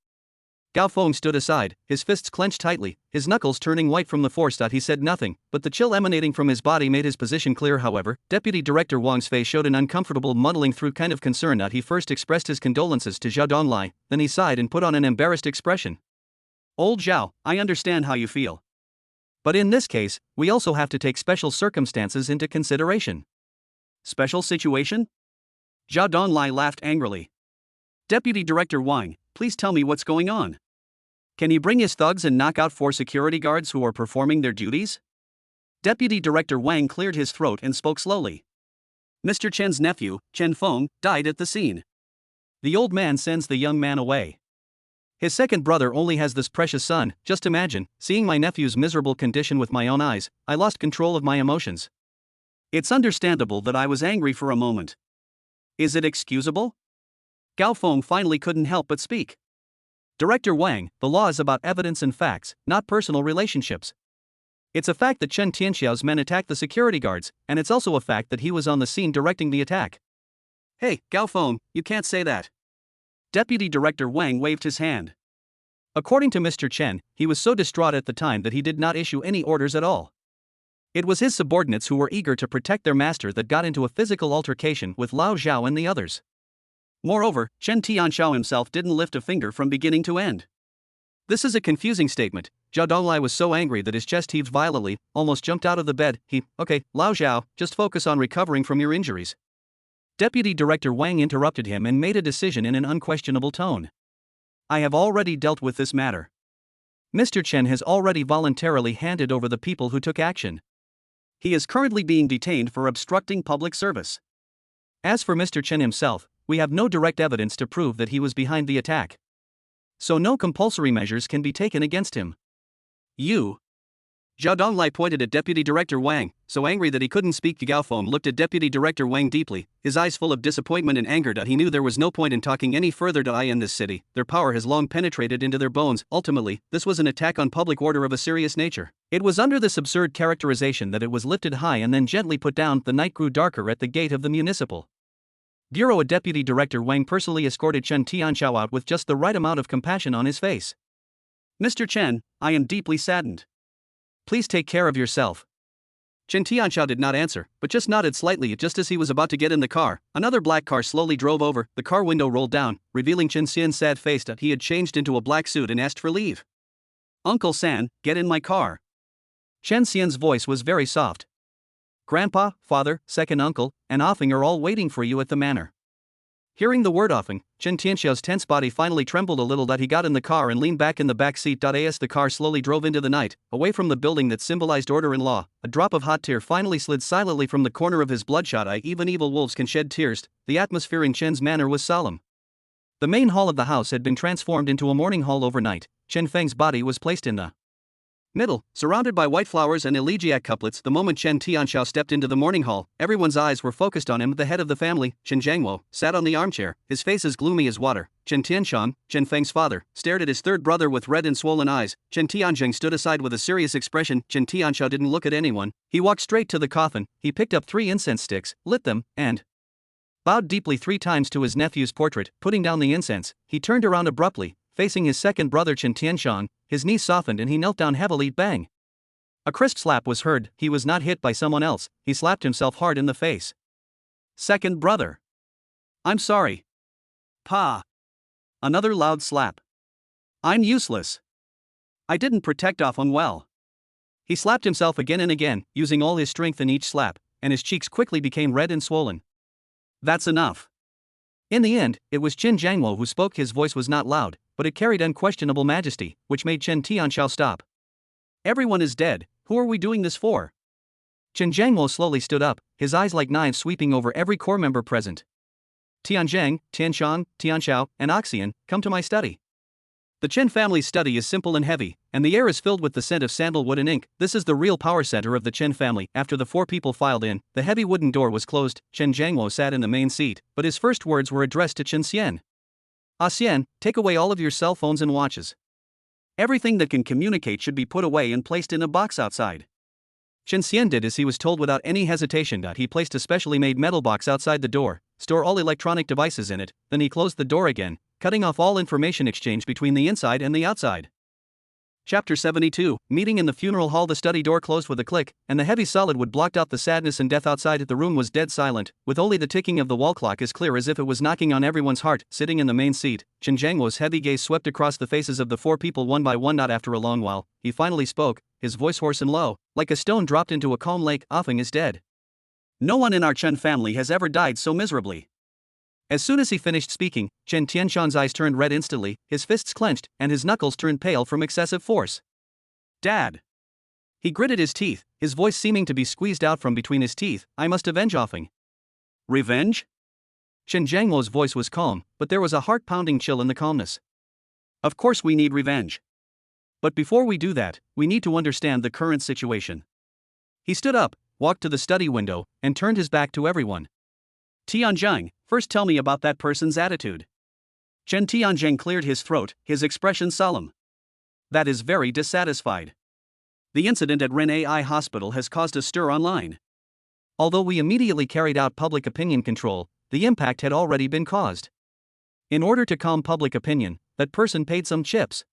Gao Feng stood aside, his fists clenched tightly, his knuckles turning white from the force. He said nothing, but the chill emanating from his body made his position clear. However, Deputy Director Wang's face showed an uncomfortable muddling through kind of concern. He first expressed his condolences to Zhao Donglai, then he sighed and put on an embarrassed expression. Old Zhao, I understand how you feel. But in this case, we also have to take special circumstances into consideration. Special situation? Zhao Donglai laughed angrily. Deputy Director Wang, please tell me what's going on. Can he bring his thugs and knock out 4 security guards who are performing their duties? Deputy Director Wang cleared his throat and spoke slowly. Mr. Chen's nephew, Chen Feng, died at the scene. The old man sends the young man away. His second brother only has this precious son. Just imagine, seeing my nephew's miserable condition with my own eyes, I lost control of my emotions. It's understandable that I was angry for a moment. Is it excusable? Gao Feng finally couldn't help but speak. Director Wang, the law is about evidence and facts, not personal relationships. It's a fact that Chen Tianxiao's men attacked the security guards, and it's also a fact that he was on the scene directing the attack. Hey, Gao Feng, you can't say that. Deputy Director Wang waved his hand. According to Mr. Chen, he was so distraught at the time that he did not issue any orders at all. It was his subordinates who were eager to protect their master that got into a physical altercation with Lao Zhao and the others. Moreover, Chen Tianxiao himself didn't lift a finger from beginning to end. This is a confusing statement. Zhao Donglai was so angry that his chest heaved violently, almost jumped out of the bed. Okay, Lao Zhao, just focus on recovering from your injuries. Deputy Director Wang interrupted him and made a decision in an unquestionable tone. I have already dealt with this matter. Mr. Chen has already voluntarily handed over the people who took action. He is currently being detained for obstructing public service. As for Mr. Chen himself, we have no direct evidence to prove that he was behind the attack. So no compulsory measures can be taken against him. You. Zhao Donglai pointed at Deputy Director Wang, so angry that he couldn't speak. Gao Feng looked at Deputy Director Wang deeply, his eyes full of disappointment and anger. He knew there was no point in talking any further. In this city, their power has long penetrated into their bones. Ultimately, this was an attack on public order of a serious nature. It was under this absurd characterization that it was lifted high and then gently put down. The night grew darker at the gate of the municipal bureau. A Deputy Director Wang personally escorted Chen Tianxiao out with just the right amount of compassion on his face. Mr. Chen, I am deeply saddened. Please take care of yourself. Chen Tianxiao did not answer, but just nodded slightly. Just as he was about to get in the car, another black car slowly drove over. The car window rolled down, revealing Chen Xian's sad face. He had changed into a black suit and asked for leave. Uncle San, get in my car. Chen Xian's voice was very soft. Grandpa, father, second uncle, and Offing are all waiting for you at the manor. Hearing the word Offing, Chen Tianxiao's tense body finally trembled a little. He got in the car and leaned back in the back seat. As the car slowly drove into the night, away from the building that symbolized order and law, a drop of hot tear finally slid silently from the corner of his bloodshot eye. Even evil wolves can shed tears. The atmosphere in Chen's manor was solemn. The main hall of the house had been transformed into a mourning hall overnight. Chen Feng's body was placed in the middle, surrounded by white flowers and elegiac couplets. The moment Chen Tianxiao stepped into the mourning hall, everyone's eyes were focused on him. The head of the family, Chen Zhangwo, sat on the armchair, his face as gloomy as water. Chen Tianxiang, Chen Feng's father, stared at his third brother with red and swollen eyes. Chen Tianzheng stood aside with a serious expression. Chen Tianxiao didn't look at anyone. He walked straight to the coffin. He picked up 3 incense sticks, lit them, and bowed deeply 3 times to his nephew's portrait. Putting down the incense, he turned around abruptly, facing his second brother Chen Tianxiang. His knees softened and he knelt down heavily. Bang! A crisp slap was heard. He was not hit by someone else, he slapped himself hard in the face. Second brother. I'm sorry. Pa. Another loud slap. I'm useless. I didn't protect Offeng well. He slapped himself again and again, using all his strength in each slap, and his cheeks quickly became red and swollen. That's enough. In the end, it was Chen Zhangwo who spoke. His voice was not loud, but it carried unquestionable majesty, which made Chen Tianxiao stop. Everyone is dead, who are we doing this for? Chen Zhangwo slowly stood up, his eyes like knives sweeping over every corps member present. Tianzheng, Tianxiang, Tianxiao, and Oxian, come to my study. The Chen family's study is simple and heavy, and the air is filled with the scent of sandalwood and ink. This is the real power center of the Chen family. After the 4 people filed in, the heavy wooden door was closed. Chen Zhangwo sat in the main seat, but his first words were addressed to Chen Xian. Xian, take away all of your cell phones and watches. Everything that can communicate should be put away and placed in a box outside. Chen Xian did as he was told without any hesitation. He placed a specially made metal box outside the door, store all electronic devices in it, then he closed the door again, cutting off all information exchange between the inside and the outside. Chapter 72, Meeting in the funeral hall. The study door closed with a click, and the heavy solid wood blocked out the sadness and death outside. The room was dead silent, with only the ticking of the wall clock as clear as if it was knocking on everyone's heart. Sitting in the main seat, Chen Zhangwo's heavy gaze swept across the faces of the 4 people one by one. Not after a long while, he finally spoke, his voice hoarse and low, like a stone dropped into a calm lake. Offeng is dead. No one in our Chen family has ever died so miserably. As soon as he finished speaking, Chen Tianshan's eyes turned red instantly, his fists clenched, and his knuckles turned pale from excessive force. Dad! He gritted his teeth, his voice seeming to be squeezed out from between his teeth. I must avenge Offing. Revenge? Chen Jiangmo's voice was calm, but there was a heart-pounding chill in the calmness. Of course we need revenge. But before we do that, we need to understand the current situation. He stood up, walked to the study window, and turned his back to everyone. Tianzheng, first tell me about that person's attitude. Chen Tianzheng cleared his throat, his expression solemn. That is very dissatisfied. The incident at Ren AI Hospital has caused a stir online. Although we immediately carried out public opinion control, the impact had already been caused. In order to calm public opinion, that person paid some chips.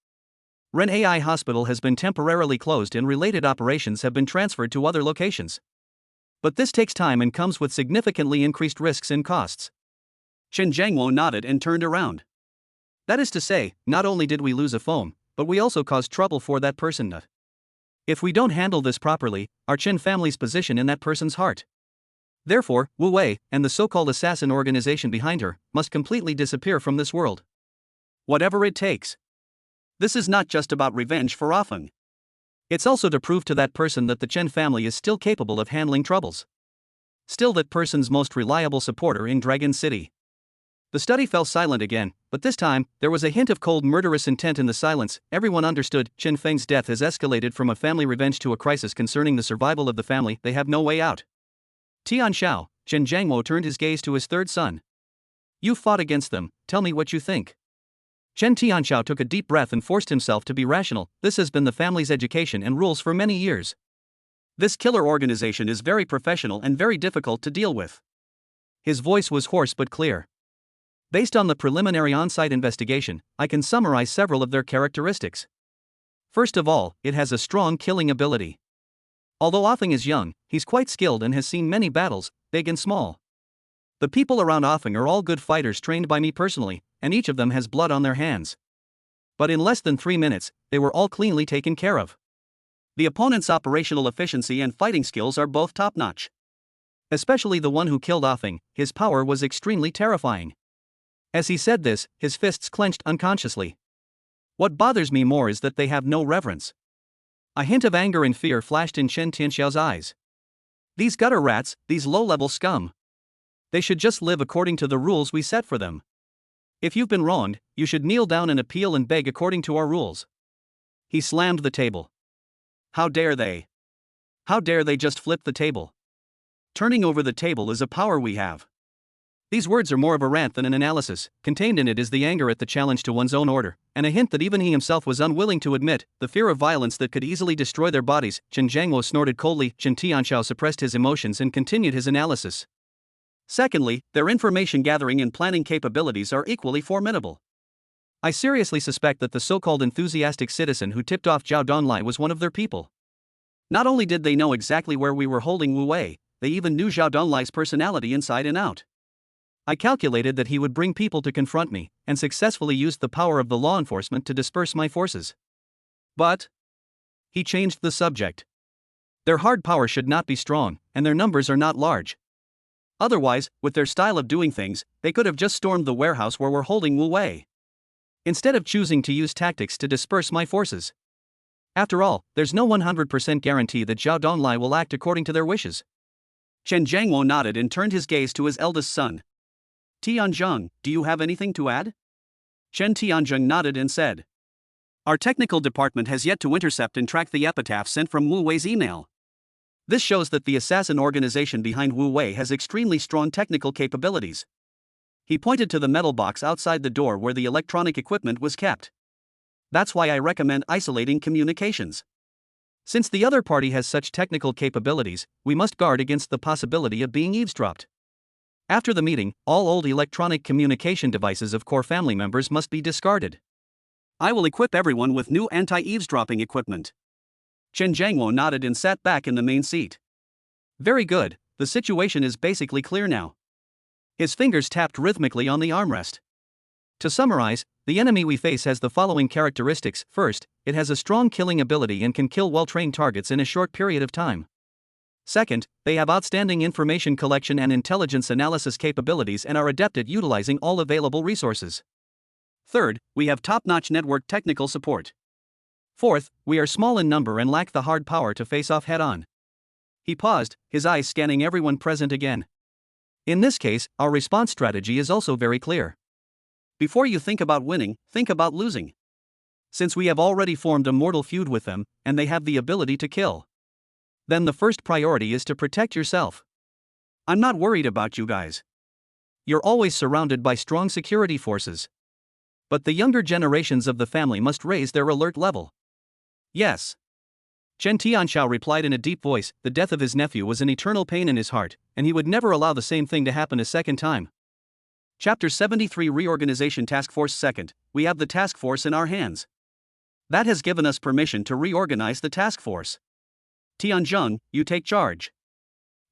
Ren AI Hospital has been temporarily closed and related operations have been transferred to other locations. But this takes time and comes with significantly increased risks and costs. Chen Jiangmo nodded and turned around. That is to say, not only did we lose a foam, but we also caused trouble for that person. If we don't handle this properly, our Chen family's position in that person's heart. Therefore, Wu Wei, and the so-called assassin organization behind her, must completely disappear from this world. Whatever it takes. This is not just about revenge for Offing. It's also to prove to that person that the Chen family is still capable of handling troubles. Still that person's most reliable supporter in Dragon City. The study fell silent again, but this time, there was a hint of cold murderous intent in the silence. Everyone understood Chen Feng's death has escalated from a family revenge to a crisis concerning the survival of the family. They have no way out. Tian Xiao, Chen Jiangmo turned his gaze to his third son. You fought against them, tell me what you think. Chen Tianxiao took a deep breath and forced himself to be rational. This has been the family's education and rules for many years. This killer organization is very professional and very difficult to deal with. His voice was hoarse but clear. Based on the preliminary on-site investigation, I can summarize several of their characteristics. First of all, it has a strong killing ability. Although Offing is young, he's quite skilled and has seen many battles, big and small. The people around Offing are all good fighters trained by me personally, and each of them has blood on their hands. But in less than 3 minutes, they were all cleanly taken care of. The opponent's operational efficiency and fighting skills are both top-notch. Especially the one who killed Offing, his power was extremely terrifying. As he said this, his fists clenched unconsciously. What bothers me more is that they have no reverence. A hint of anger and fear flashed in Chen Tianxiao's eyes. These gutter rats, these low-level scum. They should just live according to the rules we set for them. If you've been wronged, you should kneel down and appeal and beg according to our rules. He slammed the table. How dare they? How dare they just flip the table? Turning over the table is a power we have. These words are more of a rant than an analysis. Contained in it is the anger at the challenge to one's own order, and a hint that even he himself was unwilling to admit, the fear of violence that could easily destroy their bodies. Chen Jiangmo snorted coldly. Chen Tianxiao suppressed his emotions and continued his analysis. Secondly, their information gathering and planning capabilities are equally formidable. I seriously suspect that the so-called enthusiastic citizen who tipped off Zhao Donlai was one of their people. Not only did they know exactly where we were holding Wu Wei, they even knew Zhao Donlai's personality inside and out. I calculated that he would bring people to confront me, and successfully used the power of the law enforcement to disperse my forces. But he changed the subject. Their hard power should not be strong, and their numbers are not large. Otherwise, with their style of doing things, they could have just stormed the warehouse where we're holding Wu Wei. Instead of choosing to use tactics to disperse my forces. After all, there's no 100% guarantee that Zhao Donlai will act according to their wishes. Chen Jiangmo nodded and turned his gaze to his eldest son. Tianzheng, do you have anything to add? Chen Tianzheng nodded and said. Our technical department has yet to intercept and track the epitaph sent from Wu Wei's email. This shows that the assassin organization behind Wu Wei has extremely strong technical capabilities. He pointed to the metal box outside the door where the electronic equipment was kept. That's why I recommend isolating communications. Since the other party has such technical capabilities, we must guard against the possibility of being eavesdropped. After the meeting, all old electronic communication devices of core family members must be discarded. I will equip everyone with new anti-eavesdropping equipment. Chen Jiangmo nodded and sat back in the main seat. Very good, the situation is basically clear now. His fingers tapped rhythmically on the armrest. To summarize, the enemy we face has the following characteristics. First, it has a strong killing ability and can kill well-trained targets in a short period of time. Second, they have outstanding information collection and intelligence analysis capabilities and are adept at utilizing all available resources. Third, we have top-notch network technical support. Fourth, we are small in number and lack the hard power to face off head-on. He paused, his eyes scanning everyone present again. In this case, our response strategy is also very clear. Before you think about winning, think about losing. Since we have already formed a mortal feud with them, and they have the ability to kill, then the first priority is to protect yourself. I'm not worried about you guys. You're always surrounded by strong security forces. But the younger generations of the family must raise their alert level. Yes. Chen Tianxiao replied in a deep voice. The death of his nephew was an eternal pain in his heart, and he would never allow the same thing to happen a second time. Chapter 73 Reorganization Task Force. Second, we have the task force in our hands. That has given us permission to reorganize the task force. Tianzheng, you take charge.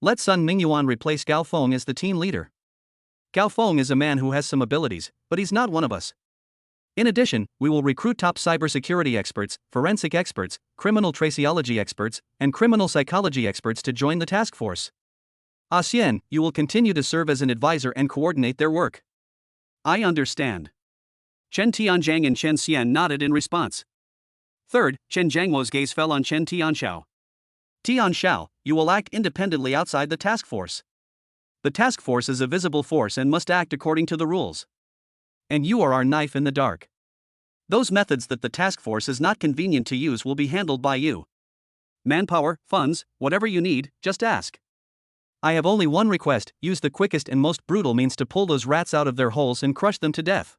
Let Sun Mingyuan replace Gao Feng as the team leader. Gao Feng is a man who has some abilities, but he's not one of us. In addition, we will recruit top cybersecurity experts, forensic experts, criminal traceology experts, and criminal psychology experts to join the task force. Xian, you will continue to serve as an advisor and coordinate their work. I understand. Chen Tianzhang and Chen Xian nodded in response. Third, Chen Jiangwo's gaze fell on Chen Tianxiao. Tianxiao, you will act independently outside the task force. The task force is a visible force and must act according to the rules. And you are our knife in the dark. Those methods that the task force is not convenient to use will be handled by you. Manpower, funds, whatever you need, just ask. I have only one request: use the quickest and most brutal means to pull those rats out of their holes and crush them to death.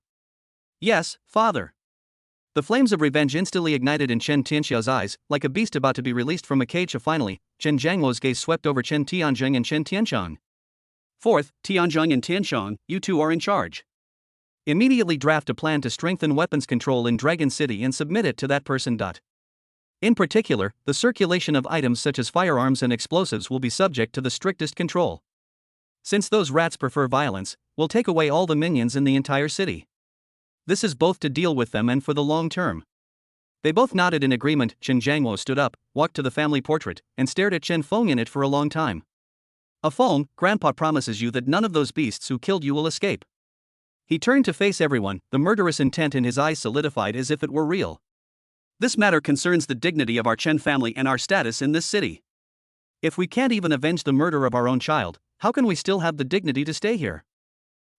Yes, father. The flames of revenge instantly ignited in Chen Tianxiao's eyes, like a beast about to be released from a cage. Finally, Chen Jiangwo's gaze swept over Chen Tianzheng and Chen Tianxiang. Fourth, Tianzheng and Tianxiang, you two are in charge. Immediately draft a plan to strengthen weapons control in Dragon City and submit it to that person. In particular, the circulation of items such as firearms and explosives will be subject to the strictest control. Since those rats prefer violence, we'll take away all the minions in the entire city. This is both to deal with them and for the long term. They both nodded in agreement. Chen Jiangwo stood up, walked to the family portrait, and stared at Chen Feng in it for a long time. Feng, Grandpa promises you that none of those beasts who killed you will escape. He turned to face everyone, the murderous intent in his eyes solidified as if it were real. This matter concerns the dignity of our Chen family and our status in this city. If we can't even avenge the murder of our own child, how can we still have the dignity to stay here?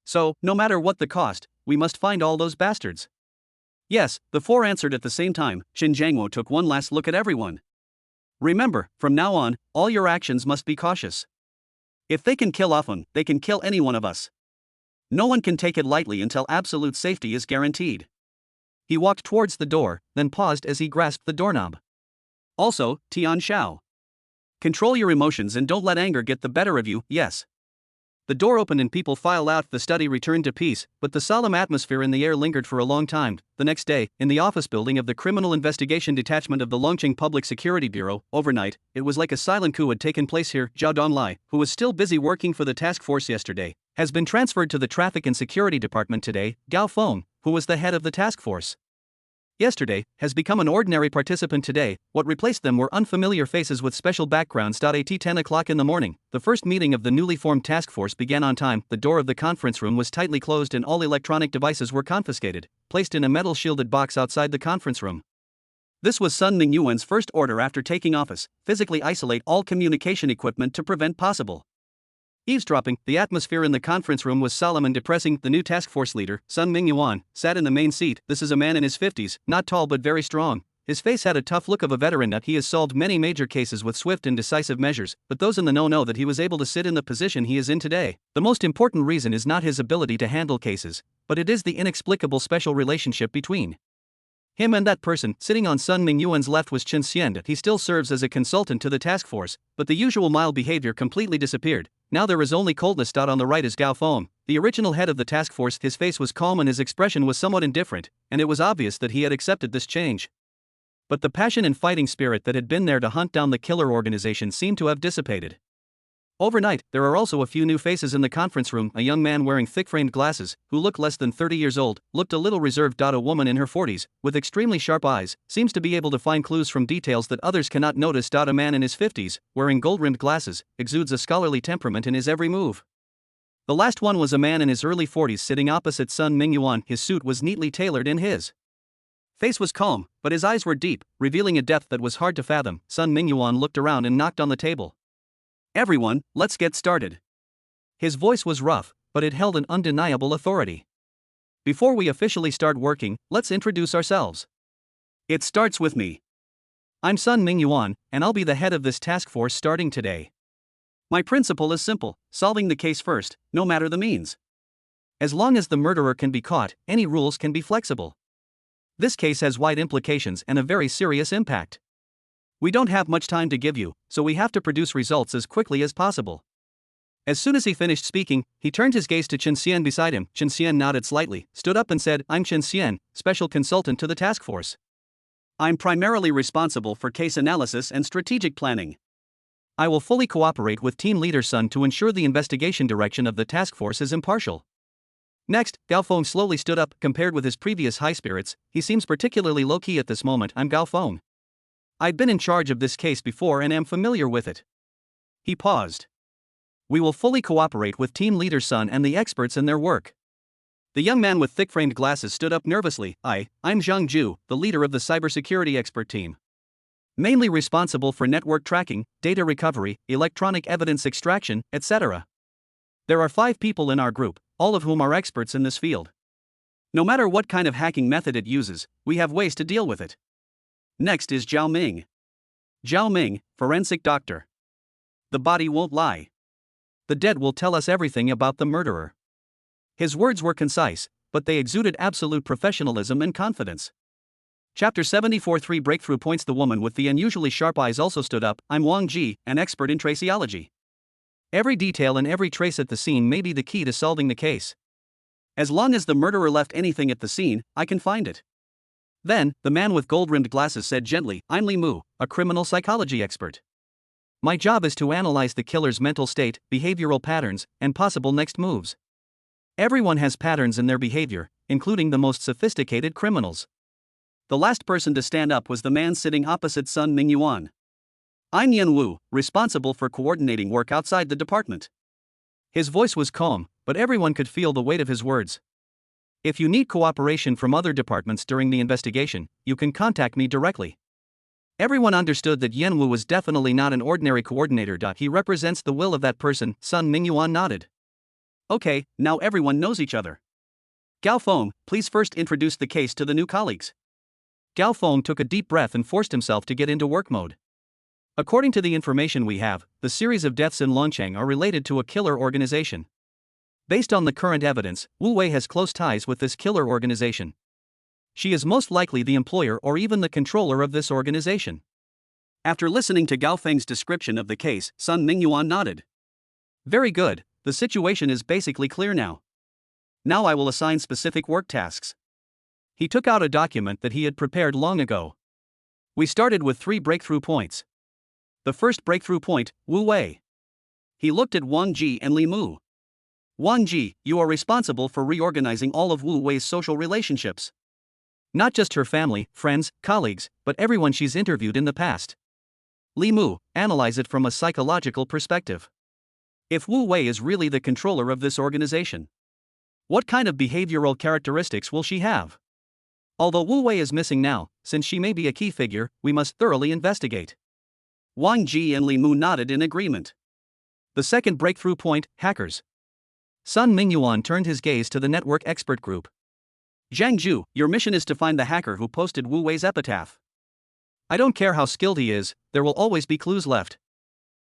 So, no matter what the cost, we must find all those bastards. Yes, the four answered at the same time. Chen Jiangwo took one last look at everyone. Remember, from now on, all your actions must be cautious. If they can kill Afun, they can kill any one of us. No one can take it lightly until absolute safety is guaranteed. He walked towards the door, then paused as he grasped the doorknob. Also, Tianxiao. Control your emotions and don't let anger get the better of you. Yes. The door opened and people filed out. The study returned to peace, but the solemn atmosphere in the air lingered for a long time. The next day, in the office building of the Criminal Investigation Detachment of the Longqing Public Security Bureau, overnight, it was like a silent coup had taken place here. Zhao Donglai, who was still busy working for the task force yesterday, has been transferred to the Traffic and Security Department today. Gao Feng, who was the head of the task force yesterday, has become an ordinary participant today. What replaced them were unfamiliar faces with special backgrounds. At 10 o'clock in the morning, the first meeting of the newly formed task force began on time. The door of the conference room was tightly closed and all electronic devices were confiscated, placed in a metal shielded box outside the conference room. This was Sun Mingyuan's first order after taking office: physically isolate all communication equipment to prevent possible eavesdropping. The atmosphere in the conference room was solemn and depressing. The new task force leader, Sun Mingyuan, sat in the main seat. This is a man in his 50s, not tall but very strong. His face had a tough look of a veteran. He has solved many major cases with swift and decisive measures, but those in the know that he was able to sit in the position he is in today. The most important reason is not his ability to handle cases, but it is the inexplicable special relationship between him and that person. Sitting on Sun Mingyuan's left was Chen Xian. He still serves as a consultant to the task force, but the usual mild behavior completely disappeared. Now there is only coldness. On the right is Gao Feng, the original head of the task force. His face was calm and his expression was somewhat indifferent, and it was obvious that he had accepted this change. But the passion and fighting spirit that had been there to hunt down the killer organization seemed to have dissipated. Overnight, there are also a few new faces in the conference room. A young man wearing thick-framed glasses, who looked less than 30 years old, looked a little reserved. A woman in her 40s, with extremely sharp eyes, seems to be able to find clues from details that others cannot notice. A man in his 50s, wearing gold-rimmed glasses, exudes a scholarly temperament in his every move. The last one was a man in his early 40s sitting opposite Sun Mingyuan. His suit was neatly tailored and his face was calm, but his eyes were deep, revealing a depth that was hard to fathom. Sun Mingyuan looked around and knocked on the table. "Everyone, let's get started." His voice was rough, but it held an undeniable authority. "Before we officially start working, let's introduce ourselves. It starts with me. I'm Sun Mingyuan, and I'll be the head of this task force starting today. My principle is simple: solving the case first, no matter the means. As long as the murderer can be caught, any rules can be flexible. This case has wide implications and a very serious impact. We don't have much time to give you, so we have to produce results as quickly as possible." As soon as he finished speaking, he turned his gaze to Chen Xian beside him. Chen Xian nodded slightly, stood up and said, "I'm Chen Xian, special consultant to the task force. I'm primarily responsible for case analysis and strategic planning. I will fully cooperate with Team Leader Sun to ensure the investigation direction of the task force is impartial." Next, Gao Feng slowly stood up. Compared with his previous high spirits, he seems particularly low-key at this moment. "I'm Gao Feng. I've been in charge of this case before and am familiar with it." He paused. "We will fully cooperate with Team Leader Sun and the experts in their work." The young man with thick-framed glasses stood up nervously. I'm Zhang Ju, the leader of the cybersecurity expert team. Mainly responsible for network tracking, data recovery, electronic evidence extraction, etc. There are 5 people in our group, all of whom are experts in this field. No matter what kind of hacking method it uses, we have ways to deal with it. Next is Zhao Ming. Zhao Ming, forensic doctor. The body won't lie. The dead will tell us everything about the murderer. His words were concise, but they exuded absolute professionalism and confidence. Chapter 74. 3 Breakthrough points. The woman with the unusually sharp eyes also stood up. I'm Wang Ji, an expert in traceology. Every detail and every trace at the scene may be the key to solving the case. As long as the murderer left anything at the scene, I can find it. Then, the man with gold-rimmed glasses said gently, I'm Li Mu, a criminal psychology expert. My job is to analyze the killer's mental state, behavioral patterns, and possible next moves. Everyone has patterns in their behavior, including the most sophisticated criminals. The last person to stand up was the man sitting opposite Sun Mingyuan. I'm Yan Wu, responsible for coordinating work outside the department. His voice was calm, but everyone could feel the weight of his words. If you need cooperation from other departments during the investigation, you can contact me directly. Everyone understood that Yan Wu was definitely not an ordinary coordinator. He represents the will of that person. Sun Mingyuan nodded. Okay, now everyone knows each other. Gao Feng, please first introduce the case to the new colleagues. Gao Feng took a deep breath and forced himself to get into work mode. According to the information we have, the series of deaths in Longcheng are related to a killer organization. Based on the current evidence, Wu Wei has close ties with this killer organization. She is most likely the employer or even the controller of this organization. After listening to Gao Feng's description of the case, Sun Mingyuan nodded. Very good, the situation is basically clear now. Now I will assign specific work tasks. He took out a document that he had prepared long ago. We started with 3 breakthrough points. The first breakthrough point, Wu Wei. He looked at Wang Ji and Li Mu. Wang Ji, you are responsible for reorganizing all of Wu Wei's social relationships. Not just her family, friends, colleagues, but everyone she's interviewed in the past. Li Mu, analyze it from a psychological perspective. If Wu Wei is really the controller of this organization, what kind of behavioral characteristics will she have? Although Wu Wei is missing now, since she may be a key figure, we must thoroughly investigate. Wang Ji and Li Mu nodded in agreement. The second breakthrough point, hackers. Sun Mingyuan turned his gaze to the network expert group. Zhang Ju, your mission is to find the hacker who posted Wu Wei's epitaph. I don't care how skilled he is, there will always be clues left.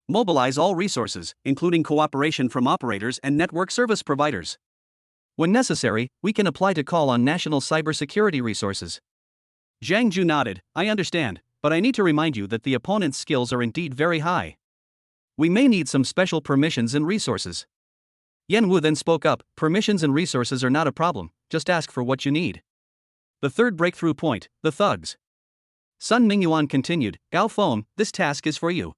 Mobilize all resources, including cooperation from operators and network service providers. When necessary, we can apply to call on national cybersecurity resources. Zhang Ju nodded, I understand, but I need to remind you that the opponent's skills are indeed very high. We may need some special permissions and resources. Yan Wu then spoke up, permissions and resources are not a problem, just ask for what you need. The third breakthrough point, the thugs. Sun Mingyuan continued, Gao Feng, this task is for you.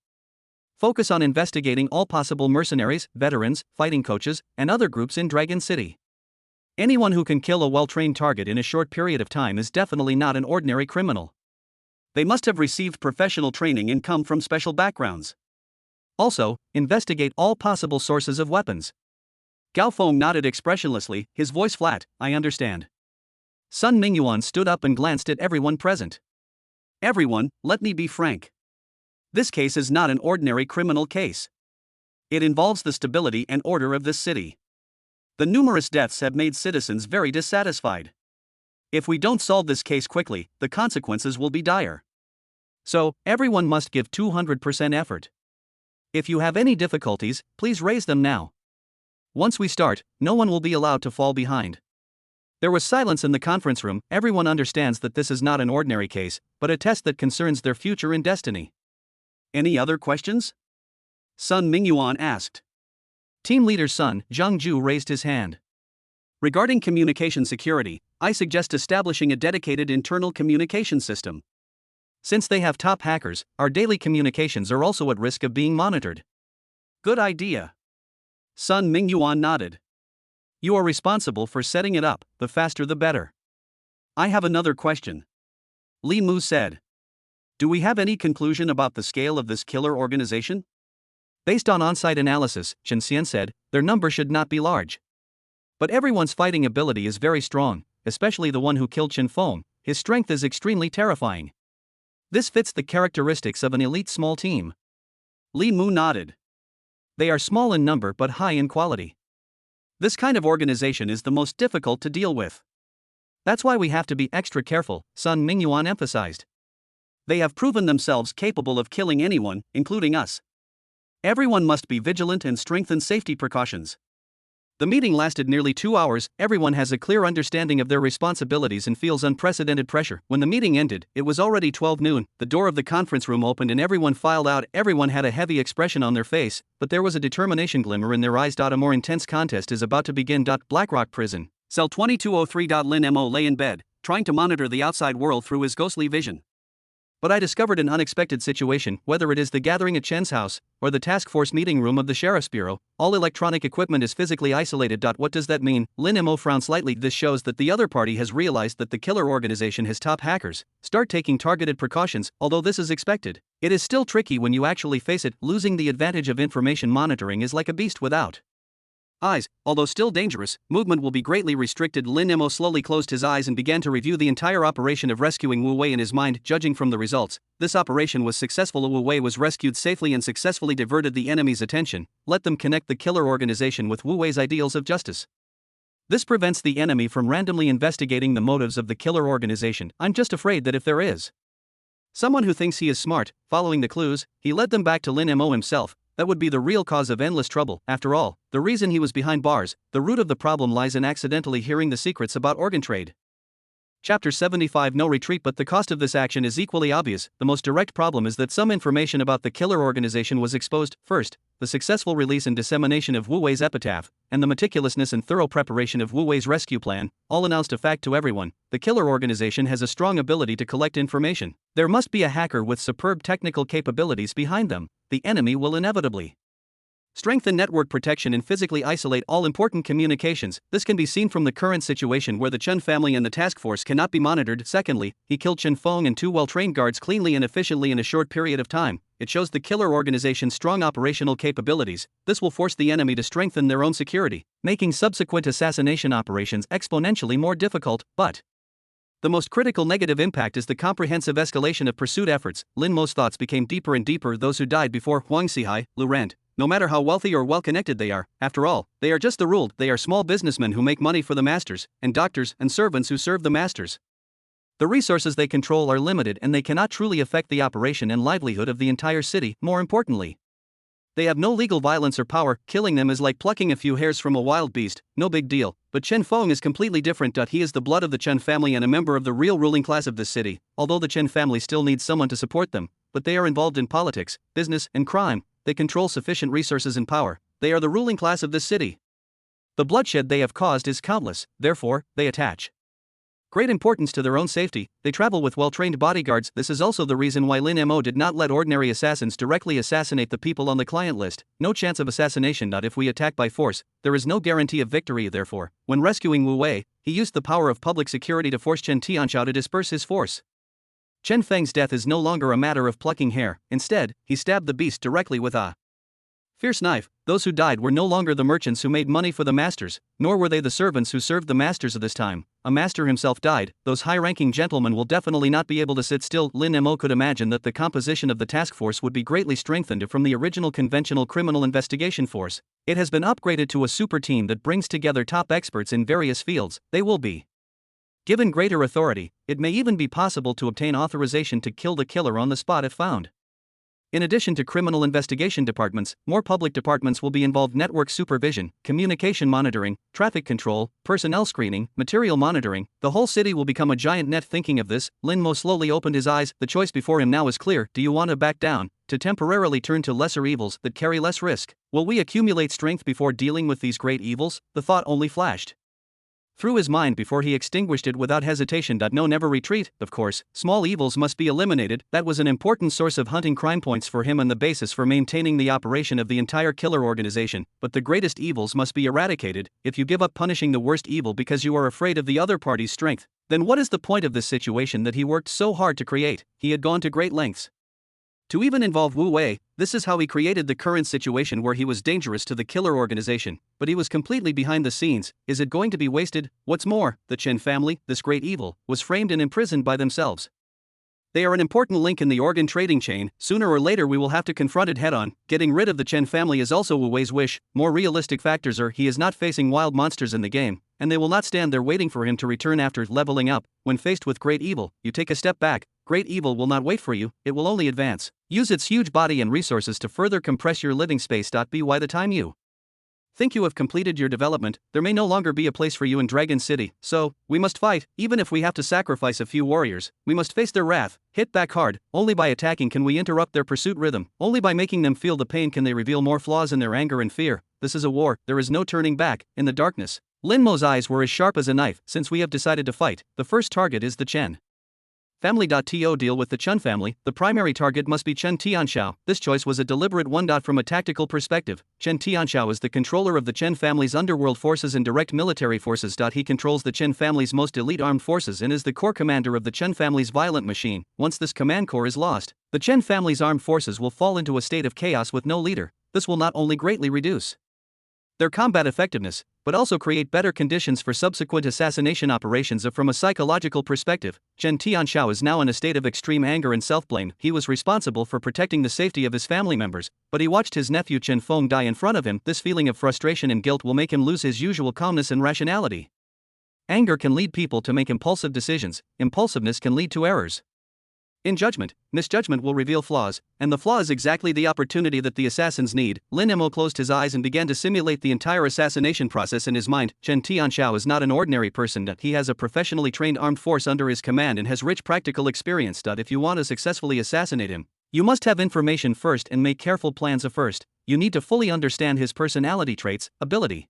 Focus on investigating all possible mercenaries, veterans, fighting coaches, and other groups in Dragon City. Anyone who can kill a well-trained target in a short period of time is definitely not an ordinary criminal. They must have received professional training and come from special backgrounds. Also, investigate all possible sources of weapons. Gao Feng nodded expressionlessly, his voice flat. I understand. Sun Mingyuan stood up and glanced at everyone present. Everyone, let me be frank. This case is not an ordinary criminal case. It involves the stability and order of this city. The numerous deaths have made citizens very dissatisfied. If we don't solve this case quickly, the consequences will be dire. So, everyone must give 200% effort. If you have any difficulties, please raise them now. Once we start, no one will be allowed to fall behind. There was silence in the conference room. Everyone understands that this is not an ordinary case, but a test that concerns their future and destiny. Any other questions? Sun Mingyuan asked. Team leader Sun Zhangju raised his hand. Regarding communication security, I suggest establishing a dedicated internal communication system. Since they have top hackers, our daily communications are also at risk of being monitored. Good idea. Sun Mingyuan nodded. You are responsible for setting it up, the faster the better. I have another question. Li Mu said. Do we have any conclusion about the scale of this killer organization? Based on on-site analysis, Chen Xian said, their number should not be large. But everyone's fighting ability is very strong, especially the one who killed Chen Feng. His strength is extremely terrifying. This fits the characteristics of an elite small team. Li Mu nodded. They are small in number but high in quality. This kind of organization is the most difficult to deal with. That's why we have to be extra careful, Sun Mingyuan emphasized. They have proven themselves capable of killing anyone, including us. Everyone must be vigilant and strengthen safety precautions. The meeting lasted nearly 2 hours. Everyone has a clear understanding of their responsibilities and feels unprecedented pressure. When the meeting ended, it was already 12 noon. The door of the conference room opened and everyone filed out. Everyone had a heavy expression on their face, but there was a determination glimmer in their eyes. A more intense contest is about to begin. Blackrock Prison. Cell 2203. Lin Mo lay in bed, trying to monitor the outside world through his ghostly vision. But I discovered an unexpected situation. Whether it is the gathering at Chen's house, or the task force meeting room of the Sheriff's Bureau, all electronic equipment is physically isolated. What does that mean? Lin Mo frowned slightly. This shows that the other party has realized that the killer organization has top hackers. Start taking targeted precautions. Although this is expected, it is still tricky when you actually face it. Losing the advantage of information monitoring is like a beast without eyes. Although still dangerous, movement will be greatly restricted. Lin Mo slowly closed his eyes and began to review the entire operation of rescuing Wu Wei in his mind. Judging from the results, this operation was successful. Wu Wei was rescued safely and successfully diverted the enemy's attention. Let them connect the killer organization with Wu Wei's ideals of justice. This prevents the enemy from randomly investigating the motives of the killer organization. I'm just afraid that if there is someone who thinks he is smart, following the clues, he led them back to Lin Mo himself. That would be the real cause of endless trouble. After all, the reason he was behind bars, the root of the problem lies in accidentally hearing the secrets about organ trade. Chapter 75. No retreat. But the cost of this action is equally obvious. The most direct problem is that some information about the killer organization was exposed. First, the successful release and dissemination of Wu Wei's epitaph, and the meticulousness and thorough preparation of Wu Wei's rescue plan, all announced a fact to everyone. The killer organization has a strong ability to collect information. There must be a hacker with superb technical capabilities behind them. The enemy will inevitably strengthen network protection and physically isolate all important communications. This can be seen from the current situation where the Chen family and the task force cannot be monitored. Secondly, he killed Chen Feng and 2 well-trained guards cleanly and efficiently in a short period of time. It shows the killer organization's strong operational capabilities. This will force the enemy to strengthen their own security, making subsequent assassination operations exponentially more difficult. But the most critical negative impact is the comprehensive escalation of pursuit efforts. Lin Mo's thoughts became deeper and deeper. Those who died before Huang Xihai, Lu Rand, no matter how wealthy or well-connected they are, after all, they are just the ruled. They are small businessmen who make money for the masters, and doctors and servants who serve the masters. The resources they control are limited and they cannot truly affect the operation and livelihood of the entire city. More importantly, they have no legal violence or power. Killing them is like plucking a few hairs from a wild beast. No big deal. But Chen Feng is completely different. He is the blood of the Chen family and a member of the real ruling class of this city. Although the Chen family still needs someone to support them, but they are involved in politics, business, and crime. They control sufficient resources and power. They are the ruling class of this city. The bloodshed they have caused is countless, therefore, they attach Great importance to their own safety, they travel with well-trained bodyguards. This is also the reason why Lin Mo did not let ordinary assassins directly assassinate the people on the client list. No chance of assassination. Not if we attack by force, there is no guarantee of victory. Therefore, when rescuing Wu Wei, he used the power of public security to force Chen Tianxiao to disperse his force. Chen Feng's death is no longer a matter of plucking hair. Instead, he stabbed the beast directly with a fierce knife. Those who died were no longer the merchants who made money for the masters, nor were they the servants who served the masters of this time. A master himself died. Those high-ranking gentlemen will definitely not be able to sit still. Lin Mo could imagine that the composition of the task force would be greatly strengthened from the original conventional criminal investigation force. It has been upgraded to a super team that brings together top experts in various fields. They will be given greater authority. It may even be possible to obtain authorization to kill the killer on the spot if found. In addition to criminal investigation departments, more public departments will be involved: network supervision, communication monitoring, traffic control, personnel screening, material monitoring. The whole city will become a giant net. Thinking of this, Lin Mo slowly opened his eyes. The choice before him now is clear. Do you want to back down, to temporarily turn to lesser evils that carry less risk? Will we accumulate strength before dealing with these great evils? The thought only flashed through his mind before he extinguished it without hesitation. No, never retreat. Of course, small evils must be eliminated. That was an important source of hunting crime points for him and the basis for maintaining the operation of the entire killer organization. But the greatest evils must be eradicated. If you give up punishing the worst evil because you are afraid of the other party's strength, then what is the point of this situation that he worked so hard to create? He had gone to great lengths to even involve Wu Wei. This is how he created the current situation where he was dangerous to the killer organization, but he was completely behind the scenes. Is it going to be wasted? What's more, the Chen family, this great evil, was framed and imprisoned by themselves. They are an important link in the organ trading chain. Sooner or later we will have to confront it head-on. Getting rid of the Chen family is also Wu Wei's wish. More realistic factors are he is not facing wild monsters in the game, and they will not stand there waiting for him to return after leveling up. When faced with great evil, you take a step back. Great evil will not wait for you, it will only advance. Use its huge body and resources to further compress your living space. By the time you think you have completed your development, there may no longer be a place for you in Dragon City. So, we must fight. Even if we have to sacrifice a few warriors, we must face their wrath. Hit back hard. Only by attacking can we interrupt their pursuit rhythm. Only by making them feel the pain can they reveal more flaws in their anger and fear. This is a war. There is no turning back. In the darkness, Lin Mo's eyes were as sharp as a knife. Since we have decided to fight, the first target is the Chen family. To deal with the Chen family, the primary target must be Chen Tianxiao. This choice was a deliberate one. From a tactical perspective, Chen Tianxiao is the controller of the Chen family's underworld forces and direct military forces. He controls the Chen family's most elite armed forces and is the core commander of the Chen family's violent machine. Once this command core is lost, the Chen family's armed forces will fall into a state of chaos with no leader. This will not only greatly reduce their combat effectiveness, but also create better conditions for subsequent assassination operations. From a psychological perspective, Chen Tianxiao is now in a state of extreme anger and self-blame. He was responsible for protecting the safety of his family members, but he watched his nephew Chen Feng die in front of him. This feeling of frustration and guilt will make him lose his usual calmness and rationality. Anger can lead people to make impulsive decisions. Impulsiveness can lead to errors in judgment. Misjudgment will reveal flaws, and the flaw is exactly the opportunity that the assassins need. Lin Mo closed his eyes and began to simulate the entire assassination process in his mind. Chen Tianxiao is not an ordinary person. He has a professionally trained armed force under his command and has rich practical experience. If you want to successfully assassinate him, you must have information first and make careful plans first. You need to fully understand his personality traits, ability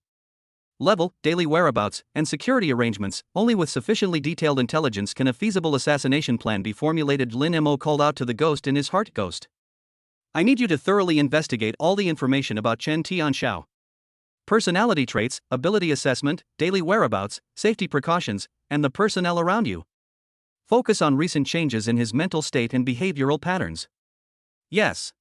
level, daily whereabouts, and security arrangements. Only with sufficiently detailed intelligence can a feasible assassination plan be formulated. Lin Mo called out to the ghost in his heart. Ghost, I need you to thoroughly investigate all the information about Chen Tianxiao. Personality traits, ability assessment, daily whereabouts, safety precautions, and the personnel around you. Focus on recent changes in his mental state and behavioral patterns. Yes.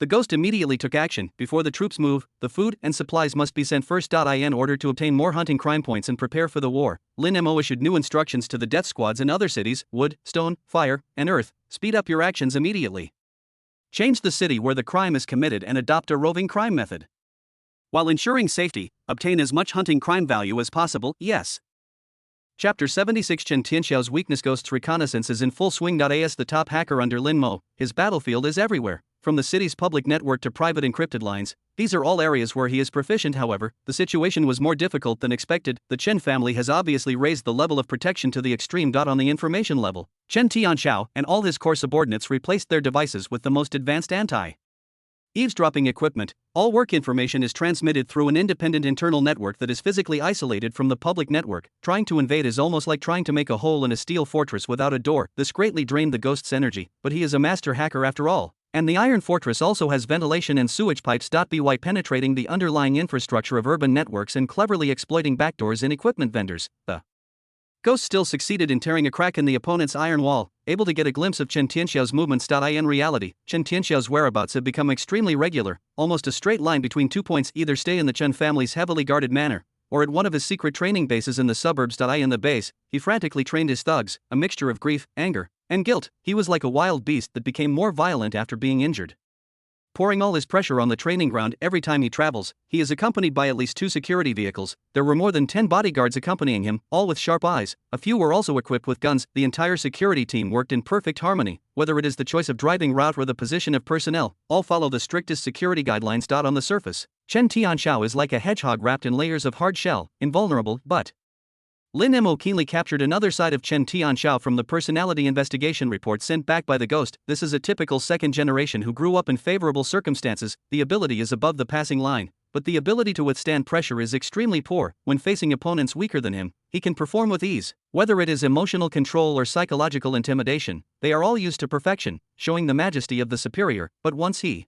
The ghost immediately took action. Before the troops move, the food and supplies must be sent first. In order to obtain more hunting crime points and prepare for the war, Lin Mo issued new instructions to the death squads in other cities: wood, stone, fire, and earth. Speed up your actions immediately. Change the city where the crime is committed and adopt a roving crime method. While ensuring safety, obtain as much hunting crime value as possible. Yes. Chapter 76. Chen Tianxiao's weakness. Ghost's reconnaissance is in full swing. As the top hacker under Lin Mo, his battlefield is everywhere. From the city's public network to private encrypted lines, these are all areas where he is proficient. However, the situation was more difficult than expected. The Chen family has obviously raised the level of protection to the extreme. On the information level, Chen Tianxiao and all his core subordinates replaced their devices with the most advanced anti Eavesdropping equipment. All work information is transmitted through an independent internal network that is physically isolated from the public network. Trying to invade is almost like trying to make a hole in a steel fortress without a door. This greatly drained the ghost's energy, but he is a master hacker after all. And the Iron Fortress also has ventilation and sewage pipes. By penetrating the underlying infrastructure of urban networks and cleverly exploiting backdoors in equipment vendors, the Ghost still succeeded in tearing a crack in the opponent's iron wall, able to get a glimpse of Chen Tianxiao's movements. In reality, Chen Tianxiao's whereabouts have become extremely regular, almost a straight line between 2 points: either stay in the Chen family's heavily guarded manor, or at one of his secret training bases in the suburbs. In the base, he frantically trained his thugs, a mixture of grief, anger, and guilt. He was like a wild beast that became more violent after being injured. Pouring all his pressure on the training ground every time he travels, he is accompanied by at least 2 security vehicles. There were more than 10 bodyguards accompanying him, all with sharp eyes. A few were also equipped with guns. The entire security team worked in perfect harmony. Whether it is the choice of driving route or the position of personnel, all follow the strictest security guidelines. On the surface, Chen Tianxiao is like a hedgehog wrapped in layers of hard shell, invulnerable, but Lin Mo keenly captured another side of Chen Tianxiao from the personality investigation report sent back by the Ghost. This is a typical second generation who grew up in favorable circumstances. The ability is above the passing line, but the ability to withstand pressure is extremely poor. When facing opponents weaker than him, he can perform with ease. Whether it is emotional control or psychological intimidation, they are all used to perfection, showing the majesty of the superior. But once he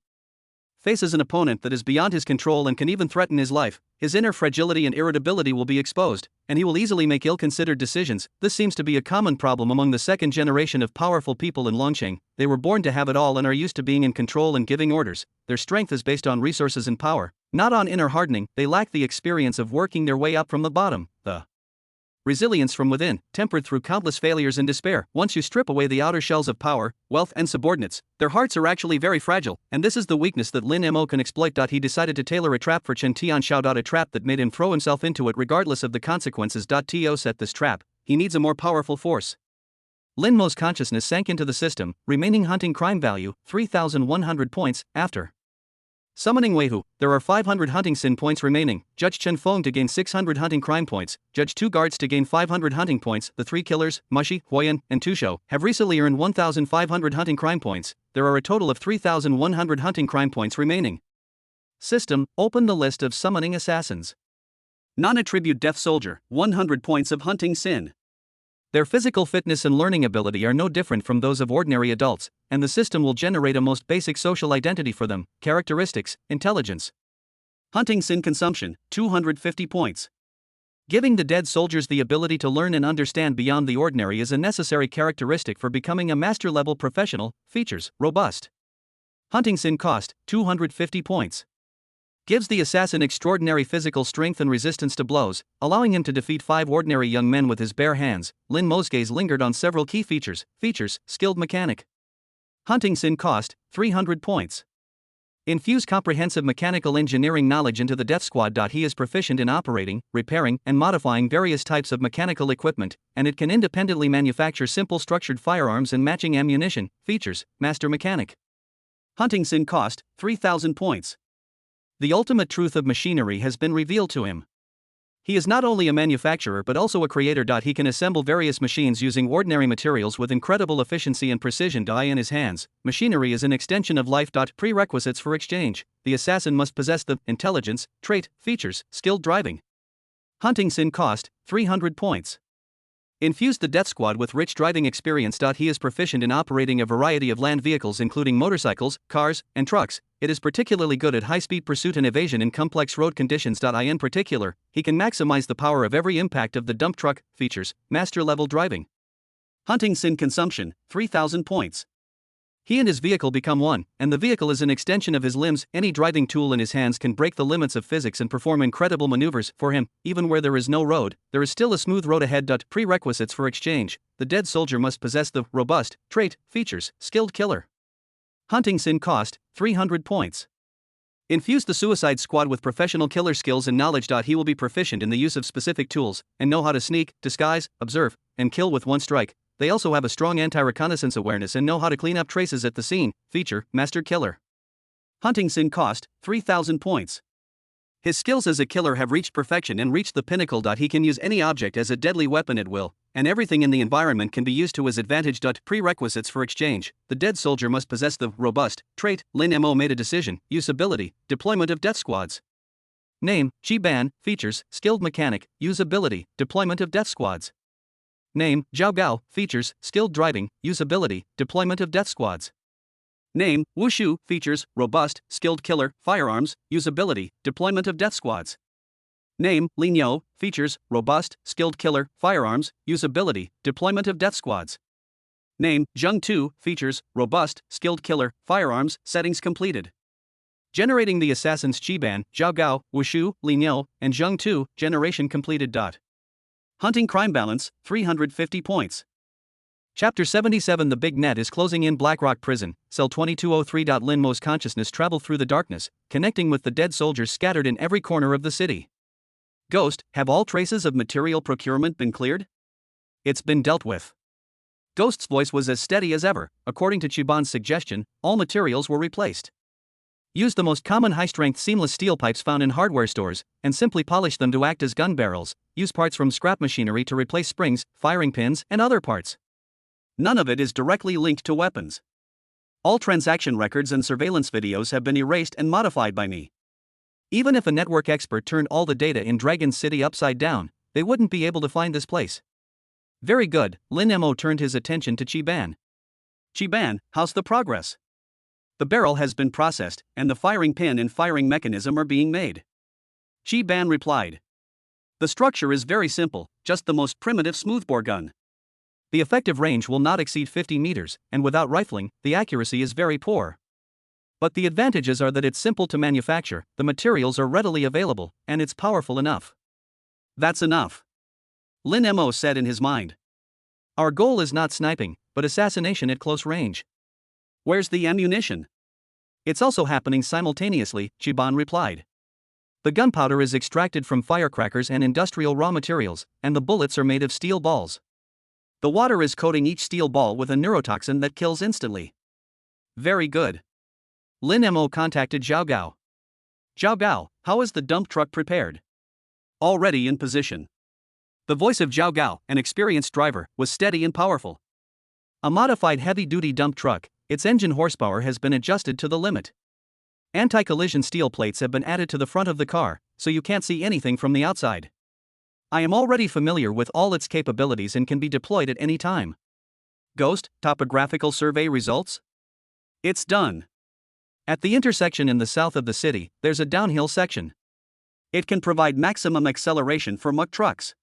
faces an opponent that is beyond his control and can even threaten his life, his inner fragility and irritability will be exposed, and he will easily make ill-considered decisions. This seems to be a common problem among the second generation of powerful people in Longqing. They were born to have it all and are used to being in control and giving orders. Their strength is based on resources and power, not on inner hardening. They lack the experience of working their way up from the bottom, the resilience from within, tempered through countless failures and despair. Once you strip away the outer shells of power, wealth, and subordinates, their hearts are actually very fragile, and this is the weakness that Lin Mo can exploit. He decided to tailor a trap for Chen Tianxiao. A trap that made him throw himself into it regardless of the consequences. To set this trap, he needs a more powerful force. Lin Mo's consciousness sank into the system, remaining hunting crime value, 3,100 points, after summoning Weihu. There are 500 hunting sin points remaining. Judge Chen Feng to gain 600 hunting crime points. Judge 2 guards to gain 500 hunting points. The 3 killers, Mushi, Huoyan, and Tushou, have recently earned 1,500 hunting crime points. There are a total of 3,100 hunting crime points remaining. System, open the list of summoning assassins. Non-attribute death soldier, 100 points of hunting sin. Their physical fitness and learning ability are no different from those of ordinary adults, and the system will generate a most basic social identity for them. Characteristics, intelligence. Hunting sin consumption, 250 points. Giving the dead soldiers the ability to learn and understand beyond the ordinary is a necessary characteristic for becoming a master-level professional. Features, robust. Hunting sin cost, 250 points. Gives the assassin extraordinary physical strength and resistance to blows, allowing him to defeat 5 ordinary young men with his bare hands. Lin Mo's gaze lingered on several key features. Features, skilled mechanic. Hunting sin cost, 300 points. Infuse comprehensive mechanical engineering knowledge into the death squad. He is proficient in operating, repairing, and modifying various types of mechanical equipment, and it can independently manufacture simple structured firearms and matching ammunition. Features, master mechanic. Hunting sin cost, 3,000 points. The ultimate truth of machinery has been revealed to him. He is not only a manufacturer but also a creator. He can assemble various machines using ordinary materials with incredible efficiency and precision. In his hands, machinery is an extension of life. Prerequisites for exchange. The assassin must possess the intelligence trait. Features, skilled driving. Hunting sin cost, 300 points. Infuse the death squad with rich driving experience. He is proficient in operating a variety of land vehicles including motorcycles, cars, and trucks. It is particularly good at high-speed pursuit and evasion in complex road conditions. In particular, he can maximize the power of every impact of the dump truck. Features, master-level driving. Hunting sin consumption, 3,000 points. He and his vehicle become one, and the vehicle is an extension of his limbs. Any driving tool in his hands can break the limits of physics and perform incredible maneuvers. For him, even where there is no road, there is still a smooth road ahead. Prerequisites for exchange. The dead soldier must possess the robust trait. Features, skilled killer. Hunting sin cost, 300 points. Infuse the suicide squad with professional killer skills and knowledge. He will be proficient in the use of specific tools, and know how to sneak, disguise, observe, and kill with one strike. They also have a strong anti-reconnaissance awareness and know how to clean up traces at the scene. Feature, master killer. Hunting sin cost, 3,000 points. His skills as a killer have reached perfection and reached the pinnacle. He can use any object as a deadly weapon at will, and everything in the environment can be used to his advantage. Prerequisites for exchange: the dead soldier must possess the robust trait. Lin Mo made a decision. Usability: deployment of death squads. Name: Chi Ban. Features: skilled mechanic. Usability: deployment of death squads. Name: Zhao Gao. Features: skilled driving. Usability: deployment of death squads. Name: Wushu. Features: robust, skilled killer, firearms. Usability: deployment of death squads. Name: Lin Yo. Features: robust, skilled killer, firearms. Usability: deployment of death squads. Name: Zheng Tu. Features: robust, skilled killer, firearms. Settings completed. Generating the assassins: Chi Ban, Zhao Gao, Wushu, Lin Yo, and Zheng Tu. Generation completed. Hunting crime balance, 350 points. Chapter 77. The Big Net is closing in. Blackrock Prison, Cell 2203. Lin Mo's consciousness traveled through the darkness, connecting with the dead soldiers scattered in every corner of the city. Ghost, have all traces of material procurement been cleared? It's been dealt with. Ghost's voice was as steady as ever. According to Chiban's suggestion, all materials were replaced. Use the most common high-strength seamless steel pipes found in hardware stores, and simply polish them to act as gun barrels. Use parts from scrap machinery to replace springs, firing pins, and other parts. None of it is directly linked to weapons. All transaction records and surveillance videos have been erased and modified by me. Even if a network expert turned all the data in Dragon City upside down, they wouldn't be able to find this place. Very good. Lin Mo turned his attention to Chi Ban. Chi Ban, how's the progress? The barrel has been processed, and the firing pin and firing mechanism are being made. Chi Ban replied. The structure is very simple, just the most primitive smoothbore gun. The effective range will not exceed 50 meters, and without rifling, the accuracy is very poor. But the advantages are that it's simple to manufacture, the materials are readily available, and it's powerful enough. That's enough. Lin Mo said in his mind. Our goal is not sniping, but assassination at close range. Where's the ammunition? It's also happening simultaneously, Chiban replied. The gunpowder is extracted from firecrackers and industrial raw materials, and the bullets are made of steel balls. The water is coating each steel ball with a neurotoxin that kills instantly. Very good. Lin Mo contacted Zhao Gao. Zhao Gao, how is the dump truck prepared? Already in position. The voice of Zhao Gao, an experienced driver, was steady and powerful. A modified heavy-duty dump truck, its engine horsepower has been adjusted to the limit. Anti-collision steel plates have been added to the front of the car, so you can't see anything from the outside. I am already familiar with all its capabilities and can be deployed at any time. Ghost, topographical survey results? It's done. At the intersection in the south of the city, there's a downhill section. It can provide maximum acceleration for muck trucks.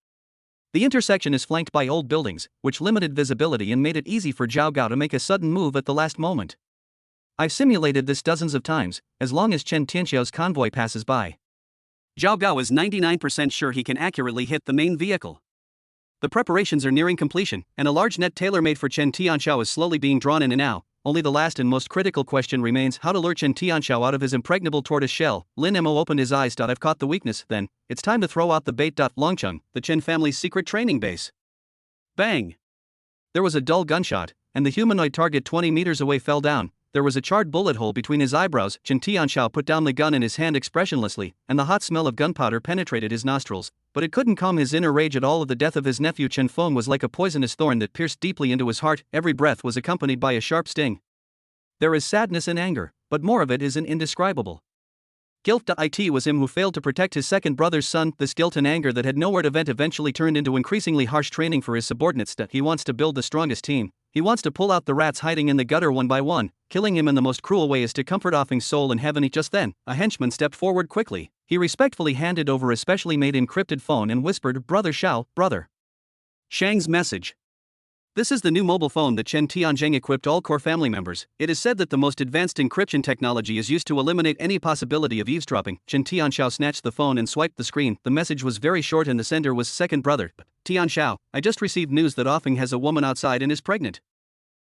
The intersection is flanked by old buildings, which limited visibility and made it easy for Zhao Gao to make a sudden move at the last moment. I've simulated this dozens of times, as long as Chen Tianxiao's convoy passes by. Zhao Gao is 99% sure he can accurately hit the main vehicle. The preparations are nearing completion, and a large net tailor-made for Chen Tianxiao is slowly being drawn in and now. Only the last and most critical question remains: how to lure Chen Tianxiao out of his impregnable tortoise shell. Lin Mo opened his eyes. I've caught the weakness, then, it's time to throw out the bait. Longcheng, the Chen family's secret training base. Bang! There was a dull gunshot, and the humanoid target 20 meters away fell down. There was a charred bullet hole between his eyebrows. Chen Tianxiao put down the gun in his hand expressionlessly, and the hot smell of gunpowder penetrated his nostrils, but it couldn't calm his inner rage at all. Of the death of his nephew Chen Feng was like a poisonous thorn that pierced deeply into his heart. Every breath was accompanied by a sharp sting. There is sadness and anger, but more of it is indescribable. Guilt. It was him who failed to protect his second brother's son. This guilt and anger that had nowhere to vent eventually turned into increasingly harsh training for his subordinates. He wants to build the strongest team. He wants to pull out the rats hiding in the gutter one by one. Killing him in the most cruel way is to comfort Offing's soul in heaven. Just then, a henchman stepped forward quickly. He respectfully handed over a specially made encrypted phone and whispered, "Brother Xiao, brother. Shang's message. This is the new mobile phone that Chen Tianzheng equipped all core family members. It is said that the most advanced encryption technology is used to eliminate any possibility of eavesdropping." Chen Tianxiao snatched the phone and swiped the screen. The message was very short and the sender was second brother. Tianxiao, I just received news that Offing has a woman outside and is pregnant.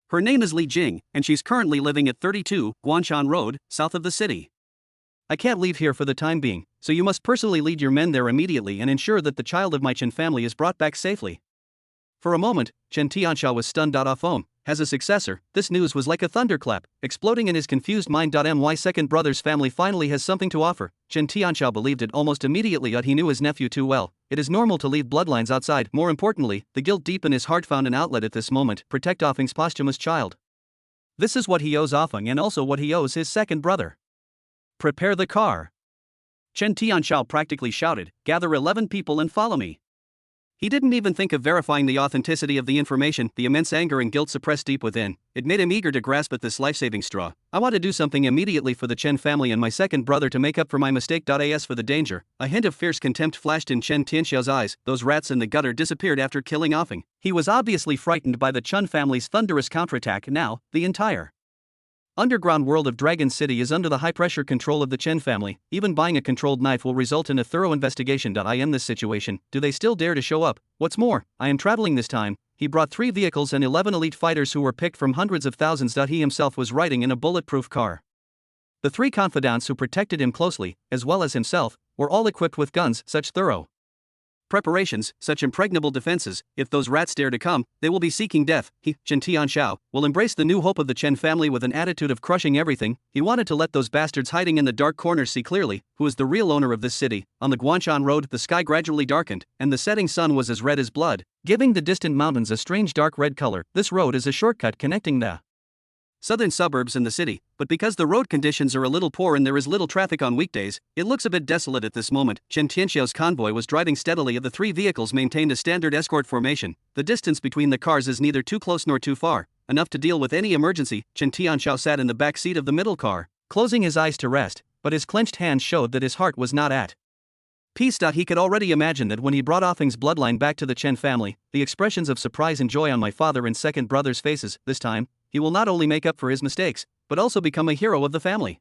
Her name is Li Jing, and she's currently living at 32 Guanshan Road, south of the city. I can't leave here for the time being, so you must personally lead your men there immediately and ensure that the child of my Chen family is brought back safely. For a moment, Chen Tianxiao was stunned. Off phone, has a successor. This news was like a thunderclap, exploding in his confused mind. My second brother's family finally has something to offer. Chen Tianxiao believed it almost immediately, but he knew his nephew too well. It is normal to leave bloodlines outside. More importantly, the guilt deep in his heart found an outlet at this moment. Protect Offeng's posthumous child. This is what he owes Offeng and also what he owes his second brother. Prepare the car. Chen Tianxiao practically shouted, gather 11 people and follow me. He didn't even think of verifying the authenticity of the information. The immense anger and guilt suppressed deep within, it made him eager to grasp at this life-saving straw. I want to do something immediately for the Chen family and my second brother to make up for my mistake. As for the danger, a hint of fierce contempt flashed in Chen Tianxiao's eyes. Those rats in the gutter disappeared after killing Offeng. He was obviously frightened by the Chen family's thunderous counterattack. Now, the entire underground world of Dragon City is under the high-pressure control of the Chen family. Even buying a controlled knife will result in a thorough investigation. In this situation, do they still dare to show up? What's more, I am traveling this time. He brought 3 vehicles and 11 elite fighters who were picked from hundreds of thousands. He himself was riding in a bulletproof car. The 3 confidants who protected him closely, as well as himself, were all equipped with guns. Such thorough preparations, such impregnable defenses. If those rats dare to come, they will be seeking death. He, Chen Tianxiao, will embrace the new hope of the Chen family with an attitude of crushing everything. He wanted to let those bastards hiding in the dark corners see clearly who is the real owner of this city. On the Guanshan road, the sky gradually darkened, and the setting sun was as red as blood, giving the distant mountains a strange dark red color. This road is a shortcut connecting the southern suburbs and the city, but because the road conditions are a little poor and there is little traffic on weekdays, it looks a bit desolate at this moment. Chen Tianxiao's convoy was driving steadily. The 3 vehicles maintained a standard escort formation. The distance between the cars is neither too close nor too far, enough to deal with any emergency. Chen Tianxiao sat in the back seat of the middle car, closing his eyes to rest, but his clenched hands showed that his heart was not at peace. He could already imagine that when he brought Offeng's bloodline back to the Chen family, the expressions of surprise and joy on my father and second brother's faces. This time, he will not only make up for his mistakes, but also become a hero of the family.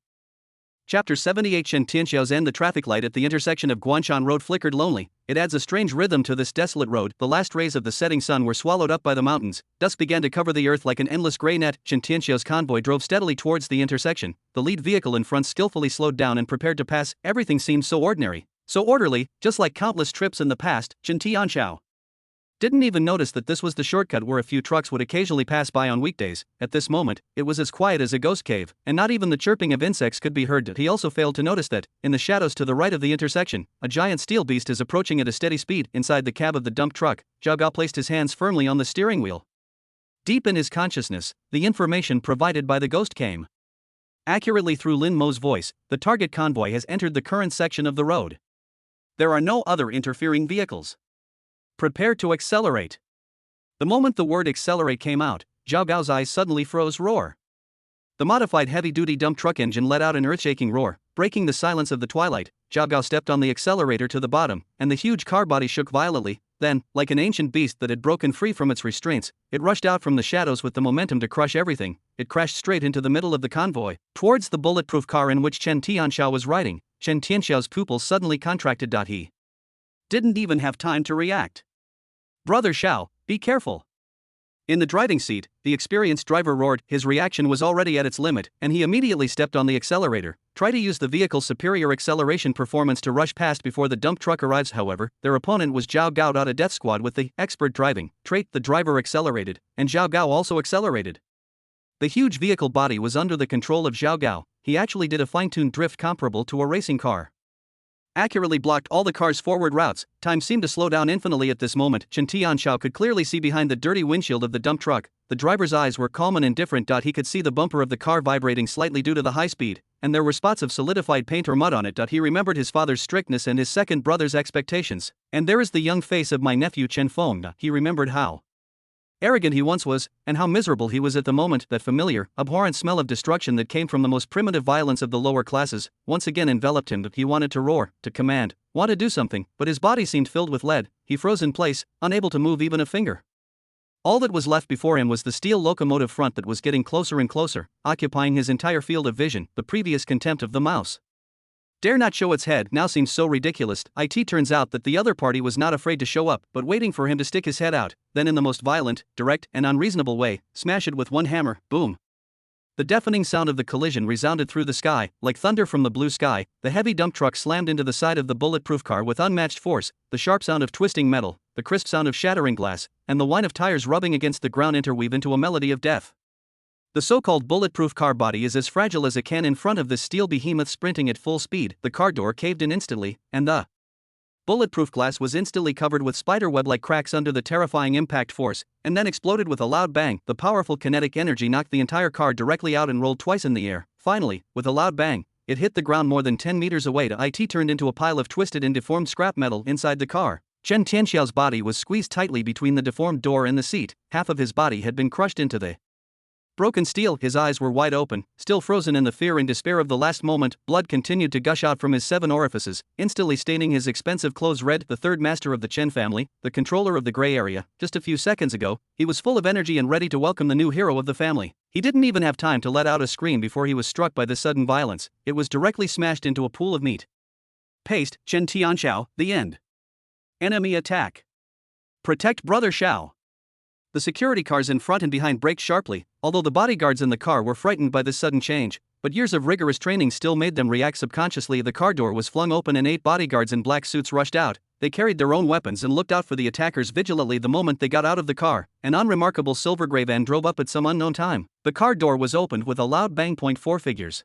Chapter 78. Chen Tianxiao's end. The traffic light at the intersection of Guanshan Road flickered lonely. It adds a strange rhythm to this desolate road. The last rays of the setting sun were swallowed up by the mountains. Dusk began to cover the earth like an endless gray net. Chen Tianxiao's convoy drove steadily towards the intersection. The lead vehicle in front skillfully slowed down and prepared to pass. Everything seemed so ordinary, so orderly, just like countless trips in the past. Chen Tianxiao didn't even notice that this was the shortcut where a few trucks would occasionally pass by on weekdays. At this moment, it was as quiet as a ghost cave, and not even the chirping of insects could be heard. He also failed to notice that, in the shadows to the right of the intersection, a giant steel beast is approaching at a steady speed. Inside the cab of the dump truck, Zhao Gao placed his hands firmly on the steering wheel. Deep in his consciousness, the information provided by the ghost came accurately through Lin Mo's voice. The target convoy has entered the current section of the road. There are no other interfering vehicles. Prepare to accelerate. The moment the word accelerate came out, Zhao Gao's eyes suddenly froze. Roar. The modified heavy-duty dump truck engine let out an earth-shaking roar, breaking the silence of the twilight. Zhao Gao stepped on the accelerator to the bottom, and the huge car body shook violently. Then, like an ancient beast that had broken free from its restraints, it rushed out from the shadows with the momentum to crush everything. It crashed straight into the middle of the convoy, towards the bulletproof car in which Chen Tianxiao was riding. Chen Tianxiao's pupils suddenly contracted. He didn't even have time to react. Brother Xiao, be careful. In the driving seat, the experienced driver roared. His reaction was already at its limit, and he immediately stepped on the accelerator. Try to use the vehicle's superior acceleration performance to rush past before the dump truck arrives. However, their opponent was Zhao Gao. A death squad with the expert driving trait. The driver accelerated, and Zhao Gao also accelerated. The huge vehicle body was under the control of Zhao Gao. He actually did a fine-tuned drift comparable to a racing car. Accurately blocked all the car's forward routes. Time seemed to slow down infinitely at this moment. Chen Tianxiao could clearly see behind the dirty windshield of the dump truck. The driver's eyes were calm and indifferent. He could see the bumper of the car vibrating slightly due to the high speed, and there were spots of solidified paint or mud on it. He remembered his father's strictness and his second brother's expectations. And there is the young face of my nephew Chen Feng. He remembered how arrogant he once was, and how miserable he was at the moment. That familiar, abhorrent smell of destruction that came from the most primitive violence of the lower classes once again enveloped him. He wanted to roar, to command, want to do something, but his body seemed filled with lead. He froze in place, unable to move even a finger. All that was left before him was the steel locomotive front that was getting closer and closer, occupying his entire field of vision. The previous contempt of the mouse dare not show its head now seems so ridiculous. It turns out that the other party was not afraid to show up, but waiting for him to stick his head out, then in the most violent, direct, and unreasonable way, smash it with one hammer. Boom. The deafening sound of the collision resounded through the sky, like thunder from the blue sky. The heavy dump truck slammed into the side of the bulletproof car with unmatched force. The sharp sound of twisting metal, the the crisp sound of shattering glass, and the whine of tires rubbing against the ground interweave into a melody of death. The so-called bulletproof car body is as fragile as a can in front of this steel behemoth sprinting at full speed. The car door caved in instantly, and the bulletproof glass was instantly covered with spiderweb-like cracks under the terrifying impact force, and then exploded with a loud bang. The powerful kinetic energy knocked the entire car directly out and rolled twice in the air. Finally, with a loud bang, it hit the ground more than 10 meters away. It turned into a pile of twisted and deformed scrap metal inside the car. Chen Tianxiao's body was squeezed tightly between the deformed door and the seat. Half of his body had been crushed into the broken steel. His eyes were wide open, still frozen in the fear and despair of the last moment. Blood continued to gush out from his 7 orifices, instantly staining his expensive clothes red. The third master of the Chen family, the controller of the gray area, just a few seconds ago, he was full of energy and ready to welcome the new hero of the family. He didn't even have time to let out a scream before he was struck by this sudden violence. It was directly smashed into a pool of meat. Paste, Chen Tianxiao, the end. Enemy attack. Protect Brother Xiao. The security cars in front and behind braked sharply, although the bodyguards in the car were frightened by this sudden change, but years of rigorous training still made them react subconsciously. The car door was flung open and 8 bodyguards in black suits rushed out. They carried their own weapons and looked out for the attackers vigilantly the moment they got out of the car. An unremarkable silver gray van drove up at some unknown time. The car door was opened with a loud bang. 4 figures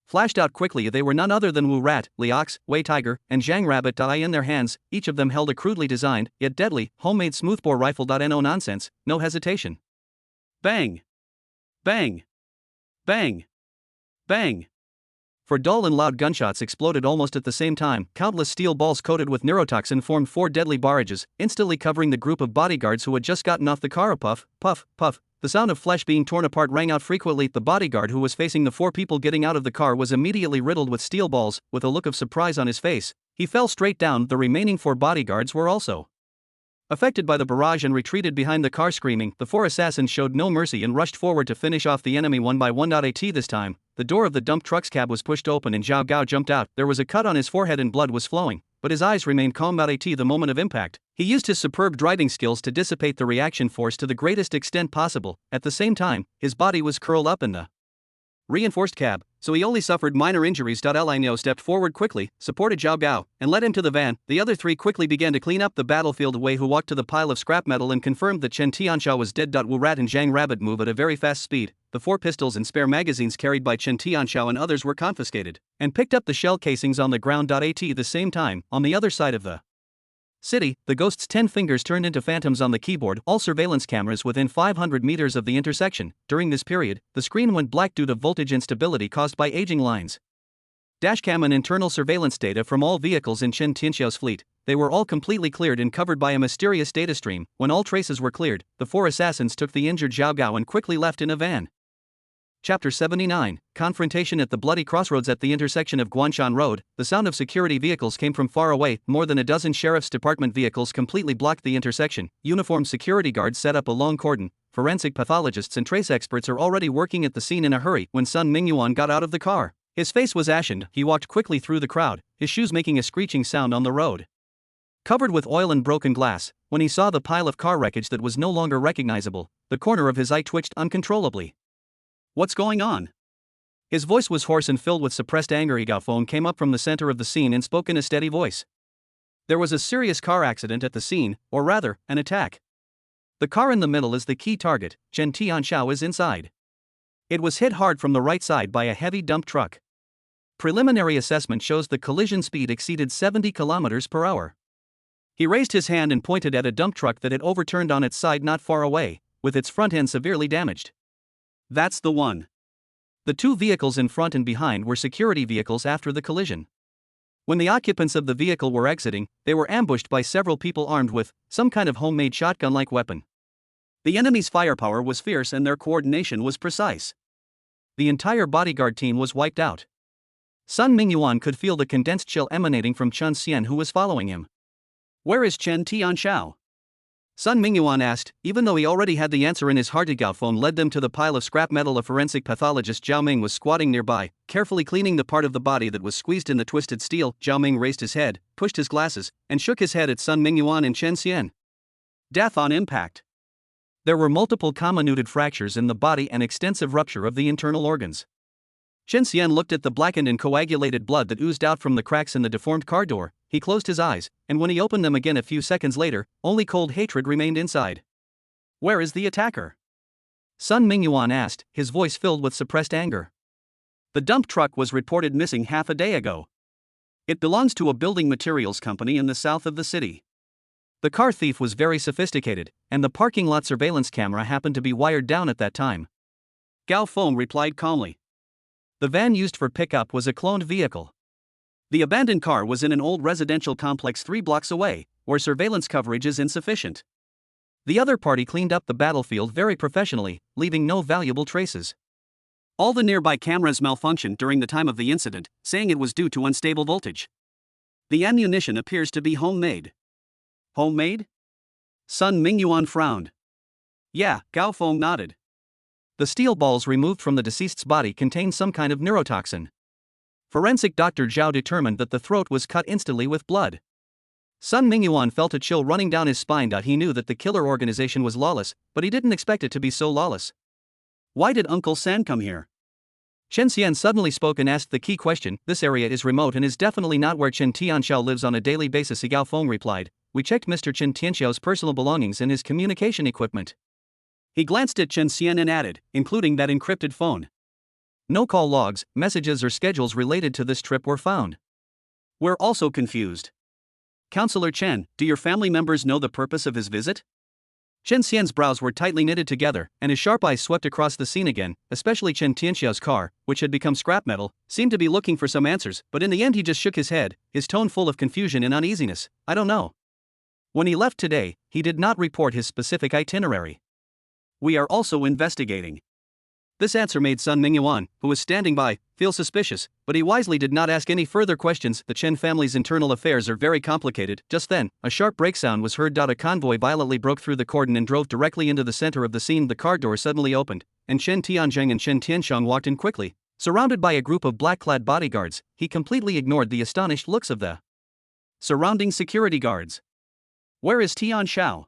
flashed out quickly. They were none other than Wu Rat, Li Ox, Wei Tiger, and Zhang Rabbit. In their hands, each of them held a crudely designed, yet deadly, homemade smoothbore rifle. No nonsense, no hesitation. Bang! Bang! Bang! Bang! For dull and loud gunshots exploded almost at the same time. Countless steel balls coated with neurotoxin formed 4 deadly barrages, instantly covering the group of bodyguards who had just gotten off the car. Puff, puff, puff. The sound of flesh being torn apart rang out frequently. The bodyguard who was facing the 4 people getting out of the car was immediately riddled with steel balls. With a look of surprise on his face, he fell straight down. The remaining 4 bodyguards were also affected by the barrage and retreated behind the car screaming. The 4 assassins showed no mercy and rushed forward to finish off the enemy one by one. This time, the door of the dump truck's cab was pushed open and Zhao Gao jumped out. There was a cut on his forehead and blood was flowing, but his eyes remained calm. The moment of impact, he used his superb driving skills to dissipate the reaction force to the greatest extent possible. At the same time, his body was curled up in the reinforced cab, so he only suffered minor injuries. Li Niu stepped forward quickly, supported Zhao Gao, and led him to the van. The other 3 quickly began to clean up the battlefield. Wei Hu walked to the pile of scrap metal and confirmed that Chen Tianxiao was dead. Wu Rat and Zhang Rabbit move at a very fast speed. The 4 pistols and spare magazines carried by Chen Tianxiao and others were confiscated, and picked up the shell casings on the ground. At the same time, on the other side of the city, the ghost's 10 fingers turned into phantoms on the keyboard. All surveillance cameras within 500 meters of the intersection. During this period, the screen went black due to voltage instability caused by aging lines. Dashcam and internal surveillance data from all vehicles in Chen Tianxiao's fleet. They were all completely cleared and covered by a mysterious data stream. When all traces were cleared, the 4 assassins took the injured Zhao Gao and quickly left in a van. Chapter 79, Confrontation at the Bloody Crossroads. At the intersection of Guanshan Road, the sound of security vehicles came from far away. More than a dozen sheriff's department vehicles completely blocked the intersection. Uniformed security guards set up a long cordon. Forensic pathologists and trace experts are already working at the scene in a hurry. When Sun Mingyuan got out of the car, his face was ashened. He walked quickly through the crowd, his shoes making a screeching sound on the road covered with oil and broken glass. When he saw the pile of car wreckage that was no longer recognizable, the corner of his eye twitched uncontrollably. What's going on? His voice was hoarse and filled with suppressed anger. Gao Feng came up from the center of the scene and spoke in a steady voice. There was a serious car accident at the scene, or rather, an attack. The car in the middle is the key target. Chen Tianxiao is inside. It was hit hard from the right side by a heavy dump truck. Preliminary assessment shows the collision speed exceeded 70 kilometers per hour. He raised his hand and pointed at a dump truck that had overturned on its side not far away, with its front end severely damaged. That's the one. The 2 vehicles in front and behind were security vehicles after the collision. When the occupants of the vehicle were exiting, they were ambushed by several people armed with some kind of homemade shotgun-like weapon. The enemy's firepower was fierce and their coordination was precise. The entire bodyguard team was wiped out. Sun Mingyuan could feel the condensed chill emanating from Chun Xian, who was following him. Where is Chen Tianxiao? Sun Mingyuan asked, even though he already had the answer in his heart. Gao Feng led them to the pile of scrap metal. A forensic pathologist Zhao Ming was squatting nearby, carefully cleaning the part of the body that was squeezed in the twisted steel. Zhao Ming raised his head, pushed his glasses, and shook his head at Sun Mingyuan and Chen Xian. Death on impact. There were multiple comminuted fractures in the body and extensive rupture of the internal organs. Chen Xian looked at the blackened and coagulated blood that oozed out from the cracks in the deformed car door. He closed his eyes, and when he opened them again a few seconds later, only cold hatred remained inside. Where is the attacker? Sun Mingyuan asked, his voice filled with suppressed anger. The dump truck was reported missing half a day ago. It belongs to a building materials company in the south of the city. The car thief was very sophisticated, and the parking lot surveillance camera happened to be wired down at that time. Gao Feng replied calmly. The van used for pickup was a cloned vehicle. The abandoned car was in an old residential complex 3 blocks away, where surveillance coverage is insufficient. The other party cleaned up the battlefield very professionally, leaving no valuable traces. All the nearby cameras malfunctioned during the time of the incident, saying it was due to unstable voltage. The ammunition appears to be homemade. Homemade? Sun Mingyuan frowned. Yeah, Gao Feng nodded. The steel balls removed from the deceased's body contained some kind of neurotoxin. Forensic Dr. Zhao determined that the throat was cut instantly with blood. Sun Mingyuan felt a chill running down his spine. He knew that the killer organization was lawless, but he didn't expect it to be so lawless. Why did Uncle San come here? Chen Xian suddenly spoke and asked the key question. This area is remote and is definitely not where Chen Tianxiao lives on a daily basis. Gao Feng replied. We checked Mr. Chen Tianxiao's personal belongings and his communication equipment. He glanced at Chen Xian and added, including that encrypted phone. No call logs, messages or schedules related to this trip were found. We're also confused. Counselor Chen, do your family members know the purpose of his visit? Chen Xian's brows were tightly knitted together, and his sharp eyes swept across the scene again, especially Chen Tianxiao's car, which had become scrap metal, seemed to be looking for some answers, but in the end he just shook his head, his tone full of confusion and uneasiness. I don't know. When he left today, he did not report his specific itinerary. We are also investigating. This answer made Sun Mingyuan, who was standing by, feel suspicious, but he wisely did not ask any further questions. The Chen family's internal affairs are very complicated. Just then, a sharp brake sound was heard. A convoy violently broke through the cordon and drove directly into the center of the scene. The car door suddenly opened, and Chen Tianzheng and Chen Tianxiang walked in quickly. Surrounded by a group of black-clad bodyguards, he completely ignored the astonished looks of the surrounding security guards. Where is Tian Xiao?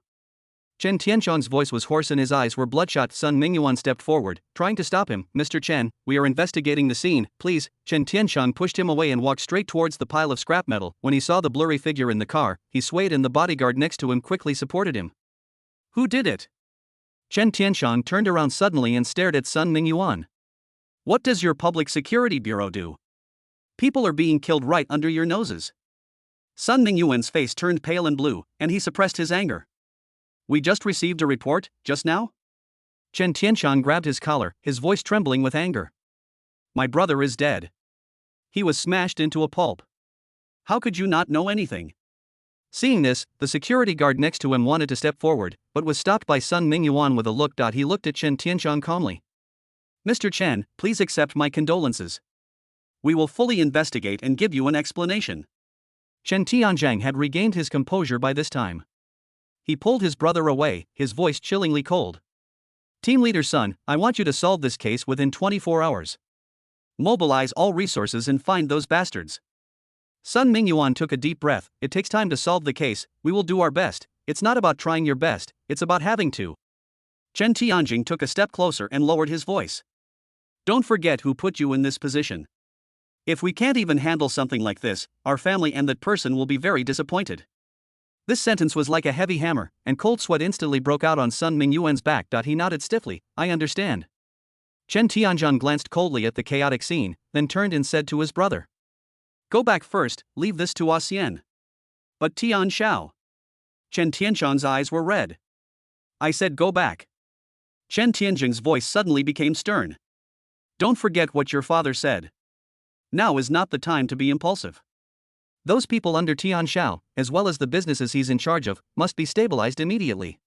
Chen Tianxiang's voice was hoarse and his eyes were bloodshot. Sun Mingyuan stepped forward, trying to stop him. Mr. Chen, we are investigating the scene, please. Chen Tianxiang pushed him away and walked straight towards the pile of scrap metal. When he saw the blurry figure in the car, he swayed and the bodyguard next to him quickly supported him. Who did it? Chen Tianxiang turned around suddenly and stared at Sun Mingyuan. What does your public security bureau do? People are being killed right under your noses. Sun Mingyuan's face turned pale and blue, and he suppressed his anger. We just received a report, just now? Chen Tianxiang grabbed his collar, his voice trembling with anger. My brother is dead. He was smashed into a pulp. How could you not know anything? Seeing this, the security guard next to him wanted to step forward, but was stopped by Sun Mingyuan with a look. He looked at Chen Tianxiang calmly. Mr. Chen, please accept my condolences. We will fully investigate and give you an explanation. Chen Tianzheng had regained his composure by this time. He pulled his brother away, his voice chillingly cold. Team leader Sun, I want you to solve this case within 24 hours. Mobilize all resources and find those bastards. Sun Mingyuan took a deep breath. It takes time to solve the case, we will do our best. It's not about trying your best, it's about having to. Chen Tianjing took a step closer and lowered his voice. Don't forget who put you in this position. If we can't even handle something like this, our family and that person will be very disappointed. This sentence was like a heavy hammer, and cold sweat instantly broke out on Sun Mingyuan's back. He nodded stiffly. I understand. Chen Tianzhang glanced coldly at the chaotic scene, then turned and said to his brother. Go back first, leave this to Xian. But Tian Xiao. Chen Tianzhang's eyes were red. I said go back. Chen Tianzhang's voice suddenly became stern. Don't forget what your father said. Now is not the time to be impulsive. Those people under Tian Xiao, as well as the businesses he's in charge of, must be stabilized immediately.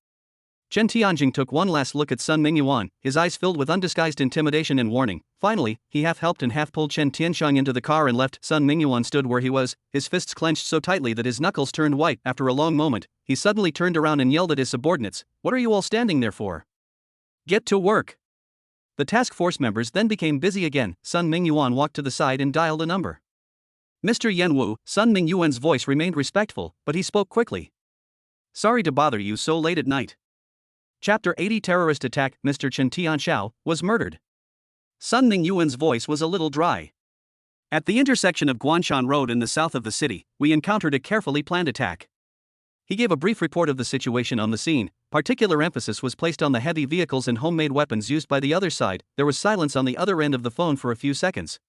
Chen Tianjing took one last look at Sun Mingyuan, his eyes filled with undisguised intimidation and warning. Finally, he half helped and half pulled Chen Tianxiang into the car and left. Sun Mingyuan stood where he was, his fists clenched so tightly that his knuckles turned white. After a long moment, he suddenly turned around and yelled at his subordinates, What are you all standing there for? Get to work! The task force members then became busy again. Sun Mingyuan walked to the side and dialed a number. Mr. Yanwu, Sun Mingyuan's voice remained respectful, but he spoke quickly. Sorry to bother you so late at night. Chapter 80 Terrorist Attack. Mr. Chen Tianxiao was murdered. Sun Mingyuan's voice was a little dry. At the intersection of Guanshan Road in the south of the city, we encountered a carefully planned attack. He gave a brief report of the situation on the scene. Particular emphasis was placed on the heavy vehicles and homemade weapons used by the other side. There was silence on the other end of the phone for a few seconds.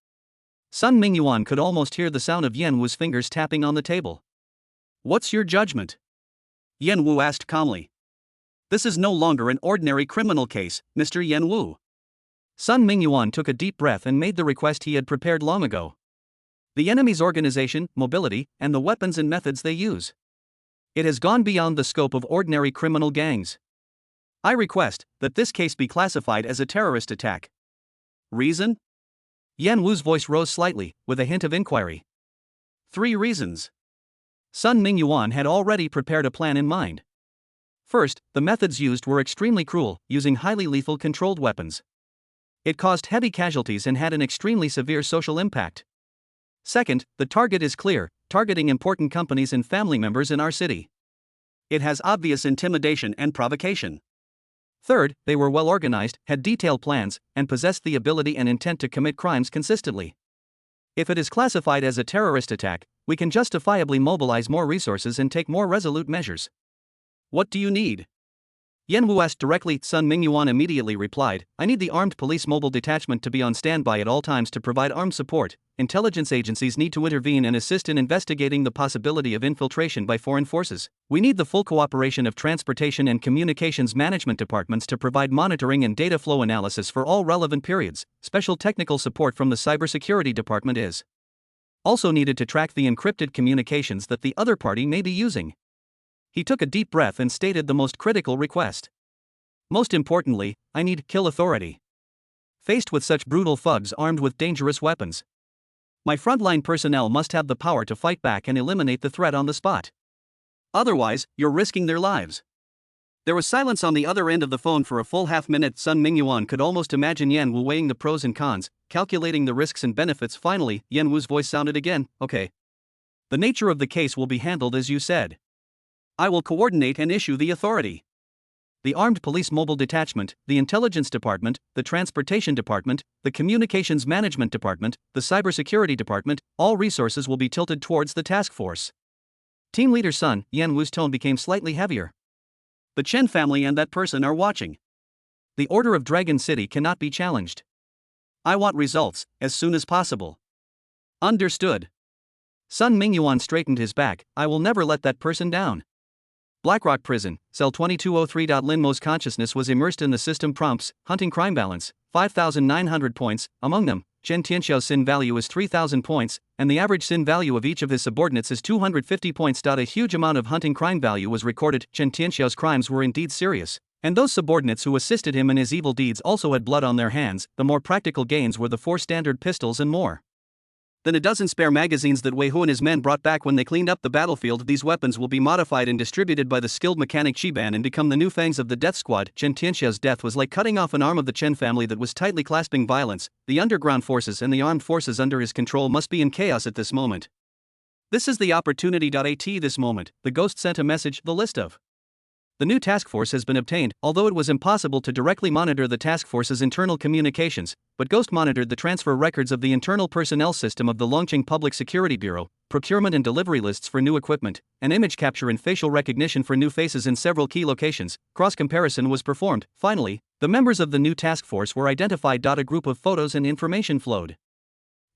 Sun Mingyuan could almost hear the sound of Yan Wu's fingers tapping on the table. "What's your judgment?" Yan Wu asked calmly. "This is no longer an ordinary criminal case, Mr. Yan Wu." Sun Mingyuan took a deep breath and made the request he had prepared long ago. The enemy's organization, mobility, and the weapons and methods they use. It has gone beyond the scope of ordinary criminal gangs. I request that this case be classified as a terrorist attack. Reason? Yan Wu's voice rose slightly, with a hint of inquiry. 3 reasons. Sun Mingyuan had already prepared a plan in mind. First, the methods used were extremely cruel, using highly lethal controlled weapons. It caused heavy casualties and had an extremely severe social impact. Second, the target is clear, targeting important companies and family members in our city. It has obvious intimidation and provocation. Third, they were well organized, had detailed plans, and possessed the ability and intent to commit crimes consistently. If it is classified as a terrorist attack, we can justifiably mobilize more resources and take more resolute measures. What do you need? Yan Wu asked directly. Sun Mingyuan immediately replied, "I need the armed police mobile detachment to be on standby at all times to provide armed support. Intelligence agencies need to intervene and assist in investigating the possibility of infiltration by foreign forces. We need the full cooperation of transportation and communications management departments to provide monitoring and data flow analysis for all relevant periods. Special technical support from the cybersecurity department is also needed to track the encrypted communications that the other party may be using." He took a deep breath and stated the most critical request. "Most importantly, I need kill authority. Faced with such brutal thugs armed with dangerous weapons, my frontline personnel must have the power to fight back and eliminate the threat on the spot. Otherwise, you're risking their lives." There was silence on the other end of the phone for a full half-minute. Sun Mingyuan could almost imagine Yan Wu weighing the pros and cons, calculating the risks and benefits. Finally, Yan Wu's voice sounded again, "Okay. The nature of the case will be handled as you said. I will coordinate and issue the authority. The Armed Police Mobile Detachment, the Intelligence Department, the Transportation Department, the Communications Management Department, the Cybersecurity Department, all resources will be tilted towards the task force." Team Leader Sun, Yan Wu's tone became slightly heavier. "The Chen family and that person are watching. The order of Dragon City cannot be challenged. I want results, as soon as possible." "Understood." Sun Mingyuan straightened his back. "I will never let that person down." Blackrock Prison, Cell 2203. Lin Mo's consciousness was immersed in the system prompts. Hunting crime balance, 5,900 points, among them, Chen Tianxiao's sin value is 3,000 points, and the average sin value of each of his subordinates is 250 points. A huge amount of hunting crime value was recorded. Chen Tianxiao's crimes were indeed serious, and those subordinates who assisted him in his evil deeds also had blood on their hands. The more practical gains were the 4 standard pistols and more than a dozen spare magazines that Wei Hu and his men brought back when they cleaned up the battlefield. These weapons will be modified and distributed by the skilled mechanic Shiban and become the new fangs of the death squad. Chen Tianxiao's death was like cutting off an arm of the Chen family that was tightly clasping violence. The underground forces and the armed forces under his control must be in chaos at this moment. This is the opportunity. At this moment, the ghost sent a message. The list of the new task force has been obtained, although it was impossible to directly monitor the task force's internal communications, but Ghost monitored the transfer records of the internal personnel system of the Longqing Public Security Bureau, procurement and delivery lists for new equipment, and image capture and facial recognition for new faces in several key locations. Cross-comparison was performed. Finally, the members of the new task force were identified. A group of photos and information flowed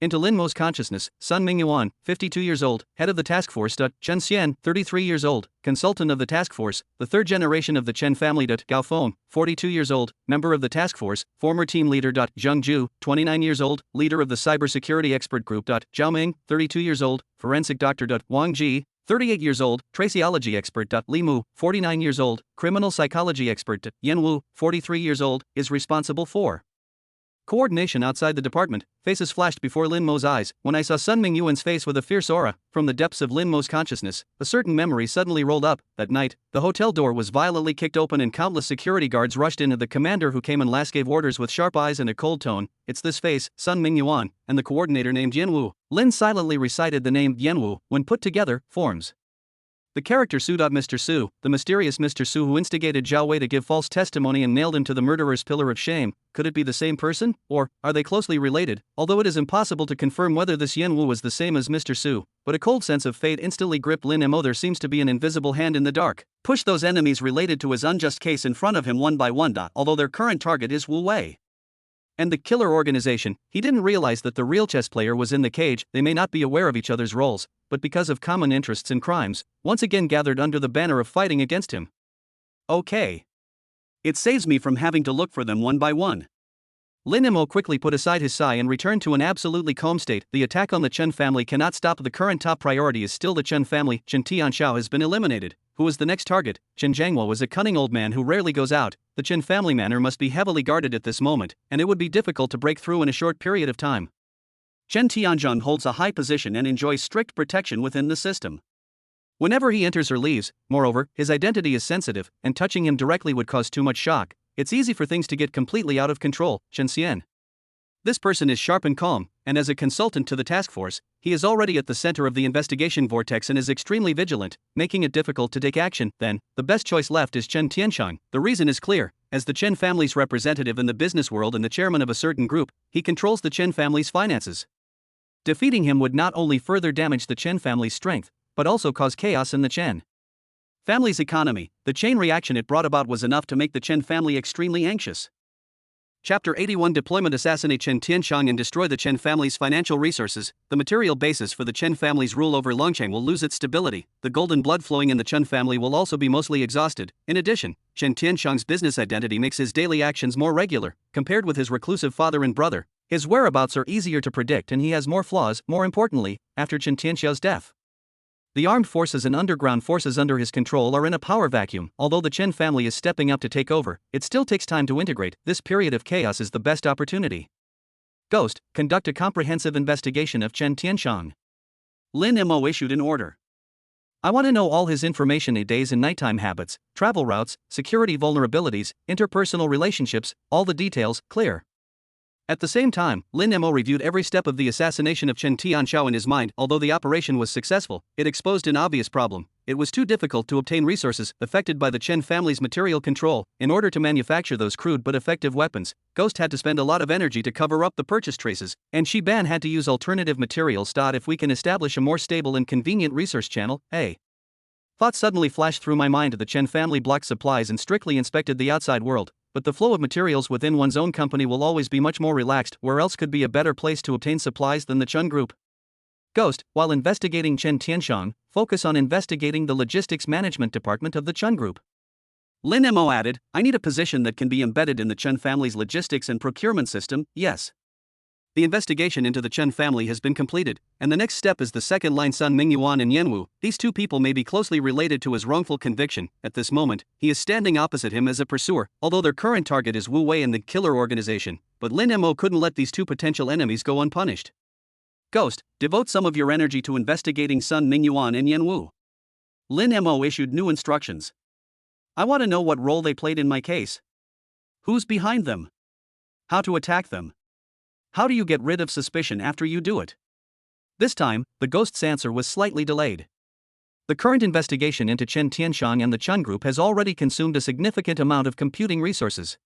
into Lin Mo's consciousness. Sun Mingyuan, 52 years old, head of the task force. Chen Xian, 33 years old, consultant of the task force, the third generation of the Chen family. Gao Feng, 42 years old, member of the task force, former team leader. Zheng Zhu, 29 years old, leader of the cybersecurity expert group. Zhao Ming, 32 years old, forensic doctor. Wang Ji, 38 years old, traceology expert. Li Mu, 49 years old, criminal psychology expert. Yan Wu, 43 years old, is responsible for coordination outside the department. Faces flashed before Lin Mo's eyes. When I saw Sun Mingyuan's face with a fierce aura, from the depths of Lin Mo's consciousness, a certain memory suddenly rolled up. That night, the hotel door was violently kicked open and countless security guards rushed in. The commander who came and last gave orders with sharp eyes and a cold tone. "It's this face, Sun Mingyuan, and the coordinator named Yan Wu." Lin silently recited the name Yan Wu. When put together, forms The character Su. Su, the mysterious Mr. Su who instigated Zhao Wei to give false testimony and nailed him to the murderer's pillar of shame, could it be the same person, or are they closely related? Although it is impossible to confirm whether this Yan Wu was the same as Mr. Su, but a cold sense of fate instantly gripped Lin Mo. There seems to be an invisible hand in the dark. Push those enemies related to his unjust case in front of him one by one. Although their current target is Wu Wei and the killer organization, he didn't realize that the real chess player was in the cage. They may not be aware of each other's roles, but because of common interests in crimes, once again gathered under the banner of fighting against him. Okay. It saves me from having to look for them one by one. Lin Mo quickly put aside his sigh and returned to an absolutely calm state. The attack on the Chen family cannot stop. The current top priority is still the Chen family. Chen Tianxiao has been eliminated. Who is the next target? Chen Zhangguo is a cunning old man who rarely goes out. The Chen family manor must be heavily guarded at this moment, and it would be difficult to break through in a short period of time. Chen Tianzhong holds a high position and enjoys strict protection within the system. Whenever he enters or leaves, moreover, his identity is sensitive, and touching him directly would cause too much shock. It's easy for things to get completely out of control. Chen Xian. This person is sharp and calm, and as a consultant to the task force, he is already at the center of the investigation vortex and is extremely vigilant, making it difficult to take action. Then, the best choice left is Chen Tianxiang. The reason is clear. As the Chen family's representative in the business world and the chairman of a certain group, he controls the Chen family's finances. Defeating him would not only further damage the Chen family's strength, but also cause chaos in the Chen family's economy. The chain reaction it brought about was enough to make the Chen family extremely anxious. Chapter 81 Deployment Assassinate Chen Tianxiang and destroy the Chen family's financial resources. The material basis for the Chen family's rule over Longcheng will lose its stability. The golden blood flowing in the Chen family will also be mostly exhausted. In addition, Chen Tianxiang's business identity makes his daily actions more regular. Compared with his reclusive father and brother, his whereabouts are easier to predict and he has more flaws. More importantly, after Chen Tianxiao's death, the armed forces and underground forces under his control are in a power vacuum. Although the Chen family is stepping up to take over, it still takes time to integrate. This period of chaos is the best opportunity. Ghost, conduct a comprehensive investigation of Chen Tianxiang. Lin Mo issued an order. I want to know all his information, days and nighttime habits, travel routes, security vulnerabilities, interpersonal relationships, all the details, clear. At the same time, Lin Mo reviewed every step of the assassination of Chen Tianxiao in his mind. Although the operation was successful, it exposed an obvious problem. It was too difficult to obtain resources affected by the Chen family's material control. In order to manufacture those crude but effective weapons, Ghost had to spend a lot of energy to cover up the purchase traces, and Shi Ban had to use alternative materials. If we can establish a more stable and convenient resource channel, thoughts suddenly flashed through my mind. The Chen family blocked supplies and strictly inspected the outside world. But the flow of materials within one's own company will always be much more relaxed. Where else could be a better place to obtain supplies than the Chen Group? Ghost, while investigating Chen Tianxiang, focus on investigating the logistics management department of the Chen Group. Lin Mo added, I need a position that can be embedded in the Chen family's logistics and procurement system. Yes. The investigation into the Chen family has been completed, and the next step is the second-line Sun Mingyuan and Yanwu. These two people may be closely related to his wrongful conviction. At this moment, he is standing opposite him as a pursuer, although their current target is Wu Wei and the killer organization. But Lin Mo couldn't let these two potential enemies go unpunished. Ghost, devote some of your energy to investigating Sun Mingyuan and Yanwu. Lin Mo issued new instructions. I want to know what role they played in my case. Who's behind them? How to attack them? How do you get rid of suspicion after you do it? This time, the ghost's answer was slightly delayed. The current investigation into Chen Tianxiang and the Chen Group has already consumed a significant amount of computing resources.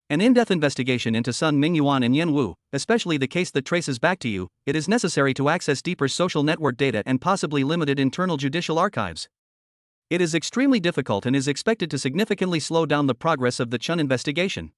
An in-depth investigation into Sun Mingyuan and Yanwu, especially the case that traces back to you, it is necessary to access deeper social network data and possibly limited internal judicial archives. It is extremely difficult and is expected to significantly slow down the progress of the Chen investigation.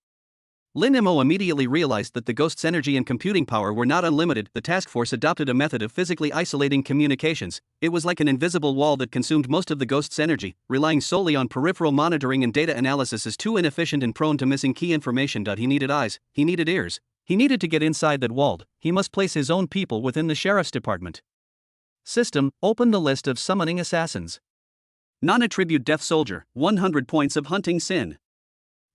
Lin Mo immediately realized that the ghost's energy and computing power were not unlimited. The task force adopted a method of physically isolating communications. It was like an invisible wall that consumed most of the ghost's energy. Relying solely on peripheral monitoring and data analysis is too inefficient and prone to missing key information. He needed eyes, he needed ears. He needed to get inside that wall. He must place his own people within the sheriff's department. System, open the list of summoning assassins. Non-attribute deaf soldier, 100 points of hunting sin.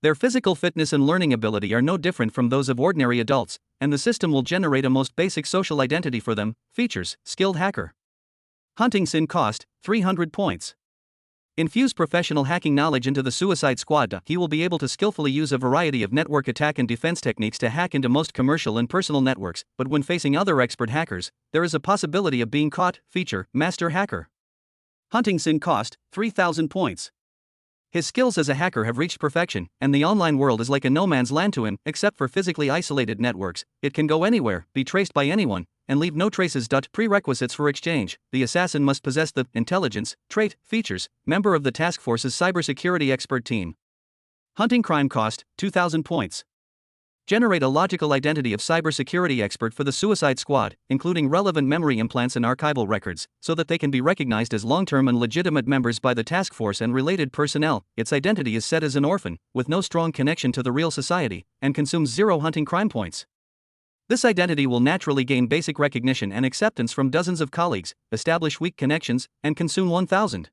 Their physical fitness and learning ability are no different from those of ordinary adults, and the system will generate a most basic social identity for them. Features, skilled hacker. Hunting sin cost, 300 points. Infuse professional hacking knowledge into the suicide squad. He will be able to skillfully use a variety of network attack and defense techniques to hack into most commercial and personal networks, but when facing other expert hackers, there is a possibility of being caught. Feature, master hacker. Hunting Sin cost 3,000 points. His skills as a hacker have reached perfection, and the online world is like a no man's land to him, except for physically isolated networks. It can go anywhere, be traced by anyone, and leave no traces. Prerequisites for exchange: the assassin must possess the intelligence trait features, member of the task force's cybersecurity expert team. Hunting crime cost 2,000 points. Generate a logical identity of cybersecurity expert for the Suicide Squad, including relevant memory implants and archival records, so that they can be recognized as long-term and legitimate members by the task force and related personnel. Its identity is set as an orphan, with no strong connection to the real society, and consumes 0 hunting crime points. This identity will naturally gain basic recognition and acceptance from dozens of colleagues, establish weak connections, and consume 1,000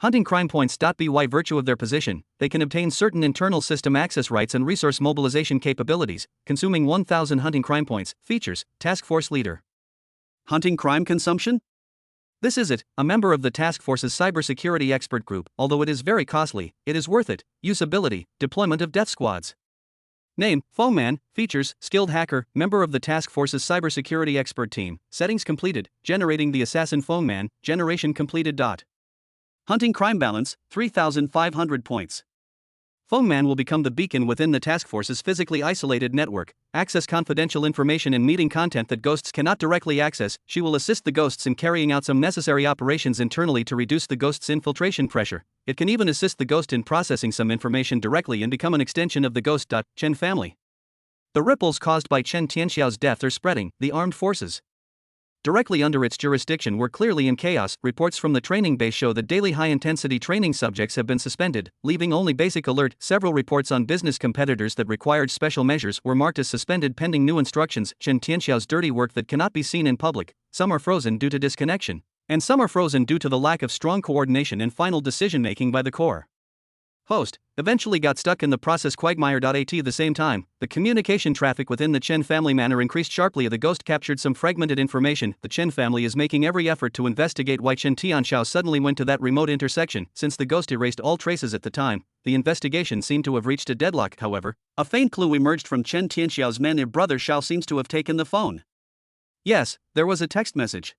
hunting crime points. By virtue of their position, they can obtain certain internal system access rights and resource mobilization capabilities, consuming 1,000 hunting crime points. Features: task force leader. Hunting crime consumption? This is it, a member of the task force's cybersecurity expert group. Although it is very costly, it is worth it. Usability: deployment of death squads. Name: Foeman. Features: skilled hacker, member of the task force's cybersecurity expert team. Settings completed. Generating the assassin Foeman. Generation completed. Hunting crime balance 3,500 points. Foeman will become the beacon within the task force's physically isolated network, access confidential information and meeting content that ghosts cannot directly access. She will assist the ghosts in carrying out some necessary operations internally to reduce the ghost's infiltration pressure. It can even assist the ghost in processing some information directly and become an extension of the ghost. Chen family. The ripples caused by Chen Tianxiao's death are spreading. The armed forces directly under its jurisdiction were clearly in chaos. Reports from the training base show that daily high-intensity training subjects have been suspended, leaving only basic alert. Several reports on business competitors that required special measures were marked as suspended pending new instructions. Chen Tianxiao's dirty work that cannot be seen in public. Some are frozen due to disconnection, and some are frozen due to the lack of strong coordination and final decision-making by the core host. Eventually got stuck in the process. Quagmire.at. The same time, the communication traffic within the Chen family manor increased sharply. The ghost captured some fragmented information. The Chen family is making every effort to investigate why Chen Tianxiao suddenly went to that remote intersection. Since the ghost erased all traces at the time, the investigation seemed to have reached a deadlock. However, a faint clue emerged from Chen Tianxiao's men. Their brother Xiao seems to have taken the phone. Yes, there was a text message.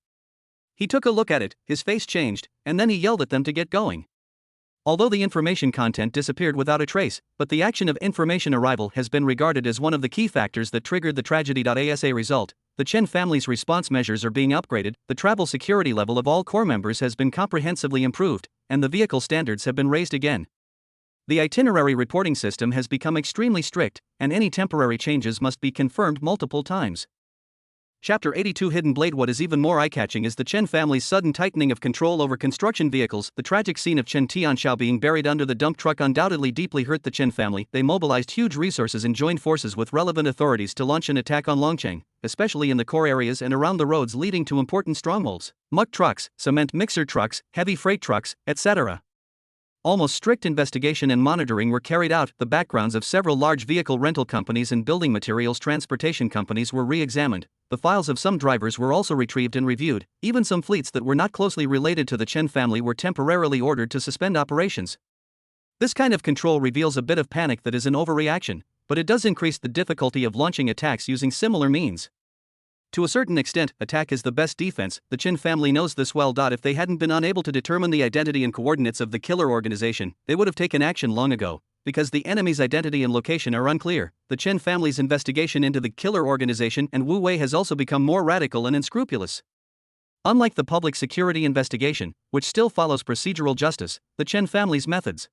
He took a look at it, his face changed, and then he yelled at them to get going. Although the information content disappeared without a trace, but the action of information arrival has been regarded as one of the key factors that triggered the tragedy. As a result, the Chen family's response measures are being upgraded, the travel security level of all core members has been comprehensively improved, and the vehicle standards have been raised again. The itinerary reporting system has become extremely strict, and any temporary changes must be confirmed multiple times. Chapter 82 Hidden Blade. What is even more eye-catching is the Chen family's sudden tightening of control over construction vehicles. The tragic scene of Chen Tianxiao being buried under the dump truck undoubtedly deeply hurt the Chen family. They mobilized huge resources and joined forces with relevant authorities to launch an attack on Longcheng, especially in the core areas and around the roads leading to important strongholds. Muck trucks, cement mixer trucks, heavy freight trucks, etc. Almost strict investigation and monitoring were carried out. The backgrounds of several large vehicle rental companies and building materials transportation companies were re-examined. The files of some drivers were also retrieved and reviewed. Even some fleets that were not closely related to the Chen family were temporarily ordered to suspend operations. This kind of control reveals a bit of panic that is an overreaction, but it does increase the difficulty of launching attacks using similar means. To a certain extent, attack is the best defense. The Chen family knows this well. If they hadn't been unable to determine the identity and coordinates of the killer organization, they would have taken action long ago. Because the enemy's identity and location are unclear, the Chen family's investigation into the killer organization and Wu Wei has also become more radical and unscrupulous. Unlike the public security investigation, which still follows procedural justice, the Chen family's methods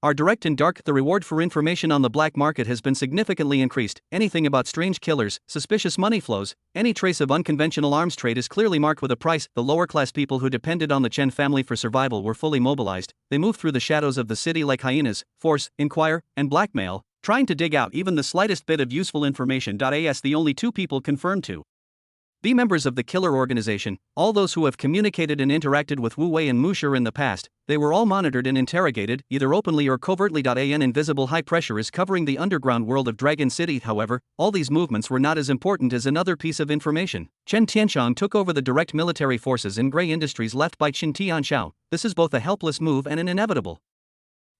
are direct and dark. The reward for information on the black market has been significantly increased. Anything about strange killers, suspicious money flows, any trace of unconventional arms trade is clearly marked with a price. The lower class people who depended on the Chen family for survival were fully mobilized. They moved through the shadows of the city like hyenas, force, inquire, and blackmail, trying to dig out even the slightest bit of useful information. As the only two people confirmed to be members of the killer organization, all those who have communicated and interacted with Wu Wei and Musher in the past, they were all monitored and interrogated, either openly or covertly. An invisible high pressure is covering the underground world of Dragon City. However, all these movements were not as important as another piece of information. Chen Tianxiang took over the direct military forces in Grey Industries left by Chen Tianxiao. This is both a helpless move and an inevitable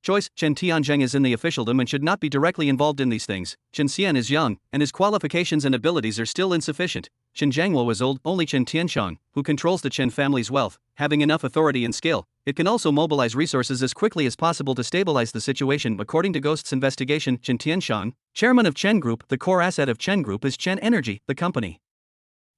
choice. Chen Tianzheng is in the officialdom and should not be directly involved in these things. Chen Xian is young, and his qualifications and abilities are still insufficient. Chen Jiangwo is old, only Chen Tianxiang, who controls the Chen family's wealth, having enough authority and skill. It can also mobilize resources as quickly as possible to stabilize the situation. According to Ghost's investigation, Chen Tianxiang, chairman of Chen Group, the core asset of Chen Group is Chen Energy, the company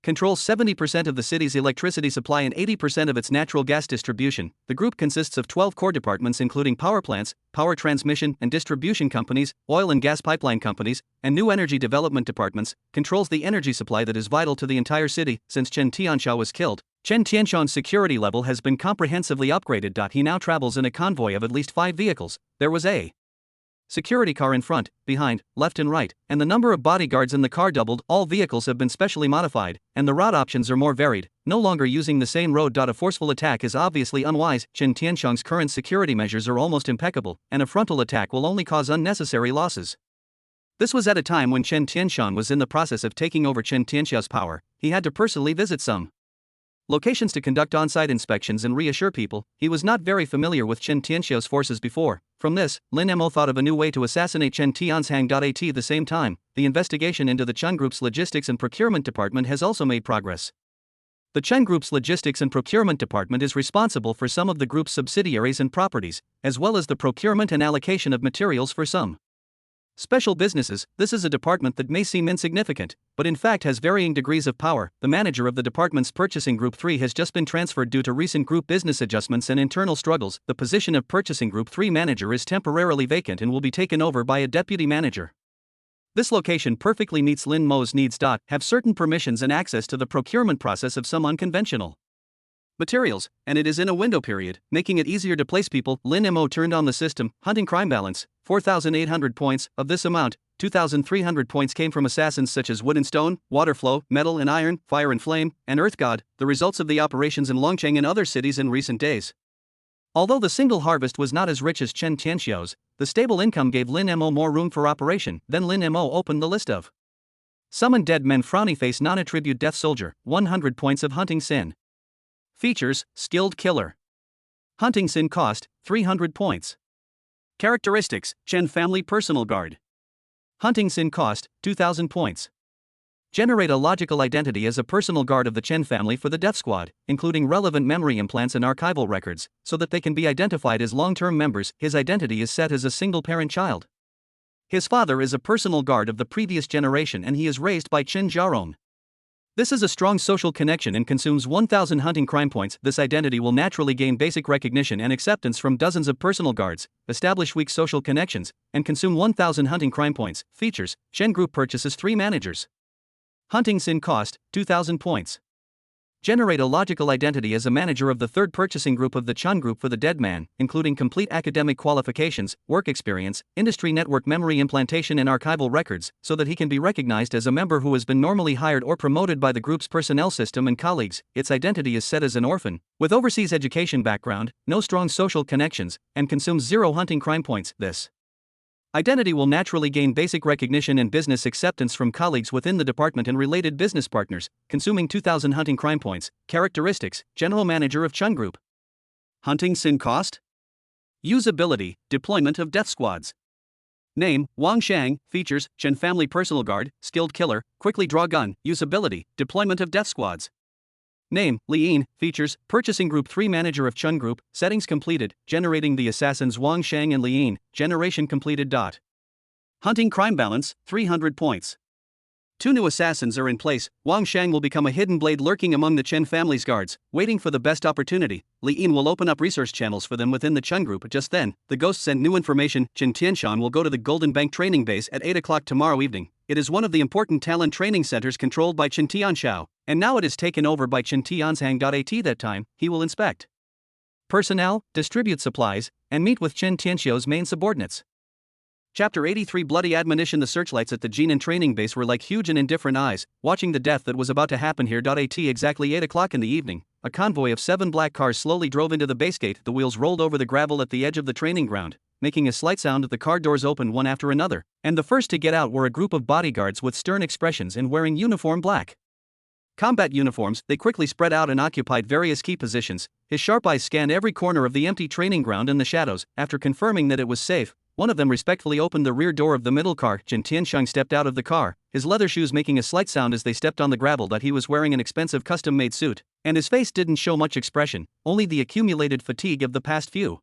controls 70% of the city's electricity supply and 80% of its natural gas distribution. The group consists of 12 core departments including power plants, power transmission and distribution companies, oil and gas pipeline companies, and new energy development departments, controls the energy supply that is vital to the entire city. Since Chen Tianxiang was killed, Chen Tianxiang's security level has been comprehensively upgraded. He now travels in a convoy of at least 5 vehicles. There was a security car in front, behind, left and right, and the number of bodyguards in the car doubled. All vehicles have been specially modified, and the route options are more varied, no longer using the same road. A forceful attack is obviously unwise. Chen Tianxiang's current security measures are almost impeccable, and a frontal attack will only cause unnecessary losses. This was at a time when Chen Tianxiang was in the process of taking over Chen Tianxiao's power. He had to personally visit some locations to conduct on-site inspections and reassure people. He was not very familiar with Chen Tianxiao's forces before. From this, Lin Mo thought of a new way to assassinate Chen Tianxiang. At the same time, the investigation into the Chen Group's logistics and procurement department has also made progress. The Chen Group's logistics and procurement department is responsible for some of the group's subsidiaries and properties, as well as the procurement and allocation of materials for some special businesses. This is a department that may seem insignificant, but in fact has varying degrees of power. The manager of the department's purchasing group 3 has just been transferred due to recent group business adjustments and internal struggles. The position of purchasing group 3 manager is temporarily vacant and will be taken over by a deputy manager. This location perfectly meets Lin Mo's needs. Have certain permissions and access to the procurement process of some unconventional materials, and it is in a window period, making it easier to place people. Lin Mo turned on the system, hunting crime balance, 4,800 points. Of this amount, 2,300 points came from assassins such as Wood and Stone, Water Flow, Metal and Iron, Fire and Flame, and Earth God, the results of the operations in Longcheng and other cities in recent days. Although the single harvest was not as rich as Chen Tianxiao's, the stable income gave Lin Mo more room for operation. Then Lin Mo opened the list of summoned dead men. Frowny face non-attribute death soldier, 100 points of hunting sin. Features, skilled killer. Hunting sin cost, 300 points. Characteristics, Chen family personal guard. Hunting sin cost, 2,000 points. Generate a logical identity as a personal guard of the Chen family for the death squad, including relevant memory implants and archival records, so that they can be identified as long-term members. His identity is set as a single-parent child. His father is a personal guard of the previous generation and he is raised by Chen Jiarong. This is a strong social connection and consumes 1,000 hunting crime points. This identity will naturally gain basic recognition and acceptance from dozens of personal guards, establish weak social connections, and consume 1,000 hunting crime points. Features, Chen Group purchases 3 managers. Hunting sin cost, 2,000 points. Generate a logical identity as a manager of the third purchasing group of the Chen Group for the dead man, including complete academic qualifications, work experience, industry network memory implantation and archival records, so that he can be recognized as a member who has been normally hired or promoted by the group's personnel system and colleagues. Its identity is set as an orphan, with overseas education background, no strong social connections, and consumes 0 hunting crime points. This identity will naturally gain basic recognition and business acceptance from colleagues within the department and related business partners, consuming 2,000 hunting crime points. Characteristics, General Manager of Chen Group. Hunting sin cost. Usability, deployment of death squads. Name, Wang Shang. Features, Chen family personal guard, skilled killer, quickly draw gun. Usability, deployment of death squads. Name, Li Yin. Features, Purchasing Group 3 Manager of Chen Group. Settings completed, generating the assassins Wang Shang and Li Yin. Generation completed. Hunting crime balance, 300 points. 2 new assassins are in place. Wang Shang will become a hidden blade lurking among the Chen family's guards, waiting for the best opportunity. Li Yin will open up resource channels for them within the Chen Group. Just then, the ghosts send new information. Chen Tianshan will go to the Golden Bank training base at 8 o'clock tomorrow evening. It is one of the important talent training centers controlled by Chen Tianxiao, and now it is taken over by Chen Tianshang. At that time, he will inspect personnel, distribute supplies, and meet with Chen Tianxiao's main subordinates. Chapter 83 Bloody Admonition. The searchlights at the Jinan training base were like huge and indifferent eyes, watching the death that was about to happen here. At exactly 8 o'clock in the evening, a convoy of 7 black cars slowly drove into the base gate. The wheels rolled over the gravel at the edge of the training ground, making a slight sound. The car doors opened one after another, and the first to get out were a group of bodyguards with stern expressions and wearing uniform black combat uniforms. They quickly spread out and occupied various key positions. His sharp eyes scanned every corner of the empty training ground and the shadows. After confirming that it was safe, One of them respectfully opened the rear door of the middle car. Chen Tianxiang stepped out of the car, his leather shoes making a slight sound as they stepped on the gravel. That he was wearing an expensive custom-made suit, and his face didn't show much expression, only the accumulated fatigue of the past few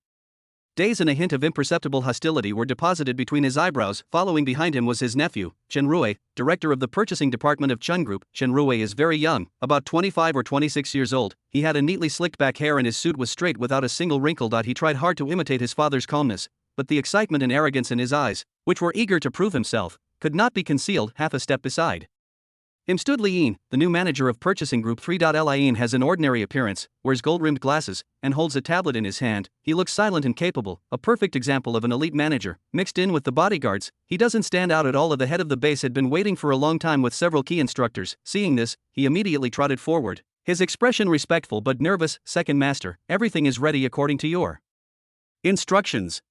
days, and a hint of imperceptible hostility were deposited between his eyebrows. Following behind him was his nephew, Chen Rui, director of the purchasing department of Chen Group. Chen Rui is very young, about 25 or 26 years old. He had a neatly slicked back hair and his suit was straight without a single wrinkle. He tried hard to imitate his father's calmness, but the excitement and arrogance in his eyes, which were eager to prove himself, could not be concealed. Half a step beside him stood Lin, the new manager of Purchasing Group 3. Lin has an ordinary appearance, wears gold-rimmed glasses, and holds a tablet in his hand. He looks silent and capable, a perfect example of an elite manager. Mixed in with the bodyguards, he doesn't stand out at all. The head of the base had been waiting for a long time with several key instructors. Seeing this, he immediately trotted forward, his expression respectful but nervous. Second master, everything is ready according to your instructions.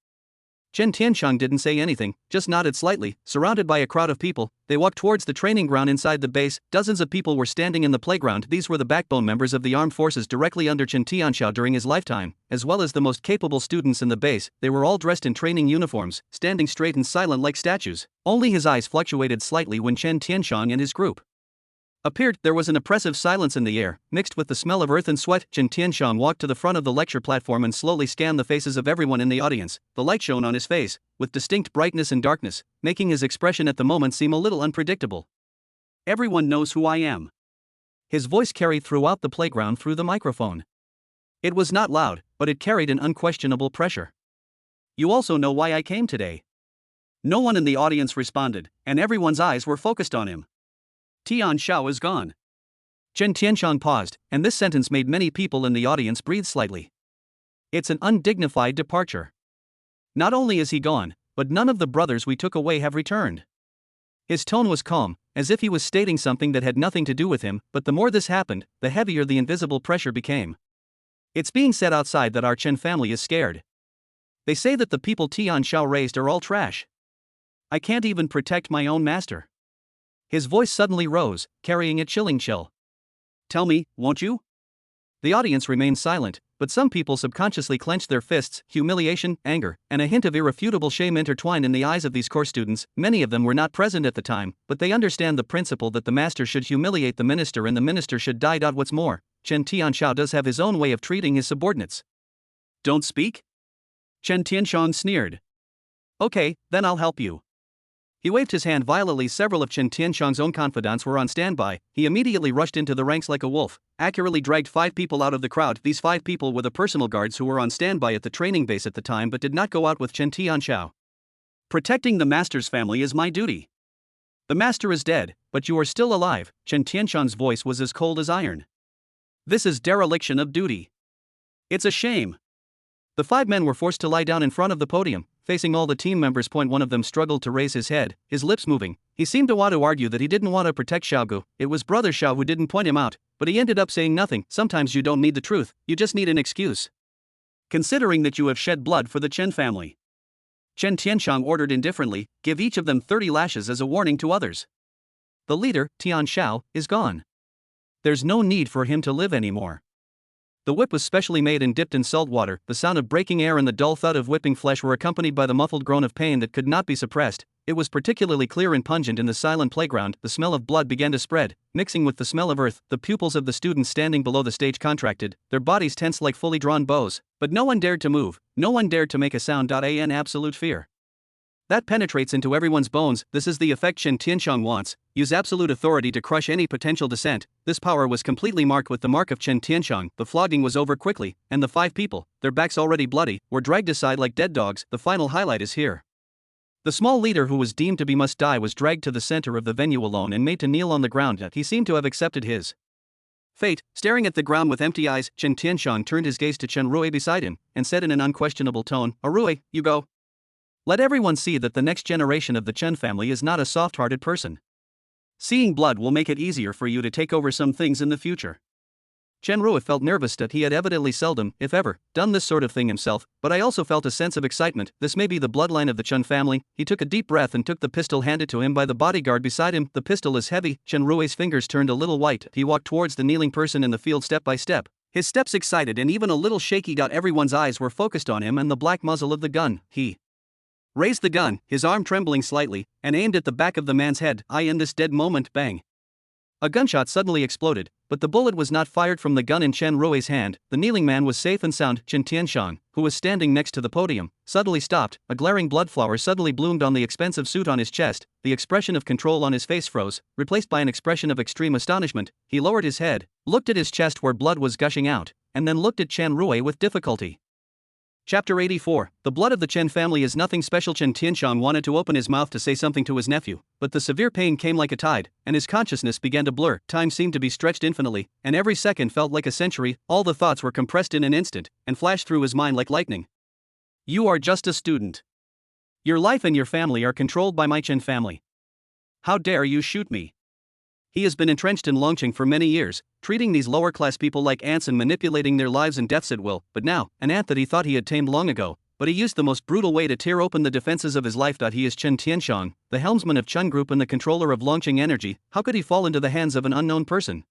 Chen Tianxiang didn't say anything, just nodded slightly. Surrounded by a crowd of people, they walked towards the training ground inside the base. Dozens of people were standing in the playground. These were the backbone members of the armed forces directly under Chen Tianxiang during his lifetime, as well as the most capable students in the base. They were all dressed in training uniforms, standing straight and silent like statues. Only his eyes fluctuated slightly when Chen Tianxiang and his group appeared. There was an oppressive silence in the air, mixed with the smell of earth and sweat. Chen Tianxiang walked to the front of the lecture platform and slowly scanned the faces of everyone in the audience. The light shone on his face, with distinct brightness and darkness, making his expression at the moment seem a little unpredictable. Everyone knows who I am. His voice carried throughout the playground through the microphone. It was not loud, but it carried an unquestionable pressure. You also know why I came today. No one in the audience responded, and everyone's eyes were focused on him. Tian Xiao is gone. Chen Tianxiang paused, and this sentence made many people in the audience breathe slightly. It's an undignified departure. Not only is he gone, but none of the brothers we took away have returned. His tone was calm, as if he was stating something that had nothing to do with him, but the more this happened, the heavier the invisible pressure became. It's being said outside that our Chen family is scared. They say that the people Tian Xiao raised are all trash. I can't even protect my own master. His voice suddenly rose, carrying a chilling chill. Tell me, won't you? The audience remained silent, but some people subconsciously clenched their fists. Humiliation, anger, and a hint of irrefutable shame intertwined in the eyes of these course students. Many of them were not present at the time, but they understand the principle that the master should humiliate the minister and the minister should die. What's more, Chen Tianxiao does have his own way of treating his subordinates. Don't speak? Chen Tianxiang sneered. Okay, then I'll help you. He waved his hand violently. Several of Chen Tianxiang's own confidants were on standby. He immediately rushed into the ranks like a wolf, accurately dragged 5 people out of the crowd. These 5 people were the personal guards who were on standby at the training base at the time but did not go out with Chen Tianxiao. Protecting the master's family is my duty. The master is dead, but you are still alive. Chen Tianxiang's voice was as cold as iron. This is dereliction of duty. It's a shame. The 5 men were forced to lie down in front of the podium, facing all the team members. One of them struggled to raise his head, his lips moving. He seemed to want to argue that he didn't want to protect Xiaogu. It was Brother Xiao who didn't point him out, but he ended up saying nothing. Sometimes you don't need the truth, you just need an excuse. Considering that you have shed blood for the Chen family. Chen Tianxiang ordered indifferently, give each of them 30 lashes as a warning to others. The leader, Tian Xiao, is gone. There's no need for him to live anymore. The whip was specially made and dipped in salt water. The sound of breaking air and the dull thud of whipping flesh were accompanied by the muffled groan of pain that could not be suppressed. It was particularly clear and pungent in the silent playground. The smell of blood began to spread, mixing with the smell of earth. The pupils of the students standing below the stage contracted, their bodies tense like fully drawn bows, but no one dared to move, no one dared to make a sound. In absolute fear that penetrates into everyone's bones. This is the effect Chen Tianxiang wants. Use absolute authority to crush any potential dissent. This power was completely marked with the mark of Chen Tianxiang. The flogging was over quickly, and the 5 people, their backs already bloody, were dragged aside like dead dogs. The final highlight is here. The small leader who was deemed to be must die was dragged to the center of the venue alone and made to kneel on the ground. He seemed to have accepted his fate. Staring at the ground with empty eyes, Chen Tianxiang turned his gaze to Chen Rui beside him, and said in an unquestionable tone, Rui, you go. Let everyone see that the next generation of the Chen family is not a soft-hearted person. Seeing blood will make it easier for you to take over some things in the future. Chen Rui felt nervous that he had evidently seldom, if ever, done this sort of thing himself, but I also felt a sense of excitement. This may be the bloodline of the Chen family. He took a deep breath and took the pistol handed to him by the bodyguard beside him. The pistol is heavy. Chen Rui's fingers turned a little white. He walked towards the kneeling person in the field step by step, his steps excited and even a little shaky. Everyone's eyes were focused on him and the black muzzle of the gun. He raised the gun, his arm trembling slightly, and aimed at the back of the man's head. In this dead moment, bang. A gunshot suddenly exploded, but the bullet was not fired from the gun in Chen Rui's hand. The kneeling man was safe and sound. Chen Tianxiang, who was standing next to the podium, suddenly stopped. A glaring blood flower suddenly bloomed on the expensive suit on his chest. The expression of control on his face froze, replaced by an expression of extreme astonishment. He lowered his head, looked at his chest where blood was gushing out, and then looked at Chen Rui with difficulty. Chapter 84. The blood of the Chen family is nothing special. Chen Tianxiang wanted to open his mouth to say something to his nephew, but the severe pain came like a tide, and his consciousness began to blur. Time seemed to be stretched infinitely, and every second felt like a century. All the thoughts were compressed in an instant, and flashed through his mind like lightning. You are just a student. Your life and your family are controlled by my Chen family. How dare you shoot me? He has been entrenched in Longqing for many years, treating these lower-class people like ants and manipulating their lives and deaths at will. But now, an ant that he thought he had tamed long ago, but he used the most brutal way to tear open the defenses of his life. He is Chen Tianxiang, the helmsman of Chen Group and the controller of Longqing Energy. How could he fall into the hands of an unknown person?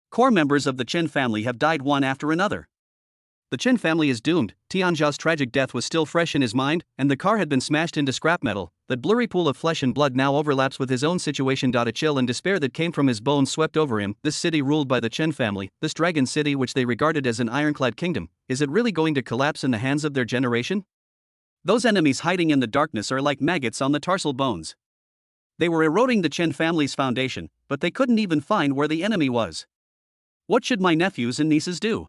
Core members of the Chen family have died one after another. The Chen family is doomed. Tianzhao's tragic death was still fresh in his mind, and the car had been smashed into scrap metal. That blurry pool of flesh and blood now overlaps with his own situation. A chill and despair that came from his bones swept over him. This city ruled by the Chen family, this dragon city which they regarded as an ironclad kingdom, is it really going to collapse in the hands of their generation? Those enemies hiding in the darkness are like maggots on the tarsal bones. They were eroding the Chen family's foundation, but they couldn't even find where the enemy was. What should my nephews and nieces do?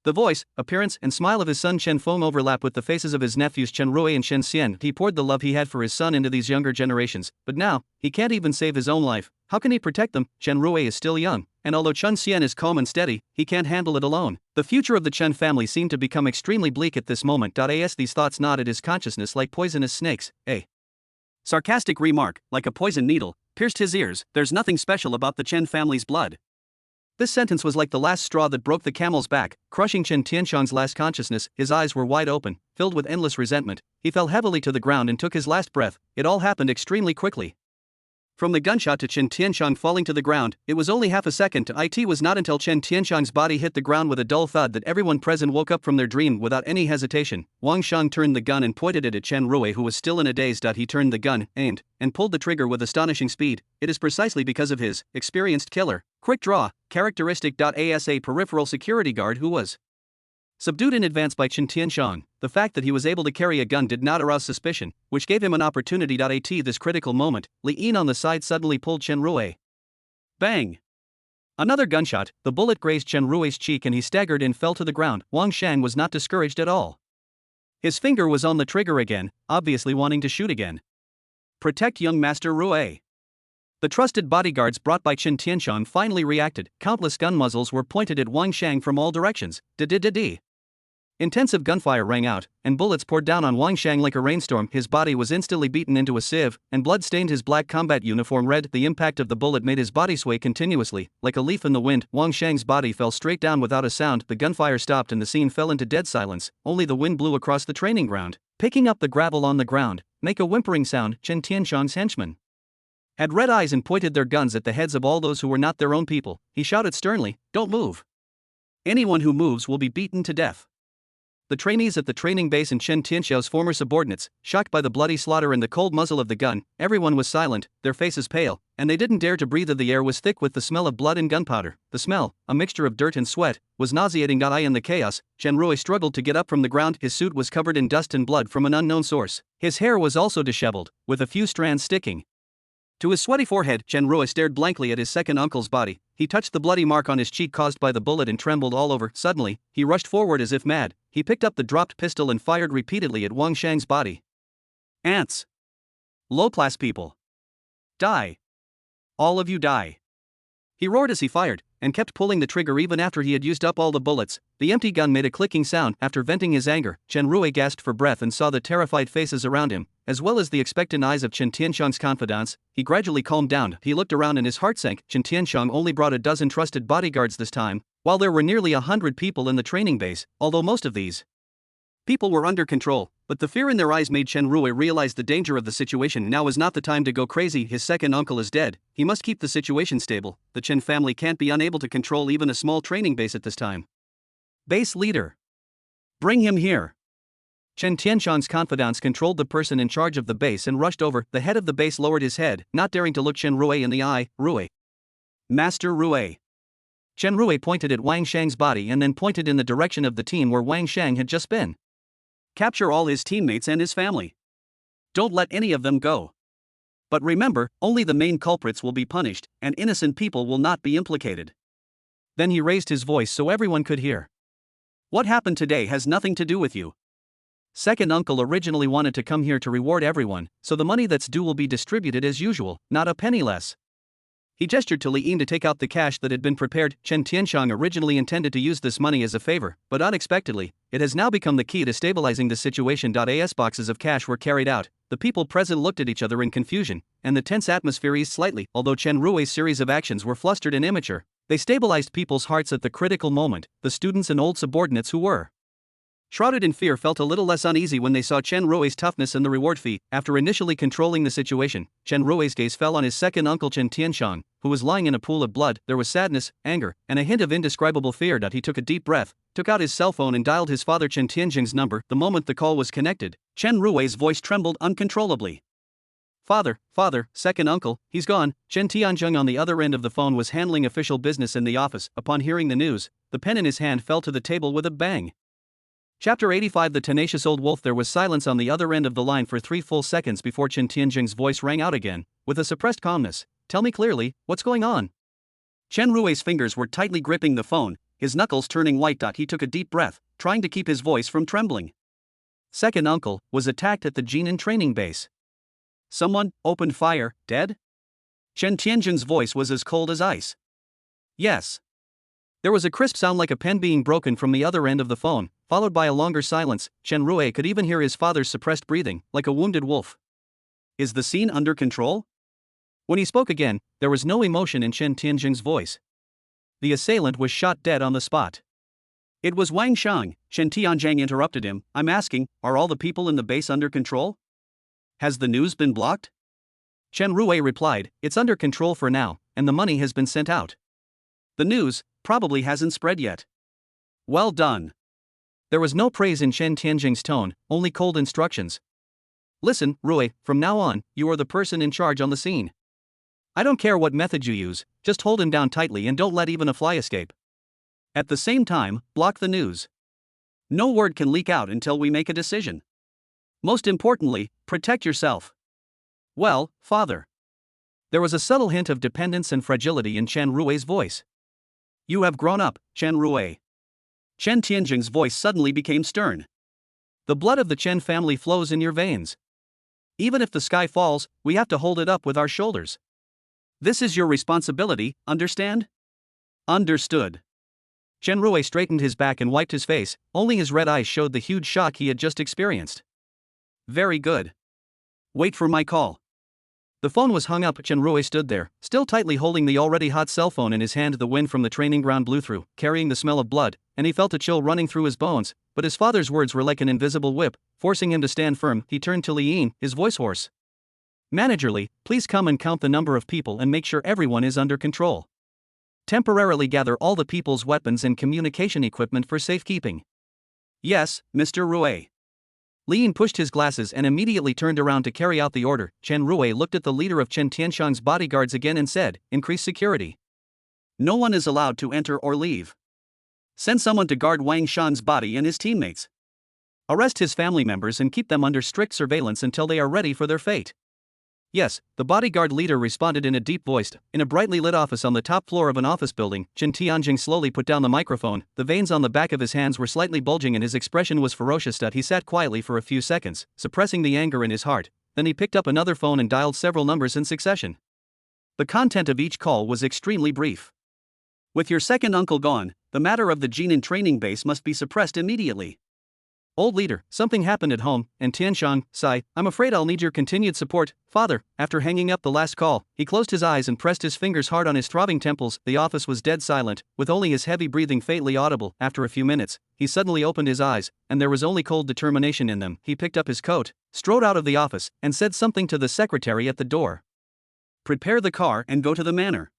The voice, appearance, and smile of his son Chen Feng overlap with the faces of his nephews Chen Rui and Chen Xian. He poured the love he had for his son into these younger generations, but now, he can't even save his own life. How can he protect them? Chen Rui is still young, and although Chen Xian is calm and steady, he can't handle it alone. The future of the Chen family seemed to become extremely bleak at this moment. These thoughts gnawed at his consciousness like poisonous snakes. A sarcastic remark, like a poisoned needle, pierced his ears. There's nothing special about the Chen family's blood. This sentence was like the last straw that broke the camel's back, crushing Chen Tianxiang's last consciousness. His eyes were wide open, filled with endless resentment. He fell heavily to the ground and took his last breath. It all happened extremely quickly. From the gunshot to Chen Tianxiang falling to the ground, it was only half a second. It was not until Chen Tianxiang's body hit the ground with a dull thud that everyone present woke up from their dream without any hesitation. Wang Shang turned the gun and pointed it at Chen Rui, who was still in a daze. He turned the gun, aimed, and pulled the trigger with astonishing speed. It is precisely because of his experienced killer, quick draw, characteristic. As a peripheral security guard who was subdued in advance by Chen Tianxiang, the fact that he was able to carry a gun did not arouse suspicion, which gave him an opportunity. At this critical moment, Li Yin on the side suddenly pulled Chen Rui. Bang! Another gunshot, the bullet grazed Chen Rui's cheek and he staggered and fell to the ground. Wang Shang was not discouraged at all. His finger was on the trigger again, obviously wanting to shoot again. Protect young Master Rui. The trusted bodyguards brought by Chen Tianxiang finally reacted. Countless gun muzzles were pointed at Wang Shang from all directions. Intensive gunfire rang out, and bullets poured down on Wang Shang like a rainstorm. His body was instantly beaten into a sieve, and blood stained his black combat uniform red. The impact of the bullet made his body sway continuously, like a leaf in the wind. Wang Shang's body fell straight down without a sound. The gunfire stopped and the scene fell into dead silence. Only the wind blew across the training ground, picking up the gravel on the ground. Make a whimpering sound. Chen Tianxiang's henchmen had red eyes and pointed their guns at the heads of all those who were not their own people. He shouted sternly, "Don't move. Anyone who moves will be beaten to death." The trainees at the training base and Chen Tianxiao's former subordinates, shocked by the bloody slaughter and the cold muzzle of the gun, everyone was silent, their faces pale, and they didn't dare to breathe. The air was thick with the smell of blood and gunpowder. The smell, a mixture of dirt and sweat, was nauseating. In the chaos, Chen Rui struggled to get up from the ground. His suit was covered in dust and blood from an unknown source. His hair was also disheveled, with a few strands sticking to his sweaty forehead. Chen Rui stared blankly at his second uncle's body. He touched the bloody mark on his cheek caused by the bullet and trembled all over. Suddenly, he rushed forward as if mad. He picked up the dropped pistol and fired repeatedly at Wang Shang's body. Ants. Low-class people. Die. All of you die. He roared as he fired, and kept pulling the trigger even after he had used up all the bullets. The empty gun made a clicking sound. After venting his anger, Chen Rui gasped for breath and saw the terrified faces around him, as well as the expectant eyes of Chen Tianxiang's confidants. He gradually calmed down. He looked around and his heart sank. Chen Tianxiang only brought a dozen trusted bodyguards this time, while there were nearly 100 people in the training base, although most of these people were under control. But the fear in their eyes made Chen Rui realize the danger of the situation. Now is not the time to go crazy. His second uncle is dead. He must keep the situation stable. The Chen family can't be unable to control even a small training base at this time. Base leader. Bring him here. Chen Tianxiang's confidants controlled the person in charge of the base and rushed over. The head of the base lowered his head, not daring to look Chen Rui in the eye. Rui. Master Rui. Chen Rui pointed at Wang Shang's body and then pointed in the direction of the team where Wang Shang had just been. Capture all his teammates and his family. Don't let any of them go. But remember, only the main culprits will be punished, and innocent people will not be implicated. Then he raised his voice so everyone could hear. What happened today has nothing to do with you. Second uncle originally wanted to come here to reward everyone, so the money that's due will be distributed as usual, not a penny less. He gestured to Li Yin to take out the cash that had been prepared. Chen Tianxiang originally intended to use this money as a favor, but unexpectedly, it has now become the key to stabilizing the situation. As boxes of cash were carried out, the people present looked at each other in confusion, and the tense atmosphere eased slightly. Although Chen Rui's series of actions were flustered and immature, they stabilized people's hearts at the critical moment. The students and old subordinates who were shrouded in fear felt a little less uneasy when they saw Chen Rui's toughness and the reward fee. After initially controlling the situation, Chen Rui's gaze fell on his second uncle Chen Tianxiang, who was lying in a pool of blood. There was sadness, anger, and a hint of indescribable fear. He took a deep breath, took out his cell phone and dialed his father Chen Tianjing's number. The moment the call was connected, Chen Rui's voice trembled uncontrollably. Father, second uncle, he's gone. Chen Tianjing on the other end of the phone was handling official business in the office. Upon hearing the news, the pen in his hand fell to the table with a bang. Chapter 85. The Tenacious Old Wolf. There was silence on the other end of the line for 3 full seconds before Chen Tianjing's voice rang out again, with a suppressed calmness. Tell me clearly, what's going on? Chen Rui's fingers were tightly gripping the phone, his knuckles turning white. He took a deep breath, trying to keep his voice from trembling. Second uncle was attacked at the Jinan training base. Someone opened fire, dead? Chen Tianjing's voice was as cold as ice. Yes. There was a crisp sound like a pen being broken from the other end of the phone, followed by a longer silence. Chen Rui could even hear his father's suppressed breathing, like a wounded wolf. Is the scene under control? When he spoke again, there was no emotion in Chen Tianjing's voice. The assailant was shot dead on the spot. It was Wang Shang. Chen Tianjing interrupted him. I'm asking, are all the people in the base under control? Has the news been blocked? Chen Rui replied, it's under control for now, and the money has been sent out. The news probably hasn't spread yet. Well done. There was no praise in Chen Tianjing's tone, only cold instructions. Listen, Rui, from now on, you are the person in charge on the scene. I don't care what method you use, just hold him down tightly and don't let even a fly escape. At the same time, block the news. No word can leak out until we make a decision. Most importantly, protect yourself. Well, father. There was a subtle hint of dependence and fragility in Chen Rui's voice. You have grown up, Chen Rui. Chen Tianjing's voice suddenly became stern. The blood of the Chen family flows in your veins. Even if the sky falls, we have to hold it up with our shoulders. This is your responsibility, understand? Understood. Chen Rui straightened his back and wiped his face, only his red eyes showed the huge shock he had just experienced. Very good. Wait for my call. The phone was hung up. Chen Rui stood there, still tightly holding the already hot cell phone in his hand. The wind from the training ground blew through, carrying the smell of blood, and he felt a chill running through his bones, but his father's words were like an invisible whip, forcing him to stand firm. He turned to Li Yin, his voice hoarse. Managerly, please come and count the number of people and make sure everyone is under control. Temporarily gather all the people's weapons and communication equipment for safekeeping. Yes, Mr. Rui. Li Yin pushed his glasses and immediately turned around to carry out the order. Chen Rui looked at the leader of Chen Tianxiang's bodyguards again and said, increase security. No one is allowed to enter or leave. Send someone to guard Wang Shan's body and his teammates. Arrest his family members and keep them under strict surveillance until they are ready for their fate. Yes, the bodyguard leader responded in a deep voice. In a brightly lit office on the top floor of an office building, Chen Tianjing slowly put down the microphone. The veins on the back of his hands were slightly bulging and his expression was ferocious. He sat quietly for a few seconds, suppressing the anger in his heart. Then he picked up another phone and dialed several numbers in succession. The content of each call was extremely brief. With your second uncle gone, the matter of the Jinan training base must be suppressed immediately. Old leader, something happened at home, and Tianxiang, sigh, I'm afraid I'll need your continued support, father. After hanging up the last call, he closed his eyes and pressed his fingers hard on his throbbing temples. The office was dead silent, with only his heavy breathing faintly audible. After a few minutes, he suddenly opened his eyes, and there was only cold determination in them. He picked up his coat, strode out of the office, and said something to the secretary at the door. Prepare the car and go to the manor.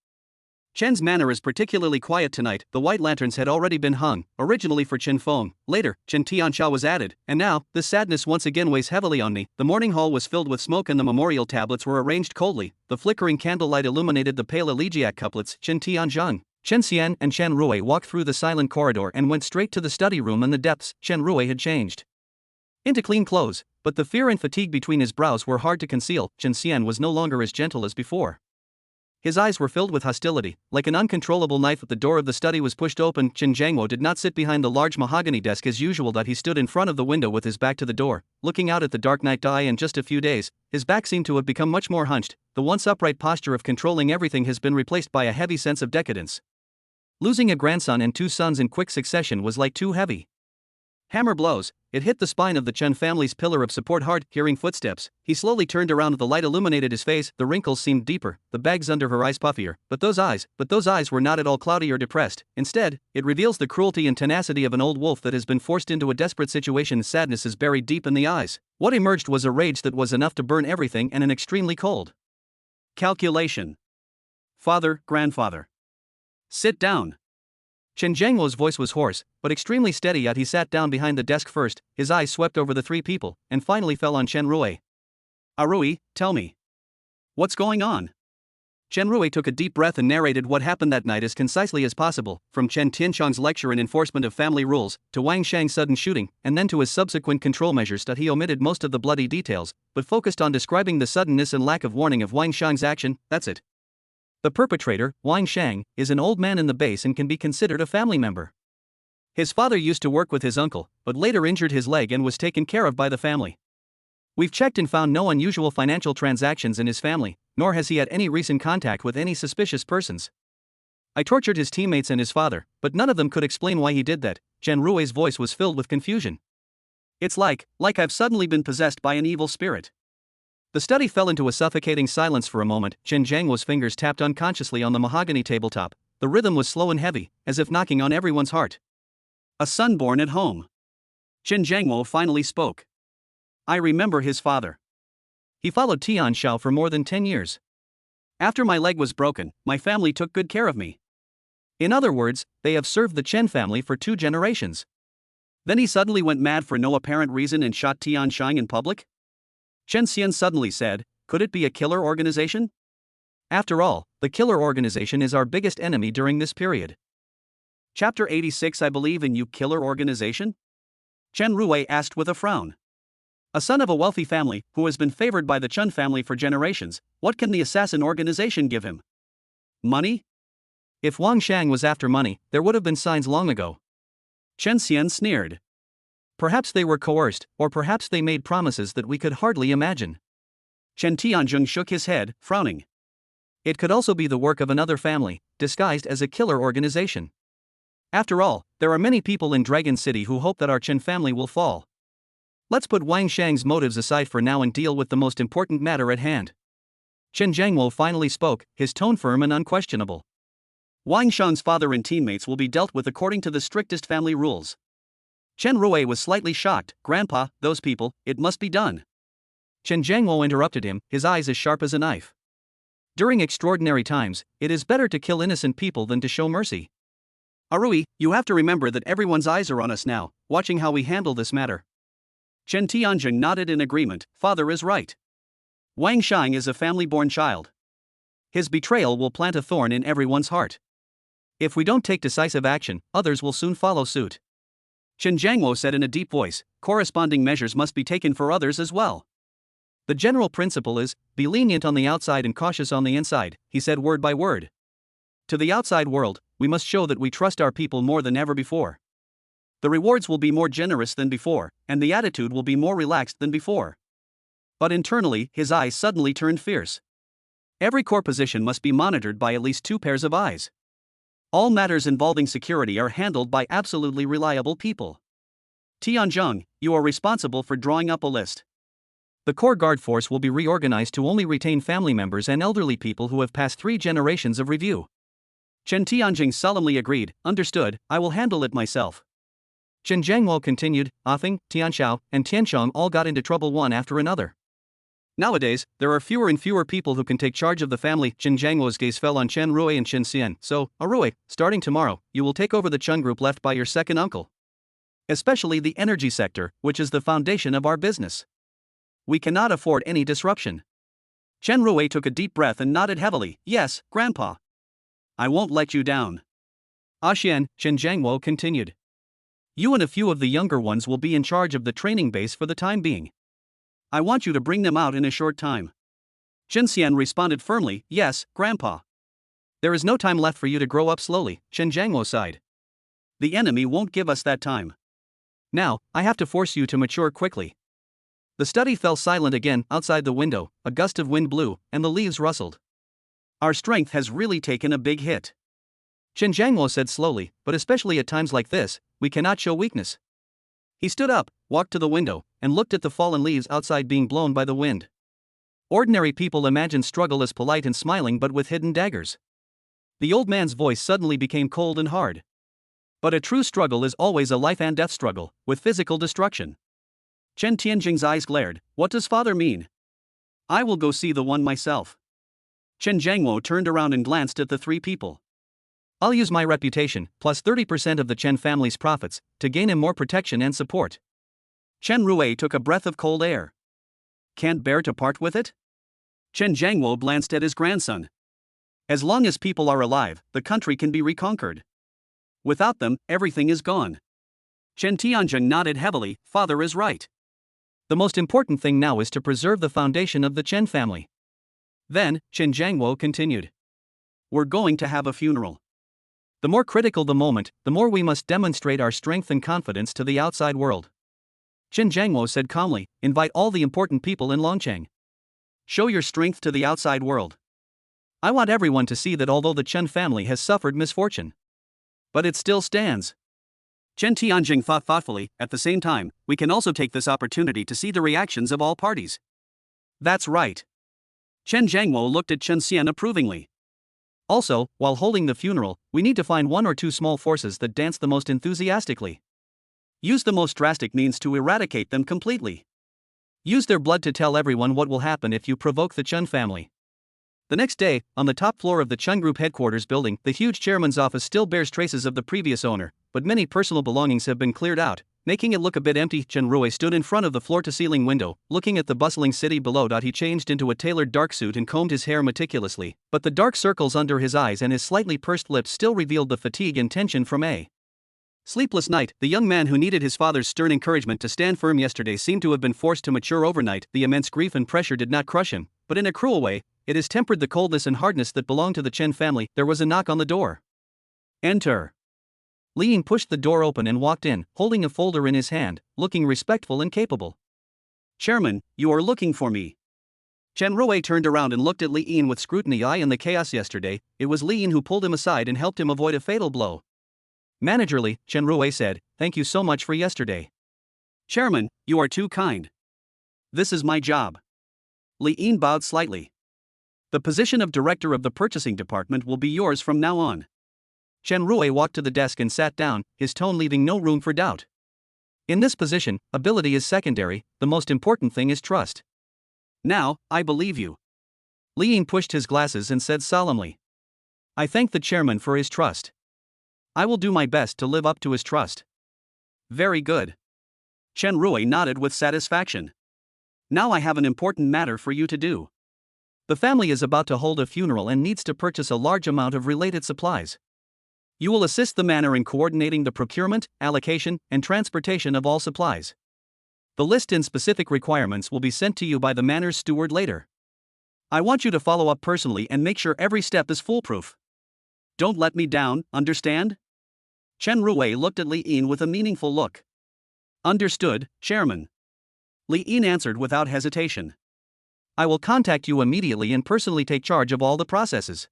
Chen's manner is particularly quiet tonight. The white lanterns had already been hung, originally for Chen Feng. Later, Chen Tianxia was added, and now, this sadness once again weighs heavily on me. The morning hall was filled with smoke and the memorial tablets were arranged coldly. The flickering candlelight illuminated the pale elegiac couplets. Chen Tianzheng, Chen Xian and Chen Rui walked through the silent corridor and went straight to the study room in the depths. Chen Rui had changed into clean clothes, but the fear and fatigue between his brows were hard to conceal. Chen Xian was no longer as gentle as before. His eyes were filled with hostility. Like an uncontrollable knife, the door of the study was pushed open. Chen Jiangwo did not sit behind the large mahogany desk as usual, that he stood in front of the window with his back to the door, looking out at the dark night sky. In just a few days, his back seemed to have become much more hunched. The once upright posture of controlling everything has been replaced by a heavy sense of decadence. Losing a grandson and two sons in quick succession was like two heavy hammer blows. It hit the spine of the Chen family's pillar of support hard. Hearing footsteps, he slowly turned around. The light illuminated his face. The wrinkles seemed deeper, the bags under her eyes puffier. But those eyes were not at all cloudy or depressed. Instead, it reveals the cruelty and tenacity of an old wolf that has been forced into a desperate situation. Sadness is buried deep in the eyes. What emerged was a rage that was enough to burn everything, and an extremely cold calculation. Father, grandfather, sit down. Chen Jiangwo's voice was hoarse, but extremely steady, yet he sat down behind the desk first. His eyes swept over the three people, and finally fell on Chen Rui. Rui, tell me, what's going on? Chen Rui took a deep breath and narrated what happened that night as concisely as possible, from Chen Tianchang's lecture in enforcement of family rules, to Wang Shang's sudden shooting, and then to his subsequent control measures. That he omitted most of the bloody details, but focused on describing the suddenness and lack of warning of Wang Shang's action. That's it. The perpetrator, Wang Shang, is an old man in the base and can be considered a family member. His father used to work with his uncle, but later injured his leg and was taken care of by the family. We've checked and found no unusual financial transactions in his family, nor has he had any recent contact with any suspicious persons. I tortured his teammates and his father, but none of them could explain why he did that. Chen Rui's voice was filled with confusion. It's like I've suddenly been possessed by an evil spirit. The study fell into a suffocating silence for a moment. Chen Jiangwo's fingers tapped unconsciously on the mahogany tabletop. The rhythm was slow and heavy, as if knocking on everyone's heart. A son born at home. Chen Jiangwo finally spoke. I remember his father. He followed Tianxiao for more than 10 years. After my leg was broken, my family took good care of me. In other words, they have served the Chen family for 2 generations. Then he suddenly went mad for no apparent reason and shot Tianxiang in public? Chen Xian suddenly said, could it be a killer organization? After all, the killer organization is our biggest enemy during this period. Chapter 86. I believe in you, killer organization? Chen Rui asked with a frown. A son of a wealthy family, who has been favored by the Chen family for generations, what can the assassin organization give him? Money? If Wang Shang was after money, there would have been signs long ago. Chen Xian sneered. Perhaps they were coerced, or perhaps they made promises that we could hardly imagine. Chen Tianzheng shook his head, frowning. It could also be the work of another family, disguised as a killer organization. After all, there are many people in Dragon City who hope that our Chen family will fall. Let's put Wang Shang's motives aside for now and deal with the most important matter at hand. Chen Jiangwo finally spoke, his tone firm and unquestionable. Wang Shang's father and teammates will be dealt with according to the strictest family rules. Chen Rui was slightly shocked. Grandpa, those people, it must be done. Chen Jiangwo interrupted him, his eyes as sharp as a knife. During extraordinary times, it is better to kill innocent people than to show mercy. Rui, you have to remember that everyone's eyes are on us now, watching how we handle this matter. Chen Tianzheng nodded in agreement. Father is right. Wang Shang is a family-born child. His betrayal will plant a thorn in everyone's heart. If we don't take decisive action, others will soon follow suit. Chen Jiangwo said in a deep voice, corresponding measures must be taken for others as well. The general principle is, be lenient on the outside and cautious on the inside, he said word by word. To the outside world, we must show that we trust our people more than ever before. The rewards will be more generous than before, and the attitude will be more relaxed than before. But internally, his eyes suddenly turned fierce. Every core position must be monitored by at least 2 pairs of eyes. All matters involving security are handled by absolutely reliable people. Tianzheng, you are responsible for drawing up a list. The core guard force will be reorganized to only retain family members and elderly people who have passed 3 generations of review. Chen Tianzheng solemnly agreed, understood, I will handle it myself. Chen Jiangwo continued, Afeng, Tianxiao, and Tianchong all got into trouble one after another. Nowadays, there are fewer and fewer people who can take charge of the family. Chen Jianghuo's gaze fell on Chen Rui and Chen Xian. So, Rui, starting tomorrow, you will take over the Chen group left by your second uncle. Especially the energy sector, which is the foundation of our business. We cannot afford any disruption. Chen Rui took a deep breath and nodded heavily. Yes, Grandpa. I won't let you down. Xian, Chen Jianghuo continued. You and a few of the younger ones will be in charge of the training base for the time being. I want you to bring them out in a short time. Chen Xian responded firmly, yes, Grandpa. There is no time left for you to grow up slowly, Chen Jianghuo sighed. The enemy won't give us that time. Now, I have to force you to mature quickly. The study fell silent again. Outside the window, a gust of wind blew, and the leaves rustled. Our strength has really taken a big hit. Chen Jianghuo said slowly, but especially at times like this, we cannot show weakness. He stood up, walked to the window, and looked at the fallen leaves outside being blown by the wind. Ordinary people imagine struggle as polite and smiling but with hidden daggers. The old man's voice suddenly became cold and hard. But a true struggle is always a life and death struggle, with physical destruction. Chen Tianjing's eyes glared. What does father mean? I will go see the one myself. Chen Jianghuo turned around and glanced at the three people. I'll use my reputation, plus 30% of the Chen family's profits, to gain him more protection and support. Chen Rui took a breath of cold air. Can't bear to part with it? Chen Jianghuo glanced at his grandson. As long as people are alive, the country can be reconquered. Without them, everything is gone. Chen Tianjing nodded heavily. Father is right. The most important thing now is to preserve the foundation of the Chen family. Then, Chen Jianghuo continued. We're going to have a funeral. The more critical the moment, the more we must demonstrate our strength and confidence to the outside world. Chen Jianghuo said calmly, invite all the important people in Longcheng. Show your strength to the outside world. I want everyone to see that although the Chen family has suffered misfortune, but it still stands. Chen Tianjing thought thoughtfully. At the same time, we can also take this opportunity to see the reactions of all parties. That's right. Chen Jianghuo looked at Chen Xian approvingly. Also, while holding the funeral, we need to find one or two small forces that dance the most enthusiastically. Use the most drastic means to eradicate them completely. Use their blood to tell everyone what will happen if you provoke the Chen family. The next day, on the top floor of the Chen Group headquarters building, the huge chairman's office still bears traces of the previous owner, but many personal belongings have been cleared out, making it look a bit empty. Chen Rui stood in front of the floor-to-ceiling window, looking at the bustling city below. He changed into a tailored dark suit and combed his hair meticulously, but the dark circles under his eyes and his slightly pursed lips still revealed the fatigue and tension from a sleepless night. The young man who needed his father's stern encouragement to stand firm yesterday seemed to have been forced to mature overnight. The immense grief and pressure did not crush him, but in a cruel way, it has tempered the coldness and hardness that belonged to the Chen family. There was a knock on the door. Enter. Li Ying pushed the door open and walked in, holding a folder in his hand, looking respectful and capable. Chairman, you are looking for me. Chen Rui turned around and looked at Li Ying with scrutiny. In the chaos yesterday, it was Li Ying who pulled him aside and helped him avoid a fatal blow. Managerly, Chen Rui said, thank you so much for yesterday. Chairman, you are too kind. This is my job. Li Ying bowed slightly. The position of director of the purchasing department will be yours from now on. Chen Rui walked to the desk and sat down, his tone leaving no room for doubt. In this position, ability is secondary, the most important thing is trust. Now, I believe you. Li Ying pushed his glasses and said solemnly. I thank the chairman for his trust. I will do my best to live up to his trust. Very good. Chen Rui nodded with satisfaction. Now I have an important matter for you to do. The family is about to hold a funeral and needs to purchase a large amount of related supplies. You will assist the manor in coordinating the procurement, allocation, and transportation of all supplies. The list and specific requirements will be sent to you by the manor's steward later. I want you to follow up personally and make sure every step is foolproof. Don't let me down, understand? Chen Rui looked at Li Ying with a meaningful look. Understood, Chairman. Li Ying answered without hesitation. I will contact you immediately and personally take charge of all the processes.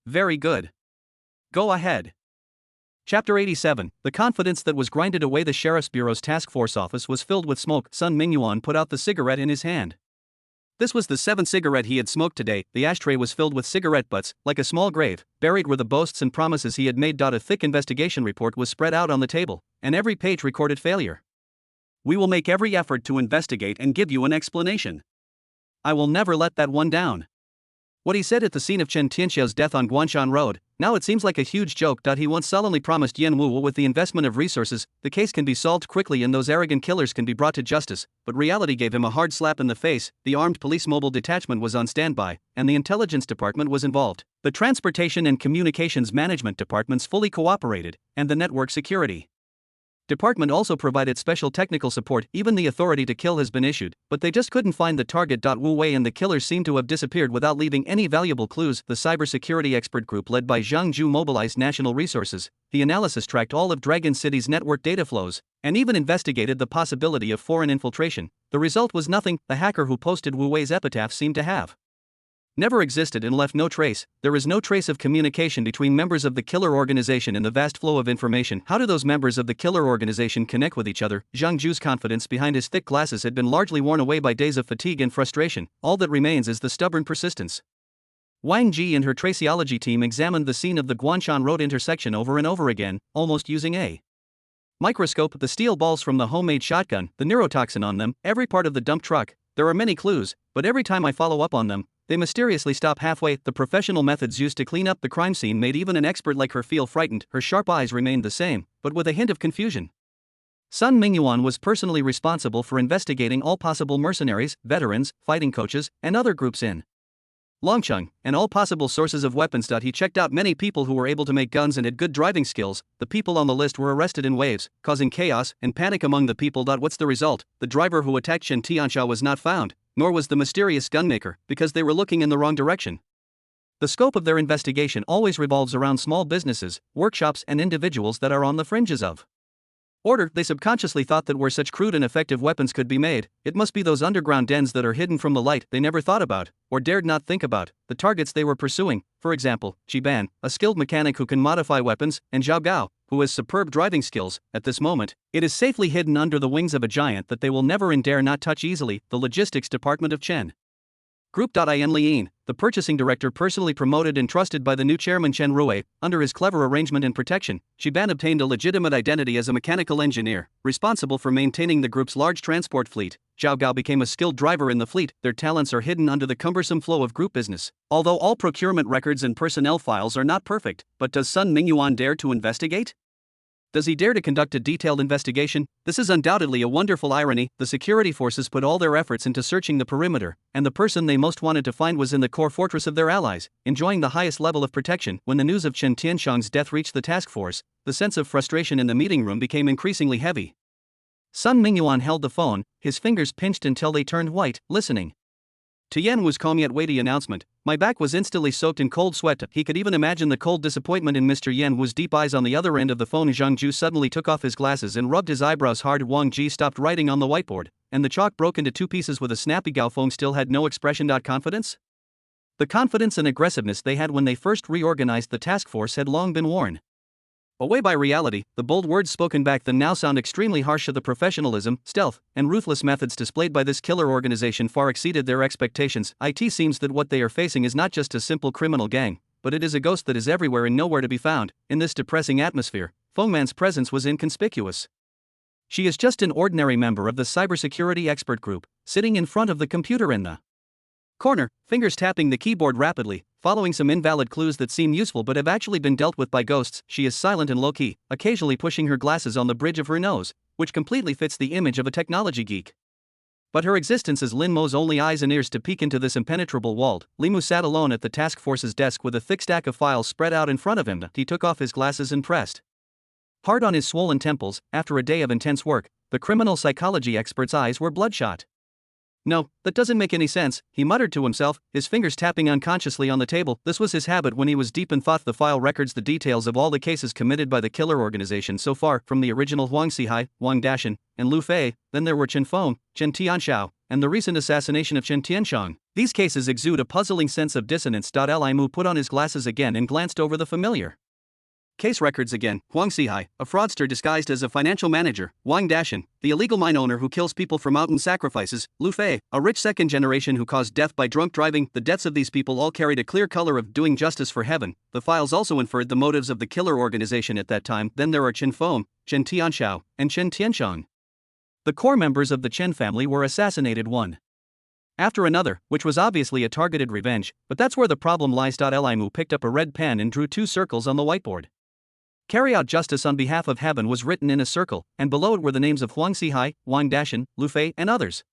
Very good. Go ahead. Chapter 87. The confidence that was grinded away. The Sheriff's Bureau's task force office was filled with smoke. Sun Mingyuan put out the cigarette in his hand. This was the seventh cigarette he had smoked today. The ashtray was filled with cigarette butts, like a small grave. Buried were the boasts and promises he had made. A thick investigation report was spread out on the table, and every page recorded failure. We will make every effort to investigate and give you an explanation. I will never let that one down. What he said at the scene of Chen Tianxiao's death on Guanshan Road, now it seems like a huge joke. He once solemnly promised Yan Wu with the investment of resources, the case can be solved quickly and those arrogant killers can be brought to justice, but reality gave him a hard slap in the face. The armed police mobile detachment was on standby, and the intelligence department was involved. The transportation and communications management departments fully cooperated, and the network security department also provided special technical support. Even the authority to kill has been issued, but they just couldn't find the target. Wu Wei and the killers seem to have disappeared without leaving any valuable clues. The cybersecurity expert group led by Zhang Zhu mobilized national resources. The analysis tracked all of Dragon City's network data flows, and even investigated the possibility of foreign infiltration. The result was nothing. The hacker who posted Wu Wei's epitaph seemed to have never existed and left no trace. There is no trace of communication between members of the killer organization in the vast flow of information. How do those members of the killer organization connect with each other? Zhang Zhu's confidence behind his thick glasses had been largely worn away by days of fatigue and frustration. All that remains is the stubborn persistence. Wang Ji and her traceology team examined the scene of the Guanshan Road intersection over and over again, almost using a microscope. The steel balls from the homemade shotgun, the neurotoxin on them, every part of the dump truck. There are many clues, but every time I follow up on them, they mysteriously stop halfway. The professional methods used to clean up the crime scene made even an expert like her feel frightened. Her sharp eyes remained the same, but with a hint of confusion. Sun Mingyuan was personally responsible for investigating all possible mercenaries, veterans, fighting coaches, and other groups in Longcheng, and all possible sources of weapons. He checked out many people who were able to make guns and had good driving skills. The people on the list were arrested in waves, causing chaos and panic among the people. What's the result? The driver who attacked Chen Tianxia was not found, nor was the mysterious gunmaker, because they were looking in the wrong direction. The scope of their investigation always revolves around small businesses, workshops, and individuals that are on the fringes of order. They subconsciously thought that where such crude and effective weapons could be made, it must be those underground dens that are hidden from the light. They never thought about, or dared not think about, the targets they were pursuing. For example, Ban, a skilled mechanic who can modify weapons, and Zhao Gao, who has superb driving skills. At this moment, it is safely hidden under the wings of a giant that they will never and dare not touch easily, the logistics department of Chen Group. In Liyin, the purchasing director personally promoted and trusted by the new chairman Chen Rui, under his clever arrangement and protection, Ban obtained a legitimate identity as a mechanical engineer, responsible for maintaining the group's large transport fleet. Zhao Gao became a skilled driver in the fleet. Their talents are hidden under the cumbersome flow of group business. Although all procurement records and personnel files are not perfect, but does Sun Mingyuan dare to investigate? Does he dare to conduct a detailed investigation? This is undoubtedly a wonderful irony. The security forces put all their efforts into searching the perimeter, and the person they most wanted to find was in the core fortress of their allies, enjoying the highest level of protection. When the news of Chen Tianxiang's death reached the task force, the sense of frustration in the meeting room became increasingly heavy. Sun Mingyuan held the phone, his fingers pinched until they turned white, listening to Yan Wu's calm yet weighty announcement. My back was instantly soaked in cold sweat. He could even imagine the cold disappointment in Mr. Yan Wu's deep eyes. On the other end of the phone, Zhang Zhu suddenly took off his glasses and rubbed his eyebrows hard. Wang Ji stopped writing on the whiteboard, and the chalk broke into two pieces with a snappy. Gao Feng still had no expression. Confidence? The confidence and aggressiveness they had when they first reorganized the task force had long been worn away by reality. The bold words spoken back then now sound extremely harsh. The professionalism, stealth, and ruthless methods displayed by this killer organization far exceeded their expectations. It seems that what they are facing is not just a simple criminal gang, but it is a ghost that is everywhere and nowhere to be found. In this depressing atmosphere, Fengman's presence was inconspicuous. She is just an ordinary member of the cybersecurity expert group, sitting in front of the computer in the corner, fingers tapping the keyboard rapidly, following some invalid clues that seem useful but have actually been dealt with by ghosts. She is silent and low-key, occasionally pushing her glasses on the bridge of her nose, which completely fits the image of a technology geek. But her existence is Lin Mo's only eyes and ears to peek into this impenetrable wall. Li Mu sat alone at the task force's desk with a thick stack of files spread out in front of him. He took off his glasses and pressed hard on his swollen temples. After a day of intense work, the criminal psychology expert's eyes were bloodshot. No, that doesn't make any sense, he muttered to himself, his fingers tapping unconsciously on the table. This was his habit when he was deep in thought. The file records the details of all the cases committed by the killer organization so far, from the original Huang Xihai, Wang Dashan, and Lu Fei. Then there were Chen Feng, Chen Tianxiao, and the recent assassination of Chen Tianxiang. These cases exude a puzzling sense of dissonance. Li Mu put on his glasses again and glanced over the familiar case records again. Huang Xihai, a fraudster disguised as a financial manager. Wang Dashan, the illegal mine owner who kills people for mountain sacrifices. Lu Fei, a rich second generation who caused death by drunk driving. The deaths of these people all carried a clear color of doing justice for heaven. The files also inferred the motives of the killer organization at that time. Then there are Chen Feng, Chen Tianxiao, and Chen Tianxiang. The core members of the Chen family were assassinated one after another, which was obviously a targeted revenge, but that's where the problem lies. Limu picked up a red pen and drew 2 circles on the whiteboard. Carry out justice on behalf of heaven was written in a circle, and below it were the names of Huang Xihai, Wang Dashan, Lu Fei, and others.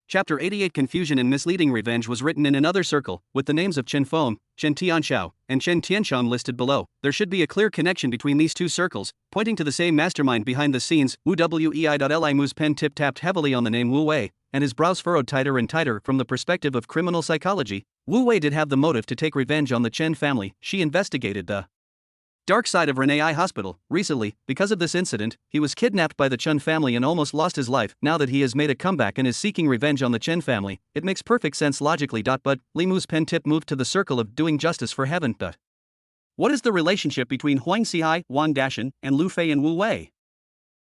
Chapter 88 Confusion and Misleading Revenge was written in another circle, with the names of Chen Feng, Chen Tianxiao, and Chen Tianxiang listed below. There should be a clear connection between these 2 circles, pointing to the same mastermind behind the scenes. Wu Wei. Limu's pen tip-tapped heavily on the name Wu Wei, and his brows furrowed tighter and tighter. From the perspective of criminal psychology, Wu Wei did have the motive to take revenge on the Chen family. She investigated the dark side of Renai Hospital. Recently, because of this incident, he was kidnapped by the Chen family and almost lost his life. Now that he has made a comeback and is seeking revenge on the Chen family, it makes perfect sense logically. But Limu's pen tip moved to the circle of doing justice for heaven. But what is the relationship between Huang Xihai, Wang Dashan, and Lu Fei and Wu Wei?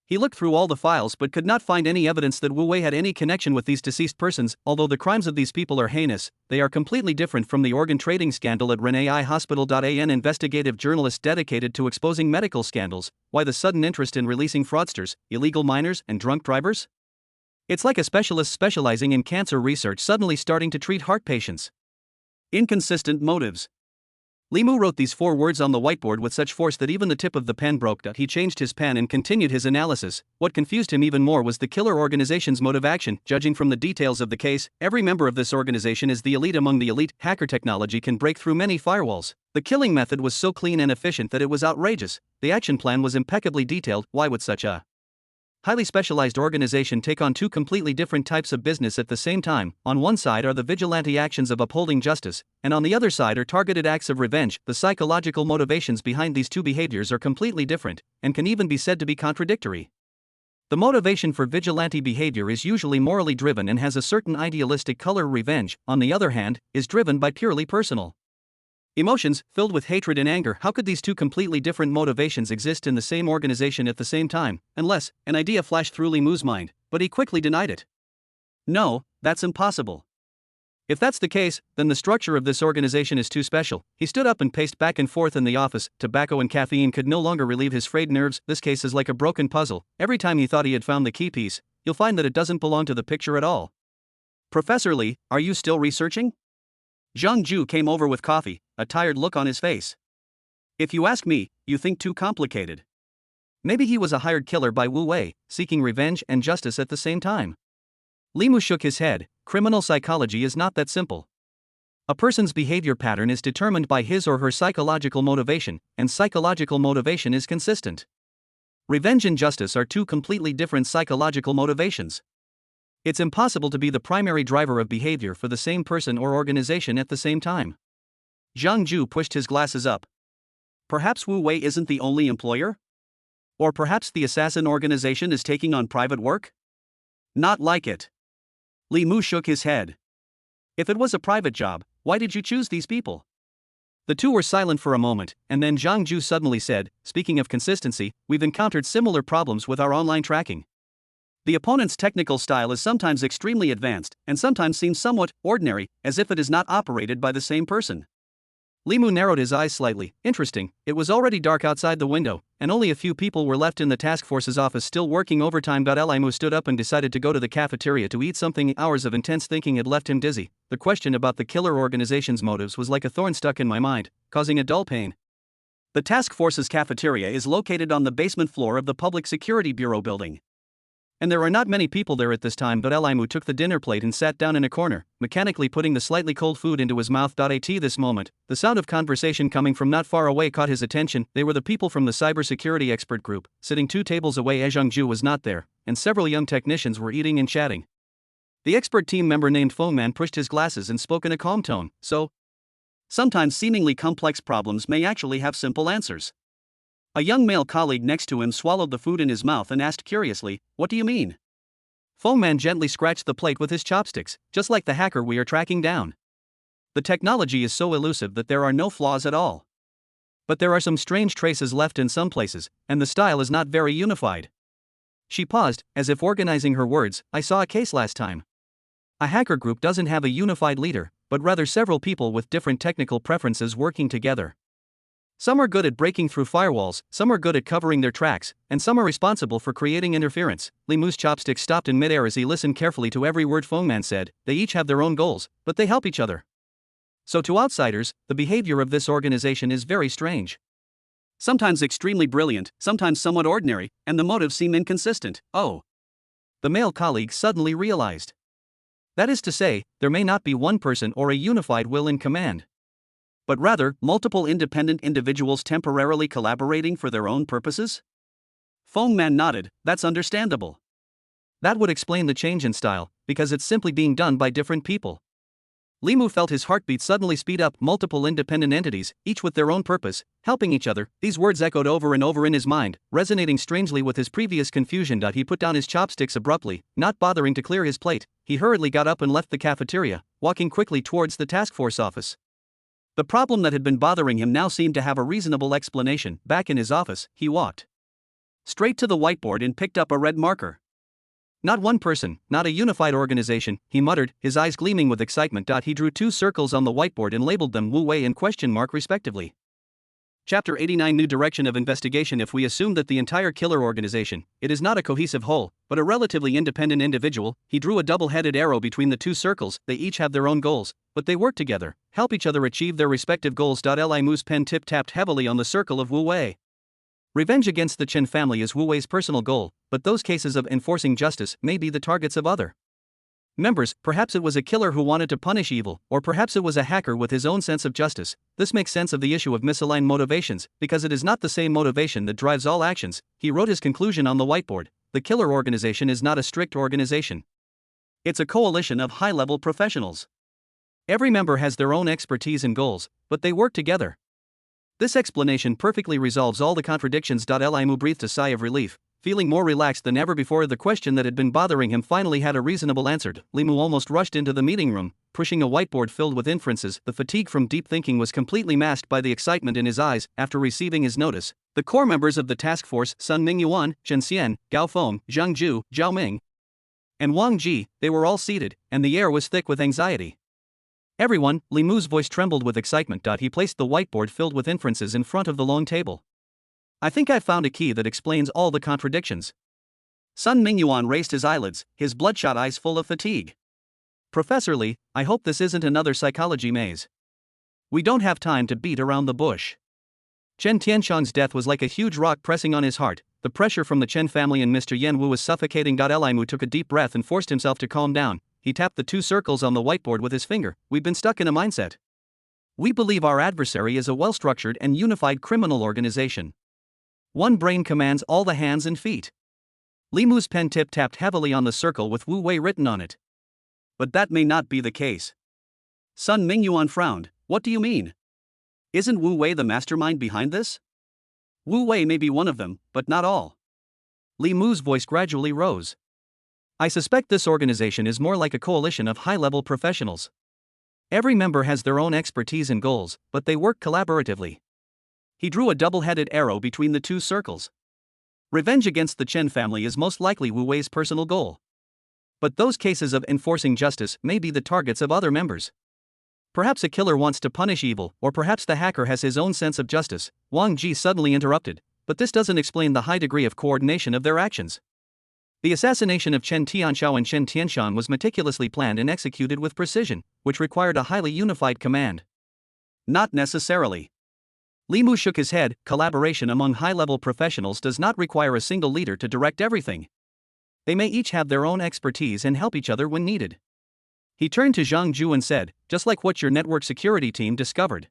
He looked through all the files but could not find any evidence that Wu Wei had any connection with these deceased persons. Although the crimes of these people are heinous, they are completely different from the organ trading scandal at Renai Hospital. An investigative journalist dedicated to exposing medical scandals. Why the sudden interest in releasing fraudsters, illegal minors, and drunk drivers? It's like a specialist specializing in cancer research suddenly starting to treat heart patients. Inconsistent motives. Limu wrote these 4 words on the whiteboard with such force that even the tip of the pen broke. He changed his pen and continued his analysis. What confused him even more was the killer organization's motive action. Judging from the details of the case, every member of this organization is the elite among the elite. Hacker technology can break through many firewalls. The killing method was so clean and efficient that it was outrageous. The action plan was impeccably detailed. Why would such a highly specialized organization take on 2 completely different types of business at the same time? On one side are the vigilante actions of upholding justice, and on the other side are targeted acts of revenge. The psychological motivations behind these 2 behaviors are completely different, and can even be said to be contradictory. The motivation for vigilante behavior is usually morally driven and has a certain idealistic color. Revenge, on the other hand, is driven by purely personal emotions, filled with hatred and anger. How could these 2 completely different motivations exist in the same organization at the same time? Unless, an idea flashed through Limu's mind, but he quickly denied it. No, that's impossible. If that's the case, then the structure of this organization is too special. He stood up and paced back and forth in the office. Tobacco and caffeine could no longer relieve his frayed nerves. This case is like a broken puzzle. Every time he thought he had found the key piece, you'll find that it doesn't belong to the picture at all. Professor Li, are you still researching? Zhang Ju came over with coffee, a tired look on his face. If you ask me, you think too complicated. Maybe he was a hired killer by Wu Wei, seeking revenge and justice at the same time. Limu shook his head. Criminal psychology is not that simple. A person's behavior pattern is determined by his or her psychological motivation, and psychological motivation is consistent. Revenge and justice are 2 completely different psychological motivations. It's impossible to be the primary driver of behavior for the same person or organization at the same time. Zhang Ju pushed his glasses up. Perhaps Wu Wei isn't the only employer? Or perhaps the assassin organization is taking on private work? Not like it. Li Mu shook his head. If it was a private job, why did you choose these people? The 2 were silent for a moment, and then Zhang Ju suddenly said, speaking of consistency, we've encountered similar problems with our online tracking. The opponent's technical style is sometimes extremely advanced, and sometimes seems somewhat ordinary, as if it is not operated by the same person. Limu narrowed his eyes slightly. Interesting. It was already dark outside the window, and only a few people were left in the task force's office still working overtime. Limu stood up and decided to go to the cafeteria to eat something. Hours of intense thinking had left him dizzy. The question about the killer organization's motives was like a thorn stuck in my mind, causing a dull pain. The task force's cafeteria is located on the basement floor of the Public Security Bureau building. And there are not many people there at this time. Limu took the dinner plate and sat down in a corner, mechanically putting the slightly cold food into his mouth. At this moment, the sound of conversation coming from not far away caught his attention. They were the people from the cybersecurity expert group, sitting 2 tables away. Zhang Ju was not there, and several young technicians were eating and chatting. The expert team member named Fengman pushed his glasses and spoke in a calm tone. So, sometimes seemingly complex problems may actually have simple answers. A young male colleague next to him swallowed the food in his mouth and asked curiously, what do you mean? Fengman gently scratched the plate with his chopsticks, just like the hacker we are tracking down. The technology is so elusive that there are no flaws at all. But there are some strange traces left in some places, and the style is not very unified. She paused, as if organizing her words. I saw a case last time. A hacker group doesn't have a unified leader, but rather several people with different technical preferences working together. Some are good at breaking through firewalls, some are good at covering their tracks, and some are responsible for creating interference. Li Mu's chopsticks stopped in midair as he listened carefully to every word Feng Man said. They each have their own goals, but they help each other. So to outsiders, the behavior of this organization is very strange. Sometimes extremely brilliant, sometimes somewhat ordinary, and the motives seem inconsistent. Oh. The male colleague suddenly realized. That is to say, there may not be one person or a unified will in command, but rather, multiple independent individuals temporarily collaborating for their own purposes? Feng Man nodded. That's understandable. That would explain the change in style, because it's simply being done by different people. Li Mu felt his heartbeat suddenly speed up. Multiple independent entities, each with their own purpose, helping each other. These words echoed over and over in his mind, resonating strangely with his previous confusion. He put down his chopsticks abruptly, not bothering to clear his plate. He hurriedly got up and left the cafeteria, walking quickly towards the task force office. The problem that had been bothering him now seemed to have a reasonable explanation. Back in his office, he walked straight to the whiteboard and picked up a red marker. Not one person, not a unified organization, he muttered, his eyes gleaming with excitement. He drew 2 circles on the whiteboard and labeled them Wu Wei and question mark respectively. Chapter 89 New Direction of Investigation. If we assume that the entire killer organization, it is not a cohesive whole, but a relatively independent individual, he drew a double-headed arrow between the 2 circles. They each have their own goals, but they work together, help each other achieve their respective goals. Li Mu's pen tip-tapped heavily on the circle of Wu Wei. Revenge against the Chen family is Wu Wei's personal goal, but those cases of enforcing justice may be the targets of other members. Perhaps it was a killer who wanted to punish evil, or perhaps it was a hacker with his own sense of justice. This makes sense of the issue of misaligned motivations, because it is not the same motivation that drives all actions. He wrote his conclusion on the whiteboard. The killer organization is not a strict organization. It's a coalition of high-level professionals. Every member has their own expertise and goals, but they work together. This explanation perfectly resolves all the contradictions. Li Mu breathed a sigh of relief, feeling more relaxed than ever before. The question that had been bothering him finally had a reasonable answer. Li Mu almost rushed into the meeting room, pushing a whiteboard filled with inferences. The fatigue from deep thinking was completely masked by the excitement in his eyes. After receiving his notice, the core members of the task force, Sun Mingyuan, Chen Xian, Gao Feng, Zhang Zhu, Zhao Ming, and Wang Ji, they were all seated, and the air was thick with anxiety. Everyone, Li Mu's voice trembled with excitement. He placed the whiteboard filled with inferences in front of the long table. I think I've found a key that explains all the contradictions. Sun Mingyuan raised his eyelids, his bloodshot eyes full of fatigue. Professor Li, I hope this isn't another psychology maze. We don't have time to beat around the bush. Chen Tianxiang's death was like a huge rock pressing on his heart. The pressure from the Chen family and Mr. Yan Wu was suffocating. Li Mu took a deep breath and forced himself to calm down. He tapped the 2 circles on the whiteboard with his finger. We've been stuck in a mindset. We believe our adversary is a well-structured and unified criminal organization. One brain commands all the hands and feet. Li Mu's pen tip-tapped heavily on the circle with Wu Wei written on it. But that may not be the case. Sun Mingyuan frowned. What do you mean? Isn't Wu Wei the mastermind behind this? Wu Wei may be one of them, but not all. Li Mu's voice gradually rose. I suspect this organization is more like a coalition of high-level professionals. Every member has their own expertise and goals, but they work collaboratively. He drew a double-headed arrow between the 2 circles. Revenge against the Chen family is most likely Wu Wei's personal goal. But those cases of enforcing justice may be the targets of other members. Perhaps a killer wants to punish evil, or perhaps the hacker has his own sense of justice. Wang Ji suddenly interrupted, but this doesn't explain the high degree of coordination of their actions. The assassination of Chen Tianxiao and Chen Tianshan was meticulously planned and executed with precision, which required a highly unified command. Not necessarily. Li Mu shook his head. Collaboration among high-level professionals does not require a single leader to direct everything. They may each have their own expertise and help each other when needed. He turned to Zhang Zhu and said, just like what your network security team discovered.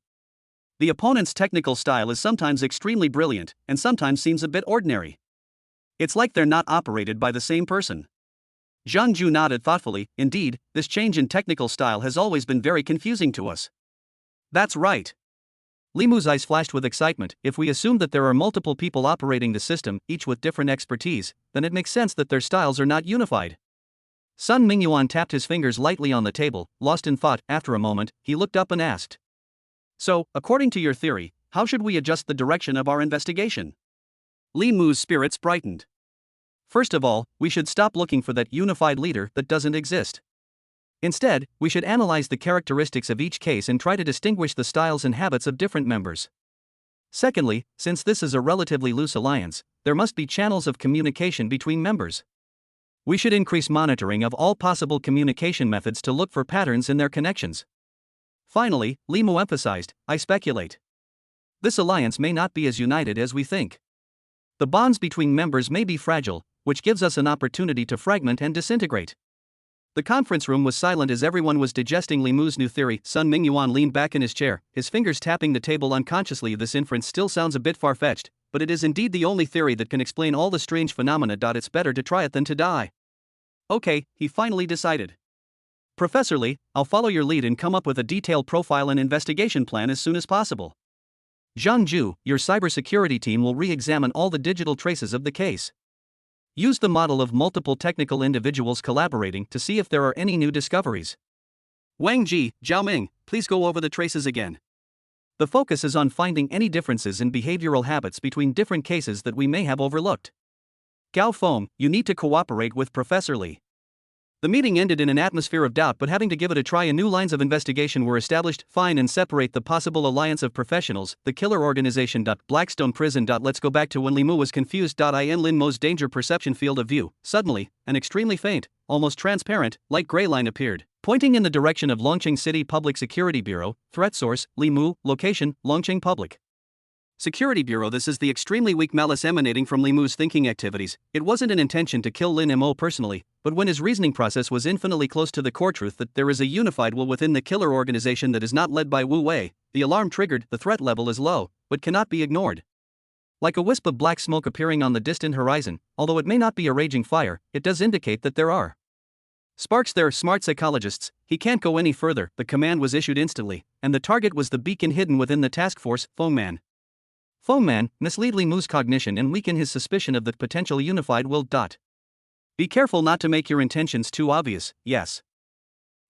The opponent's technical style is sometimes extremely brilliant, and sometimes seems a bit ordinary. It's like they're not operated by the same person. Zhang Zhu nodded thoughtfully. Indeed, this change in technical style has always been very confusing to us. That's right. Li Mu's eyes flashed with excitement. If we assume that there are multiple people operating the system, each with different expertise, then it makes sense that their styles are not unified. Sun Mingyuan tapped his fingers lightly on the table, lost in thought. After a moment, he looked up and asked. So, according to your theory, how should we adjust the direction of our investigation? Li Mu's spirits brightened. First of all, we should stop looking for that unified leader that doesn't exist. Instead, we should analyze the characteristics of each case and try to distinguish the styles and habits of different members. Secondly, since this is a relatively loose alliance, there must be channels of communication between members. We should increase monitoring of all possible communication methods to look for patterns in their connections. Finally, Lee Moo emphasized, I speculate. This alliance may not be as united as we think. The bonds between members may be fragile, which gives us an opportunity to fragment and disintegrate. The conference room was silent as everyone was digesting Lee Moo's new theory. Sun Mingyuan leaned back in his chair, his fingers tapping the table unconsciously. This inference still sounds a bit far-fetched, but it is indeed the only theory that can explain all the strange phenomena. It's better to try it than to die. Okay, he finally decided. Professor Lee, I'll follow your lead and come up with a detailed profile and investigation plan as soon as possible. Zhang Ju, your cybersecurity team will re-examine all the digital traces of the case. Use the model of multiple technical individuals collaborating to see if there are any new discoveries. Wang Ji, Zhao Ming, please go over the traces again. The focus is on finding any differences in behavioral habits between different cases that we may have overlooked. Gao Feng, you need to cooperate with Professor Lee. The meeting ended in an atmosphere of doubt, but having to give it a try, and new lines of investigation were established. Find and separate the possible alliance of professionals, the killer organization. Blackstone Prison. Let's go back to when Lee Moo was confused. In Lin Mo's danger perception field of view, suddenly, an extremely faint, almost transparent, light gray line appeared, pointing in the direction of Longqing City Public Security Bureau. Threat source, Lee Moo, location, Longqing Public Security Bureau. This is the extremely weak malice emanating from Lee Moo's thinking activities. It wasn't an intention to kill Lin Mo personally, but when his reasoning process was infinitely close to the core truth that there is a unified will within the killer organization that is not led by Wu Wei, the alarm triggered. The threat level is low, but cannot be ignored. Like a wisp of black smoke appearing on the distant horizon, although it may not be a raging fire, it does indicate that there are sparks there. Smart psychologists, he can't go any further. The command was issued instantly, and the target was the beacon hidden within the task force, Fengman. Fengman, mislead Lee Moo's cognition and weaken his suspicion of the potential unified will. Be careful not to make your intentions too obvious. Yes.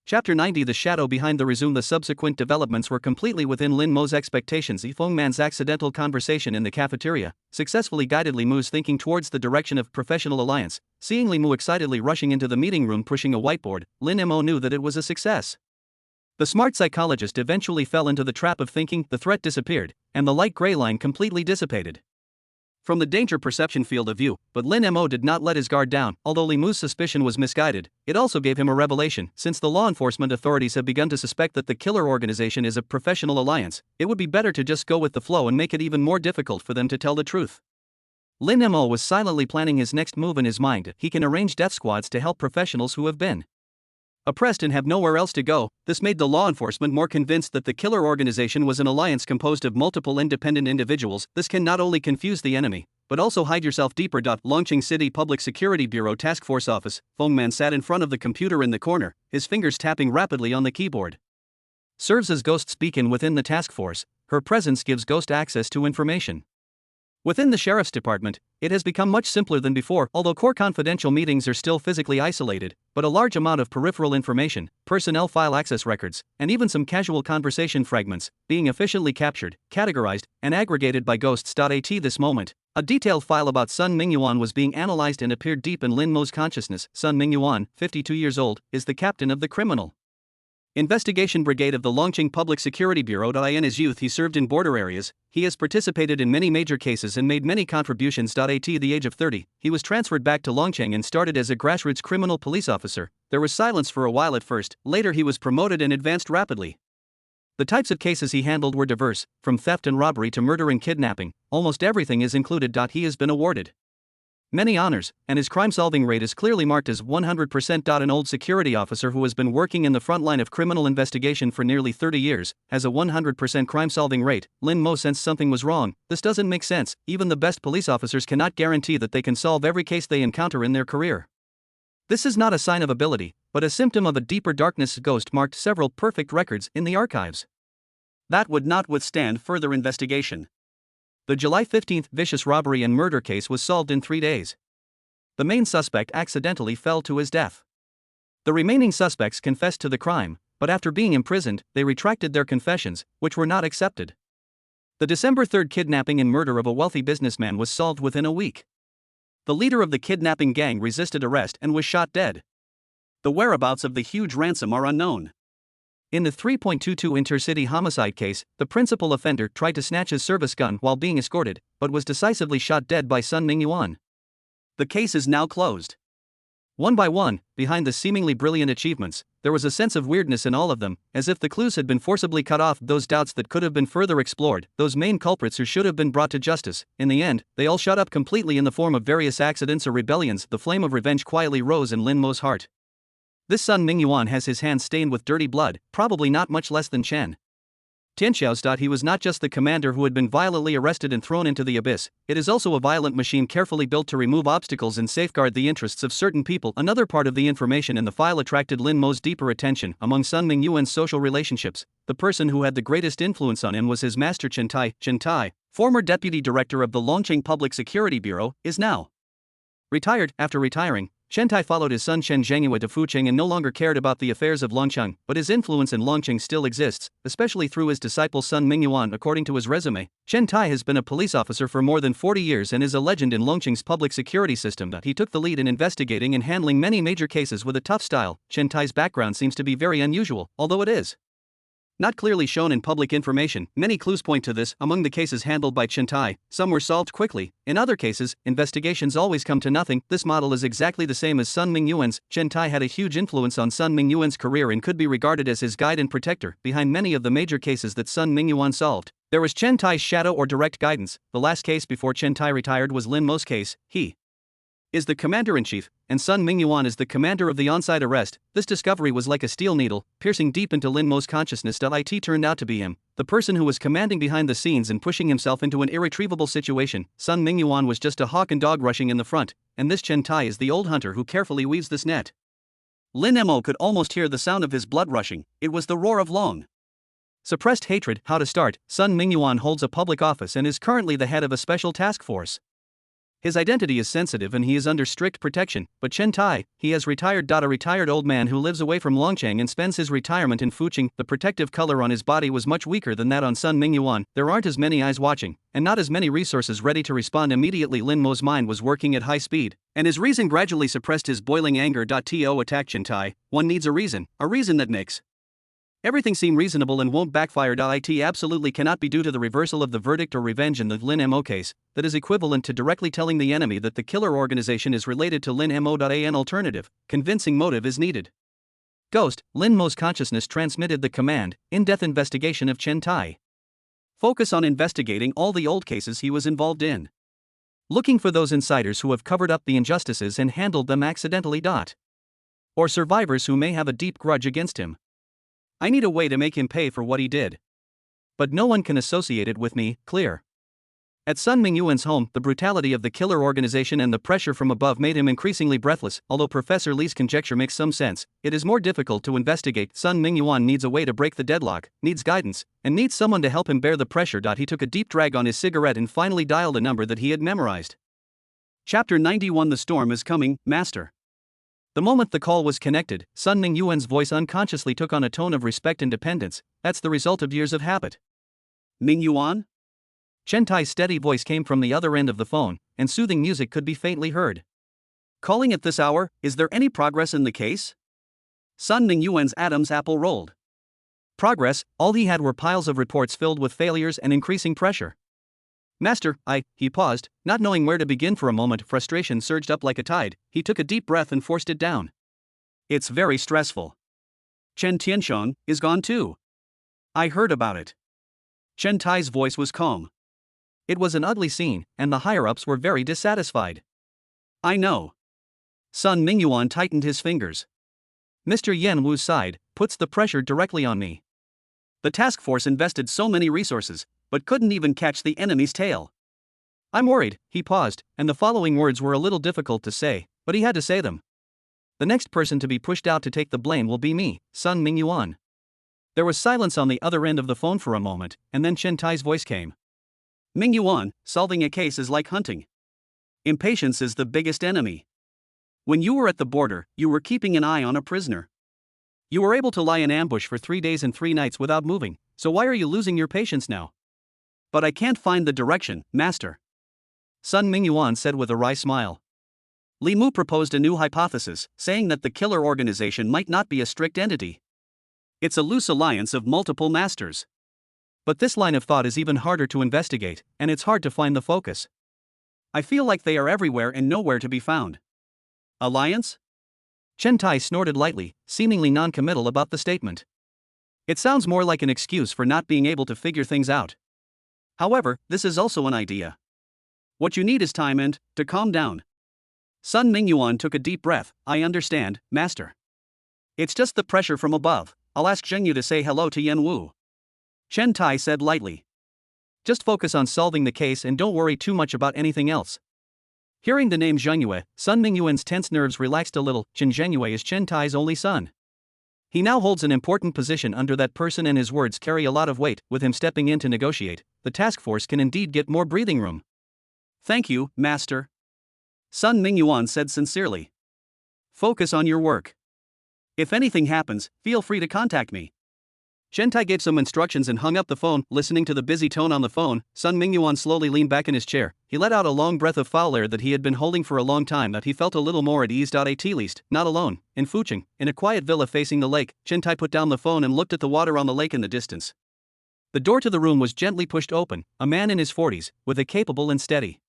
Chapter 90. The shadow behind the resume. The subsequent developments were completely within Lin Mo's expectations. Fengman's accidental conversation in the cafeteria successfully guided Lee Moo's thinking towards the direction of professional alliance. Seeing Lee Moo excitedly rushing into the meeting room pushing a whiteboard, Lin Mo knew that it was a success. The smart psychologist eventually fell into the trap of thinking. The threat disappeared, and the light gray line completely dissipated from the danger perception field of view, but Lin Mo did not let his guard down. Although Lee Moo's suspicion was misguided, it also gave him a revelation. Since the law enforcement authorities have begun to suspect that the killer organization is a professional alliance, it would be better to just go with the flow and make it even more difficult for them to tell the truth. Lin Mo was silently planning his next move in his mind. He can arrange death squads to help professionals who have been oppressed and have nowhere else to go. This made the law enforcement more convinced that the killer organization was an alliance composed of multiple independent individuals. This can not only confuse the enemy, but also hide yourself deeper. Longqing City Public Security Bureau Task Force Office. Fengman sat in front of the computer in the corner, his fingers tapping rapidly on the keyboard. Serves as Ghost's beacon within the task force, her presence gives Ghost access to information. Within the Sheriff's Department, it has become much simpler than before. Although core confidential meetings are still physically isolated, but a large amount of peripheral information, personnel file access records, and even some casual conversation fragments, being efficiently captured, categorized, and aggregated by Ghosts. At this moment, a detailed file about Sun Mingyuan was being analyzed and appeared deep in Lin Mo's consciousness. Sun Mingyuan, 52 years old, is the captain of the criminal investigation brigade of the Longqing Public Security Bureau. In his youth he served in border areas, he has participated in many major cases and made many contributions. At the age of 30, he was transferred back to Longqing and started as a grassroots criminal police officer. There was silence for a while at first, later he was promoted and advanced rapidly. The types of cases he handled were diverse, from theft and robbery to murder and kidnapping, almost everything is included. He has been awarded many honors, and his crime-solving rate is clearly marked as 100%. An old security officer who has been working in the front line of criminal investigation for nearly 30 years has a 100% crime-solving rate. Lin Mo sensed something was wrong. This doesn't make sense. Even the best police officers cannot guarantee that they can solve every case they encounter in their career. This is not a sign of ability, but a symptom of a deeper darkness. Ghost marked several perfect records in the archives that would not withstand further investigation. The July 15 vicious robbery and murder case was solved in 3 days. The main suspect accidentally fell to his death. The remaining suspects confessed to the crime, but after being imprisoned, they retracted their confessions, which were not accepted. The December 3 kidnapping and murder of a wealthy businessman was solved within a week. The leader of the kidnapping gang resisted arrest and was shot dead. The whereabouts of the huge ransom are unknown. In the 3.22 intercity homicide case, the principal offender tried to snatch his service gun while being escorted, but was decisively shot dead by Sun Mingyuan. The case is now closed. One by one, behind the seemingly brilliant achievements, there was a sense of weirdness in all of them, as if the clues had been forcibly cut off, those doubts that could have been further explored, those main culprits who should have been brought to justice. In the end, they all shut up completely in the form of various accidents or rebellions. The flame of revenge quietly rose in Lin Mo's heart. This Sun Mingyuan has his hands stained with dirty blood, probably not much less than Chen Tianxiao's. He was not just the commander who had been violently arrested and thrown into the abyss, it is also a violent machine carefully built to remove obstacles and safeguard the interests of certain people. Another part of the information in the file attracted Lin Mo's deeper attention. Among Sun Mingyuan's social relationships, the person who had the greatest influence on him was his master Chen Tai. Chen Tai, former deputy director of the Longqing Public Security Bureau, is now retired. After retiring, Chen Tai followed his son Chen Zhengyue to Fuqing and no longer cared about the affairs of Longqing, but his influence in Longqing still exists, especially through his disciple Sun Mingyuan. According to his resume, Chen Tai has been a police officer for more than 40 years and is a legend in Longqing's public security system. He took the lead in investigating and handling many major cases with a tough style. Chen Tai's background seems to be very unusual, although it is not clearly shown in public information. Many clues point to this. Among the cases handled by Chen Tai, some were solved quickly. In other cases, investigations always come to nothing. This model is exactly the same as Sun Mingyuan's. Chen Tai had a huge influence on Sun Mingyuan's career and could be regarded as his guide and protector. Behind many of the major cases that Sun Mingyuan solved, there was Chen Tai's shadow or direct guidance. The last case before Chen Tai retired was Lin Mo's case. He is the commander-in-chief, and Sun Mingyuan is the commander of the on-site arrest. This discovery was like a steel needle, piercing deep into Lin Mo's consciousness. It turned out to be him, the person who was commanding behind the scenes and pushing himself into an irretrievable situation. Sun Mingyuan was just a hawk and dog rushing in the front, and this Chen Tai is the old hunter who carefully weaves this net. Lin Mo could almost hear the sound of his blood rushing. It was the roar of long suppressed hatred. How to start? Sun Mingyuan holds a public office and is currently the head of a special task force. His identity is sensitive and he is under strict protection, but Chen Tai, he has retired. A retired old man who lives away from Longqing and spends his retirement in Fuqing. The protective color on his body was much weaker than that on Sun Mingyuan. There aren't as many eyes watching, and not as many resources ready to respond immediately. Lin Mo's mind was working at high speed, and his reason gradually suppressed his boiling anger. To attack Chen Tai, one needs a reason that makes everything seem reasonable and won't backfire. It absolutely cannot be due to the reversal of the verdict or revenge in the Lin Mo case, that is equivalent to directly telling the enemy that the killer organization is related to Lin Mo. An alternative, convincing motive is needed. Ghost, Lin Mo's consciousness transmitted the command, in-depth investigation of Chen Tai. Focus on investigating all the old cases he was involved in. Looking for those insiders who have covered up the injustices and handled them accidentally. Or survivors who may have a deep grudge against him. I need a way to make him pay for what he did. But no one can associate it with me. Clear. At Sun Mingyuan's home, the brutality of the killer organization and the pressure from above made him increasingly breathless. Although Professor Li's conjecture makes some sense, it is more difficult to investigate. Sun Mingyuan needs a way to break the deadlock, needs guidance, and needs someone to help him bear the pressure. He took a deep drag on his cigarette and finally dialed a number that he had memorized. Chapter 91. The storm is coming, Master. The moment the call was connected, Sun Mingyuan's voice unconsciously took on a tone of respect and dependence. That's the result of years of habit. Mingyuan? Chen Tai's steady voice came from the other end of the phone, and soothing music could be faintly heard. Calling at this hour, is there any progress in the case? Sun Mingyuan's Adam's apple rolled. Progress, all he had were piles of reports filled with failures and increasing pressure. Master, he paused, not knowing where to begin. For a moment, frustration surged up like a tide. He took a deep breath and forced it down. It's very stressful. Chen Tianxiang is gone too. I heard about it. Chen Tai's voice was calm. It was an ugly scene, and the higher-ups were very dissatisfied. I know. Sun Mingyuan tightened his fingers. Mr. Yan Wu sighed, puts the pressure directly on me. The task force invested so many resources, but couldn't even catch the enemy's tail. I'm worried. He paused, and the following words were a little difficult to say, but he had to say them. The next person to be pushed out to take the blame will be me, Sun Mingyuan. There was silence on the other end of the phone for a moment, and then Chen Tai's voice came. Mingyuan, solving a case is like hunting. Impatience is the biggest enemy. When you were at the border, you were keeping an eye on a prisoner. You were able to lie in ambush for 3 days and 3 nights without moving, so why are you losing your patience now? But I can't find the direction, Master. Sun Mingyuan said with a wry smile. Li Mu proposed a new hypothesis, saying that the killer organization might not be a strict entity. It's a loose alliance of multiple masters. But this line of thought is even harder to investigate, and it's hard to find the focus. I feel like they are everywhere and nowhere to be found. Alliance? Chen Tai snorted lightly, seemingly non-committal about the statement. It sounds more like an excuse for not being able to figure things out. However, this is also an idea. What you need is time and to calm down. Sun Mingyuan took a deep breath. I understand, master. It's just the pressure from above. I'll ask Zheng to say hello to Yen Wu. Chen Tai said lightly. Just focus on solving the case and don't worry too much about anything else. Hearing the name Zhengyue, Sun Mingyuan's tense nerves relaxed a little. Chen Zhengyue is Chen Tai's only son. He now holds an important position under that person and his words carry a lot of weight. With him stepping in to negotiate, the task force can indeed get more breathing room. Thank you, master. Sun Mingyuan said sincerely. Focus on your work. If anything happens, feel free to contact me. Chen Tai gave some instructions and hung up the phone. Listening to the busy tone on the phone, Sun Mingyuan slowly leaned back in his chair. He let out a long breath of foul air that he had been holding for a long time. That he felt a little more at ease. At least, not alone. In Fucheng, in a quiet villa facing the lake, Chen Tai put down the phone and looked at the water on the lake in the distance. The door to the room was gently pushed open. A man in his 40s, with a capable and steady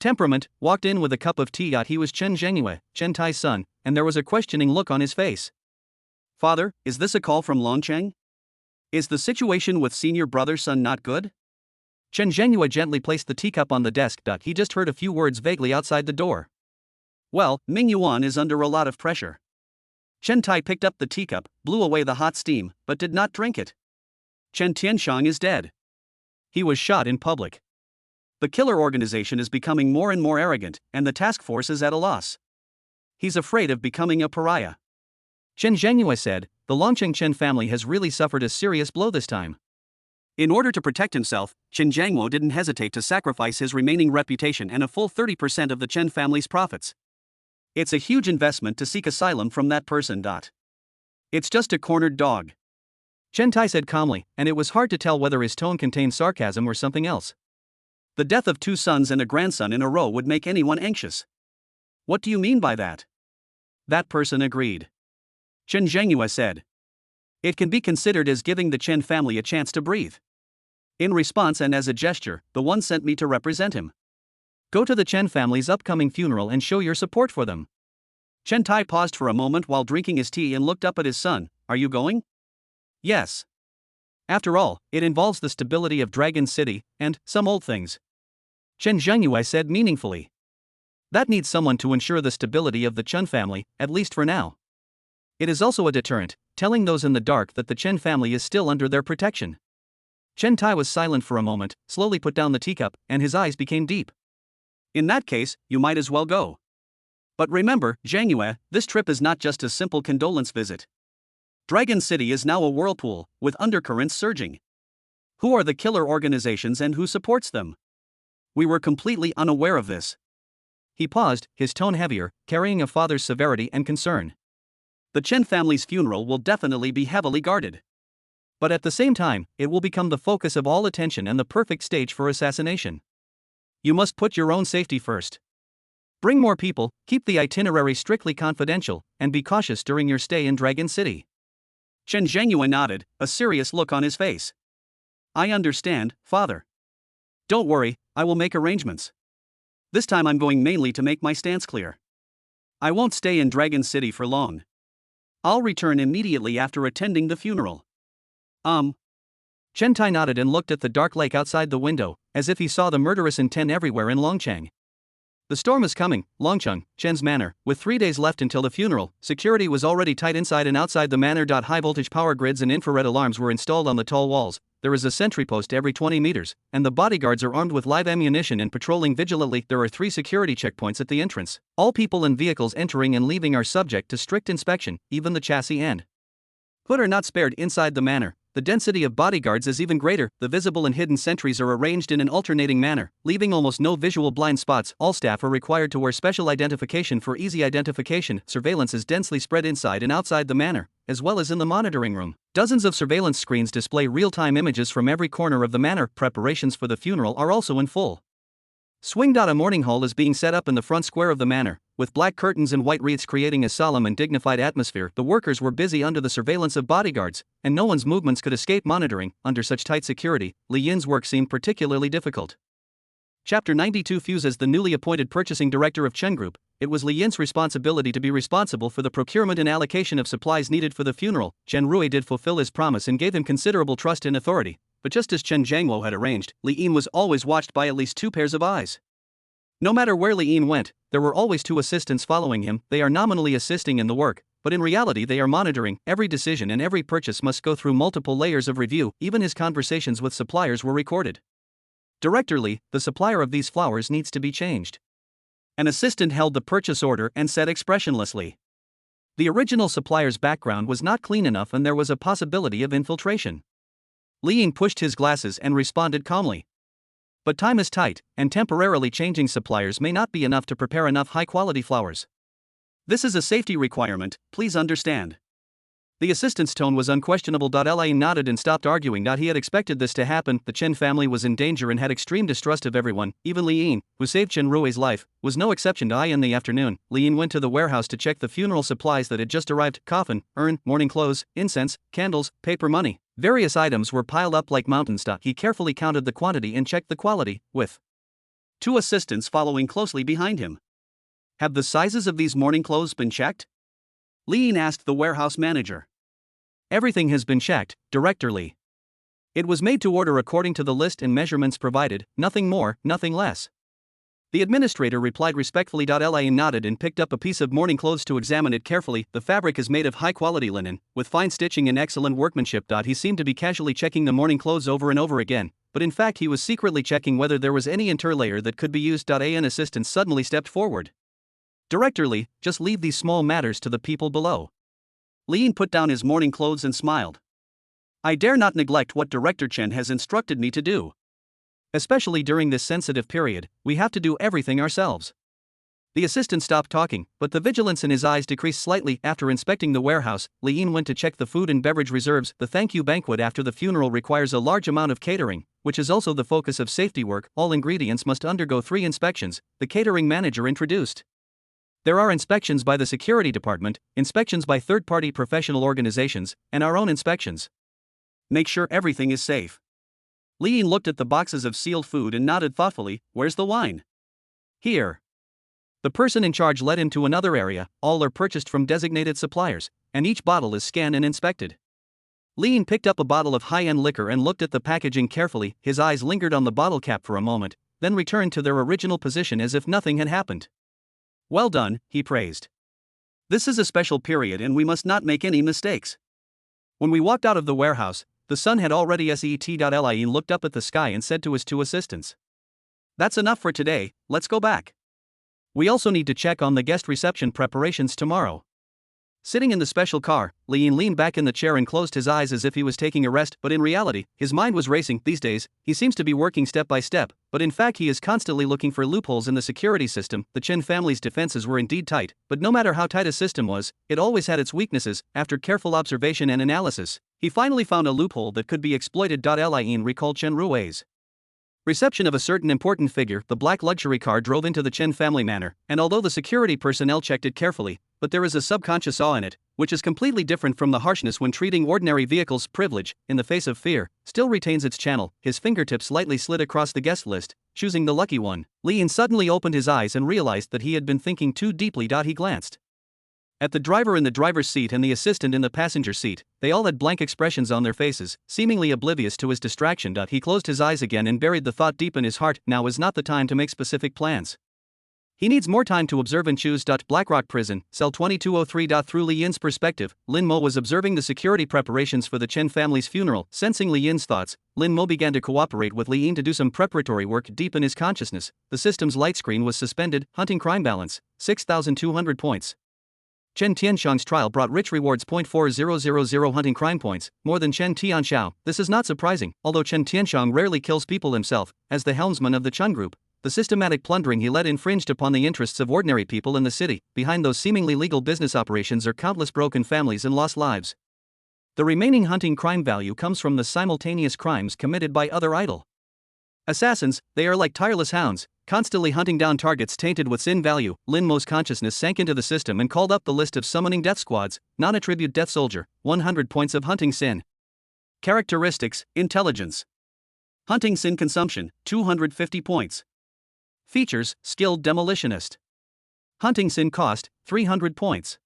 temperament, walked in with a cup of tea. He was Chen Zhengyue, Chen Tai's son, and there was a questioning look on his face. Father, is this a call from Longcheng? Is the situation with senior brother's son not good? Chen Zhengyue gently placed the teacup on the desk. He just heard a few words vaguely outside the door. Well, Mingyuan is under a lot of pressure. Chen Tai picked up the teacup, blew away the hot steam, but did not drink it. Chen Tianshang is dead. He was shot in public. The killer organization is becoming more and more arrogant, and the task force is at a loss. He's afraid of becoming a pariah. Chen Zhengyue said, the Longcheng Chen family has really suffered a serious blow this time. In order to protect himself, Chen Zhangwo didn't hesitate to sacrifice his remaining reputation and a full 30% of the Chen family's profits. It's a huge investment to seek asylum from that person. It's just a cornered dog. Chen Tai said calmly, and it was hard to tell whether his tone contained sarcasm or something else. The death of 2 sons and a grandson in a row would make anyone anxious. What do you mean by that? That person agreed. Chen Zhengyue said. It can be considered as giving the Chen family a chance to breathe. In response and as a gesture, the one sent me to represent him. Go to the Chen family's upcoming funeral and show your support for them. Chen Tai paused for a moment while drinking his tea and looked up at his son. Are you going? Yes. After all, it involves the stability of Dragon City, and some old things. Chen Zhengyue said meaningfully. That needs someone to ensure the stability of the Chen family, at least for now. It is also a deterrent, telling those in the dark that the Chen family is still under their protection. Chen Tai was silent for a moment, slowly put down the teacup, and his eyes became deep. In that case, you might as well go. But remember, Zhengyue, this trip is not just a simple condolence visit. Dragon City is now a whirlpool, with undercurrents surging. Who are the killer organizations and who supports them? We were completely unaware of this. He paused, his tone heavier, carrying a father's severity and concern. The Chen family's funeral will definitely be heavily guarded. But at the same time, it will become the focus of all attention and the perfect stage for assassination. You must put your own safety first. Bring more people, keep the itinerary strictly confidential, and be cautious during your stay in Dragon City. Chen Zhengyue nodded, a serious look on his face. I understand, father. Don't worry, I will make arrangements. This time I'm going mainly to make my stance clear. I won't stay in Dragon City for long. I'll return immediately after attending the funeral. Chen Tai nodded and looked at the dark lake outside the window, as if he saw the murderous intent everywhere in Longcheng. The storm is coming, Longcheng, Chen's manor, with 3 days left until the funeral. Security was already tight inside and outside the manor. High-voltage power grids and infrared alarms were installed on the tall walls. There is a sentry post every 20 meters, and the bodyguards are armed with live ammunition and patrolling vigilantly. There are 3 security checkpoints at the entrance. All people and vehicles entering and leaving are subject to strict inspection, even the chassis and hood are not spared inside the manor. The density of bodyguards is even greater. The visible and hidden sentries are arranged in an alternating manner, leaving almost no visual blind spots. All staff are required to wear special identification for easy identification. Surveillance is densely spread inside and outside the manor, as well as in the monitoring room. Dozens of surveillance screens display real-time images from every corner of the manor. Preparations for the funeral are also in full swing. A morning hall is being set up in the front square of the manor. With black curtains and white wreaths creating a solemn and dignified atmosphere, the workers were busy under the surveillance of bodyguards, and no one's movements could escape monitoring. Under such tight security, Li Yin's work seemed particularly difficult. Chapter 92 Fuse. As the newly appointed purchasing director of Chen Group, it was Li Yin's responsibility to be responsible for the procurement and allocation of supplies needed for the funeral. Chen Rui did fulfill his promise and gave him considerable trust and authority, but just as Chen Zhangwo had arranged, Li Yin was always watched by at least two pairs of eyes. No matter where Li Yin went, there were always two assistants following him. They are nominally assisting in the work, but in reality they are monitoring. Every decision and every purchase must go through multiple layers of review. Even his conversations with suppliers were recorded. Director Li, the supplier of these flowers needs to be changed. An assistant held the purchase order and said expressionlessly. The original supplier's background was not clean enough and there was a possibility of infiltration. Li Yin pushed his glasses and responded calmly. But time is tight, and temporarily changing suppliers may not be enough to prepare enough high-quality flowers. This is a safety requirement, please understand. The assistant's tone was unquestionable. Li Yin nodded and stopped arguing. He had expected this to happen. The Chen family was in danger and had extreme distrust of everyone. Even Li Yin, who saved Chen Rui's life, was no exception. In the afternoon, Li Yin went to the warehouse to check the funeral supplies that had just arrived: coffin, urn, mourning clothes, incense, candles, paper money. Various items were piled up like mountains. He carefully counted the quantity and checked the quality, with two assistants following closely behind him. Have the sizes of these mourning clothes been checked? Li Yin asked the warehouse manager. Everything has been checked, Director Li. It was made to order according to the list and measurements provided, nothing more, nothing less. The administrator replied respectfully. Li Yin nodded and picked up a piece of mourning clothes to examine it carefully. The fabric is made of high-quality linen, with fine stitching and excellent workmanship. He seemed to be casually checking the mourning clothes over and over again, but in fact he was secretly checking whether there was any interlayer that could be used. An assistant suddenly stepped forward. Director Li, just leave these small matters to the people below. Li Yin put down his mourning clothes and smiled. I dare not neglect what Director Chen has instructed me to do. Especially during this sensitive period, we have to do everything ourselves. The assistant stopped talking, but the vigilance in his eyes decreased slightly. After inspecting the warehouse, Li Yin went to check the food and beverage reserves. The thank you banquet after the funeral requires a large amount of catering, which is also the focus of safety work. All ingredients must undergo 3 inspections, the catering manager introduced. There are inspections by the security department, inspections by third-party professional organizations, and our own inspections. Make sure everything is safe. Li Yin looked at the boxes of sealed food and nodded thoughtfully. Where's the wine? Here. The person in charge led him to another area. All are purchased from designated suppliers, and each bottle is scanned and inspected. Li Yin picked up a bottle of high-end liquor and looked at the packaging carefully. His eyes lingered on the bottle cap for a moment, then returned to their original position as if nothing had happened. Well done, he praised. This is a special period and we must not make any mistakes. When we walked out of the warehouse, the sun had already set. Li Yin looked up at the sky and said to his 2 assistants. That's enough for today, let's go back. We also need to check on the guest reception preparations tomorrow. Sitting in the special car, Li Yin leaned back in the chair and closed his eyes as if he was taking a rest, but in reality, his mind was racing. These days, he seems to be working step by step, but in fact he is constantly looking for loopholes in the security system. The Chen family's defenses were indeed tight, but no matter how tight a system was, it always had its weaknesses. After careful observation and analysis, he finally found a loophole that could be exploited. Li Yin recalled Chen Rui's reception of a certain important figure. The black luxury car drove into the Chen family manor, and although the security personnel checked it carefully, but there is a subconscious awe in it, which is completely different from the harshness when treating ordinary vehicles. Privilege, in the face of fear, still retains its channel. His fingertips lightly slid across the guest list, choosing the lucky one. Li Yin suddenly opened his eyes and realized that he had been thinking too deeply. He glanced at the driver in the driver's seat and the assistant in the passenger seat. They all had blank expressions on their faces, seemingly oblivious to his distraction. He closed his eyes again and buried the thought deep in his heart. Now is not the time to make specific plans. He needs more time to observe and choose. Blackrock Prison, Cell 2203. Through Li Yin's perspective, Lin Mo was observing the security preparations for the Chen family's funeral. Sensing Li Yin's thoughts, Lin Mo began to cooperate with Li Yin to do some preparatory work. Deep in his consciousness, the system's light screen was suspended. Hunting crime balance, 6,200 points. Chen Tianxiang's trial brought rich rewards. 0.4000 hunting crime points, more than Chen Tianxiao. This is not surprising, although Chen Tianxiang rarely kills people himself. As the helmsman of the Chen Group, the systematic plundering he led infringed upon the interests of ordinary people in the city. Behind those seemingly legal business operations are countless broken families and lost lives. The remaining hunting crime value comes from the simultaneous crimes committed by other idle Assassins, they are like tireless hounds, constantly hunting down targets tainted with sin value. Lin Mo's consciousness sank into the system and called up the list of summoning death squads. Non-attribute death soldier, 100 points of hunting sin. Characteristics, intelligence. Hunting sin consumption, 250 points. Features, skilled demolitionist. Hunting sin cost, 300 points.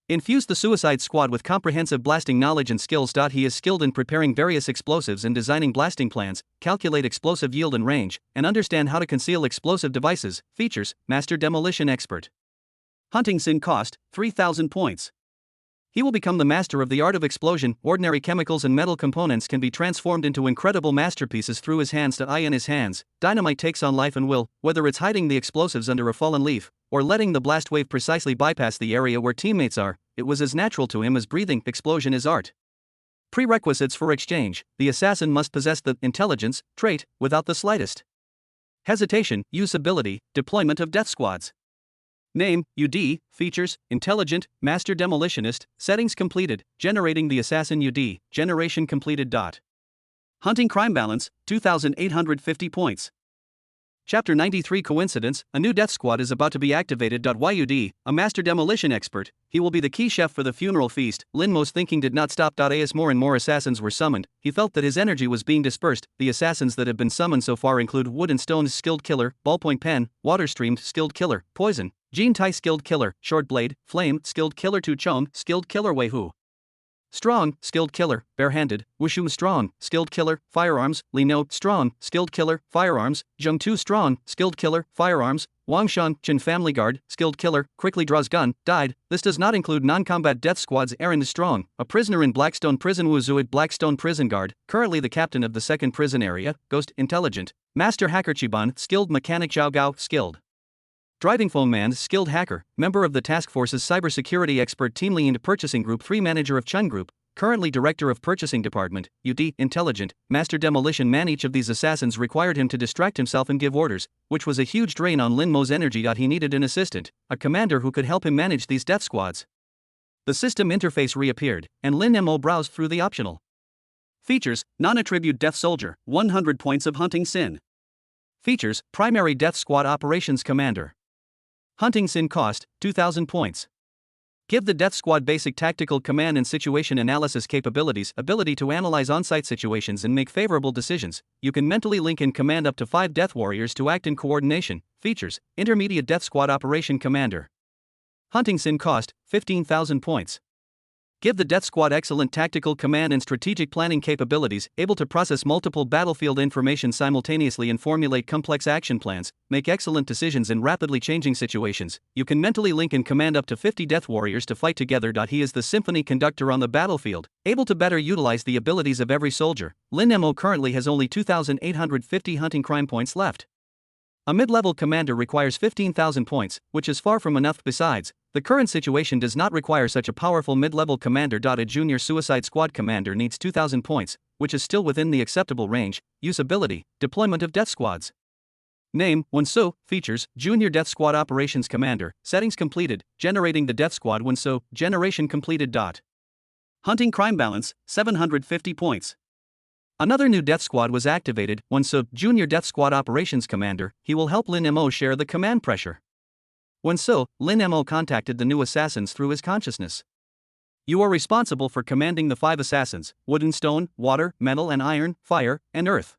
Infuse the Suicide Squad with comprehensive blasting knowledge and skills. He is skilled in preparing various explosives and designing blasting plans, calculate explosive yield and range, and understand how to conceal explosive devices. Features, Master Demolition Expert. Hunting sin cost, 3,000 points. He will become the master of the art of explosion. Ordinary chemicals and metal components can be transformed into incredible masterpieces through his hands. In his hands, dynamite takes on life and will, whether it's hiding the explosives under a fallen leaf, or letting the blast wave precisely bypass the area where teammates are. It was as natural to him as breathing. Explosion is art. Prerequisites for exchange: the assassin must possess the intelligence trait without the slightest hesitation. Usability: deployment of death squads. Name, UD. Features, intelligent, master demolitionist. Settings completed, generating the assassin UD, generation completed. Hunting crime balance, 2,850 points. Chapter 93 Coincidence, a new death squad is about to be activated. YUD, a master demolition expert, he will be the key chef for the funeral feast. Lin Mo's thinking did not stop. As more and more assassins were summoned, he felt that his energy was being dispersed. The assassins that have been summoned so far include Wood and Stone's skilled killer, Ballpoint Pen, Waterstreamed skilled killer, Poison, Jean Tai skilled killer, Shortblade, Flame skilled killer, Tu Chom skilled killer, Wei Hu Strong, skilled killer, barehanded, Wushu Strong, skilled killer, firearms, Li No Strong, skilled killer, firearms, Zheng Tu Strong, skilled killer, firearms, Wang Shan Chin Family Guard, skilled killer, quickly draws gun, died. This does not include non-combat death squads. Aaron Strong, a prisoner in Blackstone Prison. Wu Zuid Blackstone Prison Guard, currently the captain of the second prison area. Ghost, intelligent, master hacker. Chiban, skilled mechanic. Zhao Gao, skilled driving phone man, skilled hacker, member of the task force's cybersecurity expert team. Lead purchasing group 3 manager of Chun Group, currently director of purchasing department. UD, intelligent, master demolition man. Each of these assassins required him to distract himself and give orders, which was a huge drain on Lin Mo's energy. He needed an assistant, a commander who could help him manage these death squads. The system interface reappeared, and Lin Mo browsed through the optional features. Non-attribute death soldier, 100 points of hunting sin. Features, primary death squad operations commander. Hunting sin cost, 2,000 points. Give the death squad basic tactical command and situation analysis capabilities, ability to analyze on-site situations and make favorable decisions. You can mentally link and command up to 5 death warriors to act in coordination. Features, intermediate death squad operation commander. Hunting sin cost, 15,000 points. Give the death squad excellent tactical command and strategic planning capabilities, able to process multiple battlefield information simultaneously and formulate complex action plans, make excellent decisions in rapidly changing situations. You can mentally link and command up to 50 death warriors to fight together. He is the symphony conductor on the battlefield, able to better utilize the abilities of every soldier. Lin Mo currently has only 2,850 hunting crime points left. A mid-level commander requires 15,000 points, which is far from enough. Besides, the current situation does not require such a powerful mid-level commander. A junior Suicide Squad commander needs 2,000 points, which is still within the acceptable range. Usability, deployment of death squads. Name, Wonso. Features, junior death squad operations commander. Settings completed, generating the death squad. Wonso, generation completed. Hunting crime balance, 750 points. Another new death squad was activated. Wonso, junior death squad operations commander. He will help Lin Mo share the command pressure. Wonso, Lin Mo contacted the new assassins through his consciousness. You are responsible for commanding the 5 assassins: wood and stone, water, metal and iron, fire, and earth.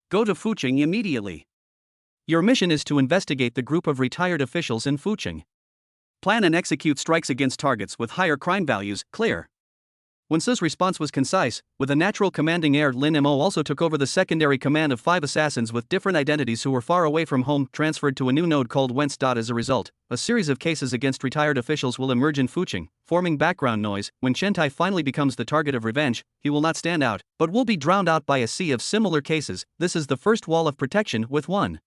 Go to Fucheng immediately. Your mission is to investigate the group of retired officials in Fucheng. Plan and execute strikes against targets with higher crime values. Clear. Wonso's response was concise. With a natural commanding air, Lin Mo also took over the secondary command of 5 assassins with different identities who were far away from home, transferred to a new node called Wentz. As a result, a series of cases against retired officials will emerge in Fucheng, forming background noise. When Chentai finally becomes the target of revenge, he will not stand out, but will be drowned out by a sea of similar cases. This is the first wall of protection. With one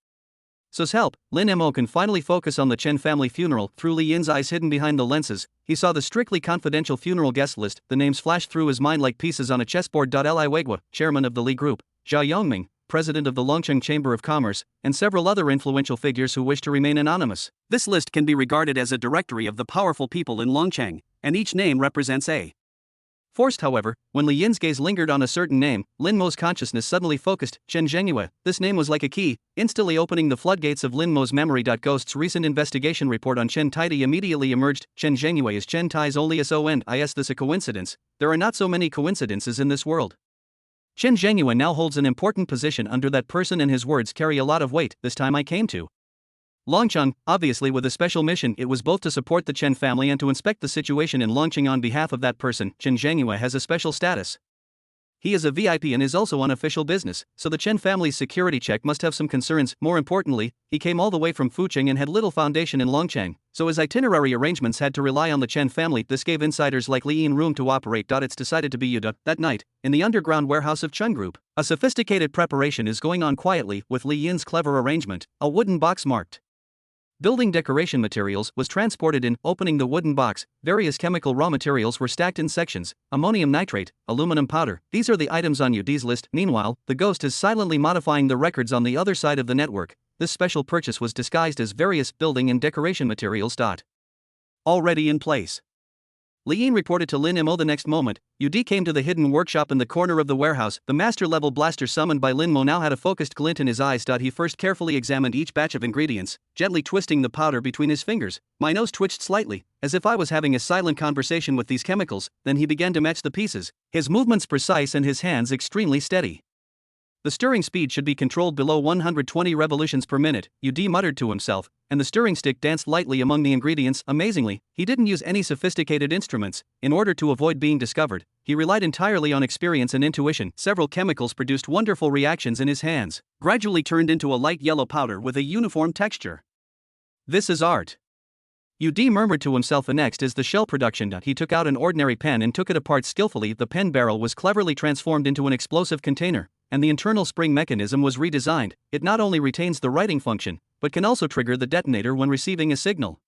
So's help, Lin Mo can finally focus on the Chen family funeral. Through Li Yin's eyes hidden behind the lenses, he saw the strictly confidential funeral guest list. The names flashed through his mind like pieces on a chessboard. Li Weiguo, chairman of the Li Group, Zhao Yongming, president of the Longcheng Chamber of Commerce, and several other influential figures who wish to remain anonymous. This list can be regarded as a directory of the powerful people in Longcheng, and each name represents a Forced, however, when Li Yin's gaze lingered on a certain name, Lin Mo's consciousness suddenly focused. Chen Zhengyue. This name was like a key, instantly opening the floodgates of Lin Mo's memory. Ghost's recent investigation report on Chen Taidi immediately emerged. Chen Zhengyue is Chen Tai's only son. Is this a coincidence? There are not so many coincidences in this world. Chen Zhengyue now holds an important position under that person, and his words carry a lot of weight. This time I came to Longcheng, obviously with a special mission. It was both to support the Chen family and to inspect the situation in Longcheng on behalf of that person. Chen Zhengyue has a special status. He is a VIP and is also on official business, so the Chen family's security check must have some concerns. More importantly, he came all the way from Fucheng and had little foundation in Longcheng, so his itinerary arrangements had to rely on the Chen family. This gave insiders like Li Yin room to operate. It's decided to be Yuda. That night, in the underground warehouse of Chen Group, a sophisticated preparation is going on quietly. With Li Yin's clever arrangement, a wooden box marked building decoration materials was transported in. Opening the wooden box, various chemical raw materials were stacked in sections: ammonium nitrate, aluminum powder. These are the items on Yudi's list. Meanwhile, the ghost is silently modifying the records on the other side of the network. This special purchase was disguised as various building and decoration materials. Already in place. Li Yin reported to Lin Mo the next moment. Yudi came to the hidden workshop in the corner of the warehouse. The master-level blaster summoned by Lin Mo now had a focused glint in his eyes. He first carefully examined each batch of ingredients, gently twisting the powder between his fingers. My nose twitched slightly, as if I was having a silent conversation with these chemicals. Then he began to match the pieces, his movements precise and his hands extremely steady. The stirring speed should be controlled below 120 revolutions per minute, Yudi muttered to himself, and the stirring stick danced lightly among the ingredients. Amazingly, he didn't use any sophisticated instruments. In order to avoid being discovered, he relied entirely on experience and intuition. Several chemicals produced wonderful reactions in his hands, gradually turned into a light yellow powder with a uniform texture. This is art. Yudi murmured to himself. Next is the shell production. He took out an ordinary pen and took it apart skillfully. The pen barrel was cleverly transformed into an explosive container, and the internal spring mechanism was redesigned. It not only retains the writing function, but can also trigger the detonator when receiving a signal.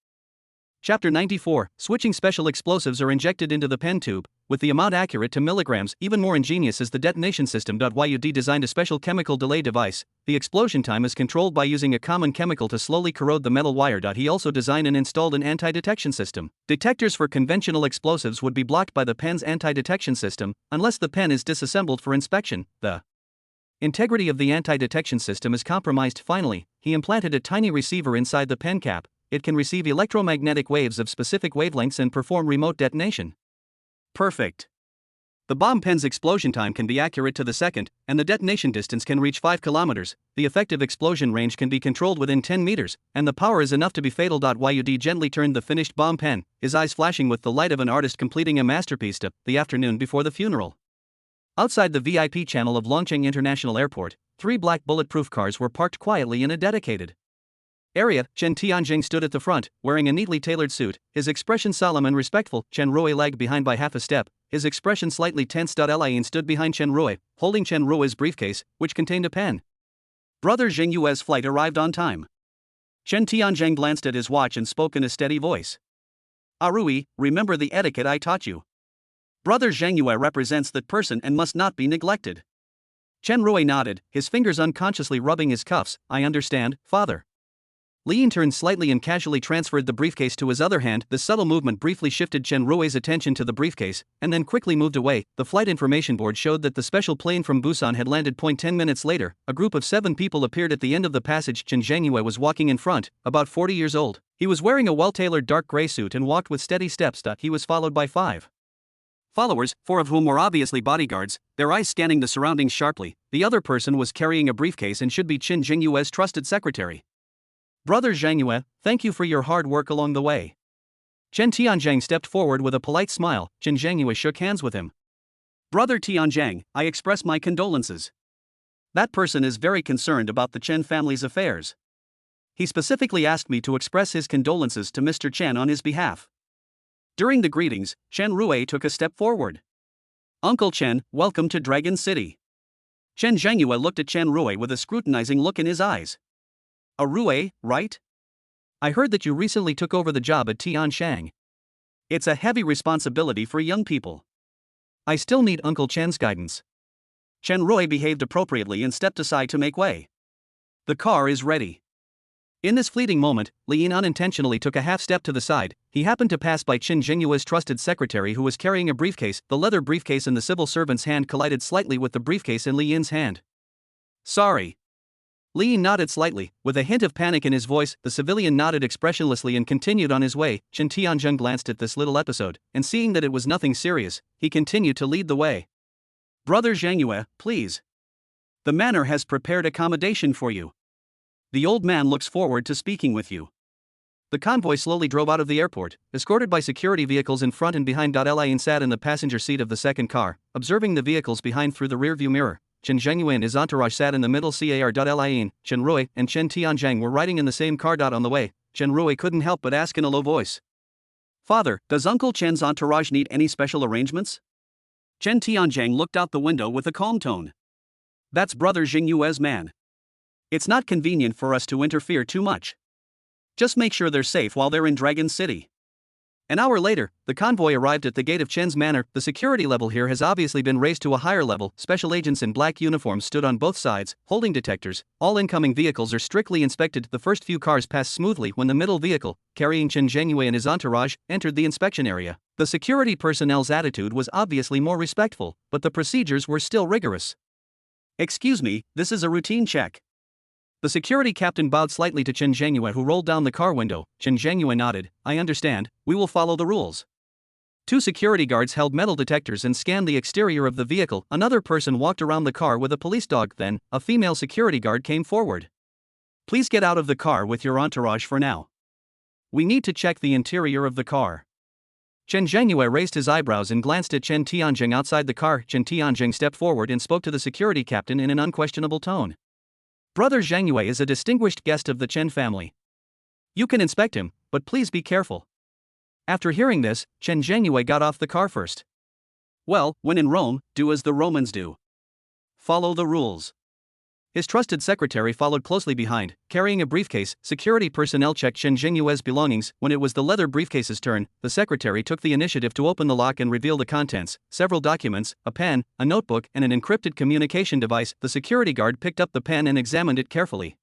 Chapter 94. Switching special explosives are injected into the pen tube, with the amount accurate to milligrams. Even more ingenious is the detonation system. Yud designed a special chemical delay device. The explosion time is controlled by using a common chemical to slowly corrode the metal wire. He also designed and installed an anti-detection system. Detectors for conventional explosives would be blocked by the pen's anti-detection system, unless the pen is disassembled for inspection. The integrity of the anti-detection system is compromised. Finally, he implanted a tiny receiver inside the pen cap. It can receive electromagnetic waves of specific wavelengths and perform remote detonation. Perfect. The bomb pen's explosion time can be accurate to the second, and the detonation distance can reach 5 kilometers. The effective explosion range can be controlled within 10 meters, and the power is enough to be fatal. Yud gently turned the finished bomb pen, his eyes flashing with the light of an artist completing a masterpiece. The afternoon before the funeral. Outside the VIP channel of Longcheng International Airport, 3 black bulletproof cars were parked quietly in a dedicated area. Chen Tianjing stood at the front, wearing a neatly tailored suit, his expression solemn and respectful. Chen Rui lagged behind by half a step, his expression slightly tense. Lian stood behind Chen Rui, holding Chen Rui's briefcase, which contained a pen. Brother Zheng Yue's flight arrived on time. Chen Tianjing glanced at his watch and spoke in a steady voice. Arui, remember the etiquette I taught you. Brother Zheng Yue represents that person and must not be neglected. Chen Rui nodded, his fingers unconsciously rubbing his cuffs. I understand, father. Li Yin turned slightly and casually transferred the briefcase to his other hand. The subtle movement briefly shifted Chen Rui's attention to the briefcase, and then quickly moved away. The flight information board showed that the special plane from Busan had landed. 10 minutes later, a group of 7 people appeared at the end of the passage. Chen Zhengyue was walking in front, about 40 years old. He was wearing a well-tailored dark gray suit and walked with steady steps. He was followed by 5 followers, 4 of whom were obviously bodyguards, their eyes scanning the surroundings sharply. The other person was carrying a briefcase and should be Chen Zhengyue's trusted secretary. Brother Zheng Yue, thank you for your hard work along the way. Chen Tianjing stepped forward with a polite smile. Chen Zhengyue shook hands with him. Brother Tianjing, I express my condolences. That person is very concerned about the Chen family's affairs. He specifically asked me to express his condolences to Mr. Chen on his behalf. During the greetings, Chen Rui took a step forward. Uncle Chen, welcome to Dragon City. Chen Zhengyue looked at Chen Rui with a scrutinizing look in his eyes. A Rui, right? I heard that you recently took over the job at Tianshang. It's a heavy responsibility for young people. I still need Uncle Chen's guidance. Chen Rui behaved appropriately and stepped aside to make way. The car is ready. In this fleeting moment, Li Yin unintentionally took a half step to the side. He happened to pass by Chen Jingyue's trusted secretary who was carrying a briefcase. The leather briefcase in the civil servant's hand collided slightly with the briefcase in Li Yin's hand. Sorry. Li Yin nodded slightly, with a hint of panic in his voice. The civilian nodded expressionlessly and continued on his way. Chen Tianzheng glanced at this little episode, and seeing that it was nothing serious, he continued to lead the way. Brother Zhangyue, please. The manor has prepared accommodation for you. The old man looks forward to speaking with you. The convoy slowly drove out of the airport, escorted by security vehicles in front and behind. Li Yin sat in the passenger seat of the second car, observing the vehicles behind through the rearview mirror. Chen Zhengyue and his entourage sat in the middle car. Li Yin, Chen Rui, and Chen Tianzheng were riding in the same car. On the way, Chen Rui couldn't help but ask in a low voice. Father, does Uncle Chen's entourage need any special arrangements? Chen Tianzheng looked out the window with a calm tone. That's Brother Zhengyue's man. It's not convenient for us to interfere too much. Just make sure they're safe while they're in Dragon City. An hour later, the convoy arrived at the gate of Chen's manor. The security level here has obviously been raised to a higher level. Special agents in black uniforms stood on both sides, holding detectors. All incoming vehicles are strictly inspected. The first few cars passed smoothly when the middle vehicle, carrying Chen Zhengyue and his entourage, entered the inspection area. The security personnel's attitude was obviously more respectful, but the procedures were still rigorous. Excuse me, this is a routine check. The security captain bowed slightly to Chen Zhengyue, who rolled down the car window. Chen Zhengyue nodded. I understand, we will follow the rules. Two security guards held metal detectors and scanned the exterior of the vehicle. Another person walked around the car with a police dog. Then, a female security guard came forward. Please get out of the car with your entourage for now. We need to check the interior of the car. Chen Zhengyue raised his eyebrows and glanced at Chen Tianzheng outside the car. Chen Tianzheng stepped forward and spoke to the security captain in an unquestionable tone. Brother Zhangyue is a distinguished guest of the Chen family. You can inspect him, but please be careful. After hearing this, Chen Zhengyue got off the car first. Well, when in Rome, do as the Romans do. Follow the rules. His trusted secretary followed closely behind, carrying a briefcase. Security personnel checked Chen Zhengyue's belongings. When it was the leather briefcase's turn, the secretary took the initiative to open the lock and reveal the contents: several documents, a pen, a notebook, and an encrypted communication device. The security guard picked up the pen and examined it carefully.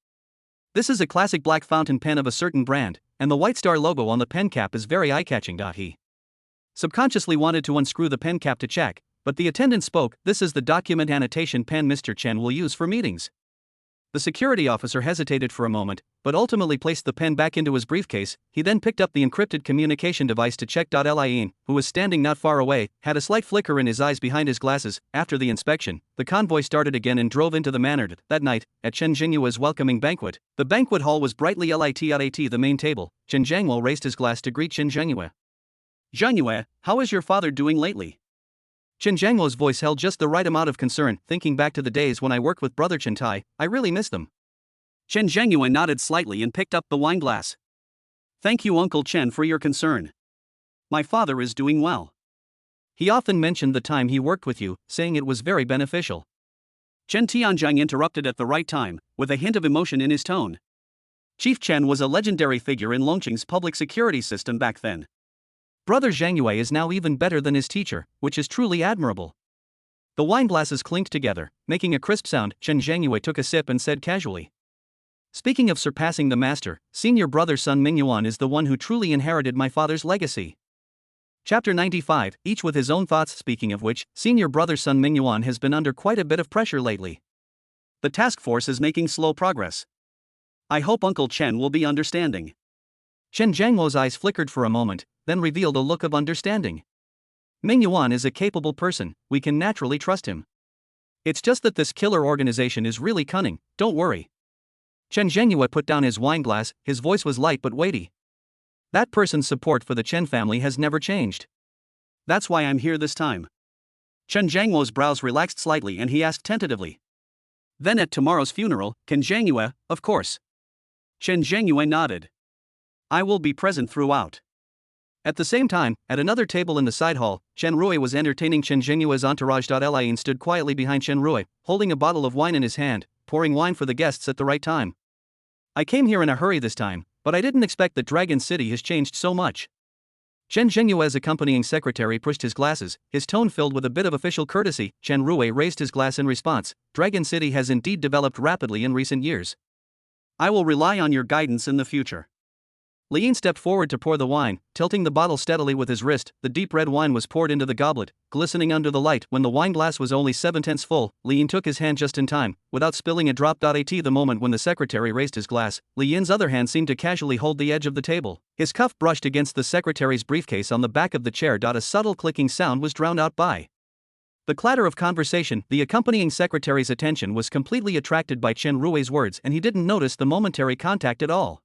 This is a classic black fountain pen of a certain brand, and the White Star logo on the pen cap is very eye-catching. He subconsciously wanted to unscrew the pen cap to check, but the attendant spoke. This is the document annotation pen Mr. Chen will use for meetings. The security officer hesitated for a moment, but ultimately placed the pen back into his briefcase. He then picked up the encrypted communication device to check. Li Yin, who was standing not far away, had a slight flicker in his eyes behind his glasses. After the inspection, the convoy started again and drove into the manor. That night, at Chen Jingyue's welcoming banquet, the banquet hall was brightly lit at the main table. Chen Zhengyue raised his glass to greet Chen Zhengyue. Zhengyue, how is your father doing lately? Chen Zhengyue's voice held just the right amount of concern. Thinking back to the days when I worked with Brother Chen Tai, I really miss them. Chen Zhengyue nodded slightly and picked up the wine glass. Thank you, Uncle Chen, for your concern. My father is doing well. He often mentioned the time he worked with you, saying it was very beneficial. Chen Tianzheng interrupted at the right time, with a hint of emotion in his tone. Chief Chen was a legendary figure in Longqing's public security system back then. Brother Zhangyue is now even better than his teacher, which is truly admirable. The wine glasses clinked together, making a crisp sound. Chen Zhangyue took a sip and said casually. Speaking of surpassing the master, senior brother Sun Mingyuan is the one who truly inherited my father's legacy. Chapter 95, each with his own thoughts. Speaking of which, senior brother Sun Mingyuan has been under quite a bit of pressure lately. The task force is making slow progress. I hope Uncle Chen will be understanding. Chen Zhangmo's eyes flickered for a moment, then revealed a look of understanding. Mingyuan is a capable person, we can naturally trust him. It's just that this killer organization is really cunning, don't worry. Chen Zhengyue put down his wine glass, his voice was light but weighty. That person's support for the Chen family has never changed. That's why I'm here this time. Chen Zhangmo's brows relaxed slightly and he asked tentatively. Then at tomorrow's funeral, can Zhengyue, of course. Chen Zhengyue nodded. I will be present throughout. At the same time, at another table in the side hall, Chen Rui was entertaining Chen Zhengyue's entourage. Li Yin stood quietly behind Chen Rui, holding a bottle of wine in his hand, pouring wine for the guests at the right time. I came here in a hurry this time, but I didn't expect that Dragon City has changed so much. Chen Zhengyue's accompanying secretary pushed his glasses, his tone filled with a bit of official courtesy. Chen Rui raised his glass in response. Dragon City has indeed developed rapidly in recent years. I will rely on your guidance in the future. Li Yin stepped forward to pour the wine, tilting the bottle steadily with his wrist. The deep red wine was poured into the goblet, glistening under the light. When the wine glass was only 7/10 full, Li Yin took his hand just in time, without spilling a drop. At the moment when the secretary raised his glass, Li Yin's other hand seemed to casually hold the edge of the table. His cuff brushed against the secretary's briefcase on the back of the chair. A subtle clicking sound was drowned out by the clatter of conversation. The accompanying secretary's attention was completely attracted by Chen Rui's words, and he didn't notice the momentary contact at all.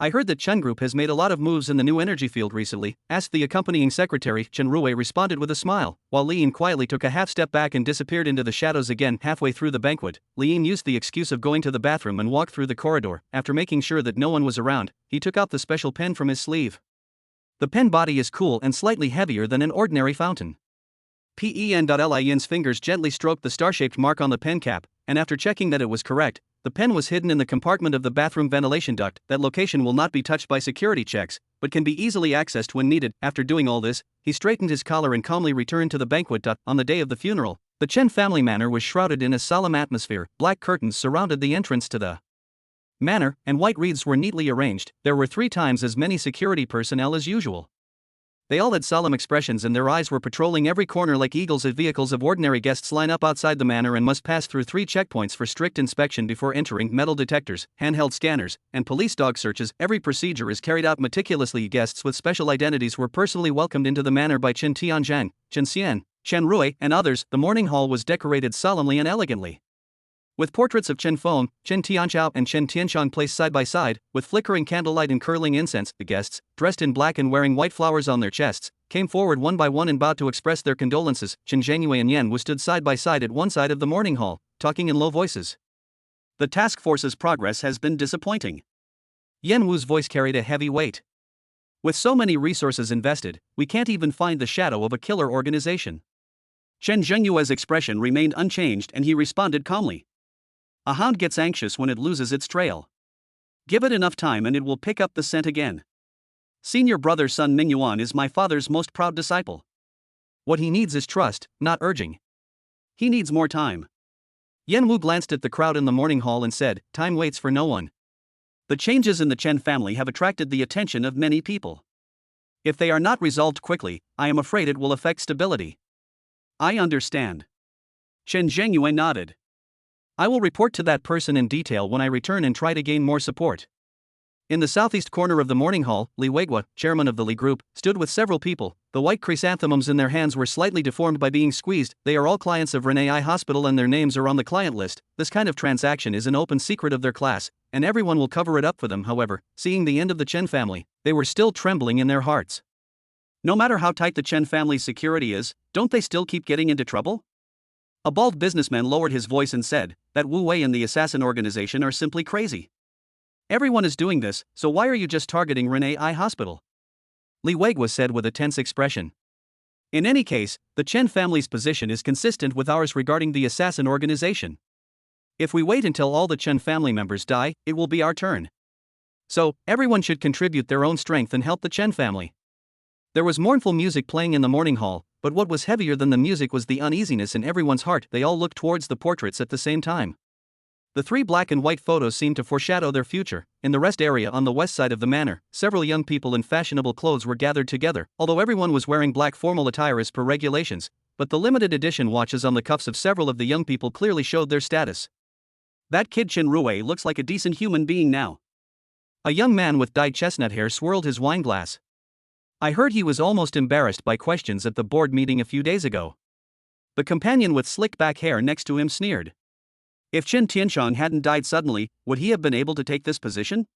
I heard that Chen Group has made a lot of moves in the new energy field recently, asked the accompanying secretary. Chen Rui responded with a smile, while Li Yin quietly took a half step back and disappeared into the shadows again. Halfway through the banquet, Li Yin used the excuse of going to the bathroom and walked through the corridor. After making sure that no one was around, he took out the special pen from his sleeve. The pen body is cool and slightly heavier than an ordinary fountain. Li Yin's fingers gently stroked the star-shaped mark on the pen cap, and after checking that it was correct, the pen was hidden in the compartment of the bathroom ventilation duct. That location will not be touched by security checks, but can be easily accessed when needed. After doing all this, he straightened his collar and calmly returned to the banquet. On the day of the funeral, the Chen family manor was shrouded in a solemn atmosphere. Black curtains surrounded the entrance to the manor, and white wreaths were neatly arranged. There were 3 times as many security personnel as usual. They all had solemn expressions and their eyes were patrolling every corner like eagles. As vehicles of ordinary guests line up outside the manor and must pass through 3 checkpoints for strict inspection before entering: metal detectors, handheld scanners, and police dog searches. Every procedure is carried out meticulously. Guests with special identities were personally welcomed into the manor by Chen Tianzhang, Chen Xian, Chen Rui, and others. The morning hall was decorated solemnly and elegantly, with portraits of Chen Feng, Chen Tianchao, and Chen Tianshang placed side by side, with flickering candlelight and curling incense. The guests, dressed in black and wearing white flowers on their chests, came forward one by one and bowed to express their condolences. Chen Zhengyue and Yan Wu stood side by side at one side of the morning hall, talking in low voices. The task force's progress has been disappointing. Yan Wu's voice carried a heavy weight. With so many resources invested, we can't even find the shadow of a killer organization. Chen Zhengyue's expression remained unchanged and he responded calmly. A hound gets anxious when it loses its trail. Give it enough time and it will pick up the scent again. Senior brother Sun Mingyuan is my father's most proud disciple. What he needs is trust, not urging. He needs more time. Yan Wu glanced at the crowd in the morning hall and said, time waits for no one. The changes in the Chen family have attracted the attention of many people. If they are not resolved quickly, I am afraid it will affect stability. I understand. Chen Zhengyue nodded. I will report to that person in detail when I return and try to gain more support. In the southeast corner of the morning hall, Li Weigua, chairman of the Li Group, stood with several people. The white chrysanthemums in their hands were slightly deformed by being squeezed. They are all clients of Renai Hospital and their names are on the client list. This kind of transaction is an open secret of their class, and everyone will cover it up for them. However, seeing the end of the Chen family, they were still trembling in their hearts. No matter how tight the Chen family's security is, don't they still keep getting into trouble? A bald businessman lowered his voice and said that Wu Wei and the assassin organization are simply crazy. Everyone is doing this, so why are you just targeting Renai Hospital? Li Weigua said with a tense expression. In any case, the Chen family's position is consistent with ours regarding the assassin organization. If we wait until all the Chen family members die, it will be our turn. So, everyone should contribute their own strength and help the Chen family. There was mournful music playing in the morning hall, but what was heavier than the music was the uneasiness in everyone's heart. They all looked towards the portraits at the same time. The 3 black and white photos seemed to foreshadow their future. In the rest area on the west side of the manor, several young people in fashionable clothes were gathered together, although everyone was wearing black formal attire as per regulations, but the limited edition watches on the cuffs of several of the young people clearly showed their status. That kid Chen Rui looks like a decent human being now. A young man with dyed chestnut hair swirled his wine glass. I heard he was almost embarrassed by questions at the board meeting a few days ago. The companion with slick back hair next to him sneered. If Chen Tianshang hadn't died suddenly, would he have been able to take this position?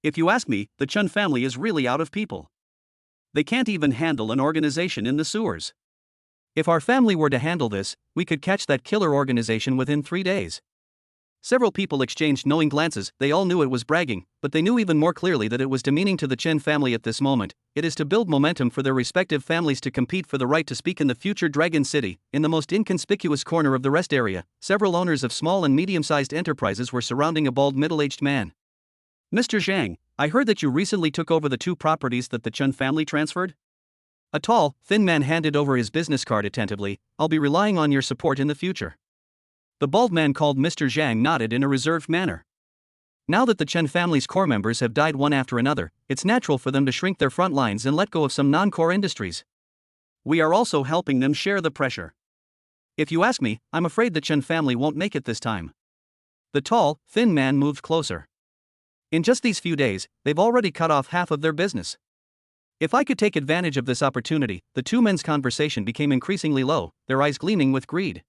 If you ask me, the Chen family is really out of people. They can't even handle an organization in the sewers. If our family were to handle this, we could catch that killer organization within 3 days. Several people exchanged knowing glances. They all knew it was bragging, but they knew even more clearly that it was demeaning to the Chen family at this moment. It is to build momentum for their respective families to compete for the right to speak in the future Dragon City. In the most inconspicuous corner of the rest area, several owners of small and medium-sized enterprises were surrounding a bald middle-aged man. Mr. Zhang, I heard that you recently took over the 2 properties that the Chen family transferred? A tall, thin man handed over his business card attentively. I'll be relying on your support in the future. The bald man called Mr. Zhang nodded in a reserved manner. Now that the Chen family's core members have died one after another, it's natural for them to shrink their front lines and let go of some non-core industries. We are also helping them share the pressure. If you ask me, I'm afraid the Chen family won't make it this time. The tall, thin man moved closer. In just these few days, they've already cut off half of their business. If I could take advantage of this opportunity, the two men's conversation became increasingly low, their eyes gleaming with greed.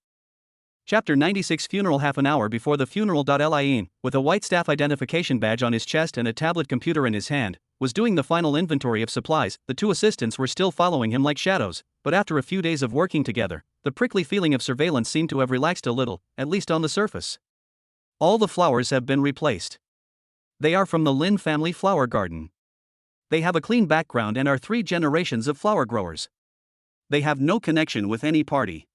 Chapter 96 Funeral. Half an hour before the funeral, Lin, with a white staff identification badge on his chest and a tablet computer in his hand, was doing the final inventory of supplies. The two assistants were still following him like shadows, but after a few days of working together, the prickly feeling of surveillance seemed to have relaxed a little, at least on the surface. All the flowers have been replaced. They are from the Lin family flower garden. They have a clean background and are 3 generations of flower growers. They have no connection with any party.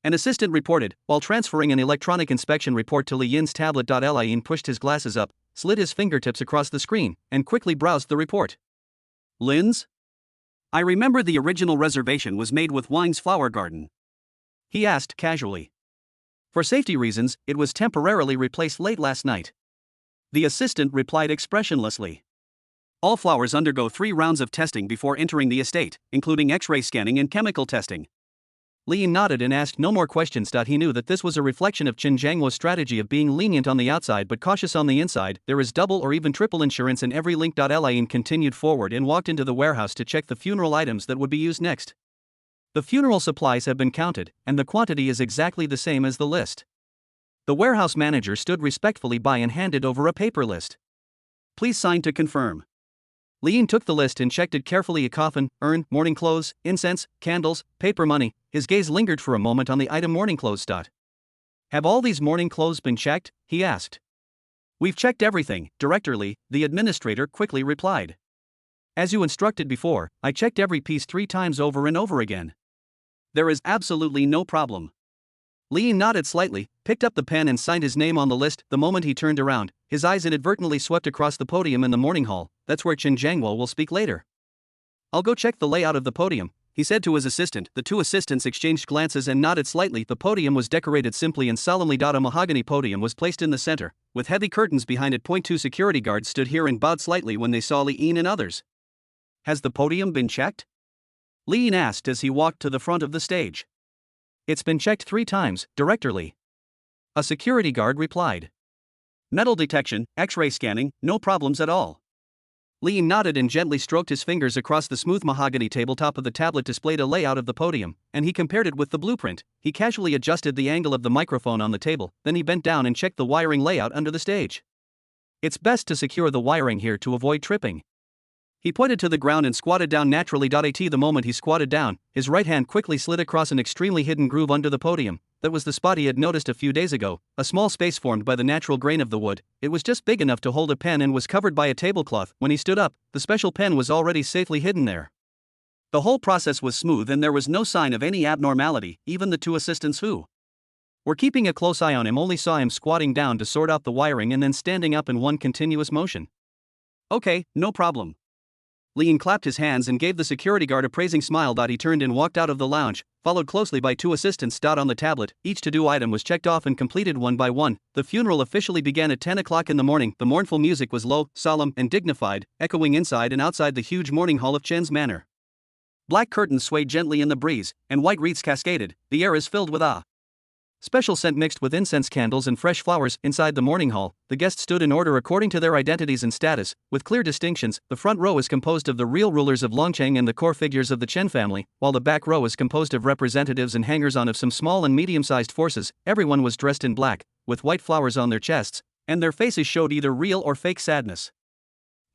An assistant reported, while transferring an electronic inspection report to Li Yin's tablet. Lin pushed his glasses up, slid his fingertips across the screen, and quickly browsed the report. Lin's? I remember the original reservation was made with Wang's flower garden. He asked casually. For safety reasons, it was temporarily replaced late last night. The assistant replied expressionlessly. All flowers undergo 3 rounds of testing before entering the estate, including X-ray scanning and chemical testing. Lin nodded and asked no more questions. He knew that this was a reflection of Chen Jianghuo's strategy of being lenient on the outside but cautious on the inside. There is double or even triple insurance in every link. Lin continued forward and walked into the warehouse to check the funeral items that would be used next. The funeral supplies have been counted, and the quantity is exactly the same as the list. The warehouse manager stood respectfully by and handed over a paper list. Please sign to confirm. Lin took the list and checked it carefully. A coffin, urn, mourning clothes, incense, candles, paper money. His gaze lingered for a moment on the item mourning clothes. Have all these mourning clothes been checked? He asked. We've checked everything, Director Li, the administrator quickly replied. As you instructed before, I checked every piece 3 times over and over again. There is absolutely no problem. Lin nodded slightly, picked up the pen and signed his name on the list. The moment he turned around, his eyes inadvertently swept across the podium in the morning hall. That's where Chen Jianghuo will speak later. I'll go check the layout of the podium, he said to his assistant. The two assistants exchanged glances and nodded slightly. The podium was decorated simply and solemnly. A mahogany podium was placed in the center, with heavy curtains behind it. 2 security guards stood here and bowed slightly when they saw Lin and others. Has the podium been checked? Lin asked as he walked to the front of the stage. It's been checked 3 times, Director Li. A security guard replied. Metal detection, X-ray scanning, no problems at all. Lin nodded and gently stroked his fingers across the smooth mahogany tabletop of the tablet. Displayed a layout of the podium, and he compared it with the blueprint. He casually adjusted the angle of the microphone on the table, then he bent down and checked the wiring layout under the stage. It's best to secure the wiring here to avoid tripping. He pointed to the ground and squatted down naturally. The moment he squatted down, his right hand quickly slid across an extremely hidden groove under the podium. That was the spot he had noticed a few days ago, a small space formed by the natural grain of the wood. It was just big enough to hold a pen and was covered by a tablecloth. When he stood up, the special pen was already safely hidden there. The whole process was smooth and there was no sign of any abnormality. Even the 2 assistants who were keeping a close eye on him only saw him squatting down to sort out the wiring and then standing up in one continuous motion. Okay, no problem. Lin clapped his hands and gave the security guard a praising smile. He turned and walked out of the lounge, followed closely by 2 assistants. On the tablet, each to-do item was checked off and completed one by one. The funeral officially began at 10 o'clock in the morning. The mournful music was low, solemn, and dignified, echoing inside and outside the huge mourning hall of Chen's manor. Black curtains swayed gently in the breeze, and white wreaths cascaded. The air is filled with a special scent mixed with incense, candles, and fresh flowers. Inside the mourning hall, the guests stood in order according to their identities and status, with clear distinctions. The front row is composed of the real rulers of Longcheng and the core figures of the Chen family, while the back row is composed of representatives and hangers-on of some small and medium-sized forces. Everyone was dressed in black, with white flowers on their chests, and their faces showed either real or fake sadness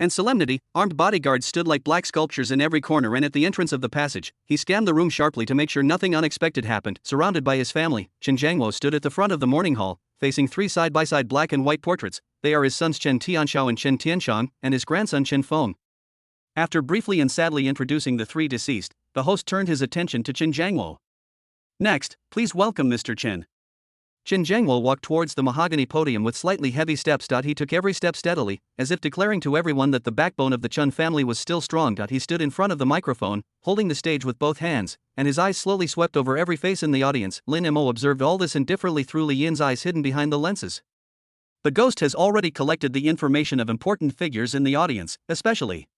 and solemnity. Armed bodyguards stood like black sculptures in every corner and at the entrance of the passage. He scanned the room sharply to make sure nothing unexpected happened. Surrounded by his family, Chen Jianghuo stood at the front of the mourning hall, facing 3 side-by-side black and white portraits. They are his sons Chen Tianxiao and Chen Tianshang, and his grandson Chen Feng. After briefly and sadly introducing the 3 deceased, the host turned his attention to Chen Jianghuo. Next, please welcome Mr. Chen. Chen Jianghuo walked towards the mahogany podium with slightly heavy steps. He took every step steadily, as if declaring to everyone that the backbone of the Chen family was still strong. He stood in front of the microphone, holding the stage with both hands, and his eyes slowly swept over every face in the audience. Lin Mo observed all this indifferently through Li Yin's eyes hidden behind the lenses. The ghost has already collected the information of important figures in the audience, especially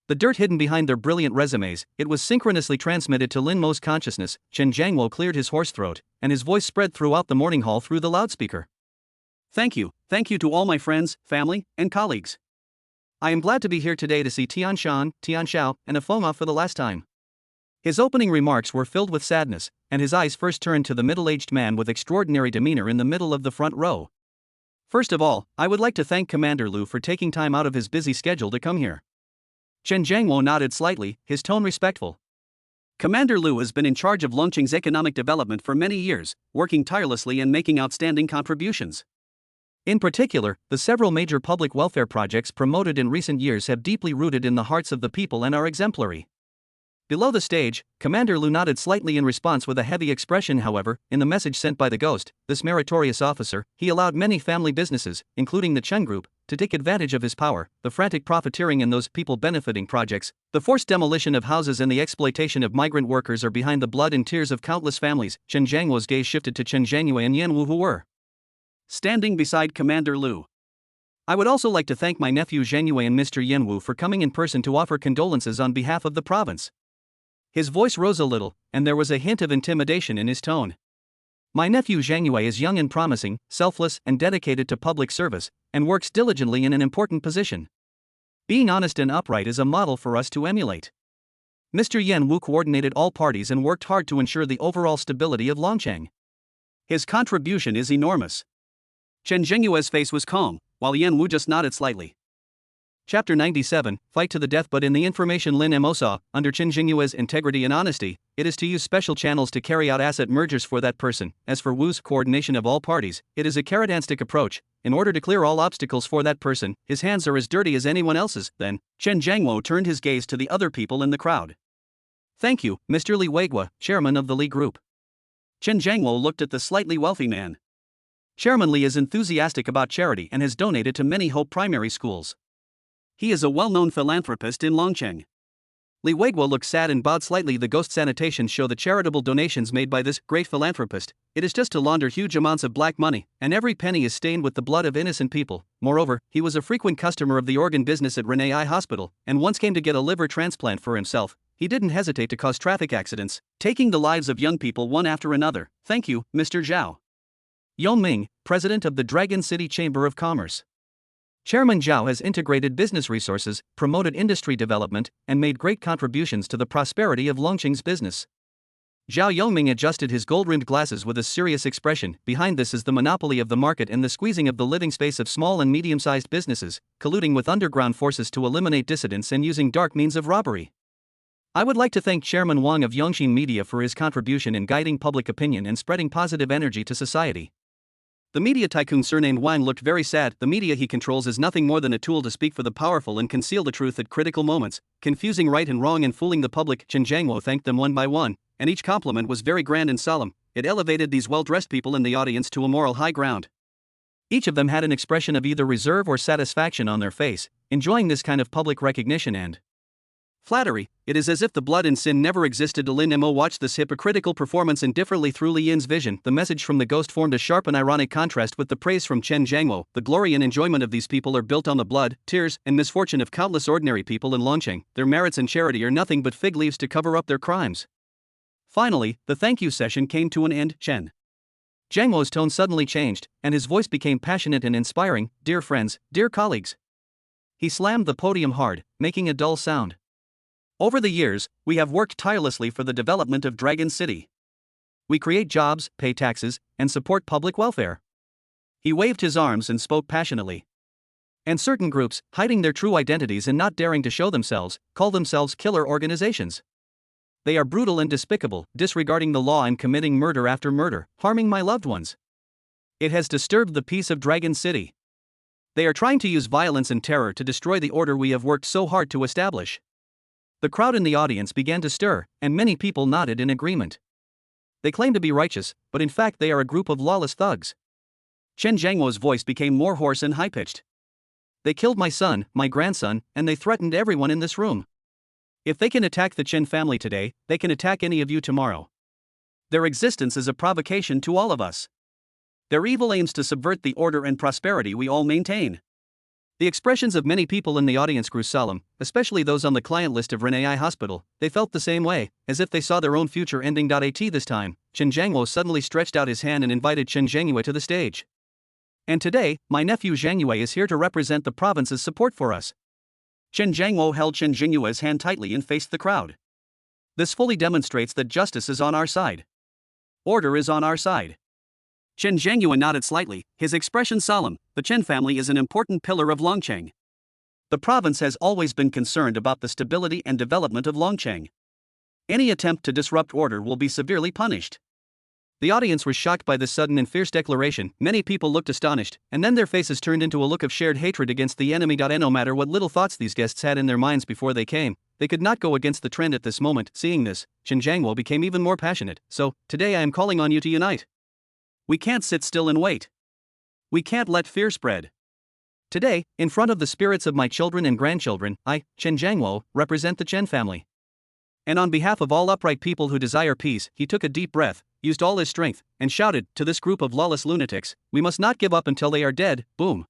the dirt hidden behind their brilliant resumes. It was synchronously transmitted to Lin Mo's consciousness. Chen Jiangwo cleared his hoarse throat, and his voice spread throughout the morning hall through the loudspeaker. Thank you to all my friends, family, and colleagues. I am glad to be here today to see Tian Shan, Tian Xiao, and Afoma for the last time. His opening remarks were filled with sadness, and his eyes first turned to the middle-aged man with extraordinary demeanor in the middle of the front row. First of all, I would like to thank Commander Lu for taking time out of his busy schedule to come here. Chen Jiangwo nodded slightly, his tone respectful. Commander Lu has been in charge of Longqing's economic development for many years, working tirelessly and making outstanding contributions. In particular, the several major public welfare projects promoted in recent years have deeply rooted in the hearts of the people and are exemplary. Below the stage, Commander Lu nodded slightly in response with a heavy expression. However, in the message sent by the ghost, this meritorious officer, he allowed many family businesses, including the Chen Group, to take advantage of his power, the frantic profiteering in those people-benefiting projects, the forced demolition of houses and the exploitation of migrant workers are behind the blood and tears of countless families. Chen Jiangwo's gaze shifted to Chen Jiangyue and Yan Wu, who were standing beside Commander Lu. I would also like to thank my nephew Zhengyue and Mr. Yan Wu for coming in person to offer condolences on behalf of the province. His voice rose a little, and there was a hint of intimidation in his tone. My nephew Zhengyue is young and promising, selfless and dedicated to public service, and works diligently in an important position. Being honest and upright is a model for us to emulate. Mr. Yan Wu coordinated all parties and worked hard to ensure the overall stability of Longqing. His contribution is enormous. Chen Zhengyue's face was calm, while Yan Wu just nodded slightly. Chapter 97, Fight to the Death. But in the information Lin Mo saw, under Chen Jingyue's integrity and honesty, it is to use special channels to carry out asset mergers for that person. As for Wu's coordination of all parties, it is a carrot-and-stick approach. In order to clear all obstacles for that person, his hands are as dirty as anyone else's. Then, Chen Jiangwo turned his gaze to the other people in the crowd. Thank you, Mr. Li Weigua, chairman of the Li Group. Chen Jiangwo looked at the slightly wealthy man. Chairman Li is enthusiastic about charity and has donated to many Hope primary schools. He is a well-known philanthropist in Longqing. Li Weigua looked sad and bowed slightly. The ghost sanitations show the charitable donations made by this great philanthropist. It is just to launder huge amounts of black money, and every penny is stained with the blood of innocent people. Moreover, he was a frequent customer of the organ business at Renei Eye Hospital, and once came to get a liver transplant for himself. He didn't hesitate to cause traffic accidents, taking the lives of young people one after another. Thank you, Mr. Zhao. Yongming, president of the Dragon City Chamber of Commerce. Chairman Zhao has integrated business resources, promoted industry development, and made great contributions to the prosperity of Longqing's business. Zhao Yongming adjusted his gold-rimmed glasses with a serious expression. Behind this is the monopoly of the market and the squeezing of the living space of small and medium-sized businesses, colluding with underground forces to eliminate dissidents and using dark means of robbery. I would like to thank Chairman Wang of Yongxin Media for his contribution in guiding public opinion and spreading positive energy to society. The media tycoon surnamed Wang looked very sad. The media he controls is nothing more than a tool to speak for the powerful and conceal the truth at critical moments, confusing right and wrong and fooling the public. Chen Jiangwo thanked them one by one, and each compliment was very grand and solemn. It elevated these well-dressed people in the audience to a moral high ground. Each of them had an expression of either reserve or satisfaction on their face, enjoying this kind of public recognition and flattery. It is as if the blood and sin never existed. Lin Mo watched this hypocritical performance indifferently through Li Yin's vision. The message from the ghost formed a sharp and ironic contrast with the praise from Chen Jiangwo. The glory and enjoyment of these people are built on the blood, tears, and misfortune of countless ordinary people in Longqing. Their merits and charity are nothing but fig leaves to cover up their crimes. Finally, the thank you session came to an end. Chen Jiangwo's tone suddenly changed, and his voice became passionate and inspiring. Dear friends, dear colleagues. He slammed the podium hard, making a dull sound. Over the years, we have worked tirelessly for the development of Dragon City. We create jobs, pay taxes, and support public welfare. He waved his arms and spoke passionately. And certain groups, hiding their true identities and not daring to show themselves, call themselves killer organizations. They are brutal and despicable, disregarding the law and committing murder after murder, harming my loved ones. It has disturbed the peace of Dragon City. They are trying to use violence and terror to destroy the order we have worked so hard to establish. The crowd in the audience began to stir, and many people nodded in agreement. They claim to be righteous, but in fact they are a group of lawless thugs. Chen Jiangwo's voice became more hoarse and high-pitched. They killed my son, my grandson, and they threatened everyone in this room. If they can attack the Chen family today, they can attack any of you tomorrow. Their existence is a provocation to all of us. Their evil aims to subvert the order and prosperity we all maintain. The expressions of many people in the audience grew solemn, especially those on the client list of Renai Hospital. They felt the same way, as if they saw their own future ending. At this time, Chen Zhangwo suddenly stretched out his hand and invited Chen Zhangyue to the stage. And today, my nephew Zhangyue is here to represent the province's support for us. Chen Zhangwo held Chen Zhangyue's hand tightly and faced the crowd. This fully demonstrates that justice is on our side. Order is on our side. Chen Zhangyue nodded slightly, his expression solemn. The Chen family is an important pillar of Longcheng. The province has always been concerned about the stability and development of Longcheng. Any attempt to disrupt order will be severely punished. The audience was shocked by this sudden and fierce declaration. Many people looked astonished, and then their faces turned into a look of shared hatred against the enemy. No matter what little thoughts these guests had in their minds before they came, they could not go against the trend at this moment. Seeing this, Chen Zhangwo became even more passionate. So, today I am calling on you to unite. We can't sit still and wait. We can't let fear spread. Today, in front of the spirits of my children and grandchildren, I, Chen Zhangwo, represent the Chen family. And on behalf of all upright people who desire peace, he took a deep breath, used all his strength, and shouted to this group of lawless lunatics, "We must not give up until they are dead." Boom.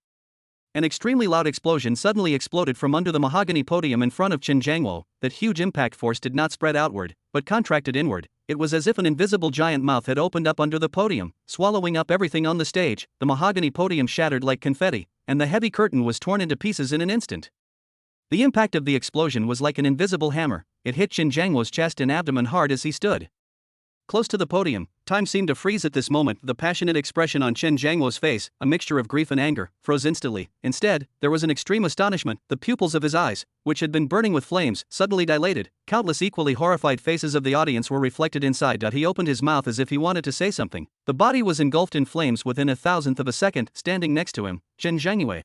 An extremely loud explosion suddenly exploded from under the mahogany podium in front of Chen Zhangwo. That huge impact force did not spread outward, but contracted inward. It was as if an invisible giant mouth had opened up under the podium, swallowing up everything on the stage. The mahogany podium shattered like confetti, and the heavy curtain was torn into pieces in an instant. The impact of the explosion was like an invisible hammer. It hit Chen Zhangwo's chest and abdomen hard as he stood close to the podium. Time seemed to freeze at this moment. The passionate expression on Chen Zhangwo's face, a mixture of grief and anger, froze instantly. Instead, there was an extreme astonishment. The pupils of his eyes, which had been burning with flames, suddenly dilated. Countless equally horrified faces of the audience were reflected inside. He opened his mouth as if he wanted to say something. The body was engulfed in flames within a thousandth of a second. Standing next to him, Chen Zhangyue,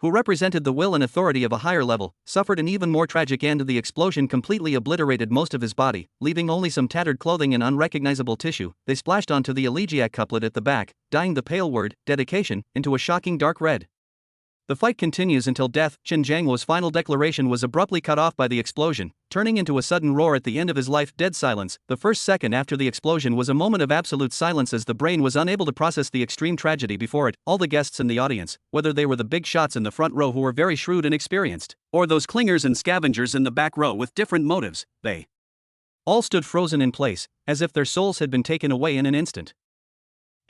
who represented the will and authority of a higher level, suffered an even more tragic end. The explosion completely obliterated most of his body, leaving only some tattered clothing and unrecognizable tissue. They splashed onto the elegiac couplet at the back, dyeing the pale word, dedication, into a shocking dark red. The fight continues until death. Chen Zhangwo's final declaration was abruptly cut off by the explosion, turning into a sudden roar at the end of his life. Dead silence. The first second after the explosion was a moment of absolute silence as the brain was unable to process the extreme tragedy before it. All the guests in the audience, whether they were the big shots in the front row who were very shrewd and experienced, or those clingers and scavengers in the back row with different motives, they all stood frozen in place, as if their souls had been taken away in an instant.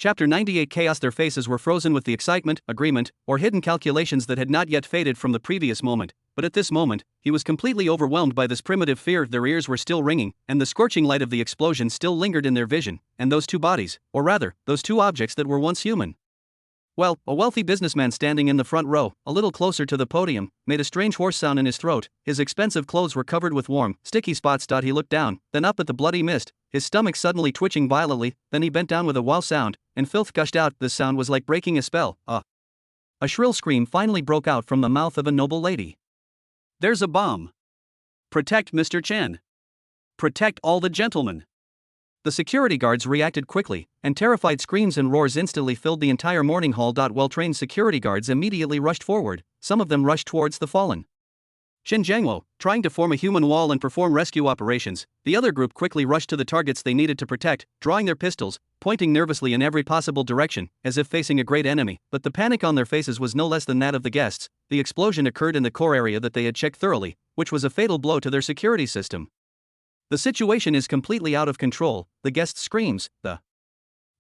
Chapter 98 Chaos. Their faces were frozen with the excitement, agreement, or hidden calculations that had not yet faded from the previous moment, but at this moment, he was completely overwhelmed by this primitive fear. Their ears were still ringing, and the scorching light of the explosion still lingered in their vision, and those two bodies, or rather, those two objects that were once human. Well, a wealthy businessman standing in the front row, a little closer to the podium, made a strange hoarse sound in his throat. His expensive clothes were covered with warm, sticky spots. He looked down, then up at the bloody mist, his stomach suddenly twitching violently. Then he bent down with a wow sound, and filth gushed out. This sound was like breaking a spell. A shrill scream finally broke out from the mouth of a noble lady. "There's a bomb! Protect Mr. Chen! Protect all the gentlemen!" The security guards reacted quickly, and terrified screams and roars instantly filled the entire morning hall. Well-trained security guards immediately rushed forward. Some of them rushed towards the fallen Chen Zhangwo, trying to form a human wall and perform rescue operations. The other group quickly rushed to the targets they needed to protect, drawing their pistols, pointing nervously in every possible direction, as if facing a great enemy. But the panic on their faces was no less than that of the guests. The explosion occurred in the core area that they had checked thoroughly, which was a fatal blow to their security system. The situation is completely out of control. The guests' screams, the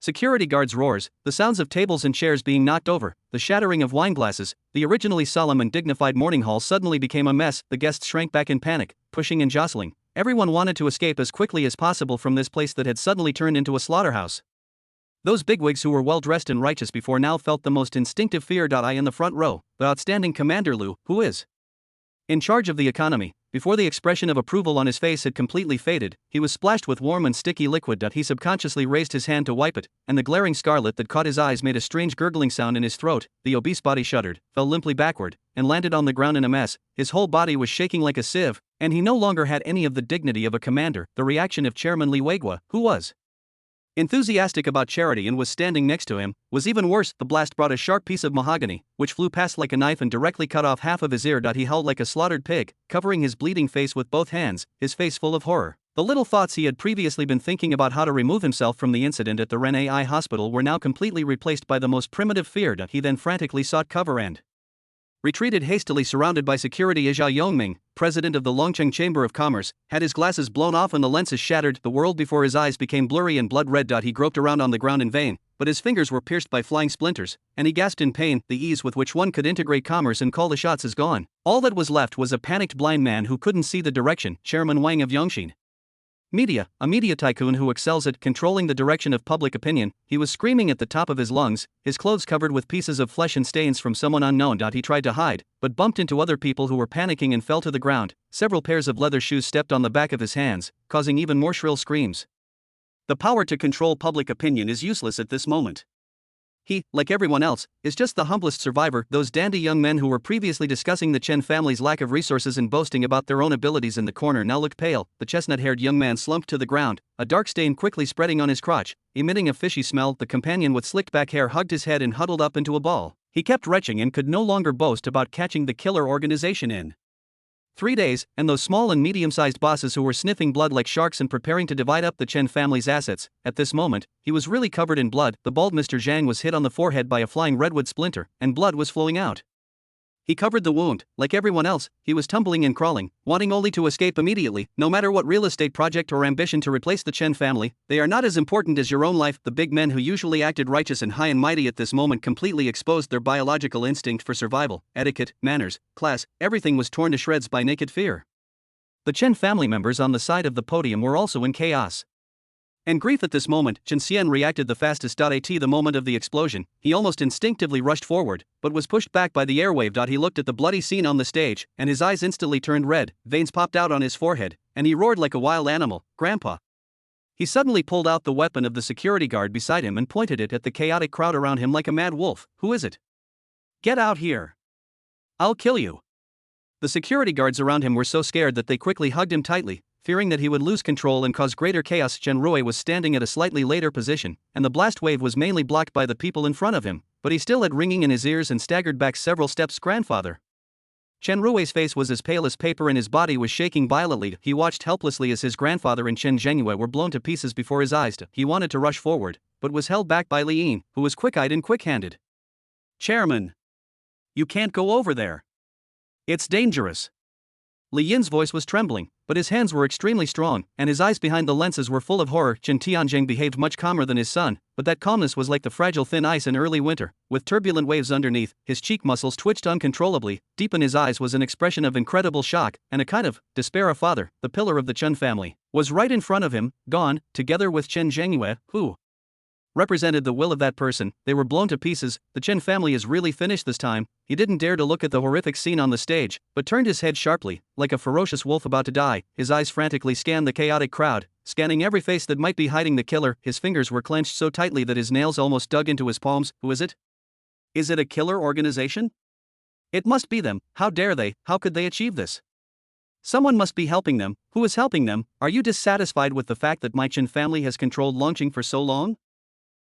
security guards' roars, the sounds of tables and chairs being knocked over, the shattering of wine glasses, the originally solemn and dignified morning hall suddenly became a mess. The guests shrank back in panic, pushing and jostling. Everyone wanted to escape as quickly as possible from this place that had suddenly turned into a slaughterhouse. Those bigwigs who were well-dressed and righteous before now felt the most instinctive fear. In the front row, the outstanding Commander Liu, who is in charge of the economy, before the expression of approval on his face had completely faded, he was splashed with warm and sticky liquid. He subconsciously raised his hand to wipe it, and the glaring scarlet that caught his eyes made a strange gurgling sound in his throat. The obese body shuddered, fell limply backward, and landed on the ground in a mess. His whole body was shaking like a sieve, and he no longer had any of the dignity of a commander. The reaction of Chairman Li Weigua, who was enthusiastic about charity and was standing next to him, was even worse. The blast brought a sharp piece of mahogany, which flew past like a knife and directly cut off half of his ear. He howled like a slaughtered pig, covering his bleeding face with both hands, his face full of horror. The little thoughts he had previously been thinking about how to remove himself from the incident at the Ren AI hospital were now completely replaced by the most primitive fear. He then frantically sought cover and retreated hastily, surrounded by security. Jia Yongming, president of the Longcheng Chamber of Commerce, had his glasses blown off and the lenses shattered. The world before his eyes became blurry and blood red. He groped around on the ground in vain, but his fingers were pierced by flying splinters, and he gasped in pain. The ease with which one could integrate commerce and call the shots is gone. All that was left was a panicked blind man who couldn't see the direction. Chairman Wang of Yongxin Media, a media tycoon who excels at controlling the direction of public opinion, he was screaming at the top of his lungs, his clothes covered with pieces of flesh and stains from someone unknown. He tried to hide, but bumped into other people who were panicking and fell to the ground. Several pairs of leather shoes stepped on the back of his hands, causing even more shrill screams. The power to control public opinion is useless at this moment. He, like everyone else, is just the humblest survivor. Those dandy young men who were previously discussing the Chen family's lack of resources and boasting about their own abilities in the corner now looked pale. The chestnut-haired young man slumped to the ground, a dark stain quickly spreading on his crotch, emitting a fishy smell. The companion with slicked back hair hugged his head and huddled up into a ball. He kept retching and could no longer boast about catching the killer organization in 3 days, and those small and medium-sized bosses who were sniffing blood like sharks and preparing to divide up the Chen family's assets. At this moment, he was really covered in blood. The bald Mr. Zhang was hit on the forehead by a flying redwood splinter, and blood was flowing out. He covered the wound. Like everyone else, he was tumbling and crawling, wanting only to escape immediately. No matter what real estate project or ambition to replace the Chen family, they are not as important as your own life. The big men who usually acted righteous and high and mighty at this moment completely exposed their biological instinct for survival, etiquette, manners, class. Everything was torn to shreds by naked fear. The Chen family members on the side of the podium were also in chaos and grief at this moment. Chen Xian reacted the fastest. At the moment of the explosion, he almost instinctively rushed forward, but was pushed back by the airwave. He looked at the bloody scene on the stage, and his eyes instantly turned red, veins popped out on his forehead, and he roared like a wild animal, "Grandpa!" He suddenly pulled out the weapon of the security guard beside him and pointed it at the chaotic crowd around him like a mad wolf. "Who is it? Get out here! I'll kill you!" The security guards around him were so scared that they quickly hugged him tightly, fearing that he would lose control and cause greater chaos. Chen Rui was standing at a slightly later position, and the blast wave was mainly blocked by the people in front of him, but he still had ringing in his ears and staggered back several steps. "Grandfather!" Chen Rui's face was as pale as paper and his body was shaking violently. He watched helplessly as his grandfather and Chen Zhengyue were blown to pieces before his eyes. He wanted to rush forward, but was held back by Li Yin, who was quick-eyed and quick-handed. "Chairman! You can't go over there. It's dangerous." Li Yin's voice was trembling, but his hands were extremely strong, and his eyes behind the lenses were full of horror. Chen Tianjing behaved much calmer than his son, but that calmness was like the fragile thin ice in early winter, with turbulent waves underneath. His cheek muscles twitched uncontrollably. Deep in his eyes was an expression of incredible shock and a kind of despair. A father, the pillar of the Chen family, was right in front of him, gone, together with Chen Zhengyue, who represented the will of that person. They were blown to pieces. The Chen family is really finished this time. He didn't dare to look at the horrific scene on the stage, but turned his head sharply, like a ferocious wolf about to die. His eyes frantically scanned the chaotic crowd, scanning every face that might be hiding the killer. His fingers were clenched so tightly that his nails almost dug into his palms. "Who is it? Is it a killer organization? It must be them. How dare they? How could they achieve this? Someone must be helping them. Who is helping them? Are you dissatisfied with the fact that my Chen family has controlled Longqing for so long?